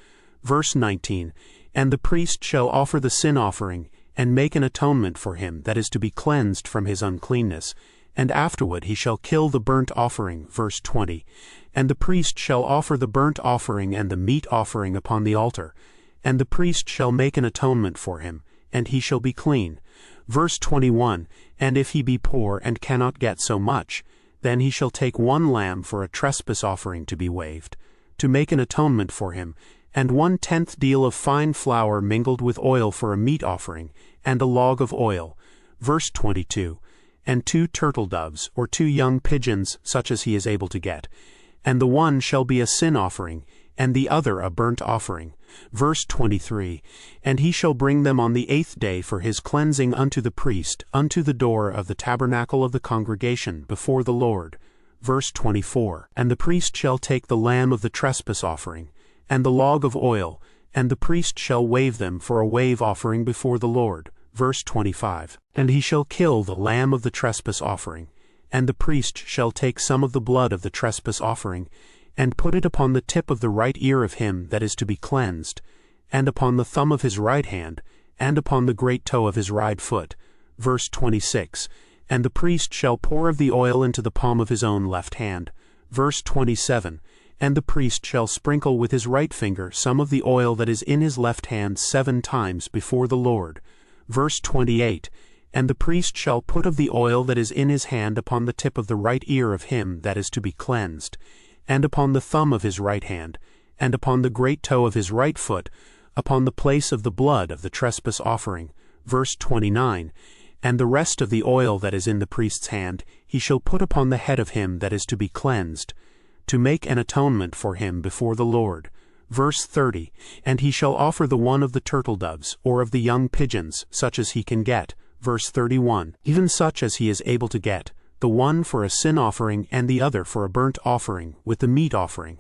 Verse 19. And the priest shall offer the sin offering, and make an atonement for him that is to be cleansed from his uncleanness, and afterward he shall kill the burnt offering. Verse 20. And the priest shall offer the burnt offering and the meat offering upon the altar, and the priest shall make an atonement for him, and he shall be clean. Verse 21. And if he be poor and cannot get so much, then he shall take 1 lamb for a trespass offering to be waved, to make an atonement for him, and 1/10 deal of fine flour mingled with oil for a meat offering, and a log of oil. Verse 22. And 2 turtle doves, or 2 young pigeons, such as he is able to get, and the one shall be a sin offering, and the other a burnt offering. Verse 23. And he shall bring them on the 8th day for his cleansing unto the priest, unto the door of the tabernacle of the congregation, before the Lord. Verse 24. And the priest shall take the lamb of the trespass offering, and the log of oil, and the priest shall wave them for a wave offering before the Lord. Verse 25. And he shall kill the lamb of the trespass offering, and the priest shall take some of the blood of the trespass offering, and put it upon the tip of the right ear of him that is to be cleansed, and upon the thumb of his right hand, and upon the great toe of his right foot. Verse 26. And the priest shall pour of the oil into the palm of his own left hand. Verse 27. And the priest shall sprinkle with his right finger some of the oil that is in his left hand 7 times before the Lord. Verse 28. And the priest shall put of the oil that is in his hand upon the tip of the right ear of him that is to be cleansed, and upon the thumb of his right hand, and upon the great toe of his right foot, upon the place of the blood of the trespass offering. Verse 29. And the rest of the oil that is in the priest's hand he shall put upon the head of him that is to be cleansed, to make an atonement for him before the Lord. Verse 30. And he shall offer the one of the turtle doves, or of the young pigeons, such as he can get. Verse 31. Even such as he is able to get, the one for a sin offering and the other for a burnt offering, with the meat offering.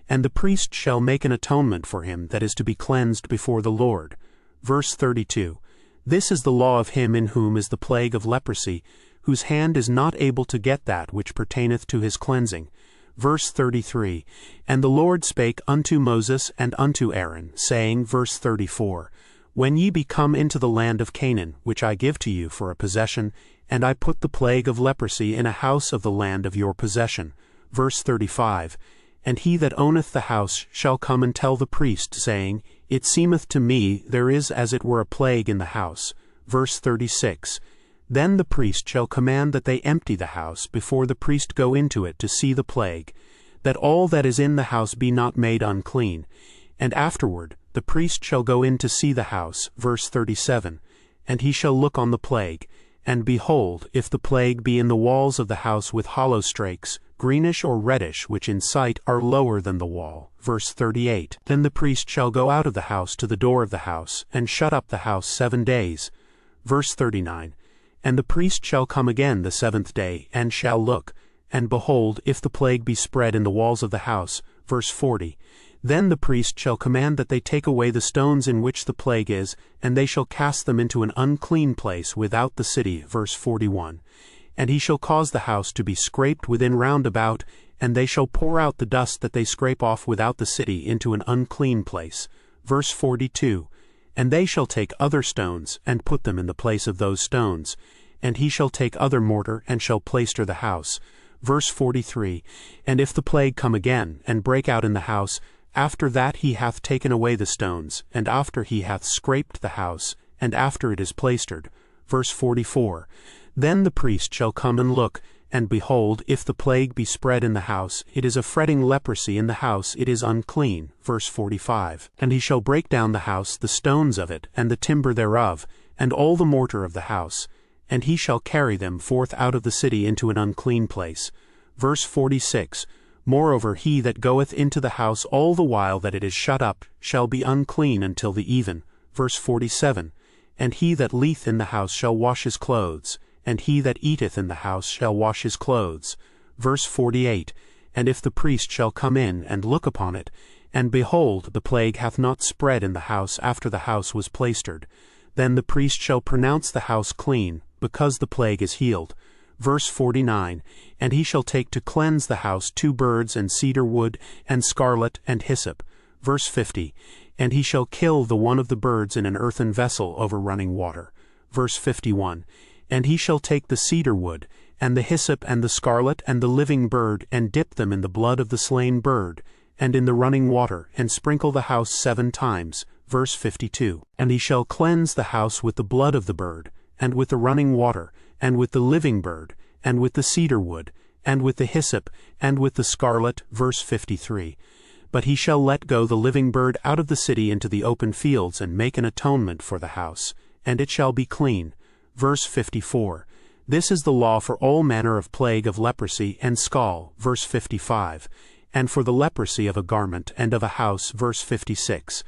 And the priest shall make an atonement for him that is to be cleansed before the Lord. Verse 32. This is the law of him in whom is the plague of leprosy, whose hand is not able to get that which pertaineth to his cleansing. Verse 33. And the Lord spake unto Moses and unto Aaron, saying, verse 34, When ye be come into the land of Canaan, which I give to you for a possession, and I put the plague of leprosy in a house of the land of your possession. Verse 35. And he that owneth the house shall come and tell the priest, saying, It seemeth to me there is as it were a plague in the house. Verse 36. Then the priest shall command that they empty the house before the priest go into it to see the plague, that all that is in the house be not made unclean. And afterward the priest shall go in to see the house. Verse 37. And he shall look on the plague, and behold, if the plague be in the walls of the house with hollow strakes, greenish or reddish, which in sight are lower than the wall. Verse 38. Then the priest shall go out of the house to the door of the house, and shut up the house 7 days. Verse 39. And the priest shall come again the 7th day, and shall look, and behold, if the plague be spread in the walls of the house. Verse 40. Then the priest shall command that they take away the stones in which the plague is, and they shall cast them into an unclean place without the city. Verse 41. And he shall cause the house to be scraped within round about, and they shall pour out the dust that they scrape off without the city into an unclean place. Verse 42. And they shall take other stones, and put them in the place of those stones. And he shall take other mortar, and shall plaister the house. Verse 43. And if the plague come again, and break out in the house, after that he hath taken away the stones, and after he hath scraped the house, and after it is plaistered. Verse 44. Then the priest shall come and look, and behold, if the plague be spread in the house, it is a fretting leprosy in the house, it is unclean. Verse 45. And he shall break down the house, the stones of it, and the timber thereof, and all the mortar of the house, and he shall carry them forth out of the city into an unclean place. Verse 46. Moreover, he that goeth into the house all the while that it is shut up shall be unclean until the even. Verse 47. And he that lieth in the house shall wash his clothes, and he that eateth in the house shall wash his clothes. Verse 48. And if the priest shall come in and look upon it, and behold, the plague hath not spread in the house after the house was plaistered, then the priest shall pronounce the house clean, because the plague is healed. Verse 49. And he shall take to cleanse the house 2 birds, and cedar wood, and scarlet, and hyssop. Verse 50. And he shall kill the one of the birds in an earthen vessel over running water. Verse 51. And he shall take the cedar wood, and the hyssop, and the scarlet, and the living bird, and dip them in the blood of the slain bird, and in the running water, and sprinkle the house 7 times. Verse 52. And he shall cleanse the house with the blood of the bird, and with the running water, and with the living bird, and with the cedar wood, and with the hyssop, and with the scarlet. Verse 53. But he shall let go the living bird out of the city into the open fields, and make an atonement for the house, and it shall be clean. Verse 54. This is the law for all manner of plague of leprosy and scall. Verse 55. And for the leprosy of a garment and of a house. Verse 56.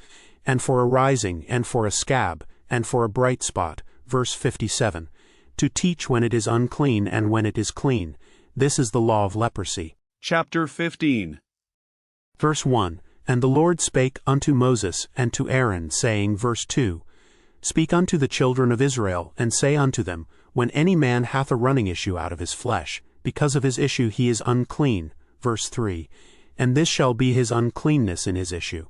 And for a rising, and for a scab, and for a bright spot. Verse 57. To teach when it is unclean and when it is clean. This is the law of leprosy. Chapter 15. Verse 1. And the Lord spake unto Moses and to Aaron, saying, verse 2, Speak unto the children of Israel, and say unto them, When any man hath a running issue out of his flesh, because of his issue he is unclean. Verse 3. And this shall be his uncleanness in his issue.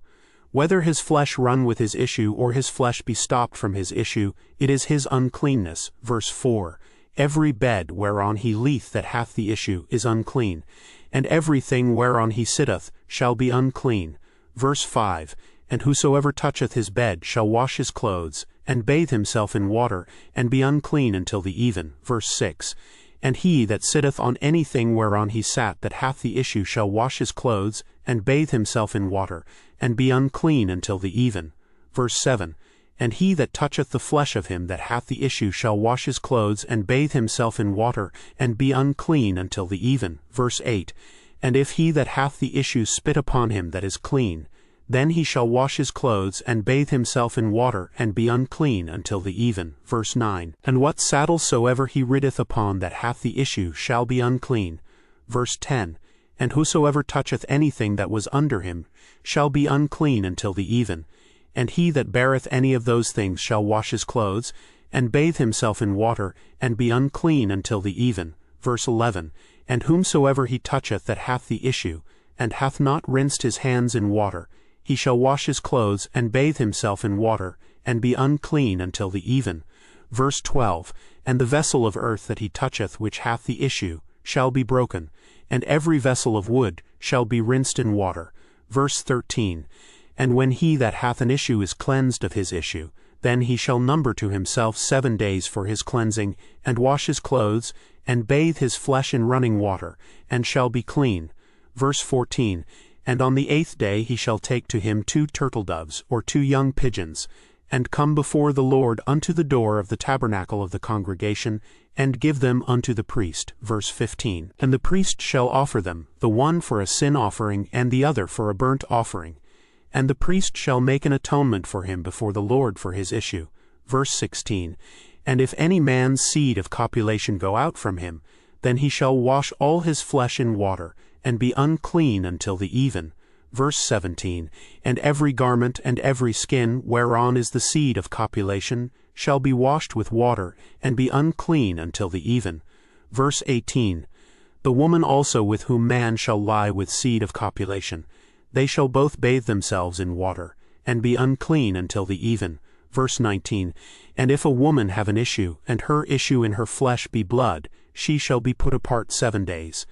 Whether his flesh run with his issue, or his flesh be stopped from his issue, it is his uncleanness. Verse 4. Every bed whereon he lieth that hath the issue is unclean, and every thing whereon he sitteth shall be unclean. Verse 5. And whosoever toucheth his bed shall wash his clothes, and bathe himself in water, and be unclean until the even. Verse 6. And he that sitteth on anything whereon he sat that hath the issue shall wash his clothes, and bathe himself in water, and be unclean until the even. Verse 7. And he that toucheth the flesh of him that hath the issue shall wash his clothes, and bathe himself in water, and be unclean until the even. Verse 8. And if he that hath the issue spit upon him that is clean, then he shall wash his clothes, and bathe himself in water, and be unclean until the even. Verse 9. And what saddle soever he rideth upon that hath the issue shall be unclean. Verse 10. And whosoever toucheth anything that was under him shall be unclean until the even. And he that beareth any of those things shall wash his clothes, and bathe himself in water, and be unclean until the even. Verse 11. And whomsoever he toucheth that hath the issue, and hath not rinsed his hands in water, he shall wash his clothes, and bathe himself in water, and be unclean until the even. Verse 12. And the vessel of earth that he toucheth which hath the issue shall be broken, and every vessel of wood shall be rinsed in water. Verse 13. And when he that hath an issue is cleansed of his issue, then he shall number to himself 7 days for his cleansing, and wash his clothes, and bathe his flesh in running water, and shall be clean. Verse 14. And on the 8th day he shall take to him 2 turtledoves, or 2 young pigeons, and come before the Lord unto the door of the tabernacle of the congregation, and give them unto the priest. Verse 15. And the priest shall offer them, the one for a sin offering, and the other for a burnt offering. And the priest shall make an atonement for him before the Lord for his issue. Verse 16. And if any man's seed of copulation go out from him, then he shall wash all his flesh in water, and be unclean until the even. Verse 17. And every garment and every skin whereon is the seed of copulation shall be washed with water, and be unclean until the even. Verse 18. The woman also with whom man shall lie with seed of copulation, they shall both bathe themselves in water, and be unclean until the even. Verse 19. And if a woman have an issue, and her issue in her flesh be blood, she shall be put apart 7 days.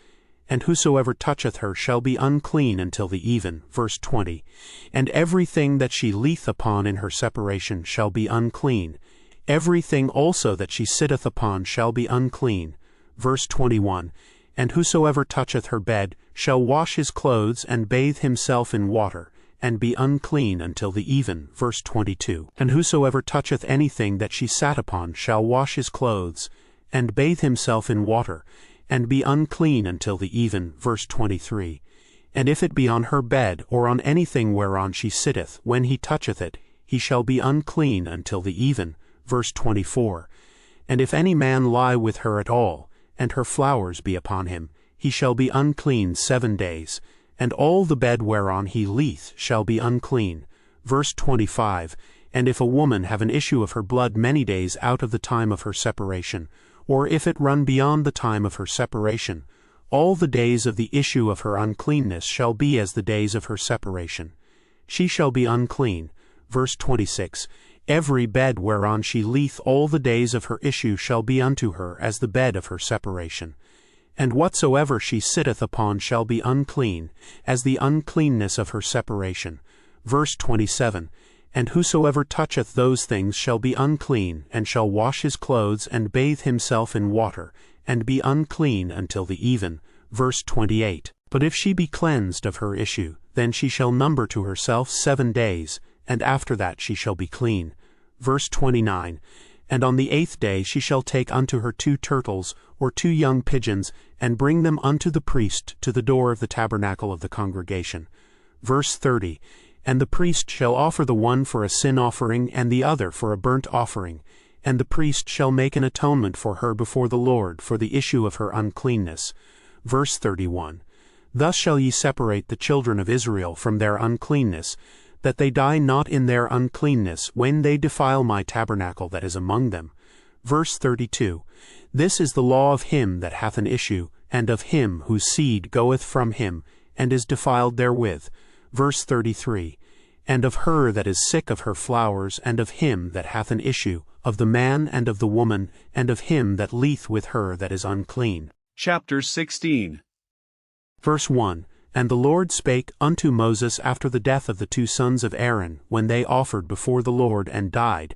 And whosoever toucheth her shall be unclean until the even. Verse 20. And everything that she leeth upon in her separation shall be unclean. Everything also that she sitteth upon shall be unclean. Verse 21. And whosoever toucheth her bed shall wash his clothes, and bathe himself in water, and be unclean until the even. Verse 22. And whosoever toucheth anything that she sat upon shall wash his clothes, and bathe himself in water, and be unclean until the even. Verse 23. And if it be on her bed, or on anything whereon she sitteth, when he toucheth it, he shall be unclean until the even. Verse 24. And if any man lie with her at all, and her flowers be upon him, he shall be unclean 7 days, and all the bed whereon he lieth shall be unclean. Verse 25. And if a woman have an issue of her blood many days out of the time of her separation, or if it run beyond the time of her separation, all the days of the issue of her uncleanness shall be as the days of her separation. She shall be unclean. Verse 26. Every bed whereon she lieth all the days of her issue shall be unto her as the bed of her separation. And whatsoever she sitteth upon shall be unclean, as the uncleanness of her separation. Verse 27. And whosoever toucheth those things shall be unclean, and shall wash his clothes, and bathe himself in water, and be unclean until the even. Verse 28. But if she be cleansed of her issue, then she shall number to herself 7 days, and after that she shall be clean. Verse 29. And on the 8th day she shall take unto her 2 turtles, or 2 young pigeons, and bring them unto the priest to the door of the tabernacle of the congregation. Verse 30. And the priest shall offer the one for a sin offering, and the other for a burnt offering. And the priest shall make an atonement for her before the Lord for the issue of her uncleanness. Verse 31. Thus shall ye separate the children of Israel from their uncleanness, that they die not in their uncleanness when they defile my tabernacle that is among them. Verse 32. This is the law of him that hath an issue, and of him whose seed goeth from him, and is defiled therewith. Verse 33. And of her that is sick of her flowers, and of him that hath an issue, of the man and of the woman, and of him that lieth with her that is unclean. Chapter 16. Verse 1. And the Lord spake unto Moses after the death of the 2 sons of Aaron, when they offered before the Lord and died.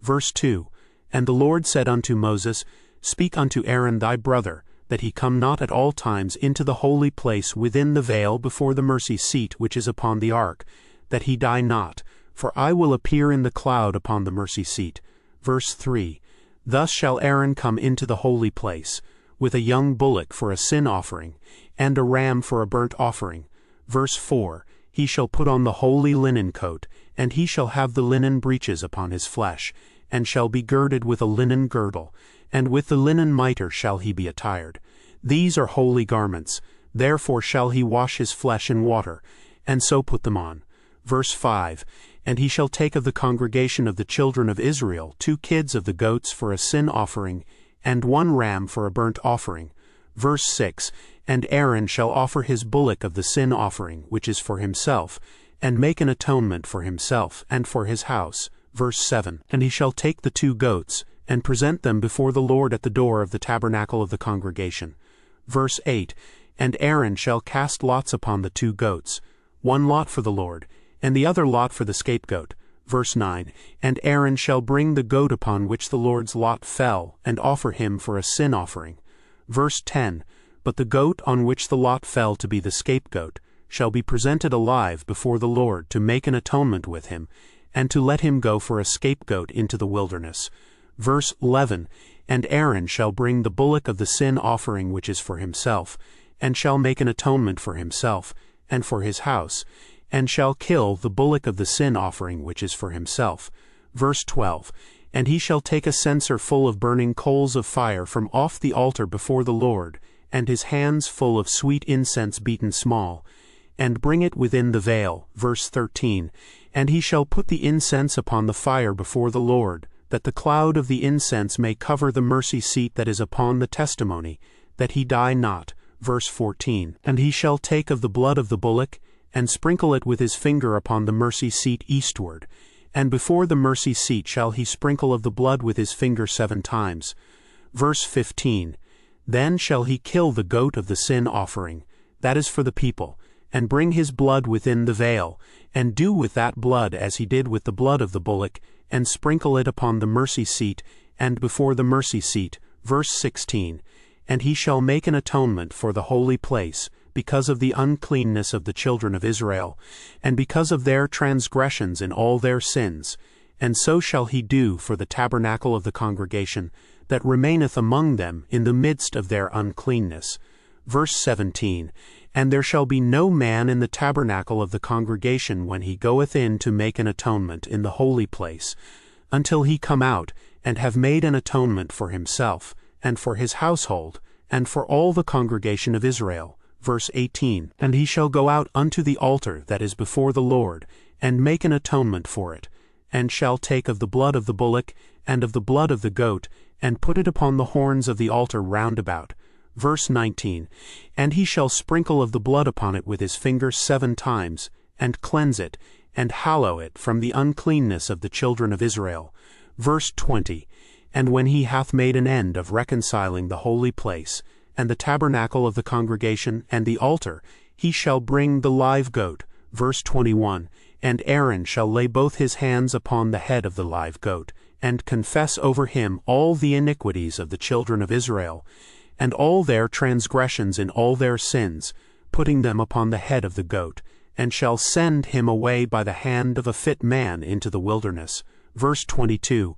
Verse 2. And the Lord said unto Moses, Speak unto Aaron thy brother, that he come not at all times into the holy place within the veil before the mercy seat which is upon the ark, that he die not, for I will appear in the cloud upon the mercy seat. Verse 3. Thus shall Aaron come into the holy place, with a young bullock for a sin offering, and a ram for a burnt offering. Verse 4. He shall put on the holy linen coat, and he shall have the linen breeches upon his flesh, and shall be girded with a linen girdle, and with the linen mitre shall he be attired. These are holy garments, therefore shall he wash his flesh in water, and so put them on. Verse 5. And he shall take of the congregation of the children of Israel 2 kids of the goats for a sin offering, and 1 ram for a burnt offering. Verse 6. And Aaron shall offer his bullock of the sin offering, which is for himself, and make an atonement for himself and for his house. Verse 7. And he shall take the 2 goats, and present them before the Lord at the door of the tabernacle of the congregation. Verse 8. And Aaron shall cast lots upon the 2 goats, 1 lot for the Lord, and the other lot for the scapegoat. Verse 9. And Aaron shall bring the goat upon which the Lord's lot fell, and offer him for a sin offering. Verse 10. But the goat on which the lot fell to be the scapegoat shall be presented alive before the Lord to make an atonement with him, and to let him go for a scapegoat into the wilderness. Verse 11. And Aaron shall bring the bullock of the sin offering which is for himself, and shall make an atonement for himself, and for his house, and shall kill the bullock of the sin offering which is for himself. Verse 12. And he shall take a censer full of burning coals of fire from off the altar before the Lord, and his hands full of sweet incense beaten small, and bring it within the veil. Verse 13. And he shall put the incense upon the fire before the Lord, that the cloud of the incense may cover the mercy seat that is upon the testimony, that he die not. Verse 14. And he shall take of the blood of the bullock, and sprinkle it with his finger upon the mercy seat eastward, and before the mercy seat shall he sprinkle of the blood with his finger 7 times. Verse 15. Then shall he kill the goat of the sin offering, that is for the people, and bring his blood within the veil, and do with that blood as he did with the blood of the bullock, and sprinkle it upon the mercy seat, and before the mercy seat. Verse 16. And he shall make an atonement for the holy place, because of the uncleanness of the children of Israel, and because of their transgressions in all their sins. And so shall he do for the tabernacle of the congregation, that remaineth among them in the midst of their uncleanness. Verse 17. And there shall be no man in the tabernacle of the congregation when he goeth in to make an atonement in the holy place, until he come out, and have made an atonement for himself, and for his household, and for all the congregation of Israel. Verse 18. And he shall go out unto the altar that is before the Lord, and make an atonement for it, and shall take of the blood of the bullock, and of the blood of the goat, and put it upon the horns of the altar round about. Verse 19. And he shall sprinkle of the blood upon it with his finger 7 times, and cleanse it, and hallow it from the uncleanness of the children of Israel. Verse 20. And when he hath made an end of reconciling the holy place, and the tabernacle of the congregation, and the altar, he shall bring the live goat. Verse 21. And Aaron shall lay both his hands upon the head of the live goat, and confess over him all the iniquities of the children of Israel, and all their transgressions in all their sins, putting them upon the head of the goat, and shall send him away by the hand of a fit man into the wilderness. Verse 22.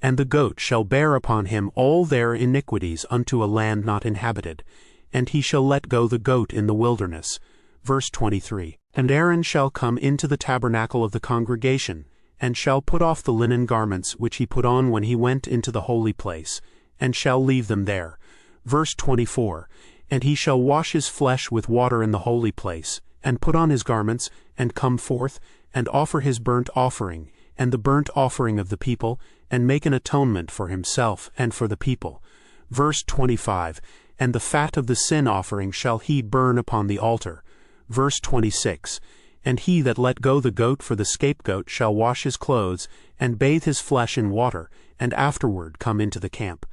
And the goat shall bear upon him all their iniquities unto a land not inhabited, and he shall let go the goat in the wilderness. Verse 23. And Aaron shall come into the tabernacle of the congregation, and shall put off the linen garments which he put on when he went into the holy place, and shall leave them there. Verse 24. And he shall wash his flesh with water in the holy place, and put on his garments, and come forth, and offer his burnt offering, and the burnt offering of the people, and make an atonement for himself and for the people. Verse 25. And the fat of the sin offering shall he burn upon the altar. Verse 26. And he that let go the goat for the scapegoat shall wash his clothes, and bathe his flesh in water, and afterward come into the camp.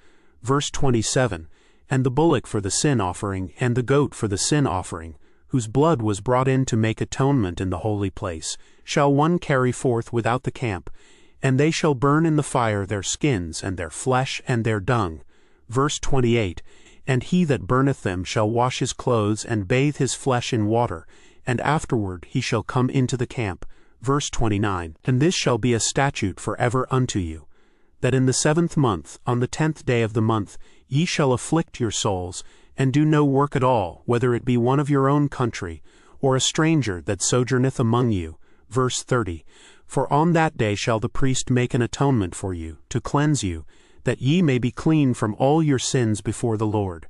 Verse 27. And the bullock for the sin offering, and the goat for the sin offering, whose blood was brought in to make atonement in the holy place, shall one carry forth without the camp, and they shall burn in the fire their skins, and their flesh, and their dung. Verse 28, And he that burneth them shall wash his clothes and bathe his flesh in water, and afterward he shall come into the camp. Verse 29, And this shall be a statute forever unto you, that in the 7th month, on the 10th day of the month, ye shall afflict your souls, and do no work at all, whether it be one of your own country, or a stranger that sojourneth among you. Verse 30, For on that day shall the priest make an atonement for you, to cleanse you, that ye may be clean from all your sins before the Lord.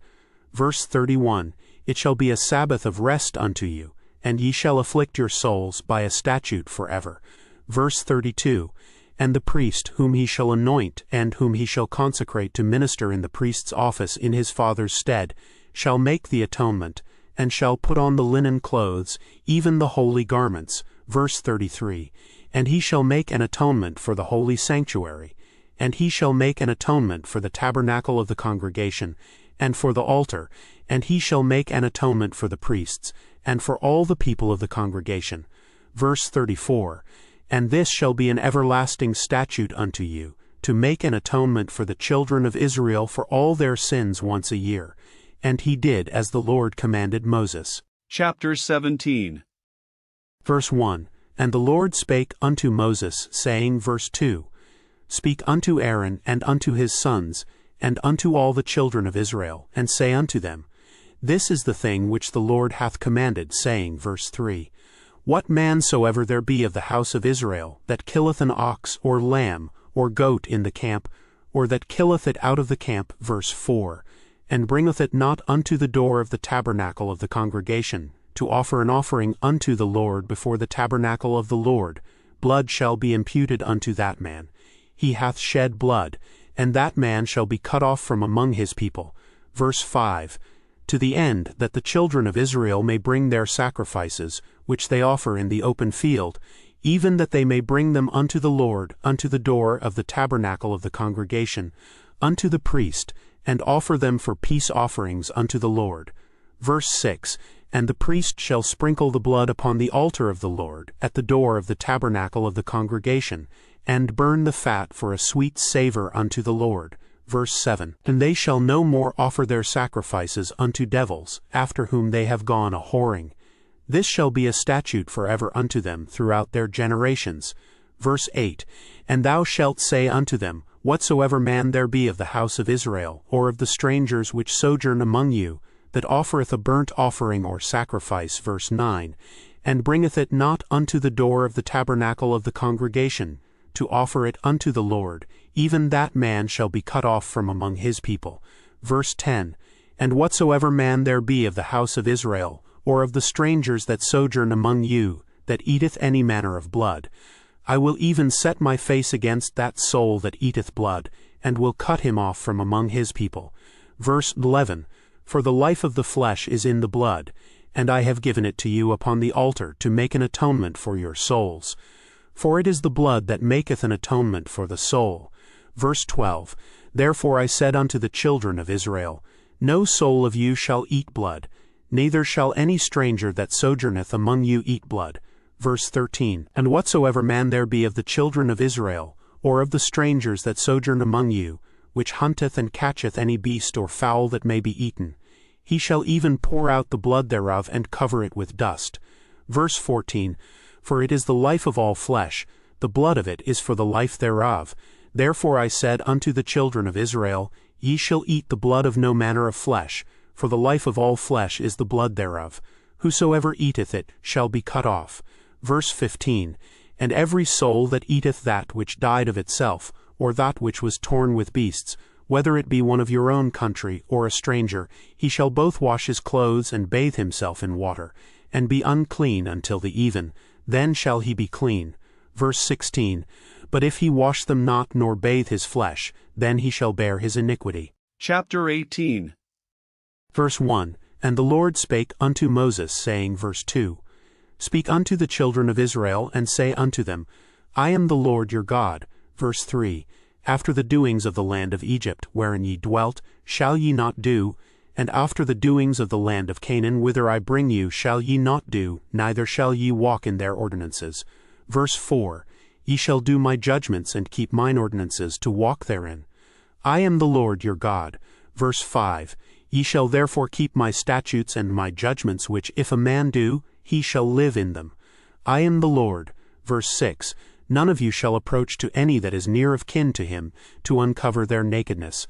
Verse 31, It shall be a Sabbath of rest unto you, and ye shall afflict your souls by a statute forever. Verse 32, And the priest whom he shall anoint, and whom he shall consecrate to minister in the priest's office in his father's stead, shall make the atonement, and shall put on the linen clothes, even the holy garments. Verse 33, And he shall make an atonement for the holy sanctuary, and he shall make an atonement for the tabernacle of the congregation, and for the altar, and he shall make an atonement for the priests, and for all the people of the congregation. Verse 34, And this shall be an everlasting statute unto you, to make an atonement for the children of Israel for all their sins once a year. And he did as the Lord commanded Moses. Chapter 17. Verse 1, And the Lord spake unto Moses, saying, Verse 2, Speak unto Aaron and unto his sons, and unto all the children of Israel, and say unto them, This is the thing which the Lord hath commanded, saying, Verse 3, What man soever there be of the house of Israel, that killeth an ox, or lamb, or goat in the camp, or that killeth it out of the camp, verse 4, and bringeth it not unto the door of the tabernacle of the congregation, to offer an offering unto the Lord before the tabernacle of the Lord, blood shall be imputed unto that man. He hath shed blood, and that man shall be cut off from among his people. Verse 5, To the end that the children of Israel may bring their sacrifices, which they offer in the open field, even that they may bring them unto the Lord, unto the door of the tabernacle of the congregation, unto the priest, and offer them for peace offerings unto the Lord. Verse 6, And the priest shall sprinkle the blood upon the altar of the Lord, at the door of the tabernacle of the congregation, and burn the fat for a sweet savor unto the Lord. Verse 7, And they shall no more offer their sacrifices unto devils, after whom they have gone a whoring. This shall be a statute forever unto them throughout their generations. Verse 8, And thou shalt say unto them, Whatsoever man there be of the house of Israel, or of the strangers which sojourn among you, that offereth a burnt offering or sacrifice, verse 9, and bringeth it not unto the door of the tabernacle of the congregation, to offer it unto the Lord, even that man shall be cut off from among his people. Verse 10, And whatsoever man there be of the house of Israel, or of the strangers that sojourn among you, that eateth any manner of blood, I will even set my face against that soul that eateth blood, and will cut him off from among his people. Verse 11, For the life of the flesh is in the blood, and I have given it to you upon the altar to make an atonement for your souls. For it is the blood that maketh an atonement for the soul. Verse 12, Therefore I said unto the children of Israel, No soul of you shall eat blood, neither shall any stranger that sojourneth among you eat blood. Verse 13, And whatsoever man there be of the children of Israel, or of the strangers that sojourn among you, which hunteth and catcheth any beast or fowl that may be eaten, he shall even pour out the blood thereof and cover it with dust. Verse 14, For it is the life of all flesh, the blood of it is for the life thereof. Therefore I said unto the children of Israel, Ye shall eat the blood of no manner of flesh, for the life of all flesh is the blood thereof. Whosoever eateth it shall be cut off. Verse 15, And every soul that eateth that which died of itself, or that which was torn with beasts, whether it be one of your own country or a stranger, he shall both wash his clothes and bathe himself in water, and be unclean until the even, then shall he be clean. Verse 16, But if he wash them not nor bathe his flesh, then he shall bear his iniquity. Chapter 18. Verse 1, And the Lord spake unto Moses, saying, Verse 2, Speak unto the children of Israel, and say unto them, I am the Lord your God. Verse 3, After the doings of the land of Egypt, wherein ye dwelt, shall ye not do, and after the doings of the land of Canaan, whither I bring you, shall ye not do, neither shall ye walk in their ordinances. Verse 4, Ye shall do my judgments and keep mine ordinances, to walk therein. I am the Lord your God. Verse 5, Ye shall therefore keep my statutes and my judgments, which if a man do, he shall live in them. I am the Lord. Verse 6, None of you shall approach to any that is near of kin to him, to uncover their nakedness.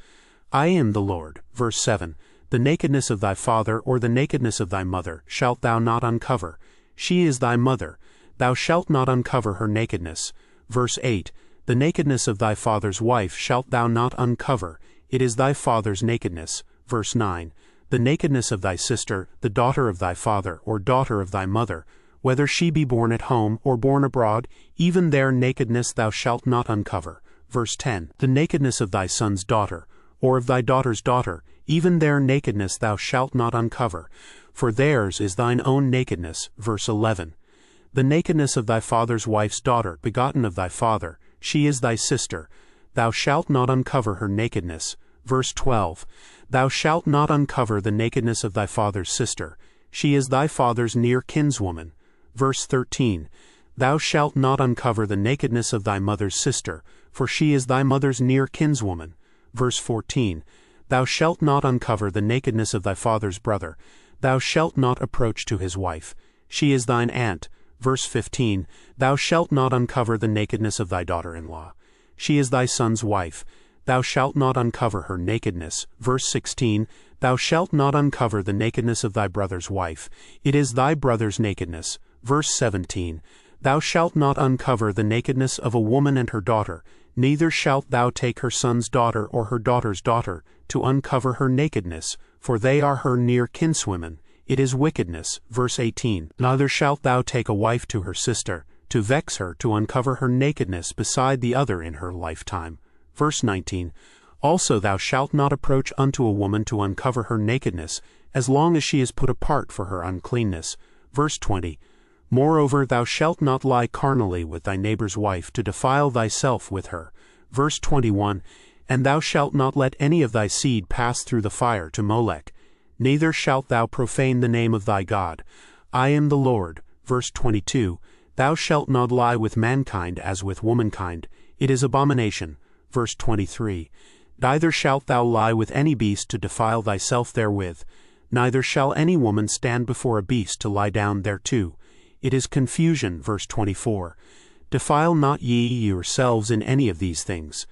I am the Lord. Verse 7, The nakedness of thy father or the nakedness of thy mother shalt thou not uncover. She is thy mother. Thou shalt not uncover her nakedness. Verse 8, The nakedness of thy father's wife shalt thou not uncover. It is thy father's nakedness. Verse 9, The nakedness of thy sister, the daughter of thy father, or daughter of thy mother, whether she be born at home or born abroad, even their nakedness thou shalt not uncover. Verse 10, The nakedness of thy son's daughter, or of thy daughter's daughter, even their nakedness thou shalt not uncover, for theirs is thine own nakedness. Verse 11, The nakedness of thy father's wife's daughter, begotten of thy father, she is thy sister, thou shalt not uncover her nakedness. Verse 12, Thou shalt not uncover the nakedness of thy father's sister, she is thy father's near kinswoman. Verse 13, Thou shalt not uncover the nakedness of thy mother's sister, for she is thy mother's near kinswoman. Verse 14, Thou shalt not uncover the nakedness of thy father's brother, thou shalt not approach to his wife, she is thine aunt. Verse 15, Thou shalt not uncover the nakedness of thy daughter-in-law, she is thy son's wife, thou shalt not uncover her nakedness. Verse 16, Thou shalt not uncover the nakedness of thy brother's wife, it is thy brother's nakedness. Verse 17, Thou shalt not uncover the nakedness of a woman and her daughter, neither shalt thou take her son's daughter or her daughter's daughter, to uncover her nakedness, for they are her near kinswomen, it is wickedness. Verse 18, Neither shalt thou take a wife to her sister, to vex her, to uncover her nakedness beside the other in her lifetime. Verse 19, Also thou shalt not approach unto a woman to uncover her nakedness, as long as she is put apart for her uncleanness. Verse 20, Moreover thou shalt not lie carnally with thy neighbor's wife, to defile thyself with her. Verse 21, And thou shalt not let any of thy seed pass through the fire to Molech, neither shalt thou profane the name of thy God. I am the Lord. Verse 22, Thou shalt not lie with mankind as with womankind, it is abomination. Verse 23, Neither shalt thou lie with any beast to defile thyself therewith, neither shall any woman stand before a beast to lie down thereto. It is confusion. Verse 24, Defile not ye yourselves in any of these things,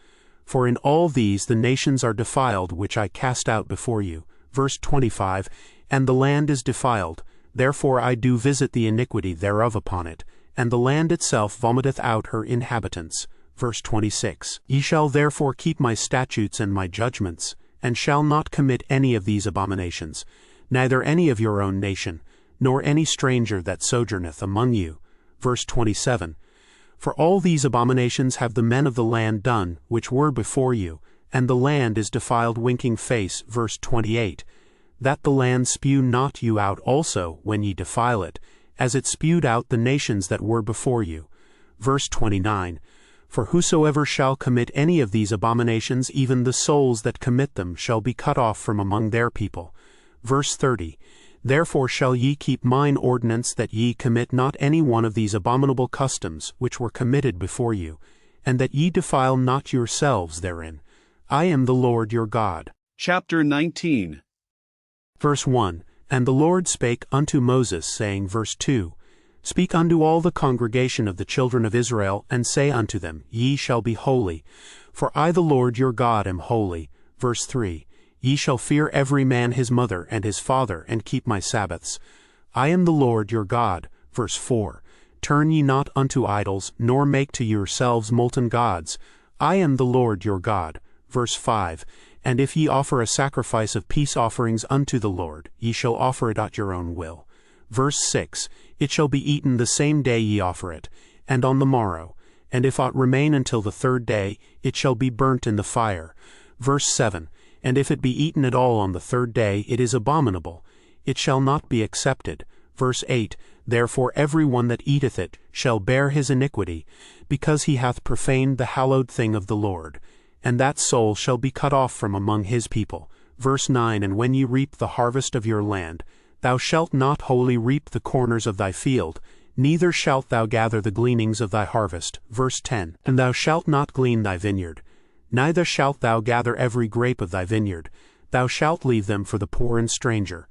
for in all these the nations are defiled which I cast out before you. Verse 25, And the land is defiled, therefore I do visit the iniquity thereof upon it, and the land itself vomiteth out her inhabitants. Verse 26, Ye shall therefore keep my statutes and my judgments, and shall not commit any of these abominations, neither any of your own nation, nor any stranger that sojourneth among you. Verse 27, For all these abominations have the men of the land done, which were before you, and the land is defiled winking face. Verse 28, That the land spew not you out also when ye defile it, as it spewed out the nations that were before you. Verse 29, For whosoever shall commit any of these abominations, even the souls that commit them shall be cut off from among their people. Verse 30, Therefore shall ye keep mine ordinance, that ye commit not any one of these abominable customs which were committed before you, and that ye defile not yourselves therein. I am the Lord your God. Chapter 19. Verse 1, And the Lord spake unto Moses, saying, Verse 2, Speak unto all the congregation of the children of Israel, and say unto them, Ye shall be holy, for I the Lord your God am holy. Verse 3, Ye shall fear every man his mother and his father, and keep my Sabbaths. I am the Lord your God. Verse 4, Turn ye not unto idols, nor make to yourselves molten gods. I am the Lord your God. Verse 5, And if ye offer a sacrifice of peace offerings unto the Lord, ye shall offer it at your own will. Verse 6, It shall be eaten the same day ye offer it, and on the morrow, and if aught remain until the third day, it shall be burnt in the fire. Verse 7, And if it be eaten at all on the third day, it is abominable, it shall not be accepted. Verse 8, Therefore every one that eateth it shall bear his iniquity, because he hath profaned the hallowed thing of the Lord, and that soul shall be cut off from among his people. Verse 9, And when ye reap the harvest of your land, thou shalt not wholly reap the corners of thy field, neither shalt thou gather the gleanings of thy harvest. Verse 10, And thou shalt not glean thy vineyard, neither shalt thou gather every grape of thy vineyard, thou shalt leave them for the poor and stranger.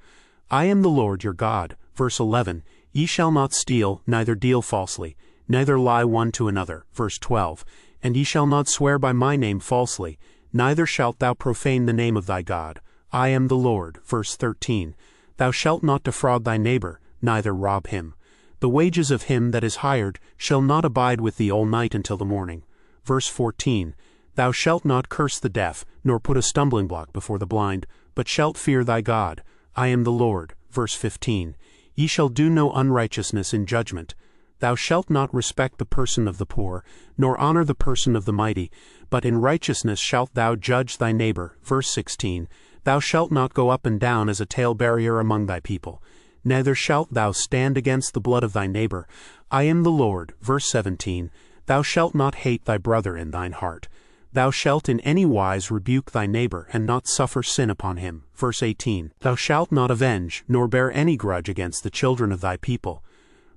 I am the Lord your God. Verse 11, Ye shall not steal, neither deal falsely, neither lie one to another. Verse 12, And ye shall not swear by my name falsely, neither shalt thou profane the name of thy God. I am the Lord. Verse 13, Thou shalt not defraud thy neighbor, neither rob him. The wages of him that is hired shall not abide with thee all night until the morning. Verse 14, Thou shalt not curse the deaf, nor put a stumbling block before the blind, but shalt fear thy God. I am the Lord. Verse 15, Ye shall do no unrighteousness in judgment. Thou shalt not respect the person of the poor, nor honor the person of the mighty, but in righteousness shalt thou judge thy neighbor. Verse 16, Thou shalt not go up and down as a talebearer among thy people, neither shalt thou stand against the blood of thy neighbor. I am the Lord. Verse 17, Thou shalt not hate thy brother in thine heart. Thou shalt in any wise rebuke thy neighbor, and not suffer sin upon him. Verse 18, Thou shalt not avenge, nor bear any grudge against the children of thy people,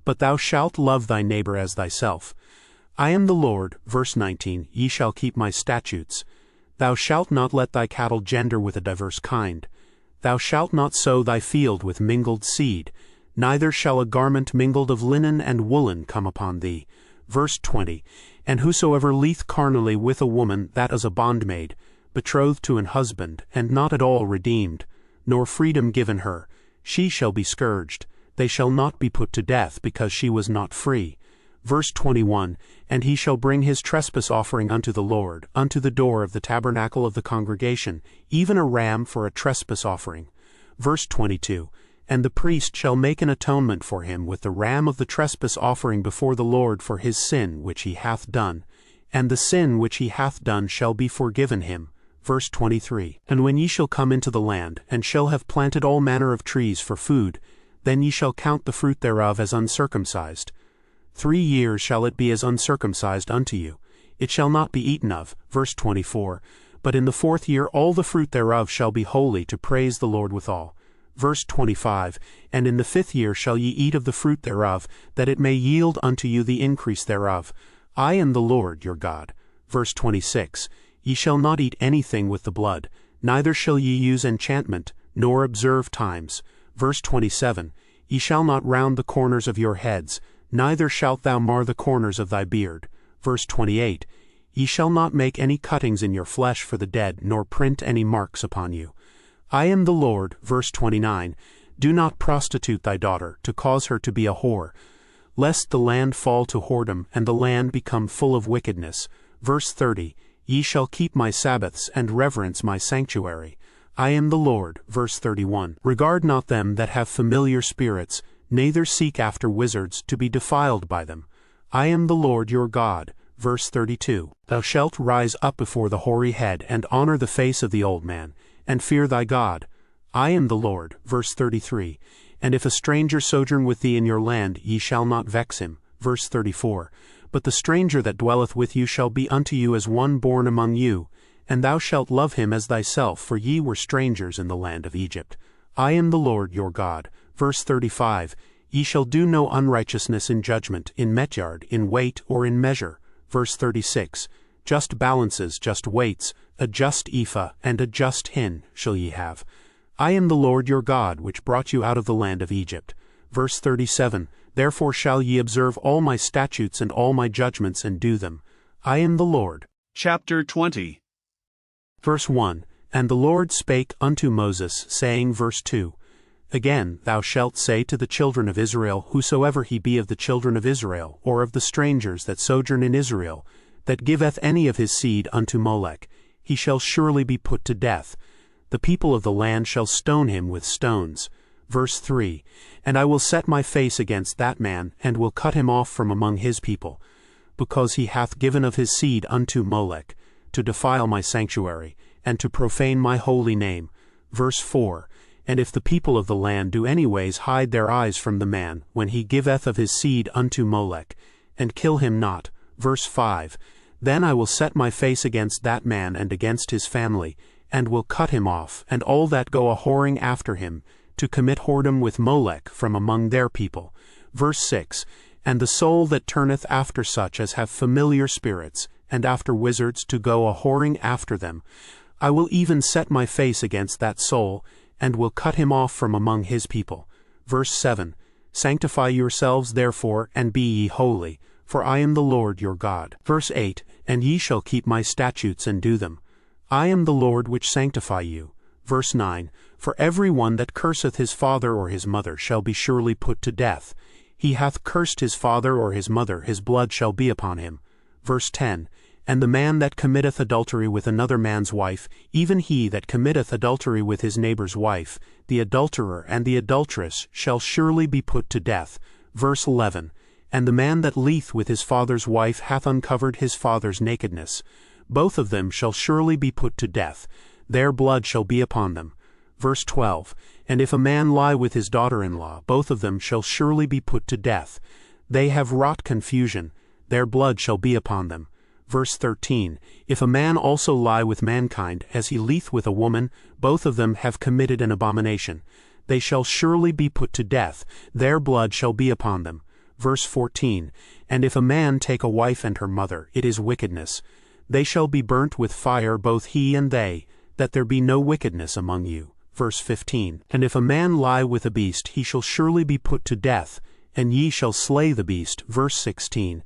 but thou shalt love thy neighbor as thyself. I am the Lord. Verse 19, Ye shall keep my statutes. Thou shalt not let thy cattle gender with a diverse kind. Thou shalt not sow thy field with mingled seed, neither shall a garment mingled of linen and woolen come upon thee. Verse 20, And whosoever lieth carnally with a woman that is a bondmaid, betrothed to an husband, and not at all redeemed, nor freedom given her, she shall be scourged. They shall not be put to death, because she was not free. Verse 21, And he shall bring his trespass offering unto the Lord, unto the door of the tabernacle of the congregation, even a ram for a trespass offering. Verse 22, And the priest shall make an atonement for him with the ram of the trespass offering before the Lord for his sin which he hath done, and the sin which he hath done shall be forgiven him. Verse 23, And when ye shall come into the land, and shall have planted all manner of trees for food, then ye shall count the fruit thereof as uncircumcised. 3 years shall it be as uncircumcised unto you. It shall not be eaten of. Verse 24, But in the 4th year all the fruit thereof shall be holy, to praise the Lord withal. Verse 25, And in the 5th year shall ye eat of the fruit thereof, that it may yield unto you the increase thereof. I am the Lord your God. Verse 26, Ye shall not eat anything with the blood, neither shall ye use enchantment, nor observe times. Verse 27, Ye shall not round the corners of your heads, neither shalt thou mar the corners of thy beard. Verse 28, Ye shall not make any cuttings in your flesh for the dead, nor print any marks upon you. I am the Lord. Verse 29, Do not prostitute thy daughter, to cause her to be a whore, lest the land fall to whoredom, and the land become full of wickedness. Verse 30, Ye shall keep my Sabbaths, and reverence my sanctuary. I am the Lord. Verse 31, Regard not them that have familiar spirits, neither seek after wizards, to be defiled by them. I am the Lord your God. Verse 32, Thou shalt rise up before the hoary head, and honor the face of the old man, and fear thy God. I am the Lord. Verse 33, And if a stranger sojourn with thee in your land, ye shall not vex him. Verse 34, But the stranger that dwelleth with you shall be unto you as one born among you, and thou shalt love him as thyself, for ye were strangers in the land of Egypt. I am the Lord your God. Verse 35, Ye shall do no unrighteousness in judgment, in metyard, in weight, or in measure. Verse 36, Just balances, just weights, a just ephah, and a just hin shall ye have. I am the Lord your God, which brought you out of the land of Egypt. Verse 37, Therefore shall ye observe all my statutes and all my judgments, and do them. I am the Lord. Chapter 20. Verse 1, And the Lord spake unto Moses, saying, Verse 2, Again thou shalt say to the children of Israel, whosoever he be of the children of Israel, or of the strangers that sojourn in Israel, that giveth any of his seed unto Molech, he shall surely be put to death. The people of the land shall stone him with stones. Verse 3, And I will set my face against that man, and will cut him off from among his people, because he hath given of his seed unto Molech, to defile my sanctuary, and to profane my holy name. Verse 4, And if the people of the land do anyways hide their eyes from the man, when he giveth of his seed unto Molech, and kill him not. Verse 5, Then I will set my face against that man and against his family, and will cut him off, and all that go a whoring after him, to commit whoredom with Molech from among their people. Verse 6, And the soul that turneth after such as have familiar spirits, and after wizards, to go a whoring after them, I will even set my face against that soul, and will cut him off from among his people. Verse 7, Sanctify yourselves therefore, and be ye holy, for I am the Lord your God. Verse 8, And ye shall keep my statutes and do them. I am the Lord which sanctify you. Verse 9, For every one that curseth his father or his mother shall be surely put to death. He hath cursed his father or his mother, his blood shall be upon him. Verse 10, And the man that committeth adultery with another man's wife, even he that committeth adultery with his neighbor's wife, the adulterer and the adulteress shall surely be put to death. Verse 11, And the man that lieth with his father's wife hath uncovered his father's nakedness. Both of them shall surely be put to death. Their blood shall be upon them. Verse 12, And if a man lie with his daughter-in-law, both of them shall surely be put to death. They have wrought confusion. Their blood shall be upon them. Verse 13, If a man also lie with mankind, as he lieth with a woman, both of them have committed an abomination. They shall surely be put to death. Their blood shall be upon them. Verse 14, And if a man take a wife and her mother, it is wickedness. They shall be burnt with fire, both he and they, that there be no wickedness among you. Verse 15, And if a man lie with a beast, he shall surely be put to death, and ye shall slay the beast. Verse 16,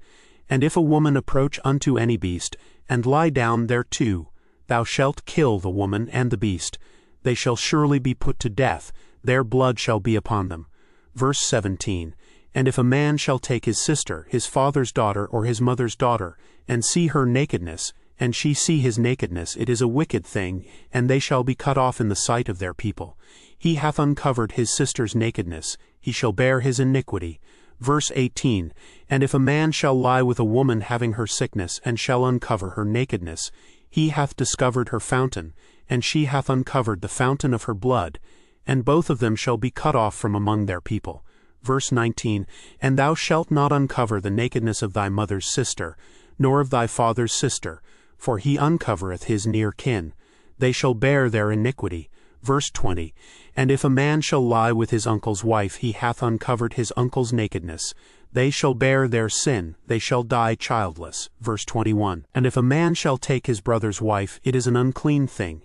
And if a woman approach unto any beast, and lie down thereto, thou shalt kill the woman and the beast. They shall surely be put to death. Their blood shall be upon them. Verse 17, And if a man shall take his sister, his father's daughter, or his mother's daughter, and see her nakedness, and she see his nakedness, it is a wicked thing, and they shall be cut off in the sight of their people. He hath uncovered his sister's nakedness, he shall bear his iniquity. Verse 18, And if a man shall lie with a woman having her sickness, and shall uncover her nakedness, he hath discovered her fountain, and she hath uncovered the fountain of her blood, and both of them shall be cut off from among their people. Verse 19, And thou shalt not uncover the nakedness of thy mother's sister, nor of thy father's sister, for he uncovereth his near kin. They shall bear their iniquity. Verse 20, And if a man shall lie with his uncle's wife, he hath uncovered his uncle's nakedness. They shall bear their sin, they shall die childless. Verse 21, And if a man shall take his brother's wife, it is an unclean thing.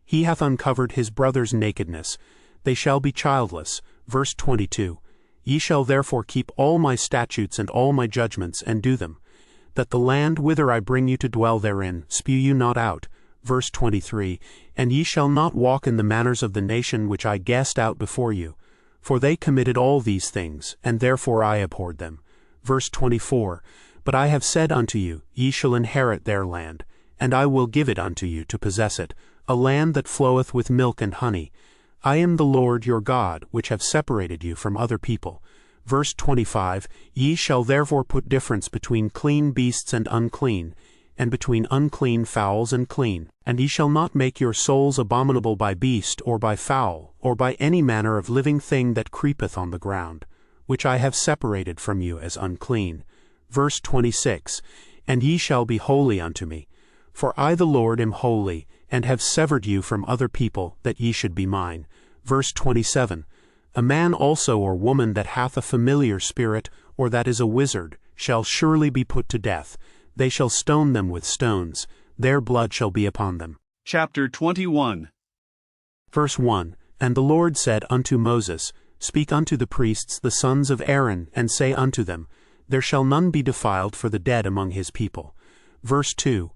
He hath uncovered his brother's nakedness. They shall be childless. Verse 22, Ye shall therefore keep all my statutes and all my judgments, and do them, that the land whither I bring you to dwell therein spew you not out. Verse 23, And ye shall not walk in the manners of the nation which I cast out before you, for they committed all these things, and therefore I abhorred them. Verse 24, But I have said unto you, Ye shall inherit their land, and I will give it unto you to possess it, a land that floweth with milk and honey. I am the Lord your God, which have separated you from other people. Verse 25, Ye shall therefore put difference between clean beasts and unclean, and between unclean fowls and clean. And ye shall not make your souls abominable by beast, or by fowl, or by any manner of living thing that creepeth on the ground, which I have separated from you as unclean. Verse 26, And ye shall be holy unto me, for I the Lord am holy, and have severed you from other people, that ye should be mine. Verse 27, A man also or woman that hath a familiar spirit, or that is a wizard, shall surely be put to death. They shall stone them with stones. Their blood shall be upon them. Chapter 21. Verse 1, And the Lord said unto Moses, Speak unto the priests the sons of Aaron, and say unto them, There shall none be defiled for the dead among his people. Verse 2,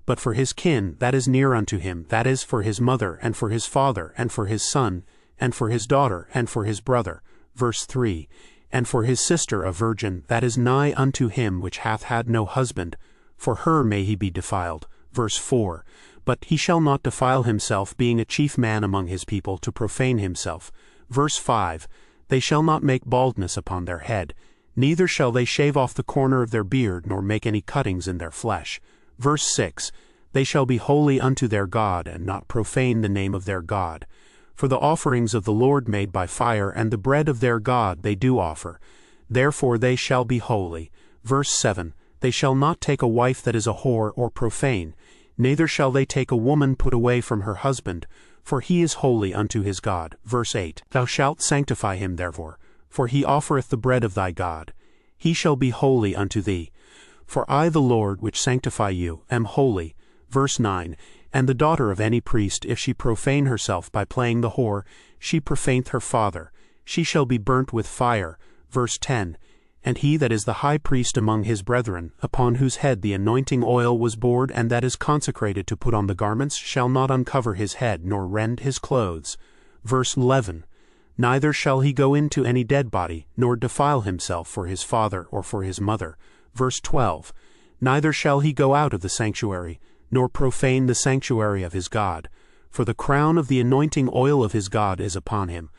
But for his kin that is near unto him, that is, for his mother, and for his father, and for his son, and for his daughter, and for his brother. Verse 3, And for his sister a virgin, that is nigh unto him which hath had no husband, for her may he be defiled. Verse 4, But he shall not defile himself, being a chief man among his people, to profane himself. Verse 5, They shall not make baldness upon their head, neither shall they shave off the corner of their beard, nor make any cuttings in their flesh. Verse 6, They shall be holy unto their God, and not profane the name of their God. For the offerings of the Lord made by fire, and the bread of their God they do offer. Therefore they shall be holy. Verse 7, They shall not take a wife that is a whore or profane, neither shall they take a woman put away from her husband, for he is holy unto his God. Verse 8, Thou shalt sanctify him therefore, for he offereth the bread of thy God. He shall be holy unto thee. For I the Lord which sanctify you am holy. Verse 9, And the daughter of any priest, if she profane herself by playing the whore, she profaneth her father, she shall be burnt with fire. Verse 10. And he that is the high priest among his brethren, upon whose head the anointing oil was poured, and that is consecrated to put on the garments, shall not uncover his head, nor rend his clothes. Verse 11. Neither shall he go into any dead body, nor defile himself for his father or for his mother. Verse 12. Neither shall he go out of the sanctuary, nor profane the sanctuary of his God, for the crown of the anointing oil of his God is upon him.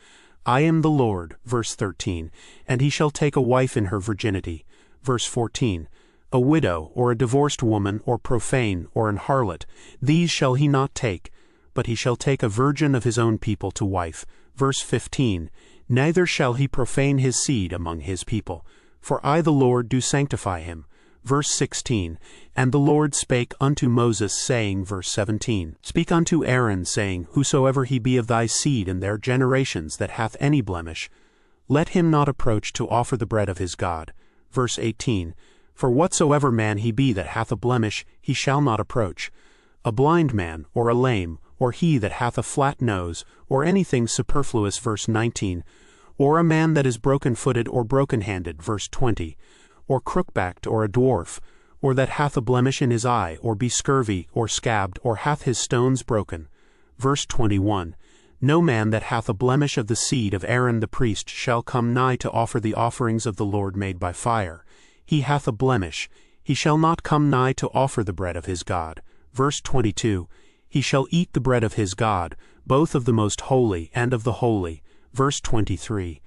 I am the Lord. Verse 13. And he shall take a wife in her virginity. Verse 14. A widow, or a divorced woman, or profane, or an harlot, these shall he not take, but he shall take a virgin of his own people to wife. Verse 15. Neither shall he profane his seed among his people, for I the Lord do sanctify him. Verse 16. And the Lord spake unto Moses, saying, verse 17, Speak unto Aaron, saying, Whosoever he be of thy seed in their generations that hath any blemish, let him not approach to offer the bread of his God. Verse 18. For whatsoever man he be that hath a blemish, he shall not approach. A blind man, or a lame, or he that hath a flat nose, or anything superfluous. Verse 19. Or a man that is broken-footed or broken-handed. Verse 20. Or crook-backed, or a dwarf, or that hath a blemish in his eye, or be scurvy, or scabbed, or hath his stones broken. Verse 21. No man that hath a blemish of the seed of Aaron the priest shall come nigh to offer the offerings of the Lord made by fire. He hath a blemish, he shall not come nigh to offer the bread of his God. Verse 22. He shall eat the bread of his God, both of the most holy and of the holy. Verse 23.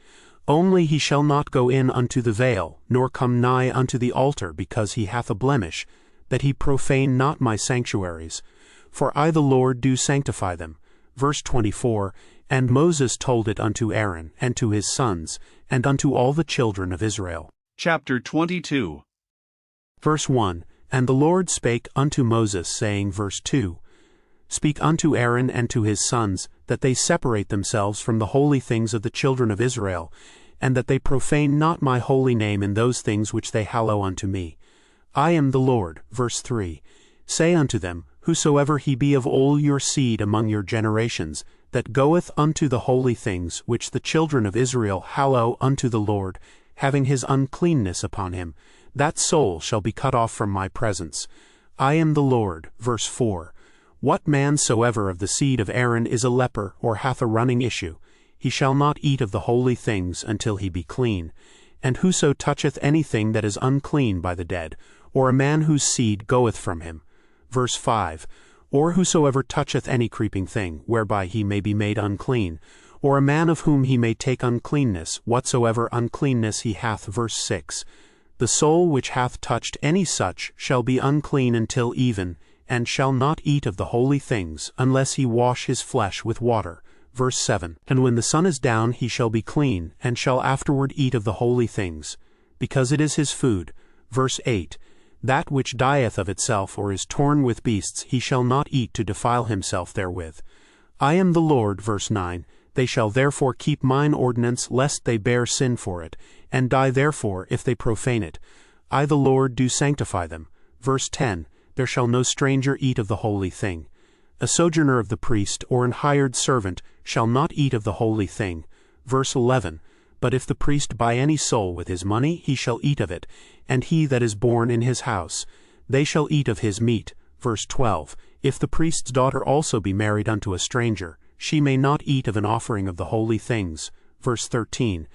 Only he shall not go in unto the veil, nor come nigh unto the altar, because he hath a blemish, that he profane not my sanctuaries. For I the Lord do sanctify them. Verse 24. And Moses told it unto Aaron, and to his sons, and unto all the children of Israel. Chapter 22. Verse 1. And the Lord spake unto Moses, saying, verse 2, Speak unto Aaron and to his sons, that they separate themselves from the holy things of the children of Israel, and that they profane not my holy name in those things which they hallow unto me. I am the Lord. Verse 3. Say unto them, Whosoever he be of all your seed among your generations, that goeth unto the holy things which the children of Israel hallow unto the Lord, having his uncleanness upon him, that soul shall be cut off from my presence. I am the Lord. Verse 4. What man soever of the seed of Aaron is a leper, or hath a running issue, he shall not eat of the holy things until he be clean. And whoso toucheth anything that is unclean by the dead, or a man whose seed goeth from him. Verse 5. Or whosoever toucheth any creeping thing, whereby he may be made unclean, or a man of whom he may take uncleanness, whatsoever uncleanness he hath. Verse 6. The soul which hath touched any such shall be unclean until even, and shall not eat of the holy things, unless he wash his flesh with water. Verse 7. And when the sun is down he shall be clean, and shall afterward eat of the holy things, because it is his food. Verse 8. That which dieth of itself, or is torn with beasts, he shall not eat to defile himself therewith. I am the Lord. Verse 9. They shall therefore keep mine ordinance, lest they bear sin for it, and die therefore if they profane it. I the Lord do sanctify them. Verse 10. There shall no stranger eat of the holy thing. A sojourner of the priest, or an hired servant, shall not eat of the holy thing. Verse 11. But if the priest buy any soul with his money, he shall eat of it, and he that is born in his house. They shall eat of his meat. Verse 12. If the priest's daughter also be married unto a stranger, she may not eat of an offering of the holy things. Verse 13.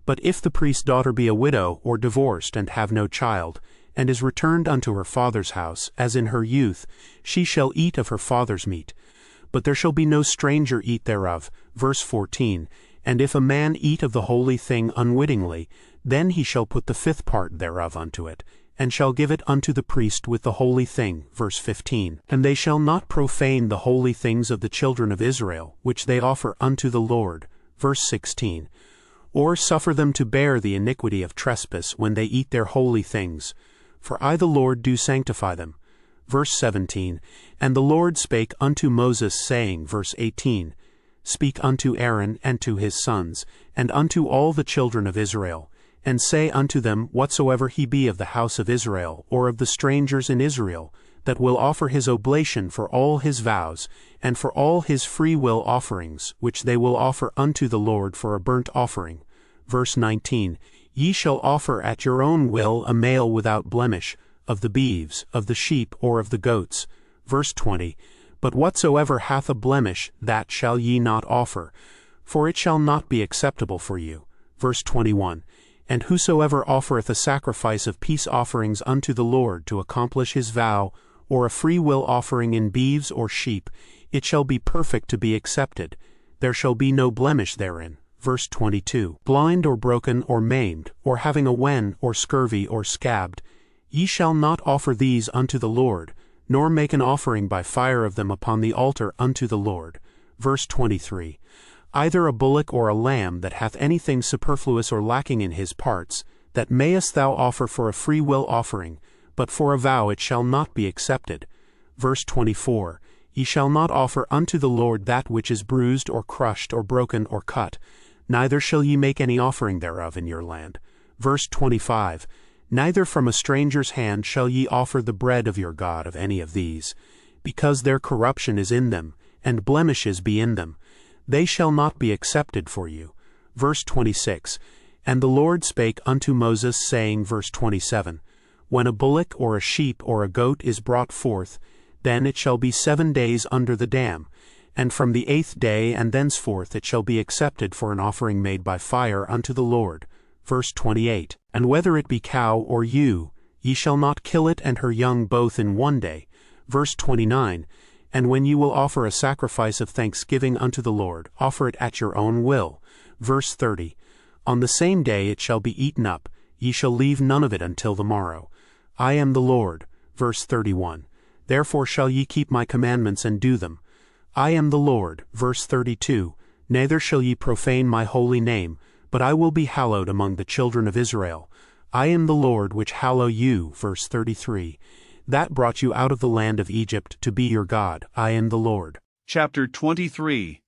But if the priest's daughter be a widow, or divorced, and have no child, and is returned unto her father's house, as in her youth, she shall eat of her father's meat. But there shall be no stranger eat thereof. Verse 14. And if a man eat of the holy thing unwittingly, then he shall put the fifth part thereof unto it, and shall give it unto the priest with the holy thing. Verse 15. And they shall not profane the holy things of the children of Israel, which they offer unto the Lord. Verse 16. Or suffer them to bear the iniquity of trespass when they eat their holy things. For I the Lord do sanctify them. Verse 17. And the Lord spake unto Moses, saying, verse 18, Speak unto Aaron and to his sons, and unto all the children of Israel, and say unto them, Whatsoever he be of the house of Israel, or of the strangers in Israel, that will offer his oblation for all his vows, and for all his free will offerings, which they will offer unto the Lord for a burnt offering. Verse 19, Ye shall offer at your own will a male without blemish, of the beeves, of the sheep, or of the goats. Verse 20, But whatsoever hath a blemish, that shall ye not offer, for it shall not be acceptable for you. Verse 21, And whosoever offereth a sacrifice of peace offerings unto the Lord to accomplish his vow, or a free will offering in beeves or sheep, it shall be perfect to be accepted. There shall be no blemish therein. Verse 22, Blind or broken or maimed, or having a wen or scurvy or scabbed, ye shall not offer these unto the Lord, nor make an offering by fire of them upon the altar unto the Lord. Verse 23, Either a bullock or a lamb that hath anything superfluous or lacking in his parts, that mayest thou offer for a free will offering, but for a vow it shall not be accepted. Verse 24, Ye shall not offer unto the Lord that which is bruised or crushed or broken or cut, neither shall ye make any offering thereof in your land. Verse 25, Neither from a stranger's hand shall ye offer the bread of your God of any of these, because their corruption is in them, and blemishes be in them. They shall not be accepted for you. Verse 26, And the Lord spake unto Moses, saying, verse 27, When a bullock or a sheep or a goat is brought forth, then it shall be 7 days under the dam, and from the 8th day and thenceforth it shall be accepted for an offering made by fire unto the Lord. Verse 28, And whether it be cow or ewe, ye shall not kill it and her young both in 1 day. Verse 29, And when ye will offer a sacrifice of thanksgiving unto the Lord, offer it at your own will. Verse 30, On the same day it shall be eaten up, ye shall leave none of it until the morrow. I am the Lord. Verse 31, Therefore shall ye keep my commandments and do them. I am the Lord. Verse 32, Neither shall ye profane my holy name, but I will be hallowed among the children of Israel. I am the Lord which hallow you. Verse 33, That brought you out of the land of Egypt to be your God. I am the Lord. Chapter 23.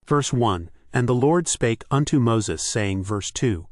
Verse 1, And the Lord spake unto Moses, saying, verse 2,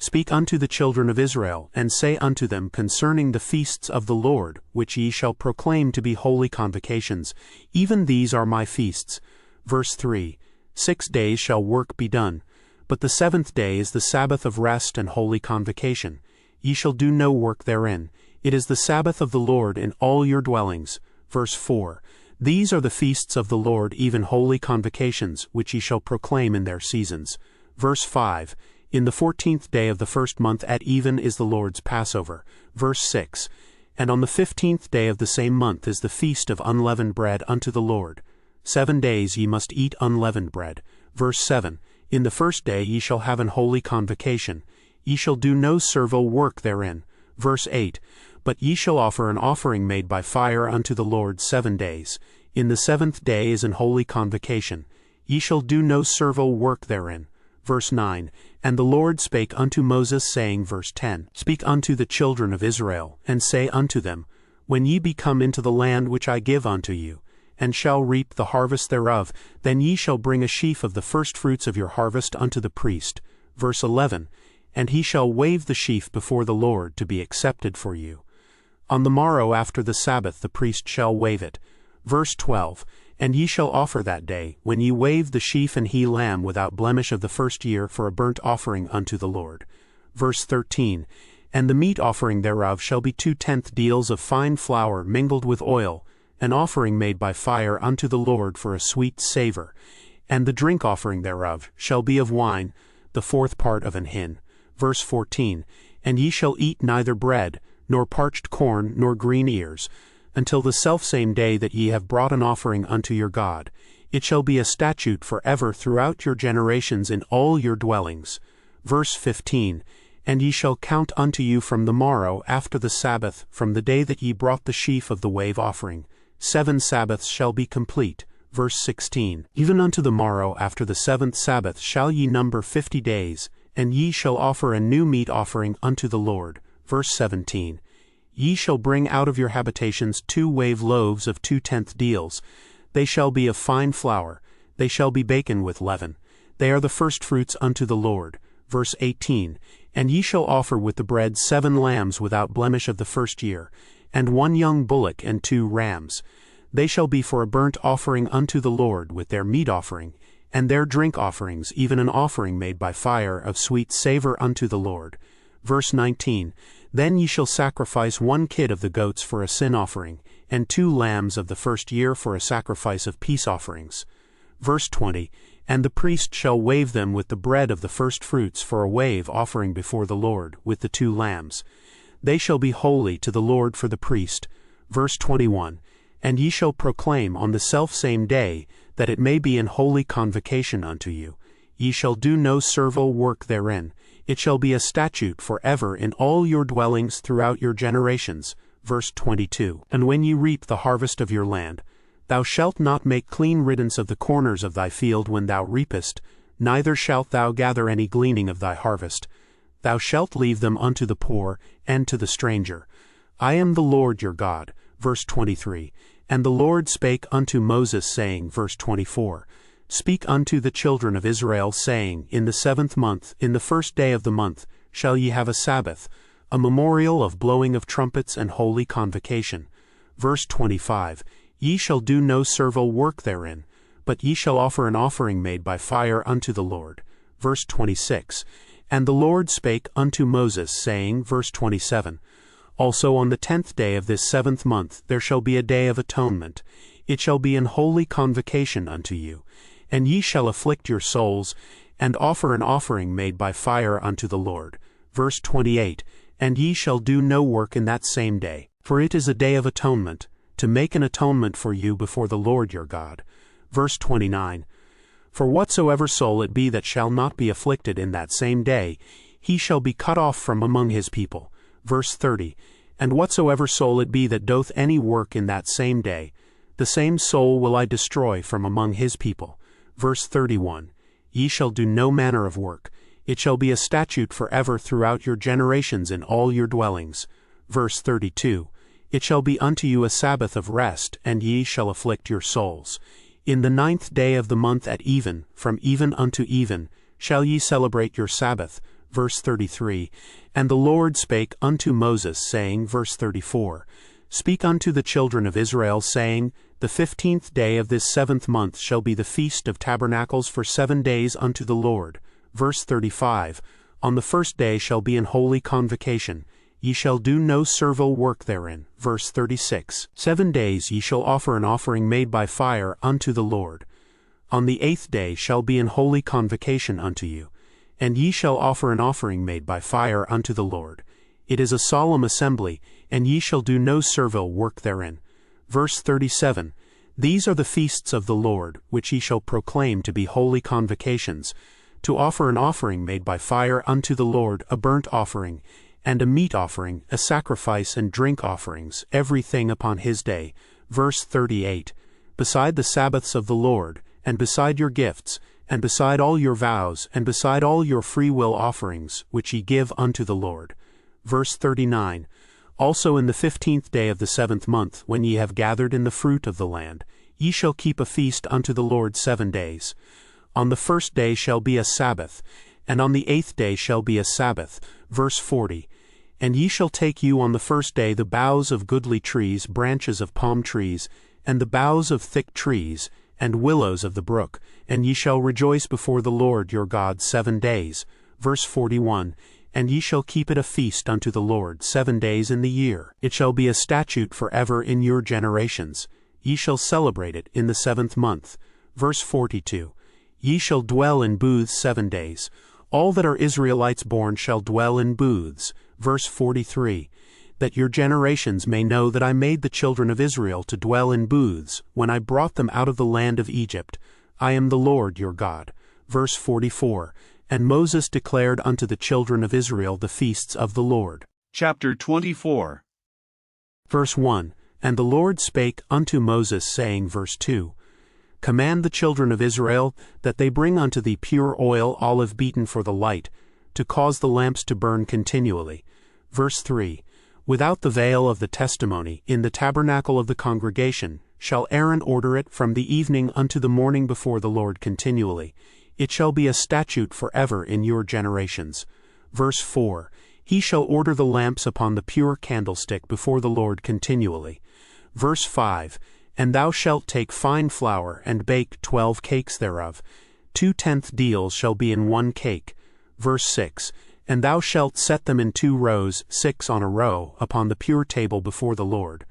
Speak unto the children of Israel, and say unto them concerning the feasts of the Lord, which ye shall proclaim to be holy convocations, even these are my feasts. Verse 3, 6 days shall work be done, but the 7th day is the Sabbath of rest and holy convocation. Ye shall do no work therein. It is the Sabbath of the Lord in all your dwellings. Verse 4, These are the feasts of the Lord, even holy convocations, which ye shall proclaim in their seasons. Verse 5, In the 14th day of the 1st month at even is the Lord's Passover. Verse 6, And on the 15th day of the same month is the feast of unleavened bread unto the Lord. 7 days ye must eat unleavened bread. Verse 7, In the 1st day ye shall have an holy convocation. Ye shall do no servile work therein. Verse 8, But ye shall offer an offering made by fire unto the Lord 7 days. In the 7th day is an holy convocation. Ye shall do no servile work therein. Verse 9, And the Lord spake unto Moses, saying, verse 10, Speak unto the children of Israel, and say unto them, When ye be come into the land which I give unto you, and shall reap the harvest thereof, then ye shall bring a sheaf of the firstfruits of your harvest unto the priest. Verse 11, And he shall wave the sheaf before the Lord to be accepted for you. On the morrow after the Sabbath the priest shall wave it. Verse 12, And ye shall offer that day, when ye wave the sheaf and he lamb without blemish of the 1st year for a burnt offering unto the Lord. Verse 13, And the meat offering thereof shall be 2/10 deals of fine flour mingled with oil, an offering made by fire unto the Lord for a sweet savor. And the drink offering thereof shall be of wine, the 4th part of an hin. Verse 14, And ye shall eat neither bread, nor parched corn, nor green ears, until the selfsame day that ye have brought an offering unto your God. It shall be a statute for ever throughout your generations in all your dwellings. Verse 15, And ye shall count unto you from the morrow after the Sabbath, from the day that ye brought the sheaf of the wave offering. 7 Sabbaths shall be complete. Verse 16, Even unto the morrow after the 7th Sabbath shall ye number 50 days, and ye shall offer a new meat offering unto the Lord. Verse 17, Ye shall bring out of your habitations 2 wave loaves of 2/10 deals. They shall be of fine flour, they shall be baken with leaven. They are the firstfruits unto the Lord. Verse 18, And ye shall offer with the bread 7 lambs without blemish of the 1st year. and 1 young bullock and 2 rams. They shall be for a burnt offering unto the Lord with their meat offering, and their drink offerings, even an offering made by fire of sweet savor unto the Lord. Verse 19, Then ye shall sacrifice 1 kid of the goats for a sin offering, and 2 lambs of the first year for a sacrifice of peace offerings. Verse 20, And the priest shall wave them with the bread of the first fruits for a wave offering before the Lord, with the 2 lambs. They shall be holy to the Lord for the priest. Verse 21, And ye shall proclaim on the selfsame day, that it may be in holy convocation unto you. Ye shall do no servile work therein. It shall be a statute for ever in all your dwellings throughout your generations. Verse 22, And when ye reap the harvest of your land, thou shalt not make clean riddance of the corners of thy field when thou reapest, neither shalt thou gather any gleaning of thy harvest. Thou shalt leave them unto the poor and to the stranger. I am the Lord your God. Verse 23, And the Lord spake unto Moses, saying, verse 24, Speak unto the children of Israel, saying, In the 7th month, in the 1st day of the month, shall ye have a Sabbath, a memorial of blowing of trumpets and holy convocation. Verse 25, Ye shall do no servile work therein, but ye shall offer an offering made by fire unto the Lord. Verse 26, And the Lord spake unto Moses, saying, verse 27, Also on the 10th day of this 7th month there shall be a day of atonement. It shall be an holy convocation unto you. And ye shall afflict your souls, and offer an offering made by fire unto the Lord. Verse 28, And ye shall do no work in that same day, for it is a day of atonement, to make an atonement for you before the Lord your God. Verse 29, For whatsoever soul it be that shall not be afflicted in that same day, he shall be cut off from among his people. Verse 30, And whatsoever soul it be that doth any work in that same day, the same soul will I destroy from among his people. Verse 31, Ye shall do no manner of work. It shall be a statute forever throughout your generations in all your dwellings. Verse 32, It shall be unto you a Sabbath of rest, and ye shall afflict your souls. In the 9th day of the month at even, from even unto even, shall ye celebrate your Sabbath. Verse 33, And the Lord spake unto Moses, saying, verse 34, Speak unto the children of Israel, saying, The 15th day of this 7th month shall be the feast of tabernacles for 7 days unto the Lord. Verse 35, On the 1st day shall be an holy convocation. Ye shall do no servile work therein. Verse 36, 7 days ye shall offer an offering made by fire unto the Lord. On the 8th day shall be an holy convocation unto you. And ye shall offer an offering made by fire unto the Lord. It is a solemn assembly, and ye shall do no servile work therein. Verse 37, These are the feasts of the Lord, which ye shall proclaim to be holy convocations, to offer an offering made by fire unto the Lord, a burnt offering, and a meat offering, a sacrifice and drink offerings, everything upon his day. Verse 38, Beside the Sabbaths of the Lord, and beside your gifts, and beside all your vows, and beside all your freewill offerings, which ye give unto the Lord. Verse 39, Also in the 15th day of the 7th month, when ye have gathered in the fruit of the land, ye shall keep a feast unto the Lord 7 days. On the 1st day shall be a Sabbath, and on the 8th day shall be a Sabbath. Verse 40, And ye shall take you on the 1st day the boughs of goodly trees, branches of palm trees, and the boughs of thick trees, and willows of the brook, and ye shall rejoice before the Lord your God 7 days. Verse 41, And ye shall keep it a feast unto the Lord 7 days in the year. It shall be a statute forever in your generations. Ye shall celebrate it in the 7th month. Verse 42, Ye shall dwell in booths 7 days. All that are Israelites born shall dwell in booths. Verse 43, That your generations may know that I made the children of Israel to dwell in booths, when I brought them out of the land of Egypt. I am the Lord your God. Verse 44, And Moses declared unto the children of Israel the feasts of the Lord. Chapter 24. Verse 1, And the Lord spake unto Moses, saying, verse 2, Command the children of Israel that they bring unto thee pure oil, olive beaten for the light, to cause the lamps to burn continually. Verse 3, Without the veil of the testimony, in the tabernacle of the congregation, shall Aaron order it from the evening unto the morning before the Lord continually. It shall be a statute forever in your generations. Verse 4, He shall order the lamps upon the pure candlestick before the Lord continually. Verse 5, And thou shalt take fine flour, and bake 12 cakes thereof. 2/10 deals shall be in 1 cake. Verse 6, And thou shalt set them in 2 rows, 6 on a row, upon the pure table before the Lord.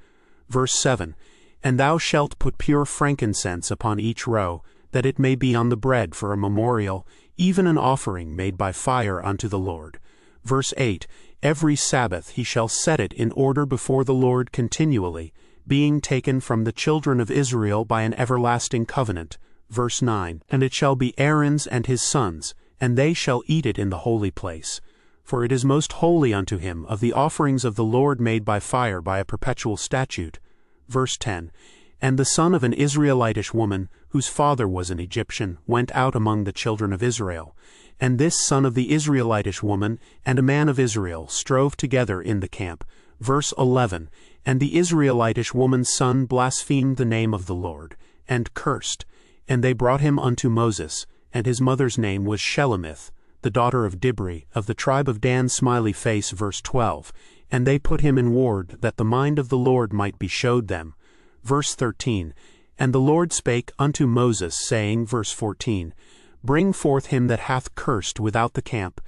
Verse 7, And thou shalt put pure frankincense upon each row, that it may be on the bread for a memorial, even an offering made by fire unto the Lord. Verse 8, Every Sabbath he shall set it in order before the Lord continually, being taken from the children of Israel by an everlasting covenant. Verse 9, And it shall be Aaron's and his sons, and they shall eat it in the holy place. For it is most holy unto him of the offerings of the Lord made by fire by a perpetual statute. Verse 10, And the son of an Israelitish woman, whose father was an Egyptian, went out among the children of Israel. And this son of the Israelitish woman and a man of Israel strove together in the camp. Verse 11, And the Israelitish woman's son blasphemed the name of the Lord, and cursed. And they brought him unto Moses, and his mother's name was Shelemith, the daughter of Dibri, of the tribe of Dan. Smiley face. Verse 12, And they put him in ward, that the mind of the Lord might be showed them. Verse 13, And the Lord spake unto Moses, saying, Verse 14, Bring forth him that hath cursed without the camp,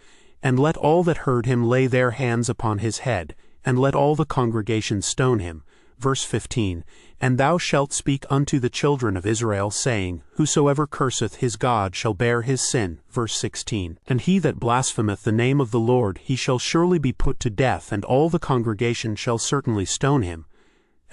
and let all that heard him lay their hands upon his head, and let all the congregation stone him. Verse 15, And thou shalt speak unto the children of Israel, saying, Whosoever curseth his God shall bear his sin. Verse 16, And he that blasphemeth the name of the Lord, he shall surely be put to death, and all the congregation shall certainly stone him.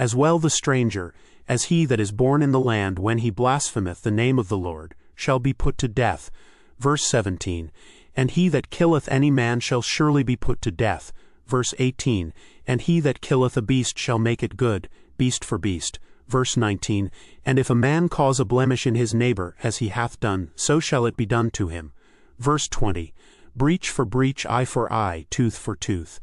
As well the stranger, as he that is born in the land, when he blasphemeth the name of the Lord, shall be put to death. Verse 17, And he that killeth any man shall surely be put to death. Verse 18, And he that killeth a beast shall make it good, beast for beast. Verse 19, And if a man cause a blemish in his neighbor, as he hath done, so shall it be done to him. Verse 20, Breach for breach, eye for eye, tooth for tooth.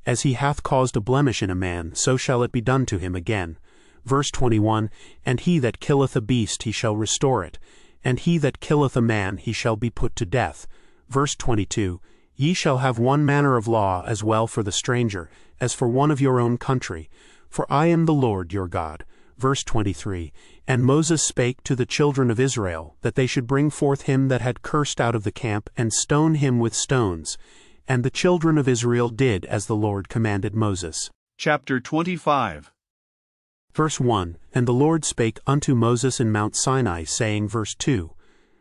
As he hath caused a blemish in a man, so shall it be done to him again. Verse 21, And he that killeth a beast, he shall restore it. And he that killeth a man, he shall be put to death. Verse 22, Ye shall have one manner of law as well for the stranger, as for one of your own country. For I am the Lord your God. Verse 23, And Moses spake to the children of Israel, that they should bring forth him that had cursed out of the camp, and stone him with stones. And the children of Israel did as the Lord commanded Moses. Chapter 25. Verse 1, And the Lord spake unto Moses in Mount Sinai, saying, Verse 2,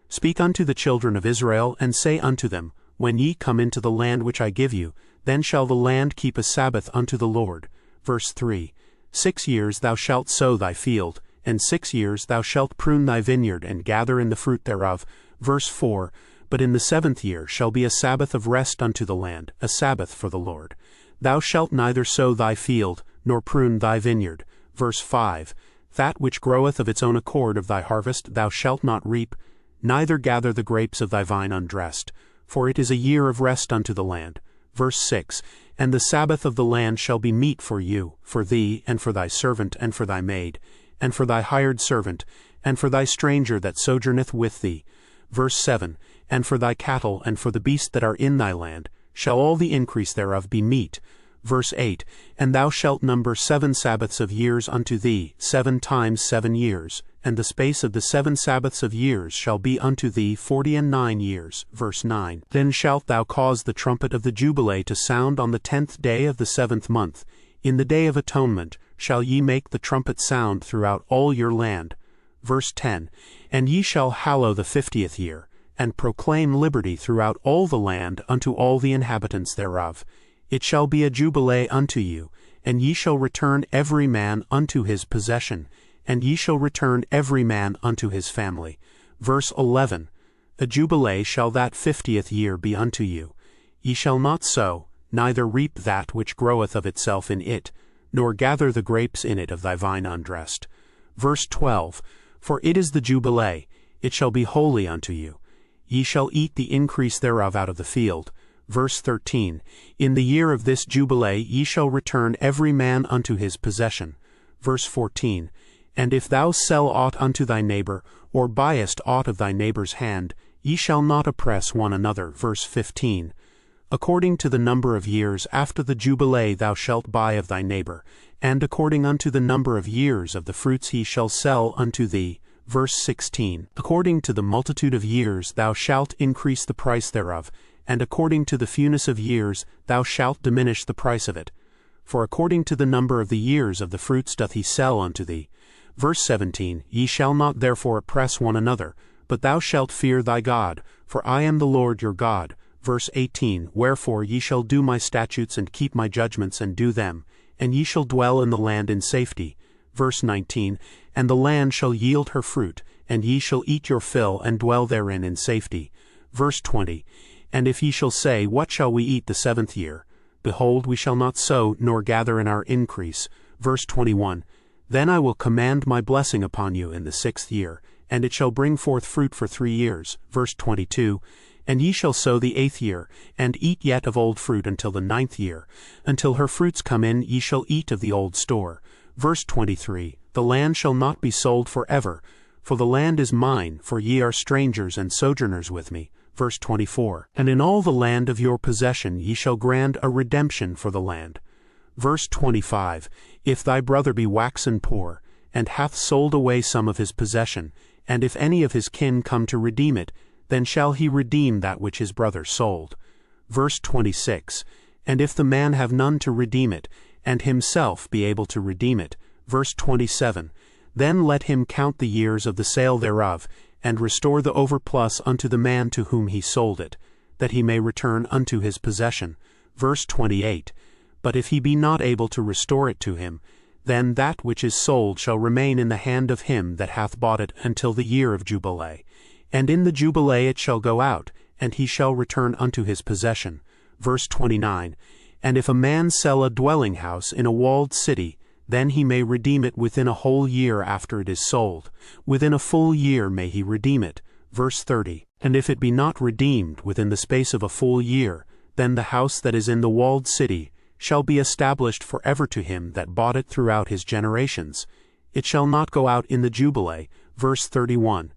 Speak unto the children of Israel, and say unto them, When ye come into the land which I give you, then shall the land keep a Sabbath unto the Lord. Verse 3, 6 years thou shalt sow thy field, and 6 years thou shalt prune thy vineyard, and gather in the fruit thereof. Verse 4, But in the 7th year shall be a Sabbath of rest unto the land, a Sabbath for the Lord. Thou shalt neither sow thy field, nor prune thy vineyard. Verse 5, That which groweth of its own accord of thy harvest thou shalt not reap, neither gather the grapes of thy vine undressed, for it is a year of rest unto the land. Verse 6, And the Sabbath of the land shall be meat for you, for thee, and for thy servant, and for thy maid, and for thy hired servant, and for thy stranger that sojourneth with thee. Verse 7, And for thy cattle, and for the beasts that are in thy land, shall all the increase thereof be meat. Verse 8, And thou shalt number 7 Sabbaths of years unto thee, 7 times 7 years, and the space of the 7 Sabbaths of years shall be unto thee 49 years. Verse 9, Then shalt thou cause the trumpet of the Jubilee to sound on the 10th day of the 7th month. In the day of atonement shall ye make the trumpet sound throughout all your land. Verse 10, And ye shall hallow the 50th year, and proclaim liberty throughout all the land unto all the inhabitants thereof. It shall be a jubilee unto you, and ye shall return every man unto his possession, and ye shall return every man unto his family. Verse 11, A jubilee shall that 50th year be unto you. Ye shall not sow, neither reap that which groweth of itself in it, nor gather the grapes in it of thy vine undressed. Verse 12, For it is the jubilee, it shall be holy unto you. Ye shall eat the increase thereof out of the field. Verse 13, In the year of this jubilee ye shall return every man unto his possession. Verse 14, And if thou sell aught unto thy neighbor, or buyest aught of thy neighbor's hand, ye shall not oppress one another. Verse 15, According to the number of years after the Jubilee thou shalt buy of thy neighbor, and according unto the number of years of the fruits he shall sell unto thee. Verse 16. According to the multitude of years thou shalt increase the price thereof, and according to the fewness of years thou shalt diminish the price of it. For according to the number of the years of the fruits doth he sell unto thee. Verse 17. Ye shall not therefore oppress one another, but thou shalt fear thy God, for I am the Lord your God. Verse 18. Wherefore ye shall do my statutes and keep my judgments and do them, and ye shall dwell in the land in safety. Verse 19. And the land shall yield her fruit, and ye shall eat your fill and dwell therein in safety. Verse 20. And if ye shall say, What shall we eat the 7th year? Behold, we shall not sow nor gather in our increase. Verse 21. Then I will command my blessing upon you in the 6th year, and it shall bring forth fruit for 3 years. Verse 22. And ye shall sow the 8th year, and eat yet of old fruit until the 9th year. Until her fruits come in ye shall eat of the old store. Verse 23. The land shall not be sold forever, for the land is mine, for ye are strangers and sojourners with me. Verse 24. And in all the land of your possession ye shall grant a redemption for the land. Verse 25. If thy brother be waxen poor, and hath sold away some of his possession, and if any of his kin come to redeem it, then shall he redeem that which his brother sold. Verse 26. And if the man have none to redeem it, and himself be able to redeem it. Verse 27. Then let him count the years of the sale thereof, and restore the overplus unto the man to whom he sold it, that he may return unto his possession. Verse 28. But if he be not able to restore it to him, then that which is sold shall remain in the hand of him that hath bought it until the year of Jubilee. And in the Jubilee it shall go out, and he shall return unto his possession. Verse 29. And if a man sell a dwelling house in a walled city, then he may redeem it within a whole year after it is sold. Within a full year may he redeem it. Verse 30. And if it be not redeemed within the space of a full year, then the house that is in the walled city shall be established forever to him that bought it throughout his generations. It shall not go out in the Jubilee. Verse 31.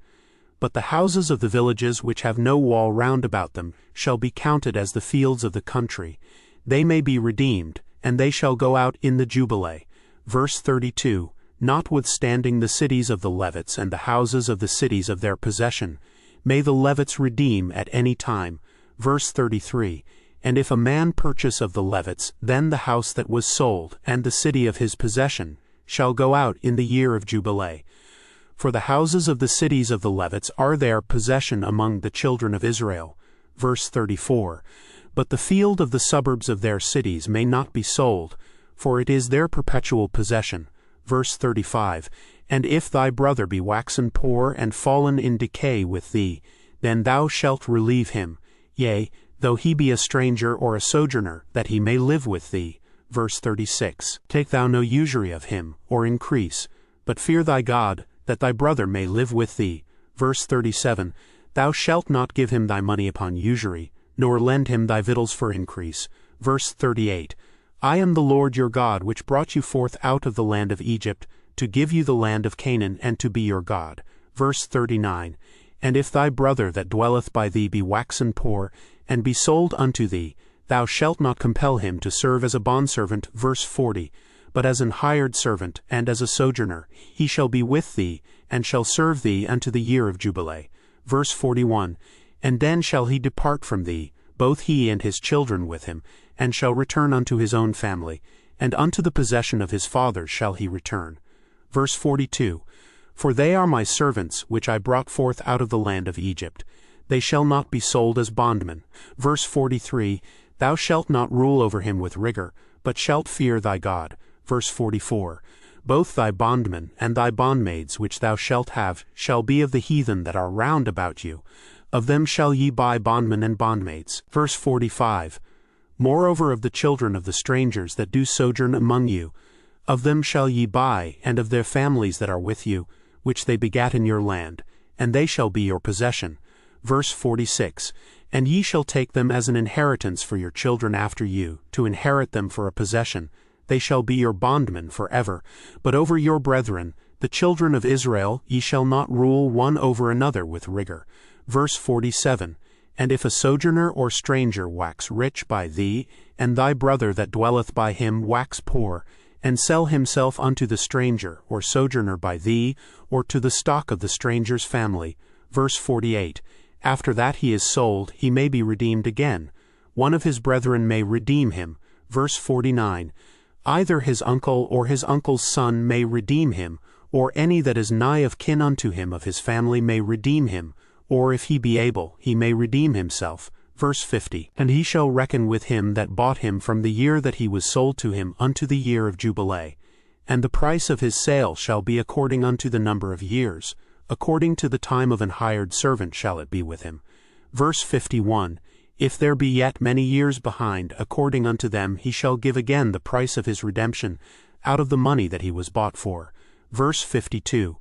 But the houses of the villages which have no wall round about them shall be counted as the fields of the country. They may be redeemed, and they shall go out in the Jubilee. Verse 32. Notwithstanding the cities of the Levites and the houses of the cities of their possession, may the Levites redeem at any time. Verse 33. And if a man purchase of the Levites, then the house that was sold, and the city of his possession, shall go out in the year of Jubilee. For the houses of the cities of the Levites are their possession among the children of Israel. Verse 34. But the field of the suburbs of their cities may not be sold, for it is their perpetual possession. Verse 35. And if thy brother be waxen poor and fallen in decay with thee, then thou shalt relieve him, yea, though he be a stranger or a sojourner, that he may live with thee. Verse 36. Take thou no usury of him, or increase, but fear thy God, that thy brother may live with thee. Verse 37. Thou shalt not give him thy money upon usury, nor lend him thy victuals for increase. Verse 38. I am the Lord your God, which brought you forth out of the land of Egypt, to give you the land of Canaan, and to be your God. Verse 39. And if thy brother that dwelleth by thee be waxen poor, and be sold unto thee, thou shalt not compel him to serve as a bondservant. Verse 40. But as an hired servant, and as a sojourner, he shall be with thee, and shall serve thee unto the year of Jubilee. Verse 41. And then shall he depart from thee, both he and his children with him, and shall return unto his own family, and unto the possession of his fathers shall he return. Verse 42. For they are my servants, which I brought forth out of the land of Egypt. They shall not be sold as bondmen. Verse 43. Thou shalt not rule over him with rigor, but shalt fear thy God. Verse 44. Both thy bondmen and thy bondmaids which thou shalt have shall be of the heathen that are round about you. Of them shall ye buy bondmen and bondmaids. Verse 45. Moreover of the children of the strangers that do sojourn among you, of them shall ye buy, and of their families that are with you, which they begat in your land, and they shall be your possession. Verse 46. And ye shall take them as an inheritance for your children after you, to inherit them for a possession. They shall be your bondmen forever. But over your brethren, the children of Israel, ye shall not rule one over another with rigor. Verse 47. And if a sojourner or stranger wax rich by thee, and thy brother that dwelleth by him wax poor, and sell himself unto the stranger or sojourner by thee, or to the stock of the stranger's family. Verse 48. After that he is sold, he may be redeemed again. One of his brethren may redeem him. Verse 49. Either his uncle or his uncle's son may redeem him, or any that is nigh of kin unto him of his family may redeem him, or if he be able, he may redeem himself. Verse 50. And he shall reckon with him that bought him from the year that he was sold to him unto the year of jubilee. And the price of his sale shall be according unto the number of years. According to the time of an hired servant shall it be with him. Verse 51. If there be yet many years behind, according unto them he shall give again the price of his redemption, out of the money that he was bought for. Verse 52.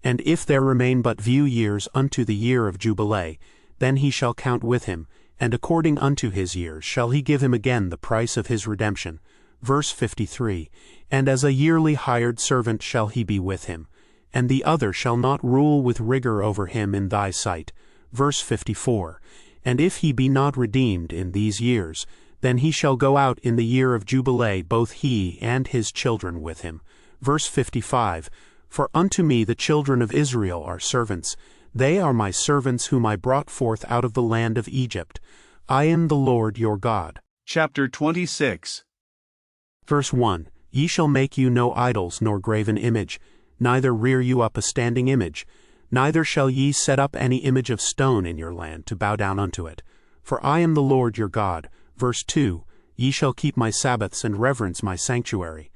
And if there remain but few years unto the year of jubilee, then he shall count with him, and according unto his years shall he give him again the price of his redemption. Verse 53. And as a yearly hired servant shall he be with him, and the other shall not rule with rigor over him in thy sight. Verse 54. And if he be not redeemed in these years, then he shall go out in the year of jubilee, both he and his children with him. Verse 55. For unto me the children of Israel are servants. They are my servants whom I brought forth out of the land of Egypt. I am the Lord your God. Chapter 26. Verse 1. Ye shall make you no idols nor graven image, neither rear you up a standing image, neither shall ye set up any image of stone in your land to bow down unto it. For I am the Lord your God. Verse 2. Ye shall keep my Sabbaths and reverence my sanctuary.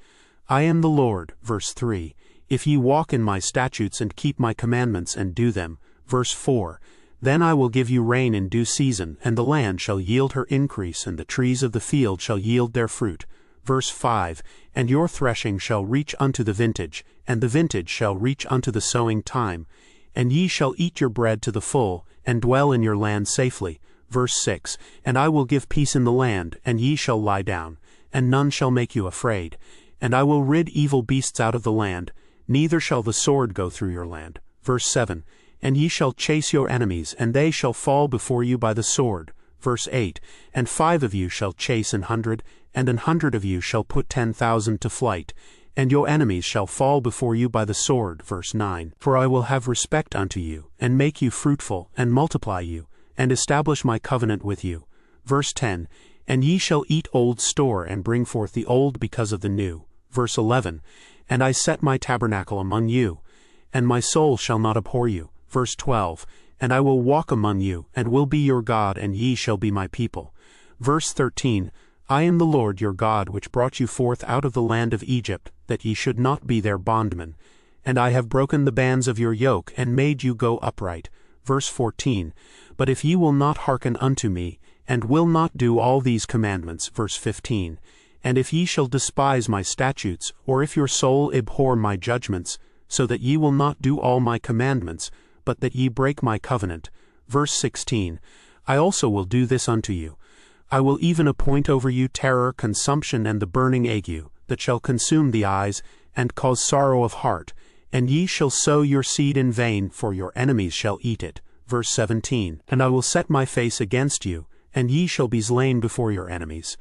I am the Lord. Verse 3. If ye walk in my statutes and keep my commandments and do them. Verse 4. Then I will give you rain in due season, and the land shall yield her increase, and the trees of the field shall yield their fruit. Verse 5. And your threshing shall reach unto the vintage, and the vintage shall reach unto the sowing time. And ye shall eat your bread to the full, and dwell in your land safely. Verse 6. And I will give peace in the land, and ye shall lie down, and none shall make you afraid. And I will rid evil beasts out of the land, neither shall the sword go through your land. Verse 7. And ye shall chase your enemies, and they shall fall before you by the sword. Verse 8. And 5 of you shall chase 100, and 100 of you shall put 10,000 to flight, and your enemies shall fall before you by the sword. Verse 9. For I will have respect unto you, and make you fruitful, and multiply you, and establish my covenant with you. Verse 10. And ye shall eat old store, and bring forth the old because of the new. Verse 11. And I set my tabernacle among you, and my soul shall not abhor you. Verse 12. And I will walk among you, and will be your God, and ye shall be my people. Verse 13. I am the Lord your God, which brought you forth out of the land of Egypt, that ye should not be their bondmen. And I have broken the bands of your yoke, and made you go upright. Verse 14. But if ye will not hearken unto me, and will not do all these commandments. Verse 15. And if ye shall despise my statutes, or if your soul abhor my judgments, so that ye will not do all my commandments, but that ye break my covenant. Verse 16. I also will do this unto you. I will even appoint over you terror, consumption, and the burning ague, that shall consume the eyes, and cause sorrow of heart. And ye shall sow your seed in vain, for your enemies shall eat it. Verse 17. And I will set my face against you, and ye shall be slain before your enemies.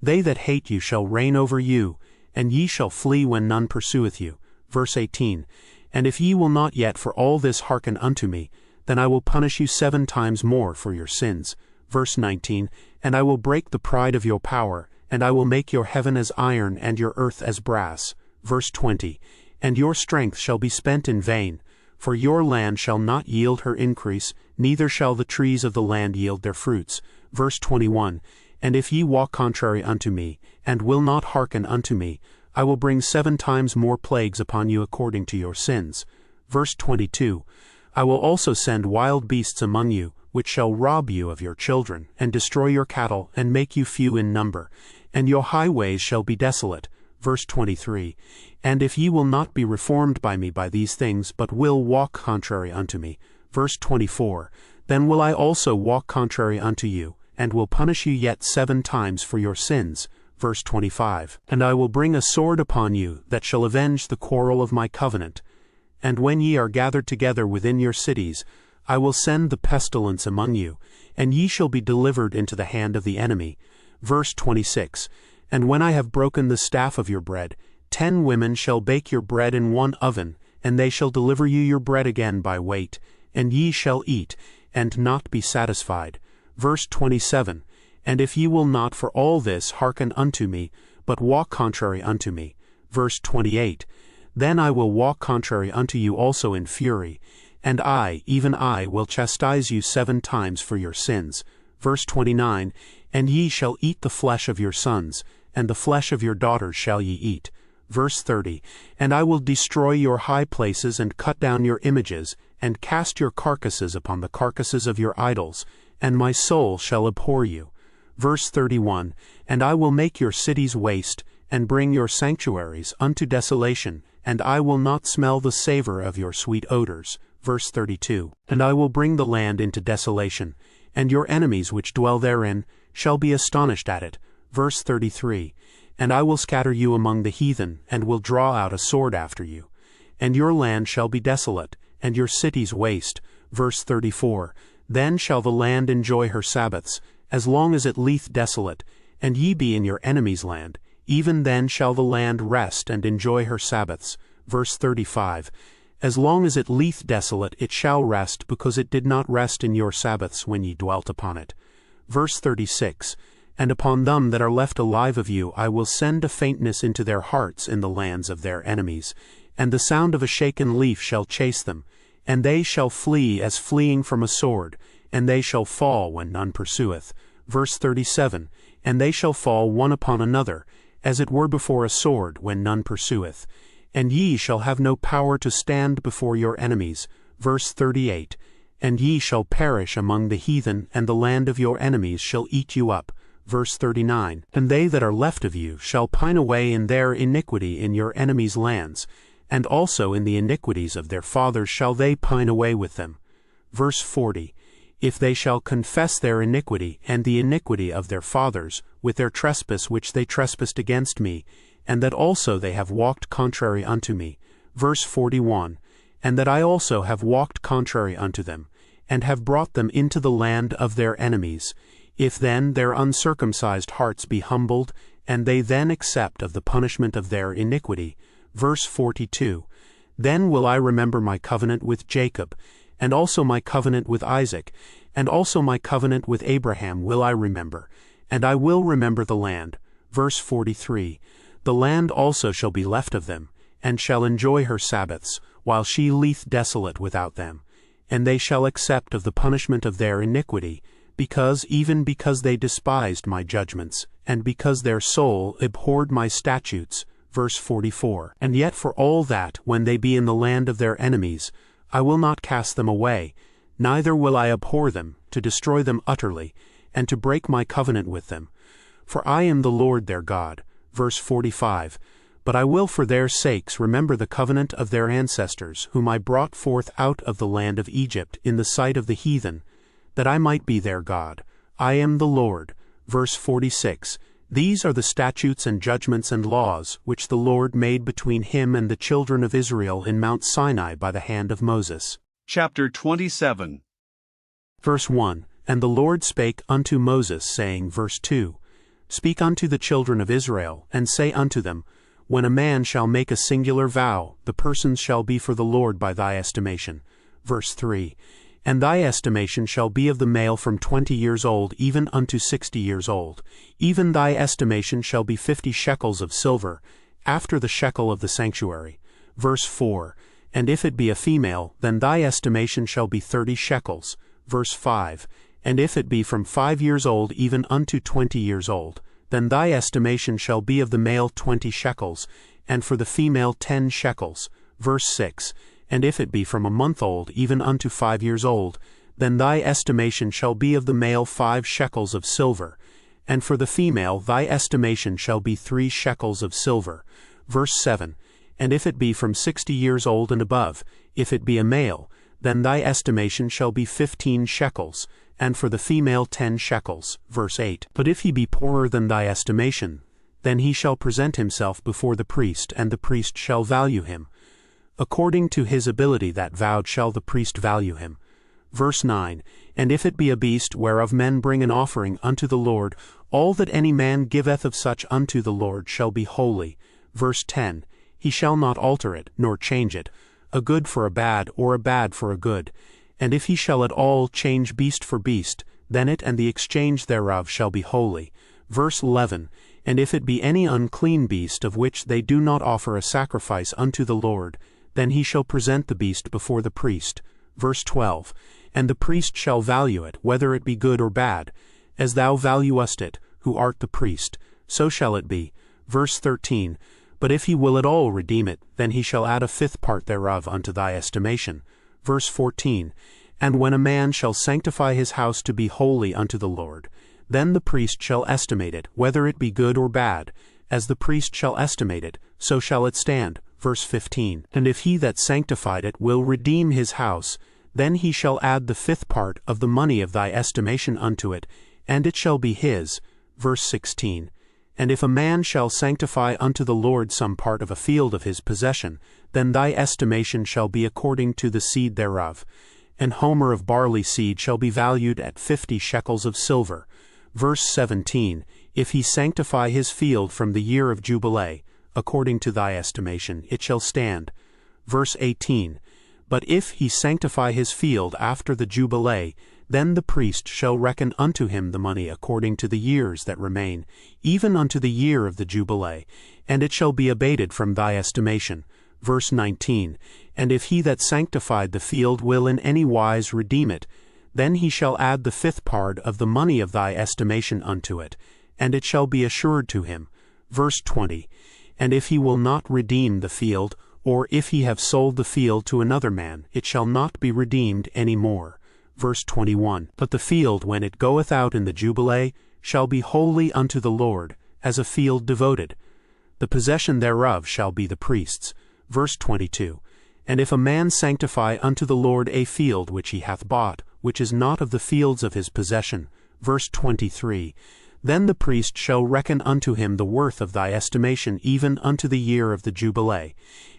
They that hate you shall reign over you, and ye shall flee when none pursueth you. Verse 18. And if ye will not yet for all this hearken unto me, then I will punish you 7 times more for your sins. Verse 19. And I will break the pride of your power, and I will make your heaven as iron and your earth as brass. Verse 20. And your strength shall be spent in vain, for your land shall not yield her increase, neither shall the trees of the land yield their fruits. Verse 21. And if ye walk contrary unto me, and will not hearken unto me, I will bring 7 times more plagues upon you according to your sins. Verse 22. I will also send wild beasts among you, which shall rob you of your children, and destroy your cattle, and make you few in number, and your highways shall be desolate. Verse 23. And if ye will not be reformed by me by these things, but will walk contrary unto me. Verse 24. Then will I also walk contrary unto you, and will punish you yet 7 times for your sins. Verse 25. And I will bring a sword upon you, that shall avenge the quarrel of my covenant. And when ye are gathered together within your cities, I will send the pestilence among you, and ye shall be delivered into the hand of the enemy. Verse 26. And when I have broken the staff of your bread, 10 women shall bake your bread in one oven, and they shall deliver you your bread again by weight, and ye shall eat, and not be satisfied. Verse 27. And if ye will not for all this hearken unto me, but walk contrary unto me. Verse 28. Then I will walk contrary unto you also in fury, and I, even I, will chastise you 7 times for your sins. Verse 29. And ye shall eat the flesh of your sons, and the flesh of your daughters shall ye eat. Verse 30. And I will destroy your high places, and cut down your images, and cast your carcasses upon the carcasses of your idols, and my soul shall abhor you. Verse 31. And I will make your cities waste, and bring your sanctuaries unto desolation, and I will not smell the savor of your sweet odors. Verse 32. And I will bring the land into desolation, and your enemies which dwell therein shall be astonished at it. Verse 33. And I will scatter you among the heathen, and will draw out a sword after you. And your land shall be desolate, and your cities waste. Verse 34. Then shall the land enjoy her Sabbaths, as long as it lieth desolate, and ye be in your enemy's land. Even then shall the land rest and enjoy her Sabbaths. Verse 35. As long as it lieth desolate it shall rest, because it did not rest in your Sabbaths when ye dwelt upon it. Verse 36. And upon them that are left alive of you I will send a faintness into their hearts in the lands of their enemies, and the sound of a shaken leaf shall chase them, and they shall flee as fleeing from a sword, and they shall fall when none pursueth. Verse 37. And they shall fall one upon another, as it were before a sword, when none pursueth. And ye shall have no power to stand before your enemies. Verse 38. And ye shall perish among the heathen, and the land of your enemies shall eat you up. Verse 39. And they that are left of you shall pine away in their iniquity in your enemies' lands, and also in the iniquities of their fathers shall they pine away with them. Verse 40. If they shall confess their iniquity, and the iniquity of their fathers, with their trespass which they trespassed against me, and that also they have walked contrary unto me. Verse 41. And that I also have walked contrary unto them, and have brought them into the land of their enemies. If then their uncircumcised hearts be humbled, and they then accept of the punishment of their iniquity. Verse 42. Then will I remember my covenant with Jacob, and also my covenant with Isaac, and also my covenant with Abraham will I remember, and I will remember the land. Verse 43. The land also shall be left of them, and shall enjoy her Sabbaths, while she lieth desolate without them. And they shall accept of the punishment of their iniquity, because they despised my judgments, and because their soul abhorred my statutes. Verse 44. And yet for all that, when they be in the land of their enemies, I will not cast them away, neither will I abhor them, to destroy them utterly, and to break my covenant with them. For I am the Lord their God. Verse 45. But I will for their sakes remember the covenant of their ancestors, whom I brought forth out of the land of Egypt in the sight of the heathen, that I might be their God. I am the Lord. Verse 46. These are the statutes and judgments and laws, which the Lord made between him and the children of Israel in Mount Sinai by the hand of Moses. Chapter 27. Verse 1. And the Lord spake unto Moses, saying, verse 2, Speak unto the children of Israel, and say unto them, When a man shall make a singular vow, the persons shall be for the Lord by thy estimation. Verse 3. And thy estimation shall be of the male from 20 years old even unto 60 years old. Even thy estimation shall be 50 shekels of silver, after the shekel of the sanctuary. Verse 4. And if it be a female, then thy estimation shall be 30 shekels. Verse 5. And if it be from 5 years old even unto 20 years old, then thy estimation shall be of the male 20 shekels, and for the female 10 shekels. Verse 6. And if it be from a month old even unto 5 years old, then thy estimation shall be of the male 5 shekels of silver, and for the female thy estimation shall be 3 shekels of silver. Verse 7. And if it be from 60 years old and above, if it be a male, then thy estimation shall be 15 shekels, and for the female 10 shekels. Verse 8. But if he be poorer than thy estimation, then he shall present himself before the priest, and the priest shall value him. According to his ability that vowed shall the priest value him. Verse 9, And if it be a beast whereof men bring an offering unto the Lord, all that any man giveth of such unto the Lord shall be holy. Verse 10, He shall not alter it, nor change it, a good for a bad, or a bad for a good. And if he shall at all change beast for beast, then it and the exchange thereof shall be holy. Verse 11, And if it be any unclean beast of which they do not offer a sacrifice unto the Lord, then he shall present the beast before the priest. Verse 12, And the priest shall value it, whether it be good or bad. As thou valuest it, who art the priest, so shall it be. Verse 13, But if he will at all redeem it, then he shall add a fifth part thereof unto thy estimation. Verse 14, And when a man shall sanctify his house to be holy unto the Lord, then the priest shall estimate it, whether it be good or bad. As the priest shall estimate it, so shall it stand. Verse 15, And if he that sanctified it will redeem his house, then he shall add the fifth part of the money of thy estimation unto it, and it shall be his. Verse 16, And if a man shall sanctify unto the Lord some part of a field of his possession, then thy estimation shall be according to the seed thereof. An homer of barley seed shall be valued at 50 shekels of silver. Verse 17, If he sanctify his field from the year of Jubilee, according to thy estimation, it shall stand. Verse 18, But if he sanctify his field after the Jubilee, then the priest shall reckon unto him the money according to the years that remain, even unto the year of the Jubilee, and it shall be abated from thy estimation. Verse 19, And if he that sanctified the field will in any wise redeem it, then he shall add the fifth part of the money of thy estimation unto it, and it shall be assured to him. Verse 20, And if he will not redeem the field, or if he have sold the field to another man, it shall not be redeemed any more. Verse 21, But the field, when it goeth out in the Jubilee, shall be holy unto the Lord, as a field devoted. The possession thereof shall be the priest's. Verse 22, And if a man sanctify unto the Lord a field which he hath bought, which is not of the fields of his possession. Verse 23, Then the priest shall reckon unto him the worth of thy estimation even unto the year of the Jubilee,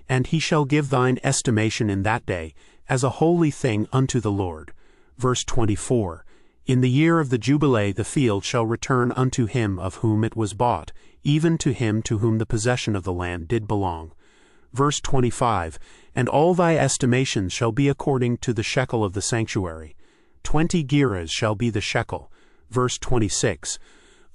and he shall give thine estimation in that day, as a holy thing unto the Lord. Verse 24, In the year of the Jubilee the field shall return unto him of whom it was bought, even to him to whom the possession of the land did belong. Verse 25, And all thy estimations shall be according to the shekel of the sanctuary. 20 gerahs shall be the shekel. Verse 26,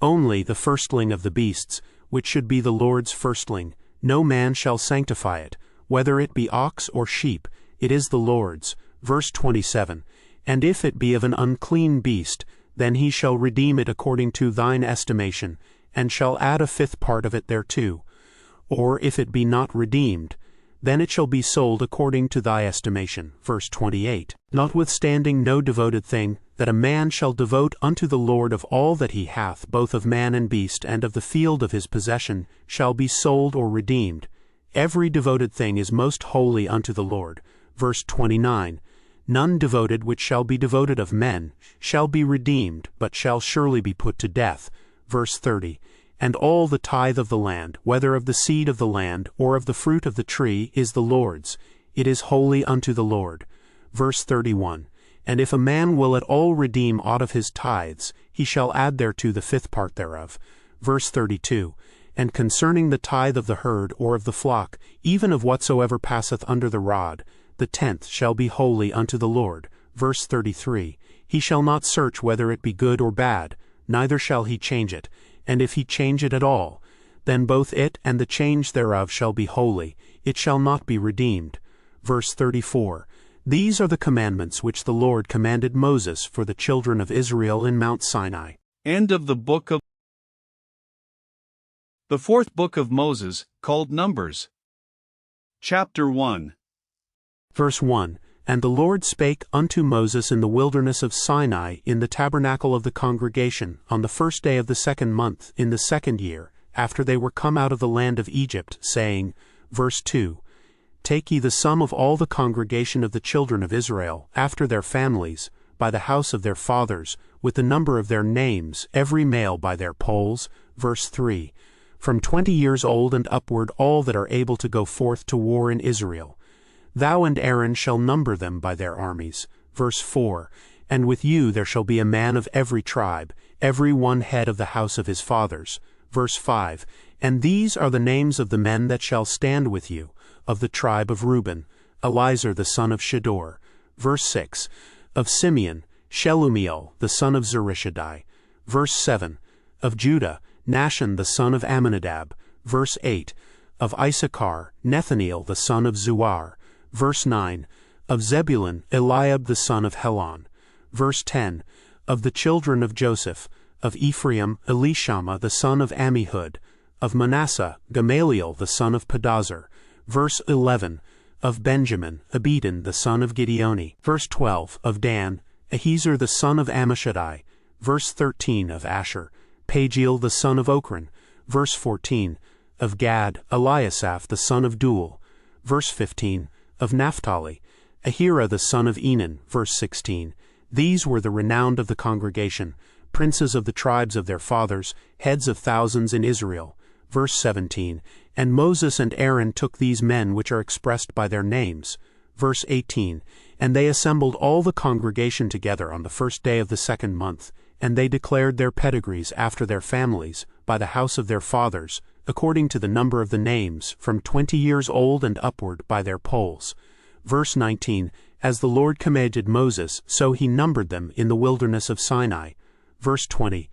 Only the firstling of the beasts, which should be the Lord's firstling, no man shall sanctify it, whether it be ox or sheep, it is the Lord's. Verse 27, And if it be of an unclean beast, then he shall redeem it according to thine estimation, and shall add a fifth part of it thereto. Or if it be not redeemed, then it shall be sold according to thy estimation. Verse 28, Notwithstanding no devoted thing, that a man shall devote unto the Lord of all that he hath, both of man and beast, and of the field of his possession, shall be sold or redeemed. Every devoted thing is most holy unto the Lord. Verse 29, None devoted which shall be devoted of men shall be redeemed, but shall surely be put to death. Verse 30, And all the tithe of the land, whether of the seed of the land, or of the fruit of the tree, is the Lord's. It is holy unto the Lord. Verse 31, And if a man will at all redeem aught of his tithes, he shall add thereto the fifth part thereof. Verse 32, And concerning the tithe of the herd or of the flock, even of whatsoever passeth under the rod, the 10th shall be holy unto the Lord. Verse 33, He shall not search whether it be good or bad, neither shall he change it. And if he change it at all, then both it and the change thereof shall be holy, it shall not be redeemed. Verse 34, These are the commandments which the Lord commanded Moses for the children of Israel in Mount Sinai. End of the book of the fourth book of Moses, called Numbers. Chapter 1. Verse 1, And the Lord spake unto Moses in the wilderness of Sinai in the tabernacle of the congregation, on the first day of the 2nd month, in the 2nd year, after they were come out of the land of Egypt, saying, Verse 2, Take ye the sum of all the congregation of the children of Israel, after their families, by the house of their fathers, with the number of their names, every male by their polls. Verse 3, From 20 years old and upward all that are able to go forth to war in Israel. Thou and Aaron shall number them by their armies. Verse 4, And with you there shall be a man of every tribe, every one head of the house of his fathers. Verse 5, And these are the names of the men that shall stand with you, of the tribe of Reuben, Elizur the son of Shedeur. Verse 6, Of Simeon, Shelumiel the son of Zurishaddai. Verse 7, Of Judah, Nahshon the son of Amminadab. Verse 8, Of Issachar, Nethaneel the son of Zuar. Verse 9, Of Zebulun, Eliab the son of Helon. Verse 10, Of the children of Joseph, of Ephraim, Elishama the son of Ammihud. Of Manasseh, Gamaliel the son of Pedazur. Verse 11, Of Benjamin, Abedin the son of Gideoni. Verse 12, Of Dan, Ahiezer the son of Ammishaddai. Verse 13, Of Asher, Pagiel the son of Ochran. Verse 14, Of Gad, Eliasaph the son of Duel. Verse 15, Of Naphtali, Ahira the son of Enan. Verse 16, These were the renowned of the congregation, princes of the tribes of their fathers, heads of thousands in Israel. Verse 17, And Moses and Aaron took these men which are expressed by their names. Verse 18, And they assembled all the congregation together on the first day of the second month, and they declared their pedigrees after their families, by the house of their fathers, according to the number of the names, from 20 years old and upward by their polls. Verse 19, As the Lord commanded Moses, so he numbered them in the wilderness of Sinai. Verse 20,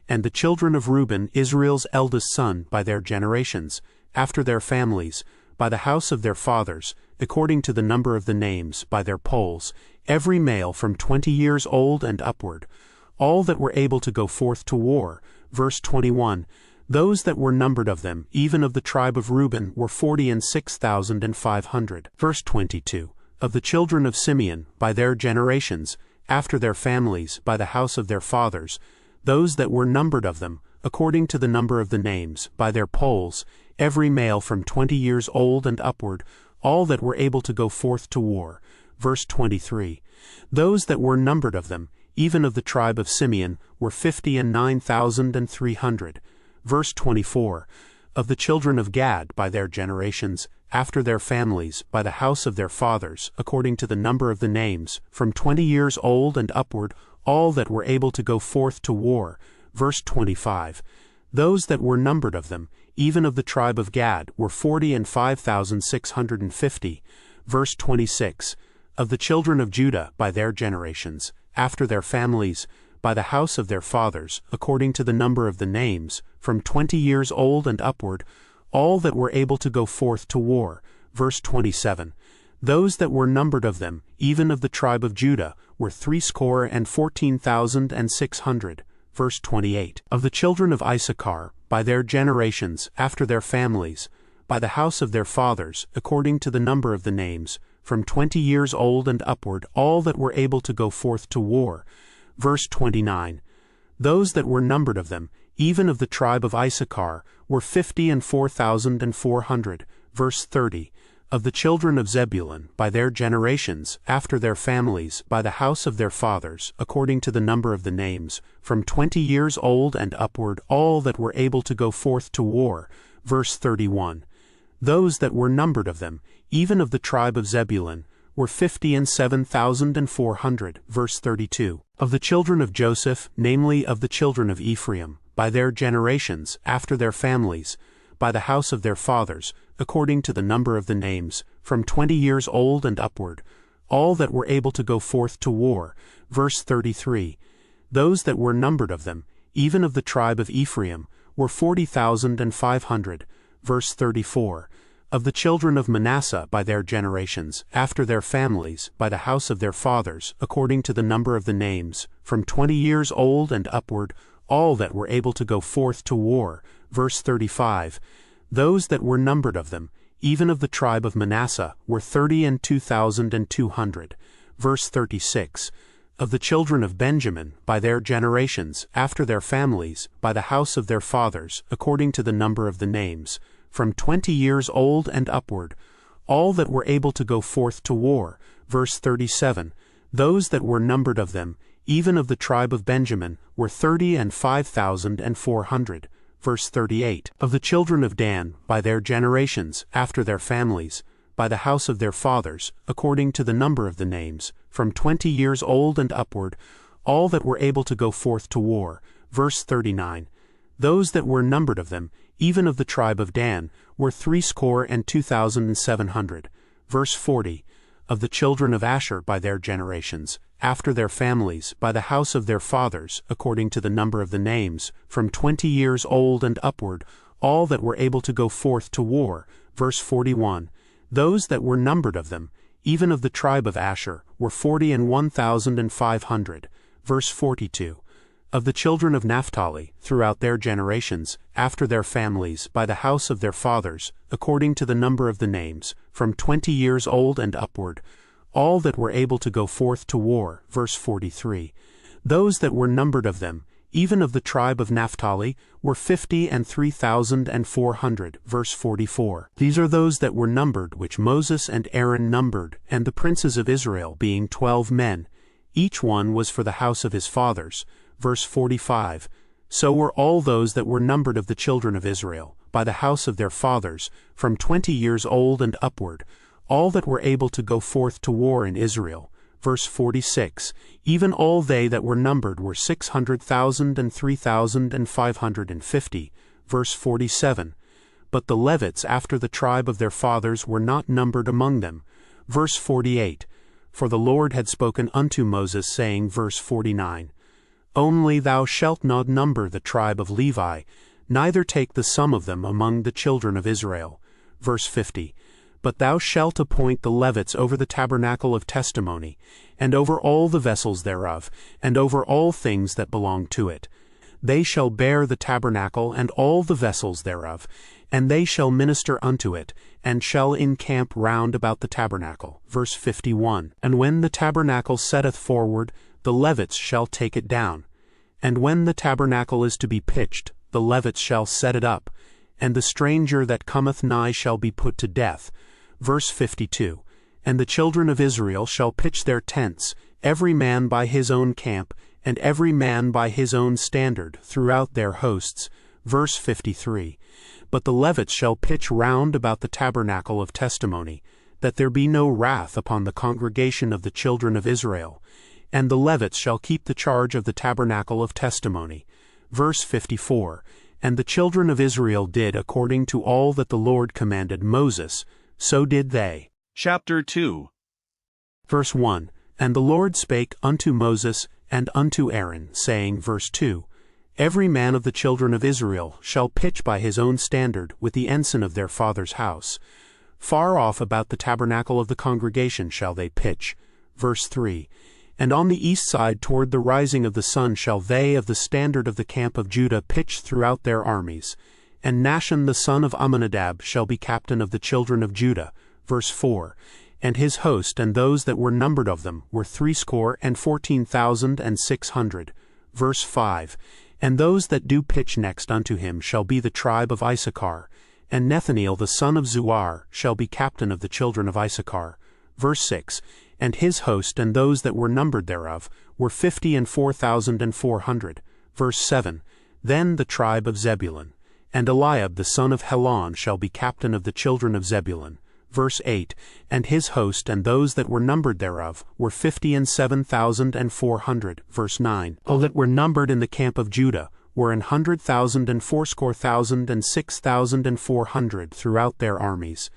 And the children of Reuben, Israel's eldest son, by their generations, after their families, by the house of their fathers, according to the number of the names, by their polls, every male from 20 years old and upward, all that were able to go forth to war. Verse 21, Those that were numbered of them, even of the tribe of Reuben, were 46,500. Verse 22, Of the children of Simeon, by their generations, after their families, by the house of their fathers, those that were numbered of them, according to the number of the names, by their polls, every male from 20 years old and upward, all that were able to go forth to war. Verse 23, Those that were numbered of them, even of the tribe of Simeon, were 59,300. Verse 24, Of the children of Gad, by their generations, after their families, by the house of their fathers, according to the number of the names, from 20 years old and upward, all that were able to go forth to war. Verse 25, Those that were numbered of them, even of the tribe of Gad, were 45,650. Verse 26, Of the children of Judah, by their generations, after their families, by the house of their fathers, according to the number of the names, from 20 years old and upward, all that were able to go forth to war. Verse 27, Those that were numbered of them, even of the tribe of Judah, were 314,600. Verse 28, Of the children of Issachar, by their generations, after their families, by the house of their fathers, according to the number of the names, from 20 years old and upward, all that were able to go forth to war. Verse 29, Those that were numbered of them, even of the tribe of Issachar, were 54,400. Verse 30, Of the children of Zebulun, by their generations, after their families, by the house of their fathers, according to the number of the names, from 20 years old and upward, all that were able to go forth to war. Verse 31, Those that were numbered of them, even of the tribe of Zebulun, were 57,400. Verse 32, Of the children of Joseph, namely of the children of Ephraim, by their generations, after their families, by the house of their fathers, according to the number of the names, from 20 years old and upward, all that were able to go forth to war. Verse 33, Those that were numbered of them, even of the tribe of Ephraim, were 40,500. Verse 34, Of the children of Manasseh, by their generations, after their families, by the house of their fathers, according to the number of the names, from 20 years old and upward, all that were able to go forth to war. Verse 35, Those that were numbered of them, even of the tribe of Manasseh, were 32,200. Verse 36, Of the children of Benjamin, by their generations, after their families, by the house of their fathers, according to the number of the names, from 20 years old and upward, all that were able to go forth to war. Verse 37, Those that were numbered of them, even of the tribe of Benjamin, were 35,400. Verse 38, Of the children of Dan, by their generations, after their families, by the house of their fathers, according to the number of the names, from 20 years old and upward, all that were able to go forth to war. Verse 39. Those that were numbered of them, even of the tribe of Dan, were 62,700. Verse 40. Of the children of Asher by their generations, after their families, by the house of their fathers, according to the number of the names, from 20 years old and upward, all that were able to go forth to war. Verse 41. Those that were numbered of them, even of the tribe of Asher, were 41,500. Verse 42. Of the children of Naphtali, throughout their generations, after their families, by the house of their fathers, according to the number of the names, from 20 years old and upward, all that were able to go forth to war. Verse 43. Those that were numbered of them, even of the tribe of Naphtali, were 53,400. Verse 44. These are those that were numbered, which Moses and Aaron numbered, and the princes of Israel, being 12 men. Each one was for the house of his fathers. Verse 45. So were all those that were numbered of the children of Israel, by the house of their fathers, from 20 years old and upward, all that were able to go forth to war in Israel. Verse 46. Even all they that were numbered were 600,000 and 3,550. Verse 47. But the Levites after the tribe of their fathers were not numbered among them. Verse 48. For the Lord had spoken unto Moses, saying, verse 49, Only thou shalt not number the tribe of Levi, neither take the sum of them among the children of Israel. Verse 50. But thou shalt appoint the Levites over the tabernacle of testimony, and over all the vessels thereof, and over all things that belong to it. They shall bear the tabernacle and all the vessels thereof, and they shall minister unto it, and shall encamp round about the tabernacle. Verse 51. And when the tabernacle setteth forward, the Levites shall take it down. And when the tabernacle is to be pitched, the Levites shall set it up, and the stranger that cometh nigh shall be put to death. Verse 52. And the children of Israel shall pitch their tents, every man by his own camp, and every man by his own standard, throughout their hosts. Verse 53. But the Levites shall pitch round about the tabernacle of testimony, that there be no wrath upon the congregation of the children of Israel. And the Levites shall keep the charge of the tabernacle of testimony. Verse 54. And the children of Israel did according to all that the Lord commanded Moses, so did they. Chapter 2. Verse 1. And the Lord spake unto Moses and unto Aaron, saying, verse 2, Every man of the children of Israel shall pitch by his own standard with the ensign of their father's house. Far off about the tabernacle of the congregation shall they pitch. Verse 3. And on the east side toward the rising of the sun shall they of the standard of the camp of Judah pitch throughout their armies. And Nahshon the son of Amminadab shall be captain of the children of Judah. Verse 4. And his host and those that were numbered of them were 314,600. Verse 5. And those that do pitch next unto him shall be the tribe of Issachar. And Nethaneel the son of Zuar shall be captain of the children of Issachar. Verse 6. And his host and those that were numbered thereof were 54,400. Verse 7. Then the tribe of Zebulun. And Eliab the son of Helon shall be captain of the children of Zebulun. Verse 8. And his host and those that were numbered thereof were 57,400. Verse 9. All that were numbered in the camp of Judah were 100,000 and 80,000 and 6,400 throughout their armies.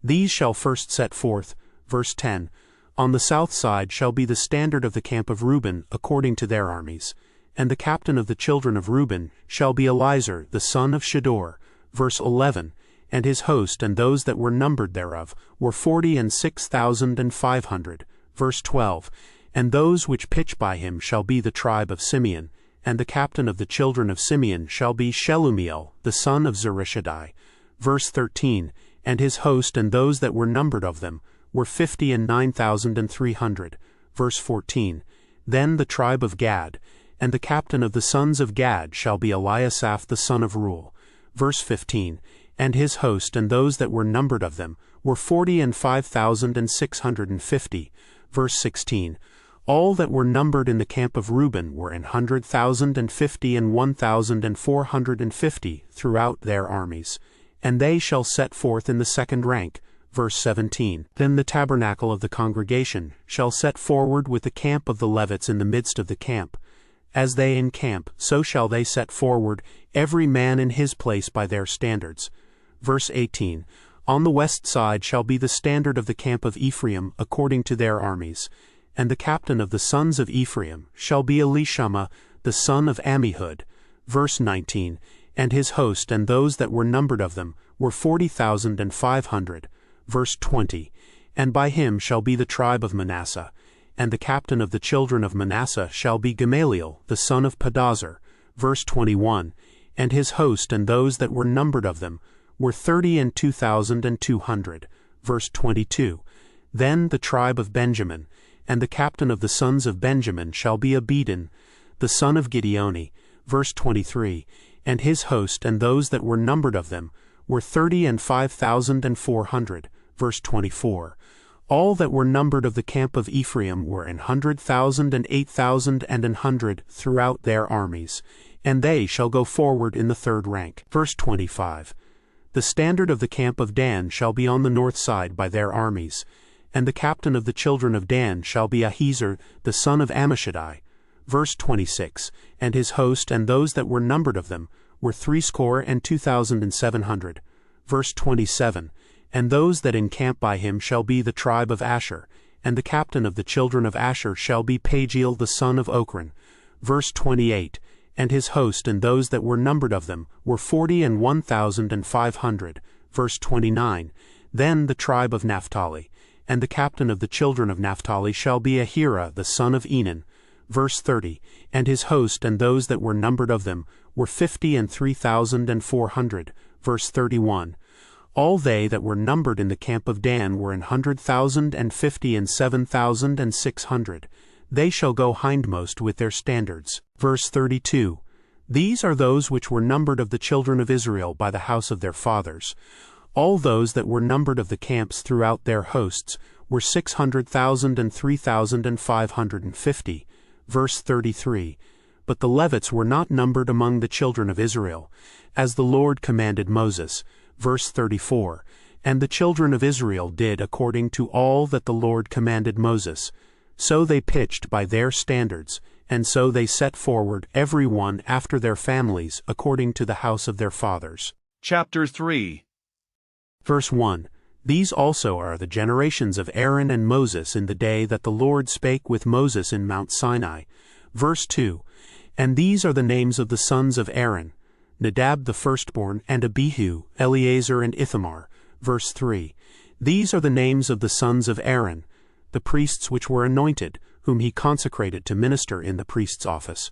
These shall first set forth. Verse 10. On the south side shall be the standard of the camp of Reuben according to their armies. And the captain of the children of Reuben shall be Elizur the son of Shedor. Verse 11. And his host and those that were numbered thereof were 46,500. Verse 12. And those which pitch by him shall be the tribe of Simeon. And the captain of the children of Simeon shall be Shelumiel the son of Zurishaddai. Verse 13. And his host and those that were numbered of them were 59,300. Verse 14. Then the tribe of Gad. And the captain of the sons of Gad shall be Eliasaph the son of Reuel. Verse 15. And his host and those that were numbered of them were 45,650. Verse 16. All that were numbered in the camp of Reuben were 100,050 and 1,450 throughout their armies. And they shall set forth in the second rank. Verse 17. Then the tabernacle of the congregation shall set forward with the camp of the Levites in the midst of the camp. As they encamp, so shall they set forward, every man in his place by their standards. Verse 18. On the west side shall be the standard of the camp of Ephraim according to their armies. And the captain of the sons of Ephraim shall be Elishama, the son of Ammihud. Verse 19. And his host and those that were numbered of them were 40,500. Verse 20. And by him shall be the tribe of Manasseh. And the captain of the children of Manasseh shall be Gamaliel, the son of Pedazur. Verse 21. And his host and those that were numbered of them were 32,200. Verse 22. Then the tribe of Benjamin, and the captain of the sons of Benjamin shall be Abidan, the son of Gideoni. Verse 23. And his host and those that were numbered of them were 35,400. Verse 24. All that were numbered of the camp of Ephraim were 100,000 and 8,000 and 100 throughout their armies, and they shall go forward in the third rank. Verse 25. The standard of the camp of Dan shall be on the north side by their armies, and the captain of the children of Dan shall be Ahiezer, the son of Ammishaddai. Verse 26. And his host and those that were numbered of them were 62,700. Verse 27. And those that encamp by him shall be the tribe of Asher, and the captain of the children of Asher shall be Pagiel the son of Ochran. Verse 28. And his host and those that were numbered of them were 41,500. Verse 29. Then the tribe of Naphtali, and the captain of the children of Naphtali shall be Ahira the son of Enan. Verse 30. And his host and those that were numbered of them were 53,400. Verse 31. All they that were numbered in the camp of Dan were 100,000 and 57,600. They shall go hindmost with their standards. Verse 32. These are those which were numbered of the children of Israel by the house of their fathers. All those that were numbered of the camps throughout their hosts were 600,000 and 3,550. Verse 33. But the Levites were not numbered among the children of Israel, as the Lord commanded Moses. Verse 34. And the children of Israel did according to all that the Lord commanded Moses. So they pitched by their standards, and so they set forward every one after their families according to the house of their fathers. Chapter 3. Verse 1. These also are the generations of Aaron and Moses in the day that the Lord spake with Moses in Mount Sinai. Verse 2. And these are the names of the sons of Aaron, Nadab the firstborn, and Abihu, Eleazar, and Ithamar. Verse 3. These are the names of the sons of Aaron, the priests which were anointed, whom he consecrated to minister in the priest's office.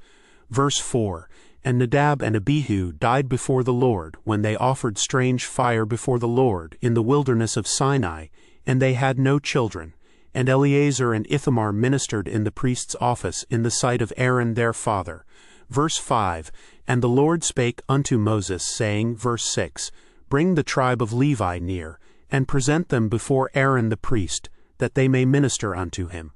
Verse 4. And Nadab and Abihu died before the Lord, when they offered strange fire before the Lord in the wilderness of Sinai, and they had no children. And Eleazar and Ithamar ministered in the priest's office in the sight of Aaron their father. Verse 5. And the Lord spake unto Moses, saying, verse 6, Bring the tribe of Levi near, and present them before Aaron the priest, that they may minister unto him.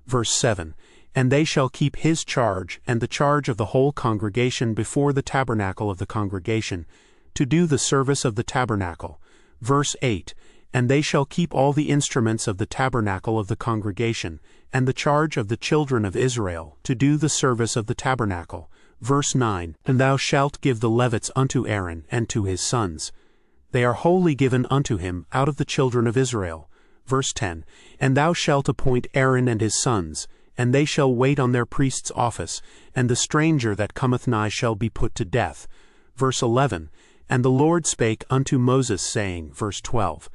Verse 7. And they shall keep his charge, and the charge of the whole congregation before the tabernacle of the congregation, to do the service of the tabernacle. Verse 8. And they shall keep all the instruments of the tabernacle of the congregation, and the charge of the children of Israel, to do the service of the tabernacle. Verse 9. And thou shalt give the Levites unto Aaron and to his sons. They are wholly given unto him out of the children of Israel. Verse 10. And thou shalt appoint Aaron and his sons, and they shall wait on their priest's office, and the stranger that cometh nigh shall be put to death. Verse 11. And the Lord spake unto Moses, saying, verse 12,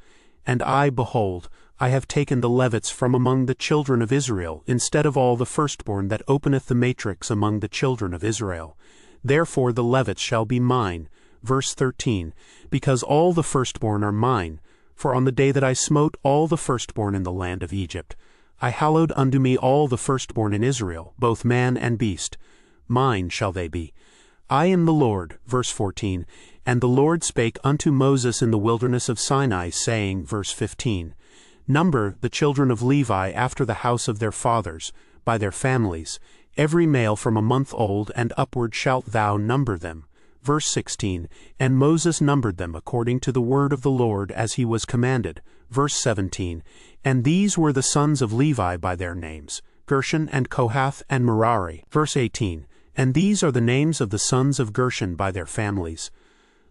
And I, behold, I have taken the Levites from among the children of Israel, instead of all the firstborn that openeth the matrix among the children of Israel. Therefore the Levites shall be mine. Verse 13. Because all the firstborn are mine, for on the day that I smote all the firstborn in the land of Egypt, I hallowed unto me all the firstborn in Israel, both man and beast. Mine shall they be. I am the Lord. Verse 14. And the Lord spake unto Moses in the wilderness of Sinai, saying, verse 15, Number the children of Levi after the house of their fathers, by their families, every male from a month old and upward shalt thou number them. Verse 16. And Moses numbered them according to the word of the Lord as he was commanded. Verse 17, And these were the sons of Levi by their names, Gershon and Kohath and Merari. Verse 18, And these are the names of the sons of Gershon by their families,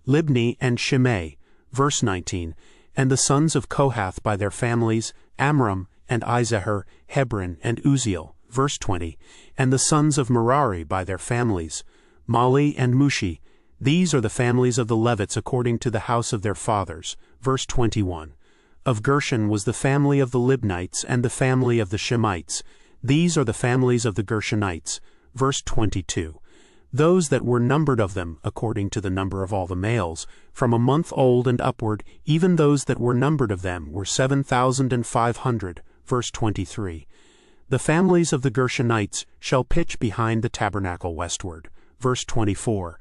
Libni and Shimei. Verse 19, And the sons of Kohath by their families, Amram and Izahar, Hebron and Uzziel. Verse 20, And the sons of Merari by their families, Mali and Mushi. These are the families of the Levites according to the house of their fathers. Verse 21, Of Gershon was the family of the Libnites and the family of the Shemites. These are the families of the Gershonites. Verse 22, Those that were numbered of them, according to the number of all the males, from a month old and upward, even those that were numbered of them were 7,500. Verse 23, The families of the Gershonites shall pitch behind the tabernacle westward. Verse 24,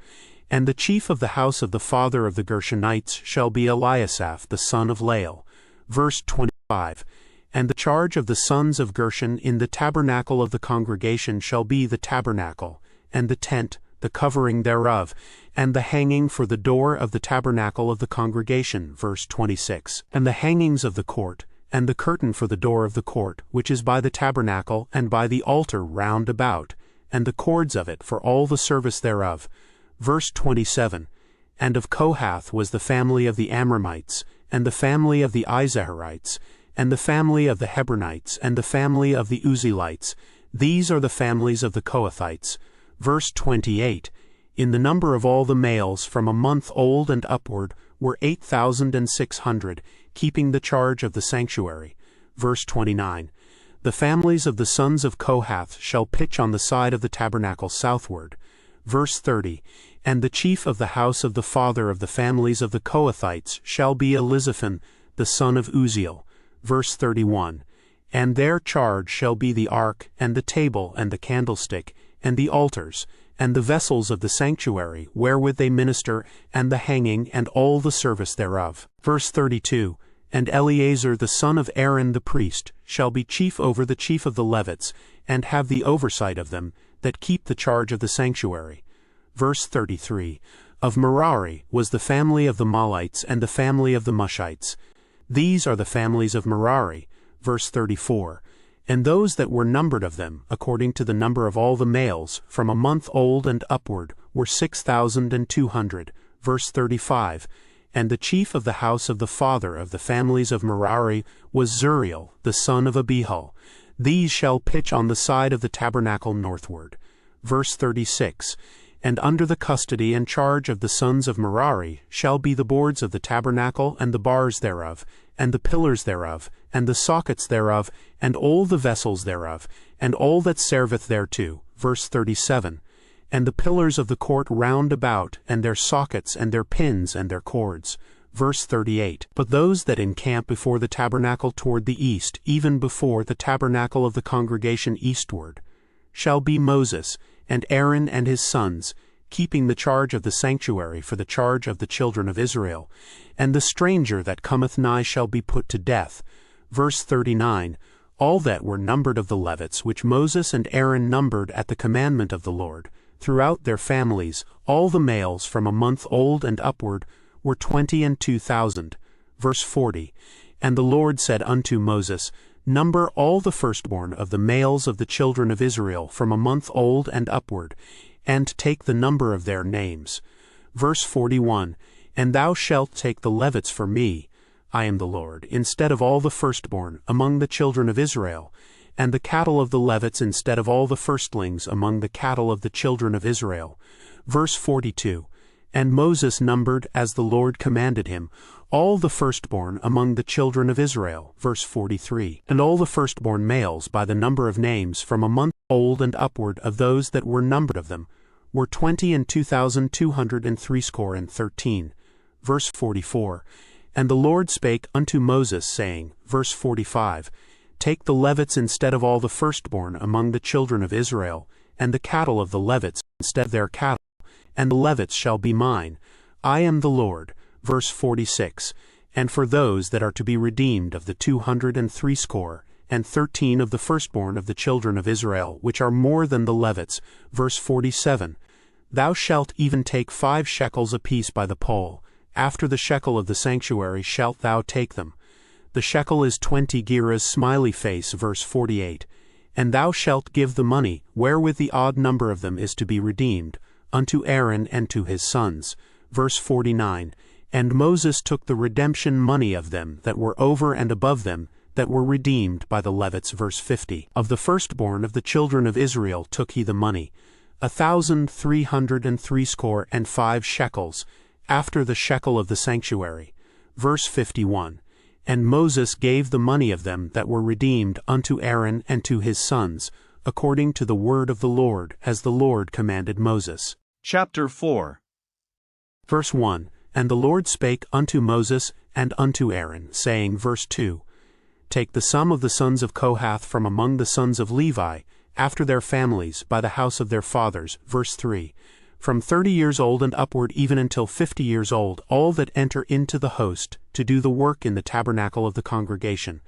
And the chief of the house of the father of the Gershonites shall be Eliasaph the son of Lael. Verse 25, And the charge of the sons of Gershon in the tabernacle of the congregation shall be the tabernacle, and the tent, the covering thereof, and the hanging for the door of the tabernacle of the congregation. Verse 26, And the hangings of the court, and the curtain for the door of the court, which is by the tabernacle and by the altar round about, and the cords of it for all the service thereof. Verse 27, And of Kohath was the family of the Amramites, and the family of the Izaharites, and the family of the Hebronites, and the family of the Uzzielites. These are the families of the Kohathites. Verse 28, In the number of all the males from a month old and upward were 8,600, keeping the charge of the sanctuary. Verse 29, The families of the sons of Kohath shall pitch on the side of the tabernacle southward. Verse 30, And the chief of the house of the father of the families of the Kohathites shall be Elizaphan, the son of Uzziel. Verse 31, And their charge shall be the ark, and the table, and the candlestick, and the altars, and the vessels of the sanctuary, wherewith they minister, and the hanging, and all the service thereof. Verse 32, And Eleazar the son of Aaron the priest shall be chief over the chief of the Levites, and have the oversight of them, that keep the charge of the sanctuary. Verse 33, Of Merari was the family of the Malites and the family of the Mushites. These are the families of Merari. Verse 34, And those that were numbered of them, according to the number of all the males, from a month old and upward, were 6,200. Verse 35, And the chief of the house of the father of the families of Merari was Zuriel, the son of Abihal. These shall pitch on the side of the tabernacle northward. Verse 36, And under the custody and charge of the sons of Merari shall be the boards of the tabernacle and the bars thereof, and the pillars thereof, and the sockets thereof, and all the vessels thereof, and all that serveth thereto. Verse 37, And the pillars of the court round about, and their sockets, and their pins, and their cords. Verse 38, But those that encamp before the tabernacle toward the east, even before the tabernacle of the congregation eastward, shall be Moses, and Aaron and his sons, keeping the charge of the sanctuary for the charge of the children of Israel. And the stranger that cometh nigh shall be put to death. Verse 39, All that were numbered of the Levites, which Moses and Aaron numbered at the commandment of the Lord, throughout their families, all the males from a month old and upward, were 22,000. Verse 40, And the Lord said unto Moses, Number all the firstborn of the males of the children of Israel from a month old and upward, and take the number of their names. Verse 41, And thou shalt take the Levites for me, I am the Lord, instead of all the firstborn among the children of Israel, and the cattle of the Levites instead of all the firstlings among the cattle of the children of Israel. Verse 42, And Moses numbered, as the Lord commanded him, all the firstborn among the children of Israel. Verse 43, And all the firstborn males by the number of names from a month old and upward of those that were numbered of them, were 22,213. Verse 44, And the Lord spake unto Moses, saying, Verse 45, Take the Levites instead of all the firstborn among the children of Israel, and the cattle of the Levites instead of their cattle, and the Levites shall be mine. I am the Lord. Verse 46, And for those that are to be redeemed of the 213 of the firstborn of the children of Israel, which are more than the Levites. Verse 47, Thou shalt even take 5 shekels apiece by the poll. After the shekel of the sanctuary shalt thou take them. The shekel is 20 gerahs. Smiley face. Verse 48. And thou shalt give the money, wherewith the odd number of them is to be redeemed, unto Aaron and to his sons. Verse 49. And Moses took the redemption money of them that were over and above them, that were redeemed by the Levites. Verse 50. Of the firstborn of the children of Israel took he the money, 1,365 shekels, after the shekel of the sanctuary. Verse 51. And Moses gave the money of them that were redeemed unto Aaron and to his sons, according to the word of the Lord, as the Lord commanded Moses. Chapter 4. Verse 1. And the Lord spake unto Moses and unto Aaron, saying, verse 2, Take the sum of the sons of Kohath from among the sons of Levi, after their families, by the house of their fathers. Verse 3. From 30 years old and upward, even until 50 years old, all that enter into the host, to do the work in the tabernacle of the congregation.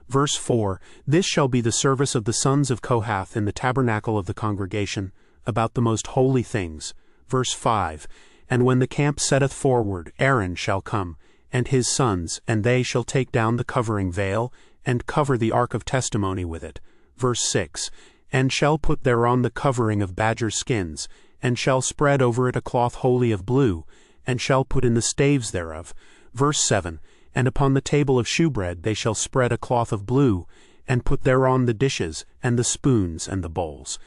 Verse 4. This shall be the service of the sons of Kohath in the tabernacle of the congregation, about the most holy things. Verse 5. And when the camp setteth forward, Aaron shall come, and his sons, and they shall take down the covering veil, and cover the ark of testimony with it. Verse 6. And shall put thereon the covering of badger skins, and shall spread over it a cloth wholly of blue, and shall put in the staves thereof. Verse 7. And upon the table of shewbread they shall spread a cloth of blue, and put thereon the dishes, and the spoons, and the bowls,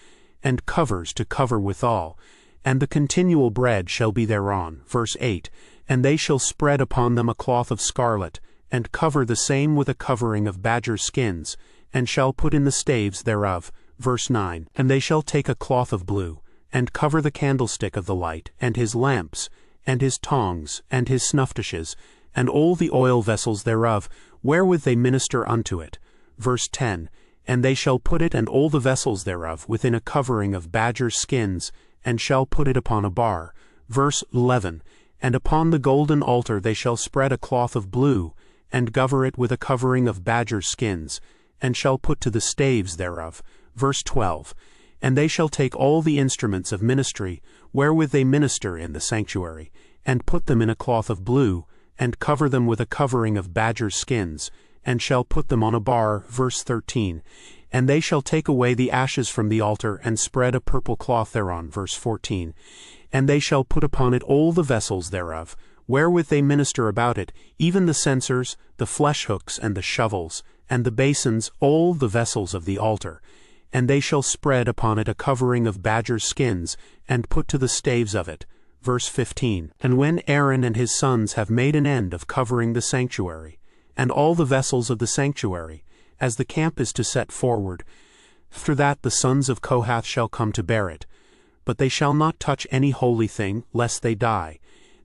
and covers to cover withal, and the continual bread shall be thereon. Verse 8. And they shall spread upon them a cloth of scarlet, and cover the same with a covering of badger skins, and shall put in the staves thereof. Verse 9. And they shall take a cloth of blue, and cover the candlestick of the light, and his lamps, and his tongs, and his snuffdishes, and all the oil vessels thereof, wherewith they minister unto it. Verse 10. And they shall put it and all the vessels thereof within a covering of badger skins, and shall put it upon a bar. Verse 11. And upon the golden altar they shall spread a cloth of blue, and cover it with a covering of badger skins, and shall put to the staves thereof. Verse 12. And they shall take all the instruments of ministry, wherewith they minister in the sanctuary, and put them in a cloth of blue, and cover them with a covering of badger skins, and shall put them on a bar. Verse 13. And they shall take away the ashes from the altar, and spread a purple cloth thereon. Verse 14. And they shall put upon it all the vessels thereof, wherewith they minister about it, even the censers, the flesh hooks, and the shovels, and the basins, all the vessels of the altar. And they shall spread upon it a covering of badger skins, and put to the staves of it. Verse 15. And when Aaron and his sons have made an end of covering the sanctuary, and all the vessels of the sanctuary, as the camp is to set forward, after that the sons of Kohath shall come to bear it. But they shall not touch any holy thing, lest they die.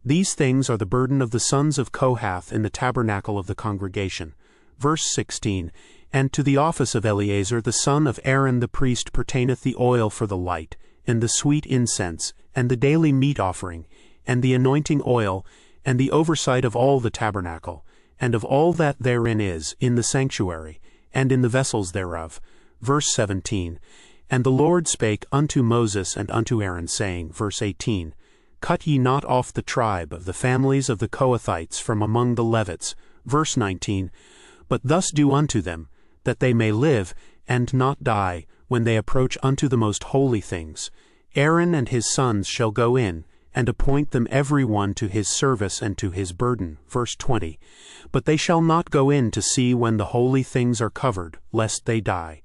These things are the burden of the sons of Kohath in the tabernacle of the congregation. Verse 16. And to the office of Eleazar the son of Aaron the priest pertaineth the oil for the light, and the sweet incense, and the daily meat offering, and the anointing oil, and the oversight of all the tabernacle, and of all that therein is, in the sanctuary, and in the vessels thereof. Verse 17. And the Lord spake unto Moses and unto Aaron, saying, verse 18, Cut ye not off the tribe of the families of the Kohathites from among the Levites. Verse 19. But thus do unto them, that they may live, and not die, when they approach unto the most holy things. Aaron and his sons shall go in, and appoint them every one to his service and to his burden. Verse 20. But they shall not go in to see when the holy things are covered, lest they die.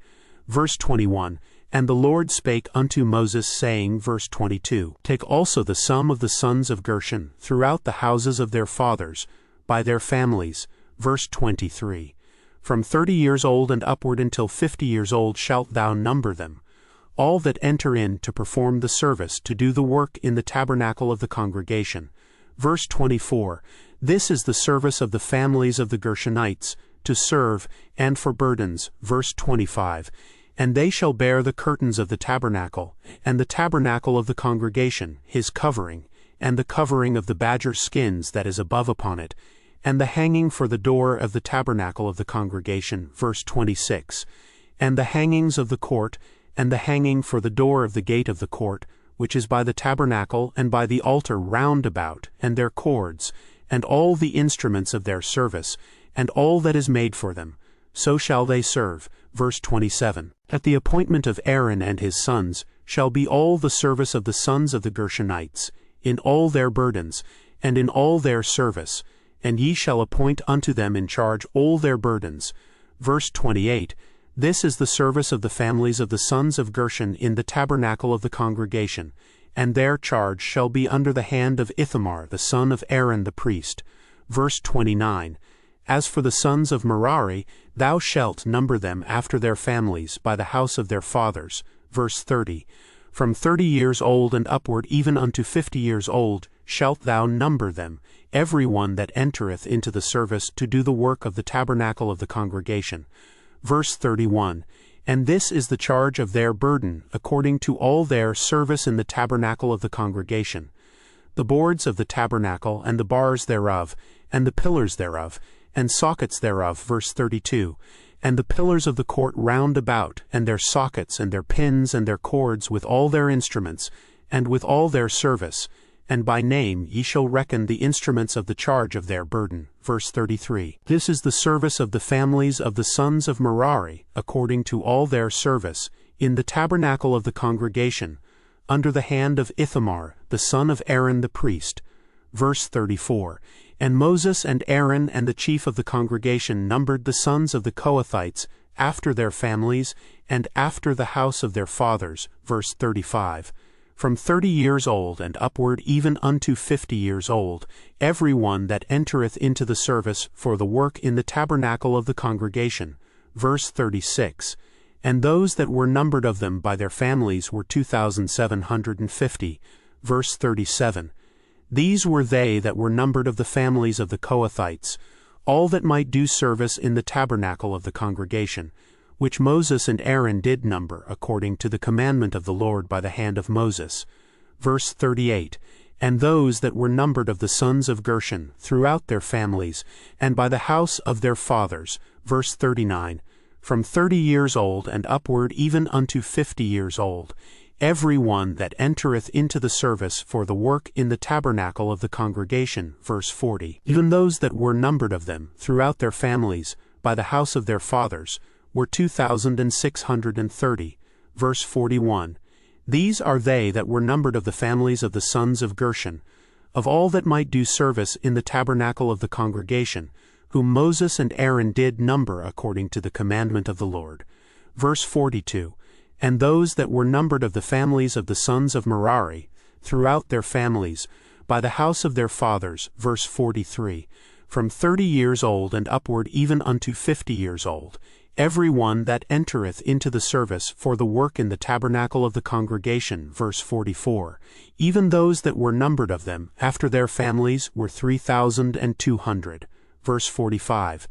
Verse 21. And the Lord spake unto Moses, saying, verse 22, Take also the sum of the sons of Gershon throughout the houses of their fathers, by their families. Verse 23. From 30 years old and upward until 50 years old shalt thou number them, all that enter in to perform the service, to do the work in the tabernacle of the congregation. Verse 24. This is the service of the families of the Gershonites, to serve, and for burdens. Verse 25. And they shall bear the curtains of the tabernacle, and the tabernacle of the congregation, his covering, and the covering of the badger skins that is above upon it, and the hanging for the door of the tabernacle of the congregation. Verse 26. And the hangings of the court, and the hanging for the door of the gate of the court, which is by the tabernacle and by the altar round about, and their cords, and all the instruments of their service, and all that is made for them, so shall they serve. Verse 27. At the appointment of Aaron and his sons shall be all the service of the sons of the Gershonites, in all their burdens, and in all their service, and ye shall appoint unto them in charge all their burdens. Verse 28. This is the service of the families of the sons of Gershon in the tabernacle of the congregation, and their charge shall be under the hand of Ithamar the son of Aaron the priest. Verse 29. As for the sons of Merari, thou shalt number them after their families by the house of their fathers. Verse 30. From 30 years old and upward even unto 50 years old shalt thou number them, every one that entereth into the service to do the work of the tabernacle of the congregation. Verse 31. And this is the charge of their burden, according to all their service in the tabernacle of the congregation. The boards of the tabernacle, and the bars thereof, and the pillars thereof, and sockets thereof. Verse 32. And the pillars of the court round about, and their sockets, and their pins, and their cords, with all their instruments, and with all their service, and by name ye shall reckon the instruments of the charge of their burden. Verse 33. This is the service of the families of the sons of Merari, according to all their service, in the tabernacle of the congregation, under the hand of Ithamar, the son of Aaron the priest. Verse 34. And Moses and Aaron and the chief of the congregation numbered the sons of the Kohathites, after their families, and after the house of their fathers. Verse 35. From 30 years old and upward even unto 50 years old, every one that entereth into the service for the work in the tabernacle of the congregation. Verse 36. And those that were numbered of them by their families were 2,750. Verse 37. These were they that were numbered of the families of the Kohathites, all that might do service in the tabernacle of the congregation, which Moses and Aaron did number, according to the commandment of the Lord by the hand of Moses. Verse 38. And those that were numbered of the sons of Gershon, throughout their families, and by the house of their fathers. Verse 39. From 30 years old and upward even unto 50 years old, every one that entereth into the service for the work in the tabernacle of the congregation. Verse 40. Even those that were numbered of them, throughout their families, by the house of their fathers, were 2,630. Verse 41. These are they that were numbered of the families of the sons of Gershon, of all that might do service in the tabernacle of the congregation, whom Moses and Aaron did number according to the commandment of the Lord. Verse 42. And those that were numbered of the families of the sons of Merari, throughout their families, by the house of their fathers. Verse 43. From 30 years old and upward even unto 50 years old, every one that entereth into the service for the work in the tabernacle of the congregation. Verse 44. Even those that were numbered of them, after their families, were 3,200. Verse 45.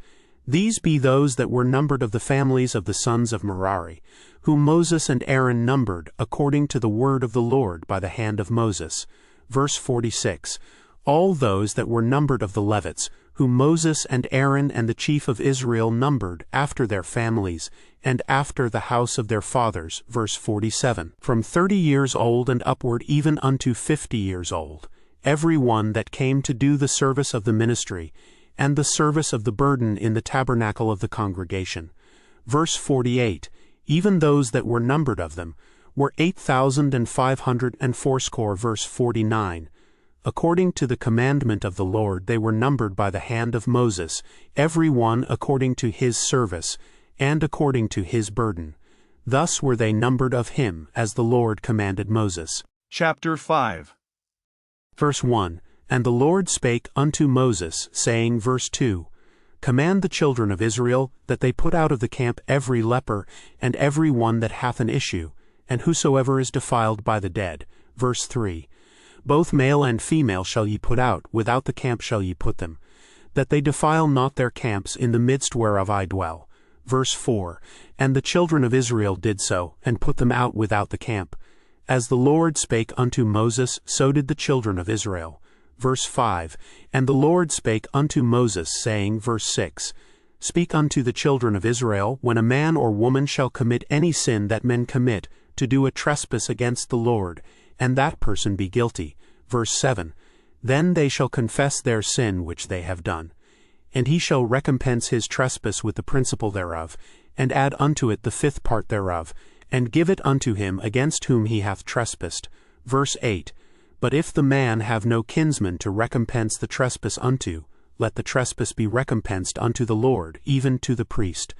These be those that were numbered of the families of the sons of Merari, whom Moses and Aaron numbered, according to the word of the Lord by the hand of Moses. Verse 46. All those that were numbered of the Levites, whom Moses and Aaron and the chief of Israel numbered, after their families, and after the house of their fathers. Verse 47. From 30 years old and upward even unto 50 years old, every one that came to do the service of the ministry, and the service of the burden in the tabernacle of the congregation. Verse 48. Even those that were numbered of them were 8,580. Verse 49. According to the commandment of the Lord they were numbered by the hand of Moses, every one according to his service, and according to his burden. Thus were they numbered of him, as the Lord commanded Moses. Chapter 5. Verse 1. And the Lord spake unto Moses, saying. Verse 2. Command the children of Israel that they put out of the camp every leper, and every one that hath an issue, and whosoever is defiled by the dead. Verse 3. Both male and female shall ye put out, without the camp shall ye put them, that they defile not their camps in the midst whereof I dwell. Verse 4. And the children of Israel did so, and put them out without the camp. As the Lord spake unto Moses, so did the children of Israel. Verse 5. And the Lord spake unto Moses, saying. Verse 6. Speak unto the children of Israel, when a man or woman shall commit any sin that men commit, to do a trespass against the Lord, and that person be guilty. Verse 7. Then they shall confess their sin which they have done. And he shall recompense his trespass with the principal thereof, and add unto it the 5th part thereof, and give it unto him against whom he hath trespassed. Verse 8. But if the man have no kinsman to recompense the trespass unto, let the trespass be recompensed unto the Lord, even to the priest,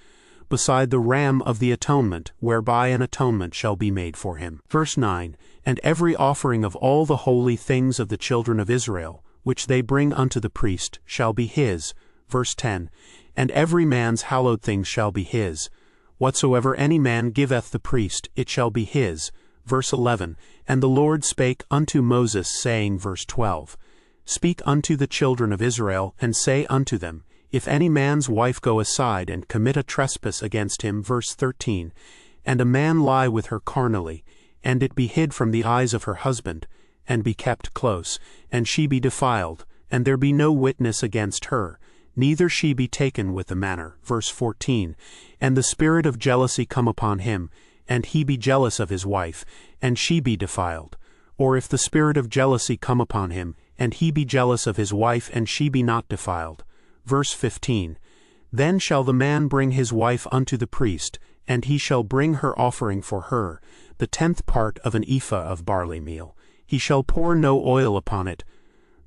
beside the ram of the atonement, whereby an atonement shall be made for him. Verse 9. And every offering of all the holy things of the children of Israel, which they bring unto the priest, shall be his. Verse 10. And every man's hallowed things shall be his. Whatsoever any man giveth the priest, it shall be his. Verse 11. And the Lord spake unto Moses, saying, verse 12, Speak unto the children of Israel, and say unto them, If any man's wife go aside and commit a trespass against him, verse 13, and a man lie with her carnally, and it be hid from the eyes of her husband, and be kept close, and she be defiled, and there be no witness against her, neither she be taken with the manner. Verse 14. And the spirit of jealousy come upon him, and he be jealous of his wife, and she be defiled. Or if the spirit of jealousy come upon him, and he be jealous of his wife, and she be not defiled. Verse 15. Then shall the man bring his wife unto the priest, and he shall bring her offering for her, the 10th part of an ephah of barley meal. He shall pour no oil upon it,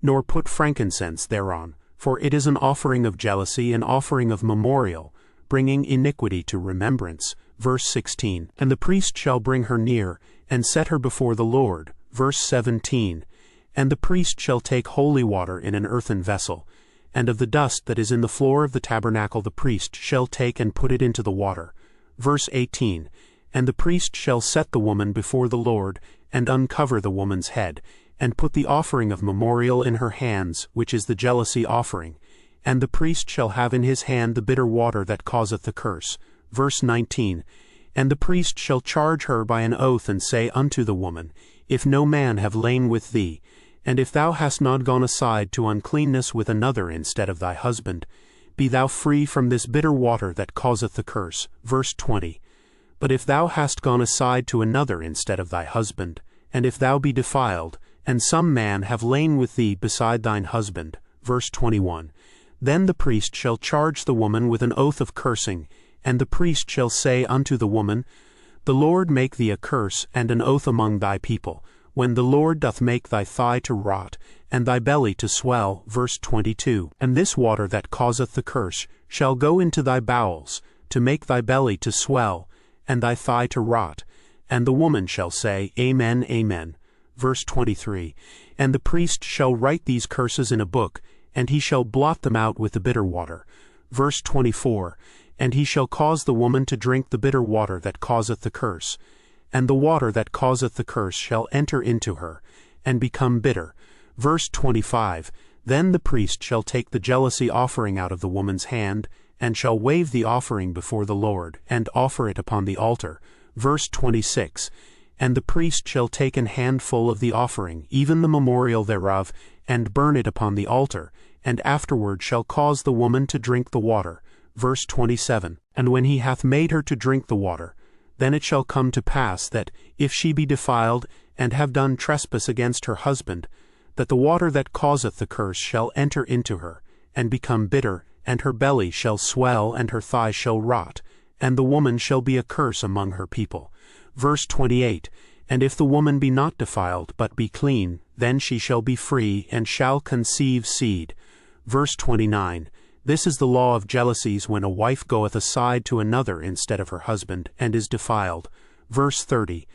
nor put frankincense thereon, for it is an offering of jealousy, an offering of memorial, bringing iniquity to remembrance. Verse 16. And the priest shall bring her near, and set her before the Lord. Verse 17. And the priest shall take holy water in an earthen vessel, and of the dust that is in the floor of the tabernacle the priest shall take and put it into the water. Verse 18. And the priest shall set the woman before the Lord, and uncover the woman's head, and put the offering of memorial in her hands, which is the jealousy offering. And the priest shall have in his hand the bitter water that causeth the curse. Verse 19. And the priest shall charge her by an oath, and say unto the woman, If no man have lain with thee, and if thou hast not gone aside to uncleanness with another instead of thy husband, be thou free from this bitter water that causeth the curse. Verse 20. But if thou hast gone aside to another instead of thy husband, and if thou be defiled, and some man have lain with thee beside thine husband, verse 21, then the priest shall charge the woman with an oath of cursing, and the priest shall say unto the woman, The Lord make thee a curse and an oath among thy people, when the Lord doth make thy thigh to rot, and thy belly to swell. Verse 22, And this water that causeth the curse shall go into thy bowels, to make thy belly to swell, and thy thigh to rot. And the woman shall say, Amen, Amen. Verse 23, And the priest shall write these curses in a book, and he shall blot them out with the bitter water. Verse 24, And he shall cause the woman to drink the bitter water that causeth the curse, and the water that causeth the curse shall enter into her, and become bitter. Verse 25, Then the priest shall take the jealousy offering out of the woman's hand, and shall wave the offering before the Lord, and offer it upon the altar. Verse 26, And the priest shall take an handful of the offering, even the memorial thereof, and burn it upon the altar, and afterward shall cause the woman to drink the water. Verse 27, And when he hath made her to drink the water, then it shall come to pass that, if she be defiled, and have done trespass against her husband, that the water that causeth the curse shall enter into her, and become bitter, and her belly shall swell, and her thigh shall rot, and the woman shall be a curse among her people. Verse 28, And if the woman be not defiled, but be clean, then she shall be free, and shall conceive seed. Verse 29, This is the law of jealousies when a wife goeth aside to another instead of her husband, and is defiled. Verse 30,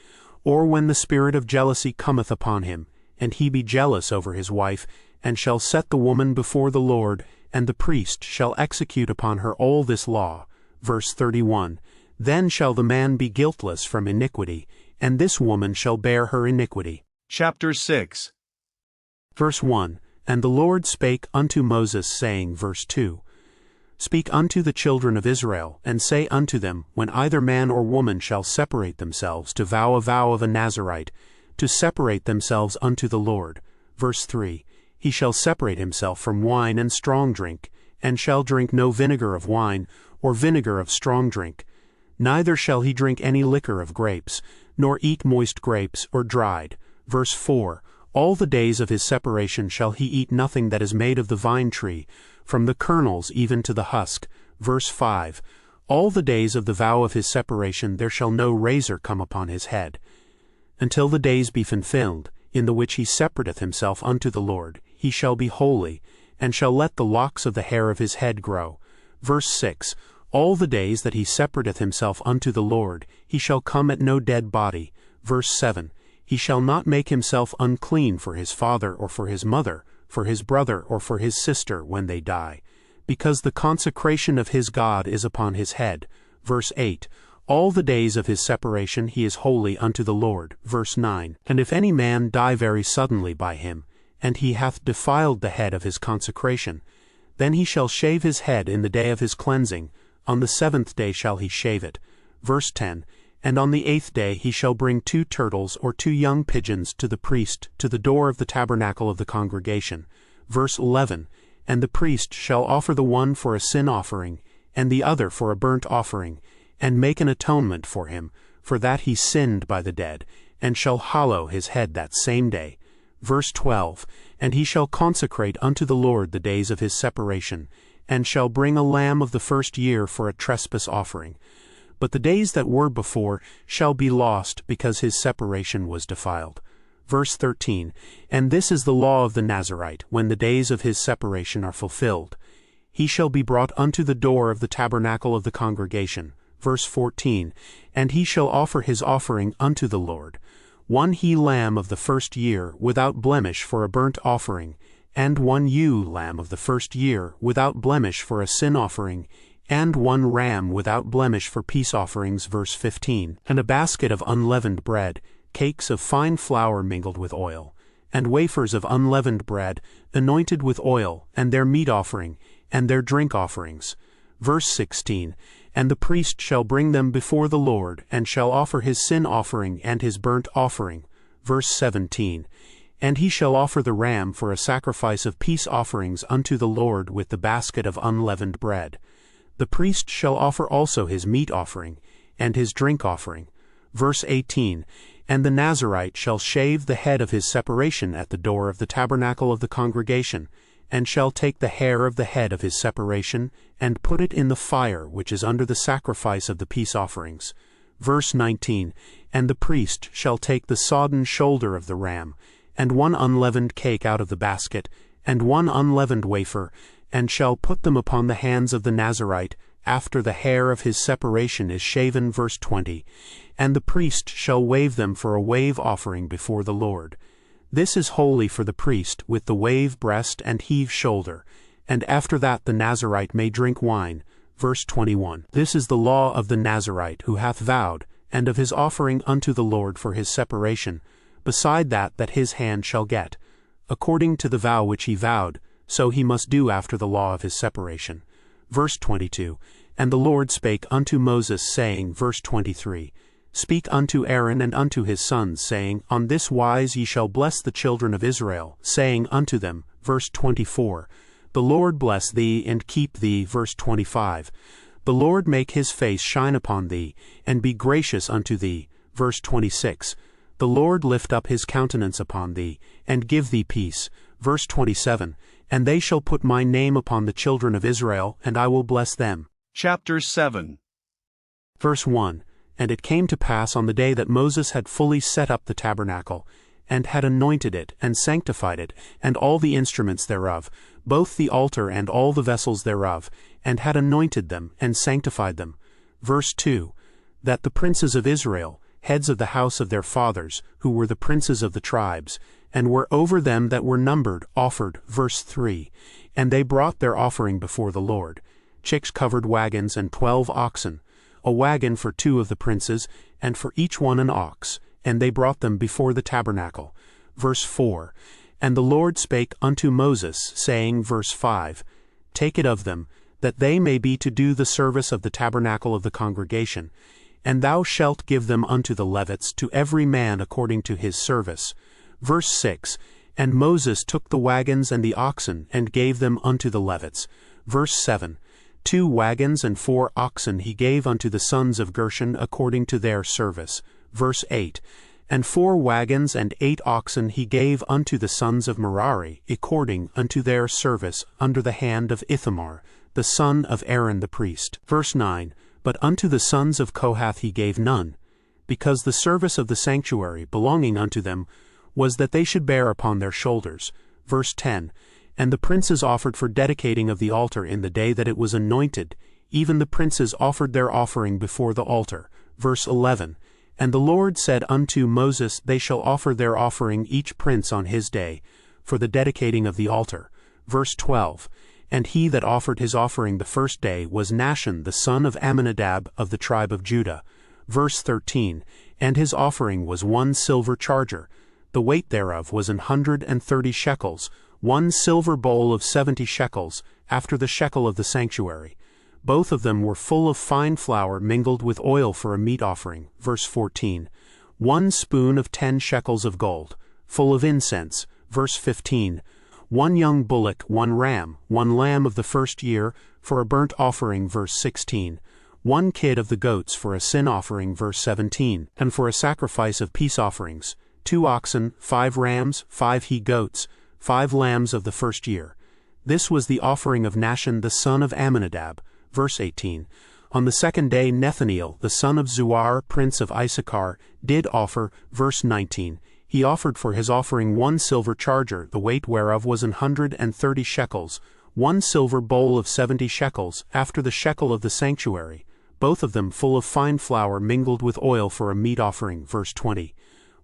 Or when the spirit of jealousy cometh upon him, and he be jealous over his wife, and shall set the woman before the Lord, and the priest shall execute upon her all this law. Verse 31, Then shall the man be guiltless from iniquity, and this woman shall bear her iniquity. Chapter 6. Verse 1, And the Lord spake unto Moses, saying, verse 2, Speak unto the children of Israel, and say unto them, When either man or woman shall separate themselves to vow a vow of a Nazirite, to separate themselves unto the Lord. Verse 3, He shall separate himself from wine and strong drink, and shall drink no vinegar of wine, or vinegar of strong drink. Neither shall he drink any liquor of grapes, nor eat moist grapes, or dried. Verse 4, All the days of his separation shall he eat nothing that is made of the vine tree, from the kernels even to the husk. Verse 5. All the days of the vow of his separation there shall no razor come upon his head, until the days be fulfilled, in the which he separateth himself unto the Lord. He shall be holy, and shall let the locks of the hair of his head grow. Verse 6. All the days that he separateth himself unto the Lord, he shall come at no dead body. Verse 7. He shall not make himself unclean for his father or for his mother, for his brother or for his sister when they die, because the consecration of his God is upon his head. Verse 8. All the days of his separation he is holy unto the Lord. Verse 9. And if any man die very suddenly by him, and he hath defiled the head of his consecration, then he shall shave his head in the day of his cleansing. On the 7th day shall he shave it. Verse 10. And on the 8th day he shall bring 2 turtles or 2 young pigeons to the priest to the door of the tabernacle of the congregation. Verse 11. And the priest shall offer the one for a sin offering, and the other for a burnt offering, and make an atonement for him, for that he sinned by the dead, and shall hallow his head that same day. Verse 12. And he shall consecrate unto the Lord the days of his separation, and shall bring a lamb of the first year for a trespass offering. But the days that were before shall be lost, because his separation was defiled. Verse 13. And this is the law of the Nazarite, when the days of his separation are fulfilled. He shall be brought unto the door of the tabernacle of the congregation. Verse 14. And he shall offer his offering unto the Lord, 1 he-lamb of the first year, without blemish, for a burnt offering, and 1 ewe-lamb of the first year, without blemish, for a sin offering, and 1 ram without blemish for peace offerings. Verse 15. And a basket of unleavened bread, cakes of fine flour mingled with oil, and wafers of unleavened bread, anointed with oil, and their meat offering, and their drink offerings. Verse 16. And the priest shall bring them before the Lord, and shall offer his sin offering and his burnt offering. Verse 17. And he shall offer the ram for a sacrifice of peace offerings unto the Lord with the basket of unleavened bread. The priest shall offer also his meat offering, and his drink offering. Verse 18. And the Nazarite shall shave the head of his separation at the door of the tabernacle of the congregation, and shall take the hair of the head of his separation, and put it in the fire which is under the sacrifice of the peace offerings. Verse 19. And the priest shall take the sodden shoulder of the ram, and 1 unleavened cake out of the basket, and 1 unleavened wafer, and shall put them upon the hands of the Nazarite, after the hair of his separation is shaven. Verse 20. And the priest shall wave them for a wave offering before the Lord. This is holy for the priest, with the wave breast and heave shoulder, and after that the Nazarite may drink wine. Verse 21. This is the law of the Nazarite who hath vowed, and of his offering unto the Lord for his separation, beside that his hand shall get. According to the vow which he vowed, so he must do after the law of his separation. Verse 22. And the Lord spake unto Moses, saying, verse 23, Speak unto Aaron and unto his sons, saying, On this wise ye shall bless the children of Israel, saying unto them, verse 24, The Lord bless thee and keep thee. Verse 25, The Lord make his face shine upon thee, and be gracious unto thee. Verse 26, The Lord lift up his countenance upon thee, and give thee peace. Verse 27, And they shall put my name upon the children of Israel, and I will bless them. Chapter 7. Verse 1. And it came to pass on the day that Moses had fully set up the tabernacle, and had anointed it, and sanctified it, and all the instruments thereof, both the altar and all the vessels thereof, and had anointed them, and sanctified them. Verse 2. That the princes of Israel, heads of the house of their fathers, who were the princes of the tribes, and were over them that were numbered, offered. Verse 3. And they brought their offering before the Lord, chicks-covered wagons and 12 oxen, a wagon for 2 of the princes, and for each one an ox, and they brought them before the tabernacle. Verse 4. And the Lord spake unto Moses, saying, verse 5, Take it of them, that they may be to do the service of the tabernacle of the congregation, and thou shalt give them unto the Levites, to every man according to his service. Verse 6. And Moses took the wagons and the oxen, and gave them unto the Levites. Verse 7. 2 wagons and 4 oxen he gave unto the sons of Gershon according to their service. Verse 8. And 4 wagons and 8 oxen he gave unto the sons of Merari, according unto their service under the hand of Ithamar, the son of Aaron the priest. Verse 9, But unto the sons of Kohath he gave none, because the service of the sanctuary belonging unto them was that they should bear upon their shoulders. Verse 10, And the princes offered for dedicating of the altar in the day that it was anointed, even the princes offered their offering before the altar. Verse 11, And the Lord said unto Moses, They shall offer their offering each prince on his day, for the dedicating of the altar. Verse 12, And he that offered his offering the first day was Nahshon the son of Amminadab of the tribe of Judah. Verse 13, And his offering was 1 silver charger, the weight thereof was 130 shekels, 1 silver bowl of 70 shekels, after the shekel of the sanctuary. Both of them were full of fine flour mingled with oil for a meat offering. Verse 14, 1 spoon of 10 shekels of gold, full of incense. Verse 15, 1 young bullock, 1 ram, 1 lamb of the first year, for a burnt offering. Verse 16, 1 kid of the goats for a sin offering. Verse 17, And for a sacrifice of peace offerings, 2 oxen, 5 rams, 5 he-goats, 5 lambs of the first year. This was the offering of Nahshon the son of Amminadab. Verse 18, On the second day Nethaneel the son of Zuar, prince of Issachar, did offer. Verse 19, He offered for his offering 1 silver charger, the weight whereof was 130 shekels, 1 silver bowl of 70 shekels, after the shekel of the sanctuary, both of them full of fine flour mingled with oil for a meat offering. Verse 20,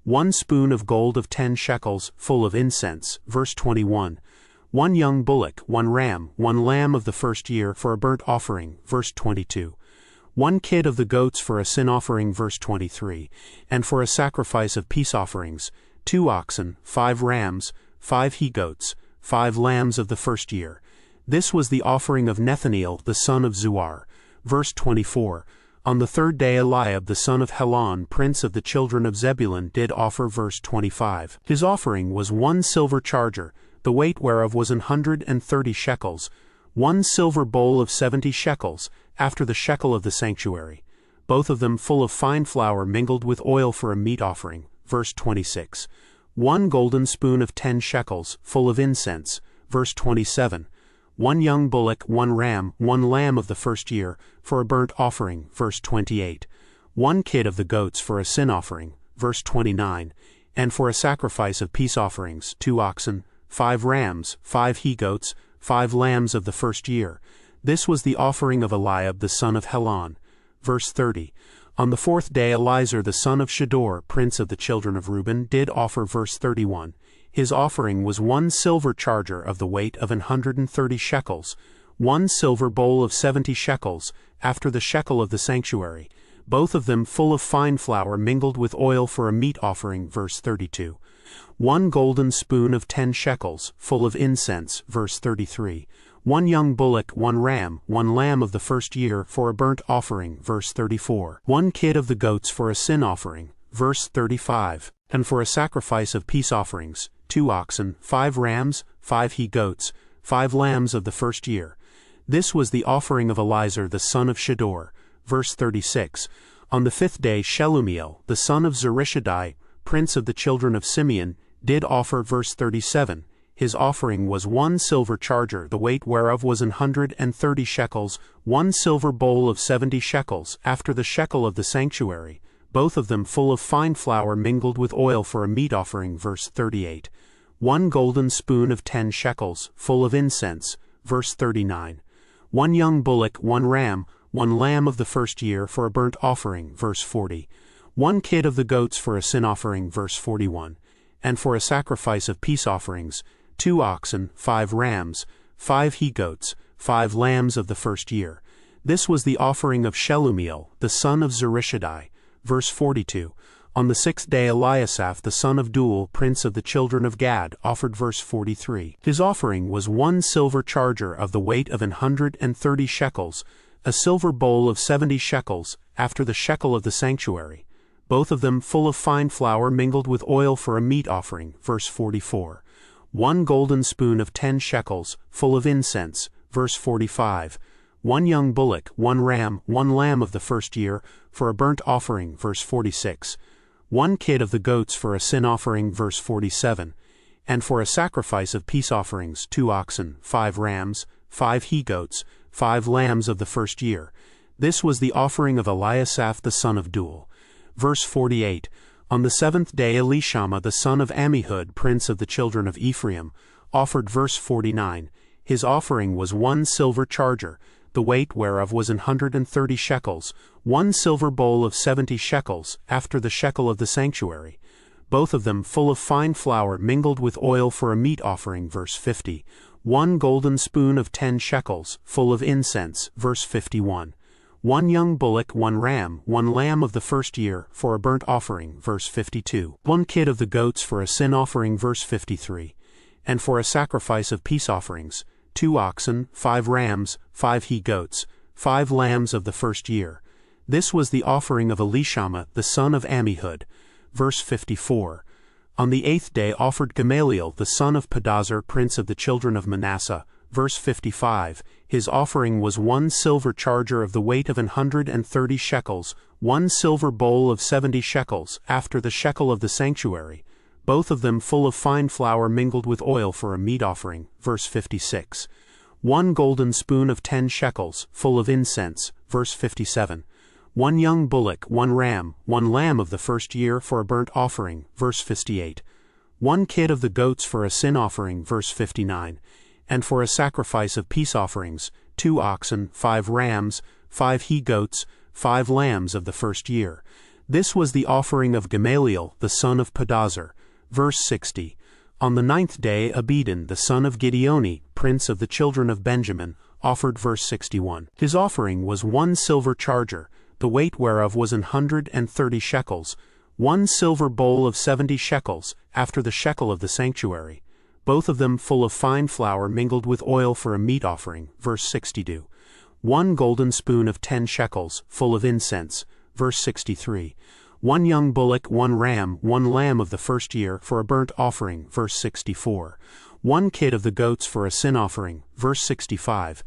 1 spoon of gold of 10 shekels, full of incense. Verse 21, 1 young bullock, 1 ram, 1 lamb of the first year for a burnt offering. Verse 22, 1 kid of the goats for a sin offering. Verse 23, And for a sacrifice of peace offerings, 2 oxen, 5 rams, 5 he-goats, 5 lambs of the first year. This was the offering of Nethaneel the son of Zuar. Verse 24, On the third day Eliab the son of Helon, prince of the children of Zebulun, did offer. Verse 25, His offering was 1 silver charger, the weight whereof was 130 shekels, 1 silver bowl of 70 shekels, after the shekel of the sanctuary, both of them full of fine flour mingled with oil for a meat offering. Verse 26, 1 golden spoon of 10 shekels, full of incense. Verse 27, 1 young bullock, 1 ram, 1 lamb of the first year, for a burnt offering. Verse 28, 1 kid of the goats for a sin offering. Verse 29, And for a sacrifice of peace offerings, 2 oxen, 5 rams, 5 he-goats, 5 lambs of the first year. This was the offering of Eliab the son of Helon. Verse 30, On the 4th day Elizur the son of Shedor, prince of the children of Reuben, did offer. Verse 31, His offering was 1 silver charger of the weight of 130 shekels, 1 silver bowl of 70 shekels, after the shekel of the sanctuary, both of them full of fine flour mingled with oil for a meat offering. Verse 32, 1 golden spoon of 10 shekels, full of incense. Verse 33, 1 young bullock, 1 ram, 1 lamb of the first year for a burnt offering. Verse 34, 1 kid of the goats for a sin offering. Verse 35, And for a sacrifice of peace offerings, 2 oxen, 5 rams, 5 he-goats, 5 lambs of the first year. This was the offering of Elizur the son of Shedor. Verse 36, On the 5th day Shelumiel the son of Zurishaddai, prince of the children of Simeon, did offer. Verse 37, His offering was 1 silver charger, the weight whereof was 130 shekels, 1 silver bowl of 70 shekels, after the shekel of the sanctuary, both of them full of fine flour mingled with oil for a meat offering. Verse 38, 1 golden spoon of 10 shekels, full of incense. Verse 39, 1 young bullock, 1 ram, 1 lamb of the first year for a burnt offering. Verse 40, 1 kid of the goats for a sin offering. Verse 41, And for a sacrifice of peace offerings, 2 oxen, 5 rams, 5 he-goats, 5 lambs of the first year. This was the offering of Shelumiel the son of Zurishaddai. Verse 42, On the 6th day Eliasaph the son of Duel, prince of the children of Gad, offered. Verse 43, His offering was 1 silver charger of the weight of 130 shekels, a silver bowl of 70 shekels, after the shekel of the sanctuary, both of them full of fine flour mingled with oil for a meat offering. Verse 44, 1 golden spoon of 10 shekels, full of incense. Verse 45, 1 young bullock, 1 ram, 1 lamb of the first year, for a burnt offering. Verse 46, 1 kid of the goats for a sin offering, verse 47, and for a sacrifice of peace offerings, 2 oxen, 5 rams, 5 he-goats, 5 lambs of the first year. This was the offering of Eliasaph the son of Deuel. Verse 48, on the 7th day Elishama the son of Ammihud, prince of the children of Ephraim, offered. Verse 49, his offering was 1 silver charger, the weight whereof was 130 shekels, 1 silver bowl of 70 shekels, after the shekel of the sanctuary, both of them full of fine flour mingled with oil for a meat offering. Verse 50, 1 golden spoon of 10 shekels, full of incense. Verse 51, 1 young bullock, 1 ram, 1 lamb of the first year, for a burnt offering. Verse 52, 1 kid of the goats for a sin offering. Verse 53, and for a sacrifice of peace offerings, 2 oxen, 5 rams, 5 he-goats, 5 lambs of the first year. This was the offering of Elishama the son of Ammihud. Verse 54, on the 8th day offered Gamaliel the son of Pedazur, prince of the children of Manasseh. Verse 55, his offering was 1 silver charger of the weight of 130 shekels, 1 silver bowl of 70 shekels, after the shekel of the sanctuary, both of them full of fine flour mingled with oil for a meat offering. Verse 56, 1 golden spoon of 10 shekels, full of incense. Verse 57, 1 young bullock, 1 ram, 1 lamb of the first year for a burnt offering. Verse 58, 1 kid of the goats for a sin offering. Verse 59, and for a sacrifice of peace offerings, 2 oxen, 5 rams, 5 he-goats, 5 lambs of the first year. This was the offering of Gamaliel the son of Pedazur. Verse 60, on the 9th day Abidan the son of Gideoni, prince of the children of Benjamin, offered. Verse 61, his offering was 1 silver charger, the weight whereof was 130 shekels, 1 silver bowl of 70 shekels, after the shekel of the sanctuary, both of them full of fine flour mingled with oil for a meat offering. Verse 62, 1 golden spoon of 10 shekels, full of incense. Verse 63, 1 young bullock, 1 ram, 1 lamb of the first year, for a burnt offering. Verse 64, 1 kid of the goats for a sin offering. Verse 65,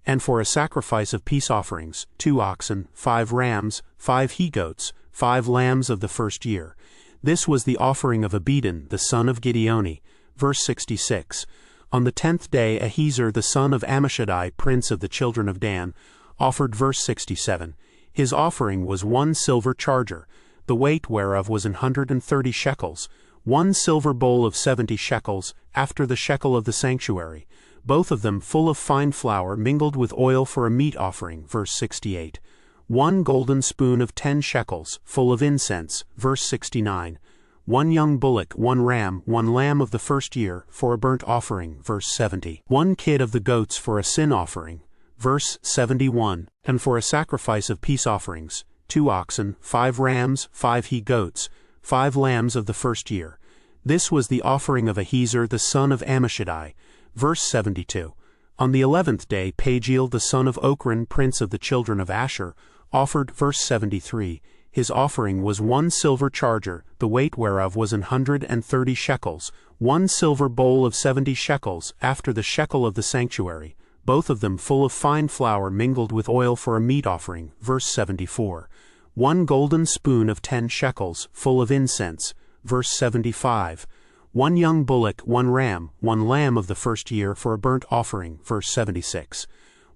and for a sacrifice of peace offerings, 2 oxen, 5 rams, 5 he-goats, 5 lambs of the first year. This was the offering of Abidan the son of Gideoni. Verse 66, on the 10th day Ahiezer the son of Ammishaddai, prince of the children of Dan, offered. Verse 67, his offering was 1 silver charger, the weight whereof was 130 shekels, 1 silver bowl of 70 shekels, after the shekel of the sanctuary, both of them full of fine flour mingled with oil for a meat offering. Verse 68, 1 golden spoon of 10 shekels, full of incense. Verse 69, 1 young bullock, 1 ram, 1 lamb of the first year, for a burnt offering. Verse 70, 1 kid of the goats for a sin offering. Verse 71, and for a sacrifice of peace offerings, 2 oxen, 5 rams, 5 he-goats, 5 lambs of the first year. This was the offering of Ahiezer the son of Ammishaddai. Verse 72, on the 11th day Pagiel the son of Ochran, prince of the children of Asher, offered. Verse 73, his offering was 1 silver charger, the weight whereof was 130 shekels, 1 silver bowl of 70 shekels, after the shekel of the sanctuary, both of them full of fine flour mingled with oil for a meat offering. Verse 74, 1 golden spoon of 10 shekels, full of incense. Verse 75, 1 young bullock, 1 ram, 1 lamb of the first year, for a burnt offering. Verse 76,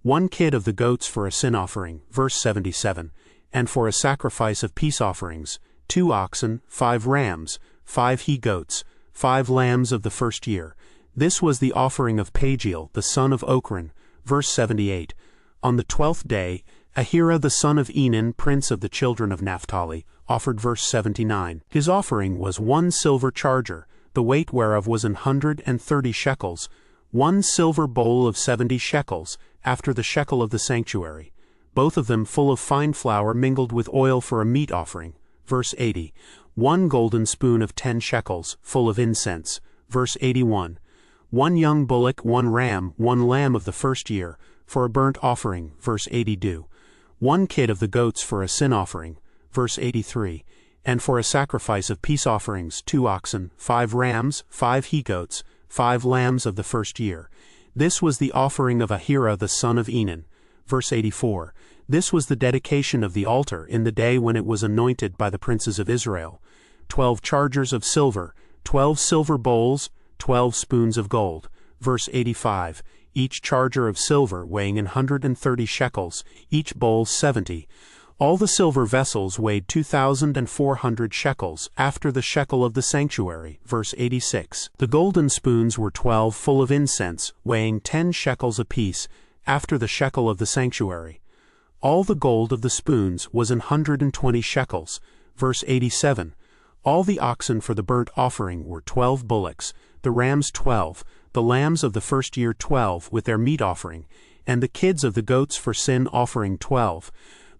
1 kid of the goats for a sin offering. Verse 77, and for a sacrifice of peace offerings, 2 oxen, 5 rams, 5 he-goats, 5 lambs of the first year. This was the offering of Pagiel the son of Ochran. Verse 78, on the 12th day Ahira the son of Enan, prince of the children of Naphtali, offered. Verse 79, his offering was 1 silver charger, the weight whereof was 130 shekels, 1 silver bowl of 70 shekels, after the shekel of the sanctuary, both of them full of fine flour mingled with oil for a meat offering. Verse 80, 1 golden spoon of 10 shekels, full of incense. Verse 81, 1 young bullock, 1 ram, 1 lamb of the first year, for a burnt offering. Verse 82, 1 kid of the goats for a sin offering. Verse 83, and for a sacrifice of peace offerings, 2 oxen, 5 rams, 5 he-goats, 5 lambs of the first year. This was the offering of Ahira the son of Enan. Verse 84, this was the dedication of the altar in the day when it was anointed by the princes of Israel. 12 chargers of silver, 12 silver bowls, 12 spoons of gold. Verse 85, each charger of silver weighing 130 shekels, each bowl 70. All the silver vessels weighed 2,400 shekels, after the shekel of the sanctuary. Verse 86, the golden spoons were 12 full of incense, weighing 10 shekels apiece, after the shekel of the sanctuary. All the gold of the spoons was 120 shekels. Verse 87, all the oxen for the burnt offering were 12 bullocks, the rams 12, the lambs of the first year 12 with their meat offering, and the kids of the goats for sin offering 12.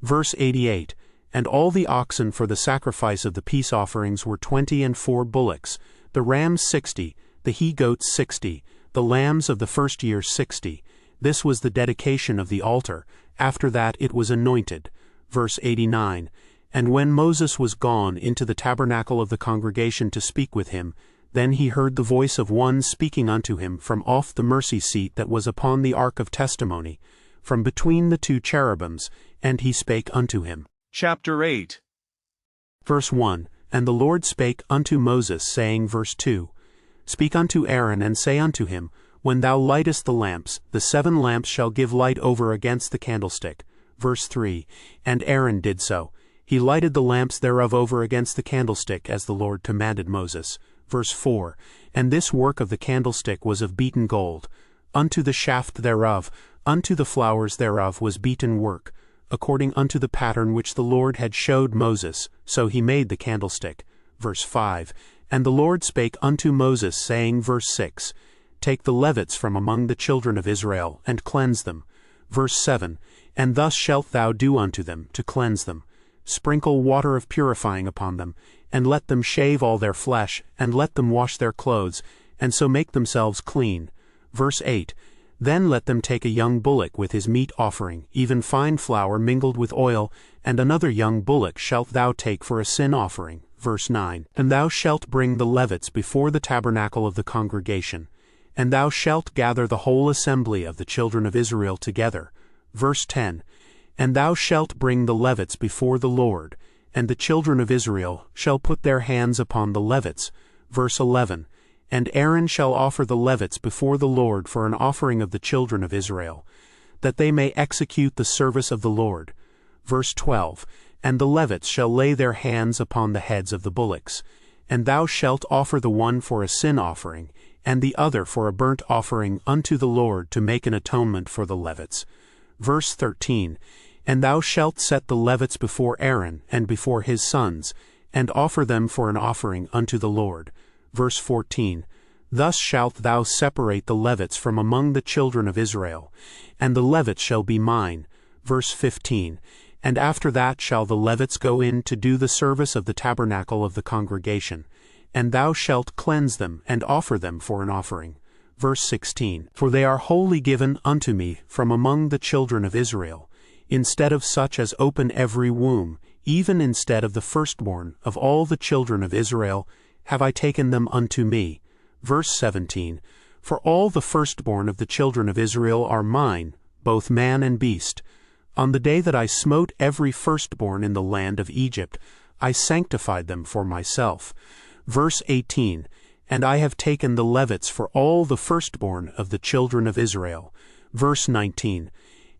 Verse 88, and all the oxen for the sacrifice of the peace offerings were 20 and 4 bullocks, the rams 60, the he-goats 60, the lambs of the first year 60. This was the dedication of the altar. After that it was anointed. Verse 89, and when Moses was gone into the tabernacle of the congregation to speak with him, then he heard the voice of one speaking unto him from off the mercy seat that was upon the ark of testimony, from between the 2 cherubims, and he spake unto him. Chapter 8. Verse 1, and the Lord spake unto Moses, saying, verse 2, speak unto Aaron, and say unto him, when thou lightest the lamps, the 7 lamps shall give light over against the candlestick. Verse 3, and Aaron did so. He lighted the lamps thereof over against the candlestick, as the Lord commanded Moses. Verse 4, and this work of the candlestick was of beaten gold. Unto the shaft thereof, unto the flowers thereof was beaten work, according unto the pattern which the Lord had showed Moses, so he made the candlestick. Verse 5, and the Lord spake unto Moses, saying, verse 6, take the Levites from among the children of Israel, and cleanse them. Verse 7, and thus shalt thou do unto them, to cleanse them. Sprinkle water of purifying upon them, and let them shave all their flesh, and let them wash their clothes, and so make themselves clean. Verse 8, then let them take a young bullock with his meat offering, even fine flour mingled with oil, and another young bullock shalt thou take for a sin offering. Verse 9, and thou shalt bring the Levites before the tabernacle of the congregation, and thou shalt gather the whole assembly of the children of Israel together. Verse 10, and thou shalt bring the Levites before the Lord, and the children of Israel shall put their hands upon the Levites. Verse 11, and Aaron shall offer the Levites before the Lord for an offering of the children of Israel, that they may execute the service of the Lord. Verse 12, and the Levites shall lay their hands upon the heads of the bullocks, and thou shalt offer the one for a sin offering, and the other for a burnt offering unto the Lord to make an atonement for the Levites. Verse 13, and thou shalt set the Levites before Aaron and before his sons, and offer them for an offering unto the Lord. Verse 14, thus shalt thou separate the Levites from among the children of Israel, and the Levites shall be mine. Verse 15, and after that shall the Levites go in to do the service of the tabernacle of the congregation, and thou shalt cleanse them and offer them for an offering. Verse 16, for they are wholly given unto me from among the children of Israel, instead of such as open every womb, even instead of the firstborn of all the children of Israel, have I taken them unto me. Verse 17, for all the firstborn of the children of Israel are mine, both man and beast. On the day that I smote every firstborn in the land of Egypt, I sanctified them for myself. Verse 18, and I have taken the Levites for all the firstborn of the children of Israel. Verse 19,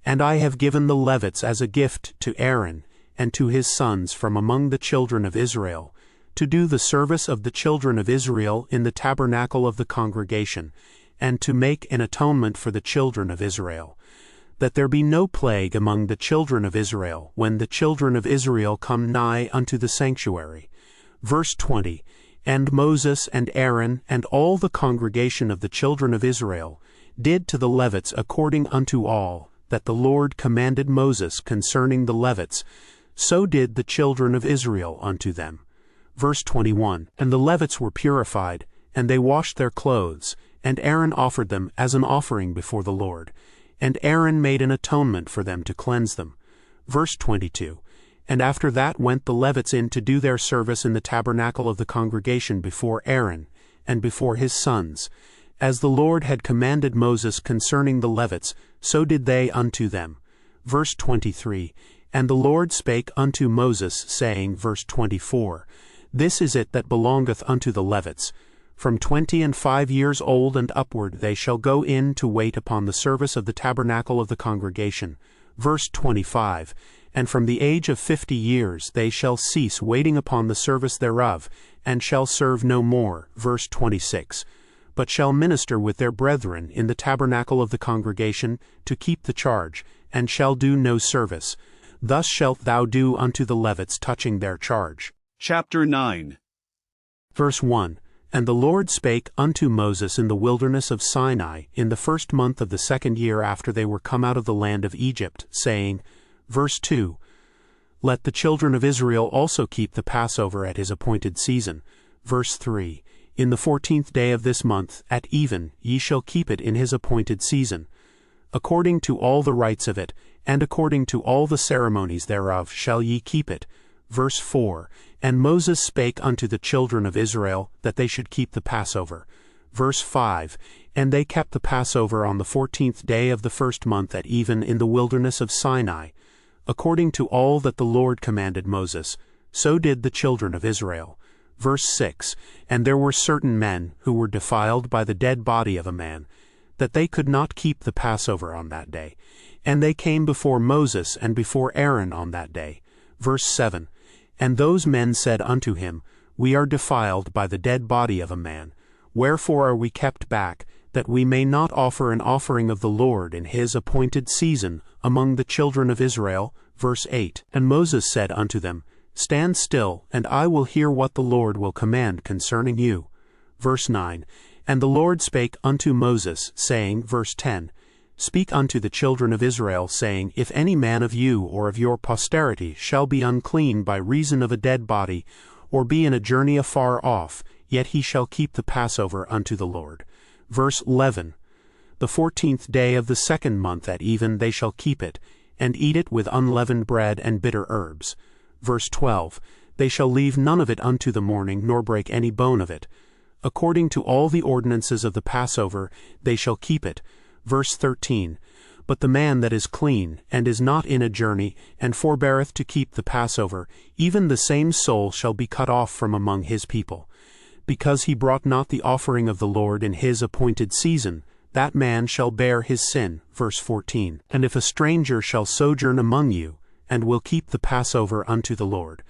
and I have given the Levites as a gift to Aaron and to his sons from among the children of Israel, to do the service of the children of Israel in the tabernacle of the congregation, and to make an atonement for the children of Israel, that there be no plague among the children of Israel when the children of Israel come nigh unto the sanctuary. Verse 20, and Moses and Aaron and all the congregation of the children of Israel did to the Levites according unto all that the Lord commanded Moses concerning the Levites, so did the children of Israel unto them. Verse 21, and the Levites were purified, and they washed their clothes, and Aaron offered them as an offering before the Lord, and Aaron made an atonement for them to cleanse them. Verse 22, and after that went the Levites in to do their service in the tabernacle of the congregation before Aaron, and before his sons. As the Lord had commanded Moses concerning the Levites, so did they unto them. Verse 23, and the Lord spake unto Moses, saying, verse 24, This is it that belongeth unto the Levites. From 25 years old and upward they shall go in to wait upon the service of the tabernacle of the congregation. Verse 25. And from the age of 50 years they shall cease waiting upon the service thereof, and shall serve no more. Verse 26. But shall minister with their brethren in the tabernacle of the congregation, to keep the charge, and shall do no service. Thus shalt thou do unto the Levites touching their charge. Chapter 9. Verse 1. And the Lord spake unto Moses in the wilderness of Sinai, in the 1st month of the 2nd year after they were come out of the land of Egypt, saying, Verse 2. Let the children of Israel also keep the Passover at his appointed season. Verse 3. In the 14th day of this month, at even, ye shall keep it in his appointed season. According to all the rites of it, and according to all the ceremonies thereof, shall ye keep it. Verse 4. And Moses spake unto the children of Israel, that they should keep the Passover. Verse 5. And they kept the Passover on the 14th day of the 1st month at even in the wilderness of Sinai. According to all that the Lord commanded Moses, so did the children of Israel. Verse 6. And there were certain men, who were defiled by the dead body of a man, that they could not keep the Passover on that day. And they came before Moses and before Aaron on that day. Verse 7. And those men said unto him, We are defiled by the dead body of a man. Wherefore are we kept back, that we may not offer an offering of the Lord in his appointed season among the children of Israel? Verse 8. And Moses said unto them, Stand still, and I will hear what the Lord will command concerning you. Verse 9. And the Lord spake unto Moses, saying, Verse 10, Speak unto the children of Israel, saying, If any man of you or of your posterity shall be unclean by reason of a dead body, or be in a journey afar off, yet he shall keep the Passover unto the Lord. Verse 11. The 14th day of the 2nd month at even they shall keep it, and eat it with unleavened bread and bitter herbs. Verse 12. They shall leave none of it unto the morning, nor break any bone of it. According to all the ordinances of the Passover they shall keep it. Verse 13. But the man that is clean, and is not in a journey, and forbeareth to keep the Passover, even the same soul shall be cut off from among his people. Because he brought not the offering of the Lord in his appointed season, that man shall bear his sin. Verse 14. And if a stranger shall sojourn among you, and will keep the Passover unto the Lord,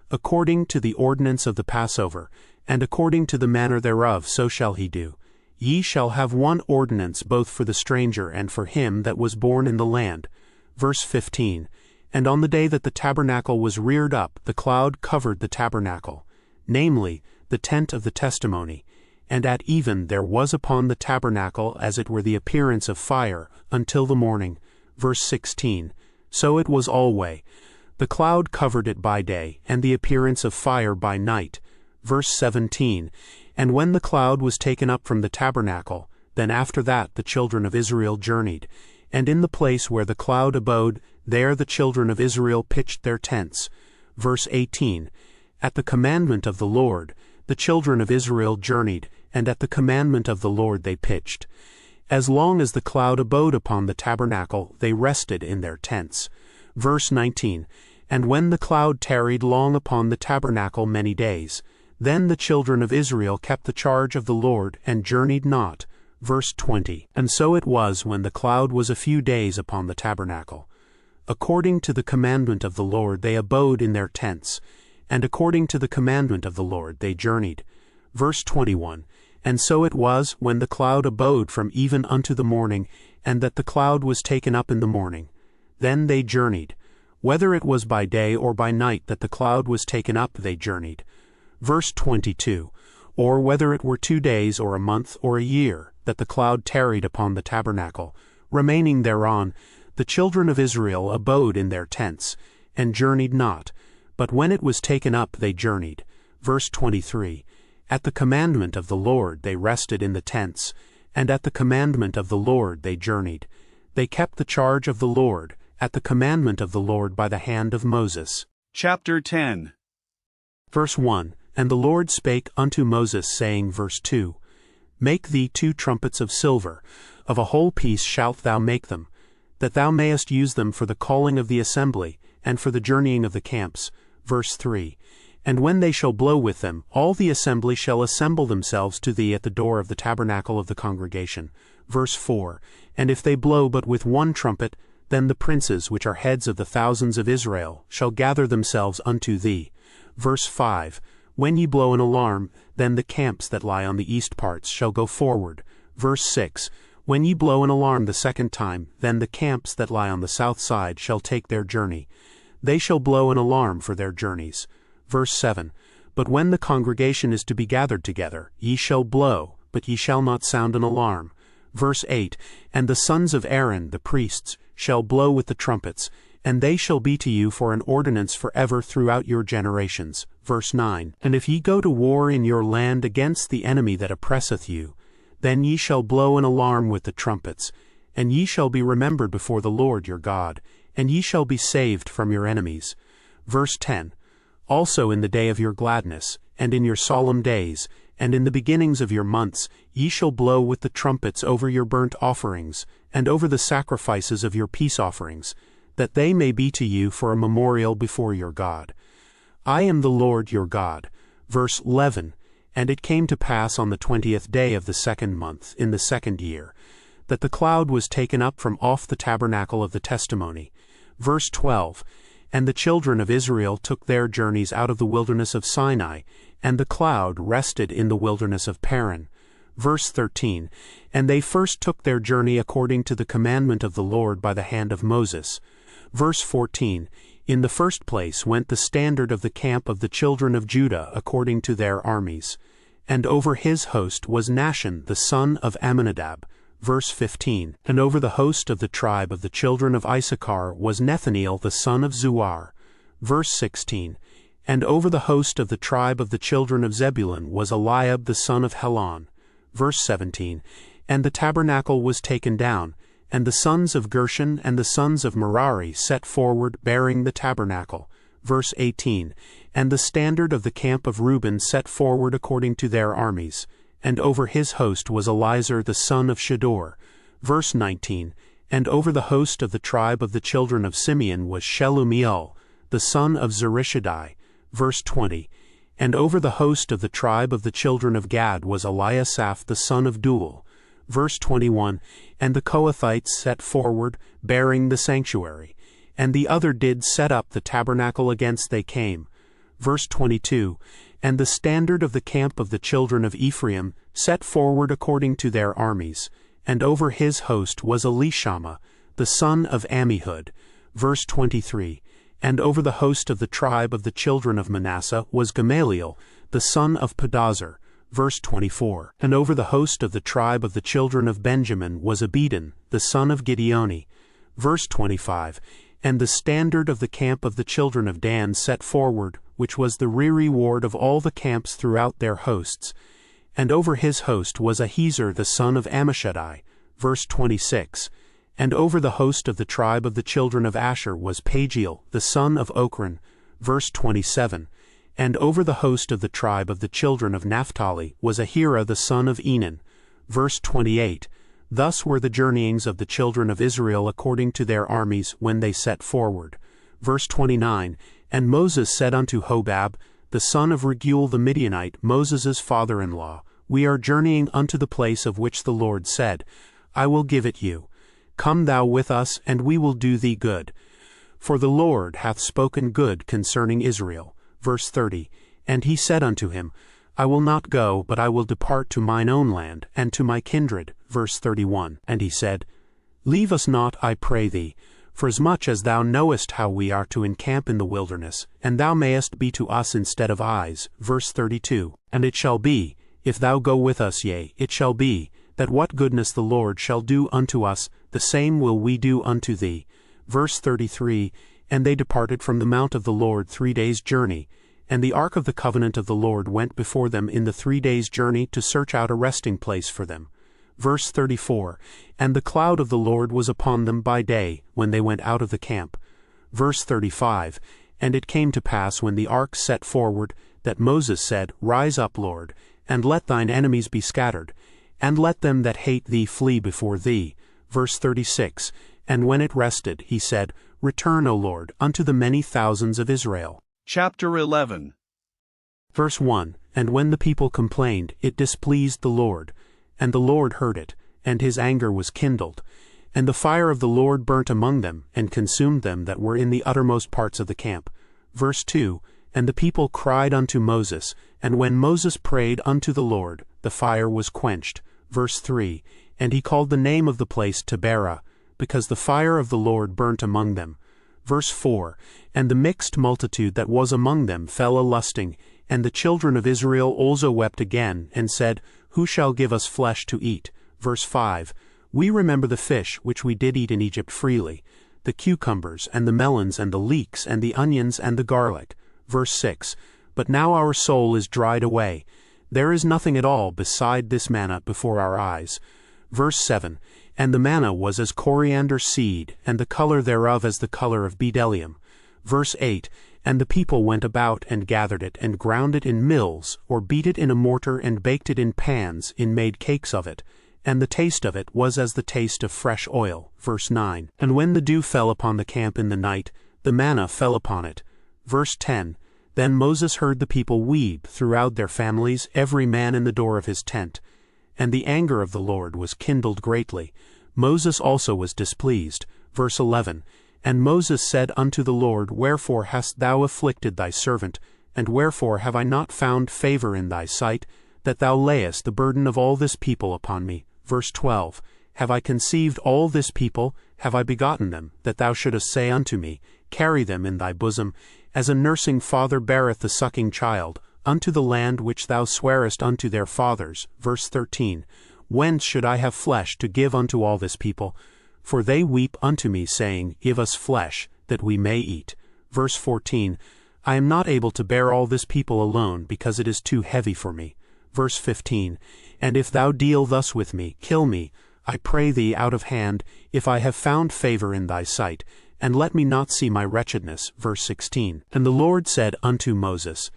according to the ordinance of the Passover, and according to the manner thereof, so shall he do. Ye shall have one ordinance both for the stranger and for him that was born in the land. Verse 15. And on the day that the tabernacle was reared up, the cloud covered the tabernacle, namely, the tent of the testimony. And at even there was upon the tabernacle as it were the appearance of fire, until the morning. Verse 16. So it was alway. The cloud covered it by day, and the appearance of fire by night. Verse 17. And when the cloud was taken up from the tabernacle, then after that the children of Israel journeyed. And in the place where the cloud abode, there the children of Israel pitched their tents. Verse 18. At the commandment of the Lord, the children of Israel journeyed, and at the commandment of the Lord they pitched. As long as the cloud abode upon the tabernacle, they rested in their tents. Verse 19. And when the cloud tarried long upon the tabernacle many days, then the children of Israel kept the charge of the Lord, and journeyed not. Verse 20. And so it was when the cloud was a few days upon the tabernacle. According to the commandment of the Lord they abode in their tents, and according to the commandment of the Lord they journeyed. Verse 21. And so it was when the cloud abode from even unto the morning, and that the cloud was taken up in the morning. Then they journeyed. Whether it was by day or by night that the cloud was taken up, they journeyed. Verse 22. Or whether it were 2 days or a month or a year, that the cloud tarried upon the tabernacle, remaining thereon, the children of Israel abode in their tents, and journeyed not, but when it was taken up they journeyed. Verse 23. At the commandment of the Lord they rested in the tents, and at the commandment of the Lord they journeyed. They kept the charge of the Lord, at the commandment of the Lord by the hand of Moses. Chapter 10. Verse 1. And the Lord spake unto Moses, saying, Verse 2, Make thee 2 trumpets of silver, of a whole piece shalt thou make them, that thou mayest use them for the calling of the assembly, and for the journeying of the camps. Verse 3. And when they shall blow with them, all the assembly shall assemble themselves to thee at the door of the tabernacle of the congregation. Verse 4. And if they blow but with one trumpet, then the princes which are heads of the thousands of Israel shall gather themselves unto thee. Verse 5. When ye blow an alarm, then the camps that lie on the east parts shall go forward. Verse 6. When ye blow an alarm the second time, then the camps that lie on the south side shall take their journey. They shall blow an alarm for their journeys. Verse 7. But when the congregation is to be gathered together, ye shall blow, but ye shall not sound an alarm. Verse 8. And the sons of Aaron, the priests, shall blow with the trumpets, and they shall be to you for an ordinance forever throughout your generations. Verse 9. And if ye go to war in your land against the enemy that oppresseth you, then ye shall blow an alarm with the trumpets, and ye shall be remembered before the Lord your God, and ye shall be saved from your enemies. Verse 10. Also in the day of your gladness, and in your solemn days, and in the beginnings of your months, ye shall blow with the trumpets over your burnt offerings, and over the sacrifices of your peace offerings, that they may be to you for a memorial before your God. I am the Lord your God. Verse 11. And it came to pass on the 20th day of the second month, in the second year, that the cloud was taken up from off the tabernacle of the testimony. Verse 12. And the children of Israel took their journeys out of the wilderness of Sinai, and the cloud rested in the wilderness of Paran. Verse 13. And they first took their journey according to the commandment of the Lord by the hand of Moses. Verse 14. In the first place went the standard of the camp of the children of Judah according to their armies. And over his host was Nahshon the son of Amminadab. Verse 15. And over the host of the tribe of the children of Issachar was Nethaneel the son of Zuar. Verse 16. And over the host of the tribe of the children of Zebulun was Eliab the son of Helon. Verse 17. And the tabernacle was taken down, and the sons of Gershon and the sons of Merari set forward bearing the tabernacle. Verse 18. And the standard of the camp of Reuben set forward according to their armies. And over his host was Elizur the son of Shedeur. Verse 19. And over the host of the tribe of the children of Simeon was Shelumiel, the son of Zurishaddai. Verse 20. And over the host of the tribe of the children of Gad was Eliasaph the son of Duel. Verse 21. And the Kohathites set forward, bearing the sanctuary. And the other did set up the tabernacle against they came. Verse 22. And the standard of the camp of the children of Ephraim set forward according to their armies. And over his host was Elishama, the son of Ammihud. Verse 23. And over the host of the tribe of the children of Manasseh was Gamaliel, the son of Pedazur. Verse 24. And over the host of the tribe of the children of Benjamin was Abidan, the son of Gideoni. Verse 25. And the standard of the camp of the children of Dan set forward, which was the reward of all the camps throughout their hosts. And over his host was Ahiezer the son of Ammishaddai. Verse 26. And over the host of the tribe of the children of Asher was Pagiel the son of Ochran. Verse 27. And over the host of the tribe of the children of Naphtali was Ahira the son of Enan. Verse 28. Thus were the journeyings of the children of Israel according to their armies when they set forward. Verse 29. And Moses said unto Hobab, the son of Reguel the Midianite, Moses' father-in-law, We are journeying unto the place of which the Lord said, I will give it you. Come thou with us, and we will do thee good. For the Lord hath spoken good concerning Israel. Verse 30. And he said unto him, I will not go, but I will depart to mine own land, and to my kindred. Verse 31. And he said, Leave us not, I pray thee, forasmuch as thou knowest how we are to encamp in the wilderness, and thou mayest be to us instead of eyes. Verse 32. And it shall be, if thou go with us, yea, it shall be, that what goodness the Lord shall do unto us, the same will we do unto thee. Verse 33. And they departed from the mount of the Lord 3 days' journey, and the ark of the covenant of the Lord went before them in the 3 days' journey to search out a resting place for them. Verse 34. And the cloud of the Lord was upon them by day, when they went out of the camp. Verse 35. And it came to pass when the ark set forward, that Moses said, Rise up, Lord, and let thine enemies be scattered, and let them that hate thee flee before thee. Verse 36. And when it rested, he said, Return, O Lord, unto the many thousands of Israel. Chapter 11. Verse 1, And when the people complained, it displeased the Lord. And the Lord heard it, and his anger was kindled. And the fire of the Lord burnt among them, and consumed them that were in the uttermost parts of the camp. Verse 2, And the people cried unto Moses, and when Moses prayed unto the Lord, the fire was quenched. Verse 3, And he called the name of the place Taberah, because the fire of the Lord burnt among them. Verse 4, And the mixed multitude that was among them fell a-lusting, and the children of Israel also wept again, and said, Who shall give us flesh to eat? Verse 5, We remember the fish which we did eat in Egypt freely, the cucumbers, and the melons, and the leeks, and the onions, and the garlic. Verse 6, But now our soul is dried away. There is nothing at all beside this manna before our eyes. Verse 7, And the manna was as coriander seed, and the color thereof as the color of bdellium. Verse 8, And the people went about and gathered it, and ground it in mills, or beat it in a mortar, and baked it in pans, and made cakes of it. And the taste of it was as the taste of fresh oil. Verse 9, And when the dew fell upon the camp in the night, the manna fell upon it. Verse 10, Then Moses heard the people weep throughout their families, every man in the door of his tent. And the anger of the Lord was kindled greatly. Moses also was displeased. Verse 11, And Moses said unto the Lord, Wherefore hast thou afflicted thy servant? And wherefore have I not found favor in thy sight, that thou layest the burden of all this people upon me? Verse 12, Have I conceived all this people? Have I begotten them, that thou shouldest say unto me, Carry them in thy bosom, as a nursing father beareth the sucking child, unto the land which thou swarest unto their fathers? Verse 13, Whence should I have flesh to give unto all this people? For they weep unto me, saying, Give us flesh, that we may eat. Verse 14, I am not able to bear all this people alone, because it is too heavy for me. Verse 15, And if thou deal thus with me, kill me, I pray thee out of hand, if I have found favor in thy sight, and let me not see my wretchedness. Verse 16, And the Lord said unto Moses,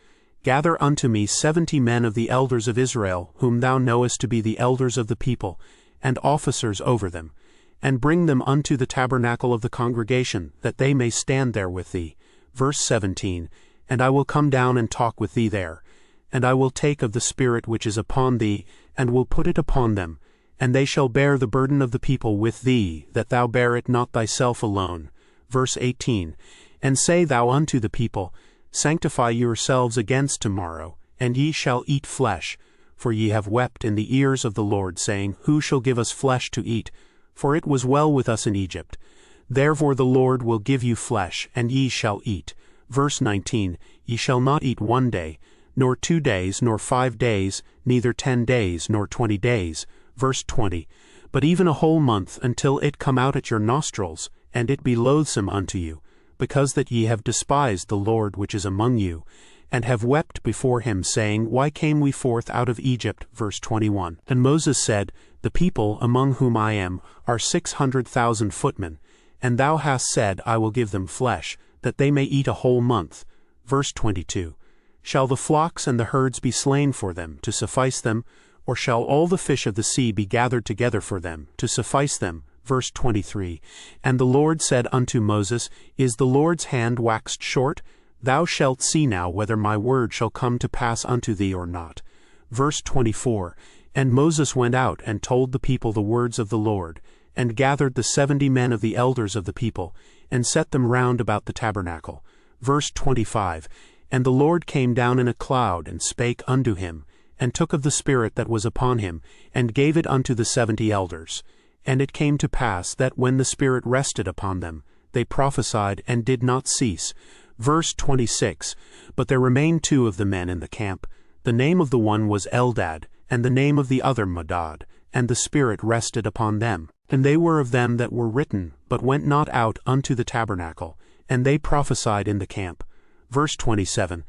Gather unto me 70 men of the elders of Israel, whom thou knowest to be the elders of the people, and officers over them, and bring them unto the tabernacle of the congregation, that they may stand there with thee. Verse 17, And I will come down and talk with thee there. And I will take of the Spirit which is upon thee, and will put it upon them, and they shall bear the burden of the people with thee, that thou bear it not thyself alone. Verse 18, And say thou unto the people, Sanctify yourselves against tomorrow, and ye shall eat flesh. For ye have wept in the ears of the Lord, saying, Who shall give us flesh to eat? For it was well with us in Egypt. Therefore the Lord will give you flesh, and ye shall eat. Verse 19, Ye shall not eat 1 day, nor 2 days, nor 5 days, neither 10 days, nor 20 days. Verse 20, But even a whole month, until it come out at your nostrils, and it be loathsome unto you, because that ye have despised the Lord which is among you, and have wept before him, saying, Why came we forth out of Egypt? Verse 21, And Moses said, The people, among whom I am, are 600,000 footmen, and thou hast said, I will give them flesh, that they may eat a whole month. Verse 22, Shall the flocks and the herds be slain for them, to suffice them? Or shall all the fish of the sea be gathered together for them, to suffice them? Verse 23, And the Lord said unto Moses, Is the Lord's hand waxed short? Thou shalt see now whether my word shall come to pass unto thee or not. Verse 24, And Moses went out and told the people the words of the Lord, and gathered the 70 men of the elders of the people, and set them round about the tabernacle. Verse 25, And the Lord came down in a cloud, and spake unto him, and took of the Spirit that was upon him, and gave it unto the 70 elders. And it came to pass that when the Spirit rested upon them, they prophesied and did not cease. Verse 26, But there remained 2 of the men in the camp. The name of the one was Eldad, and the name of the other Medad, and the Spirit rested upon them. And they were of them that were written, but went not out unto the tabernacle, and they prophesied in the camp. Verse 27,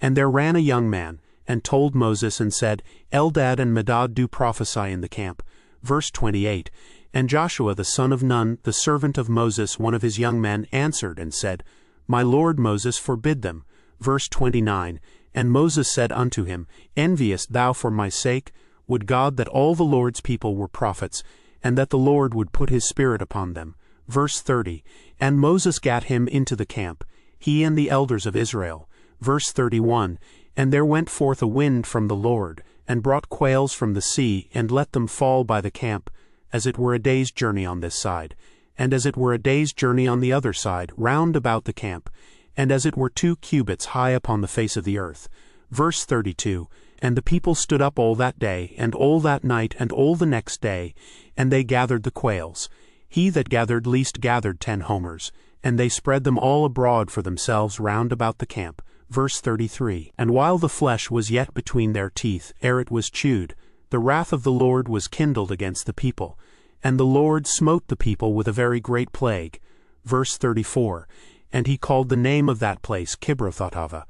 And there ran a young man, and told Moses, and said, Eldad and Medad do prophesy in the camp. Verse 28, And Joshua the son of Nun, the servant of Moses, one of his young men, answered and said, My lord Moses, forbid them. Verse 29, And Moses said unto him, Enviest thou for my sake? Would God that all the Lord's people were prophets, and that the Lord would put his Spirit upon them. Verse 30, And Moses gat him into the camp, he and the elders of Israel. Verse 31, And there went forth a wind from the Lord, and brought quails from the sea, and let them fall by the camp, as it were a day's journey on this side, and as it were a day's journey on the other side, round about the camp, and as it were 2 cubits high upon the face of the earth. Verse 32, And the people stood up all that day, and all that night, and all the next day, and they gathered the quails. He that gathered least gathered 10 homers, and they spread them all abroad for themselves round about the camp. Verse 33, And while the flesh was yet between their teeth, ere it was chewed, the wrath of the Lord was kindled against the people, and the Lord smote the people with a very great plague. Verse 34, And he called the name of that place Kibroth-hattaavah,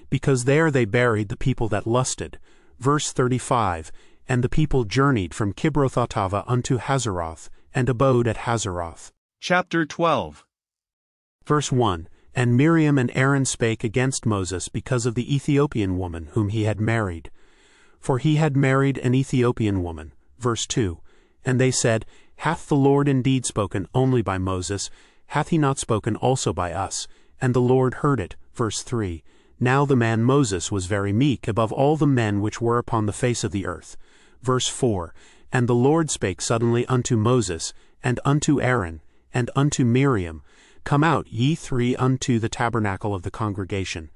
because there they buried the people that lusted. Verse 35, And the people journeyed from Kibroth-hattaavah unto Hazeroth, and abode at Hazeroth. Chapter 12. Verse 1, And Miriam and Aaron spake against Moses because of the Ethiopian woman whom he had married. For he had married an Ethiopian woman. Verse 2, And they said, Hath the Lord indeed spoken only by Moses? Hath he not spoken also by us? And the Lord heard it. Verse 3, Now the man Moses was very meek above all the men which were upon the face of the earth. Verse 4, And the Lord spake suddenly unto Moses, and unto Aaron, and unto Miriam, Come out, ye 3, unto the tabernacle of the congregation.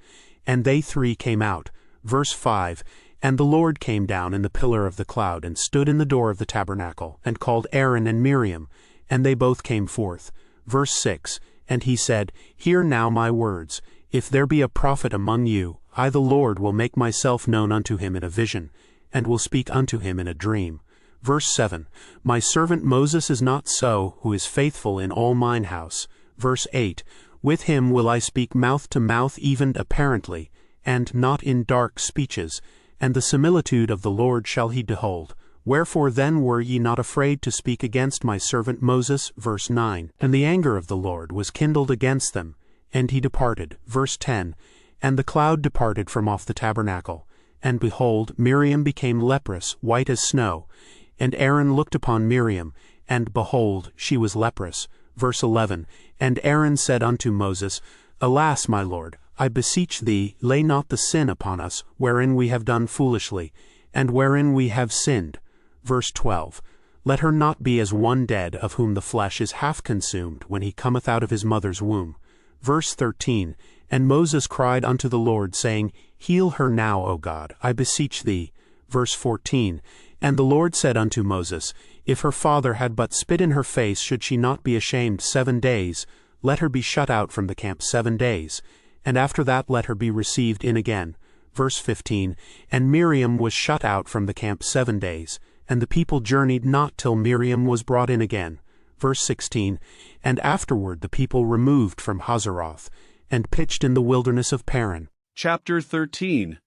And they 3 came out. Verse 5, And the Lord came down in the pillar of the cloud, and stood in the door of the tabernacle, and called Aaron and Miriam, and they both came forth. Verse 6, And he said, Hear now my words. If there be a prophet among you, I the Lord will make myself known unto him in a vision, and will speak unto him in a dream. Verse 7, My servant Moses is not so, who is faithful in all mine house. Verse 8, With him will I speak mouth to mouth, even apparently, and not in dark speeches, and the similitude of the Lord shall he behold. Wherefore then were ye not afraid to speak against my servant Moses? Verse 9, And the anger of the Lord was kindled against them, and he departed. Verse 10, And the cloud departed from off the tabernacle, and behold, Miriam became leprous, white as snow. And Aaron looked upon Miriam, and behold, she was leprous. Verse 11, And Aaron said unto Moses, Alas, my Lord, I beseech thee, lay not the sin upon us, wherein we have done foolishly, and wherein we have sinned. Verse 12, Let her not be as one dead, of whom the flesh is half consumed, when he cometh out of his mother's womb. Verse 13, And Moses cried unto the Lord, saying, Heal her now, O God, I beseech thee. Verse 14, And the Lord said unto Moses, If her father had but spit in her face, should she not be ashamed 7 days? Let her be shut out from the camp 7 days, and after that let her be received in again. Verse 15, And Miriam was shut out from the camp 7 days, and the people journeyed not till Miriam was brought in again. Verse 16, And afterward the people removed from Hazeroth, and pitched in the wilderness of Paran. Chapter 13.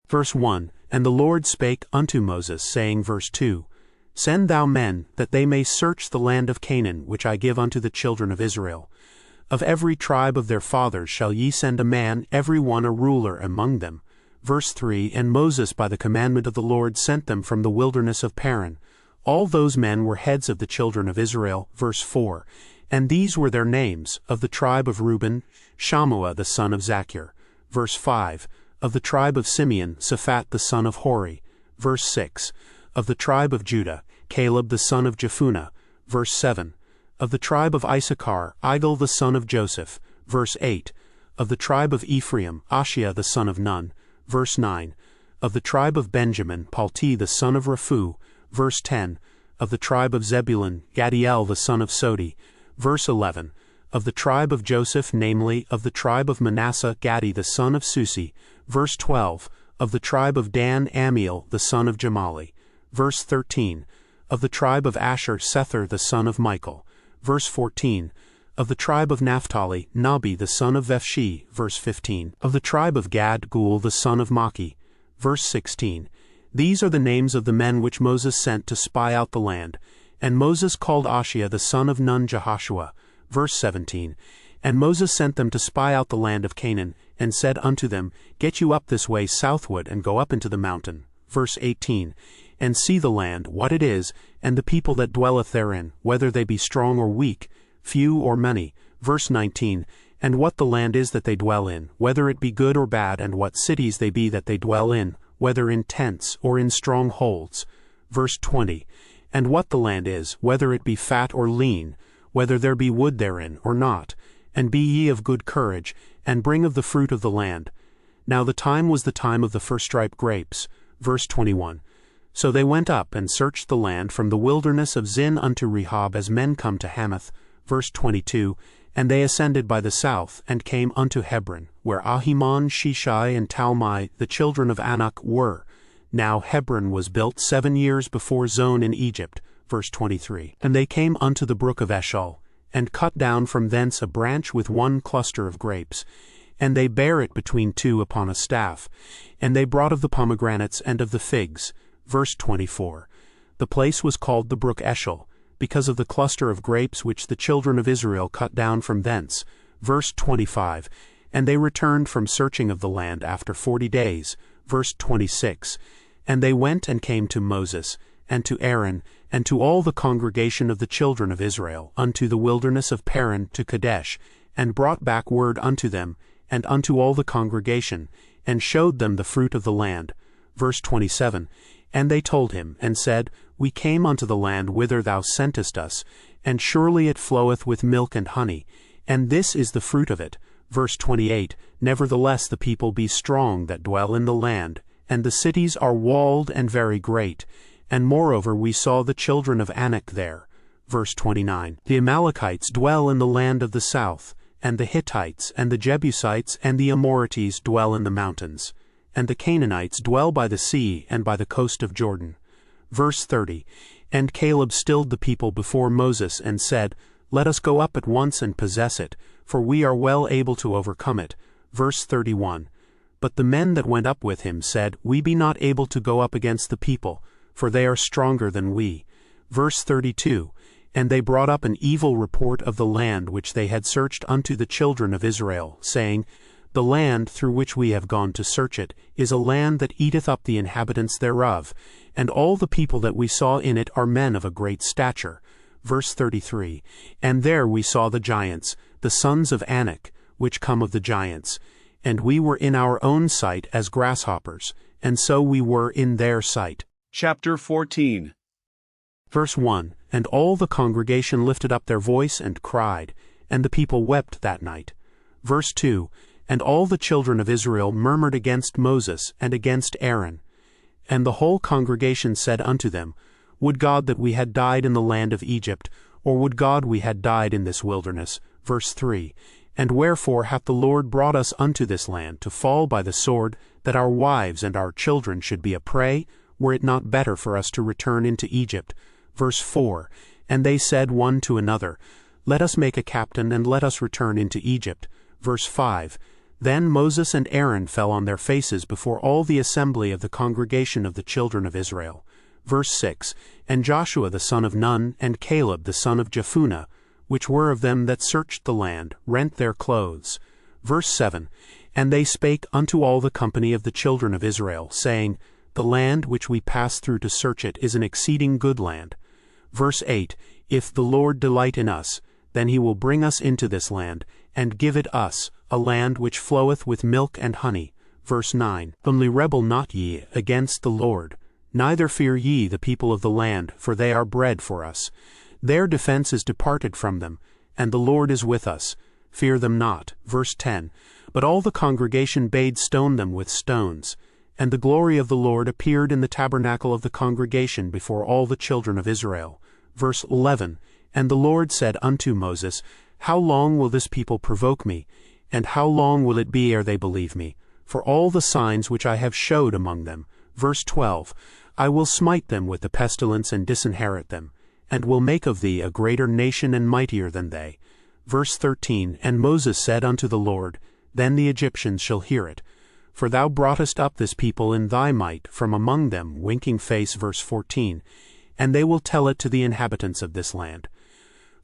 Verse 1, And the Lord spake unto Moses, saying, Verse 2, Send thou men, that they may search the land of Canaan, which I give unto the children of Israel. Of every tribe of their fathers shall ye send a man, every one a ruler among them. Verse 3, And Moses by the commandment of the Lord sent them from the wilderness of Paran. All those men were heads of the children of Israel. Verse 4, And these were their names, of the tribe of Reuben, Shammua the son of Zachir. Verse 5, Of the tribe of Simeon, Shaphat the son of Hori. Verse 6, Of the tribe of Judah, Caleb the son of Jephunneh. Verse 7, Of the tribe of Issachar, Igal the son of Joseph. Verse 8, Of the tribe of Ephraim, Ashiah the son of Nun. Verse 9, Of the tribe of Benjamin, Palti the son of Raphu. Verse 10, Of the tribe of Zebulun, Gadiel the son of Sodi. Verse 11, Of the tribe of Joseph, namely, of the tribe of Manasseh, Gadi the son of Susi. Verse 12, Of the tribe of Dan, Amiel the son of Jamali. Verse 13, Of the tribe of Asher, Sethur the son of Michael. Verse 14, Of the tribe of Naphtali, Nabi the son of Veshhi. Verse 15, Of the tribe of Gad, Gul the son of Maki. Verse 16, These are the names of the men which Moses sent to spy out the land. And Moses called Ashiah the son of Nun Jehoshua. Verse 17, And Moses sent them to spy out the land of Canaan, and said unto them, Get you up this way southward, and go up into the mountain. Verse 18, And see the land, what it is, and the people that dwelleth therein, whether they be strong or weak, few or many. Verse 19, and what the land is that they dwell in, whether it be good or bad, and what cities they be that they dwell in, whether in tents or in strongholds. Verse 20. And what the land is, whether it be fat or lean, whether there be wood therein or not. And be ye of good courage, and bring of the fruit of the land. Now the time was the time of the first-ripe grapes. Verse 21. So they went up and searched the land from the wilderness of Zin unto Rehob, as men come to Hamath. Verse 22. And they ascended by the south, and came unto Hebron, where Ahiman, Sheshai, and Talmai, the children of Anak, were. Now Hebron was built 7 years before Zon in Egypt. Verse 23. And they came unto the brook of Eshcol, and cut down from thence a branch with one cluster of grapes. And they bare it between two upon a staff. And they brought of the pomegranates and of the figs. Verse 24. The place was called the brook Eshcol, because of the cluster of grapes which the children of Israel cut down from thence. Verse 25. And they returned from searching of the land after 40 days. Verse 26. And they went and came to Moses, and to Aaron, and to all the congregation of the children of Israel, unto the wilderness of Paran to Kadesh, and brought back word unto them, and unto all the congregation, and showed them the fruit of the land. Verse 27. And they told him, and said, We came unto the land whither thou sentest us, and surely it floweth with milk and honey, and this is the fruit of it. Verse 28. Nevertheless the people be strong that dwell in the land, and the cities are walled and very great. And moreover we saw the children of Anak there. Verse 29. The Amalekites dwell in the land of the south, and the Hittites, and the Jebusites, and the Amorites dwell in the mountains. And the Canaanites dwell by the sea and by the coast of Jordan. Verse 30. And Caleb stilled the people before Moses, and said, Let us go up at once and possess it, for we are well able to overcome it. Verse 31. But the men that went up with him said, We be not able to go up against the people, for they are stronger than we. Verse 32. And they brought up an evil report of the land which they had searched unto the children of Israel, saying, The land through which we have gone to search it is a land that eateth up the inhabitants thereof, and all the people that we saw in it are men of a great stature. Verse 33. And there we saw the giants, the sons of Anak, which come of the giants. And we were in our own sight as grasshoppers, and so we were in their sight. Chapter 14. Verse 1. And all the congregation lifted up their voice and cried, and the people wept that night. Verse 2. And all the children of Israel murmured against Moses and against Aaron. And the whole congregation said unto them, Would God that we had died in the land of Egypt, or would God we had died in this wilderness. Verse 3. And wherefore hath the Lord brought us unto this land, to fall by the sword, that our wives and our children should be a prey? Were it not better for us to return into Egypt? Verse 4. And they said one to another, Let us make a captain, and let us return into Egypt. Verse 5. Then Moses and Aaron fell on their faces before all the assembly of the congregation of the children of Israel. Verse 6. And Joshua the son of Nun, and Caleb the son of Jephunneh, which were of them that searched the land, rent their clothes. Verse 7. And they spake unto all the company of the children of Israel, saying, The land which we passed through to search it is an exceeding good land. Verse 8. If the Lord delight in us, then he will bring us into this land, and give it us, a land which floweth with milk and honey. Verse 9. Only rebel not ye against the Lord, neither fear ye the people of the land, for they are bread for us. Their defense is departed from them, and the Lord is with us. Fear them not. Verse 10. But all the congregation bade stone them with stones. And the glory of the Lord appeared in the tabernacle of the congregation before all the children of Israel. Verse 11. And the Lord said unto Moses, How long will this people provoke me? And how long will it be ere they believe me? For all the signs which I have showed among them. Verse 12. I will smite them with the pestilence and disinherit them, and will make of thee a greater nation and mightier than they. Verse 13. And Moses said unto the Lord, Then the Egyptians shall hear it. For thou broughtest up this people in thy might from among them, winking face. Verse 14. And they will tell it to the inhabitants of this land.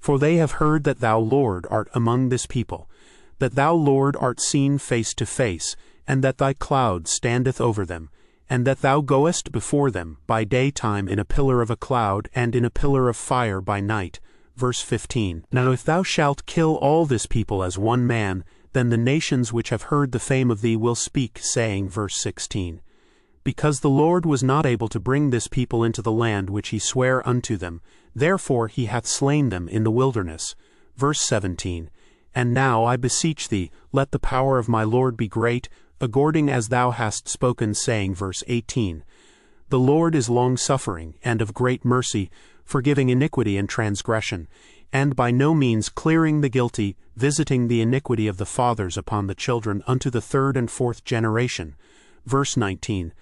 For they have heard that thou, Lord, art among this people, that thou, Lord, art seen face to face, and that thy cloud standeth over them, and that thou goest before them by daytime in a pillar of a cloud, and in a pillar of fire by night. verse 15. Now if thou shalt kill all this people as one man, then the nations which have heard the fame of thee will speak, saying, verse 16, because the Lord was not able to bring this people into the land which he sware unto them, therefore he hath slain them in the wilderness. Verse 17, and now I beseech thee, let the power of my Lord be great, according as thou hast spoken, saying, verse 18, the Lord is long-suffering, and of great mercy, forgiving iniquity and transgression, and by no means clearing the guilty, visiting the iniquity of the fathers upon the children unto the third and fourth generation. Verse 19,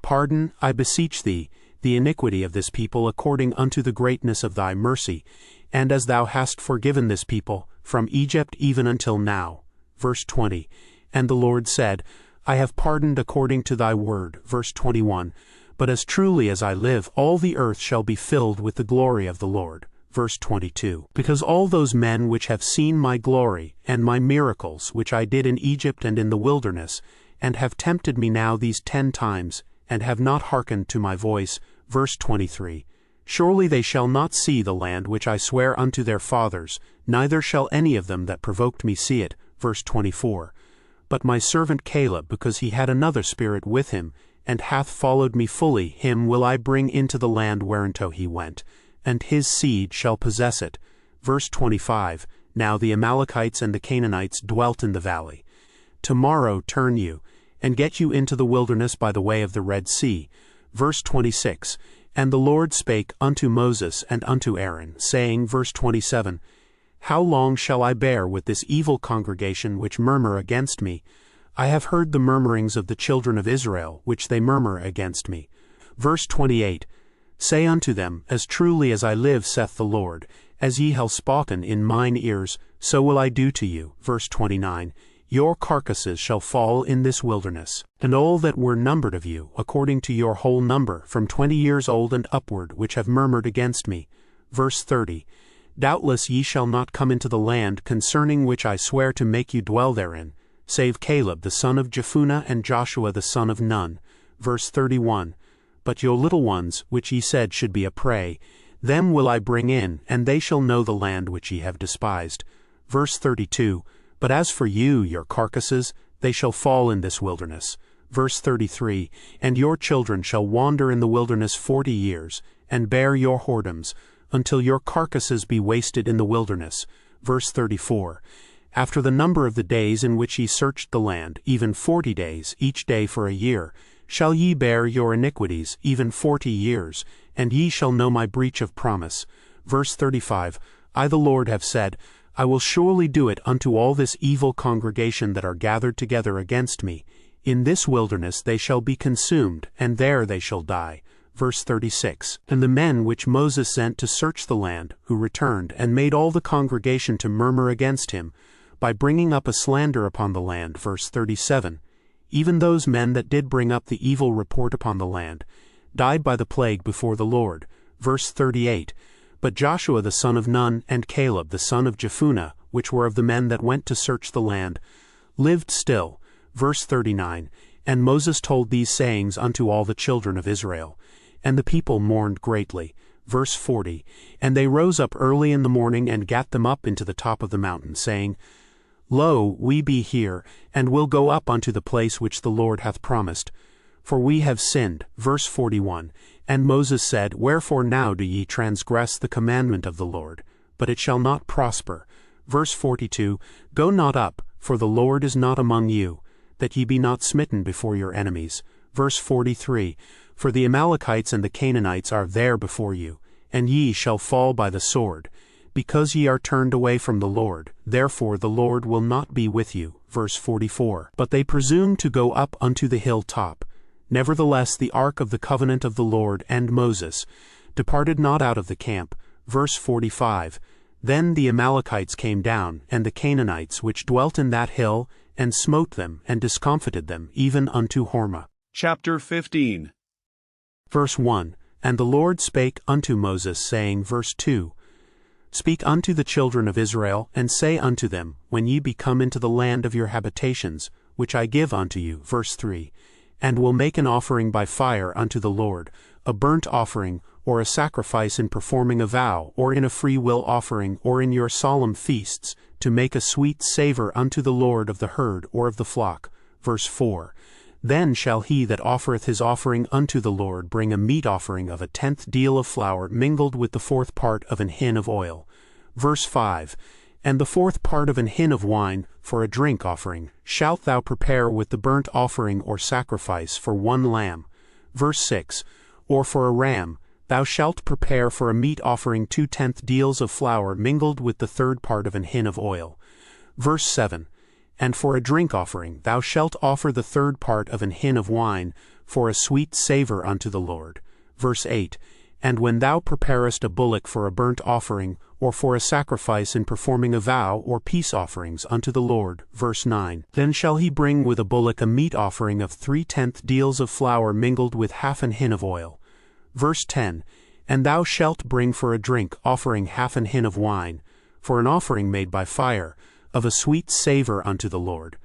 pardon, I beseech thee, the iniquity of this people according unto the greatness of thy mercy, and as thou hast forgiven this people, from Egypt even until now. Verse 20, and the Lord said, I have pardoned according to thy word. Verse 21, but as truly as I live, all the earth shall be filled with the glory of the Lord. Verse 22, because all those men which have seen my glory, and my miracles which I did in Egypt and in the wilderness, and have tempted me now these 10 times, and have not hearkened to my voice. Verse 23, surely they shall not see the land which I swear unto their fathers, neither shall any of them that provoked me see it. Verse 24, but my servant Caleb, because he had another spirit with him, and hath followed me fully, him will I bring into the land whereinto he went, and his seed shall possess it. Verse 25, now the Amalekites and the Canaanites dwelt in the valley. Tomorrow turn you, and get you into the wilderness by the way of the Red Sea. Verse 26, and the Lord spake unto Moses and unto Aaron, saying, verse 27, how long shall I bear with this evil congregation which murmur against me? I have heard the murmurings of the children of Israel, which they murmur against me. Verse 28, say unto them, as truly as I live, saith the Lord, as ye have spoken in mine ears, so will I do to you. Verse 29, your carcasses shall fall in this wilderness, and all that were numbered of you, according to your whole number, from 20 years old and upward, which have murmured against me. Verse 30, doubtless ye shall not come into the land concerning which I swear to make you dwell therein, save Caleb the son of Jephunneh and Joshua the son of Nun. Verse 31, but your little ones, which ye said should be a prey, them will I bring in, and they shall know the land which ye have despised. Verse 32, but as for you, your carcasses, they shall fall in this wilderness. Verse 33, and your children shall wander in the wilderness 40 years, and bear your whoredoms, until your carcasses be wasted in the wilderness. Verse 34, after the number of the days in which ye searched the land, even 40 days, each day for a year, shall ye bear your iniquities, even 40 years, and ye shall know my breach of promise. Verse 35, I the Lord have said, I will surely do it unto all this evil congregation that are gathered together against me. In this wilderness they shall be consumed, and there they shall die. Verse 36, and the men which Moses sent to search the land, who returned, and made all the congregation to murmur against him, by bringing up a slander upon the land. Verse 37, even those men that did bring up the evil report upon the land, died by the plague before the Lord. Verse 38, but Joshua the son of Nun and Caleb the son of Jephunneh, which were of the men that went to search the land, lived still. Verse 39, and Moses told these sayings unto all the children of Israel, and the people mourned greatly. Verse 40, and they rose up early in the morning and gat them up into the top of the mountain, saying, Lo, we be here, and will go up unto the place which the Lord hath promised, for we have sinned. Verse 41, and Moses said, wherefore now do ye transgress the commandment of the Lord? But it shall not prosper. Verse 42, go not up, for the Lord is not among you, that ye be not smitten before your enemies. Verse 43, for the Amalekites and the Canaanites are there before you, and ye shall fall by the sword. Because ye are turned away from the Lord, therefore the Lord will not be with you. Verse 44, but they presumed to go up unto the hill top. Nevertheless the ark of the covenant of the Lord and Moses departed not out of the camp. Verse 45, then the Amalekites came down, and the Canaanites which dwelt in that hill, and smote them, and discomfited them, even unto Hormah. Chapter 15. Verse 1, and the Lord spake unto Moses, saying, verse 2, speak unto the children of Israel, and say unto them, when ye be come into the land of your habitations, which I give unto you. Verse 3, and will make an offering by fire unto the Lord, a burnt offering, or a sacrifice in performing a vow, or in a free will offering, or in your solemn feasts, to make a sweet savor unto the Lord of the herd or of the flock. Verse 4. Then shall he that offereth his offering unto the Lord bring a meat offering of a 10th deal of flour mingled with the 4th part of an hin of oil. Verse 5. And the 4th part of an hin of wine, for a drink offering, shalt thou prepare with the burnt offering or sacrifice for 1 lamb. Verse 6. Or for a ram, thou shalt prepare for a meat offering 2/10 deals of flour mingled with the 3rd part of an hin of oil. Verse 7. And for a drink offering thou shalt offer the 3rd part of an hin of wine, for a sweet savor unto the Lord. Verse 8. And when thou preparest a bullock for a burnt offering, or for a sacrifice in performing a vow or peace offerings unto the Lord. Verse 9. Then shall he bring with a bullock a meat offering of 3/10 deals of flour mingled with half an hin of oil. Verse 10. And thou shalt bring for a drink offering half an hin of wine, for an offering made by fire, of a sweet savor unto the Lord.